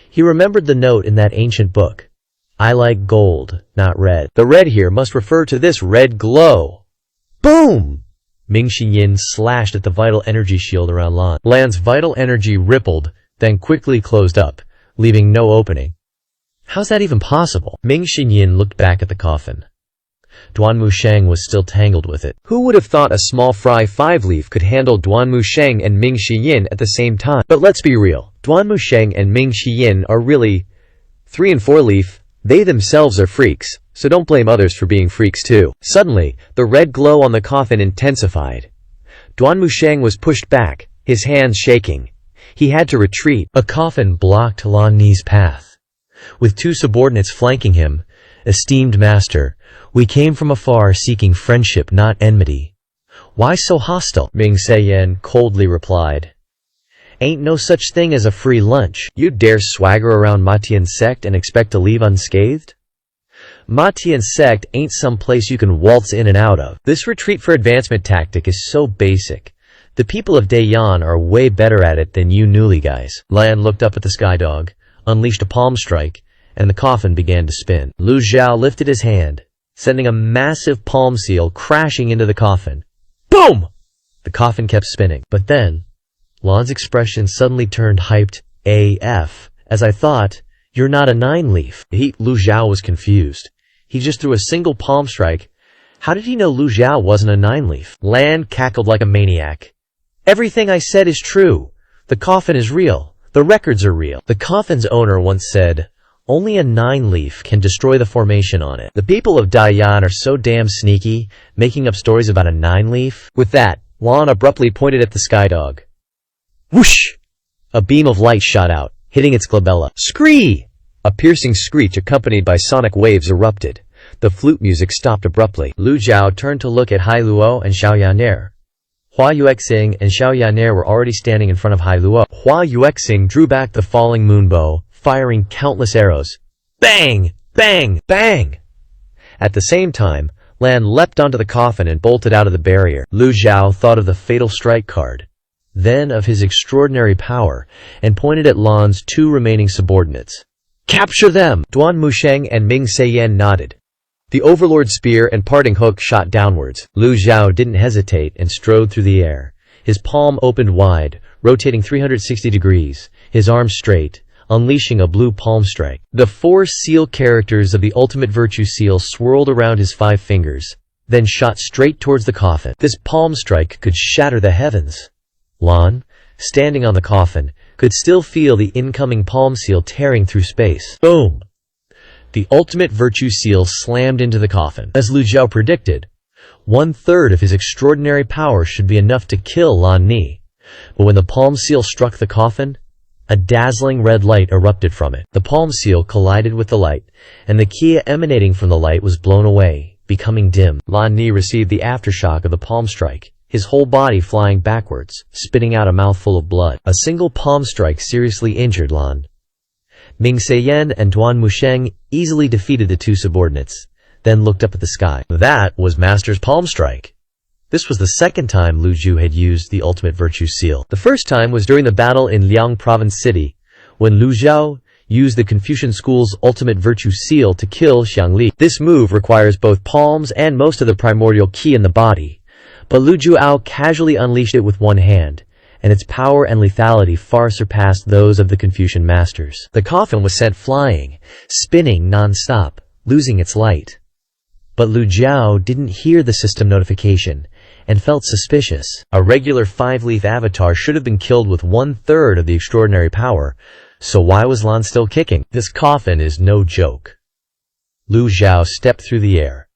[SPEAKER 1] He remembered the note in that ancient book. "I like gold, not red." The red here must refer to this red glow. Boom! Ming Xinyin slashed at the vital energy shield around Lan. Lan's vital energy rippled, then quickly closed up, leaving no opening. How's that even possible? Ming Xinyin looked back at the coffin. Duanmu Sheng was still tangled with it. Who would have thought a small fry 5-leaf could handle Duanmu Sheng and Ming Xinyin at the same time? But let's be real, Duanmu Sheng and Ming Xinyin are really 3 and 4-leaf. They themselves are freaks, so don't blame others for being freaks too. Suddenly, the red glow on the coffin intensified. Duanmu Sheng was pushed back, his hands shaking. He had to retreat. A coffin blocked Lan Ni's path. With 2 subordinates flanking him, "Esteemed master, we came from afar seeking friendship, not enmity." "Why so hostile?" Ming Xinyin coldly replied. "Ain't no such thing as a free lunch. You dare swagger around Matian's sect and expect to leave unscathed? Matian's sect ain't some place you can waltz in and out of. This retreat for advancement tactic is so basic. The people of Dayan are way better at it than you newly guys." Lan looked up at the skydog, unleashed a palm strike, and the coffin began to spin. Lu Zhao lifted his hand, sending a massive palm seal crashing into the coffin. Boom! The coffin kept spinning. But then, Lan's expression suddenly turned hyped AF. "As I thought, you're not a 9-leaf. Lu Zhao was confused. He just threw a single palm strike. How did he know Lu Zhao wasn't a 9-leaf? Lan cackled like a maniac. "Everything I said is true. The coffin is real. The records are real." The coffin's owner once said, "Only a 9-leaf can destroy the formation on it." The people of Dayan are so damn sneaky, making up stories about a 9-leaf. With that, Lan abruptly pointed at the skydog. Whoosh! A beam of light shot out, hitting its glabella. Scree! A piercing screech accompanied by sonic waves erupted. The flute music stopped abruptly. Lu Zhao turned to look at Hai Luo and Xiao Yaner. Hua Yuexing and Xiao Yaner were already standing in front of Hai Luo. Hua Yuexing drew back the falling moon bow, firing countless arrows. Bang! Bang! Bang! At the same time, Lan leapt onto the coffin and bolted out of the barrier. Lu Zhao thought of the fatal strike card. then of his extraordinary power, and pointed at Lan's two remaining subordinates. "Capture them!"
[SPEAKER 2] Duan Musheng and Ming Seiyan nodded. The overlord's spear and parting hook shot downwards. Lu Zhao didn't hesitate and strode through the air. His palm opened wide, rotating 360 degrees, his arm straight, unleashing a blue palm strike. The 4 seal characters of the ultimate virtue seal swirled around his 5 fingers, then shot straight towards the coffin. This palm strike could shatter the heavens. Lan, standing on the coffin, could still feel the incoming palm seal tearing through space. Boom! The ultimate virtue seal slammed into the coffin. As Lu Zhao predicted, 1/3 of his extraordinary power should be enough to kill Lan Ni. But when the palm seal struck the coffin, a dazzling red light erupted from it. The palm seal collided with the light, and the ki emanating from the light was blown away, becoming dim. Lan Ni received the aftershock of the palm strike, his whole body flying backwards, spitting out a mouthful of blood. A single palm strike seriously injured Lan. Ming Seiyan and Duan Musheng easily defeated the 2 subordinates, then looked up at the sky. That was Master's palm strike. This was the second time Lu Zhu had used the ultimate virtue seal. The first time was during the battle in Liang Province City, when Lu Zhao used the Confucian School's ultimate virtue seal to kill Xiang Li. This move requires both palms and most of the primordial ki in the body, but Lu Zhuao casually unleashed it with one hand, and its power and lethality far surpassed those of the Confucian masters. The coffin was sent flying, spinning non-stop, losing its light. But Lu Zhao didn't hear the system notification, and felt suspicious. A regular 5-leaf avatar should have been killed with 1/3 of the extraordinary power, so why was Lan still kicking? This coffin is no joke. Lu Zhao stepped through the air,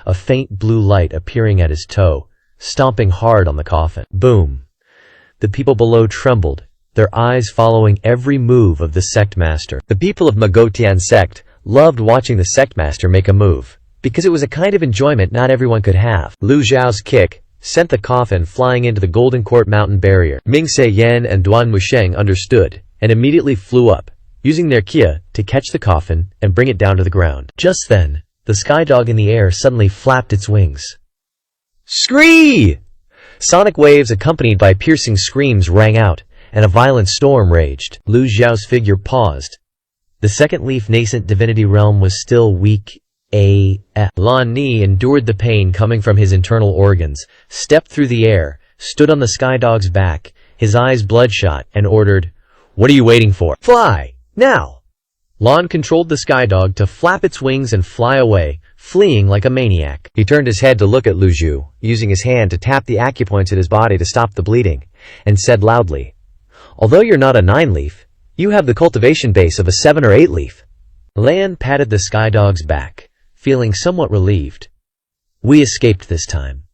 [SPEAKER 2] a faint blue light appearing at his toe, stomping hard on the coffin. Boom! The people below trembled, their eyes following every move of the sect master. The people of Magotian sect loved watching the sect master make a move, because it was a kind of enjoyment not everyone could have. Lu Zhao's kick sent the coffin flying into the Golden Court mountain barrier. Ming Seiyan and Duan Musheng understood, and immediately flew up, using their kia to catch the coffin and bring it down to the ground. Just then, the sky dog in the air suddenly flapped its wings. Scree! Sonic waves accompanied by piercing screams rang out, and a violent storm raged. Lu Zhao's figure paused. The second leaf nascent divinity realm was still weak AF. Lan Ni endured the pain coming from his internal organs, stepped through the air, stood on the skydog's back, his eyes bloodshot, and ordered, "What are you waiting for? Fly! Now!" Lan controlled the skydog to flap its wings and fly away, fleeing like a maniac. He turned his head to look at Lu Zhu, using his hand to tap the acupoints at his body to stop the bleeding, and said loudly, "Although you're not a 9-leaf, you have the cultivation base of a 7 or 8-leaf. Lan patted the skydog's back, feeling somewhat relieved. "We escaped this time.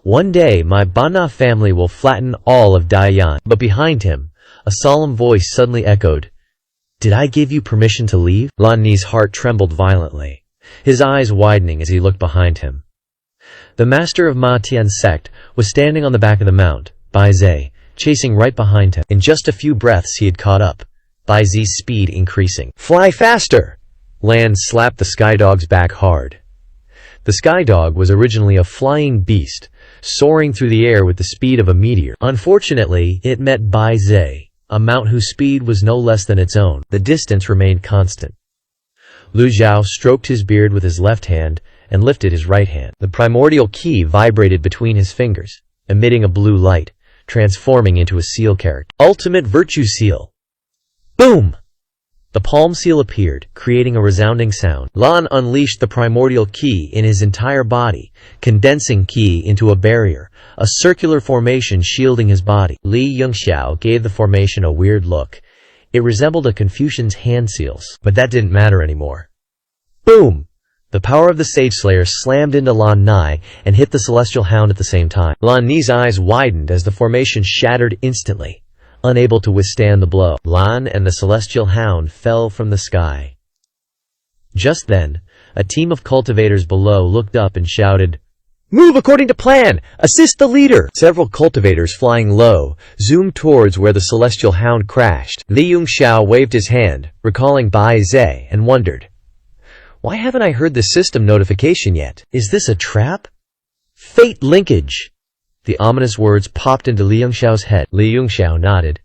[SPEAKER 2] One day my Bana family will flatten all of Daiyan." But behind him, a solemn voice suddenly echoed, "Did I give you permission to leave?" Lan Ni's heart trembled violently, his eyes widening as he looked behind him. The master of Ma Tian's sect was standing on the back of the mount, Bai Zhe, chasing right behind him. In just a few breaths he had caught up, Bai Zhe's speed increasing. "Fly faster!" Lan slapped the skydog's back hard. The skydog was originally a flying beast, soaring through the air with the speed of a meteor. Unfortunately, it met Bai Zhe, a mount whose speed was no less than its own. The distance remained constant. Lu Zhao stroked his beard with his left hand and lifted his right hand. The primordial ki vibrated between his fingers, emitting a blue light, transforming into a seal character. Ultimate Virtue Seal. Boom! The palm seal appeared, creating a resounding sound. Lan unleashed the primordial ki in his entire body, condensing ki into a barrier, a circular formation shielding his body. Li Yongxiao gave the formation a weird look. It resembled a Confucian's hand seals, but that didn't matter anymore. Boom! The power of the Sage Slayer slammed into Lan Ni and hit the Celestial Hound at the same time. Lan Ni's eyes widened as the formation shattered instantly, unable to withstand the blow. Lan and the Celestial Hound fell from the sky. Just then, a team of cultivators below looked up and shouted, "Move according to plan! Assist the leader!" Several cultivators flying low zoomed towards where the Celestial Hound crashed. Li Yongxiao waved his hand, recalling Bai Zhe, and wondered, "Why haven't I heard the system notification yet? Is this a trap? Fate linkage!"
[SPEAKER 1] The ominous words popped into Li Yongxiao's head. Li Yongxiao nodded.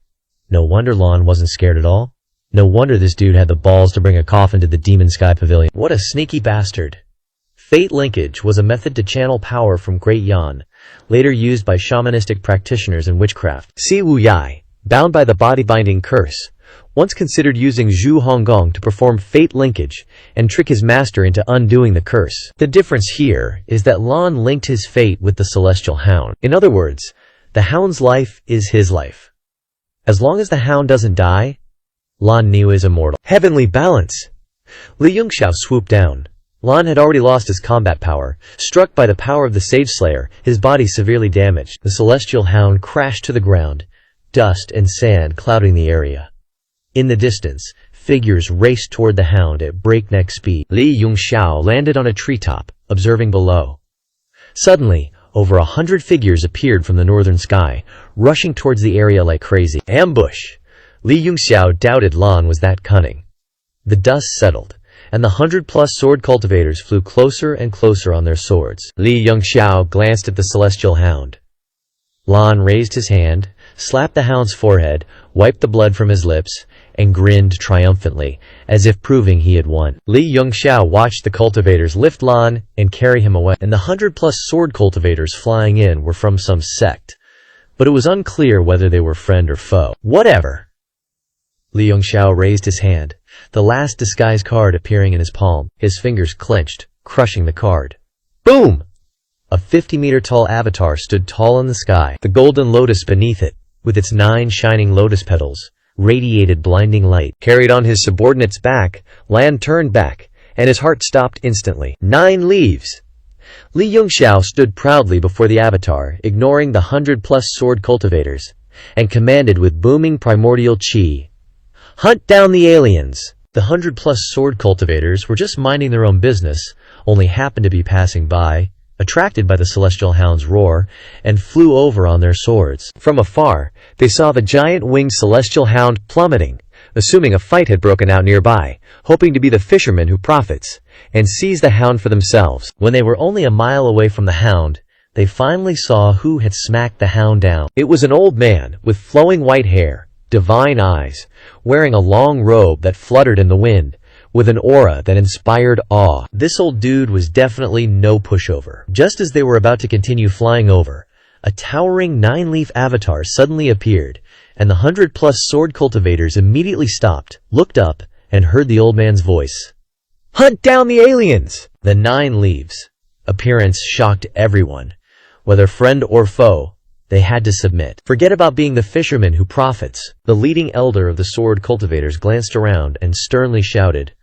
[SPEAKER 1] No wonder Lan wasn't scared at all. No wonder this dude had the balls to bring a coffin to the Demon Sky Pavilion. What a sneaky bastard. Fate linkage was a method to channel power from Great Yan, later used by shamanistic practitioners in witchcraft. Si Wu Yai, bound by the body-binding curse, once considered using Zhu Honggong to perform fate linkage and trick his master into undoing the curse. The difference here is that Lan linked his fate with the celestial hound. In other words, the hound's life is his life. As long as the hound doesn't die, Lan Niu is immortal. Heavenly balance! Li Yongxiao swooped down. Lan had already lost his combat power. Struck by the power of the Sage Slayer, his body severely damaged. The celestial hound crashed to the ground, dust and sand clouding the area. In the distance, figures raced toward the hound at breakneck speed. Li Yongxiao landed on a treetop, observing below. Suddenly, over 100 figures appeared from the northern sky, rushing towards the area like crazy. Ambush! Li Yongxiao doubted Lan was that cunning. The dust settled, and the 100-plus sword cultivators flew closer and closer on their swords. Li Yongxiao glanced at the celestial hound. Lan raised his hand, slapped the hound's forehead, wiped the blood from his lips, and grinned triumphantly, as if proving he had won. Li Yongxiao watched the cultivators lift Lan and carry him away, and the 100-plus sword cultivators flying in were from some sect, but it was unclear whether they were friend or foe. Whatever. Li Yongxiao raised his hand, the last disguise card appearing in his palm. His fingers clenched, crushing the card. Boom! A 50-meter-tall avatar stood tall in the sky. The golden lotus beneath it, with its 9 shining lotus petals, radiated blinding light. Carried on his subordinate's back, Lan turned back, and his heart stopped instantly. 9 leaves! Li Yongxiao stood proudly before the avatar, ignoring the 100-plus sword cultivators, and commanded with booming primordial chi, "Hunt down the aliens!" The 100-plus sword cultivators were just minding their own business, only happened to be passing by, attracted by the celestial hound's roar, and flew over on their swords. From afar, they saw the giant winged celestial hound plummeting, assuming a fight had broken out nearby, hoping to be the fisherman who profits, and seize the hound for themselves. When they were only a mile away from the hound, they finally saw who had smacked the hound down. It was an old man, with flowing white hair, divine eyes, wearing a long robe that fluttered in the wind, with an aura that inspired awe. This old dude was definitely no pushover. Just as they were about to continue flying over, a towering 9-leaf avatar suddenly appeared, and the 100-plus sword cultivators immediately stopped, looked up, and heard the old man's voice. "Hunt down the aliens!" The 9 leaves appearance shocked everyone. Whether friend or foe, they had to submit. Forget about being the fisherman who profits. The leading elder of the sword cultivators glanced around and sternly shouted,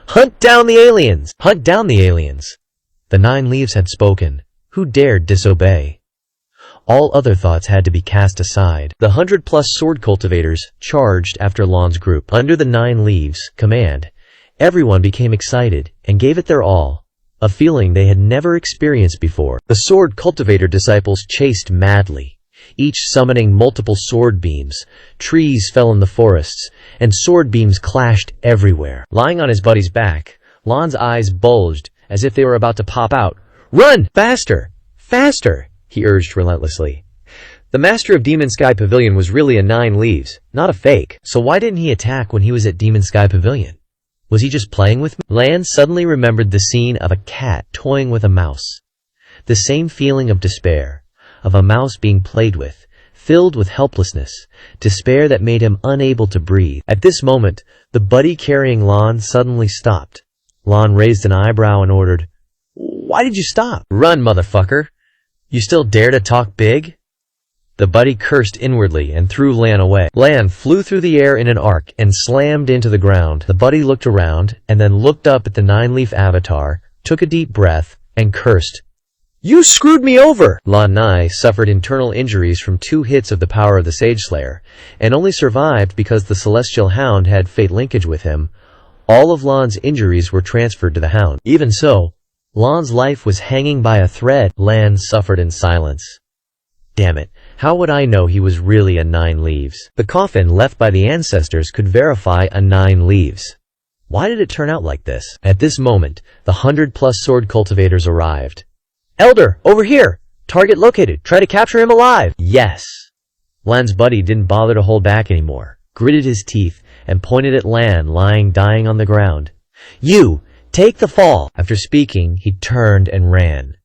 [SPEAKER 1] "Hunt down the aliens! Hunt down the aliens!" The 9 leaves had spoken. Who dared disobey? All other thoughts had to be cast aside. The 100-plus sword cultivators charged after Lan's group. Under the 9 leaves' command, everyone became excited and gave it their all, a feeling they had never experienced before. The sword cultivator disciples chased madly, each summoning multiple sword beams. Trees fell in the forests, and sword beams clashed everywhere. Lying on his buddy's back, Lan's eyes bulged as if they were about to pop out. "Run! Faster! Faster!" he urged relentlessly. The master of Demon Sky Pavilion was really a 9 leaves, not a fake. So why didn't he attack when he was at Demon Sky Pavilion? Was he just playing with me? Lan suddenly remembered the scene of a cat toying with a mouse. The same feeling of despair, of a mouse being played with, filled with helplessness, despair that made him unable to breathe. At this moment, the buddy carrying Lan suddenly stopped. Lan raised an eyebrow and ordered, "Why did you stop?" "Run, motherfucker! You still dare to talk big?" The buddy cursed inwardly and threw Lan away. Lan flew through the air in an arc and slammed into the ground. The buddy looked around and then looked up at the 9-leaf avatar, took a deep breath, and cursed, "You screwed me over!" Lan Nai suffered internal injuries from 2 hits of the power of the Sage Slayer, and only survived because the Celestial Hound had fate linkage with him. All of Lan's injuries were transferred to the Hound. Even so, Lan's life was hanging by a thread. Lan suffered in silence. Damn it, how would I know he was really a 9 leaves? The coffin left by the ancestors could verify a 9 leaves. Why did it turn out like this? At this moment, the 100-plus sword cultivators arrived. "Elder, over here! Target located. Try to capture him alive. Yes. Lan's buddy didn't bother to hold back anymore, gritted his teeth, and pointed at Lan lying dying on the ground. You! Take the fall! After speaking, he turned and ran.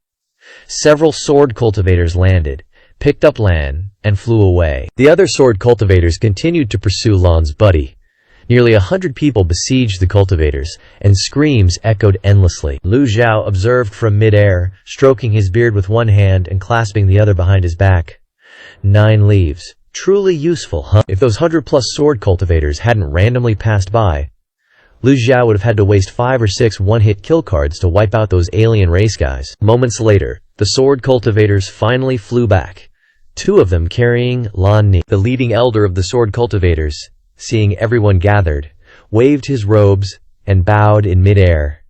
[SPEAKER 1] Several sword cultivators landed, picked up Lan, and flew away. The other sword cultivators continued to pursue Lan's buddy. Nearly 100 people besieged the cultivators, and screams echoed endlessly. Lu Zhao observed from mid-air, stroking his beard with one hand and clasping the other behind his back. 9 leaves. Truly useful, huh? If those 100-plus sword cultivators hadn't randomly passed by, Lu Zhao would have had to waste 5 or 6 one-hit kill cards to wipe out those alien race guys. Moments later, the sword cultivators finally flew back, 2 of them carrying Lan Ni. The leading elder of the sword cultivators, seeing everyone gathered, waved his robes and bowed in mid-air.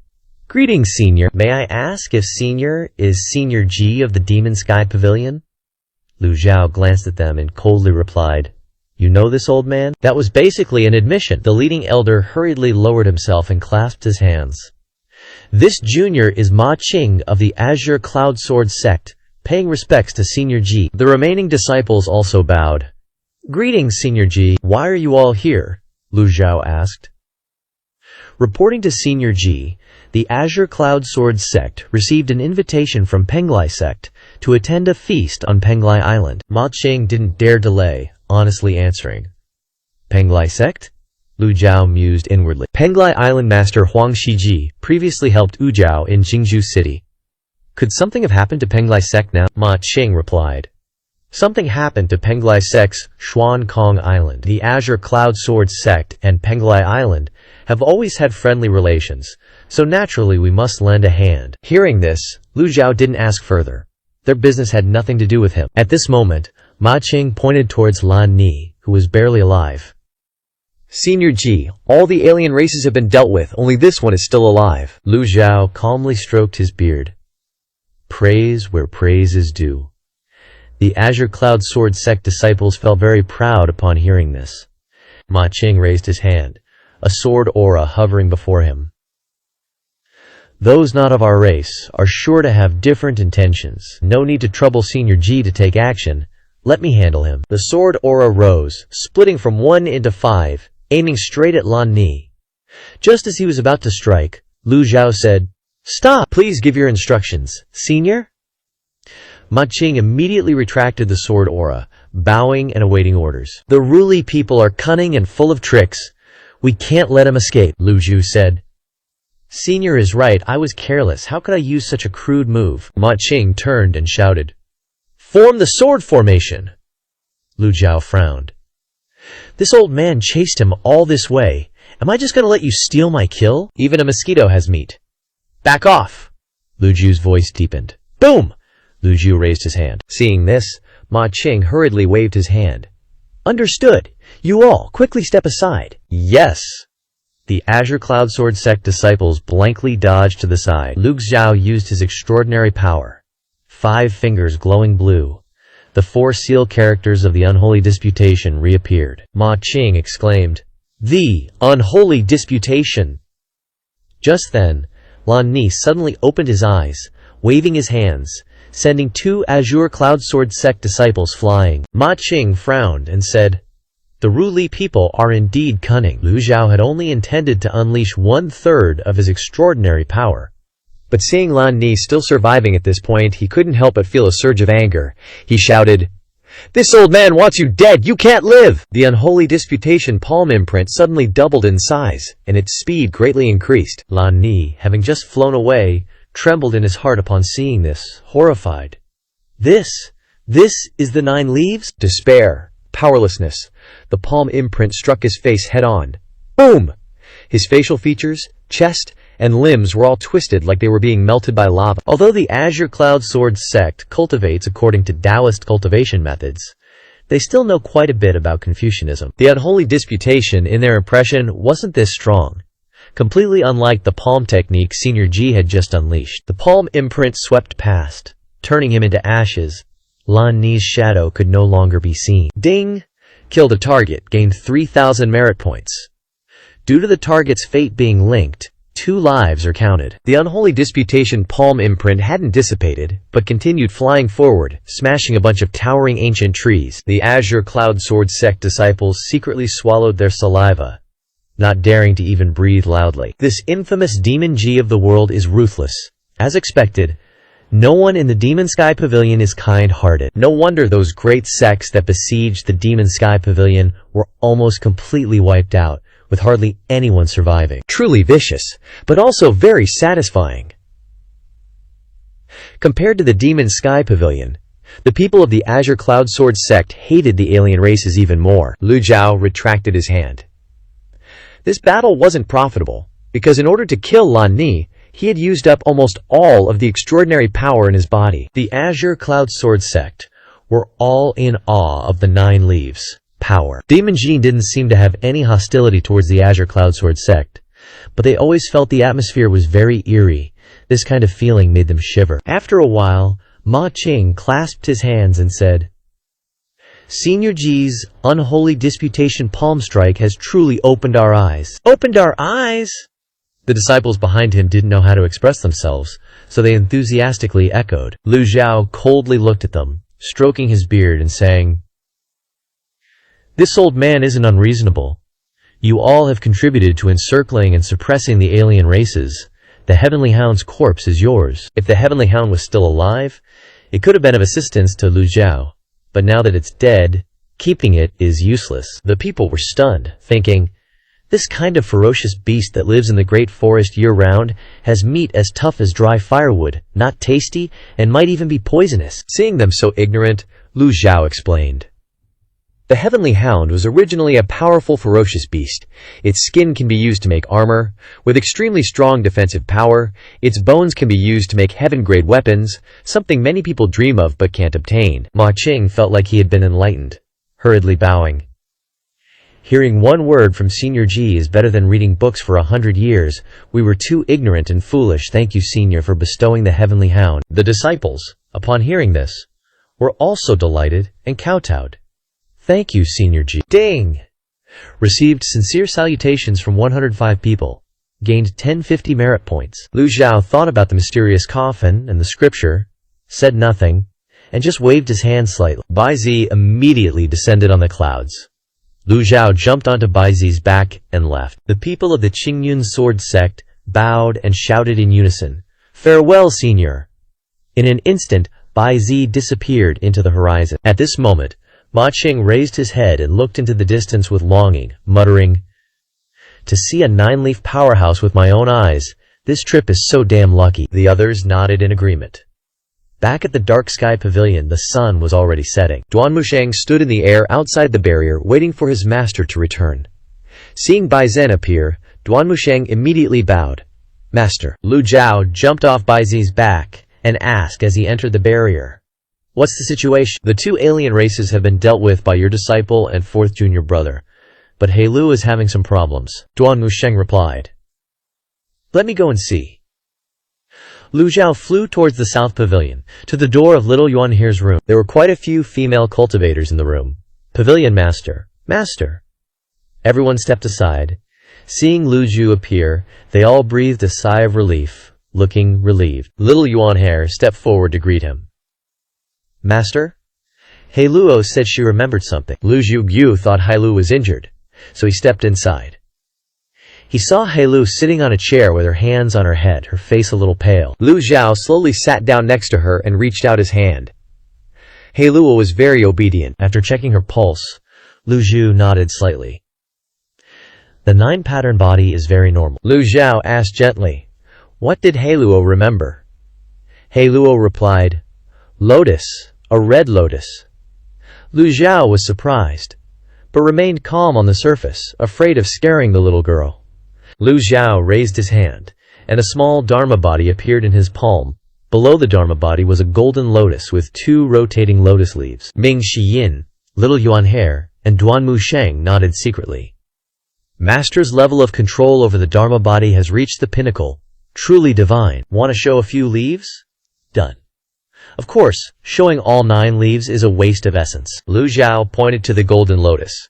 [SPEAKER 1] Greetings, Senior. May I ask if Senior is Senior G of the Demon Sky Pavilion? Lu Zhao glanced at them and coldly replied, You know this old man? That was basically an admission. The leading elder hurriedly lowered himself and clasped his hands. This junior is Ma Qing of the Azure Cloud Sword sect, paying respects to Senior G. The remaining disciples also bowed. Greetings, Senior G. Why are you all here? Lu Zhao asked. Reporting to Senior G, the Azure Cloud Sword sect received an invitation from Penglai sect to attend a feast on Penglai Island. Ma Qing didn't dare delay, honestly answering. Penglai sect? Lu Zhao mused inwardly. Penglai Island Master Huang Shiji previously helped Wu Zhao in Jingzhou City. Could something have happened to Penglai sect now? Ma Qing replied. Something happened to Penglai sect's Xuan Kong Island. The Azure Cloud Sword sect and Penglai Island have always had friendly relations, so naturally we must lend a hand. Hearing this, Lu Zhao didn't ask further. Their business had nothing to do with him. At this moment, Ma Qing pointed towards Lan Ni, who was barely alive. Senior G, all the alien races have been dealt with, only this one is still alive. Lu Zhao calmly stroked his beard. Praise where praise is due. The Azure Cloud Sword sect disciples felt very proud upon hearing this. Ma Qing raised his hand, a sword aura hovering before him. Those not of our race are sure to have different intentions. No need to trouble Senior G to take action. Let me handle him. The sword aura rose, splitting from 1 into 5, aiming straight at Lan Ni. Just as he was about to strike, Lu Zhao said, Stop! Please give your instructions, Senior? Ma Qing immediately retracted the sword aura, bowing and awaiting orders. The Ruli people are cunning and full of tricks. We can't let him escape, Lu Zhu said. Senior is right, I was careless. How could I use such a crude move? Ma Qing turned and shouted. Form the sword formation! Lu Zhao frowned. This old man chased him all this way. Am I just gonna let you steal my kill? Even a mosquito has meat. Back off! Lu Zhu's voice deepened. Boom! Lu Zhu raised his hand. Seeing this, Ma Qing hurriedly waved his hand. Understood. You all, quickly step aside. Yes! The Azure Cloud Sword sect disciples blankly dodged to the side. Lu Zhao used his extraordinary power. 5 fingers glowing blue. The 4 seal characters of the Unholy Disputation reappeared. Ma Qing exclaimed, The Unholy Disputation! Just then, Lan Ni suddenly opened his eyes, waving his hands, sending 2 Azure Cloud Sword sect disciples flying. Ma Qing frowned and said, The Ruli people are indeed cunning. Lu Zhao had only intended to unleash 1/3 of his extraordinary power. But seeing Lan Ni still surviving at this point, he couldn't help but feel a surge of anger. He shouted, This old man wants you dead! You can't live! The Unholy Disputation palm imprint suddenly doubled in size, and its speed greatly increased. Lan Ni, having just flown away, trembled in his heart upon seeing this, horrified. This is the 9 leaves? Despair, powerlessness. The palm imprint struck his face head-on. Boom! His facial features, chest, and limbs were all twisted like they were being melted by lava. Although the Azure Cloud Sword sect cultivates according to Taoist cultivation methods, they still know quite a bit about Confucianism. The Unholy Disputation, in their impression, wasn't this strong. Completely unlike the palm technique Senior G had just unleashed. The palm imprint swept past, turning him into ashes. Lan Ni's shadow could no longer be seen. Ding! Killed a target, gained 3,000 merit points. Due to the target's fate being linked, 2 lives are counted. The unholy disputation palm imprint hadn't dissipated, but continued flying forward, smashing a bunch of towering ancient trees. The Azure Cloud Sword sect disciples secretly swallowed their saliva, not daring to even breathe loudly. This infamous demon G of the world is ruthless. As expected, no one in the Demon Sky Pavilion is kind-hearted. No wonder those great sects that besieged the Demon Sky Pavilion were almost completely wiped out, with hardly anyone surviving. Truly vicious, but also very satisfying. Compared to the Demon Sky Pavilion, the people of the Azure Cloud Sword sect hated the alien races even more. Lu Jiao retracted his hand. This battle wasn't profitable, because in order to kill Lan Ni, he had used up almost all of the extraordinary power in his body. The Azure Cloud Sword sect were all in awe of the 9 leaves. Power. Demon Jean didn't seem to have any hostility towards the Azure Cloud Sword sect, but they always felt the atmosphere was very eerie. This kind of feeling made them shiver. After a while, Ma Qing clasped his hands and said, "Senior G's unholy disputation palm strike has truly opened our eyes." Opened our eyes? The disciples behind him didn't know how to express themselves, so they enthusiastically echoed. Lu Jiao coldly looked at them, stroking his beard and saying, "This old man isn't unreasonable. You all have contributed to encircling and suppressing the alien races. The Heavenly Hound's corpse is yours." If the Heavenly Hound was still alive, it could have been of assistance to Lu Jiao, but now that it's dead, keeping it is useless. The people were stunned, thinking, this kind of ferocious beast that lives in the great forest year-round has meat as tough as dry firewood, not tasty, and might even be poisonous. Seeing them so ignorant, Lu Jiao explained. The Heavenly Hound was originally a powerful, ferocious beast. Its skin can be used to make armor. With extremely strong defensive power, its bones can be used to make heaven-grade weapons, something many people dream of but can't obtain. Ma Qing felt like he had been enlightened, hurriedly bowing. Hearing one word from Senior G is better than reading books for 100 years. We were too ignorant and foolish. Thank you, Senior, for bestowing the Heavenly Hound. The disciples, upon hearing this, were also delighted and kowtowed. Thank you, Senior G. Ding! Received sincere salutations from 105 people. Gained 1050 merit points. Lu Jiao thought about the mysterious coffin and the scripture, said nothing, and just waved his hand slightly. Bai Zi immediately descended on the clouds. Lu Jiao jumped onto Bai Zi's back and left. The people of the Qingyun sword sect bowed and shouted in unison, "Farewell, Senior!" In an instant, Bai Zi disappeared into the horizon. At this moment, Ma Qing raised his head and looked into the distance with longing, muttering, "To see a 9-leaf powerhouse with my own eyes, this trip is so damn lucky." The others nodded in agreement. Back at the Dark Sky Pavilion, the sun was already setting. Duan Musheng stood in the air outside the barrier, waiting for his master to return. Seeing Bai Zhen appear, Duan Musheng immediately bowed. "Master." Lu Jiao jumped off Bai Zi's back and asked as he entered the barrier, "What's the situation?" "The 2 alien races have been dealt with by your disciple and 4th junior brother, but He Lu is having some problems," Duan Musheng replied. "Let me go and see." Lu Jiao flew towards the South Pavilion, to the door of little Yuan Here's room. There were quite a few female cultivators in the room. "Pavilion Master, Master." Everyone stepped aside. Seeing Lu Jiao appear, they all breathed a sigh of relief, looking relieved. Little Yuan Hare stepped forward to greet him. "Master?" He Luo said she remembered something. Lu Jiu thought Hai Lu was injured, so he stepped inside. He saw He Lu sitting on a chair with her hands on her head, her face a little pale. Lu Jiao slowly sat down next to her and reached out his hand. He Luo was very obedient. After checking her pulse, Lu Jiao nodded slightly. "The 9-pattern body is very normal." Lu Jiao asked gently, "What did He Luo remember?" He Luo replied, "Lotus, a red lotus." Lu Jiao was surprised, but remained calm on the surface, afraid of scaring the little girl. Lu Jiao raised his hand, and a small Dharma body appeared in his palm. Below the Dharma body was a golden lotus with 2 rotating lotus leaves. Ming Shiyin, little Yuan Hare, and Duan Musheng nodded secretly. Master's level of control over the Dharma body has reached the pinnacle. Truly divine. Want to show a few leaves? Done. Of course, showing all 9 leaves is a waste of essence. Lu Jiao pointed to the golden lotus.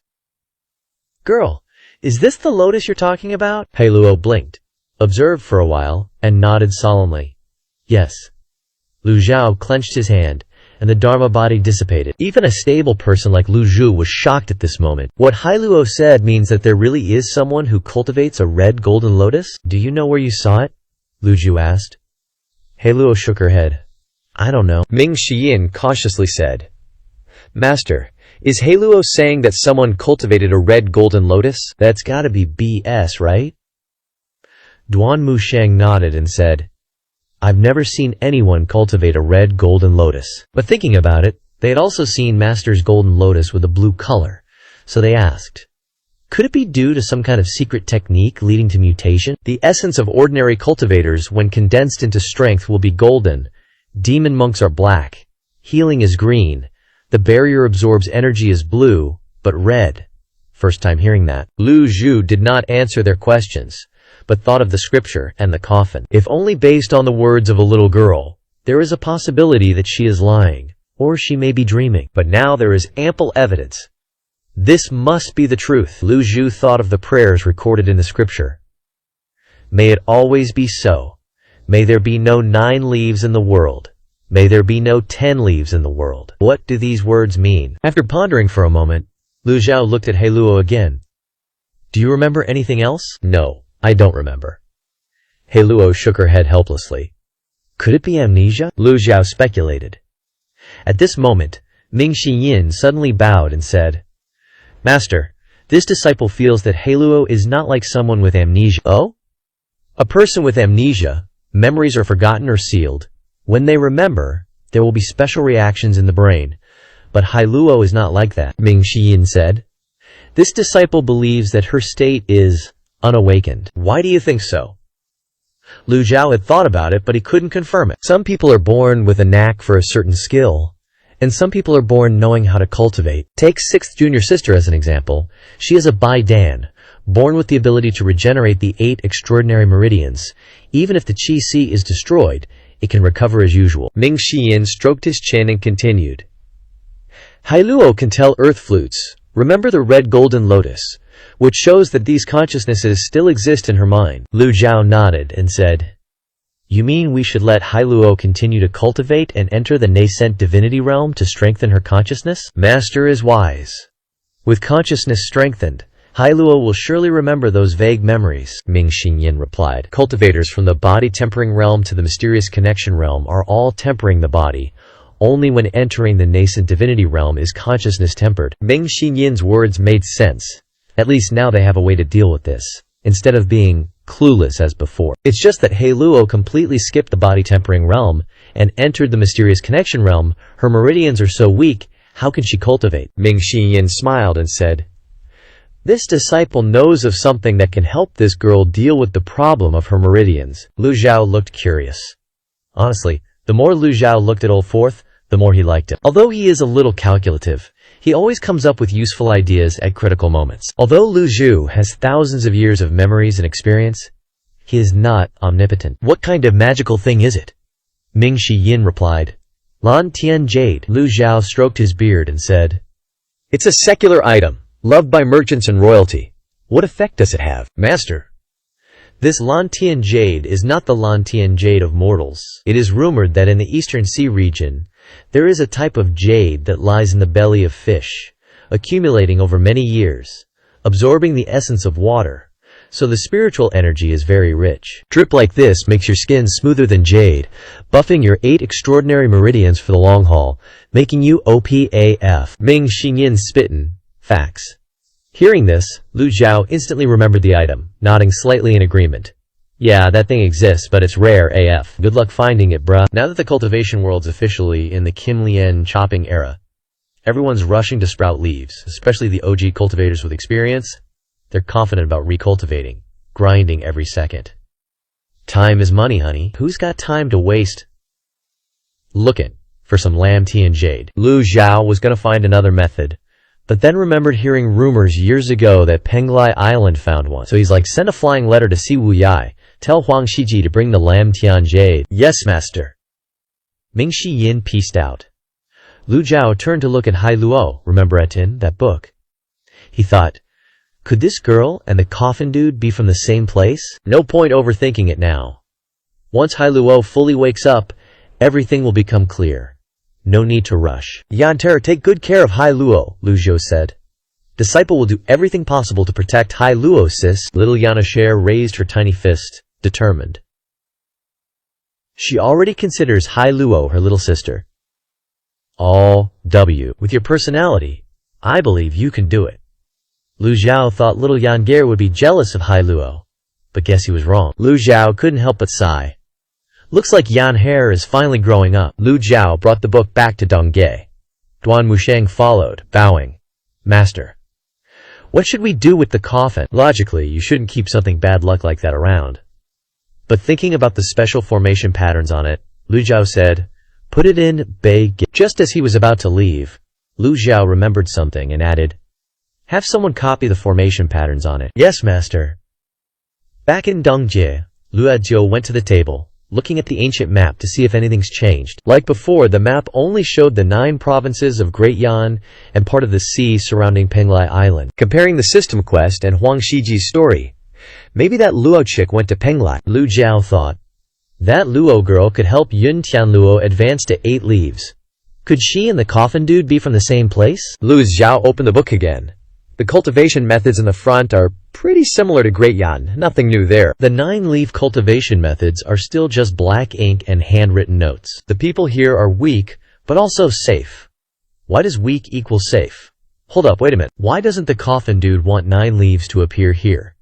[SPEAKER 1] "Girl, is this the lotus you're talking about?" He Luo blinked. observed for a while, and nodded solemnly. Yes. Lu Zhao clenched his hand, and the Dharma body dissipated. Even a stable person like Lu Zhu was shocked at this moment. What Hailuo said means that there really is someone who cultivates a red golden lotus? Do you know where you saw it? Lu Zhu asked. Hailuo shook her head. I don't know.
[SPEAKER 2] Ming Shiyin cautiously said, Master, is Hailuo saying that someone cultivated a red golden lotus?
[SPEAKER 1] That's gotta be BS, right? Duan Musheng nodded and said, I've never seen anyone cultivate a red golden lotus. But thinking about it, they had also seen Master's golden lotus with a blue color. So they asked, could it be due to some kind of secret technique leading to mutation? The essence of ordinary cultivators when condensed into strength will be golden. Demon monks are black. Healing is green. The barrier absorbs energy as blue, but red. First time hearing that. Lu Zhu did not answer their questions, but thought of the scripture and the coffin. If only based on the words of a little girl, there is a possibility that she is lying, or she may be dreaming. But now there is ample evidence. This must be the truth. Lu Zhu thought of the prayers recorded in the scripture. May it always be so. May there be no 9 leaves in the world. May there be no 10 leaves in the world. What do these words mean? After pondering for a moment, Lu Zhao looked at Hailuo again. Do you remember anything else? No, I don't remember. Hailuo shook her head helplessly. Could it be amnesia? Lu Zhao speculated. At this moment, Ming Shiyin suddenly bowed and said, Master, this disciple feels that Hailuo is not like someone with amnesia. Oh? A person with amnesia, memories are forgotten or sealed. When they remember, there will be special reactions in the brain. But Hailuo is not like that, Ming Shiyin said. This disciple believes that her state is unawakened. Why do you think so? Lu Zhao had thought about it, but he couldn't confirm it. Some people are born with a knack for a certain skill, and some people are born knowing how to cultivate. Take 6th junior sister as an example. She is a Bai Dan, born with the ability to regenerate the 8 extraordinary meridians. Even if the Qi Si is destroyed, it can recover as usual. Ming Shiyin stroked his chin and continued. Hailuo can tell earth flutes. Remember the red golden lotus, which shows that these consciousnesses still exist in her mind. Lu Zhao nodded and said, You mean we should let Hailuo continue to cultivate and enter the nascent divinity realm to strengthen her consciousness? Master is wise. With consciousness strengthened, Hailuo will surely remember those vague memories, Ming Xinyin replied. Cultivators from the body-tempering realm to the mysterious connection realm are all tempering the body. Only when entering the nascent divinity realm is consciousness tempered. Ming Xinyin's words made sense. At least now they have a way to deal with this, instead of being clueless as before. It's just that Hailuo completely skipped the body-tempering realm and entered the mysterious connection realm. Her meridians are so weak, how can she cultivate? Ming Xinyin smiled and said, This disciple knows of something that can help this girl deal with the problem of her meridians. Lu Zhao looked curious. Honestly, the more Lu Zhao looked at Old Fourth, the more he liked him. Although he is a little calculative, he always comes up with useful ideas at critical moments. Although Lu Zhu has thousands of years of memories and experience, he is not omnipotent. What kind of magical thing is it? Ming Shiyin replied. Lan Tian Jade. Lu Zhao stroked his beard and said, It's a secular item, loved by merchants and royalty. What effect does it have? Master, this Lantian jade is not the Lantian jade of mortals. It is rumored that in the Eastern Sea region, there is a type of jade that lies in the belly of fish, accumulating over many years, absorbing the essence of water, so the spiritual energy is very rich. Drip like this makes your skin smoother than jade, buffing your 8 extraordinary meridians for the long haul, making you OPAF. Ming Xinyin spittin'. Facts. Hearing this, Lu Zhao instantly remembered the item, nodding slightly in agreement. Yeah, that thing exists, but it's rare AF. Good luck finding it, bruh. Now that the cultivation world's officially in the Kim Lien chopping era, everyone's rushing to sprout leaves, especially the OG cultivators with experience. They're confident about recultivating, grinding every second. Time is money, honey. Who's got time to waste looking for some Lam Tian jade? Lu Zhao was gonna find another method, but then remembered hearing rumors years ago that Penglai Island found one. So he's like, send a flying letter to Si Wu Yai. Tell Huang Shiji to bring the Lam Tian jade. Yes, master. Ming Shiyin pieced out. Lu Zhao turned to look at Hailuo. Remember Etin, that book? He thought, Could this girl and the coffin dude be from the same place? No point overthinking it now. Once Hai Luo fully wakes up, everything will become clear. No need to rush. Yanter, take good care of Hai Luo, Lu Zhou said. Disciple will do everything possible to protect Hai Luo, sis. Little Yanasher raised her tiny fist, determined. She already considers Hai Luo her little sister. All W. With your personality, I believe you can do it. Lu Zhao thought little Yan Ger would be jealous of Hai Luo, but guess he was wrong. Lu Zhao couldn't help but sigh. Looks like Yan Hair is finally growing up. Lu Zhao brought the book back to Dong Ge. Duan Musheng followed, bowing. Master, what should we do with the coffin? Logically, you shouldn't keep something bad luck like that around. But thinking about the special formation patterns on it, Lu Zhao said, put it in Bei Ge. Just as he was about to leave, Lu Zhao remembered something and added, have someone copy the formation patterns on it. Yes, master. Back in Dongjie, Lu Ajiu went to the table, looking at the ancient map to see if anything's changed. Like before, the map only showed the 9 provinces of Great Yan and part of the sea surrounding Penglai Island. Comparing the system quest and Huang Shiji's story, maybe that Luo chick went to Penglai. Lu Zhao thought, that Luo girl could help Yun Tianluo advance to 8 leaves. Could she and the coffin dude be from the same place? Lu Zhao opened the book again. The cultivation methods in the front are pretty similar to Great Yan, nothing new there. The 9-leaf cultivation methods are still just black ink and handwritten notes. The people here are weak, but also safe. Why does weak equal safe? Hold up, wait a minute. Why doesn't the coffin dude want 9 leaves to appear here?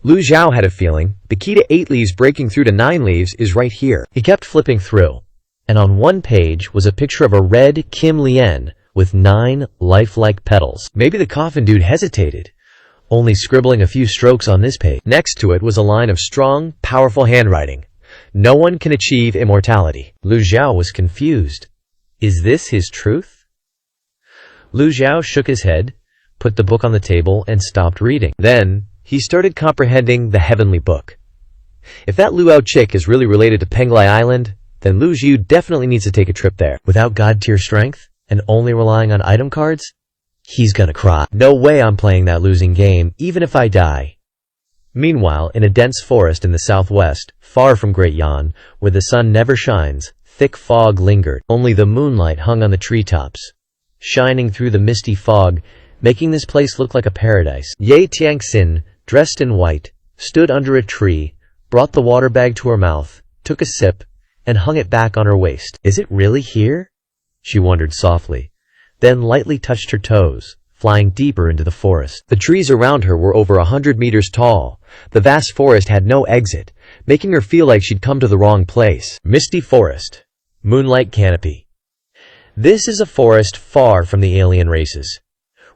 [SPEAKER 1] Lu Zhao had a feeling the key to 8 leaves breaking through to 9 leaves is right here. He kept flipping through, and on one page was a picture of a red Kim Lien with 9 lifelike petals. Maybe the coffin dude hesitated, only scribbling a few strokes on this page. Next to it was a line of strong, powerful handwriting. No one can achieve immortality. Lu Zhao was confused. Is this his truth? Lu Zhao shook his head, put the book on the table, and stopped reading. Then, he started comprehending the heavenly book. If that Luo chick is really related to Penglai Island, then Lu Zhu definitely needs to take a trip there. Without god-tier strength, and only relying on item cards? He's gonna cry. No way I'm playing that losing game, even if I die. Meanwhile, in a dense forest in the southwest, far from Great Yan, where the sun never shines, thick fog lingered. Only the moonlight hung on the treetops, shining through the misty fog, making this place look like a paradise. Ye Tiangxin, dressed in white, stood under a tree, brought the water bag to her mouth, took a sip, and hung it back on her waist. Is it really here? She wondered softly, then lightly touched her toes, flying deeper into the forest. The trees around her were over 100 meters tall. The vast forest had no exit, making her feel like she'd come to the wrong place. Misty forest. Moonlight canopy. This is a forest far from the alien races.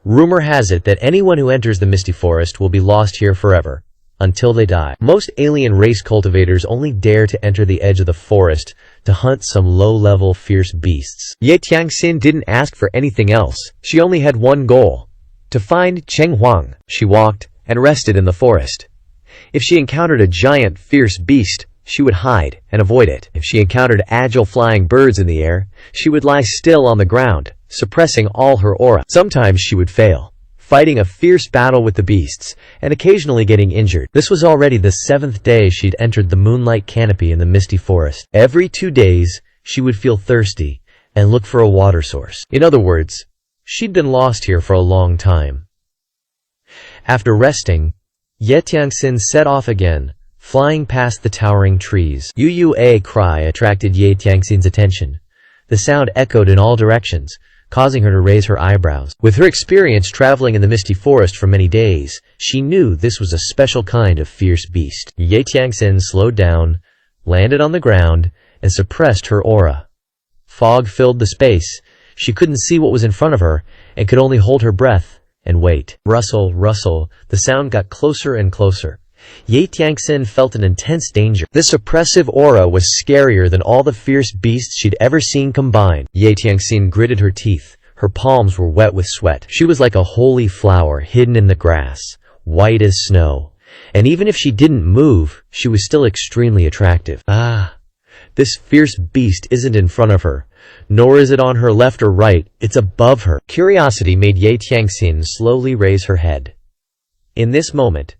[SPEAKER 1] Rumor has it that anyone who enters the misty forest will be lost here forever, until they die. Most alien race cultivators only dare to enter the edge of the forest to hunt some low-level fierce beasts. Ye Tiangxin didn't ask for anything else. She only had one goal: to find Cheng Huang. She walked and rested in the forest. If she encountered a giant, fierce beast, she would hide and avoid it. If she encountered agile flying birds in the air, she would lie still on the ground, suppressing all her aura. Sometimes she would fail, fighting a fierce battle with the beasts, and occasionally getting injured. This was already the 7th day she'd entered the moonlight canopy in the misty forest. Every 2 days, she would feel thirsty and look for a water source. In other words, she'd been lost here for a long time. After resting, Ye Tiangxin set off again, flying past the towering trees. Yu cry attracted Ye Tiangxin's attention. The sound echoed in all directions, causing her to raise her eyebrows. With her experience traveling in the misty forest for many days, she knew this was a special kind of fierce beast. Ye Tiangxin slowed down, landed on the ground, and suppressed her aura. Fog filled the space. She couldn't see what was in front of her, and could only hold her breath and wait. Rustle, rustle, the sound got closer and closer. Ye Tiangxin felt an intense danger. This oppressive aura was scarier than all the fierce beasts she'd ever seen combined. Ye Tiangxin gritted her teeth. Her palms were wet with sweat. She was like a holy flower hidden in the grass, white as snow. And even if she didn't move, she was still extremely attractive. This fierce beast isn't in front of her, nor is it on her left or right, it's above her. Curiosity made Ye Tiangxin slowly raise her head. In this moment,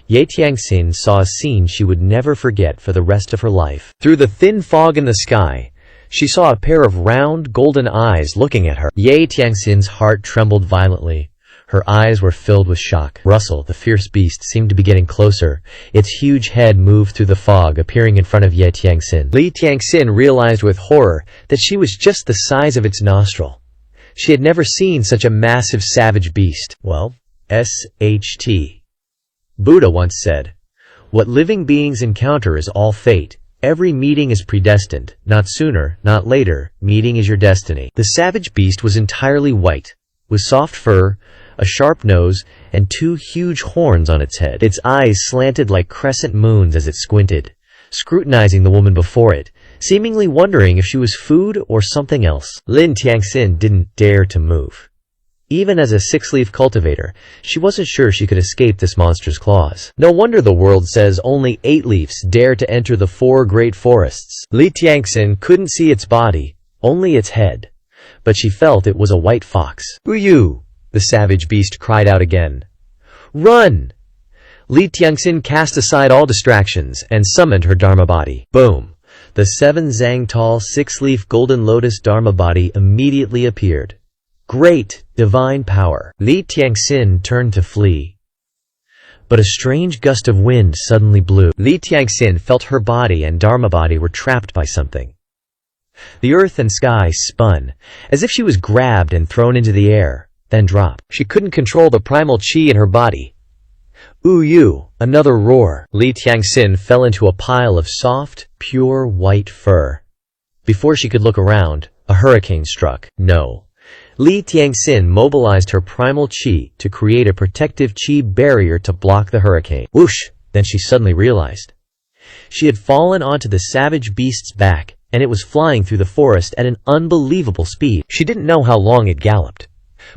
[SPEAKER 1] Ye Tianxin saw a scene she would never forget for the rest of her life. Through the thin fog in the sky, she saw a pair of round, golden eyes looking at her. Ye Tianxin's heart trembled violently. Her eyes were filled with shock. Russell, the fierce beast, seemed to be getting closer. Its huge head moved through the fog, appearing in front of Ye Tianxin. Li Tianxin realized with horror that she was just the size of its nostril. She had never seen such a massive savage beast. Well, SHT. Buddha once said, "What living beings encounter is all fate. Every meeting is predestined. Not sooner, not later. Meeting is your destiny." The savage beast was entirely white, with soft fur, a sharp nose, and two huge horns on its head. Its eyes slanted like crescent moons as it squinted, scrutinizing the woman before it, seemingly wondering if she was food or something else. Lin Tianxin didn't dare to move. Even as a six-leaf cultivator, she wasn't sure she could escape this monster's claws. No wonder the world says only 8 leaves dare to enter the 4 great forests. Li Tianxin couldn't see its body, only its head, but she felt it was a white fox. "Uyu!" the savage beast cried out again. "Run!" Li Tianxin cast aside all distractions and summoned her Dharma body. Boom! The 7 zang tall 6-leaf golden lotus Dharma body immediately appeared. Great divine power. Li Tianxin turned to flee, but a strange gust of wind suddenly blew. Li Tianxin felt her body and Dharma body were trapped by something. The earth and sky spun, as if she was grabbed and thrown into the air, then dropped. She couldn't control the primal chi in her body. Uyu! Another roar. Li Tianxin fell into a pile of soft, pure white fur. Before she could look around, a hurricane struck. No. Li Tianxin mobilized her primal chi to create a protective chi barrier to block the hurricane. Whoosh! Then she suddenly realized. She had fallen onto the savage beast's back, and it was flying through the forest at an unbelievable speed. She didn't know how long it galloped,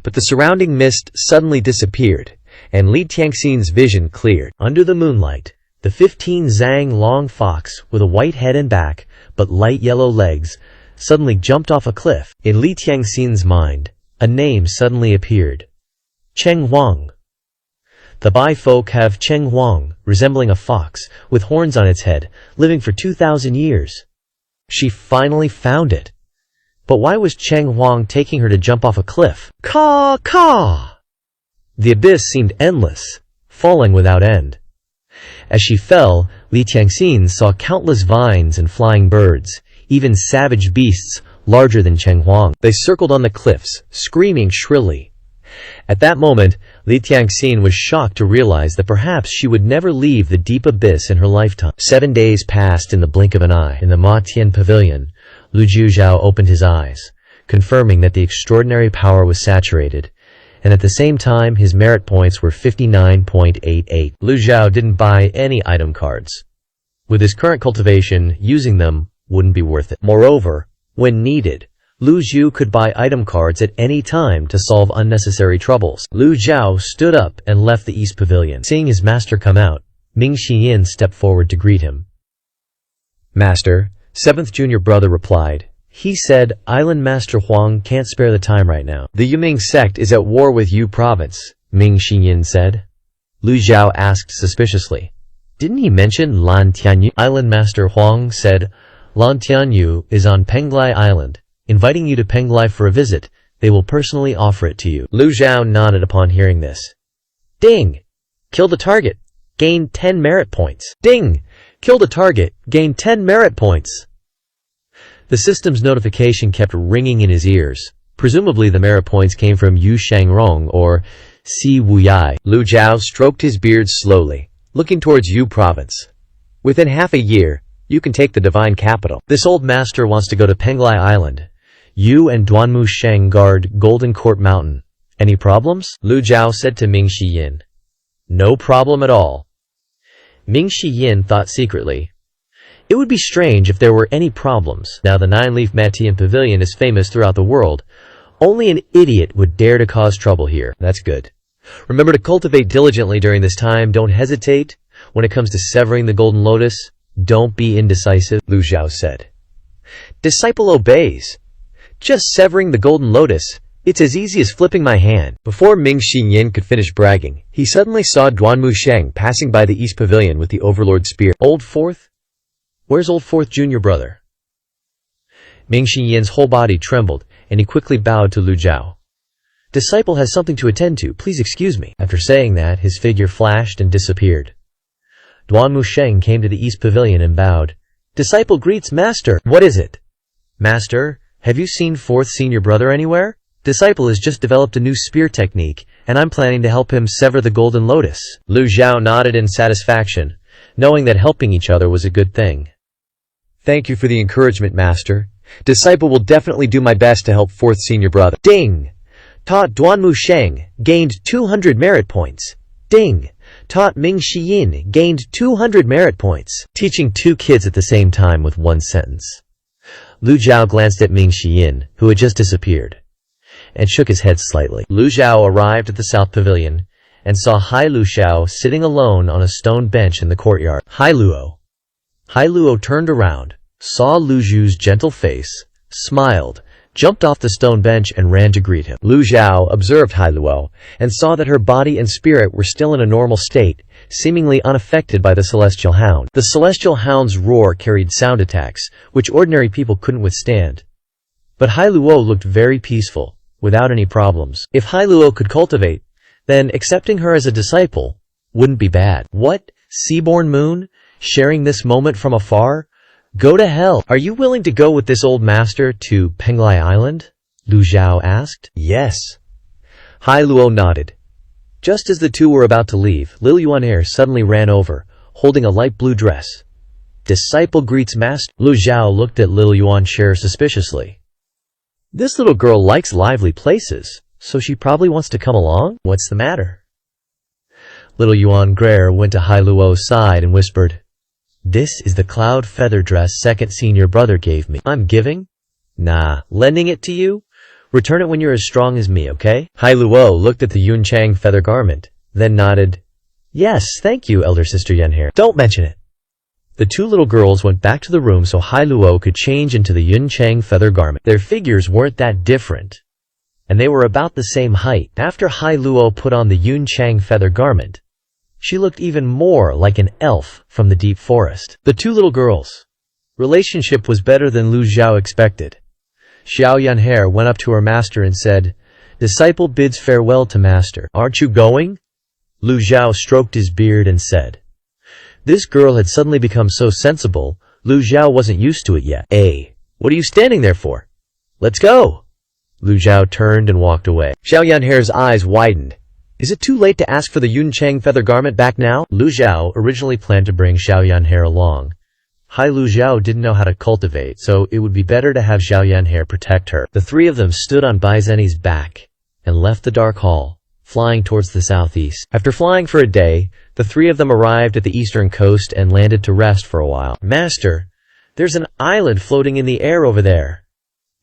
[SPEAKER 1] but the surrounding mist suddenly disappeared, and Li Tianxin's vision cleared. Under the moonlight, the 15 zang long fox, with a white head and back, but light yellow legs, suddenly jumped off a cliff. In Li Tianxin's mind, a name suddenly appeared. Cheng Huang. The Bai folk have Cheng Huang, resembling a fox, with horns on its head, living for 2,000 years. She finally found it. But why was Cheng Huang taking her to jump off a cliff? Caw, caw! The abyss seemed endless, falling without end. As she fell, Li Tianxin saw countless vines and flying birds, even savage beasts larger than Cheng Huang. They circled on the cliffs, screaming shrilly. At that moment, Li Tianxin was shocked to realize that perhaps she would never leave the deep abyss in her lifetime. 7 days passed in the blink of an eye. In the Ma Tian pavilion, Lu Zhao opened his eyes, confirming that the extraordinary power was saturated, and at the same time his merit points were 59.88. Lu Zhao didn't buy any item cards. With his current cultivation, using them wouldn't be worth it. Moreover, when needed, Lu Zhu could buy item cards at any time to solve unnecessary troubles. Lu Zhao stood up and left the East Pavilion. Seeing his master come out, Ming Xiyin stepped forward to greet him. "Master," 7th junior brother replied. He said, "Island Master Huang can't spare the time right now. The Yuming sect is at war with Yu province," Ming Xiyin said. Lu Zhao asked suspiciously, "Didn't he mention Lan Tianyu?" Island Master Huang said, "Lan Tianyu is on Penglai Island, inviting you to Penglai for a visit. They will personally offer it to you." Lu Zhao nodded upon hearing this. Ding! Kill the target. Gain 10 merit points. Ding! Kill the target. Gain 10 merit points. The system's notification kept ringing in his ears. Presumably the merit points came from Yu Shangrong or Si Wuyai. Lu Zhao stroked his beard slowly, looking towards Yu province. "Within half a year, you can take the divine capital. This old master wants to go to Penglai Island. You and Duanmu Sheng guard Golden Court Mountain. Any problems?" Lu Zhao said to Ming Xiyin. "No problem at all." Ming Xiyin thought secretly, it would be strange if there were any problems. Now the 9-leaf Matian Pavilion is famous throughout the world. Only an idiot would dare to cause trouble here. That's good. Remember to cultivate diligently during this time. Don't hesitate. When it comes to severing the golden lotus, don't be indecisive, Lu Zhao said. Disciple obeys. Just severing the golden lotus,
[SPEAKER 2] It's as easy as flipping my hand. Before Ming Xinyin could finish bragging, he suddenly saw Duanmu Sheng passing by the East Pavilion with the Overlord spear.
[SPEAKER 1] Old Fourth? Where's Old Fourth Junior brother? Ming Xinyin's whole body trembled, and he quickly bowed to Lu Zhao. Disciple has something to attend to, please excuse me. After saying that, his figure flashed and disappeared. Duanmu Sheng came to the East Pavilion and bowed. Disciple greets Master. What is it? Master, have you seen Fourth Senior Brother anywhere? Disciple has just developed a new spear technique, and I'm planning to help him sever the Golden Lotus. Lu Zhao nodded in satisfaction, knowing that helping each other was a good thing.
[SPEAKER 2] Thank you for the encouragement, Master. Disciple will definitely do my best to help Fourth Senior Brother. Ding! Taught Duanmu Sheng, gained 200 merit points. Ding! Taught Ming Xiyin, gained 200 merit points. Teaching two kids at the same time with one sentence. Lu Zhao glanced at Ming Xiyin, who had just disappeared, and shook his head slightly. Lu Zhao arrived at the South Pavilion and saw Hai Lu Xiao sitting alone on a stone bench in the courtyard. Hai Luo. Hai Luo turned around, saw Lu Zhu's gentle face, smiled, jumped off the stone bench and ran to greet him. Lu Zhao observed Hai Luo and saw that her body and spirit were still in a normal state, seemingly unaffected by the celestial hound. The celestial hound's roar carried sound attacks, which ordinary people couldn't withstand. But Hai Luo looked very peaceful, without any problems. If Hai Luo could cultivate, then accepting her as a disciple wouldn't be bad. What? Seaborn Moon? Sharing this moment from afar? Go to hell. Are you willing to go with this old master to Penglai Island? Lu Zhao asked. Yes. Hai Luo nodded. Just as the two were about to leave, Lil Yuan'er suddenly ran over, holding a light blue dress. Disciple greets master. Lu Zhao looked at Lil Yuan'er suspiciously. This little girl likes lively places, so she probably wants to come along? What's the matter? Little Yuan'er went to Hai Luo's side and whispered, This is the cloud feather dress second senior brother gave me. I'm giving? Nah, lending it to you? Return it when you're as strong as me, okay? Hai Luo looked at the Yunchang feather garment, then nodded. Yes, thank you, elder sister Yuan'er. Don't mention it. The two little girls went back to the room so Hai Luo could change into the Yunchang feather garment. Their figures weren't that different, and they were about the same height. After Hai Luo put on the Yunchang feather garment, she looked even more like an elf from the deep forest. The two little girls' relationship was better than Lu Zhao expected. Xiao Yuan'er went up to her master and said, Disciple bids farewell to master. Aren't you going? Lu Zhao stroked his beard and said, This girl had suddenly become so sensible, Lu Zhao wasn't used to it yet. Hey, what are you standing there for? Let's go! Lu Zhao turned and walked away. Xiao Yuan'er's eyes widened. Is it too late to ask for the Yunchang feather garment back now? Lu Zhao originally planned to bring Xiao Yuan'er along. Hai Lu Zhao didn't know how to cultivate, so it would be better to have Xiao Yuan'er protect her. The three of them stood on Bai Zhenyi's back and left the dark hall, flying towards the southeast. After flying for a day, the three of them arrived at the eastern coast and landed to rest for a while. Master, there's an island floating in the air over there.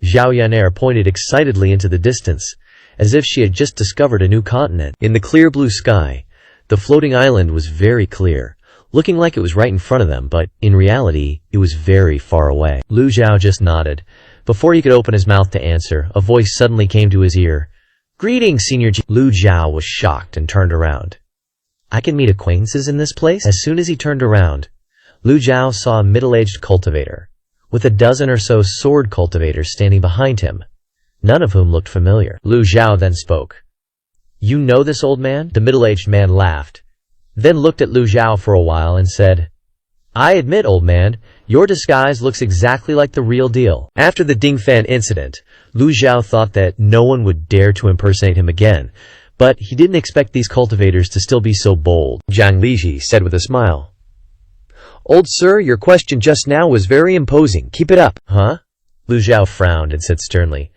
[SPEAKER 2] Xiao Yuan'er pointed excitedly into the distance, as if she had just discovered a new continent. In the clear blue sky, the floating island was very clear, looking like it was right in front of them, but in reality, it was very far away. Lu Zhao just nodded. Before he could open his mouth to answer, a voice suddenly came to his ear. Greetings, Senior G. Lu Zhao was shocked and turned around. I can meet acquaintances in this place? As soon as he turned around, Lu Zhao saw a middle-aged cultivator, with a dozen or so sword cultivators standing behind him, none of whom looked familiar. Lu Zhao then spoke. You know this old man? The middle-aged man laughed, then looked at Lu Zhao for a while and said, I admit, old man, your disguise looks exactly like the real deal. After the Dingfan incident, Lu Zhao thought that no one would dare to impersonate him again, but he didn't expect these cultivators to still be so bold. Zhang Liji said with a smile, Old sir, your question just now was very imposing. Keep it up. Huh? Lu Zhao frowned and said sternly,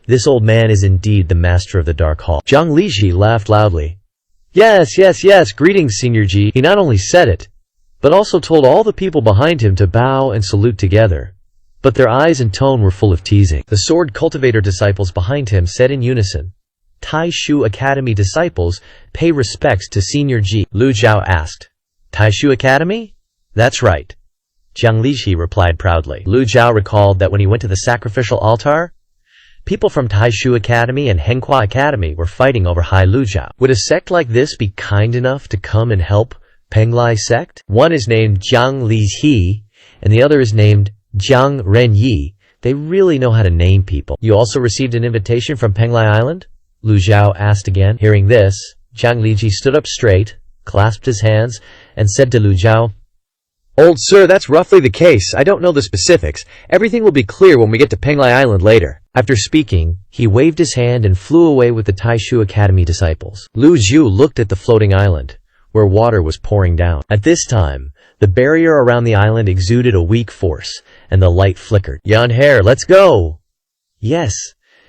[SPEAKER 2] This old man is indeed the master of the Dark Hall. Zhang Liji laughed loudly. Yes, greetings, Senior Ji. He not only said it, but also told all the people behind him to bow and salute together. But their eyes and tone were full of teasing. The sword cultivator disciples behind him said in unison, Tai Shu Academy disciples pay respects to Senior Ji. Lu Zhao asked, Tai Shu Academy? That's right. Jiang Lixi replied proudly. Lu Zhao recalled that when he went to the sacrificial altar,
[SPEAKER 1] People from Taishu Academy and Henghua Academy were fighting over Hai Lujiao. Would a sect like this be kind enough to come and help Penglai sect? One is named Jiang Lihi, and the other is named Jiang Renyi. They really know how to name people. You also received an invitation from Penglai Island? Lu Zhao asked again. Hearing this, Jiang Liji stood up straight, clasped his hands, and said to Lu Zhao,
[SPEAKER 2] Old sir, that's roughly the case. I don't know the specifics. Everything will be clear when we get to Penglai Island later.
[SPEAKER 1] After speaking, he waved his hand and flew away with the Taishu Academy disciples.
[SPEAKER 2] Lu Zhu looked at the floating island,
[SPEAKER 1] where water was pouring down. At this time, the barrier around the island exuded a weak force, and the light flickered. Yanhair, let's go! Yes.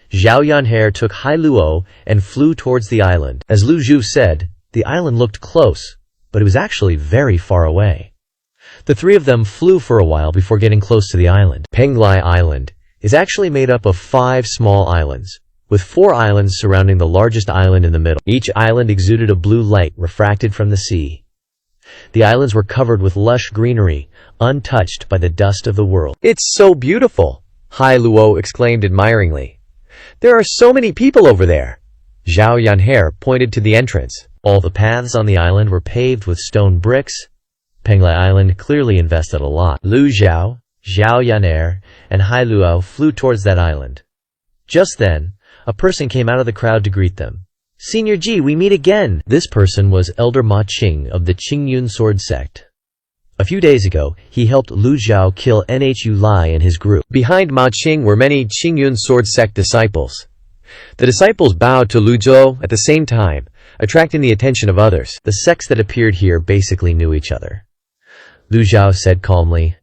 [SPEAKER 1] Zhao Yanhair took Hai Luo and flew towards the island. As Lu Zhu said, the island looked close, but it was actually very far away. The three of them flew for a while before getting close to the island. Penglai Island is actually made up of 5 small islands, with 4 islands surrounding the largest island in the middle. Each island exuded a blue light refracted from the sea. The islands were covered with lush greenery, untouched by the dust of the world.
[SPEAKER 2] It's so beautiful, Hai Luo exclaimed admiringly. There are so many people over there. Zhao Yanhair pointed to the entrance.
[SPEAKER 1] All the paths on the island were paved with stone bricks. Penglai Island clearly invested a lot. Lu Zhao, Zhao Yanhair, and Hai Luo flew towards that island. Just then, a person came out of the crowd to greet them. Senior Ji, we meet again! This person was Elder Ma Qing of the Qingyun Sword Sect. A few days ago, he helped Lu Zhao kill Nhu Lai and his group.
[SPEAKER 2] Behind Ma Qing were many Qingyun Sword Sect disciples. The disciples bowed to Lu Zhou at the same time, attracting the attention of others.
[SPEAKER 1] The sects that appeared here basically knew each other. Lu Zhao said calmly,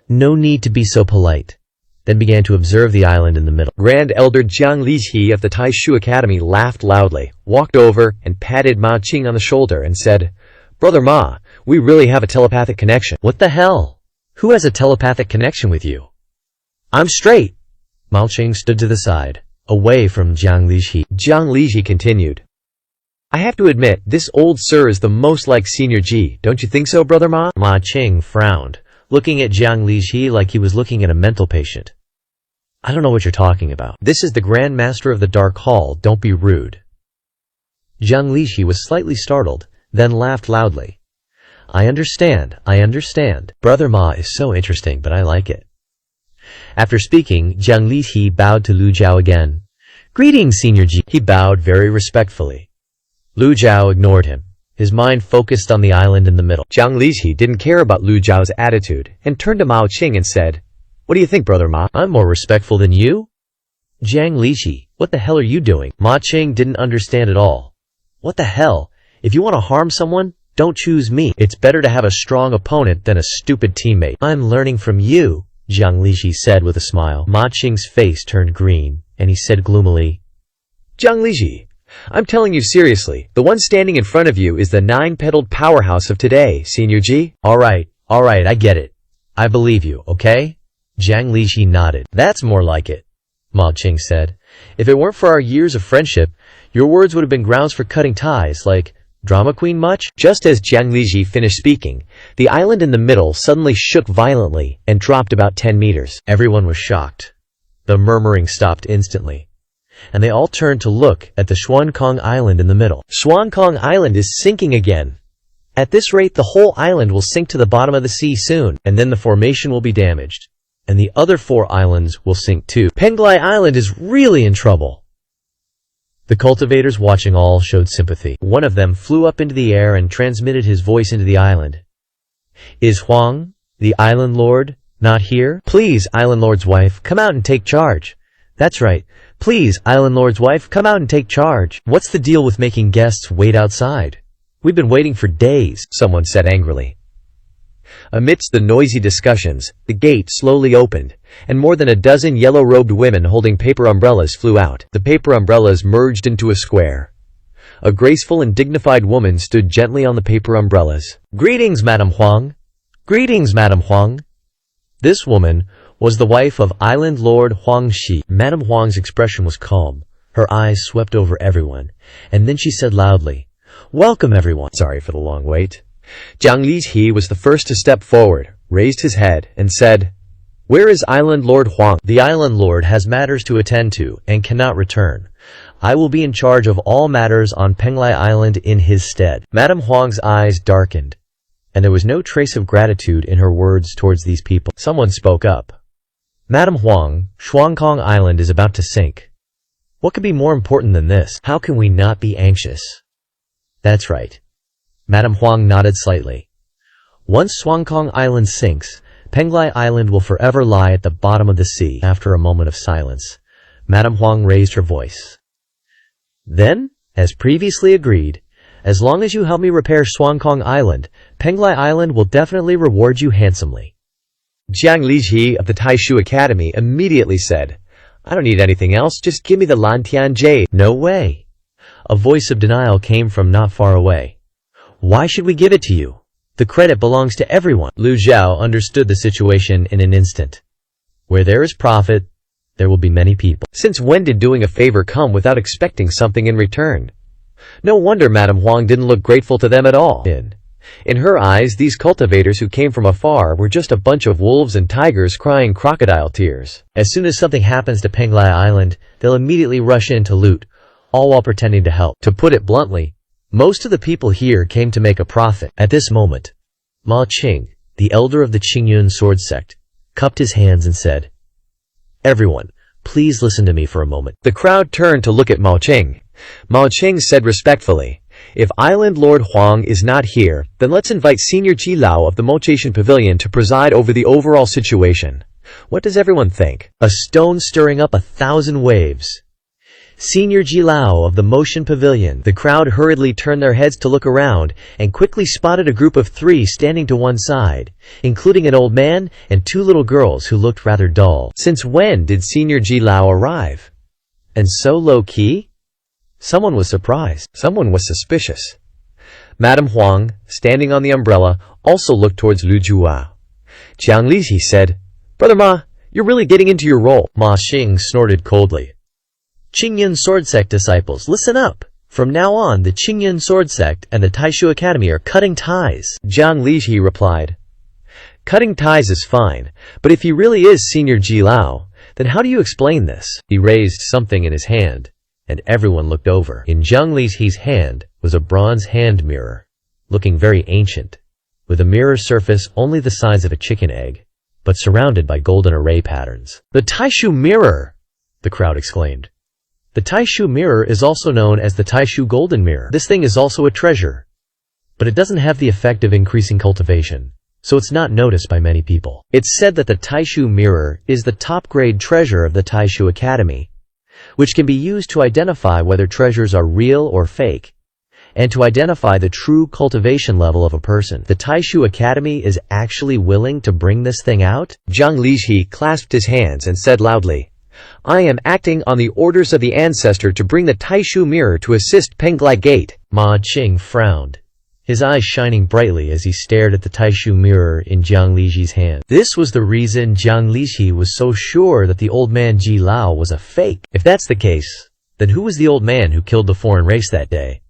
[SPEAKER 1] No need to be so polite, then began to observe the island in the middle.
[SPEAKER 2] Grand Elder Jiang Lihi of the Taishu Academy laughed loudly, walked over and patted Ma Qing on the shoulder and said, Brother Ma, we really have a telepathic connection.
[SPEAKER 1] What the hell? Who has a telepathic connection with you? I'm straight. Ma Qing stood to the side, away from Jiang Lihi.
[SPEAKER 2] Jiang Lihi continued, I have to admit, this old sir is the most like Senior Ji, don't you think so, Brother Ma?
[SPEAKER 1] Ma Qing frowned, looking at Jiang Lihi like he was looking at a mental patient. I don't know what you're talking about. This is the Grand Master of the Dark Hall, don't be rude. Jiang Lihi was slightly startled, then laughed loudly. I understand. Brother Ma is so interesting, but I like it. After speaking, Jiang Lihi bowed to Lu Zhao again. Greetings, Senior Ji. He bowed very respectfully. Lu Zhao ignored him. His mind focused on the island in the middle.
[SPEAKER 2] Jiang Lihi didn't care about Lu Zhao's attitude and turned to Ma Qing and said, What do you think, Brother Ma?
[SPEAKER 1] I'm more respectful than you? Jiang Lihi, what the hell are you doing? Ma Qing didn't understand at all. What the hell? If you want to harm someone, don't choose me. It's better to have a strong opponent than a stupid teammate. I'm learning from you, Jiang Lihi said with a smile. Ma Qing's face turned green, and he said gloomily,
[SPEAKER 2] Jiang Lihi, I'm telling you seriously, the one standing in front of you is the 9-petaled powerhouse of today, Senior Ji.
[SPEAKER 1] Alright, I get it. I believe you, okay? Jiang Lihi nodded. That's more like it, Ma Qing said. If it weren't for our years of friendship, your words would have been grounds for cutting ties, like, drama queen much?
[SPEAKER 2] Just as Jiang Lihi finished speaking, the island in the middle suddenly shook violently and dropped about 10 meters.
[SPEAKER 1] Everyone was shocked. The murmuring stopped instantly, and they all turned to look at the Xuankong Island in the middle. Xuankong Island is sinking again. At this rate, the whole island will sink to the bottom of the sea soon, and then the formation will be damaged, and the other 4 islands will sink too. Penglai Island is really in trouble. The cultivators watching all showed sympathy. One of them flew up into the air and transmitted his voice into the island. Is Huang, the island lord, not here? Please, island lord's wife, come out and take charge. That's right. Please, island lord's wife, come out and take charge. What's the deal with making guests wait outside? We've been waiting for days, someone said angrily.
[SPEAKER 2] Amidst the noisy discussions, the gate slowly opened, and more than a dozen yellow-robed women holding paper umbrellas flew out. The paper umbrellas merged into a square. A graceful and dignified woman stood gently on the paper umbrellas.
[SPEAKER 1] Greetings, Madam Huang. Greetings, Madam Huang. This woman was the wife of Island Lord Huang Shi. Madam Huang's expression was calm. Her eyes swept over everyone, and then she said loudly, Welcome, everyone.
[SPEAKER 2] Sorry for the long wait. Jiang Lihi was the first to step forward, raised his head, and said, Where is Island Lord Huang?
[SPEAKER 1] The Island Lord has matters to attend to and cannot return. I will be in charge of all matters on Penglai Island in his stead. Madame Huang's eyes darkened, and there was no trace of gratitude in her words towards these people. Someone spoke up. Madame Huang, Shuangkong Island is about to sink. What could be more important than this? How can we not be anxious? That's right. Madame Huang nodded slightly. Once Shuangkong Island sinks, Penglai Island will forever lie at the bottom of the sea. After a moment of silence, Madame Huang raised her voice. Then, as previously agreed, as long as you help me repair Shuangkong Island, Penglai Island will definitely reward you handsomely.
[SPEAKER 2] Jiang Lizhi of the Taishu Academy immediately said, I don't need anything else, just give me the Lantian Jade.
[SPEAKER 1] No way. A voice of denial came from not far away. Why should we give it to you? The credit belongs to everyone. Lu Zhao understood the situation in an instant. Where there is profit, there will be many people.
[SPEAKER 2] Since when did doing a favor come without expecting something in return? No wonder Madame Huang didn't look grateful to them at all. In her eyes, these cultivators who came from afar were just a bunch of wolves and tigers crying crocodile tears.
[SPEAKER 1] As soon as something happens to Penglai Island, they'll immediately rush in to loot, all while pretending to help. To put it bluntly, most of the people here came to make a profit. At this moment, Ma Qing, the elder of the Qingyun sword sect, cupped his hands and said, Everyone, please listen to me for a moment.
[SPEAKER 2] The crowd turned to look at Mao Qing. Mao Qing said respectfully, If Island Lord Huang is not here, then let's invite Senior Ji Lao of the Mochation Pavilion to preside over the overall situation. What does everyone think?
[SPEAKER 1] A stone stirring up 1,000 waves. Senior Ji Lao of the Motion Pavilion. The crowd hurriedly turned their heads to look around and quickly spotted a group of 3 standing to one side, including an old man and 2 little girls who looked rather dull.
[SPEAKER 2] Since when did Senior Ji Lao arrive?
[SPEAKER 1] And so low-key? Someone was surprised.
[SPEAKER 2] Someone was suspicious. Madame Huang, standing on the umbrella, also looked towards Lu Jua. Jiang Lizhi said, Brother Ma, you're really getting into your role.
[SPEAKER 1] Ma Xing snorted coldly. Qingyun Sword Sect disciples, listen up. From now on, the Qingyun Sword Sect and the Taishu Academy are cutting ties.
[SPEAKER 2] Jiang Lizhi replied, Cutting ties is fine, but if he really is Senior Ji Lao, then how do you explain this?
[SPEAKER 1] He raised something in his hand, and everyone looked over. In Jiang Lizhi's hand was a bronze hand mirror, looking very ancient, with a mirror surface only the size of a chicken egg, but surrounded by golden array patterns. The Taishu mirror! The crowd exclaimed. The Taishu mirror is also known as the Taishu golden mirror. This thing is also a treasure, but it doesn't have the effect of increasing cultivation, so it's not noticed by many people. It's said that the Taishu mirror is the top-grade treasure of the Taishu Academy, which can be used to identify whether treasures are real or fake, and to identify the true cultivation level of a person. The Taishu Academy is actually willing to bring this thing out?
[SPEAKER 2] Jiang Lizhi clasped his hands and said loudly, I am acting on the orders of the ancestor to bring the Taishu mirror to assist Penglai Gate.
[SPEAKER 1] Ma Qing frowned, his eyes shining brightly as he stared at the Taishu mirror in Jiang Lizhi's hand. This was the reason Jiang Lizhi was so sure that the old man Ji Lao was a fake. If that's the case, then who was the old man who killed the foreign race that day?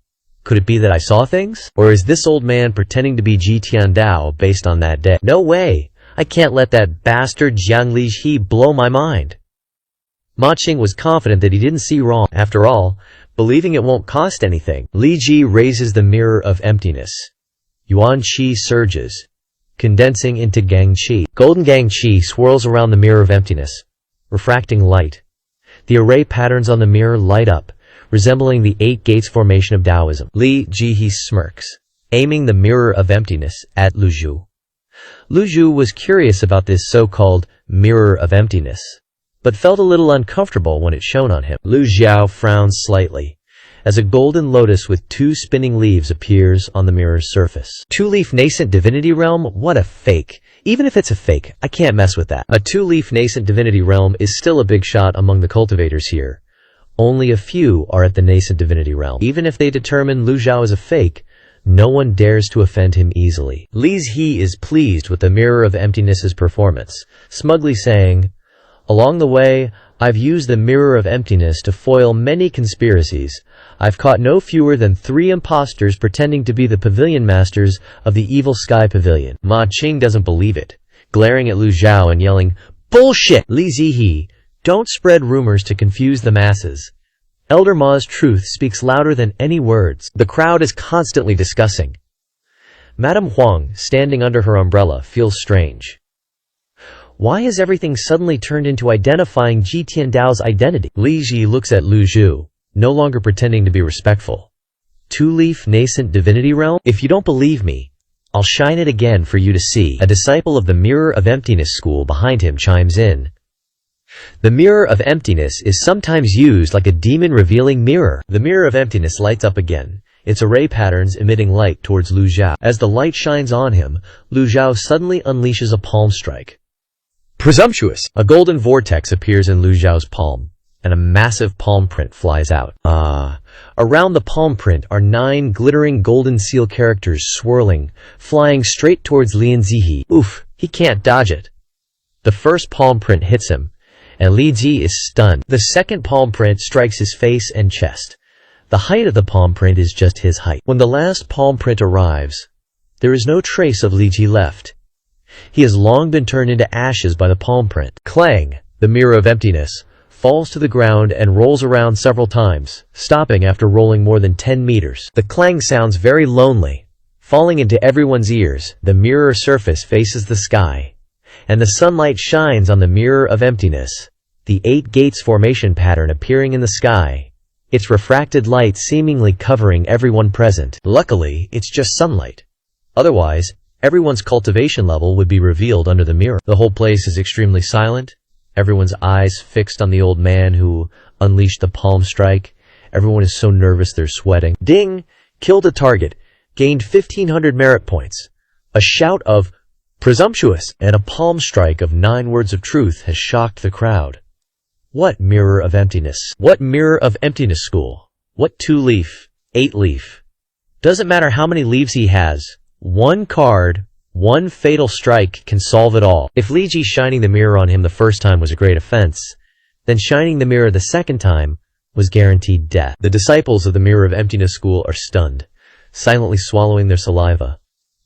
[SPEAKER 1] Could it be that I saw things? Or is this old man pretending to be Ji Tiandao based on that day? No way! I can't let that bastard Jiang Lizhi blow my mind. Ma Qing was confident that he didn't see wrong. After all, believing it won't cost anything. Li Ji raises the mirror of emptiness. Yuan Qi surges, condensing into Gang Qi. Golden Gang Qi swirls around the mirror of emptiness, refracting light. The array patterns on the mirror light up, resembling the 8 gates formation of Taoism. Li Ji smirks, aiming the mirror of emptiness at Lu Zhu. Lu Zhu was curious about this so-called mirror of emptiness, but felt a little uncomfortable when it shone on him. Lu Xiao frowned slightly, as a golden lotus with 2 spinning leaves appears on the mirror's surface. 2-leaf nascent divinity realm? What a fake. Even if it's a fake, I can't mess with that. A 2-leaf nascent divinity realm is still a big shot among the cultivators here. Only a few are at the nascent divinity realm. Even if they determine Lu Xiao is a fake, no one dares to offend him easily. Li Zhi is pleased with the mirror of emptiness's performance, smugly saying, Along the way, I've used the mirror of emptiness to foil many conspiracies. I've caught no fewer than 3 imposters pretending to be the pavilion masters of the evil sky pavilion. Ma Qing doesn't believe it, glaring at Lu Zhao and yelling, Bullshit! Li Zihe, don't spread rumors to confuse the masses. Elder Ma's truth speaks louder than any words. The crowd is constantly discussing. Madame Huang, standing under her umbrella, feels strange. Why has everything suddenly turned into identifying Ji Tiandao's identity? Li Ji looks at Lu Zhu, no longer pretending to be respectful. Two-leaf nascent divinity realm? If you don't believe me, I'll shine it again for you to see. A disciple of the Mirror of Emptiness school behind him chimes in. The Mirror of Emptiness is sometimes used like a demon-revealing mirror. The Mirror of Emptiness lights up again, its array patterns emitting light towards Lu Zhao. As the light shines on him, Lu Zhao suddenly unleashes a palm strike. Presumptuous! A golden vortex appears in Lu Zhao's palm, and a massive palm print flies out. Around the palm print are 9 glittering golden seal characters swirling, flying straight towards Li Zihe. Oof, he can't dodge it. The first palm print hits him, and Li Ji is stunned. The second palm print strikes his face and chest. The height of the palm print is just his height. When the last palm print arrives, there is no trace of Li Ji left. He has long been turned into ashes by the palm print. Clang! The Mirror of Emptiness falls to the ground and rolls around several times, stopping after rolling more than 10 meters. The clang sounds very lonely, falling into everyone's ears. The mirror surface faces the sky, and the sunlight shines on the Mirror of Emptiness, the 8 gates formation pattern appearing in the sky, its refracted light seemingly covering everyone present. Luckily, it's just sunlight. Otherwise, everyone's cultivation level would be revealed under the mirror. The whole place is extremely silent. Everyone's eyes fixed on the old man who unleashed the palm strike. Everyone is so nervous they're sweating. Ding! Killed a target. Gained 1,500 merit points. A shout of presumptuous and a palm strike of 9 words of truth has shocked the crowd. What Mirror of Emptiness? What Mirror of Emptiness school? What 2-leaf, 8-leaf? Doesn't matter how many leaves he has. 1 card, 1 fatal strike can solve it all. If Li Ji shining the mirror on him the first time was a great offense, then shining the mirror the second time was guaranteed death. The disciples of the Mirror of Emptiness school are stunned, silently swallowing their saliva,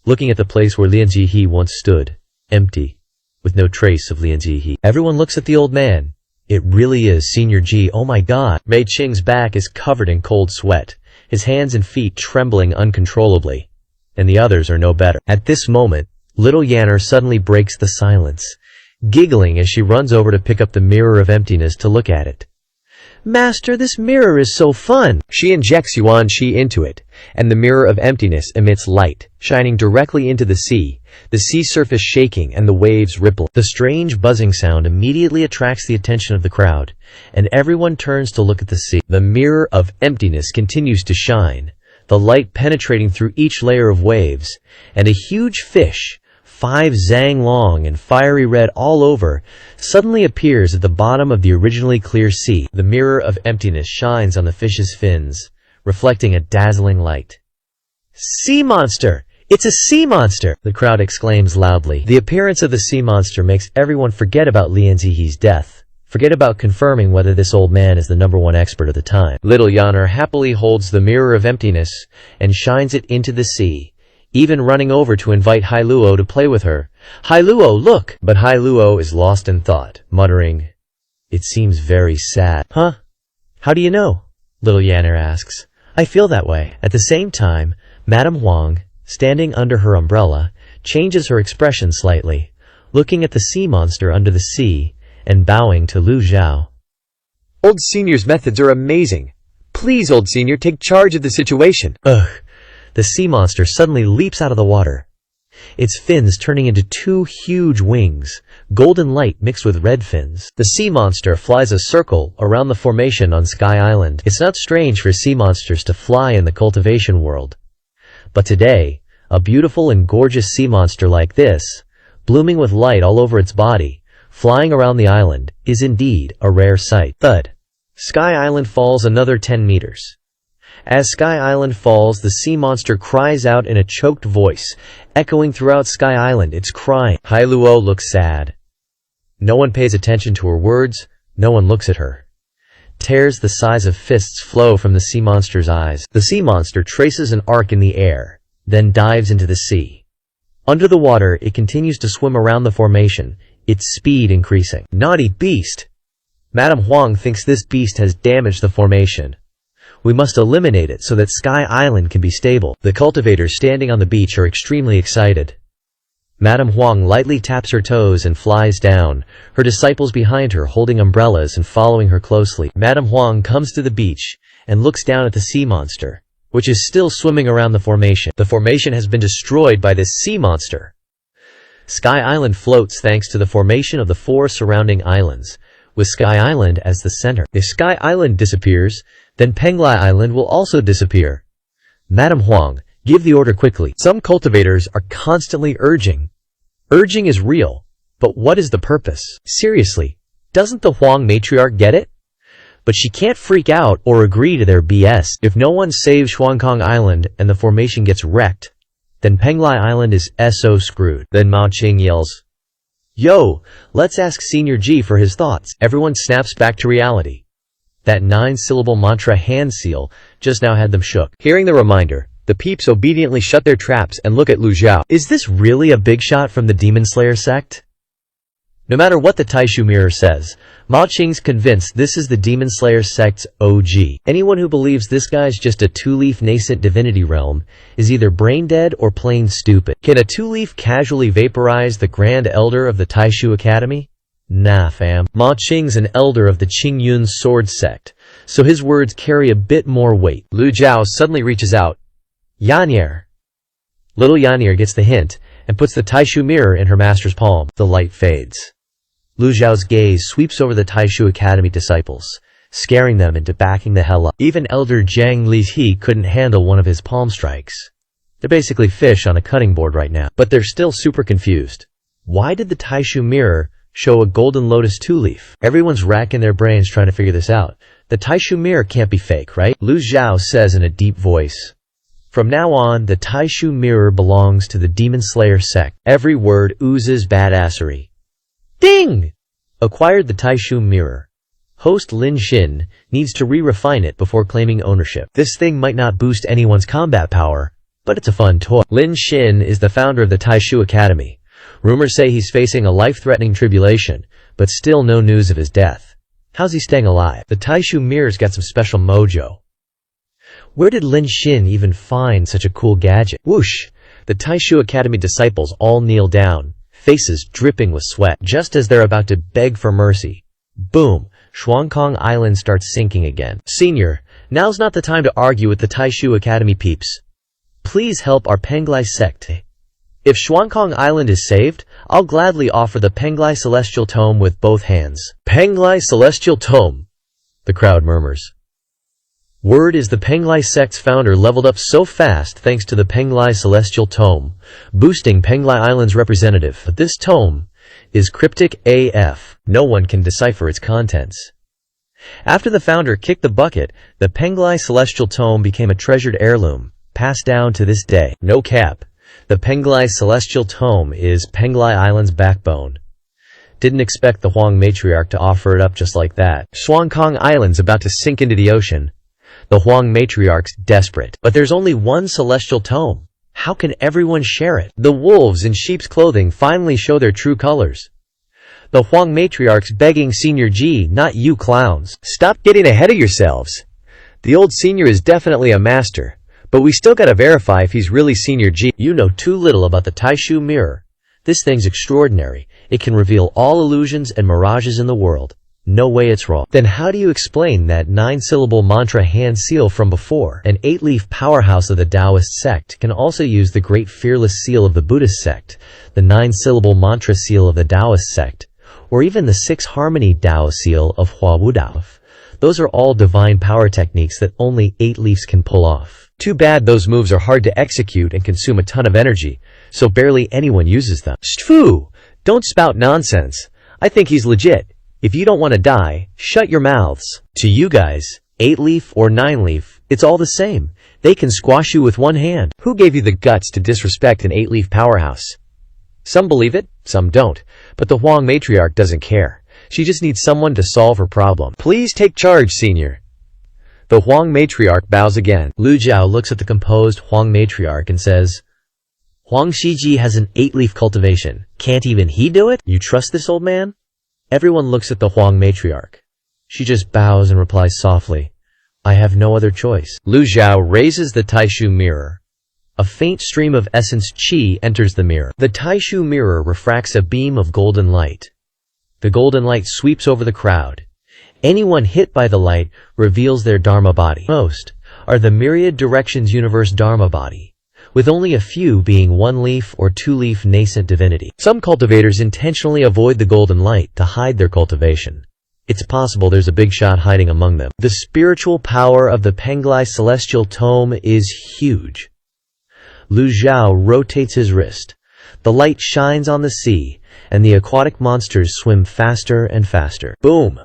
[SPEAKER 1] looking at the place where Li Zihe once stood, empty, with no trace of Li Zihe. Everyone looks at the old man. It really is Senior Ji. Oh my god. Mei Qing's back is covered in cold sweat, his hands and feet trembling uncontrollably, and the others are no better. At this moment, little Yanner suddenly breaks the silence, giggling as she runs over to pick up the Mirror of Emptiness to look at it. Master, this mirror is so fun! She injects Yuan Qi into it, and the Mirror of Emptiness emits light, shining directly into the sea surface shaking and the waves rippling. The strange buzzing sound immediately attracts the attention of the crowd, and everyone turns to look at the sea. The Mirror of Emptiness continues to shine, the light penetrating through each layer of waves, and a huge fish, 5 zang long and fiery red all over, suddenly appears at the bottom of the originally clear sea. The Mirror of Emptiness shines on the fish's fins, reflecting a dazzling light. Sea monster! It's a sea monster! The crowd exclaims loudly. The appearance of the sea monster makes everyone forget about Li Zihe's death, forget about confirming whether this old man is the #1 expert at the time. Little Yanner happily holds the Mirror of Emptiness and shines it into the sea, even running over to invite Hai Luo to play with her. Hai Luo, look! But Hai Luo is lost in thought, muttering, "It seems very sad." Huh? How do you know? Little Yanner asks. I feel that way. At the same time, Madame Huang, standing under her umbrella, changes her expression slightly, looking at the sea monster under the sea, and bowing to Lu Zhao. Old Senior's methods are amazing. Please, Old Senior, take charge of the situation. Ugh. The sea monster suddenly leaps out of the water, its fins turning into 2 huge wings, golden light mixed with red fins. The sea monster flies a circle around the formation on Sky Island. It's not strange for sea monsters to fly in the cultivation world. But today, a beautiful and gorgeous sea monster like this, blooming with light all over its body, flying around the island, is indeed a rare sight. Thud. Sky Island falls another 10 meters. As Sky Island falls, the sea monster cries out in a choked voice, echoing throughout Sky Island. It's crying. Hai Luo looks sad. No one pays attention to her words. No one looks at her. Tears the size of fists flow from the sea monster's eyes. The sea monster traces an arc in the air, then dives into the sea. Under the water, it continues to swim around the formation, its speed increasing. Naughty beast! Madame Huang thinks this beast has damaged the formation. We must eliminate it so that Sky Island can be stable. The cultivators standing on the beach are extremely excited. Madame Huang lightly taps her toes and flies down, her disciples behind her holding umbrellas and following her closely. Madame Huang comes to the beach and looks down at the sea monster, which is still swimming around the formation. The formation has been destroyed by this sea monster. Sky Island floats thanks to the formation of the 4 surrounding islands, with Sky Island as the center. If Sky Island disappears, then Penglai Island will also disappear. Madame Huang, give the order quickly. Some cultivators are constantly urging. Urging is real, but what is the purpose? Seriously, doesn't the Huang matriarch get it? But she can't freak out or agree to their BS. If no one saves Shuangkong Island and the formation gets wrecked, then Penglai Island is so screwed. Then Mao Qing yells, "Yo, let's ask Senior G for his thoughts." Everyone snaps back to reality. That 9-syllable mantra hand seal just now had them shook. Hearing the reminder, the peeps obediently shut their traps and look at Lu Zhao. Is this really a big shot from the Demon Slayer sect? No matter what the Taishu Mirror says, Ma Qing's convinced this is the Demon Slayer sect's OG. Anyone who believes this guy's just a 2-leaf nascent divinity realm is either brain-dead or plain stupid. Can a 2-leaf casually vaporize the Grand Elder of the Taishu Academy? Nah, fam. Ma Qing's an elder of the Qingyun sword sect, so his words carry a bit more weight. Lu Zhao suddenly reaches out. Yan'er. Little Yan'er gets the hint and puts the Taishu mirror in her master's palm. The light fades. Lu Zhao's gaze sweeps over the Taishu Academy disciples, scaring them into backing the hell up. Even Elder Zhang Lihe couldn't handle one of his palm strikes. They're basically fish on a cutting board right now. But they're still super confused. Why did the Taishu mirror show a golden lotus 2-leaf? Everyone's racking their brains trying to figure this out. The Taishu mirror can't be fake, right? Lu Zhao says in a deep voice. From now on, the Taishu mirror belongs to the Demon Slayer sect. Every word oozes badassery. Ding! Acquired the Taishu mirror. Host Lin Xin needs to re-refine it before claiming ownership. This thing might not boost anyone's combat power, but it's a fun toy. Lin Xin is the founder of the Taishu Academy. Rumors say he's facing a life-threatening tribulation, but still no news of his death. How's he staying alive? The Taishu mirror's got some special mojo. Where did Lin Xin even find such a cool gadget? Whoosh! The Taishu Academy disciples all kneel down, faces dripping with sweat. Just as they're about to beg for mercy, boom, Shuangkong Island starts sinking again. Senior, now's not the time to argue with the Taishu Academy peeps. Please help our Penglai sect. If Shuangkong Island is saved, I'll gladly offer the Penglai Celestial Tome with both hands. Penglai Celestial Tome, the crowd murmurs. Word is the Penglai sect's founder leveled up so fast thanks to the Penglai Celestial Tome, boosting Penglai Island's representative. But this tome is cryptic AF. No one can decipher its contents. After the founder kicked the bucket, the Penglai Celestial Tome became a treasured heirloom, passed down to this day. No cap. The Penglai Celestial Tome is Penglai Island's backbone. Didn't expect the Huang matriarch to offer it up just like that. Shuangkong Island's about to sink into the ocean. The Huang matriarch's desperate. But there's only one celestial tome. How can everyone share it? The wolves in sheep's clothing finally show their true colors. The Huang matriarch's begging Senior G, not you clowns. Stop getting ahead of yourselves. The old senior is definitely a master, but we still gotta verify if he's really Senior G. You know too little about the Taishu mirror. This thing's extraordinary. It can reveal all illusions and mirages in the world. No way it's wrong. Then how do you explain that 9-syllable mantra hand seal from before? An 8-leaf powerhouse of the Taoist sect can also use the great fearless seal of the Buddhist sect, the 9-syllable mantra seal of the Taoist sect, or even the 6-harmony Tao seal of Huawudao. Those are all divine power techniques that only 8-leafs can pull off. Too bad those moves are hard to execute and consume a ton of energy, so barely anyone uses them. Shfu! Don't spout nonsense. I think he's legit. If you don't want to die, shut your mouths. To you guys, 8-leaf or 9-leaf, it's all the same. They can squash you with one hand. Who gave you the guts to disrespect an 8-leaf powerhouse? Some believe it, some don't. But the Huang matriarch doesn't care. She just needs someone to solve her problem. Please take charge, Senior. The Huang matriarch bows again. Lu Zhao looks at the composed Huang matriarch and says, Huang Shiji has an 8-leaf cultivation. Can't even he do it? You trust this old man? Everyone looks at the Huang matriarch. She just bows and replies softly, I have no other choice. Lu Zhao raises the Taishu mirror. A faint stream of essence qi enters the mirror. The Taishu mirror refracts a beam of golden light. The golden light sweeps over the crowd. Anyone hit by the light reveals their Dharma body. Most are the myriad directions universe Dharma body, with only a few being 1-leaf or 2-leaf nascent divinity. Some cultivators intentionally avoid the golden light to hide their cultivation. It's possible there's a big shot hiding among them. The spiritual power of the Penglai celestial tome is huge. Lu Zhao rotates his wrist. The light shines on the sea, and the aquatic monsters swim faster and faster. Boom!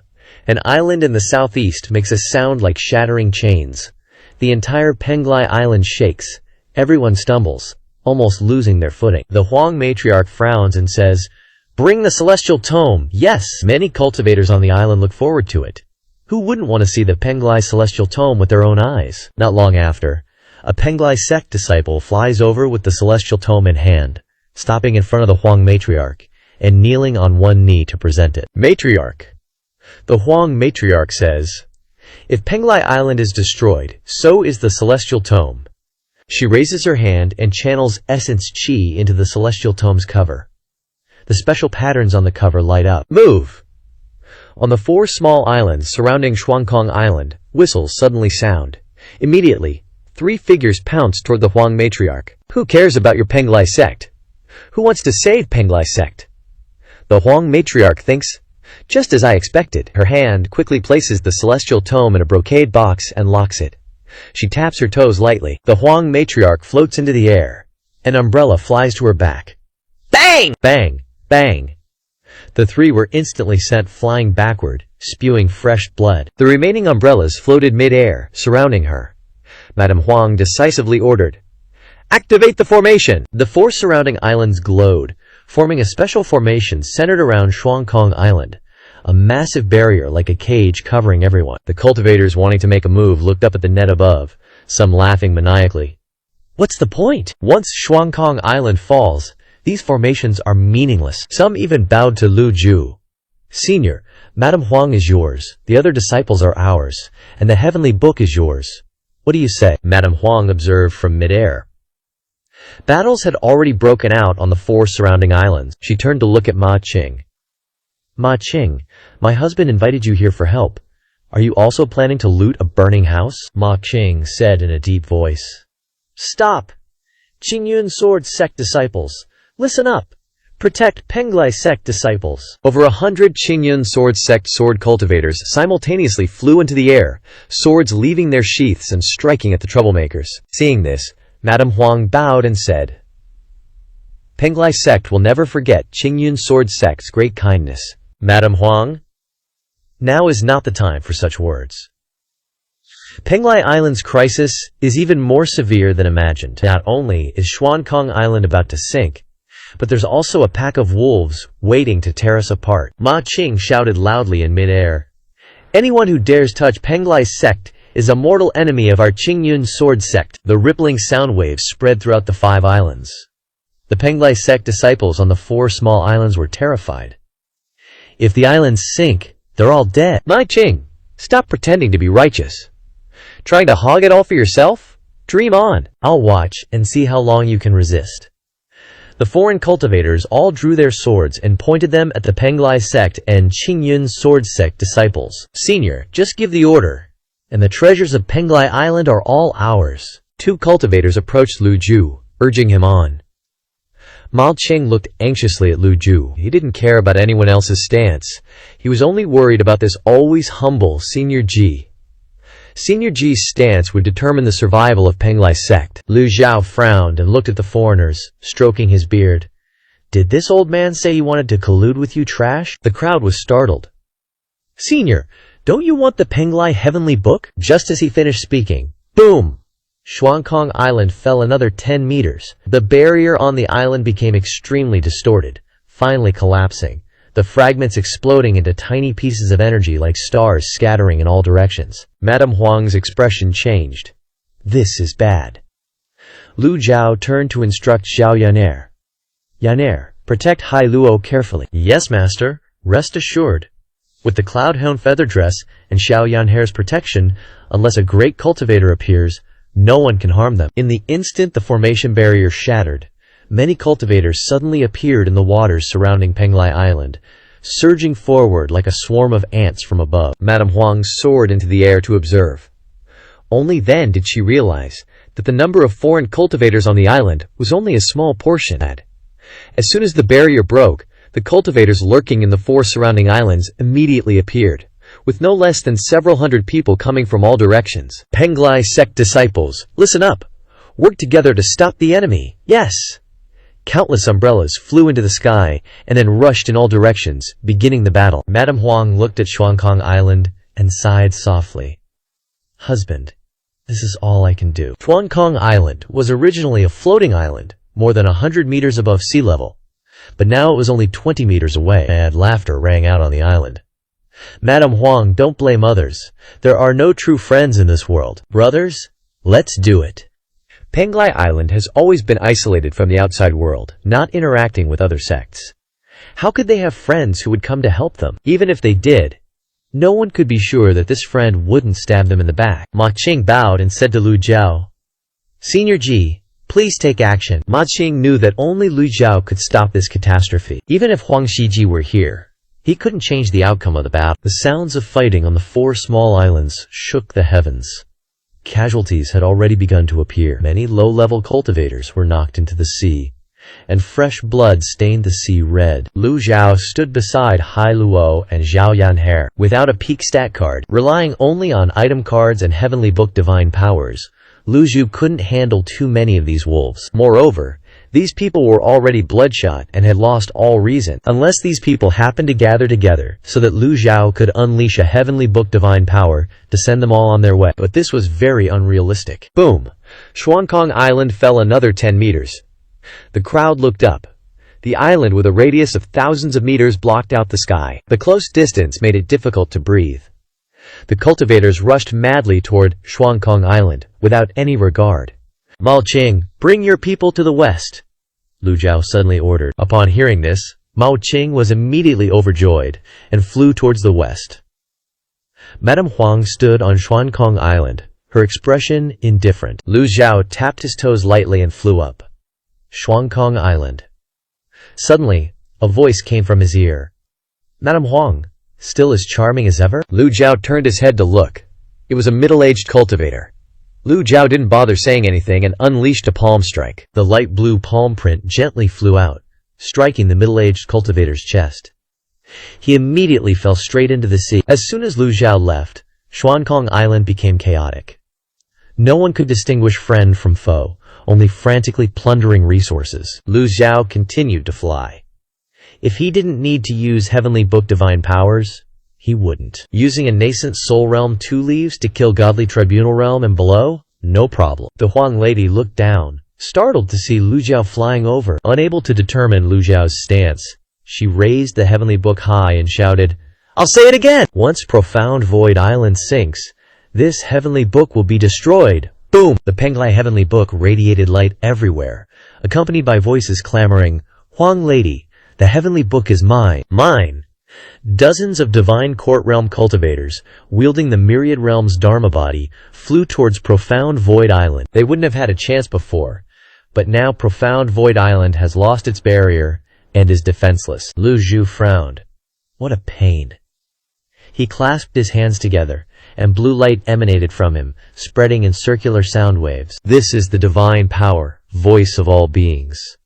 [SPEAKER 1] An island in the southeast makes a sound like shattering chains. The entire Penglai island shakes. Everyone stumbles, almost losing their footing. The Huang matriarch frowns and says, Bring the celestial tome! Yes! Many cultivators on the island look forward to it. Who wouldn't want to see the Penglai celestial tome with their own eyes? Not long after, a Penglai sect disciple flies over with the celestial tome in hand, stopping in front of the Huang matriarch and kneeling on one knee to present it. Matriarch. The Huang matriarch says, If Penglai Island is destroyed, so is the celestial tome. She raises her hand and channels essence qi into the celestial tome's cover. The special patterns on the cover light up. Move! On the 4 small islands surrounding Shuangkong Island, whistles suddenly sound. Immediately, 3 figures pounce toward the Huang matriarch. Who cares about your Penglai sect? Who wants to save Penglai sect? The Huang matriarch thinks, just as I expected. Her hand quickly places the celestial tome in a brocade box and locks it. She taps her toes lightly. The Huang matriarch floats into the air. An umbrella flies to her back. Bang! Bang! Bang! The 3 were instantly sent flying backward, spewing fresh blood. The remaining umbrellas floated mid-air, surrounding her. Madame Huang decisively ordered, Activate the formation! The 4 surrounding islands glowed, forming a special formation centered around Shuangkong Island, a massive barrier like a cage covering everyone. The cultivators wanting to make a move looked up at the net above, some laughing maniacally. What's the point? Once Shuangkong Island falls, these formations are meaningless. Some even bowed to Lu Ju. Senior, Madame Huang is yours, the other disciples are ours, and the heavenly book is yours. What do you say? Madame Huang observed from mid-air. Battles had already broken out on the 4 surrounding islands. She turned to look at Ma Qing. Ma Qing, my husband invited you here for help. Are you also planning to loot a burning house? Ma Qing said in a deep voice. Stop! Qingyun Sword Sect disciples, listen up! Protect Penglai Sect disciples. Over 100 Qingyun Sword Sect sword cultivators simultaneously flew into the air, swords leaving their sheaths and striking at the troublemakers. Seeing this, Madame Huang bowed and said, Penglai Sect will never forget Qingyun Sword Sect's great kindness. Madame Huang? Now is not the time for such words. Penglai Island's crisis is even more severe than imagined. Not only is Shuangkong Island about to sink, but there's also a pack of wolves waiting to tear us apart. Ma Qing shouted loudly in mid-air. Anyone who dares touch Penglai Sect is a mortal enemy of our Qingyun Sword Sect. The rippling sound waves spread throughout the 5 islands. The Penglai Sect disciples on the 4 small islands were terrified. If the islands sink, they're all dead. Ma Qing, stop pretending to be righteous. Trying to hog it all for yourself? Dream on. I'll watch and see how long you can resist. The foreign cultivators all drew their swords and pointed them at the Penglai Sect and Qingyun Sword Sect disciples. Senior, just give the order, and the treasures of Penglai Island are all ours. 2 cultivators approached Lu Ju, urging him on. Ma Qing looked anxiously at Lu Ju. He didn't care about anyone else's stance. He was only worried about this always humble Senior Ji. Senior Ji's stance would determine the survival of Penglai Sect. Lu Zhao frowned and looked at the foreigners, stroking his beard. Did this old man say he wanted to collude with you, trash? The crowd was startled. Senior, don't you want the Penglai Heavenly Book? Just as he finished speaking, boom! Shuangkong Island fell another 10 meters. The barrier on the island became extremely distorted, finally collapsing, the fragments exploding into tiny pieces of energy like stars scattering in all directions. Madame Huang's expression changed. This is bad.
[SPEAKER 2] Lu Zhao turned to instruct Zhao Yaner. Yaner, protect Hai Luo carefully.
[SPEAKER 1] Yes, master. Rest assured. With the Cloudhound feather dress and Xiao Yanhair's protection, unless a great cultivator appears, no one can harm them. In the instant the formation barrier shattered, many cultivators suddenly appeared in the waters surrounding Penglai Island, surging forward like a swarm of ants from above.
[SPEAKER 2] Madame Huang soared into the air to observe. Only then did she realize that the number of foreign cultivators on the island was only a small portion. As soon as the barrier broke, the cultivators lurking in the 4 surrounding islands immediately appeared, with no less than several hundred people coming from all directions.
[SPEAKER 1] Penglai sect disciples, listen up. Work together to stop the enemy. Yes. Countless umbrellas flew into the sky and then rushed in all directions, beginning the battle. Madame Huang looked at Shuankong Island and sighed softly. Husband, this is all I can do. Shuankong Island was originally a floating island, more than 100 meters above sea level. But now it was only 20 meters away, and laughter rang out on the island. Madame Huang, don't blame others. There are no true friends in this world. Brothers, let's do it.
[SPEAKER 2] Penglai Island has always been isolated from the outside world, not interacting with other sects. How could they have friends who would come to help them? Even if they did, no one could be sure that this friend wouldn't stab them in the back.
[SPEAKER 1] Ma Qing bowed and said to Lu Zhao, Senior Ji, please take action.
[SPEAKER 2] Ma Qing knew that only Lu Zhao could stop this catastrophe.
[SPEAKER 1] Even if Huang Shiji were here, he couldn't change the outcome of the battle. The sounds of fighting on the 4 small islands shook the heavens. Casualties had already begun to appear. Many low-level cultivators were knocked into the sea, and fresh blood stained the sea red. Lu Zhao stood beside Hai Luo and Zhao Yanhair. Without a peak stat card, relying only on item cards and Heavenly Book divine powers, Lu Zhu couldn't handle too many of these wolves. Moreover, these people were already bloodshot and had lost all reason, unless these people happened to gather together so that Lu Zhao could unleash a Heavenly Book divine power to send them all on their way. But this was very unrealistic.
[SPEAKER 2] Boom! Shuankong Island fell another 10 meters. The crowd looked up. The island with a radius of thousands of meters blocked out the sky. The close distance made it difficult to breathe. The cultivators rushed madly toward Shuankong Island, without any regard.
[SPEAKER 1] Ma Qing, bring your people to the west, Lu Zhao suddenly ordered. Upon hearing this, Mao Qing was immediately overjoyed and flew towards the west. Madame Huang stood on Shuankong Island, her expression indifferent. Lu Zhao tapped his toes lightly and flew up. Shuankong Island. Suddenly, a voice came from his ear. Madame Huang, still as charming as ever?
[SPEAKER 2] Lu Zhao turned his head to look. It was a middle-aged cultivator. Lu Zhao didn't bother saying anything and unleashed a palm strike.
[SPEAKER 1] The light blue palm print gently flew out, striking the middle-aged cultivator's chest. He immediately fell straight into the sea. As soon as Lu Zhao left, Shuankong Island became chaotic. No one could distinguish friend from foe, only frantically plundering resources. Lu Zhao continued to fly. If he didn't need to use Heavenly Book divine powers, he wouldn't. Using a nascent Soul Realm 2 leaves to kill Godly Tribunal Realm and below? No problem. The Huang lady looked down, startled to see Lu Zhao flying over. Unable to determine Lu Zhao's stance, she raised the Heavenly Book high and shouted, I'll say it again! Once Profound Void Island sinks, this Heavenly Book will be destroyed. Boom! The Penglai Heavenly Book radiated light everywhere, accompanied by voices clamoring, Huang lady, the Heavenly Book is mine. Mine! Dozens of Divine Court Realm cultivators, wielding the Myriad Realm's Dharma body, flew towards Profound Void Island. They wouldn't have had a chance before, but now Profound Void Island has lost its barrier and is defenseless. Lu Zhu frowned. What a pain. He clasped his hands together, and blue light emanated from him, spreading in circular sound waves. This is the divine power, voice of all beings.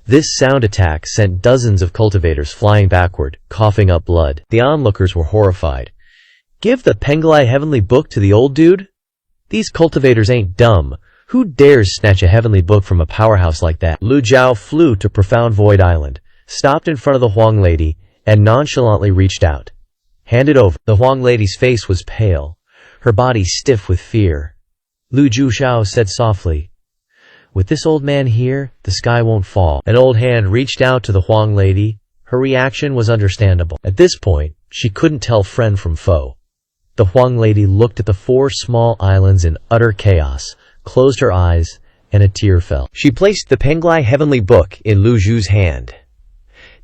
[SPEAKER 1] This sound attack sent dozens of cultivators flying backward, coughing up blood. The onlookers were horrified. Give the Penglai Heavenly Book to the old dude? These cultivators ain't dumb. Who dares snatch a Heavenly Book from a powerhouse like that? Lu Zhao flew to Profound Void Island, stopped in front of the Huang lady, and nonchalantly reached out. Hand it over. The Huang lady's face was pale, her body stiff with fear. Lu Zhao said softly, with this old man here, the sky won't fall. An old hand reached out to the Huang lady. Her reaction was understandable. At this point, she couldn't tell friend from foe. The Huang lady looked at the 4 small islands in utter chaos, closed her eyes, and a tear fell.
[SPEAKER 2] She placed the Penglai Heavenly Book in Lu Zhu's hand.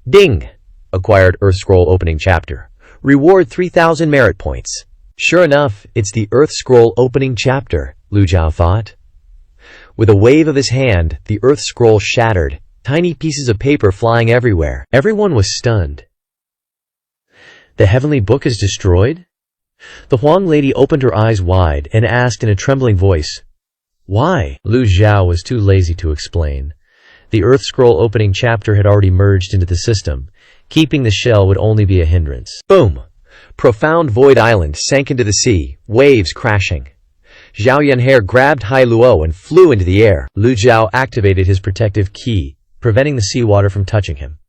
[SPEAKER 2] Ding! Acquired Earth Scroll opening chapter. Reward 3,000 merit points. Sure enough, it's the Earth Scroll opening chapter, Lu Zhao thought. With a wave of his hand, the Earth Scroll shattered, tiny pieces of paper flying everywhere. Everyone was stunned.
[SPEAKER 1] The Heavenly Book is destroyed? The Huang lady opened her eyes wide and asked in a trembling voice, "Why?" Lu Zhao was too lazy to explain. The Earth Scroll opening chapter had already merged into the system. Keeping the shell would only be a hindrance.
[SPEAKER 2] Boom! Profound Void Island sank into the sea, waves crashing. Zhao Yanhair grabbed Hai Luo and flew into the air.
[SPEAKER 1] Lu Zhao activated his protective ki, preventing the seawater from touching him.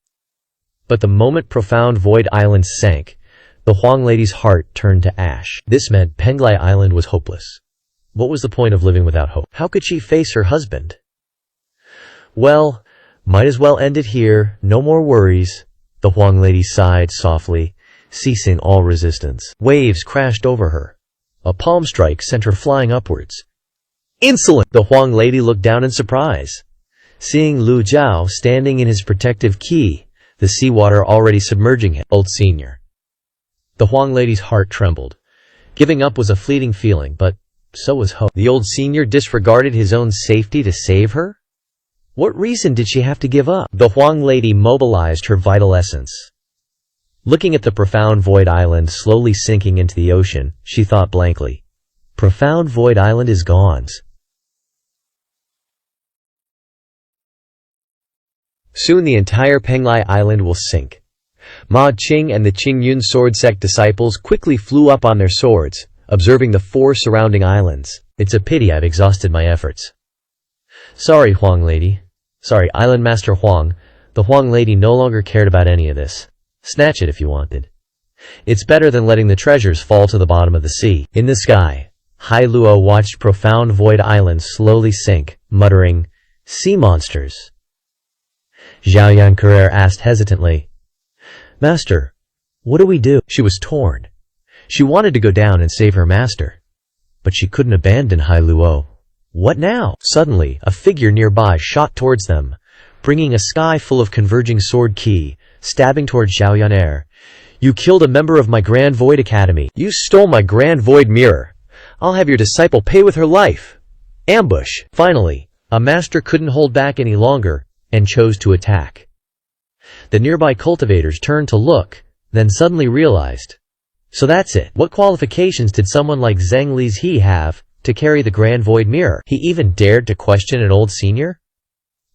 [SPEAKER 1] But the moment Profound Void Island sank, the Huang lady's heart turned to ash. This meant Penglai Island was hopeless. What was the point of living without hope? How could she face her husband? Well, might as well end it here. No more worries. The Huang lady sighed softly, ceasing all resistance. Waves crashed over her. A palm strike sent her flying upwards. Insolent! The Huang lady looked down in surprise. Seeing Lu Zhao standing in his protective ki, the seawater already submerging him. Old senior. The Huang lady's heart trembled. Giving up was a fleeting feeling, but so was hope. The old senior disregarded his own safety to save her? What reason did she have to give up? The Huang lady mobilized her vital essence. Looking at the Profound Void Island slowly sinking into the ocean, she thought blankly. Profound Void Island is gone.
[SPEAKER 2] Soon the entire Penglai Island will sink. Ma Qing and the Qingyun sword sect disciples quickly flew up on their swords, observing the four surrounding islands.
[SPEAKER 1] It's a pity I've exhausted my efforts. Sorry, Huang lady. Sorry, Island Master Huang. The Huang lady no longer cared about any of this. Snatch it if you wanted. It's better than letting the treasures fall to the bottom of the sea. In the sky, Hai Luo watched Profound Void Island slowly sink, muttering, "Sea monsters." Zhao Yanhair asked hesitantly, "Master, what do we do?" She was torn. She wanted to go down and save her master, but she couldn't abandon Hai Luo. What now? Suddenly, a figure nearby shot towards them, bringing a sky full of converging sword ki, stabbing towards Zhao Yanhair. "You killed a member of my Grand Void Academy. You stole my Grand Void Mirror. I'll have your disciple pay with her life." Ambush! Finally, a master couldn't hold back any longer and chose to attack. The nearby cultivators turned to look, then suddenly realized. So that's it. What qualifications did someone like Zhang Lizhi have to carry the Grand Void Mirror? He even dared to question an old senior?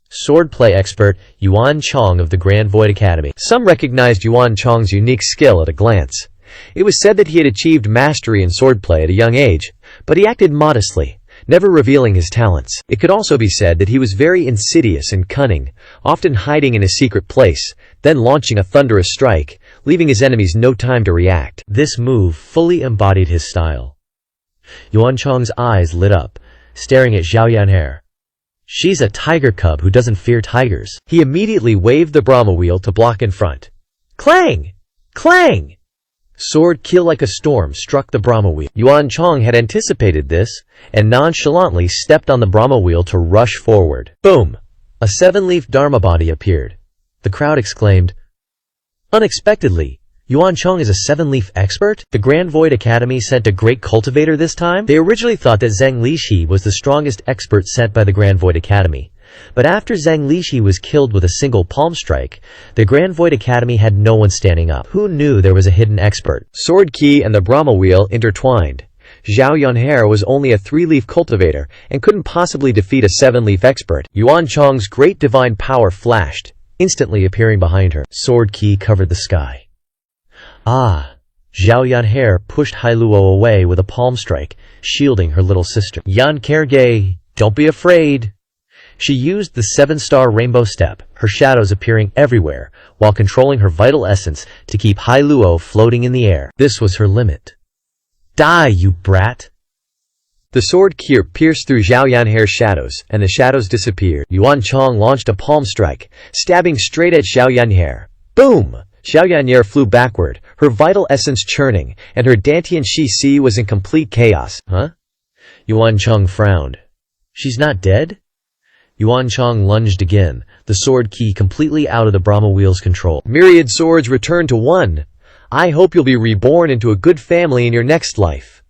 [SPEAKER 1] Swordplay expert Yuan Chong of the Grand Void Academy. Some recognized Yuan Chong's unique skill at a glance. It was said that he had achieved mastery in swordplay at a young age, but he acted modestly, never revealing his talents. It could also be said that he was very insidious and cunning, often hiding in a secret place, then launching a thunderous strike, leaving his enemies no time to react. This move fully embodied his style. Yuan Chong's eyes lit up, staring at Zhao Yanhair. She's a tiger cub who doesn't fear tigers. He immediately waved the Brahma wheel to block in front. Clang! Clang! Sword kill like a storm struck the Brahma wheel. Yuan Chong had anticipated this, and nonchalantly stepped on the Brahma wheel to rush forward. Boom! A seven-leaf Dharma body appeared. The crowd exclaimed, "Unexpectedly, Yuan Chong is a seven-leaf expert? The Grand Void Academy sent a great cultivator this time?" They originally thought that Zhang Lizhi was the strongest expert sent by the Grand Void Academy. But after Zhang Lizhi was killed with a single palm strike, the Grand Void Academy had no one standing up. Who knew there was a hidden expert? Sword Ki and the Brahma Wheel intertwined. Zhao Yanhair was only a three-leaf cultivator and couldn't possibly defeat a seven-leaf expert. Yuan Chong's great divine power flashed, instantly appearing behind her. Sword Ki covered the sky. Ah! Zhao Yanhair pushed Hai Luo away with a palm strike, shielding her little sister. Yanhair, don't be afraid. She used the seven-star rainbow step, her shadows appearing everywhere, while controlling her vital essence to keep Hai Luo floating in the air. This was her limit. Die, you brat! The sword Kier pierced through Zhao Yanhair's shadows, and the shadows disappeared. Yuan Chong launched a palm strike, stabbing straight at Zhao Yanhair. Boom! Zhao Yanhair flew backward, her vital essence churning, and her Dantian Shi Si was in complete chaos. Huh? Yuan Chong frowned. She's not dead? Yuan Chong lunged again, the sword key completely out of the Brahma wheel's control.
[SPEAKER 2] Myriad swords return to one. I hope you'll be reborn into a good family in your next life.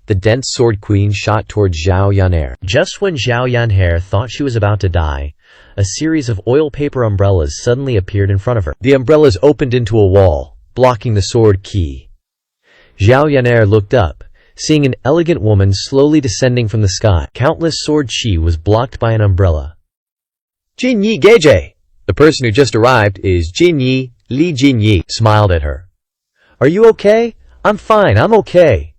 [SPEAKER 2] The dense sword queen shot towards Zhao Yan'er.
[SPEAKER 1] Just when Zhao Yan'er thought she was about to die, a series of oil paper umbrellas suddenly appeared in front of her.
[SPEAKER 2] The umbrellas opened into a wall, blocking the sword key. Zhao Yan'er looked up, seeing an elegant woman slowly descending from the sky.
[SPEAKER 1] Countless sword chi was blocked by an umbrella.
[SPEAKER 2] Jinyi Geije! The person who just arrived is Jinyi, Li Jinyi, smiled at her.
[SPEAKER 1] Are you okay? I'm fine, I'm okay.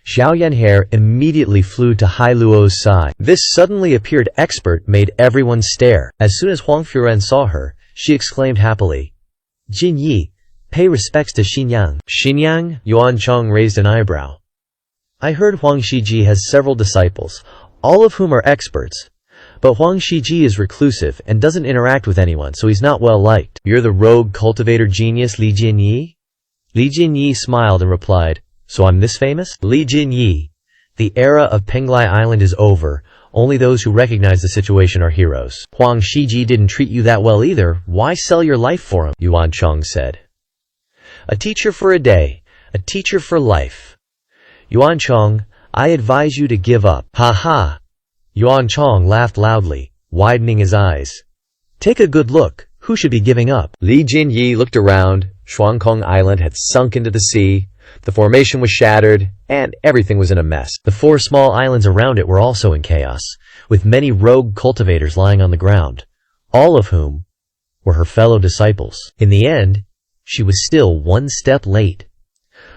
[SPEAKER 1] Zhao Yan'er immediately flew to Hai Luo's side. This suddenly appeared expert made everyone stare. As soon as Huang Furen saw her, she exclaimed happily, Jinyi, pay respects to Xinyang. Xinyang? Yuan Chong raised an eyebrow. I heard Huang Shiji has several disciples, all of whom are experts. But Huang Shiji is reclusive and doesn't interact with anyone, so he's not well liked. You're the rogue cultivator genius Li Jinyi? Li Jinyi smiled and replied, so I'm this famous? Li Jinyi, the era of Penglai Island is over. Only those who recognize the situation are heroes. Huang Shiji didn't treat you that well either. Why sell your life for him? Yuan Chong said. A teacher for a day, a teacher for life. Yuan Chong, I advise you to give up. Ha ha. Yuan Chong laughed loudly, widening his eyes. Take a good look. Who should be giving up?
[SPEAKER 2] Li Jinyi looked around. Shuangkong Island had sunk into the sea. The formation was shattered, and everything was in a mess.
[SPEAKER 1] The 4 small islands around it were also in chaos, with many rogue cultivators lying on the ground, all of whom were her fellow disciples. In the end, she was still 1 step late.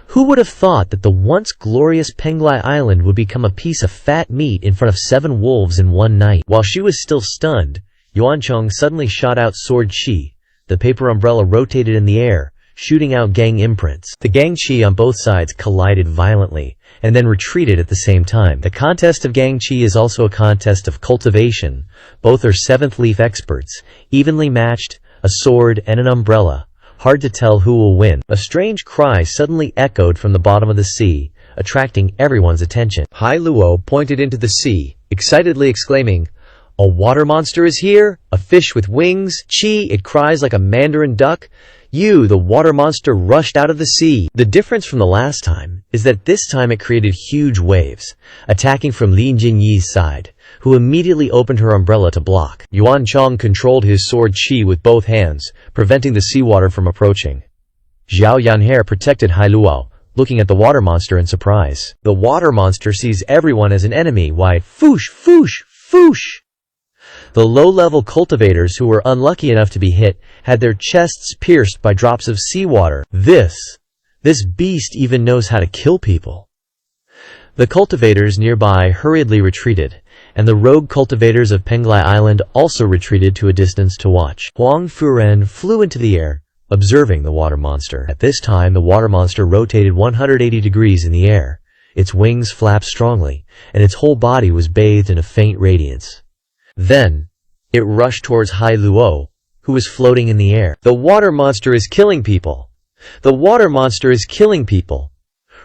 [SPEAKER 1] Who would have thought that the once glorious Penglai Island would become a piece of fat meat in front of 7 wolves in one night? While she was still stunned, Yuan Chong suddenly shot out sword chi. The paper umbrella rotated in the air, shooting out gang imprints. The gang chi on both sides collided violently, and then retreated at the same time. The contest of gang chi is also a contest of cultivation. Both are 7th leaf experts, evenly matched, a sword and an umbrella. Hard to tell who will win. A strange cry suddenly echoed from the bottom of the sea, attracting everyone's attention.
[SPEAKER 2] Hai Luo pointed into the sea, excitedly exclaiming, a water monster is here, a fish with wings, chi, it cries like a mandarin duck. You, the water monster, rushed out of the sea.
[SPEAKER 1] The difference from the last time is that this time it created huge waves, attacking from Li Jinyi's side, who immediately opened her umbrella to block.
[SPEAKER 2] Yuan Chong controlled his sword chi with both hands, preventing the seawater from approaching.
[SPEAKER 1] Zhao Yan'er protected Hai Luo, looking at the water monster in surprise. The water monster sees everyone as an enemy. Why, foosh, foosh, foosh! The low-level cultivators who were unlucky enough to be hit had their chests pierced by drops of seawater. This beast even knows how to kill people. The cultivators nearby hurriedly retreated, and the rogue cultivators of Penglai Island also retreated to a distance to watch. Huang Furen flew into the air, observing the water monster. At this time, the water monster rotated 180 degrees in the air. Its wings flapped strongly, and its whole body was bathed in a faint radiance. Then, it rushed towards Hai Luo, who was floating in the air. The water monster is killing people! The water monster is killing people!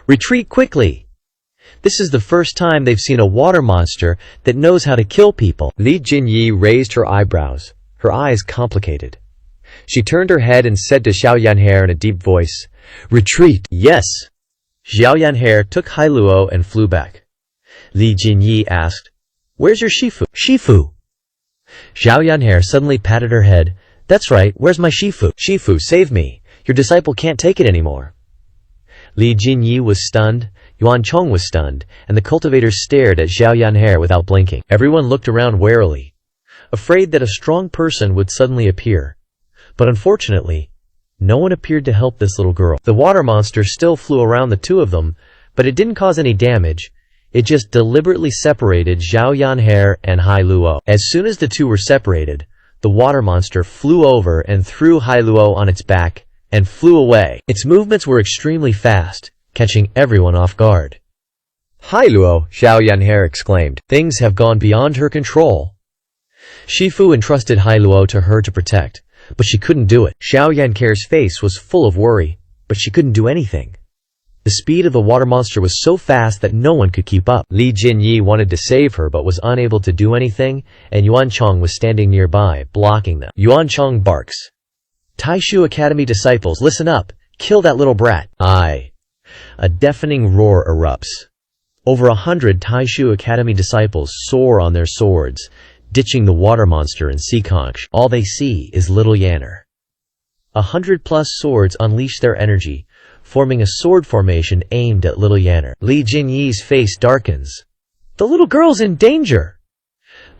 [SPEAKER 1] Retreat quickly! This is the first time they've seen a water monster that knows how to kill people.
[SPEAKER 2] Li Jinyi raised her eyebrows, her eyes complicated. She turned her head and said to Zhao Yan'er in a deep voice, retreat!
[SPEAKER 1] Yes! Zhao Yan'er took Hai Luo and flew back. Li Jinyi asked, where's your Shifu? Shifu! Zhao Yan'er suddenly patted her head. That's right, where's my Shifu? Shifu, save me. Your disciple can't take it anymore. Li Jinyi was stunned, Yuan Chong was stunned, and the cultivators stared at Zhao Yan'er without blinking. Everyone looked around warily, afraid that a strong person would suddenly appear. But unfortunately, no one appeared to help this little girl. The water monster still flew around the 2 of them, but it didn't cause any damage. It just deliberately separated Zhao Yan'er and Hai Luo. As soon as the 2 were separated, the water monster flew over and threw Hai Luo on its back and flew away. Its movements were extremely fast, catching everyone off guard.
[SPEAKER 2] Hai Luo, Zhao Yan'er exclaimed.
[SPEAKER 1] Things have gone beyond her control. Shifu entrusted Hai Luo to her to protect, but she couldn't do it. Zhao Yan'er's face was full of worry, but she couldn't do anything. The speed of the water monster was so fast that no one could keep up. Li Jinyi wanted to save her but was unable to do anything, and Yuan Chong was standing nearby, blocking them. Yuan Chong barks. "Taishu Academy disciples, listen up! Kill that little brat!" Aye. A deafening roar erupts. Over 100 Taishu Academy disciples soar on their swords, ditching the water monster and Seekonch. All they see is little Yanner. 100+ swords unleash their energy, forming a sword formation aimed at little Yanner. Li Jinyi's face darkens. The little girl's in danger!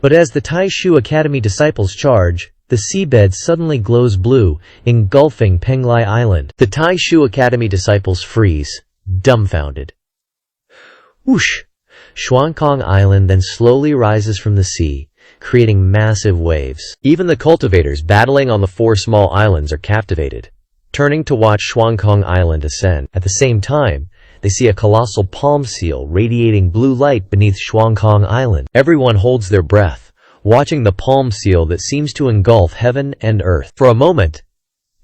[SPEAKER 1] But as the Taishu Academy disciples charge, the seabed suddenly glows blue, engulfing Penglai Island. The Taishu Academy disciples freeze, dumbfounded. Whoosh! Xuankong Island then slowly rises from the sea, creating massive waves. Even the cultivators battling on the 4 small islands are captivated, turning to watch Xuankong Island ascend. At the same time, they see a colossal palm seal radiating blue light beneath Xuankong Island. Everyone holds their breath, watching the palm seal that seems to engulf heaven and earth. For a moment,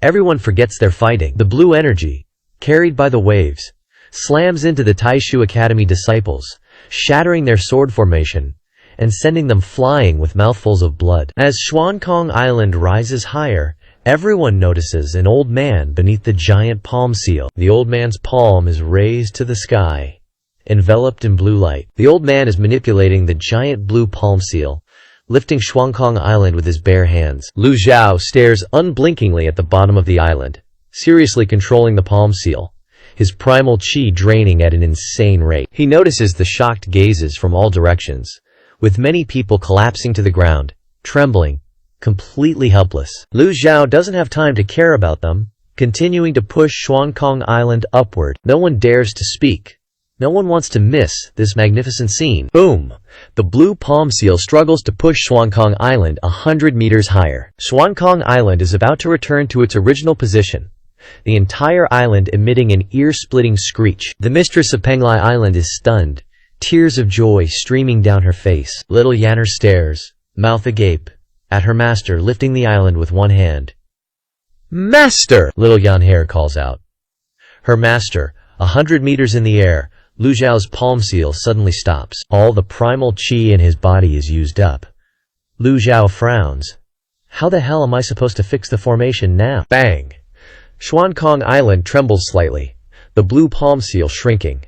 [SPEAKER 1] everyone forgets they're fighting. The blue energy, carried by the waves, slams into the Taishu Academy disciples, shattering their sword formation and sending them flying with mouthfuls of blood. As Xuankong Island rises higher, everyone notices an old man beneath the giant palm seal. The old man's palm is raised to the sky, enveloped in blue light. The old man is manipulating the giant blue palm seal, lifting Xuankong Island with his bare hands. Lu Zhao stares unblinkingly at the bottom of the island, seriously controlling the palm seal, his primal chi draining at an insane rate. He notices the shocked gazes from all directions, with many people collapsing to the ground, trembling, completely helpless. Lu Zhao doesn't have time to care about them, continuing to push Xuankong Island upward. No one dares to speak. No one wants to miss this magnificent scene. Boom! The blue palm seal struggles to push Xuankong Island 100 meters higher. Xuankong Island is about to return to its original position, the entire island emitting an ear-splitting screech. The mistress of Penglai Island is stunned, tears of joy streaming down her face. Little Yanner stares, mouth agape, at her master lifting the island with one hand. "Master!" little Yanher calls out. Her master, 100 meters in the air. Lu Zhao's palm seal suddenly stops. All the primal chi in his body is used up. Lu Zhao frowns. How the hell am I supposed to fix the formation now? Bang! Xuankong Island trembles slightly, the blue palm seal shrinking.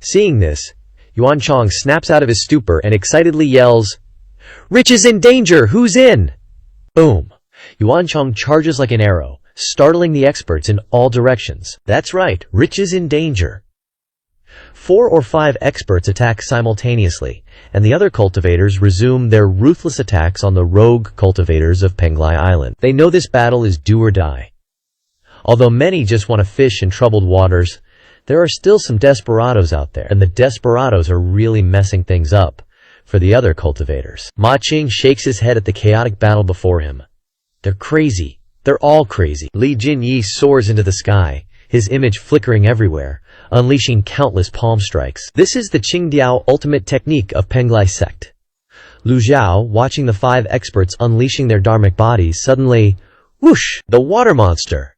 [SPEAKER 1] Seeing this, Yuan Chong snaps out of his stupor and excitedly yells, "Rich is in danger! Who's in?" Boom! Yuan Chong charges like an arrow, startling the experts in all directions. That's right, Rich is in danger. 4 or 5 experts attack simultaneously, and the other cultivators resume their ruthless attacks on the rogue cultivators of Penglai Island. They know this battle is do or die. Although many just want to fish in troubled waters, there are still some desperados out there, and the desperados are really messing things up for the other cultivators. Ma Qing shakes his head at the chaotic battle before him. They're crazy. They're all crazy. Li Jinyi soars into the sky, his image flickering everywhere, unleashing countless palm strikes. This is the Qingdiao ultimate technique of Penglai sect. Lu Zhao, watching the 5 experts unleashing their dharmic bodies, suddenly, whoosh! The water monster!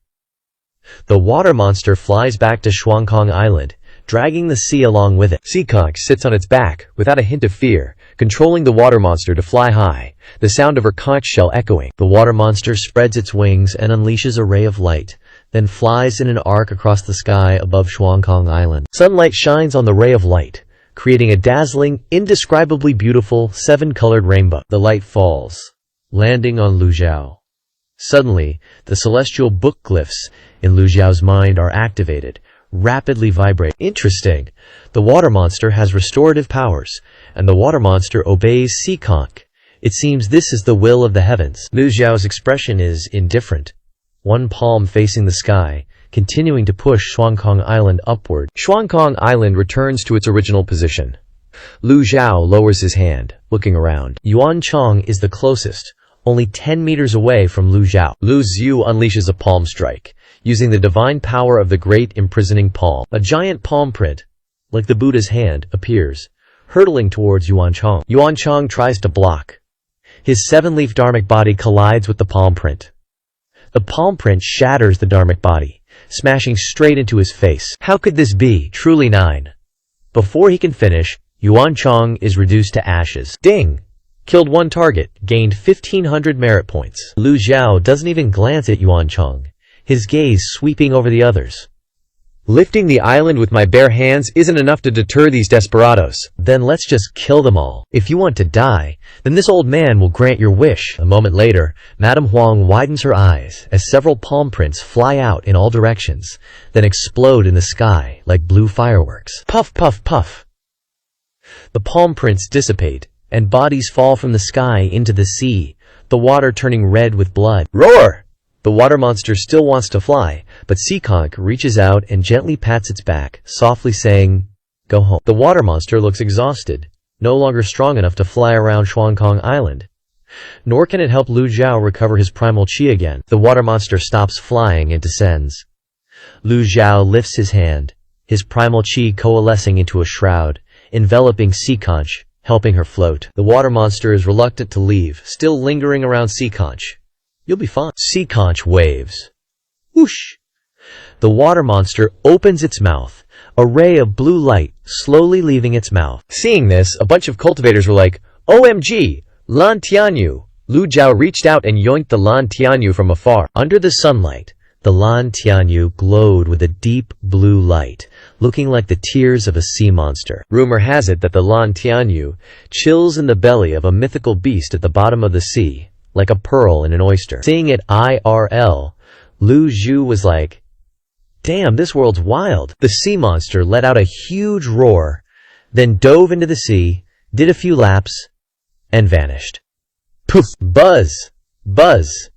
[SPEAKER 1] The water monster flies back to Xuankong Island, dragging the sea along with it. Seekonch sits on its back, without a hint of fear, controlling the water monster to fly high, the sound of her conch shell echoing. The water monster spreads its wings and unleashes a ray of light, then flies in an arc across the sky above Xuankong Island. Sunlight shines on the ray of light, creating a dazzling, indescribably beautiful, 7-colored rainbow. The light falls, landing on Lu Zhao. Suddenly, the celestial book glyphs in Lu Zhao's mind are activated, rapidly vibrate. Interesting. The water monster has restorative powers, and the water monster obeys Seekonch. It seems this is the will of the heavens. Lu Zhao's expression is indifferent, one palm facing the sky, continuing to push Xuankong Island upward. Xuankong Island returns to its original position. Lu Zhao lowers his hand, looking around. Yuan Chong is the closest, only 10 meters away from Lu Zhao. Lu Zhu unleashes a palm strike, using the divine power of the great imprisoning palm. A giant palm print, like the Buddha's hand, appears, hurtling towards Yuan Chong. Yuan Chong tries to block. His 7-leaf dharmic body collides with the palm print. The palm print shatters the dharmic body, smashing straight into his face. How could this be? Truly 9. Before he can finish, Yuan Chong is reduced to ashes. Ding! Killed one target, gained 1,500 merit points. Lu Zhao doesn't even glance at Yuan Chong, his gaze sweeping over the others.
[SPEAKER 2] Lifting the island with my bare hands isn't enough to deter these desperados.
[SPEAKER 1] Then let's just kill them all. If you want to die, then this old man will grant your wish. A moment later, Madame Huang widens her eyes as several palm prints fly out in all directions, then explode in the sky like blue fireworks. Puff, puff, puff. The palm prints dissipate, and bodies fall from the sky into the sea, the water turning red with blood. Roar! The water monster still wants to fly, but Sea Conch reaches out and gently pats its back, softly saying, "Go home." The water monster looks exhausted, no longer strong enough to fly around Xuankong Island. Nor can it help Lu Zhao recover his primal chi again. The water monster stops flying and descends. Lu Zhao lifts his hand, his primal chi coalescing into a shroud, enveloping Sea Conch, helping her float. The water monster is reluctant to leave, still lingering around Sea Conch. You'll be fine. Sea Conch waves. Whoosh! The water monster opens its mouth, a ray of blue light slowly leaving its mouth.
[SPEAKER 2] Seeing this, a bunch of cultivators were like, "OMG! Lan Tianyu!" Lu Zhao reached out and yoinked the Lan Tianyu from afar.
[SPEAKER 1] Under the sunlight, the Lan Tianyu glowed with a deep blue light, looking like the tears of a sea monster.
[SPEAKER 2] Rumor has it that the Lan Tianyu chills in the belly of a mythical beast at the bottom of the sea, like a pearl in an oyster.
[SPEAKER 1] Seeing it IRL, Lu Zhu was like, "Damn, this world's wild." The sea monster let out a huge roar, then dove into the sea, did a few laps, and vanished. Poof! Buzz! Buzz!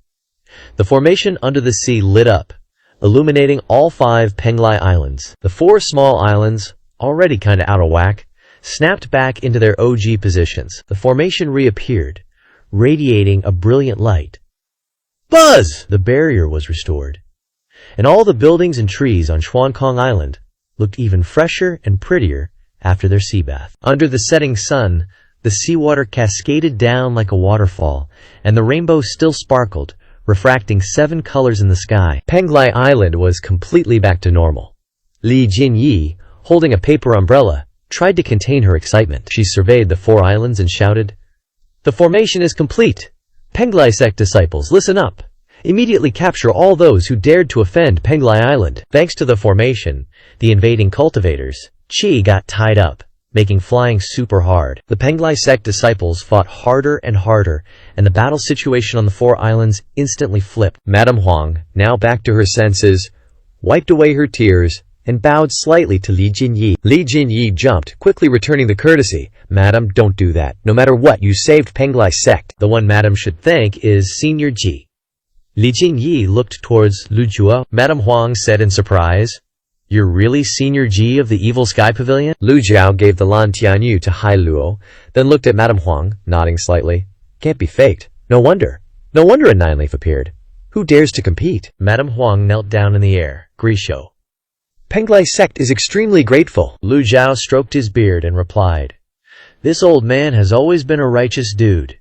[SPEAKER 1] The formation under the sea lit up, illuminating all 5 Penglai Islands. The 4 small islands, already kinda out of whack, snapped back into their OG positions. The formation reappeared, radiating a brilliant light. Buzz! The barrier was restored, and all the buildings and trees on Xuankong Island looked even fresher and prettier after their sea bath. Under the setting sun, the seawater cascaded down like a waterfall, and the rainbow still sparkled, refracting 7 colors in the sky.
[SPEAKER 2] Penglai Island was completely back to normal.
[SPEAKER 1] Li Jinyi, holding a paper umbrella, tried to contain her excitement. She surveyed the 4 islands and shouted, "The formation is complete! Penglai sect disciples, listen up! Immediately capture all those who dared to offend Penglai Island." Thanks to the formation, the invading cultivators, Chi got tied up, making flying super hard. The Penglai sect disciples fought harder and harder, and the battle situation on the 4 islands instantly flipped.
[SPEAKER 2] Madame Huang, now back to her senses, wiped away her tears and bowed slightly to Li Jinyi. Li Jinyi jumped, quickly returning the courtesy. "Madam, don't do that. No matter what, you saved Penglai sect."
[SPEAKER 1] The one Madam should thank is Senior Ji. Li Jinyi looked towards Lu Jua. Madame Huang said in surprise, "You're really Senior Ji of the Evil Sky Pavilion?"
[SPEAKER 2] Lu Zhao gave the Lan Tianyu to Hai Luo, then looked at Madame Huang, nodding slightly. "Can't be faked. No wonder. No wonder a 9-leaf appeared. Who dares to compete?"
[SPEAKER 1] Madame Huang knelt down in the air. Grisho.
[SPEAKER 2] "Penglai sect is extremely grateful."
[SPEAKER 1] Lu Zhao stroked his beard and replied, "This old man has always been a righteous dude.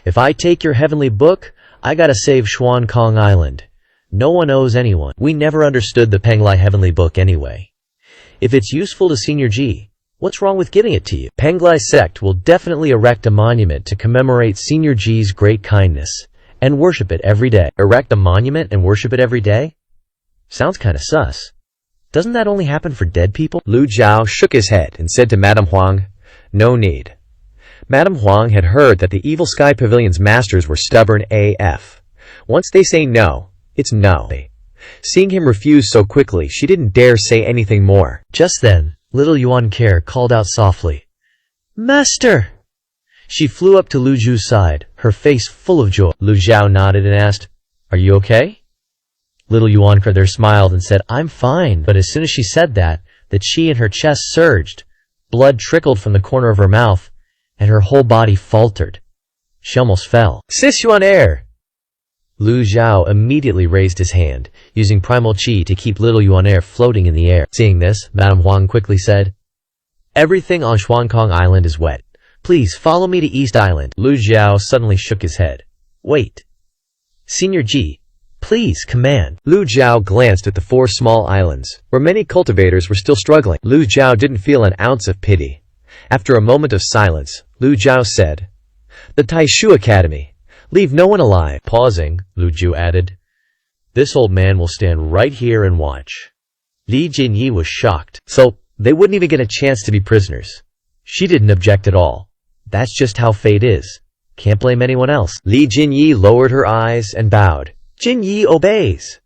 [SPEAKER 1] If I take your heavenly book, I gotta save Xuankong Island. No one owes anyone. We never understood the Penglai heavenly book anyway. If it's useful to Senior Ji, what's wrong with giving it to you? Penglai sect will definitely erect a monument to commemorate Senior Ji's great kindness, and worship it every day." Erect a monument and worship it every day? Sounds kinda sus. Doesn't that only happen for dead people?
[SPEAKER 2] Lu Zhao shook his head and said to Madame Huang, "No need." Madame Huang had heard that the Evil Sky Pavilion's masters were stubborn AF. Once they say no, it's no. Seeing him refuse so quickly, she didn't dare say anything more.
[SPEAKER 1] Just then, little Yuan Care called out softly, "Master!" She flew up to Lu Zhu's side, her face full of joy. Lu Zhao nodded and asked, "Are you okay?" Little Yuan Care there smiled and said, "I'm fine." But as soon as she said that, the chi in her chest surged, blood trickled from the corner of her mouth, and her whole body faltered. She almost fell. "Sis Yuan Air!" Lu Zhao immediately raised his hand, using primal chi to keep little Yuan Air floating in the air. Seeing this, Madame Huang quickly said, "Everything on Xuankong Island is wet. Please follow me to East Island." Lu Zhao suddenly shook his head. "Wait. Senior Ji, Please, command.
[SPEAKER 2] Lu Jiao glanced at the 4 small islands, where many cultivators were still struggling. Lu Jiao didn't feel an ounce of pity. After a moment of silence, Lu Jiao said, "The Taishu Academy. Leave no one alive."
[SPEAKER 1] Pausing, Lu Jiao added, "This old man will stand right here and watch." Li Jinyi was shocked. So, they wouldn't even get a chance to be prisoners. She didn't object at all. That's just how fate is. Can't blame anyone else.
[SPEAKER 2] Li Jinyi lowered her eyes and bowed.
[SPEAKER 1] Jinyi obeys.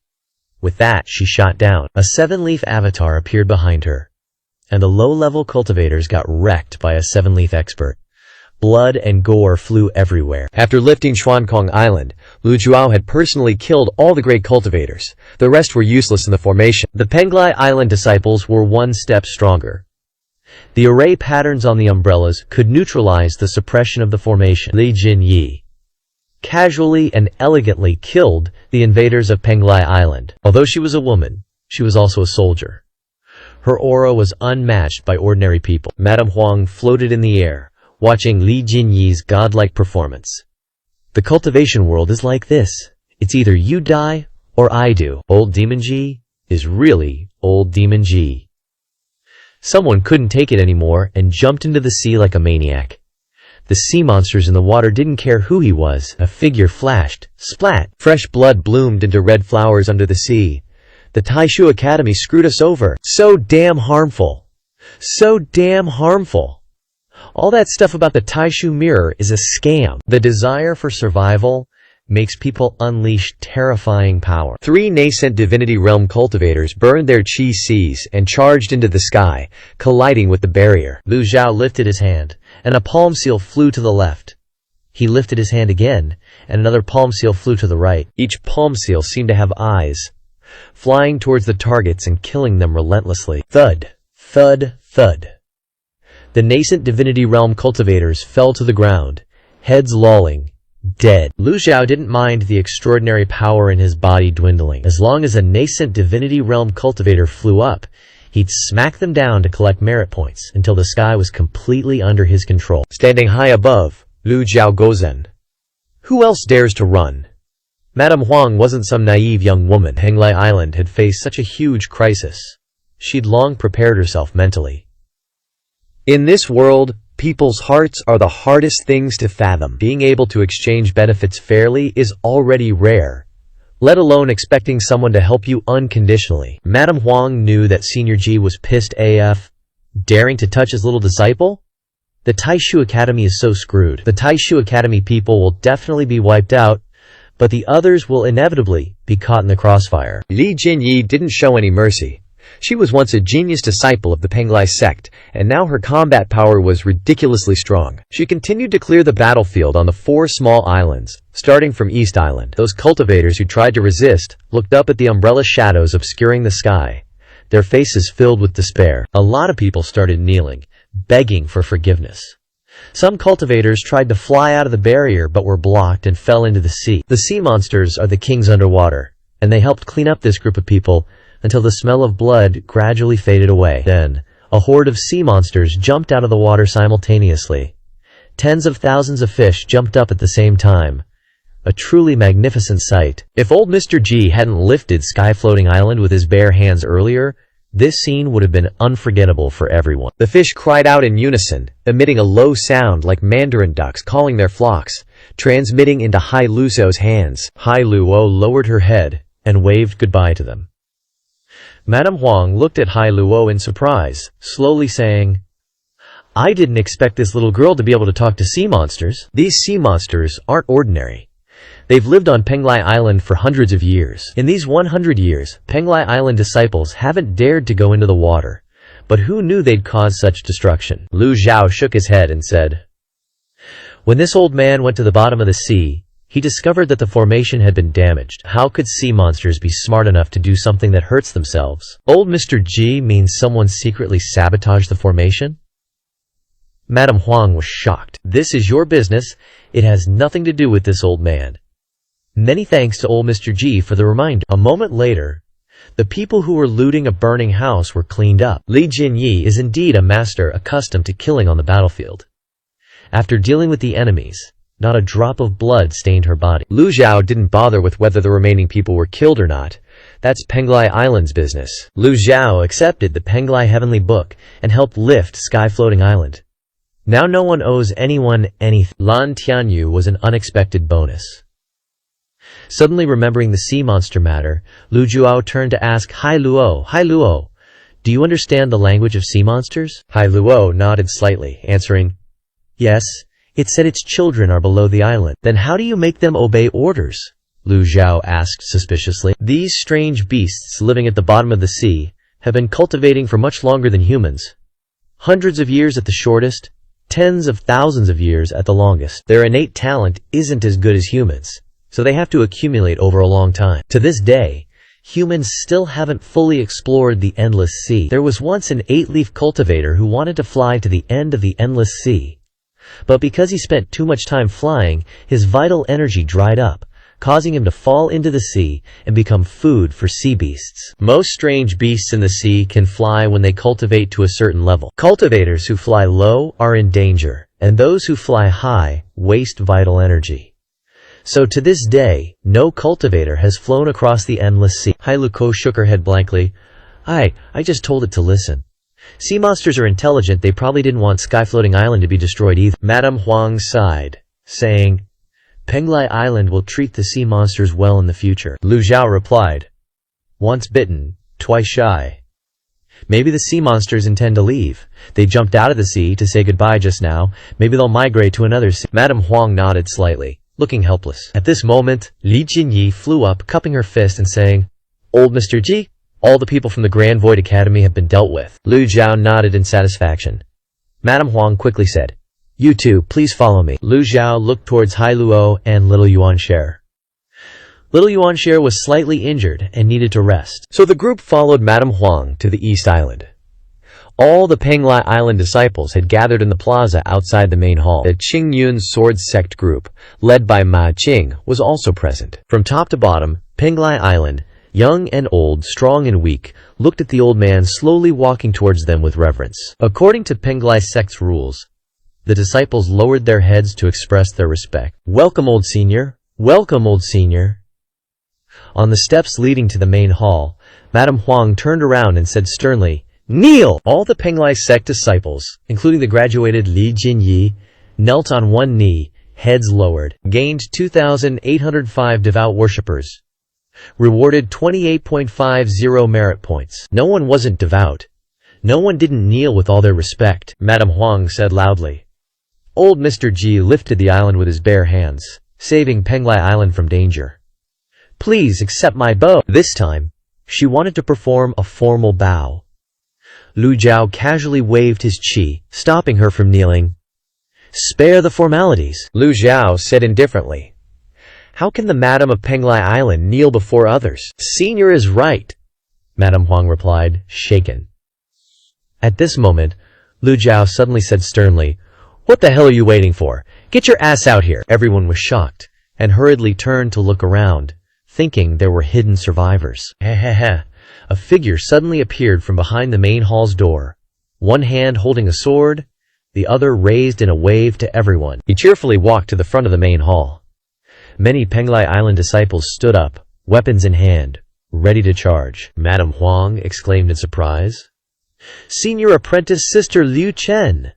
[SPEAKER 1] With that, she shot down. A 7-leaf avatar appeared behind her, and the low-level cultivators got wrecked by a 7-leaf expert. Blood and gore flew everywhere.
[SPEAKER 2] After lifting Xuankong Island, Lu Jiao had personally killed all the great cultivators. The rest were useless in the formation.
[SPEAKER 1] The Penglai Island disciples were one step stronger. The array patterns on the umbrellas could neutralize the suppression of the formation. Li Jinyi casually and elegantly killed the invaders of Penglai Island. Although she was a woman, she was also a soldier. Her aura was unmatched by ordinary people. Madame Huang floated in the air, watching Li Jinyi's godlike performance. The cultivation world is like this. It's either you die or I do. Old Demon G is really Old Demon G. Someone couldn't take it anymore and jumped into the sea like a maniac. The sea monsters in the water didn't care who he was. A figure flashed. Splat! Fresh blood bloomed into red flowers under the sea. The Taishu Academy screwed us over. So damn harmful. So damn harmful. All that stuff about the Taishu mirror is a scam. The desire for survival makes people unleash terrifying power.
[SPEAKER 2] 3 nascent divinity realm cultivators burned their chi seas and charged into the sky, colliding with the barrier.
[SPEAKER 1] Lu Jiao lifted his hand, and a palm seal flew to the left. He lifted his hand again, and another palm seal flew to the right. Each palm seal seemed to have eyes, flying towards the targets and killing them relentlessly. Thud, thud, thud. The nascent divinity realm cultivators fell to the ground, heads lolling, dead. Lu Jiao didn't mind the extraordinary power in his body dwindling. As long as a nascent divinity realm cultivator flew up, he'd smack them down to collect merit points until the sky was completely under his control.
[SPEAKER 2] Standing high above, Lu Jiao Gozen. Who else dares to run? Madame Huang wasn't some naive young woman.
[SPEAKER 1] Penglai Island had faced such a huge crisis. She'd long prepared herself mentally.
[SPEAKER 2] In this world, people's hearts are the hardest things to fathom. Being able to exchange benefits fairly is already rare, let alone expecting someone to help you unconditionally.
[SPEAKER 1] Madame Huang knew that Senior G was pissed AF, daring to touch his little disciple? The Taishu Academy is so screwed. The Taishu Academy people will definitely be wiped out, but the others will inevitably be caught in the crossfire.
[SPEAKER 2] Li Jinyi didn't show any mercy. She was once a genius disciple of the Penglai sect, and now her combat power was ridiculously strong. She continued to clear the battlefield on the 4 small islands, starting from East Island. Those cultivators who tried to resist looked up at the umbrella shadows obscuring the sky, their faces filled with despair.
[SPEAKER 1] A lot of people started kneeling, begging for forgiveness. Some cultivators tried to fly out of the barrier but were blocked and fell into the sea. The sea monsters are the kings underwater, and they helped clean up this group of people until the smell of blood gradually faded away. Then, a horde of sea monsters jumped out of the water simultaneously. Tens of thousands of fish jumped up at the same time. A truly magnificent sight. If old Mr. G hadn't lifted Sky Floating Island with his bare hands earlier, this scene would have been unforgettable for everyone.
[SPEAKER 2] The fish cried out in unison, emitting a low sound like mandarin ducks calling their flocks, transmitting into Hai Luo's hands.
[SPEAKER 1] Hai Luo lowered her head and waved goodbye to them. Madame Huang looked at Hai Luo in surprise, slowly saying, "I didn't expect this little girl to be able to talk to sea monsters." These sea monsters aren't ordinary. They've lived on Penglai Island for hundreds of years. In these 100 years, Penglai Island disciples haven't dared to go into the water. But who knew they'd cause such destruction? Lu Jiao shook his head and said, "When this old man went to the bottom of the sea, he discovered that the formation had been damaged. How could sea monsters be smart enough to do something that hurts themselves? Old Mr. G means someone secretly sabotaged the formation?" Madame Huang was shocked. "This is your business. It has nothing to do with this old man." Many thanks to old Mr. G for the reminder. A moment later, the people who were looting a burning house were cleaned up. Li Jinyi is indeed a master accustomed to killing on the battlefield. After dealing with the enemies, Not a drop of blood stained her body.
[SPEAKER 2] Lu Zhao didn't bother with whether the remaining people were killed or not. That's Penglai Island's business.
[SPEAKER 1] Lu Zhao accepted the Penglai Heavenly Book and helped lift Sky Floating Island. Now no one owes anyone anything. Lan Tianyu was an unexpected bonus. Suddenly remembering the sea monster matter, Lu Zhao turned to ask Hai Luo, do you understand the language of sea monsters?
[SPEAKER 2] Hai Luo nodded slightly, answering,
[SPEAKER 1] Yes, it said its children are below the island. Then how do you make them obey orders? Lu Zhao asked suspiciously. These strange beasts living at the bottom of the sea have been cultivating for much longer than humans. Hundreds of years at the shortest, tens of thousands of years at the longest. Their innate talent isn't as good as humans, so they have to accumulate over a long time. To this day, humans still haven't fully explored the endless sea. There was once an 8-leaf cultivator who wanted to fly to the end of the endless sea. But because he spent too much time flying, his vital energy dried up, causing him to fall into the sea and become food for sea beasts. Most strange beasts in the sea can fly when they cultivate to a certain level. Cultivators who fly low are in danger, and those who fly high waste vital energy. So to this day, no cultivator has flown across the endless sea. Hai Luko shook her head blankly. I just told it to listen. Sea monsters are intelligent, they probably didn't want Sky Floating Island to be destroyed either. Madame Huang sighed, saying, Penglai Island will treat the sea monsters well in the future. Lu Zhao replied, Once bitten, twice shy. Maybe the sea monsters intend to leave. They jumped out of the sea to say goodbye just now. Maybe they'll migrate to another sea. Madame Huang nodded slightly, looking helpless. At this moment, Li Jinyi flew up, cupping her fist and saying, Old Mr. Ji, all the people from the Grand Void Academy have been dealt with. Lu Zhao nodded in satisfaction. Madame Huang quickly said, You two, please follow me. Lu Zhao looked towards Hai Luo and little Yuan Sher. Little Yuan Sher was slightly injured and needed to rest. So the group followed Madame Huang to the East Island. All the Penglai Island disciples had gathered in the plaza outside the main hall. The Qingyun Sword Sect group, led by Ma Qing, was also present. From top to bottom, Penglai Island, young and old, strong and weak, looked at the old man slowly walking towards them with reverence. According to Penglai Sect's rules, the disciples lowered their heads to express their respect. Welcome, old senior. Welcome, old senior. On the steps leading to the main hall, Madame Huang turned around and said sternly, Kneel! All the Penglai Sect disciples, including the graduated Li Jinyi, knelt on one knee, heads lowered, gained 2,805 devout worshippers, rewarded 28.50 merit points. No one wasn't devout. No one didn't kneel with all their respect, Madame Huang said loudly. Old Mr. Ji lifted the island with his bare hands, saving Penglai Island from danger. Please accept my bow. This time, she wanted to perform a formal bow. Lu Zhao casually waved his chi, stopping her from kneeling. Spare the formalities, Lu Zhao said indifferently. How can the Madam of Penglai Island kneel before others? Senior is right, Madame Huang replied, shaken. At this moment, Lu Zhao suddenly said sternly, What the hell are you waiting for? Get your ass out here. Everyone was shocked, and hurriedly turned to look around, thinking there were hidden survivors. Hehehe. A figure suddenly appeared from behind the main hall's door, one hand holding a sword, the other raised in a wave to everyone. He cheerfully walked to the front of the main hall. Many Penglai Island disciples stood up, weapons in hand, ready to charge. Madame Huang exclaimed in surprise. Senior Apprentice Sister Liu Chen.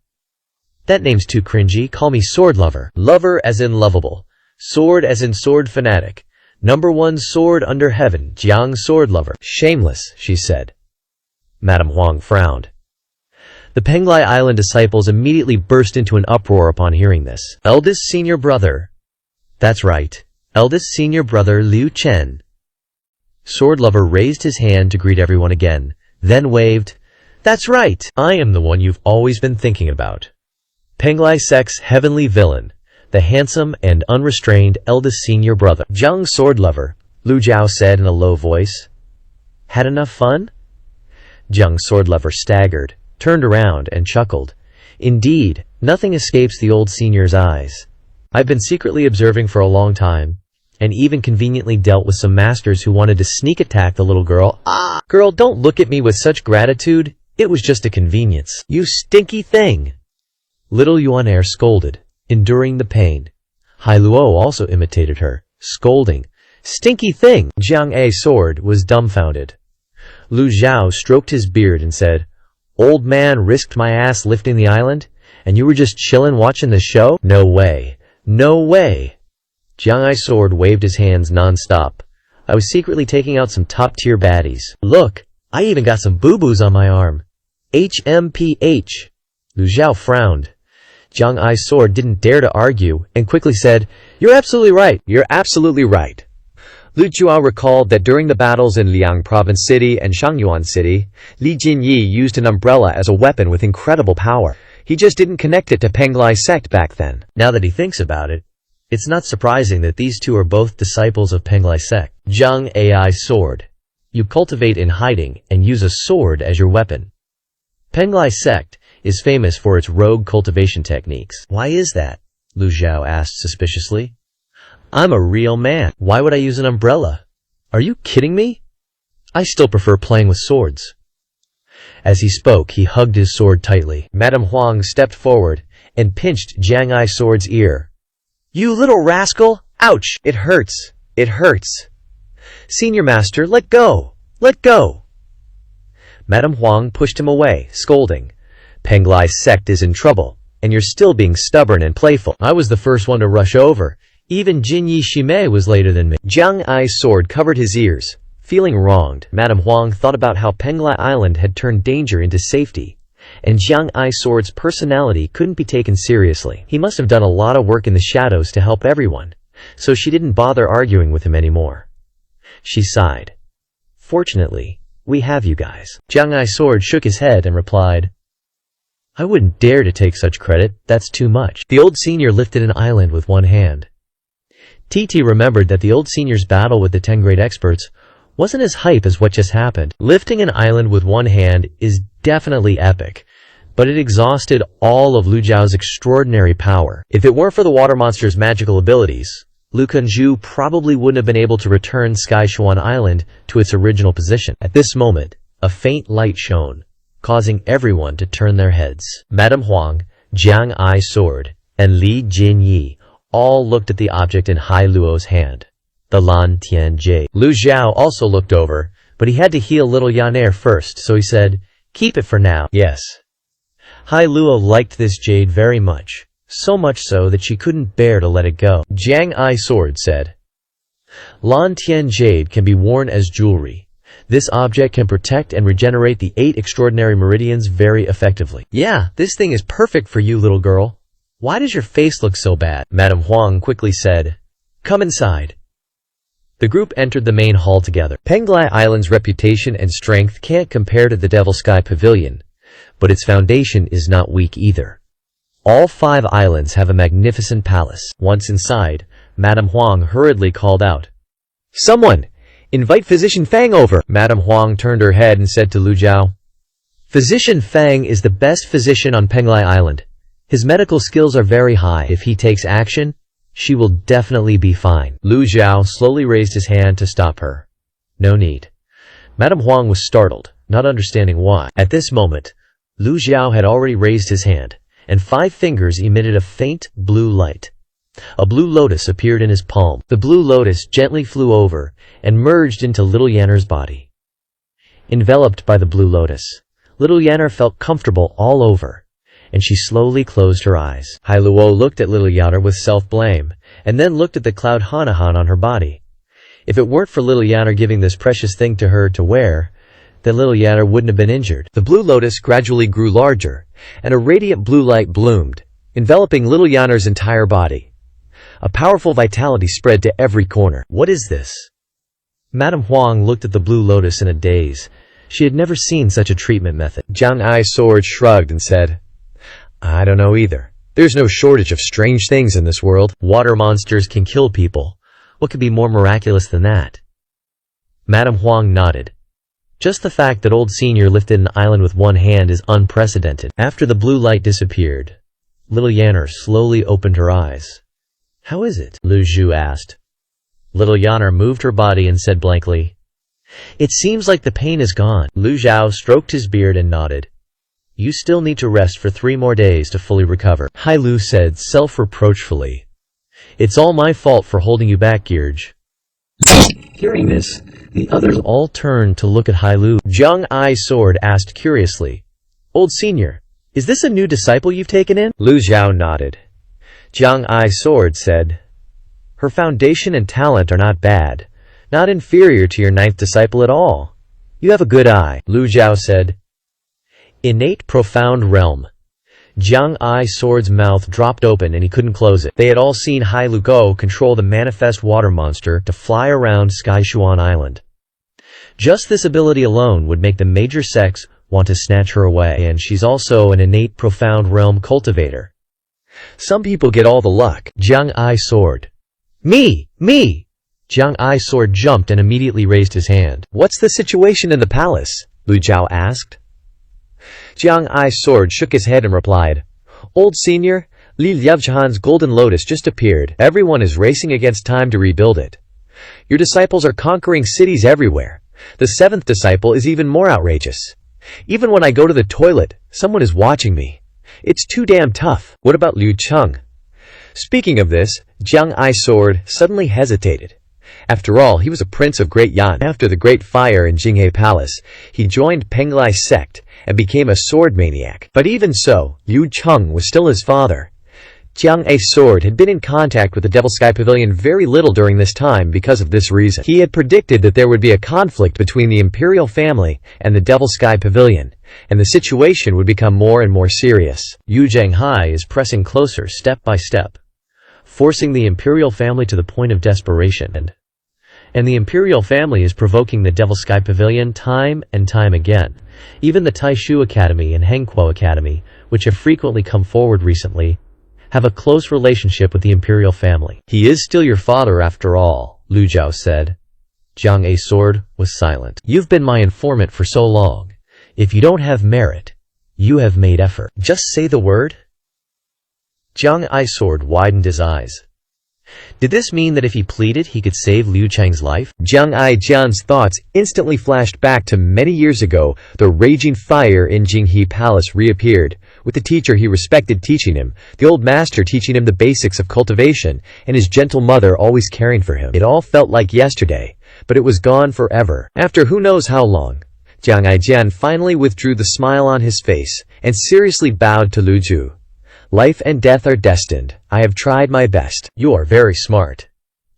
[SPEAKER 1] That name's too cringy, call me Sword Lover. Lover as in lovable, sword as in sword fanatic. #1 sword under heaven, Jiang Sword Lover. Shameless, she said. Madame Huang frowned. The Penglai Island disciples immediately burst into an uproar upon hearing this. Eldest senior brother. That's right, eldest senior brother Liu Chen. Sword Lover raised his hand to greet everyone again, then waved. That's right, I am the one you've always been thinking about. Penglai Sect's heavenly villain, the handsome and unrestrained eldest senior brother. Jiang Sword Lover, Lu Zhao said in a low voice. Had enough fun? Jiang Sword Lover staggered, turned around and chuckled. Indeed, nothing escapes the old senior's eyes. I've been secretly observing for a long time, and even conveniently dealt with some masters who wanted to sneak attack the little girl. Ah! Girl, don't look at me with such gratitude. It was just a convenience. You stinky thing! Little Yuan Air scolded, enduring the pain. Hai Luo also imitated her, scolding, "Stinky thing!" Jiang A Sword was dumbfounded. Lu Zhao stroked his beard and said, "Old man risked my ass lifting the island, and you were just chillin' watching the show? No way. No way." Jiang A Sword waved his hands non-stop. "I was secretly taking out some top-tier baddies. Look, I even got some boo-boos on my arm. HMPH. Lu Zhao frowned. Jiang Ai's Sword didn't dare to argue and quickly said, "You're absolutely right. You're absolutely right." Lu Zhuao recalled that during the battles in Liang Province City and Shangyuan City, Li Jinyi used an umbrella as a weapon with incredible power. He just didn't connect it to Penglai's sect back then. Now that he thinks about it, it's not surprising that these two are both disciples of Penglai's sect. Jiang Ai's Sword. You cultivate in hiding and use a sword as your weapon. Penglai's sect is famous for its rogue cultivation techniques. Why is that? Lu Zhao asked suspiciously. I'm a real man. Why would I use an umbrella? Are you kidding me? I still prefer playing with swords. As he spoke, he hugged his sword tightly. Madame Huang stepped forward and pinched Jiang Ai's Sword's ear. You little rascal! Ouch! It hurts. It hurts. Senior Master, let go! Let go! Madame Huang pushed him away, scolding. Penglai's sect is in trouble, and you're still being stubborn and playful. I was the first one to rush over. Even Jinyi Shimei was later than me. Jiang Ai's Sword covered his ears. Feeling wronged, Madame Huang thought about how Penglai Island had turned danger into safety, and Jiang Ai's Sword's personality couldn't be taken seriously. He must have done a lot of work in the shadows to help everyone, so she didn't bother arguing with him anymore. She sighed. Fortunately, we have you guys. Jiang Ai's Sword shook his head and replied, I wouldn't dare to take such credit, that's too much. The old senior lifted an island with one hand. TT remembered that the old senior's battle with the 10 great experts wasn't as hype as what just happened. Lifting an island with one hand is definitely epic, but it exhausted all of Lu Zhao's extraordinary power. If it weren't for the water monster's magical abilities, Lu Kunju probably wouldn't have been able to return Sky Xuan Island to its original position. At this moment, a faint light shone, causing everyone to turn their heads. Madame Huang, Jiang Ai's Sword, and Li Jinyi all looked at the object in Hai Luo's hand, the Lan Tian Jade. Lu Zhao also looked over, but he had to heal little Yaner first, so he said, keep it for now. Yes. Hai Luo liked this jade very much, so much so that she couldn't bear to let it go. Jiang Ai's Sword said, Lan Tian Jade can be worn as jewelry. This object can protect and regenerate the 8 extraordinary meridians very effectively. Yeah, this thing is perfect for you, little girl. Why does your face look so bad? Madame Huang quickly said, come inside. The group entered the main hall together. Penglai Island's reputation and strength can't compare to the Devil Sky Pavilion, but its foundation is not weak either. All 5 islands have a magnificent palace. Once inside, Madame Huang hurriedly called out, someone! Invite Physician Fang over! Madame Huang turned her head and said to Lu Zhao, Physician Fang is the best physician on Penglai Island. His medical skills are very high. If he takes action, she will definitely be fine. Lu Zhao slowly raised his hand to stop her. No need. Madame Huang was startled, not understanding why. At this moment, Lu Zhao had already raised his hand, and 5 fingers emitted a faint blue light. A blue lotus appeared in his palm. The blue lotus gently flew over and merged into little Yanner's body. Enveloped by the blue lotus, little Yanner felt comfortable all over, and she slowly closed her eyes. Hai Luo looked at little Yanner with self-blame, and then looked at the cloud Hanahan on her body. If it weren't for little Yanner giving this precious thing to her to wear, then little Yanner wouldn't have been injured. The blue lotus gradually grew larger, and a radiant blue light bloomed, enveloping little Yanner's entire body. A powerful vitality spread to every corner. What is this? Madame Huang looked at the blue lotus in a daze. She had never seen such a treatment method. Jiang Ai's Sword shrugged and said, I don't know either. There's no shortage of strange things in this world. Water monsters can kill people. What could be more miraculous than that? Madame Huang nodded. Just the fact that old senior lifted an island with one hand is unprecedented. After the blue light disappeared, little Yanner slowly opened her eyes. How is it? Lu Zhu asked. Little Yanner moved her body and said blankly, It seems like the pain is gone. Lu Zhao stroked his beard and nodded. You still need to rest for 3 more days to fully recover. Hai Lu said self-reproachfully. It's all my fault for holding you back, George. Hearing this, the others all turned to look at Hai Lu. Jiang Ai Sword asked curiously, "Old senior, is this a new disciple you've taken in?"
[SPEAKER 2] Lu Zhao nodded. Jiang Ai Sword said, "Her foundation and talent are not bad, not inferior to your 9th disciple at all. You have a good eye." Lu Zhao said, "Innate profound realm." Jiang Ai Sword's mouth dropped open and he couldn't close it. They had all seen Hai Lu Go control the manifest water monster to fly around Skychuan Island. Just this ability alone would make the major sects want to snatch her away, and she's also an innate profound realm cultivator. Some people get all the luck. Jiang Ai Sword. Me! Jiang Ai Sword jumped and immediately raised his hand. "What's the situation in the palace?" Lu Zhao asked. Jiang Ai Sword shook his head and replied, "Old senior, Li Lievzhan's golden lotus just appeared. Everyone is racing against time to rebuild it. Your disciples are conquering cities everywhere. The 7th disciple is even more outrageous. Even when I go to the toilet, someone is watching me. It's too damn tough. What about Liu Cheng?" Speaking of this, Jiang Ai Sword suddenly hesitated. After all, he was a prince of Great Yan. After the Great Fire in Jinghe Palace, he joined Penglai's sect and became a sword maniac. But even so, Liu Cheng was still his father. Jiang Ai Sword had been in contact with the Devil Sky Pavilion very little during this time because of this reason. He had predicted that there would be a conflict between the imperial family and the Devil Sky Pavilion, and the situation would become more and more serious.
[SPEAKER 1] Yu Zhanghai is pressing closer step by step, forcing the imperial family to the point of desperation, and the imperial family is provoking the Devil Sky Pavilion time and time again. Even the Taishu Academy and Hengkuo Academy, which have frequently come forward recently, have a close relationship with the imperial family.
[SPEAKER 2] "He is still your father after all," Lu Zhao said.
[SPEAKER 1] Jiang Ai Sword was silent. "You've been my informant for so long. If you don't have merit, you have made effort. Just say the word." Jiang Ai Sword widened his eyes. Did this mean that if he pleaded, he could save Liu Cheng's life?
[SPEAKER 2] Jiang Ai Jian's thoughts instantly flashed back to many years ago. The raging fire in Jinghe Palace reappeared, with the teacher he respected teaching him, the old master teaching him the basics of cultivation, and his gentle mother always caring for him. It all felt like yesterday, but it was gone forever. After who knows how long, Jiang Ai Jian finally withdrew the smile on his face and seriously bowed to Lu Zhu. "Life and death are destined. I have tried my best."
[SPEAKER 1] "You are very smart."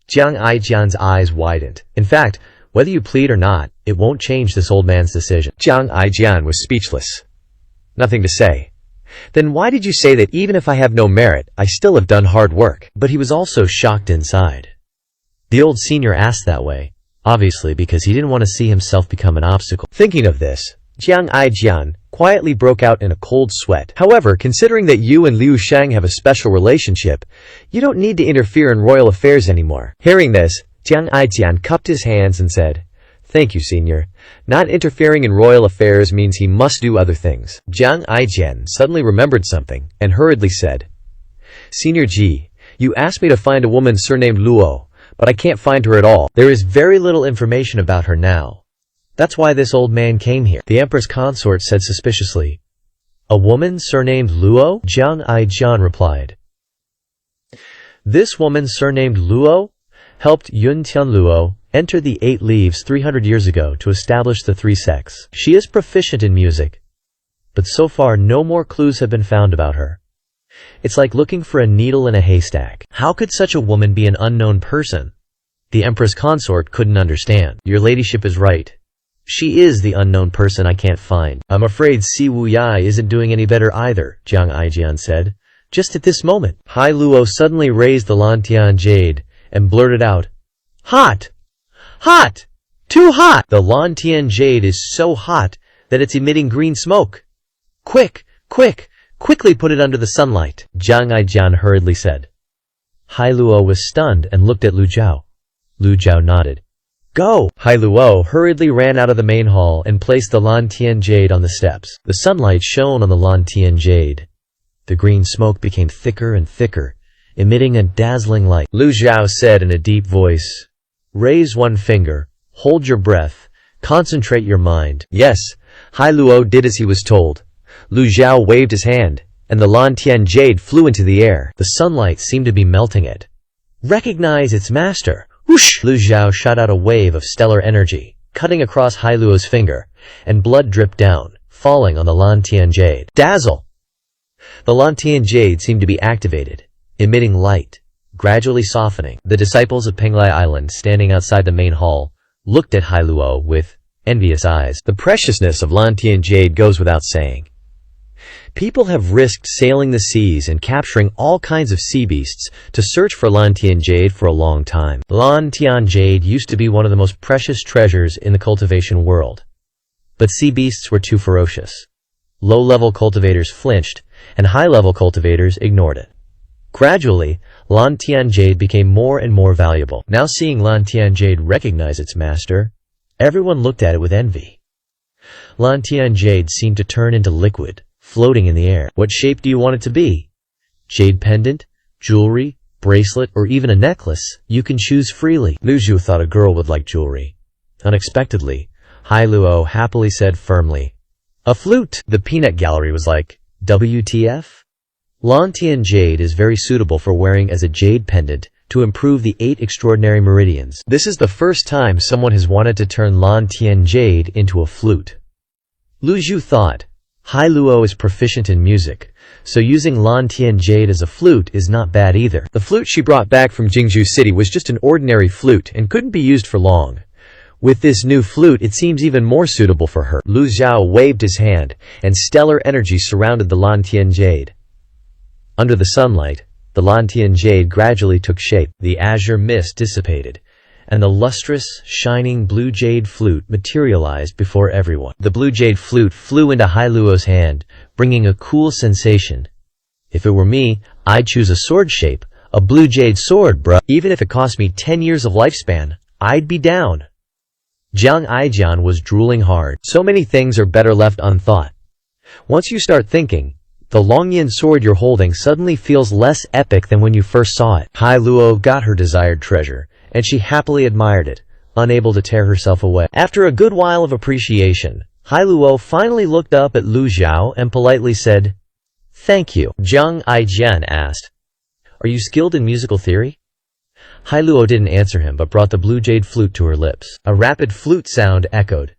[SPEAKER 1] Jiang Ai Jian's eyes widened. "In fact, whether you plead or not, it won't change this old man's decision."
[SPEAKER 2] Jiang Ai Jian was speechless. Nothing to say. "Then why did you say that even if I have no merit, I still have done hard work?"
[SPEAKER 1] But he was also shocked inside. The old senior asked that way, obviously because he didn't want to see himself become an obstacle.
[SPEAKER 2] Thinking of this, Jiang Ai Jian quietly broke out in a cold sweat. "However, considering that you and Liu Shang have a special relationship, you don't need to interfere in royal affairs anymore." Hearing this, Jiang Ai Jian cupped his hands and said, "Thank you, senior. Not interfering in royal affairs means he must do other things." Jiang Ai Jian suddenly remembered something and hurriedly said, "Senior Ji, you asked me to find a woman surnamed Luo, but I can't find her at all."
[SPEAKER 1] "There is very little information about her now. That's why this old man came here," the Empress Consort said suspiciously. "A woman surnamed Luo?" Jiang Ai Jian replied. "This woman surnamed Luo helped Yun Tian Luo enter the 8 Leaves 300 years ago to establish the 3 sects. She is proficient in music, but so far no more clues have been found about her. It's like looking for a needle in a haystack. How could such a woman be an unknown person?" The Empress Consort couldn't understand. "Your ladyship is right. She is the unknown person I can't find." "I'm afraid Si Wu Yai isn't doing any better either," Jiang Ai Jian said. Just at this moment, Hai Luo suddenly raised the Lantian jade and blurted out, "Hot! Hot! Too hot! The Lantian jade is so hot that it's emitting green smoke. Quick! Quick! Quickly put it under the sunlight," Jiang Ai Jian hurriedly said. Hai Luo was stunned and looked at Lu Zhao. Lu Zhao nodded. "Go!" Hai Luo hurriedly ran out of the main hall and placed the Lantian jade on the steps. The sunlight shone on the Lantian jade. The green smoke became thicker and thicker, emitting a dazzling light. Lu Zhao said in a deep voice, "Raise one finger, hold your breath, concentrate your mind." Yes, Hai Luo did as he was told. Lu Zhao waved his hand, and the Lantian jade flew into the air. The sunlight seemed to be melting it. Recognize its master. Whoosh! Lu Xiao shot out a wave of stellar energy, cutting across Hai Luo's finger, and blood dripped down, falling on the Lantian jade. Dazzle! The Lantian jade seemed to be activated, emitting light, gradually softening. The disciples of Penglai Island, standing outside the main hall, looked at Hai Luo with envious eyes. The preciousness of Lantian jade goes without saying. People have risked sailing the seas and capturing all kinds of sea beasts to search for Lantian jade for a long time. Lantian jade used to be one of the most precious treasures in the cultivation world. But sea beasts were too ferocious. Low-level cultivators flinched, and high-level cultivators ignored it. Gradually, Lantian jade became more and more valuable. Now seeing Lantian jade recognize its master, everyone looked at it with envy. Lantian jade seemed to turn into liquid, floating in the air. What shape do you want it to be? Jade pendant, jewelry, bracelet, or even a necklace? You can choose freely. Lu Zhu thought a girl would like jewelry. Unexpectedly, Hai Luo happily said firmly, "A flute." The peanut gallery was like, WTF? Lantian jade is very suitable for wearing as a jade pendant to improve the 8 extraordinary meridians. This is the first time someone has wanted to turn Lantian jade into a flute. Lu Zhu thought, Hai Luo is proficient in music, so using Lantian jade as a flute is not bad either. The flute she brought back from Jingzhou City was just an ordinary flute and couldn't be used for long. With this new flute, it seems even more suitable for her. Lu Xiao waved his hand, and stellar energy surrounded the Lantian jade. Under the sunlight, the Lantian jade gradually took shape. The azure mist dissipated, and the lustrous, shining blue jade flute materialized before everyone. The blue jade flute flew into Hai Luo's hand, bringing a cool sensation. If it were me, I'd choose a sword shape, a blue jade sword, bruh. Even if it cost me 10 years of lifespan, I'd be down. Jiang Aijian was drooling hard. So many things are better left unthought. Once you start thinking, the Longyan sword you're holding suddenly feels less epic than when you first saw it. Hai Luo got her desired treasure, and she happily admired it, unable to tear herself away. After a good while of appreciation, Hai Luo finally looked up at Lu Xiao and politely said, "Thank you." Jiang Aijian asked, "Are you skilled in musical theory?" Hai Luo didn't answer him but brought the blue jade flute to her lips. A rapid flute sound echoed.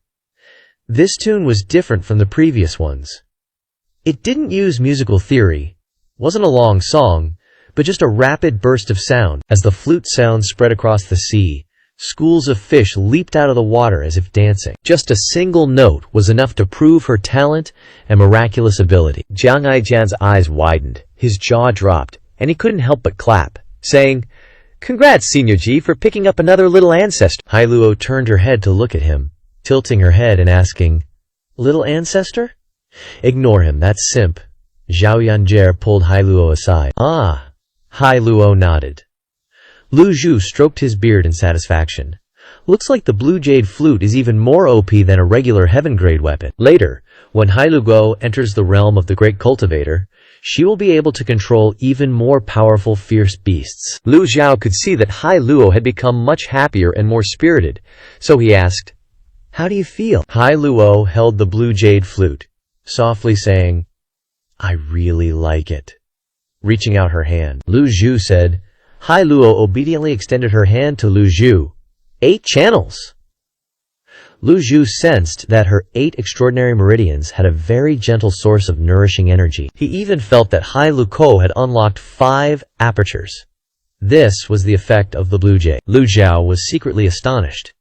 [SPEAKER 1] This tune was different from the previous ones. It didn't use musical theory, wasn't a long song, but just a rapid burst of sound. As the flute sound spread across the sea, schools of fish leaped out of the water as if dancing. Just a single note was enough to prove her talent and miraculous ability. Jiang Aijian's eyes widened, his jaw dropped, and he couldn't help but clap, saying, "Congrats, Senior Ji, for picking up another little ancestor." Hai Luo turned her head to look at him, tilting her head and asking, "Little ancestor?" "Ignore him, that's simp." Zhao Yanjie pulled Hai Luo aside. "Ah." Hai Luo nodded. Lu Zhu stroked his beard in satisfaction. Looks like the blue jade flute is even more OP than a regular heaven-grade weapon. Later, when Hai Luo enters the realm of the great cultivator, she will be able to control even more powerful fierce beasts. Lu Xiao could see that Hai Luo had become much happier and more spirited, so he asked, "How do you feel?" Hai Luo held the blue jade flute, softly saying, "I really like it." Reaching out her hand, Lu Zhu said. Hai Luo obediently extended her hand to Lu Zhu. 8 channels! Lu Zhu sensed that her 8 extraordinary meridians had a very gentle source of nourishing energy. He even felt that Hai Luo had unlocked 5 apertures. This was the effect of the blue jade. Lu Zhao was secretly astonished.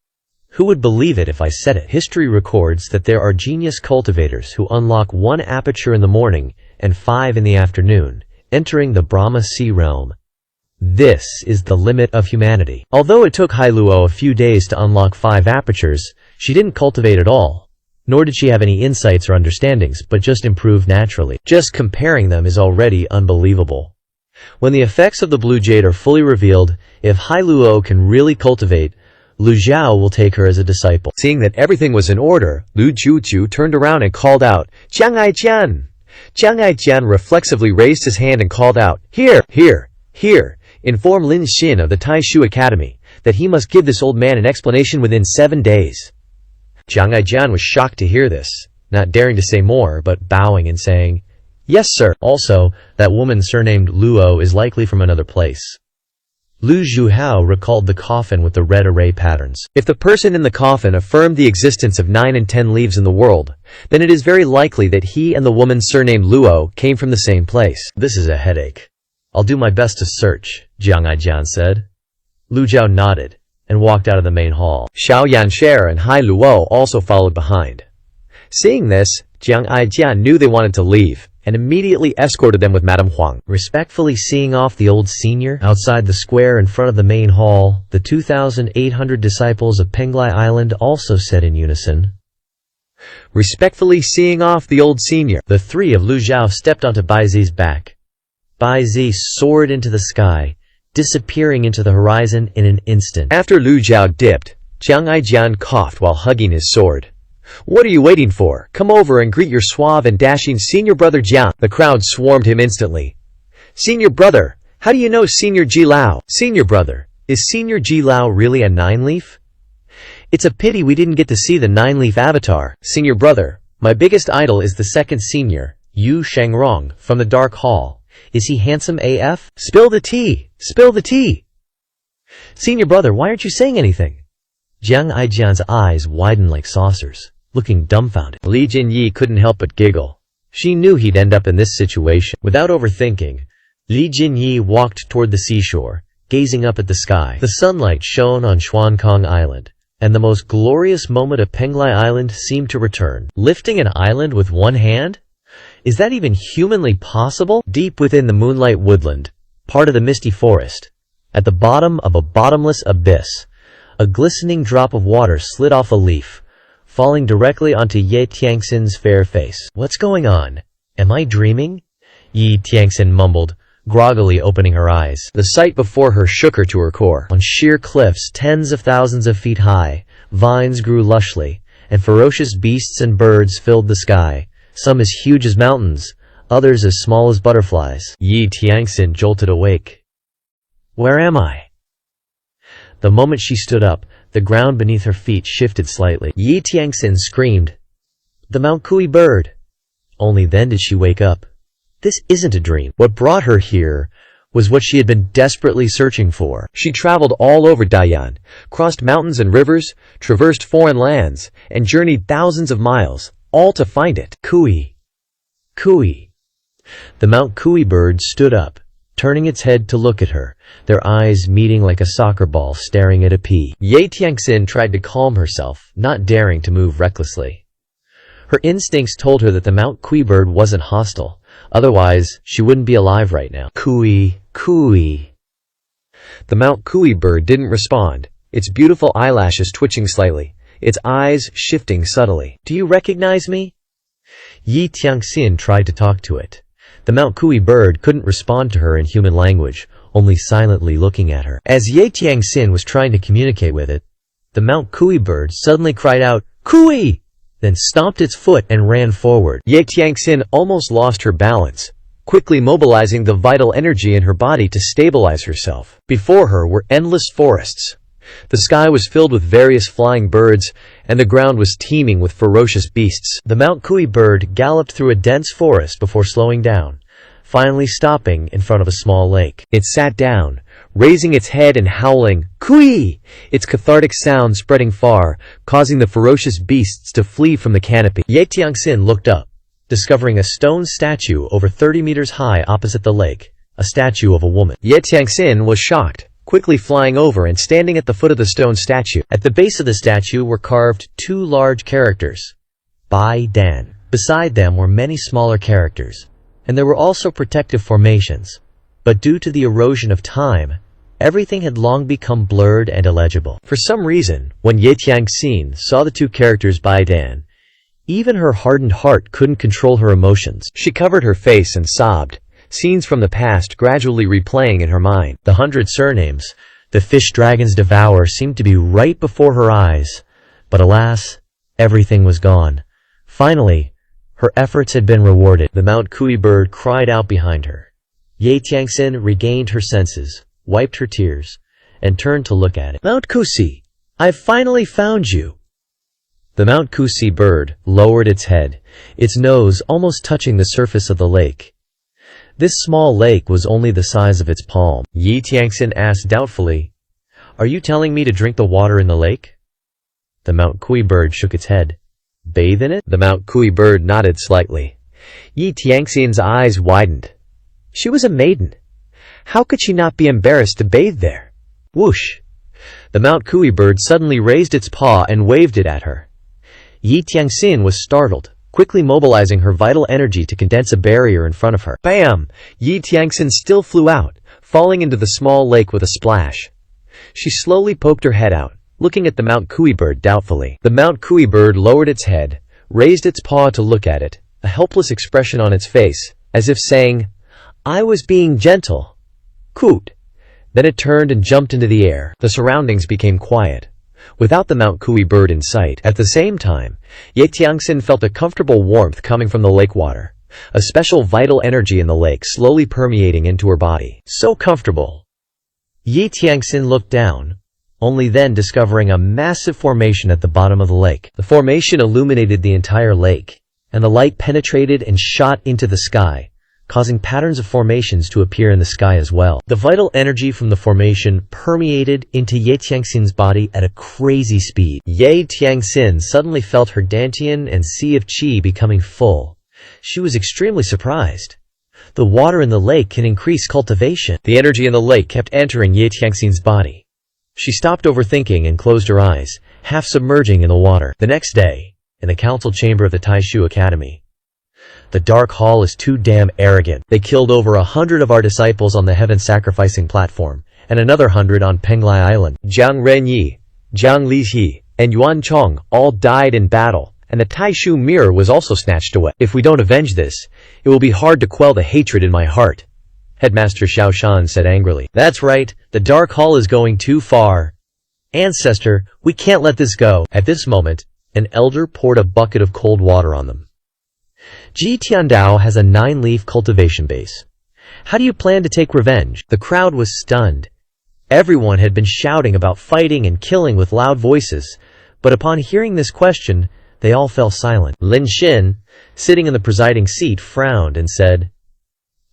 [SPEAKER 1] Who would believe it if I said it? History records that there are genius cultivators who unlock 1 aperture in the morning and 5 in the afternoon, entering the Brahma Sea realm. This is the limit of humanity. Although it took Hai Luo a few days to unlock 5 apertures, she didn't cultivate at all. Nor did she have any insights or understandings, but just improved naturally. Just comparing them is already unbelievable. When the effects of the blue jade are fully revealed, if Hai Luo can really cultivate, Lu Xiao will take her as a disciple. Seeing that everything was in order, Lu Zhu turned around and called out, "Jiang Aijian!" Jiang Aijian reflexively raised his hand and called out, "Here, here, here, inform Lin Xin of the Taishu Academy that he must give this old man an explanation within 7 days." Jiang Aijian was shocked to hear this, not daring to say more, but bowing and saying, "Yes, sir." Also, that woman surnamed Luo is likely from another place. Lu Zhuhao recalled the coffin with the red array patterns.
[SPEAKER 2] If the person in the coffin affirmed the existence of 9 and 10 leaves in the world, then it is very likely that he and the woman surnamed Luo came from the same place.
[SPEAKER 1] This is a headache. I'll do my best to search, Jiang Aijian said. Lu Zhao nodded and walked out of the main hall.
[SPEAKER 2] Xiao Yanshare and Hai Luo also followed behind. Seeing this, Jiang Aijian knew they wanted to leave, and immediately escorted them with Madame Huang.
[SPEAKER 1] Respectfully seeing off the old senior, outside the square in front of the main hall, the 2,800 disciples of Penglai Island also said in unison,
[SPEAKER 2] Respectfully seeing off the old senior.
[SPEAKER 1] The three of Lu Zhao stepped onto Baizi's back. Baizi soared into the sky, disappearing into the horizon in an instant.
[SPEAKER 2] After Lu Zhao dipped, Jiang Aijian coughed while hugging his sword. What are you waiting for? Come over and greet your suave and dashing senior brother Jiang. The crowd swarmed him instantly. Senior brother, how do you know Senior Ji Lao?
[SPEAKER 1] Senior brother, is Senior Ji Lao really a 9-leaf? It's a pity we didn't get to see the 9-leaf avatar.
[SPEAKER 2] Senior brother,
[SPEAKER 1] my biggest idol is the second senior, Yu Shangrong, from the Dark Hall. Is he handsome AF? Spill the tea! Spill the tea! Senior brother, why aren't you saying anything? Jiang Aijian's eyes widened like saucers, looking dumbfounded.
[SPEAKER 2] Li Jinyi couldn't help but giggle.
[SPEAKER 1] She knew he'd end up in this situation. Without overthinking, Li Jinyi walked toward the seashore, gazing up at the sky. The sunlight shone on Xuankong Island, and the most glorious moment of Penglai Island seemed to return. Lifting an island with one hand? Is that even humanly possible? Deep within the moonlight woodland, part of the misty forest, at the bottom of a bottomless abyss, a glistening drop of water slid off a leaf, falling directly onto Ye Tiangxin's fair face. What's going on? Am I dreaming? Ye Tiangxin mumbled, groggily opening her eyes.
[SPEAKER 2] The sight before her shook her to her core.
[SPEAKER 1] On sheer cliffs tens of thousands of feet high, vines grew lushly, and ferocious beasts and birds filled the sky, some as huge as mountains, others as small as butterflies. Yi Tiangxin jolted awake. Where am I? The moment she stood up, the ground beneath her feet shifted slightly. Yi Tiangxin screamed, "The Mount Kui bird!" Only then did she wake up. This isn't a dream. What brought her here was what she had been desperately searching for.
[SPEAKER 2] She traveled all over Daiyan, crossed mountains and rivers, traversed foreign lands, and journeyed thousands of miles, all to find it.
[SPEAKER 1] Kui. Kui. The Mount Kui bird stood up, turning its head to look at her, their eyes meeting like a soccer ball staring at a pea. Ye Tiangxin tried to calm herself, not daring to move recklessly. Her instincts told her that the Mount Kui bird wasn't hostile, otherwise she wouldn't be alive right now. Kui, Kui.
[SPEAKER 2] The Mount Kui bird didn't respond, its beautiful eyelashes twitching slightly, its eyes shifting subtly.
[SPEAKER 1] Do you recognize me? Yi Tiangxin tried to talk to it. The Mount Kui bird couldn't respond to her in human language, only silently looking at her. As Ye Tiangxin was trying to communicate with it, the Mount Kui bird suddenly cried out, "Kui!" then stomped its foot and ran forward.
[SPEAKER 2] Ye Tiangxin almost lost her balance, quickly mobilizing the vital energy in her body to stabilize herself. Before her were endless forests. The sky was filled with various flying birds, and the ground was teeming with ferocious beasts.
[SPEAKER 1] The Mount Kui bird galloped through a dense forest before slowing down, finally stopping in front of a small lake.
[SPEAKER 2] It sat down, raising its head and howling, "Kui!" its cathartic sound spreading far, causing the ferocious beasts to flee from the canopy.
[SPEAKER 1] Ye Tiangxin looked up, discovering a stone statue over 30 meters high opposite the lake, a statue of a woman.
[SPEAKER 2] Ye Tiangxin was shocked, quickly flying over and standing at the foot of the stone statue.
[SPEAKER 1] At the base of the statue were carved two large characters, Bai Dan. Beside them were many smaller characters, and there were also protective formations. But due to the erosion of time, everything had long become blurred and illegible. For some reason, when Ye Tiangxin saw the two characters Bai Dan, even her hardened heart couldn't control her emotions.
[SPEAKER 2] She covered her face and sobbed, scenes from the past gradually replaying in her mind.
[SPEAKER 1] The 100 surnames the fish dragons devour seemed to be right before her eyes, but alas, everything was gone. Finally, her efforts had been rewarded. The Mount Kui bird cried out behind her. Ye Tiangxin regained her senses, wiped her tears, and turned to look at it. "Mount Kusi, I've finally found you." The Mount Kusi bird lowered its head, its nose almost touching the surface of the lake. This small lake was only the size of its palm. Yi Tiangxin asked doubtfully, "Are you telling me to drink the water in the lake?" The Mount Kui bird shook its head. "Bathe in it?" The Mount Kui bird nodded slightly. Yi Tiangxin's eyes widened. She was a maiden. How could she not be embarrassed to bathe there? Whoosh! The Mount Kui bird suddenly raised its paw and waved it at her. Yi Tiangxin was startled, quickly mobilizing her vital energy to condense a barrier in front of her. Bam! Yi Tiangxin still flew out, falling into the small lake with a splash. She slowly poked her head out, looking at the Mount Kui bird doubtfully. The Mount Kui bird lowered its head, raised its paw to look at it, a helpless expression on its face, as if saying, "I was being gentle." Coot. Then it turned and jumped into the air. The surroundings became quiet, without the Mount Kui bird in sight. At the same time, Yi Tiangxin felt a comfortable warmth coming from the lake water, a special vital energy in the lake slowly permeating into her body. So comfortable. Yi Tiangxin looked down, only then discovering a massive formation at the bottom of the lake. The formation illuminated the entire lake, and the light penetrated and shot into the sky, causing patterns of formations to appear in the sky as well. The vital energy from the formation permeated into Yi Tiangxin's body at a crazy speed. Yi Tiangxin suddenly felt her dantian and sea of qi becoming full. She was extremely surprised. The water in the lake can increase cultivation. The energy in the lake kept entering Yi Tiangxin's body. She stopped overthinking and closed her eyes, half submerging in the water. The next day, in the council chamber of the Taishu Academy, "The Dark Hall is too damn arrogant. They killed over 100 of our disciples on the heaven sacrificing platform, and another 100 on Penglai Island. Jiang Renyi, Jiang Lixi, and Yuan Chong all died in battle, and the Taishu mirror was also snatched away. If we don't avenge this, it will be hard to quell the hatred in my heart," Headmaster Xiao Shan said angrily. "That's right, the Dark Hall is going too far. Ancestor, we can't let this go." At this moment, an elder poured a bucket of cold water on them. "Ji Tiandao has a 9-leaf cultivation base. How do you plan to take revenge?" The crowd was stunned. Everyone had been shouting about fighting and killing with loud voices, but upon hearing this question, they all fell silent. Lin Xin, sitting in the presiding seat, frowned and said,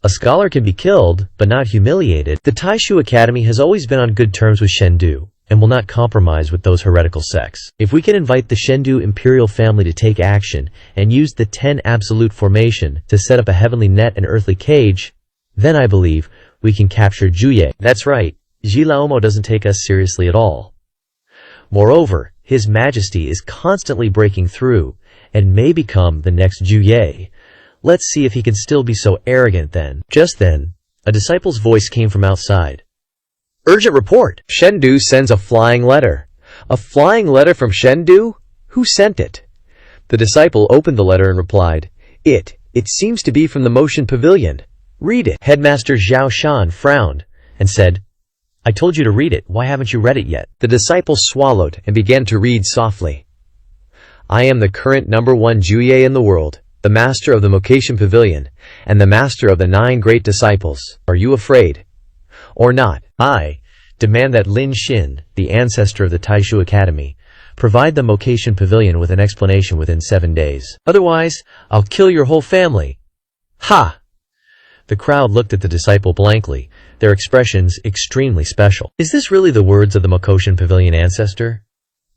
[SPEAKER 1] "A scholar can be killed, but not humiliated. The Taishu Academy has always been on good terms with Shendu, and will not compromise with those heretical sects. If we can invite the Shendu imperial family to take action, and use the 10 absolute formation to set up a heavenly net and earthly cage, then I believe we can capture Juye." That's right, Jilaomo doesn't take us seriously at all. Moreover, His Majesty is constantly breaking through, and may become the next Juye. Let's see if he can still be so arrogant then. Just then, a disciple's voice came from outside. "Urgent report! Shendu sends a flying letter." "A flying letter from Shendu? Who sent it?" The disciple opened the letter and replied, It seems to be from the Motion Pavilion. Read it." Headmaster Xiao Shan frowned and said, "I told you to read it. Why haven't you read it yet?" The disciple swallowed and began to read softly. "I am the current #1 Juye in the world, the master of the Mocation Pavilion, and the master of the 9 great disciples. Are you afraid? Or not? I demand that Lin Xin, the ancestor of the Taishu Academy, provide the Mocation Pavilion with an explanation within 7 days. Otherwise, I'll kill your whole family." Ha! The crowd looked at the disciple blankly, their expressions extremely special. Is this really the words of the Mocation Pavilion ancestor?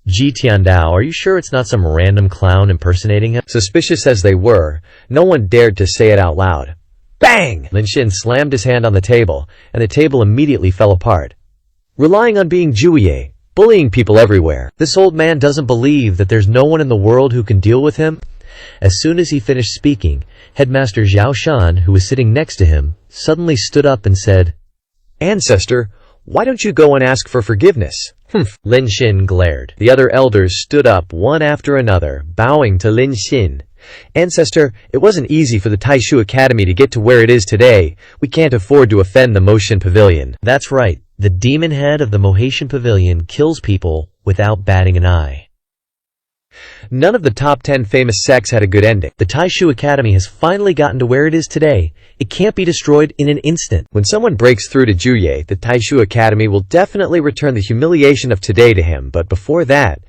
[SPEAKER 1] Ji Tiandao, are you sure it's not some random clown impersonating him? Suspicious as they were, no one dared to say it out loud. Bang! Lin Xin slammed his hand on the table, and the table immediately fell apart. Relying on being Juye, bullying people everywhere. This old man doesn't believe that there's no one in the world who can deal with him? As soon as he finished speaking, Headmaster Xiao Shan, who was sitting next to him, suddenly stood up and said, "Ancestor, why don't you go and ask for forgiveness?" Humph! Lin Xin glared. The other elders stood up one after another, bowing to Lin Xin. "Ancestor, it wasn't easy for the Taishu Academy to get to where it is today. We can't afford to offend the Motion Pavilion." That's right. The demon head of the Motion Pavilion kills people without batting an eye. None of the top 10 famous sects had a good ending. The Taishu Academy has finally gotten to where it is today. It can't be destroyed in an instant. When someone breaks through to Juye, the Taishu Academy will definitely return the humiliation of today to him, but before that,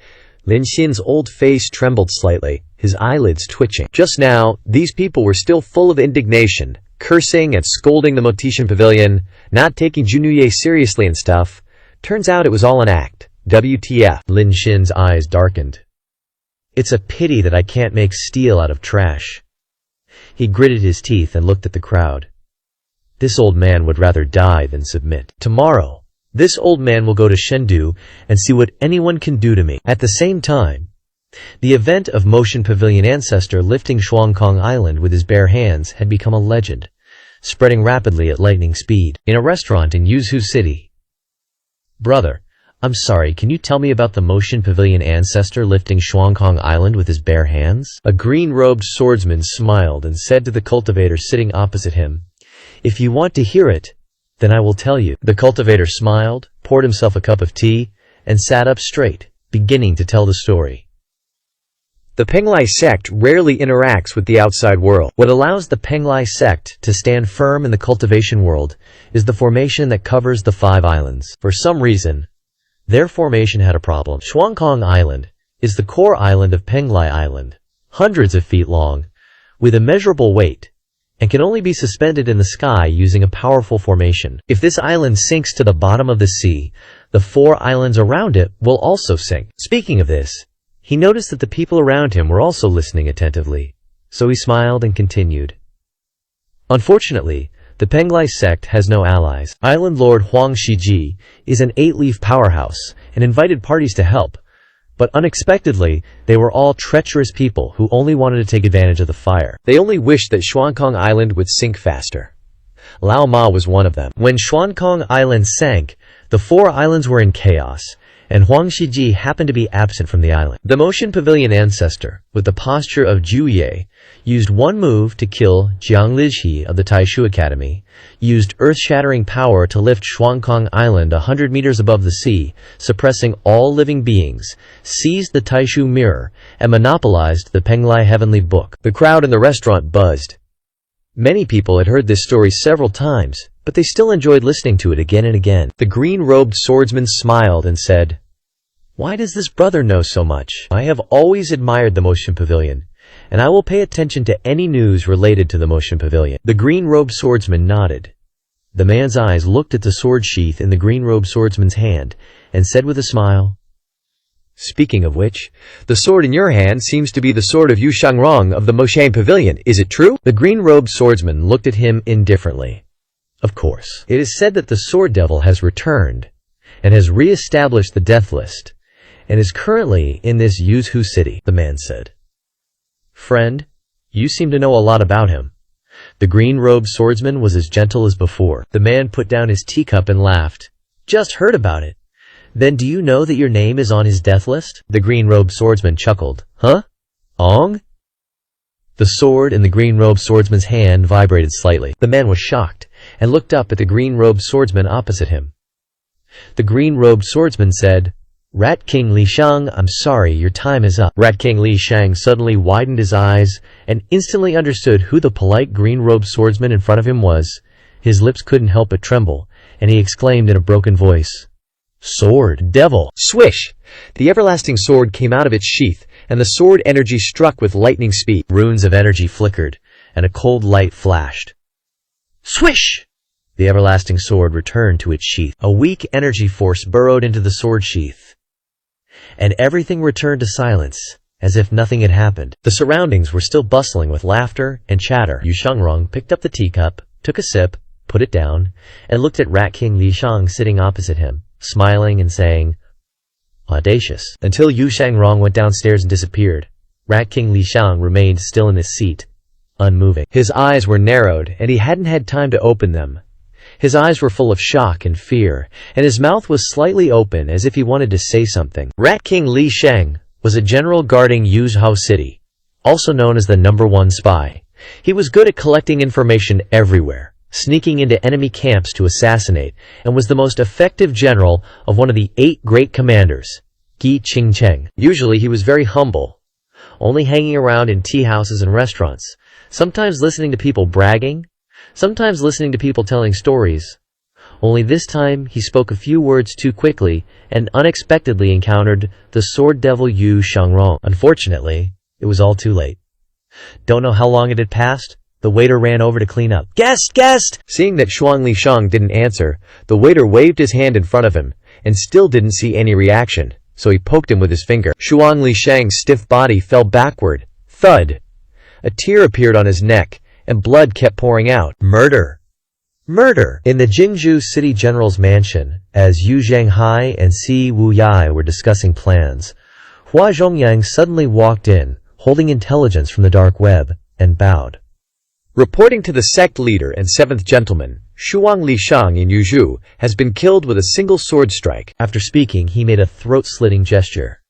[SPEAKER 1] Lin Xin's old face trembled slightly, his eyelids twitching. Just now, these people were still full of indignation,
[SPEAKER 2] cursing and scolding the Motishan Pavilion, not taking Junuye seriously and stuff. Turns out it was all an act. WTF.
[SPEAKER 1] Lin Shin's eyes darkened. It's a pity that I can't make steel out of trash. He gritted his teeth and looked at the crowd. This old man would rather die than submit. Tomorrow, this old man will go to Chengdu and see what anyone can do to me. At the same time, the event of Motion Pavilion ancestor lifting Shuangkong Island with his bare hands had become a legend, spreading rapidly at lightning speed. In a restaurant in Yuzhou City. Brother, I'm sorry, can you tell me about the Motion Pavilion ancestor lifting Shuangkong Island with his bare hands? A green-robed swordsman smiled and said to the cultivator sitting opposite him, If you want to hear it, then I will tell you. The cultivator smiled, poured himself a cup of tea, and sat up straight, beginning to tell the story.
[SPEAKER 2] The Penglai sect rarely interacts with the outside world.
[SPEAKER 1] What allows the Penglai sect to stand firm in the cultivation world is the formation that covers the 5 islands. For some reason, their formation had a problem. Shuangkong Island is the core island of Penglai Island, hundreds of feet long, with immeasurable weight, and can only be suspended in the sky using a powerful formation. If this island sinks to the bottom of the sea, the 4 islands around it will also sink. Speaking of this, he noticed that the people around him were also listening attentively, so he smiled and continued. Unfortunately, the Penglai sect has no allies. Island Lord Huang Shiji is an 8-leaf powerhouse and invited parties to help, but unexpectedly, they were all treacherous people who only wanted to take advantage of the fire.
[SPEAKER 2] They only wished that Shuangkong Island would sink faster. Lao Ma was one of them.
[SPEAKER 1] When Shuangkong Island sank, the 4 islands were in chaos, and Huang Shiji happened to be absent from the island. The Motion Pavilion ancestor, with the posture of Juye, used one move to kill Jiang Lizhi of the Taishu Academy, used earth-shattering power to lift Shuangkong Island 100 meters above the sea, suppressing all living beings, seized the Taishu mirror, and monopolized the Penglai Heavenly Book. The crowd in the restaurant buzzed. Many people had heard this story several times, but they still enjoyed listening to it again and again. The green-robed swordsman smiled and said, Why does this brother know so much? I have always admired the Motion Pavilion, and I will pay attention to any news related to the Motion Pavilion. The green-robed swordsman nodded. The man's eyes looked at the sword sheath in the green-robed swordsman's hand and said with a smile, Speaking of which, the sword in your hand seems to be the sword of Yu Shangrong of the Motion Pavilion. Is it true? The green-robed swordsman looked at him indifferently. Of course. It is said that the Sword Devil has returned and has re-established the death list and is currently in this Yuzhou city, the man said. Friend, you seem to know a lot about him. The green-robed swordsman was as gentle as before. The man put down his teacup and laughed. Just heard about it. Then do you know that your name is on his death list? The green-robed swordsman chuckled. Huh? Ong? The sword in the green-robed swordsman's hand vibrated slightly. The man was shocked and looked up at the green-robed swordsman opposite him. The green-robed swordsman said, Rat King Li Shang, I'm sorry, your time is up. Rat King Li Shang suddenly widened his eyes and instantly understood who the polite green-robed swordsman in front of him was. His lips couldn't help but tremble, and he exclaimed in a broken voice, Sword Devil! Swish! The everlasting sword came out of its sheath, and the sword energy struck with lightning speed. Runes of energy flickered, and a cold light flashed. Swish! The everlasting sword returned to its sheath. A weak energy force burrowed into the sword sheath, and everything returned to silence, as if nothing had happened. The surroundings were still bustling with laughter and chatter. Yu Shangrong picked up the teacup, took a sip, put it down, and looked at Rat King Li Shang sitting opposite him, smiling and saying, Audacious. Until Yu Shangrong went downstairs and disappeared, Rat King Li Shang remained still in his seat, unmoving. His eyes were narrowed, and he hadn't had time to open them. His eyes were full of shock and fear, and his mouth was slightly open as if he wanted to say something. Rat King Li Shang was a general guarding Yuzhou City, also known as the #1 spy. He was good at collecting information everywhere, sneaking into enemy camps to assassinate, and was the most effective general of one of the 8 great commanders, Gi Qingcheng. Usually he was very humble, only hanging around in tea houses and restaurants, sometimes listening to people bragging, sometimes listening to people telling stories. Only this time he spoke a few words too quickly and unexpectedly encountered the sword devil Yu Shangrong. Unfortunately, it was all too late. Don't know how long it had passed, The waiter ran over to clean up. "Guest! Guest!"
[SPEAKER 2] Seeing that Shuang Lishang didn't answer, the waiter waved his hand in front of him and still didn't see any reaction, so he poked him with his finger. Shuang Lishang's stiff body fell backward. Thud! A tear appeared on his neck, and blood kept pouring out.
[SPEAKER 1] Murder! Murder! In the Jingzhou City General's mansion, as Yu Zhanghai and Si Wuyai were discussing plans, Hua Zhongyang suddenly walked in, holding intelligence from the dark web, and bowed.
[SPEAKER 2] Reporting to the sect leader and seventh gentleman, Shuang Lishang in Yuzhou has been killed with a single sword strike.
[SPEAKER 1] After speaking, he made a throat-slitting gesture.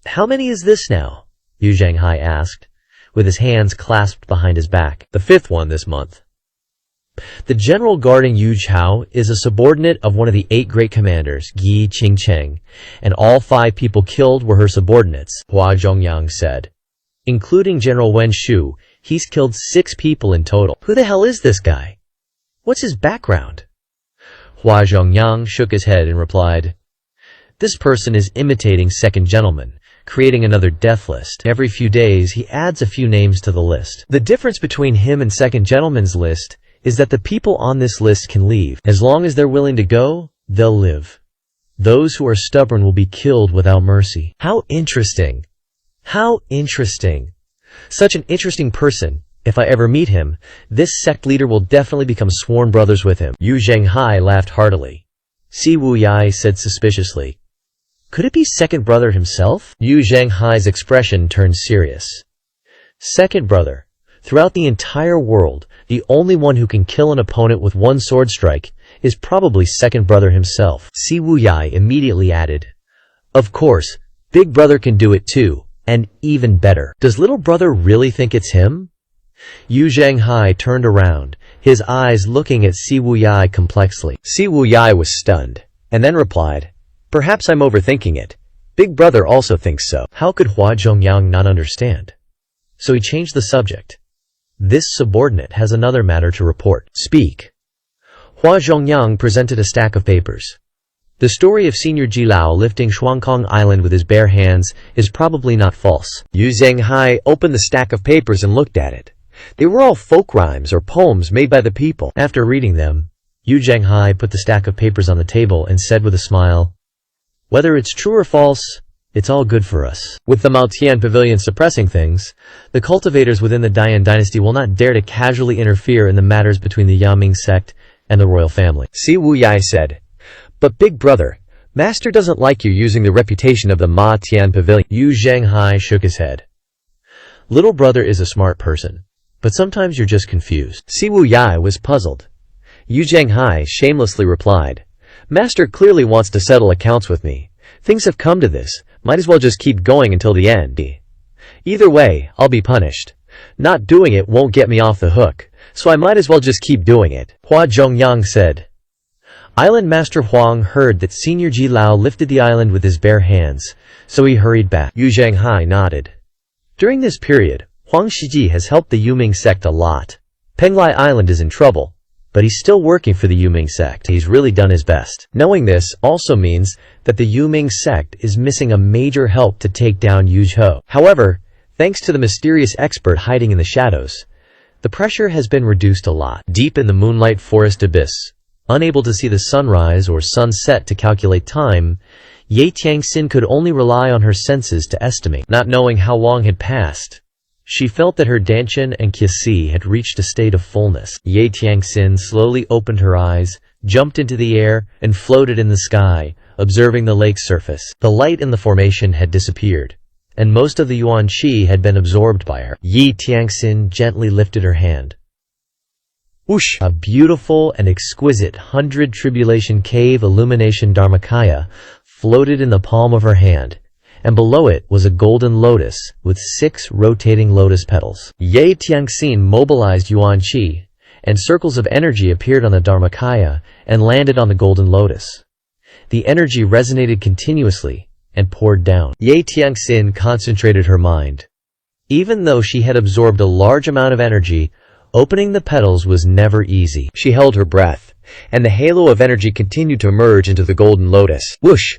[SPEAKER 1] "How many is this now?" Yu Zhanghai asked, with his hands clasped behind his back. "The 5th one this month." The general guarding Yuzhou is a subordinate of one of the 8 great commanders, Yi Qingcheng, and all 5 people killed were her subordinates, Hua Zhongyang said. Including General Wen Shu, he's killed 6 people in total. Who the hell is this guy? What's his background? Hua Zhongyang shook his head and replied, "This person is imitating second gentleman, creating another death list. Every few days he adds a few names to the list. The difference between him and second gentleman's list is that the people on this list can leave. As long as they're willing to go, they'll live. Those who are stubborn will be killed without mercy." How interesting. How interesting. Such an interesting person. If I ever meet him, this sect leader will definitely become sworn brothers with him. Yu Zhanghai laughed heartily. Si Wuyai said suspiciously, "Could it be second brother himself?" Yu Zhanghai's expression turned serious. "Second brother. Throughout the entire world, the only one who can kill an opponent with one sword strike is probably second brother himself." Si Wuyai immediately added, "Of course, big brother can do it too, and even better." Does little brother really think it's him? Yu Zhanghai turned around, his eyes looking at Si Wuyai complexly.
[SPEAKER 2] Si Wuyai was stunned, and then replied, "Perhaps I'm overthinking it. Big brother also thinks so."
[SPEAKER 1] How could Hua Zhongyang not understand? So he changed the subject. "This subordinate has another matter to report. Speak." Hua Zhongyang presented a stack of papers. The story of Senior Jilao lifting Shuangkong Island with his bare hands is probably not false.
[SPEAKER 2] Yu Zhanghai opened the stack of papers and looked at it. They were all folk rhymes or poems made by the people.
[SPEAKER 1] After reading them, Yu Zhanghai put the stack of papers on the table and said with a smile, "Whether it's true or false, it's all good for us." With the Maotian Pavilion suppressing things, the cultivators within the Dian dynasty will not dare to casually interfere in the matters between the Yaming sect and the royal family.
[SPEAKER 2] Si Wuyai said, "But big brother, master doesn't like you using the reputation of the Ma Tian Pavilion."
[SPEAKER 1] Yu Zhanghai shook his head. "Little brother is a smart person, but sometimes you're just confused."
[SPEAKER 2] Si Wuyai was puzzled. Yu Zhanghai shamelessly replied, "Master clearly wants to settle accounts with me. Things have come to this, might as well just keep going until the end. Either way, I'll be punished. Not doing it won't get me off the hook, so I might as well just keep doing it."
[SPEAKER 1] Hua Zhongyang said. Island Master Huang heard that Senior Jilao lifted the island with his bare hands, so he hurried back. Yu Zhanghai nodded. During this period, Huang Shiji has helped the Yuming sect a lot. Penglai Island is in trouble, but he's still working for the Yuming sect. He's really done his best. Knowing this also means that the Yuming sect is missing a major help to take down Yuzhou. However, thanks to the mysterious expert hiding in the shadows, the pressure has been reduced a lot. Deep in the moonlight forest abyss, unable to see the sunrise or sunset to calculate time, Ye Tiangxin could only rely on her senses to estimate. Not knowing how long had passed, she felt that her Danchen and Qi had reached a state of fullness. Ye Tiangxin slowly opened her eyes, jumped into the air, and floated in the sky, observing the lake's surface. The light in the formation had disappeared, and most of the Yuan Qi had been absorbed by her. Ye Tiangxin gently lifted her hand. Whoosh! A beautiful and exquisite 100 Tribulation Cave Illumination Dharmakaya floated in the palm of her hand, and below it was a golden lotus with 6 rotating lotus petals. Ye Tiangxin mobilized Yuan Qi, and circles of energy appeared on the Dharmakaya and landed on the golden lotus. The energy resonated continuously and poured down. Ye Tiangxin concentrated her mind. Even though she had absorbed a large amount of energy, opening the petals was never easy.
[SPEAKER 2] She held her breath, and the halo of energy continued to merge into the golden lotus. Whoosh!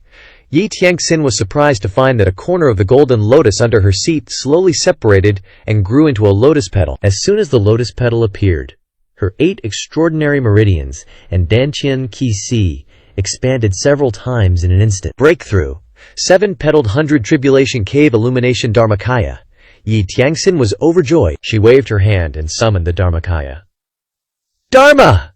[SPEAKER 2] Yi Tianxin was surprised to find that a corner of the golden lotus under her seat slowly separated and grew into a lotus petal.
[SPEAKER 1] As soon as the lotus petal appeared, her 8 extraordinary meridians and Dantian Qi Si expanded several times in an instant.
[SPEAKER 2] Breakthrough. 7-petaled 100 Tribulation Cave Illumination Dharmakaya. Yi Tianxin was overjoyed.
[SPEAKER 1] She waved her hand and summoned the Dharmakaya.
[SPEAKER 2] Dharma!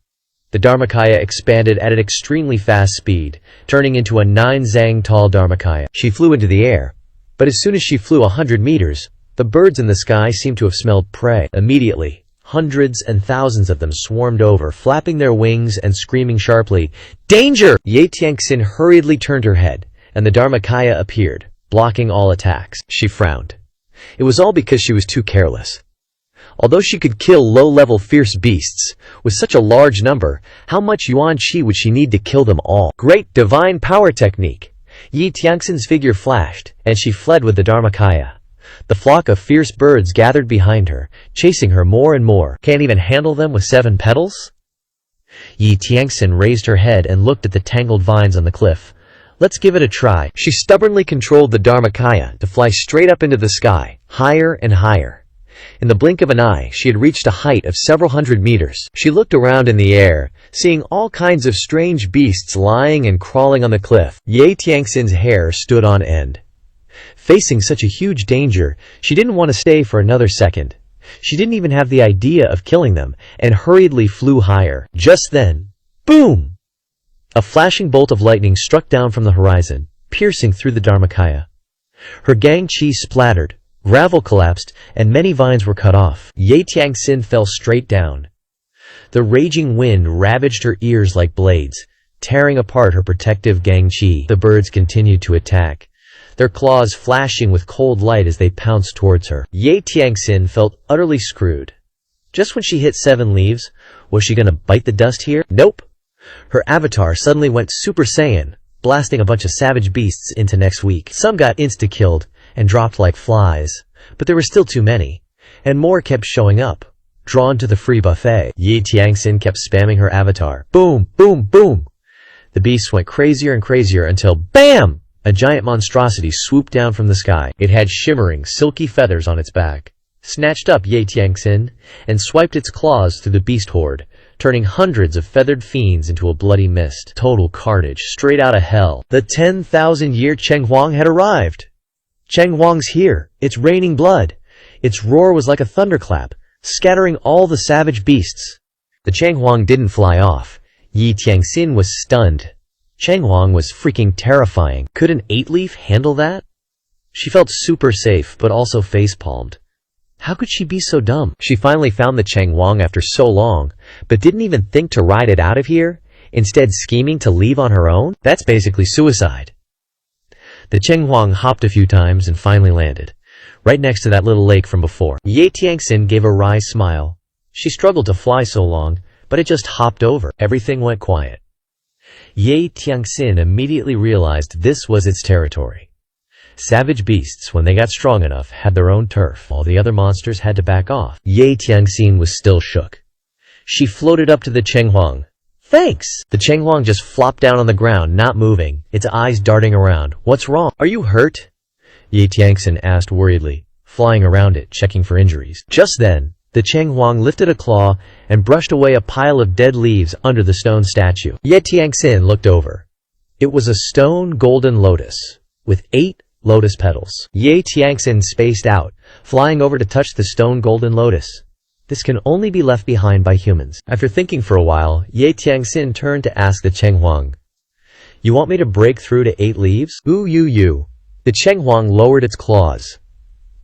[SPEAKER 1] The Dharmakaya expanded at an extremely fast speed, turning into a 9-zang tall Dharmakaya.
[SPEAKER 2] She flew into the air, but as soon as she flew 100 meters, the birds in the sky seemed to have smelled prey.
[SPEAKER 1] Immediately, hundreds and thousands of them swarmed over, flapping their wings and screaming sharply, "Danger!"
[SPEAKER 2] Yi Tianxin hurriedly turned her head, and the Dharmakaya appeared, blocking all attacks. She frowned. It was all because she was too careless. Although she could kill low-level fierce beasts, with such a large number, how much yuan qi would she need to kill them all? Great divine power technique! Yi Tianxin's figure flashed, and she fled with the Dharmakaya. The flock of fierce birds gathered behind her, chasing her more and more.
[SPEAKER 1] Can't even handle them with 7 petals? Yi Tianxin raised her head and looked at the tangled vines on the cliff. Let's give it a try.
[SPEAKER 2] She stubbornly controlled the Dharmakaya to fly straight up into the sky, higher and higher. In the blink of an eye, she had reached a height of several hundred meters. She looked around in the air, seeing all kinds of strange beasts lying and crawling on the cliff. Yi Tianxin's hair stood on end. Facing such a huge danger, she didn't want to stay for another second. She didn't even have the idea of killing them, and hurriedly flew higher. Just then, boom! A flashing bolt of lightning struck down from the horizon, piercing through the Dharmakaya. Her gang qi splattered, gravel collapsed, and many vines were cut off. Yi Tianxin fell straight down. The raging wind ravaged her ears like blades, tearing apart her protective gang qi. The birds continued to attack, their claws flashing with cold light as they pounced towards her. Yi Tianxin felt utterly screwed. Just when she hit 7 leaves, was she gonna bite the dust here? Nope! Her avatar suddenly went Super Saiyan, blasting a bunch of savage beasts into next week. Some got insta-killed and dropped like flies, but there were still too many, and more kept showing up, drawn to the free buffet. Yi Tianxin kept spamming her avatar. Boom, boom, boom! The beasts went crazier and crazier until BAM! A giant monstrosity swooped down from the sky. It had shimmering, silky feathers on its back. Snatched up Yi Tianxin and swiped its claws through the beast horde, turning hundreds of feathered fiends into a bloody mist. Total carnage, straight out of hell. The 10,000-year Cheng Huang had arrived. Cheng Huang's here. It's raining blood. Its roar was like a thunderclap, scattering all the savage beasts. The Cheng Huang didn't fly off. Yi Tianxin was stunned. Cheng Huang was freaking terrifying. Could an 8-leaf handle that? She felt super safe, but also face-palmed. How could she be so dumb? She finally found the Cheng Huang after so long, but didn't even think to ride it out of here, instead scheming to leave on her own? That's basically suicide. The Cheng Huang hopped a few times and finally landed, right next to that little lake from before. Yi Tianxin gave a wry smile. She struggled to fly so long, but it just hopped over. Everything went quiet. Yi Tianxin immediately realized this was its territory. Savage beasts, when they got strong enough, had their own turf. All the other monsters had to back off. Yi Tianxin was still shook. She floated up to the Cheng Huang. Thanks! The Cheng Huang just flopped down on the ground, not moving, its eyes darting around. What's wrong? Are you hurt? Yi Tianxin asked worriedly, flying around it, checking for injuries. Just then, the Cheng Huang lifted a claw and brushed away a pile of dead leaves under the stone statue. Yi Tianxin looked over. It was a stone golden lotus, with 8 lotus petals. Yi Tianxin spaced out, flying over to touch the stone golden lotus. This can only be left behind by humans. After thinking for a while, Yi Tianxin turned to ask the Cheng Huang, "You want me to break through to 8 leaves?" "Ooh, you." The Cheng Huang lowered its claws.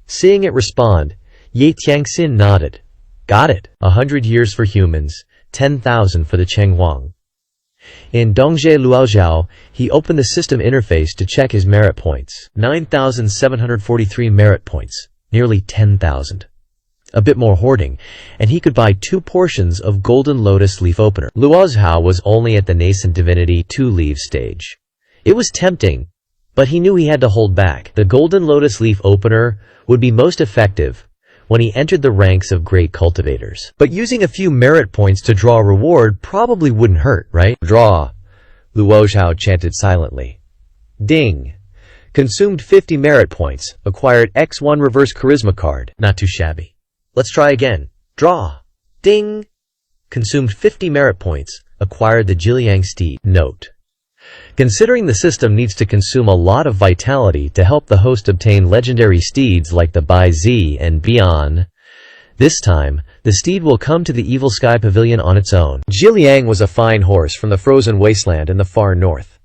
[SPEAKER 2] Seeing it respond, Yi Tianxin nodded. Got it. 100 years for humans, 10,000 for the Cheng Huang. In Dongzhe Luojiao, he opened the system interface to check his merit points. 9,743 merit points, nearly 10,000. A bit more hoarding, and he could buy 2 portions of Golden Lotus Leaf Opener. Luojiao was only at the nascent Divinity 2-leaf stage. It was tempting, but he knew he had to hold back. The Golden Lotus Leaf Opener would be most effective when he entered the ranks of great cultivators. But using a few merit points to draw a reward probably wouldn't hurt, right? Draw, Luojiao chanted silently. Ding. Consumed 50 merit points. Acquired X1 reverse charisma card.
[SPEAKER 1] Not too shabby. Let's try again. Draw. Ding. Consumed 50 merit points. Acquired the Jiliang steed. Note: considering the system needs to consume a lot of vitality to help the host obtain legendary steeds like the Bai Zi and Bian, this time, the steed will come to the Evil Sky Pavilion on its own.
[SPEAKER 2] Jiliang was a fine horse from the frozen wasteland in the far north.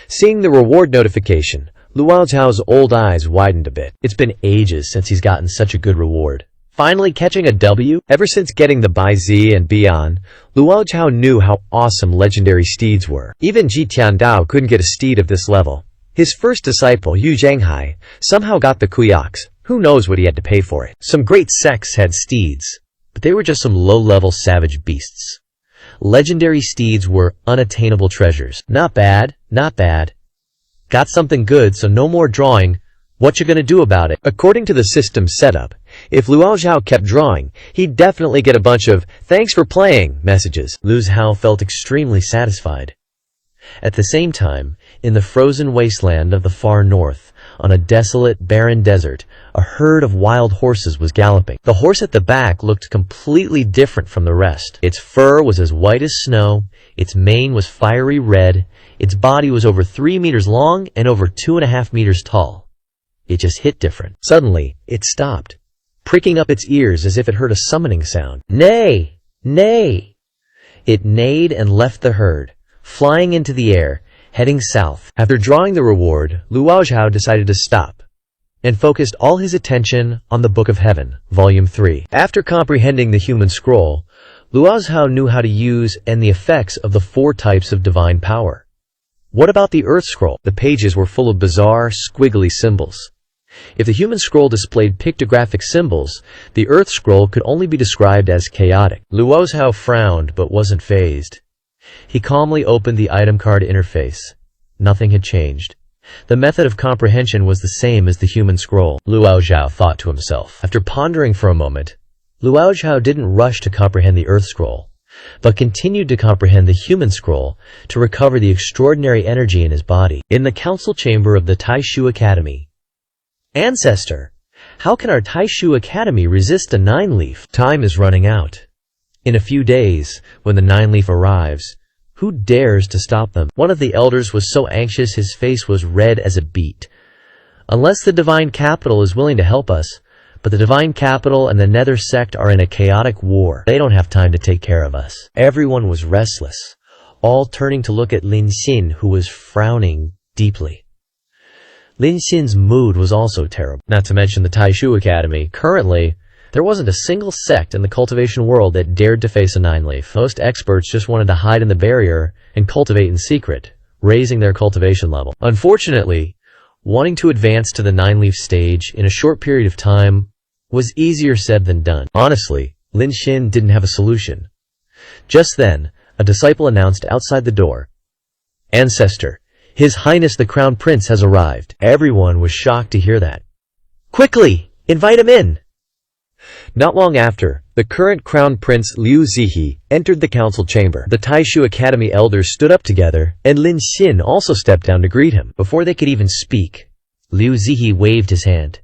[SPEAKER 2] Seeing the reward notification, Luao Zhao's old eyes widened a bit.
[SPEAKER 1] It's been ages since he's gotten such a good reward. Finally catching a W?
[SPEAKER 2] Ever since getting the Bai Zi and Bian, Luao Zhao knew how awesome legendary steeds were. Even Ji Tiandao couldn't get a steed of this level. His first disciple, Yu Zhanghai, somehow got the Kuyaks. Who knows what he had to pay for it?
[SPEAKER 1] Some great sects had steeds, but they were just some low-level savage beasts. Legendary steeds were unattainable treasures. Not bad, not bad. Got something good, so no more drawing. What you gonna do about it?
[SPEAKER 2] According to the system's setup, if Luao Zhao kept drawing, he'd definitely get a bunch of "thanks for playing" messages.
[SPEAKER 1] Lu Zhao felt extremely satisfied. At the same time, in the frozen wasteland of the far north, on a desolate, barren desert, a herd of wild horses was galloping. The horse at the back looked completely different from the rest. Its fur was as white as snow, its mane was fiery red, its body was over 3 meters long and over 2.5 meters tall. It just hit different. Suddenly, it stopped, pricking up its ears as if it heard a summoning sound. Neigh! Neigh! It neighed and left the herd, flying into the air, heading south. After drawing the reward, Luao Zhao decided to stop and focused all his attention on the Book of Heaven, Volume 3. After comprehending the human scroll, Luao Zhao knew how to use and the effects of the 4 types of divine power. What about the Earth Scroll? The pages were full of bizarre, squiggly symbols. If the human scroll displayed pictographic symbols, the Earth Scroll could only be described as chaotic. Luao Zhao frowned but wasn't fazed. He calmly opened the item card interface. Nothing had changed. The method of comprehension was the same as the human scroll. Luao Zhao thought to himself. After pondering for a moment, Luao Zhao didn't rush to comprehend the Earth Scroll, but continued to comprehend the human scroll to recover the extraordinary energy in his body. In the council chamber of the Taishu Academy. Ancestor, how can our Taishu Academy resist a 9-leaf? Time is running out. In a few days, when the 9-leaf arrives, who dares to stop them? One of the elders was so anxious his face was red as a beet. Unless the divine capital is willing to help us, but the divine capital and the nether sect are in a chaotic war. They don't have time to take care of us. Everyone was restless, all turning to look at Lin Xin, who was frowning deeply. Lin Xin's mood was also terrible. Not to mention the Taishu Academy. Currently, there wasn't a single sect in the cultivation world that dared to face a 9-leaf. Most experts just wanted to hide in the barrier and cultivate in secret, raising their cultivation level. Unfortunately, wanting to advance to the 9-leaf stage in a short period of time was easier said than done. Honestly, Lin Xin didn't have a solution. Just then, a disciple announced outside the door, "Ancestor, His Highness the Crown Prince has arrived." Everyone was shocked to hear that. "Quickly, invite him in!" Not long after, the current Crown Prince Liu Zihi entered the council chamber. The Taishu Academy elders stood up together, and Lin Xin also stepped down to greet him. Before they could even speak, Liu Zihi waved his hand.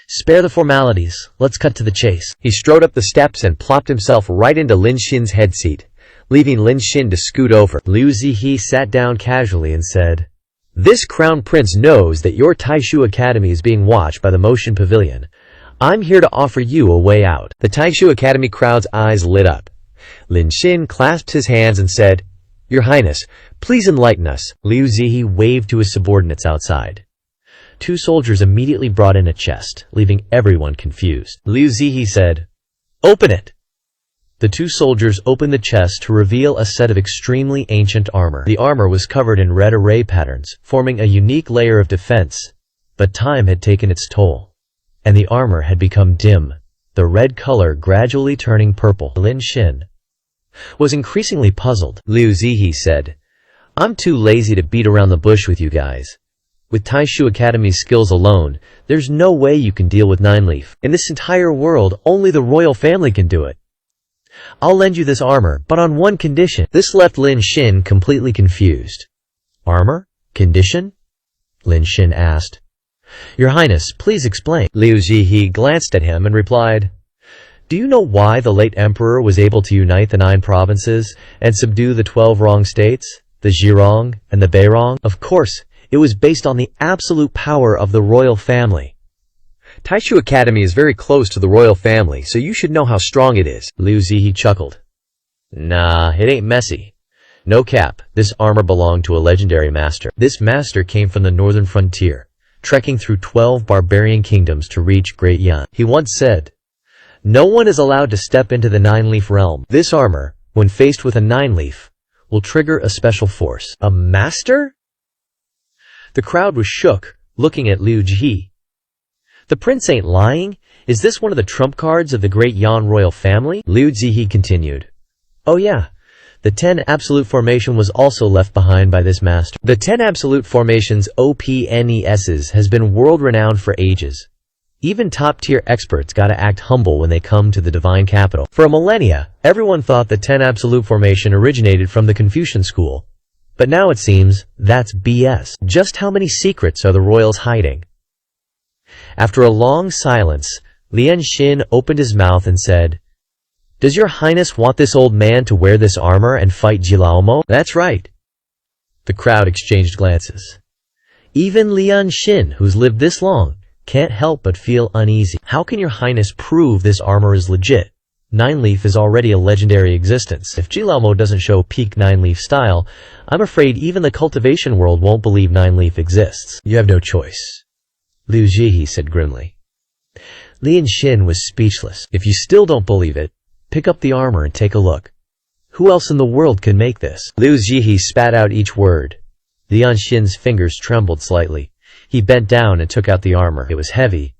[SPEAKER 1] "Spare the formalities. Let's cut to the chase." He strode up the steps and plopped himself right into Lin Xin's head seat, leaving Lin Xin to scoot over. Liu Zihi sat down casually and said, "This Crown Prince knows that your Taishu Academy is being watched by the Motion Pavilion. I'm here to offer you a way out." The Taishu Academy crowd's eyes lit up. Lin Xin clasped his hands and said, "Your Highness, please enlighten us." Liu Zihi waved to his subordinates outside. 2 soldiers immediately brought in a chest, leaving everyone confused. Liu Zihi said, "Open it." The 2 soldiers opened the chest to reveal a set of extremely ancient armor. The armor was covered in red array patterns, forming a unique layer of defense, but time had taken its toll, and the armor had become dim, the red color gradually turning purple. Lin Xin was increasingly puzzled. Liu Zihi said, "I'm too lazy to beat around the bush with you guys. With Taishu Academy's skills alone, there's no way you can deal with 9-leaf. In this entire world, only the royal family can do it. I'll lend you this armor, but on one condition." This left Lin Xin completely confused. Armor? Condition? Lin Xin asked. Your Highness, please explain.
[SPEAKER 2] Liu Zihe glanced at him and replied, Do you know why the late emperor was able to unite the 9 provinces and subdue the 12 Rong states, the Zhirong and the Beirong? Of course, it was based on the absolute power of the royal family. Taishu Academy is very close to the royal family, so you should know how strong it is.
[SPEAKER 1] Liu Zihe chuckled. Nah, it ain't messy. No cap, this armor belonged to a legendary master. This master came from the northern frontier, trekking through 12 barbarian kingdoms to reach Great Yan. He once said, No one is allowed to step into the 9-leaf realm. This armor, when faced with a 9-leaf, will trigger a special force. A master? The crowd was shook, looking at Liu Zihe. The prince ain't lying? Is this one of the trump cards of the Great Yan royal family? Liu Zihe continued. Oh yeah. The 10 Absolute Formation was also left behind by this master. The 10 Absolute Formation's OPNESs has been world-renowned for ages. Even top-tier experts gotta act humble when they come to the divine capital. For a millennia, everyone thought the 10 Absolute Formation originated from the Confucian school. But now it seems that's BS. Just how many secrets are the royals hiding? After a long silence, Lin Xin opened his mouth and said, Does your highness want this old man to wear this armor and fight Jilaomo? That's right. The crowd exchanged glances. Even Lin Xin, who's lived this long, can't help but feel uneasy. How can your highness prove this armor is legit? 9-leaf is already a legendary existence. If Jilaomo doesn't show peak 9-leaf style, I'm afraid even the cultivation world won't believe 9-leaf exists. You have no choice, Liu Zihe said grimly. Lin Xin was speechless. If you still don't believe it, pick up the armor and take a look. Who else in the world can make this? Liu Zihe spat out each word. Lin Xin's fingers trembled slightly. He bent down and took out the armor. It was heavy,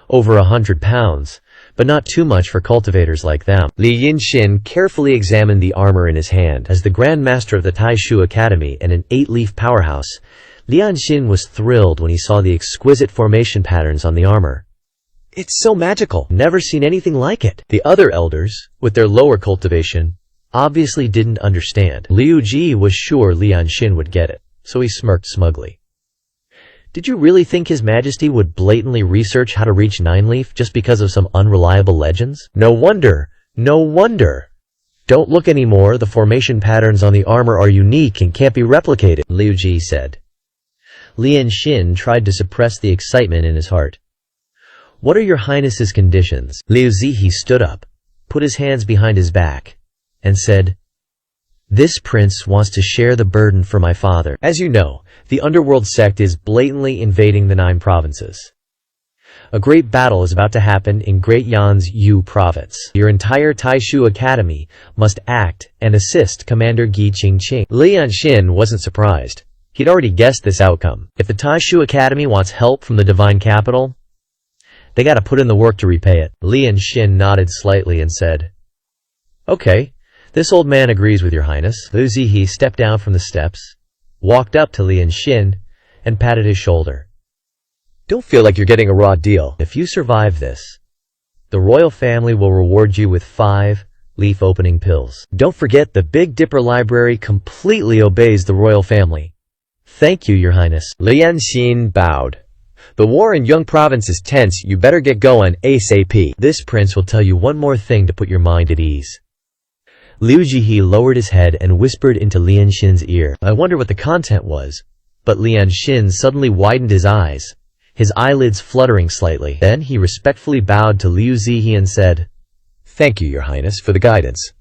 [SPEAKER 1] over 100 pounds, but not too much for cultivators like them. Lin Xin carefully examined the armor in his hand. As the Grand Master of the Taishu Academy and an 8-leaf powerhouse, Lin Xin was thrilled when he saw the exquisite formation patterns on the armor. It's so magical. Never seen anything like it. The other elders, with their lower cultivation, obviously didn't understand. Liu Ji was sure Lin Xin would get it, so he smirked smugly. Did you really think His Majesty would blatantly research how to reach 9-leaf just because of some unreliable legends? No wonder. No wonder. Don't look anymore. The formation patterns on the armor are unique and can't be replicated, Liu Ji said. Lin Xin tried to suppress the excitement in his heart. What are your highness's conditions? Liu Zihe stood up, put his hands behind his back, and said, This prince wants to share the burden for my father. As you know, the underworld sect is blatantly invading the 9 provinces. A great battle is about to happen in Great Yan's Yu province. Your entire Taishu Academy must act and assist Commander Gi Qingqing. Lin Xin wasn't surprised. He'd already guessed this outcome. If the Taishu Academy wants help from the divine capital, they gotta put in the work to repay it. Lin Xin nodded slightly and said, Okay, this old man agrees with your highness. Liu Zihe stepped down from the steps, walked up to Lin Xin, and patted his shoulder. Don't feel like you're getting a raw deal. If you survive this, the royal family will reward you with 5 leaf opening pills. Don't forget the Big Dipper Library completely obeys the royal family. Thank you, your highness. Lin Xin bowed. The war in Yung province is tense. You better get going ASAP. This prince will tell you one more thing to put your mind at ease. Liu Zihe lowered his head and whispered into Lin Xin's ear. I wonder what the content was. But Lin Xin suddenly widened his eyes, his eyelids fluttering slightly. Then he respectfully bowed to Liu Zihe and said, Thank you, your highness, for the guidance.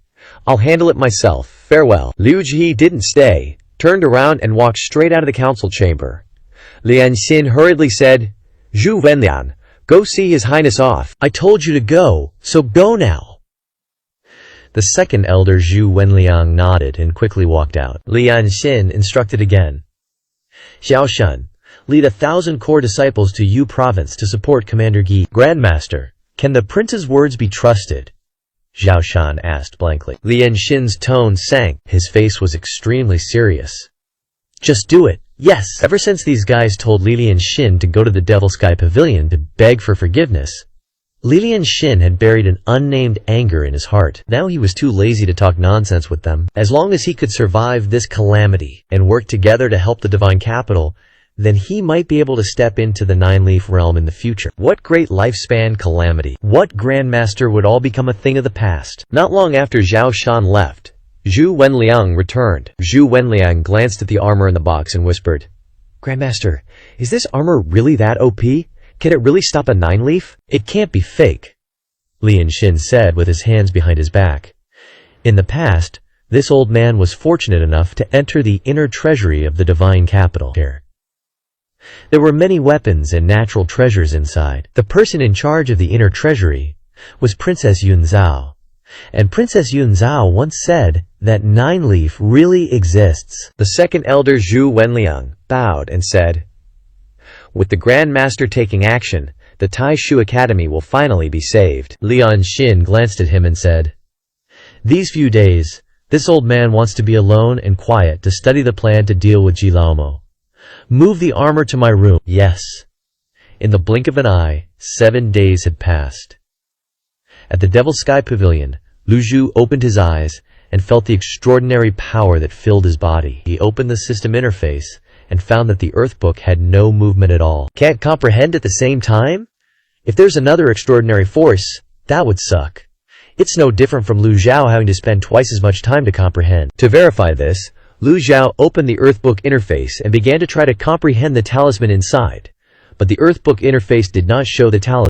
[SPEAKER 1] I'll handle it myself. Farewell. Liu Zihe didn't stay, turned around and walked straight out of the council chamber. Lin Xin hurriedly said, Zhu Wenlian, go see his highness off. I told you to go, so go now. The second elder Zhu Wenliang nodded and quickly walked out. Lin Xin instructed again. Xiao Shun, lead 1,000 core disciples to Yu province to support Commander Gi. Grandmaster, can the prince's words be trusted? Xiao Shan asked blankly. Lin Xin's tone sank. His face was extremely serious. Just do it. Yes. Ever since these guys told Lin Xin to go to the Devil Sky Pavilion to beg for forgiveness, Lin Xin had buried an unnamed anger in his heart. Now he was too lazy to talk nonsense with them. As long as he could survive this calamity and work together to help the divine capital, then he might be able to step into the nine-leaf realm in the future. What great lifespan calamity. What grandmaster would all become a thing of the past? Not long after Zhao Shan left, Zhu Wenliang returned. Zhu Wenliang glanced at the armor in the box and whispered, "Grandmaster, is this armor really that OP? Can it really stop a nine-leaf?" "It can't be fake," Lian Xin said with his hands behind his back. In the past, this old man was fortunate enough to enter the inner treasury of the divine capital. There were many weapons and natural treasures inside. The person in charge of the inner treasury was Princess Yunzhao, and Princess Yunzhao once said that nine-leaf really exists. The second elder Zhu Wenliang bowed and said, "With the Grand Master taking action, the Tai Shu Academy will finally be saved." Lian Xin glanced at him and said, "These few days, this old man wants to be alone and quiet to study the plan to deal with Jilaomo. Move the armor to my room." Yes. In the blink of an eye, 7 days had passed. At the Devil Sky Pavilion, Lu Zhu opened his eyes and felt the extraordinary power that filled his body. He opened the system interface and found that the Earth Book had no movement at all. Can't comprehend at the same time? If there's another extraordinary force, that would suck. It's no different from Lu Zhao having to spend twice as much time to comprehend. To verify this, Lu Zhao opened the Earth Book interface and began to try to comprehend the talisman inside. But the Earth Book interface did not show the talisman.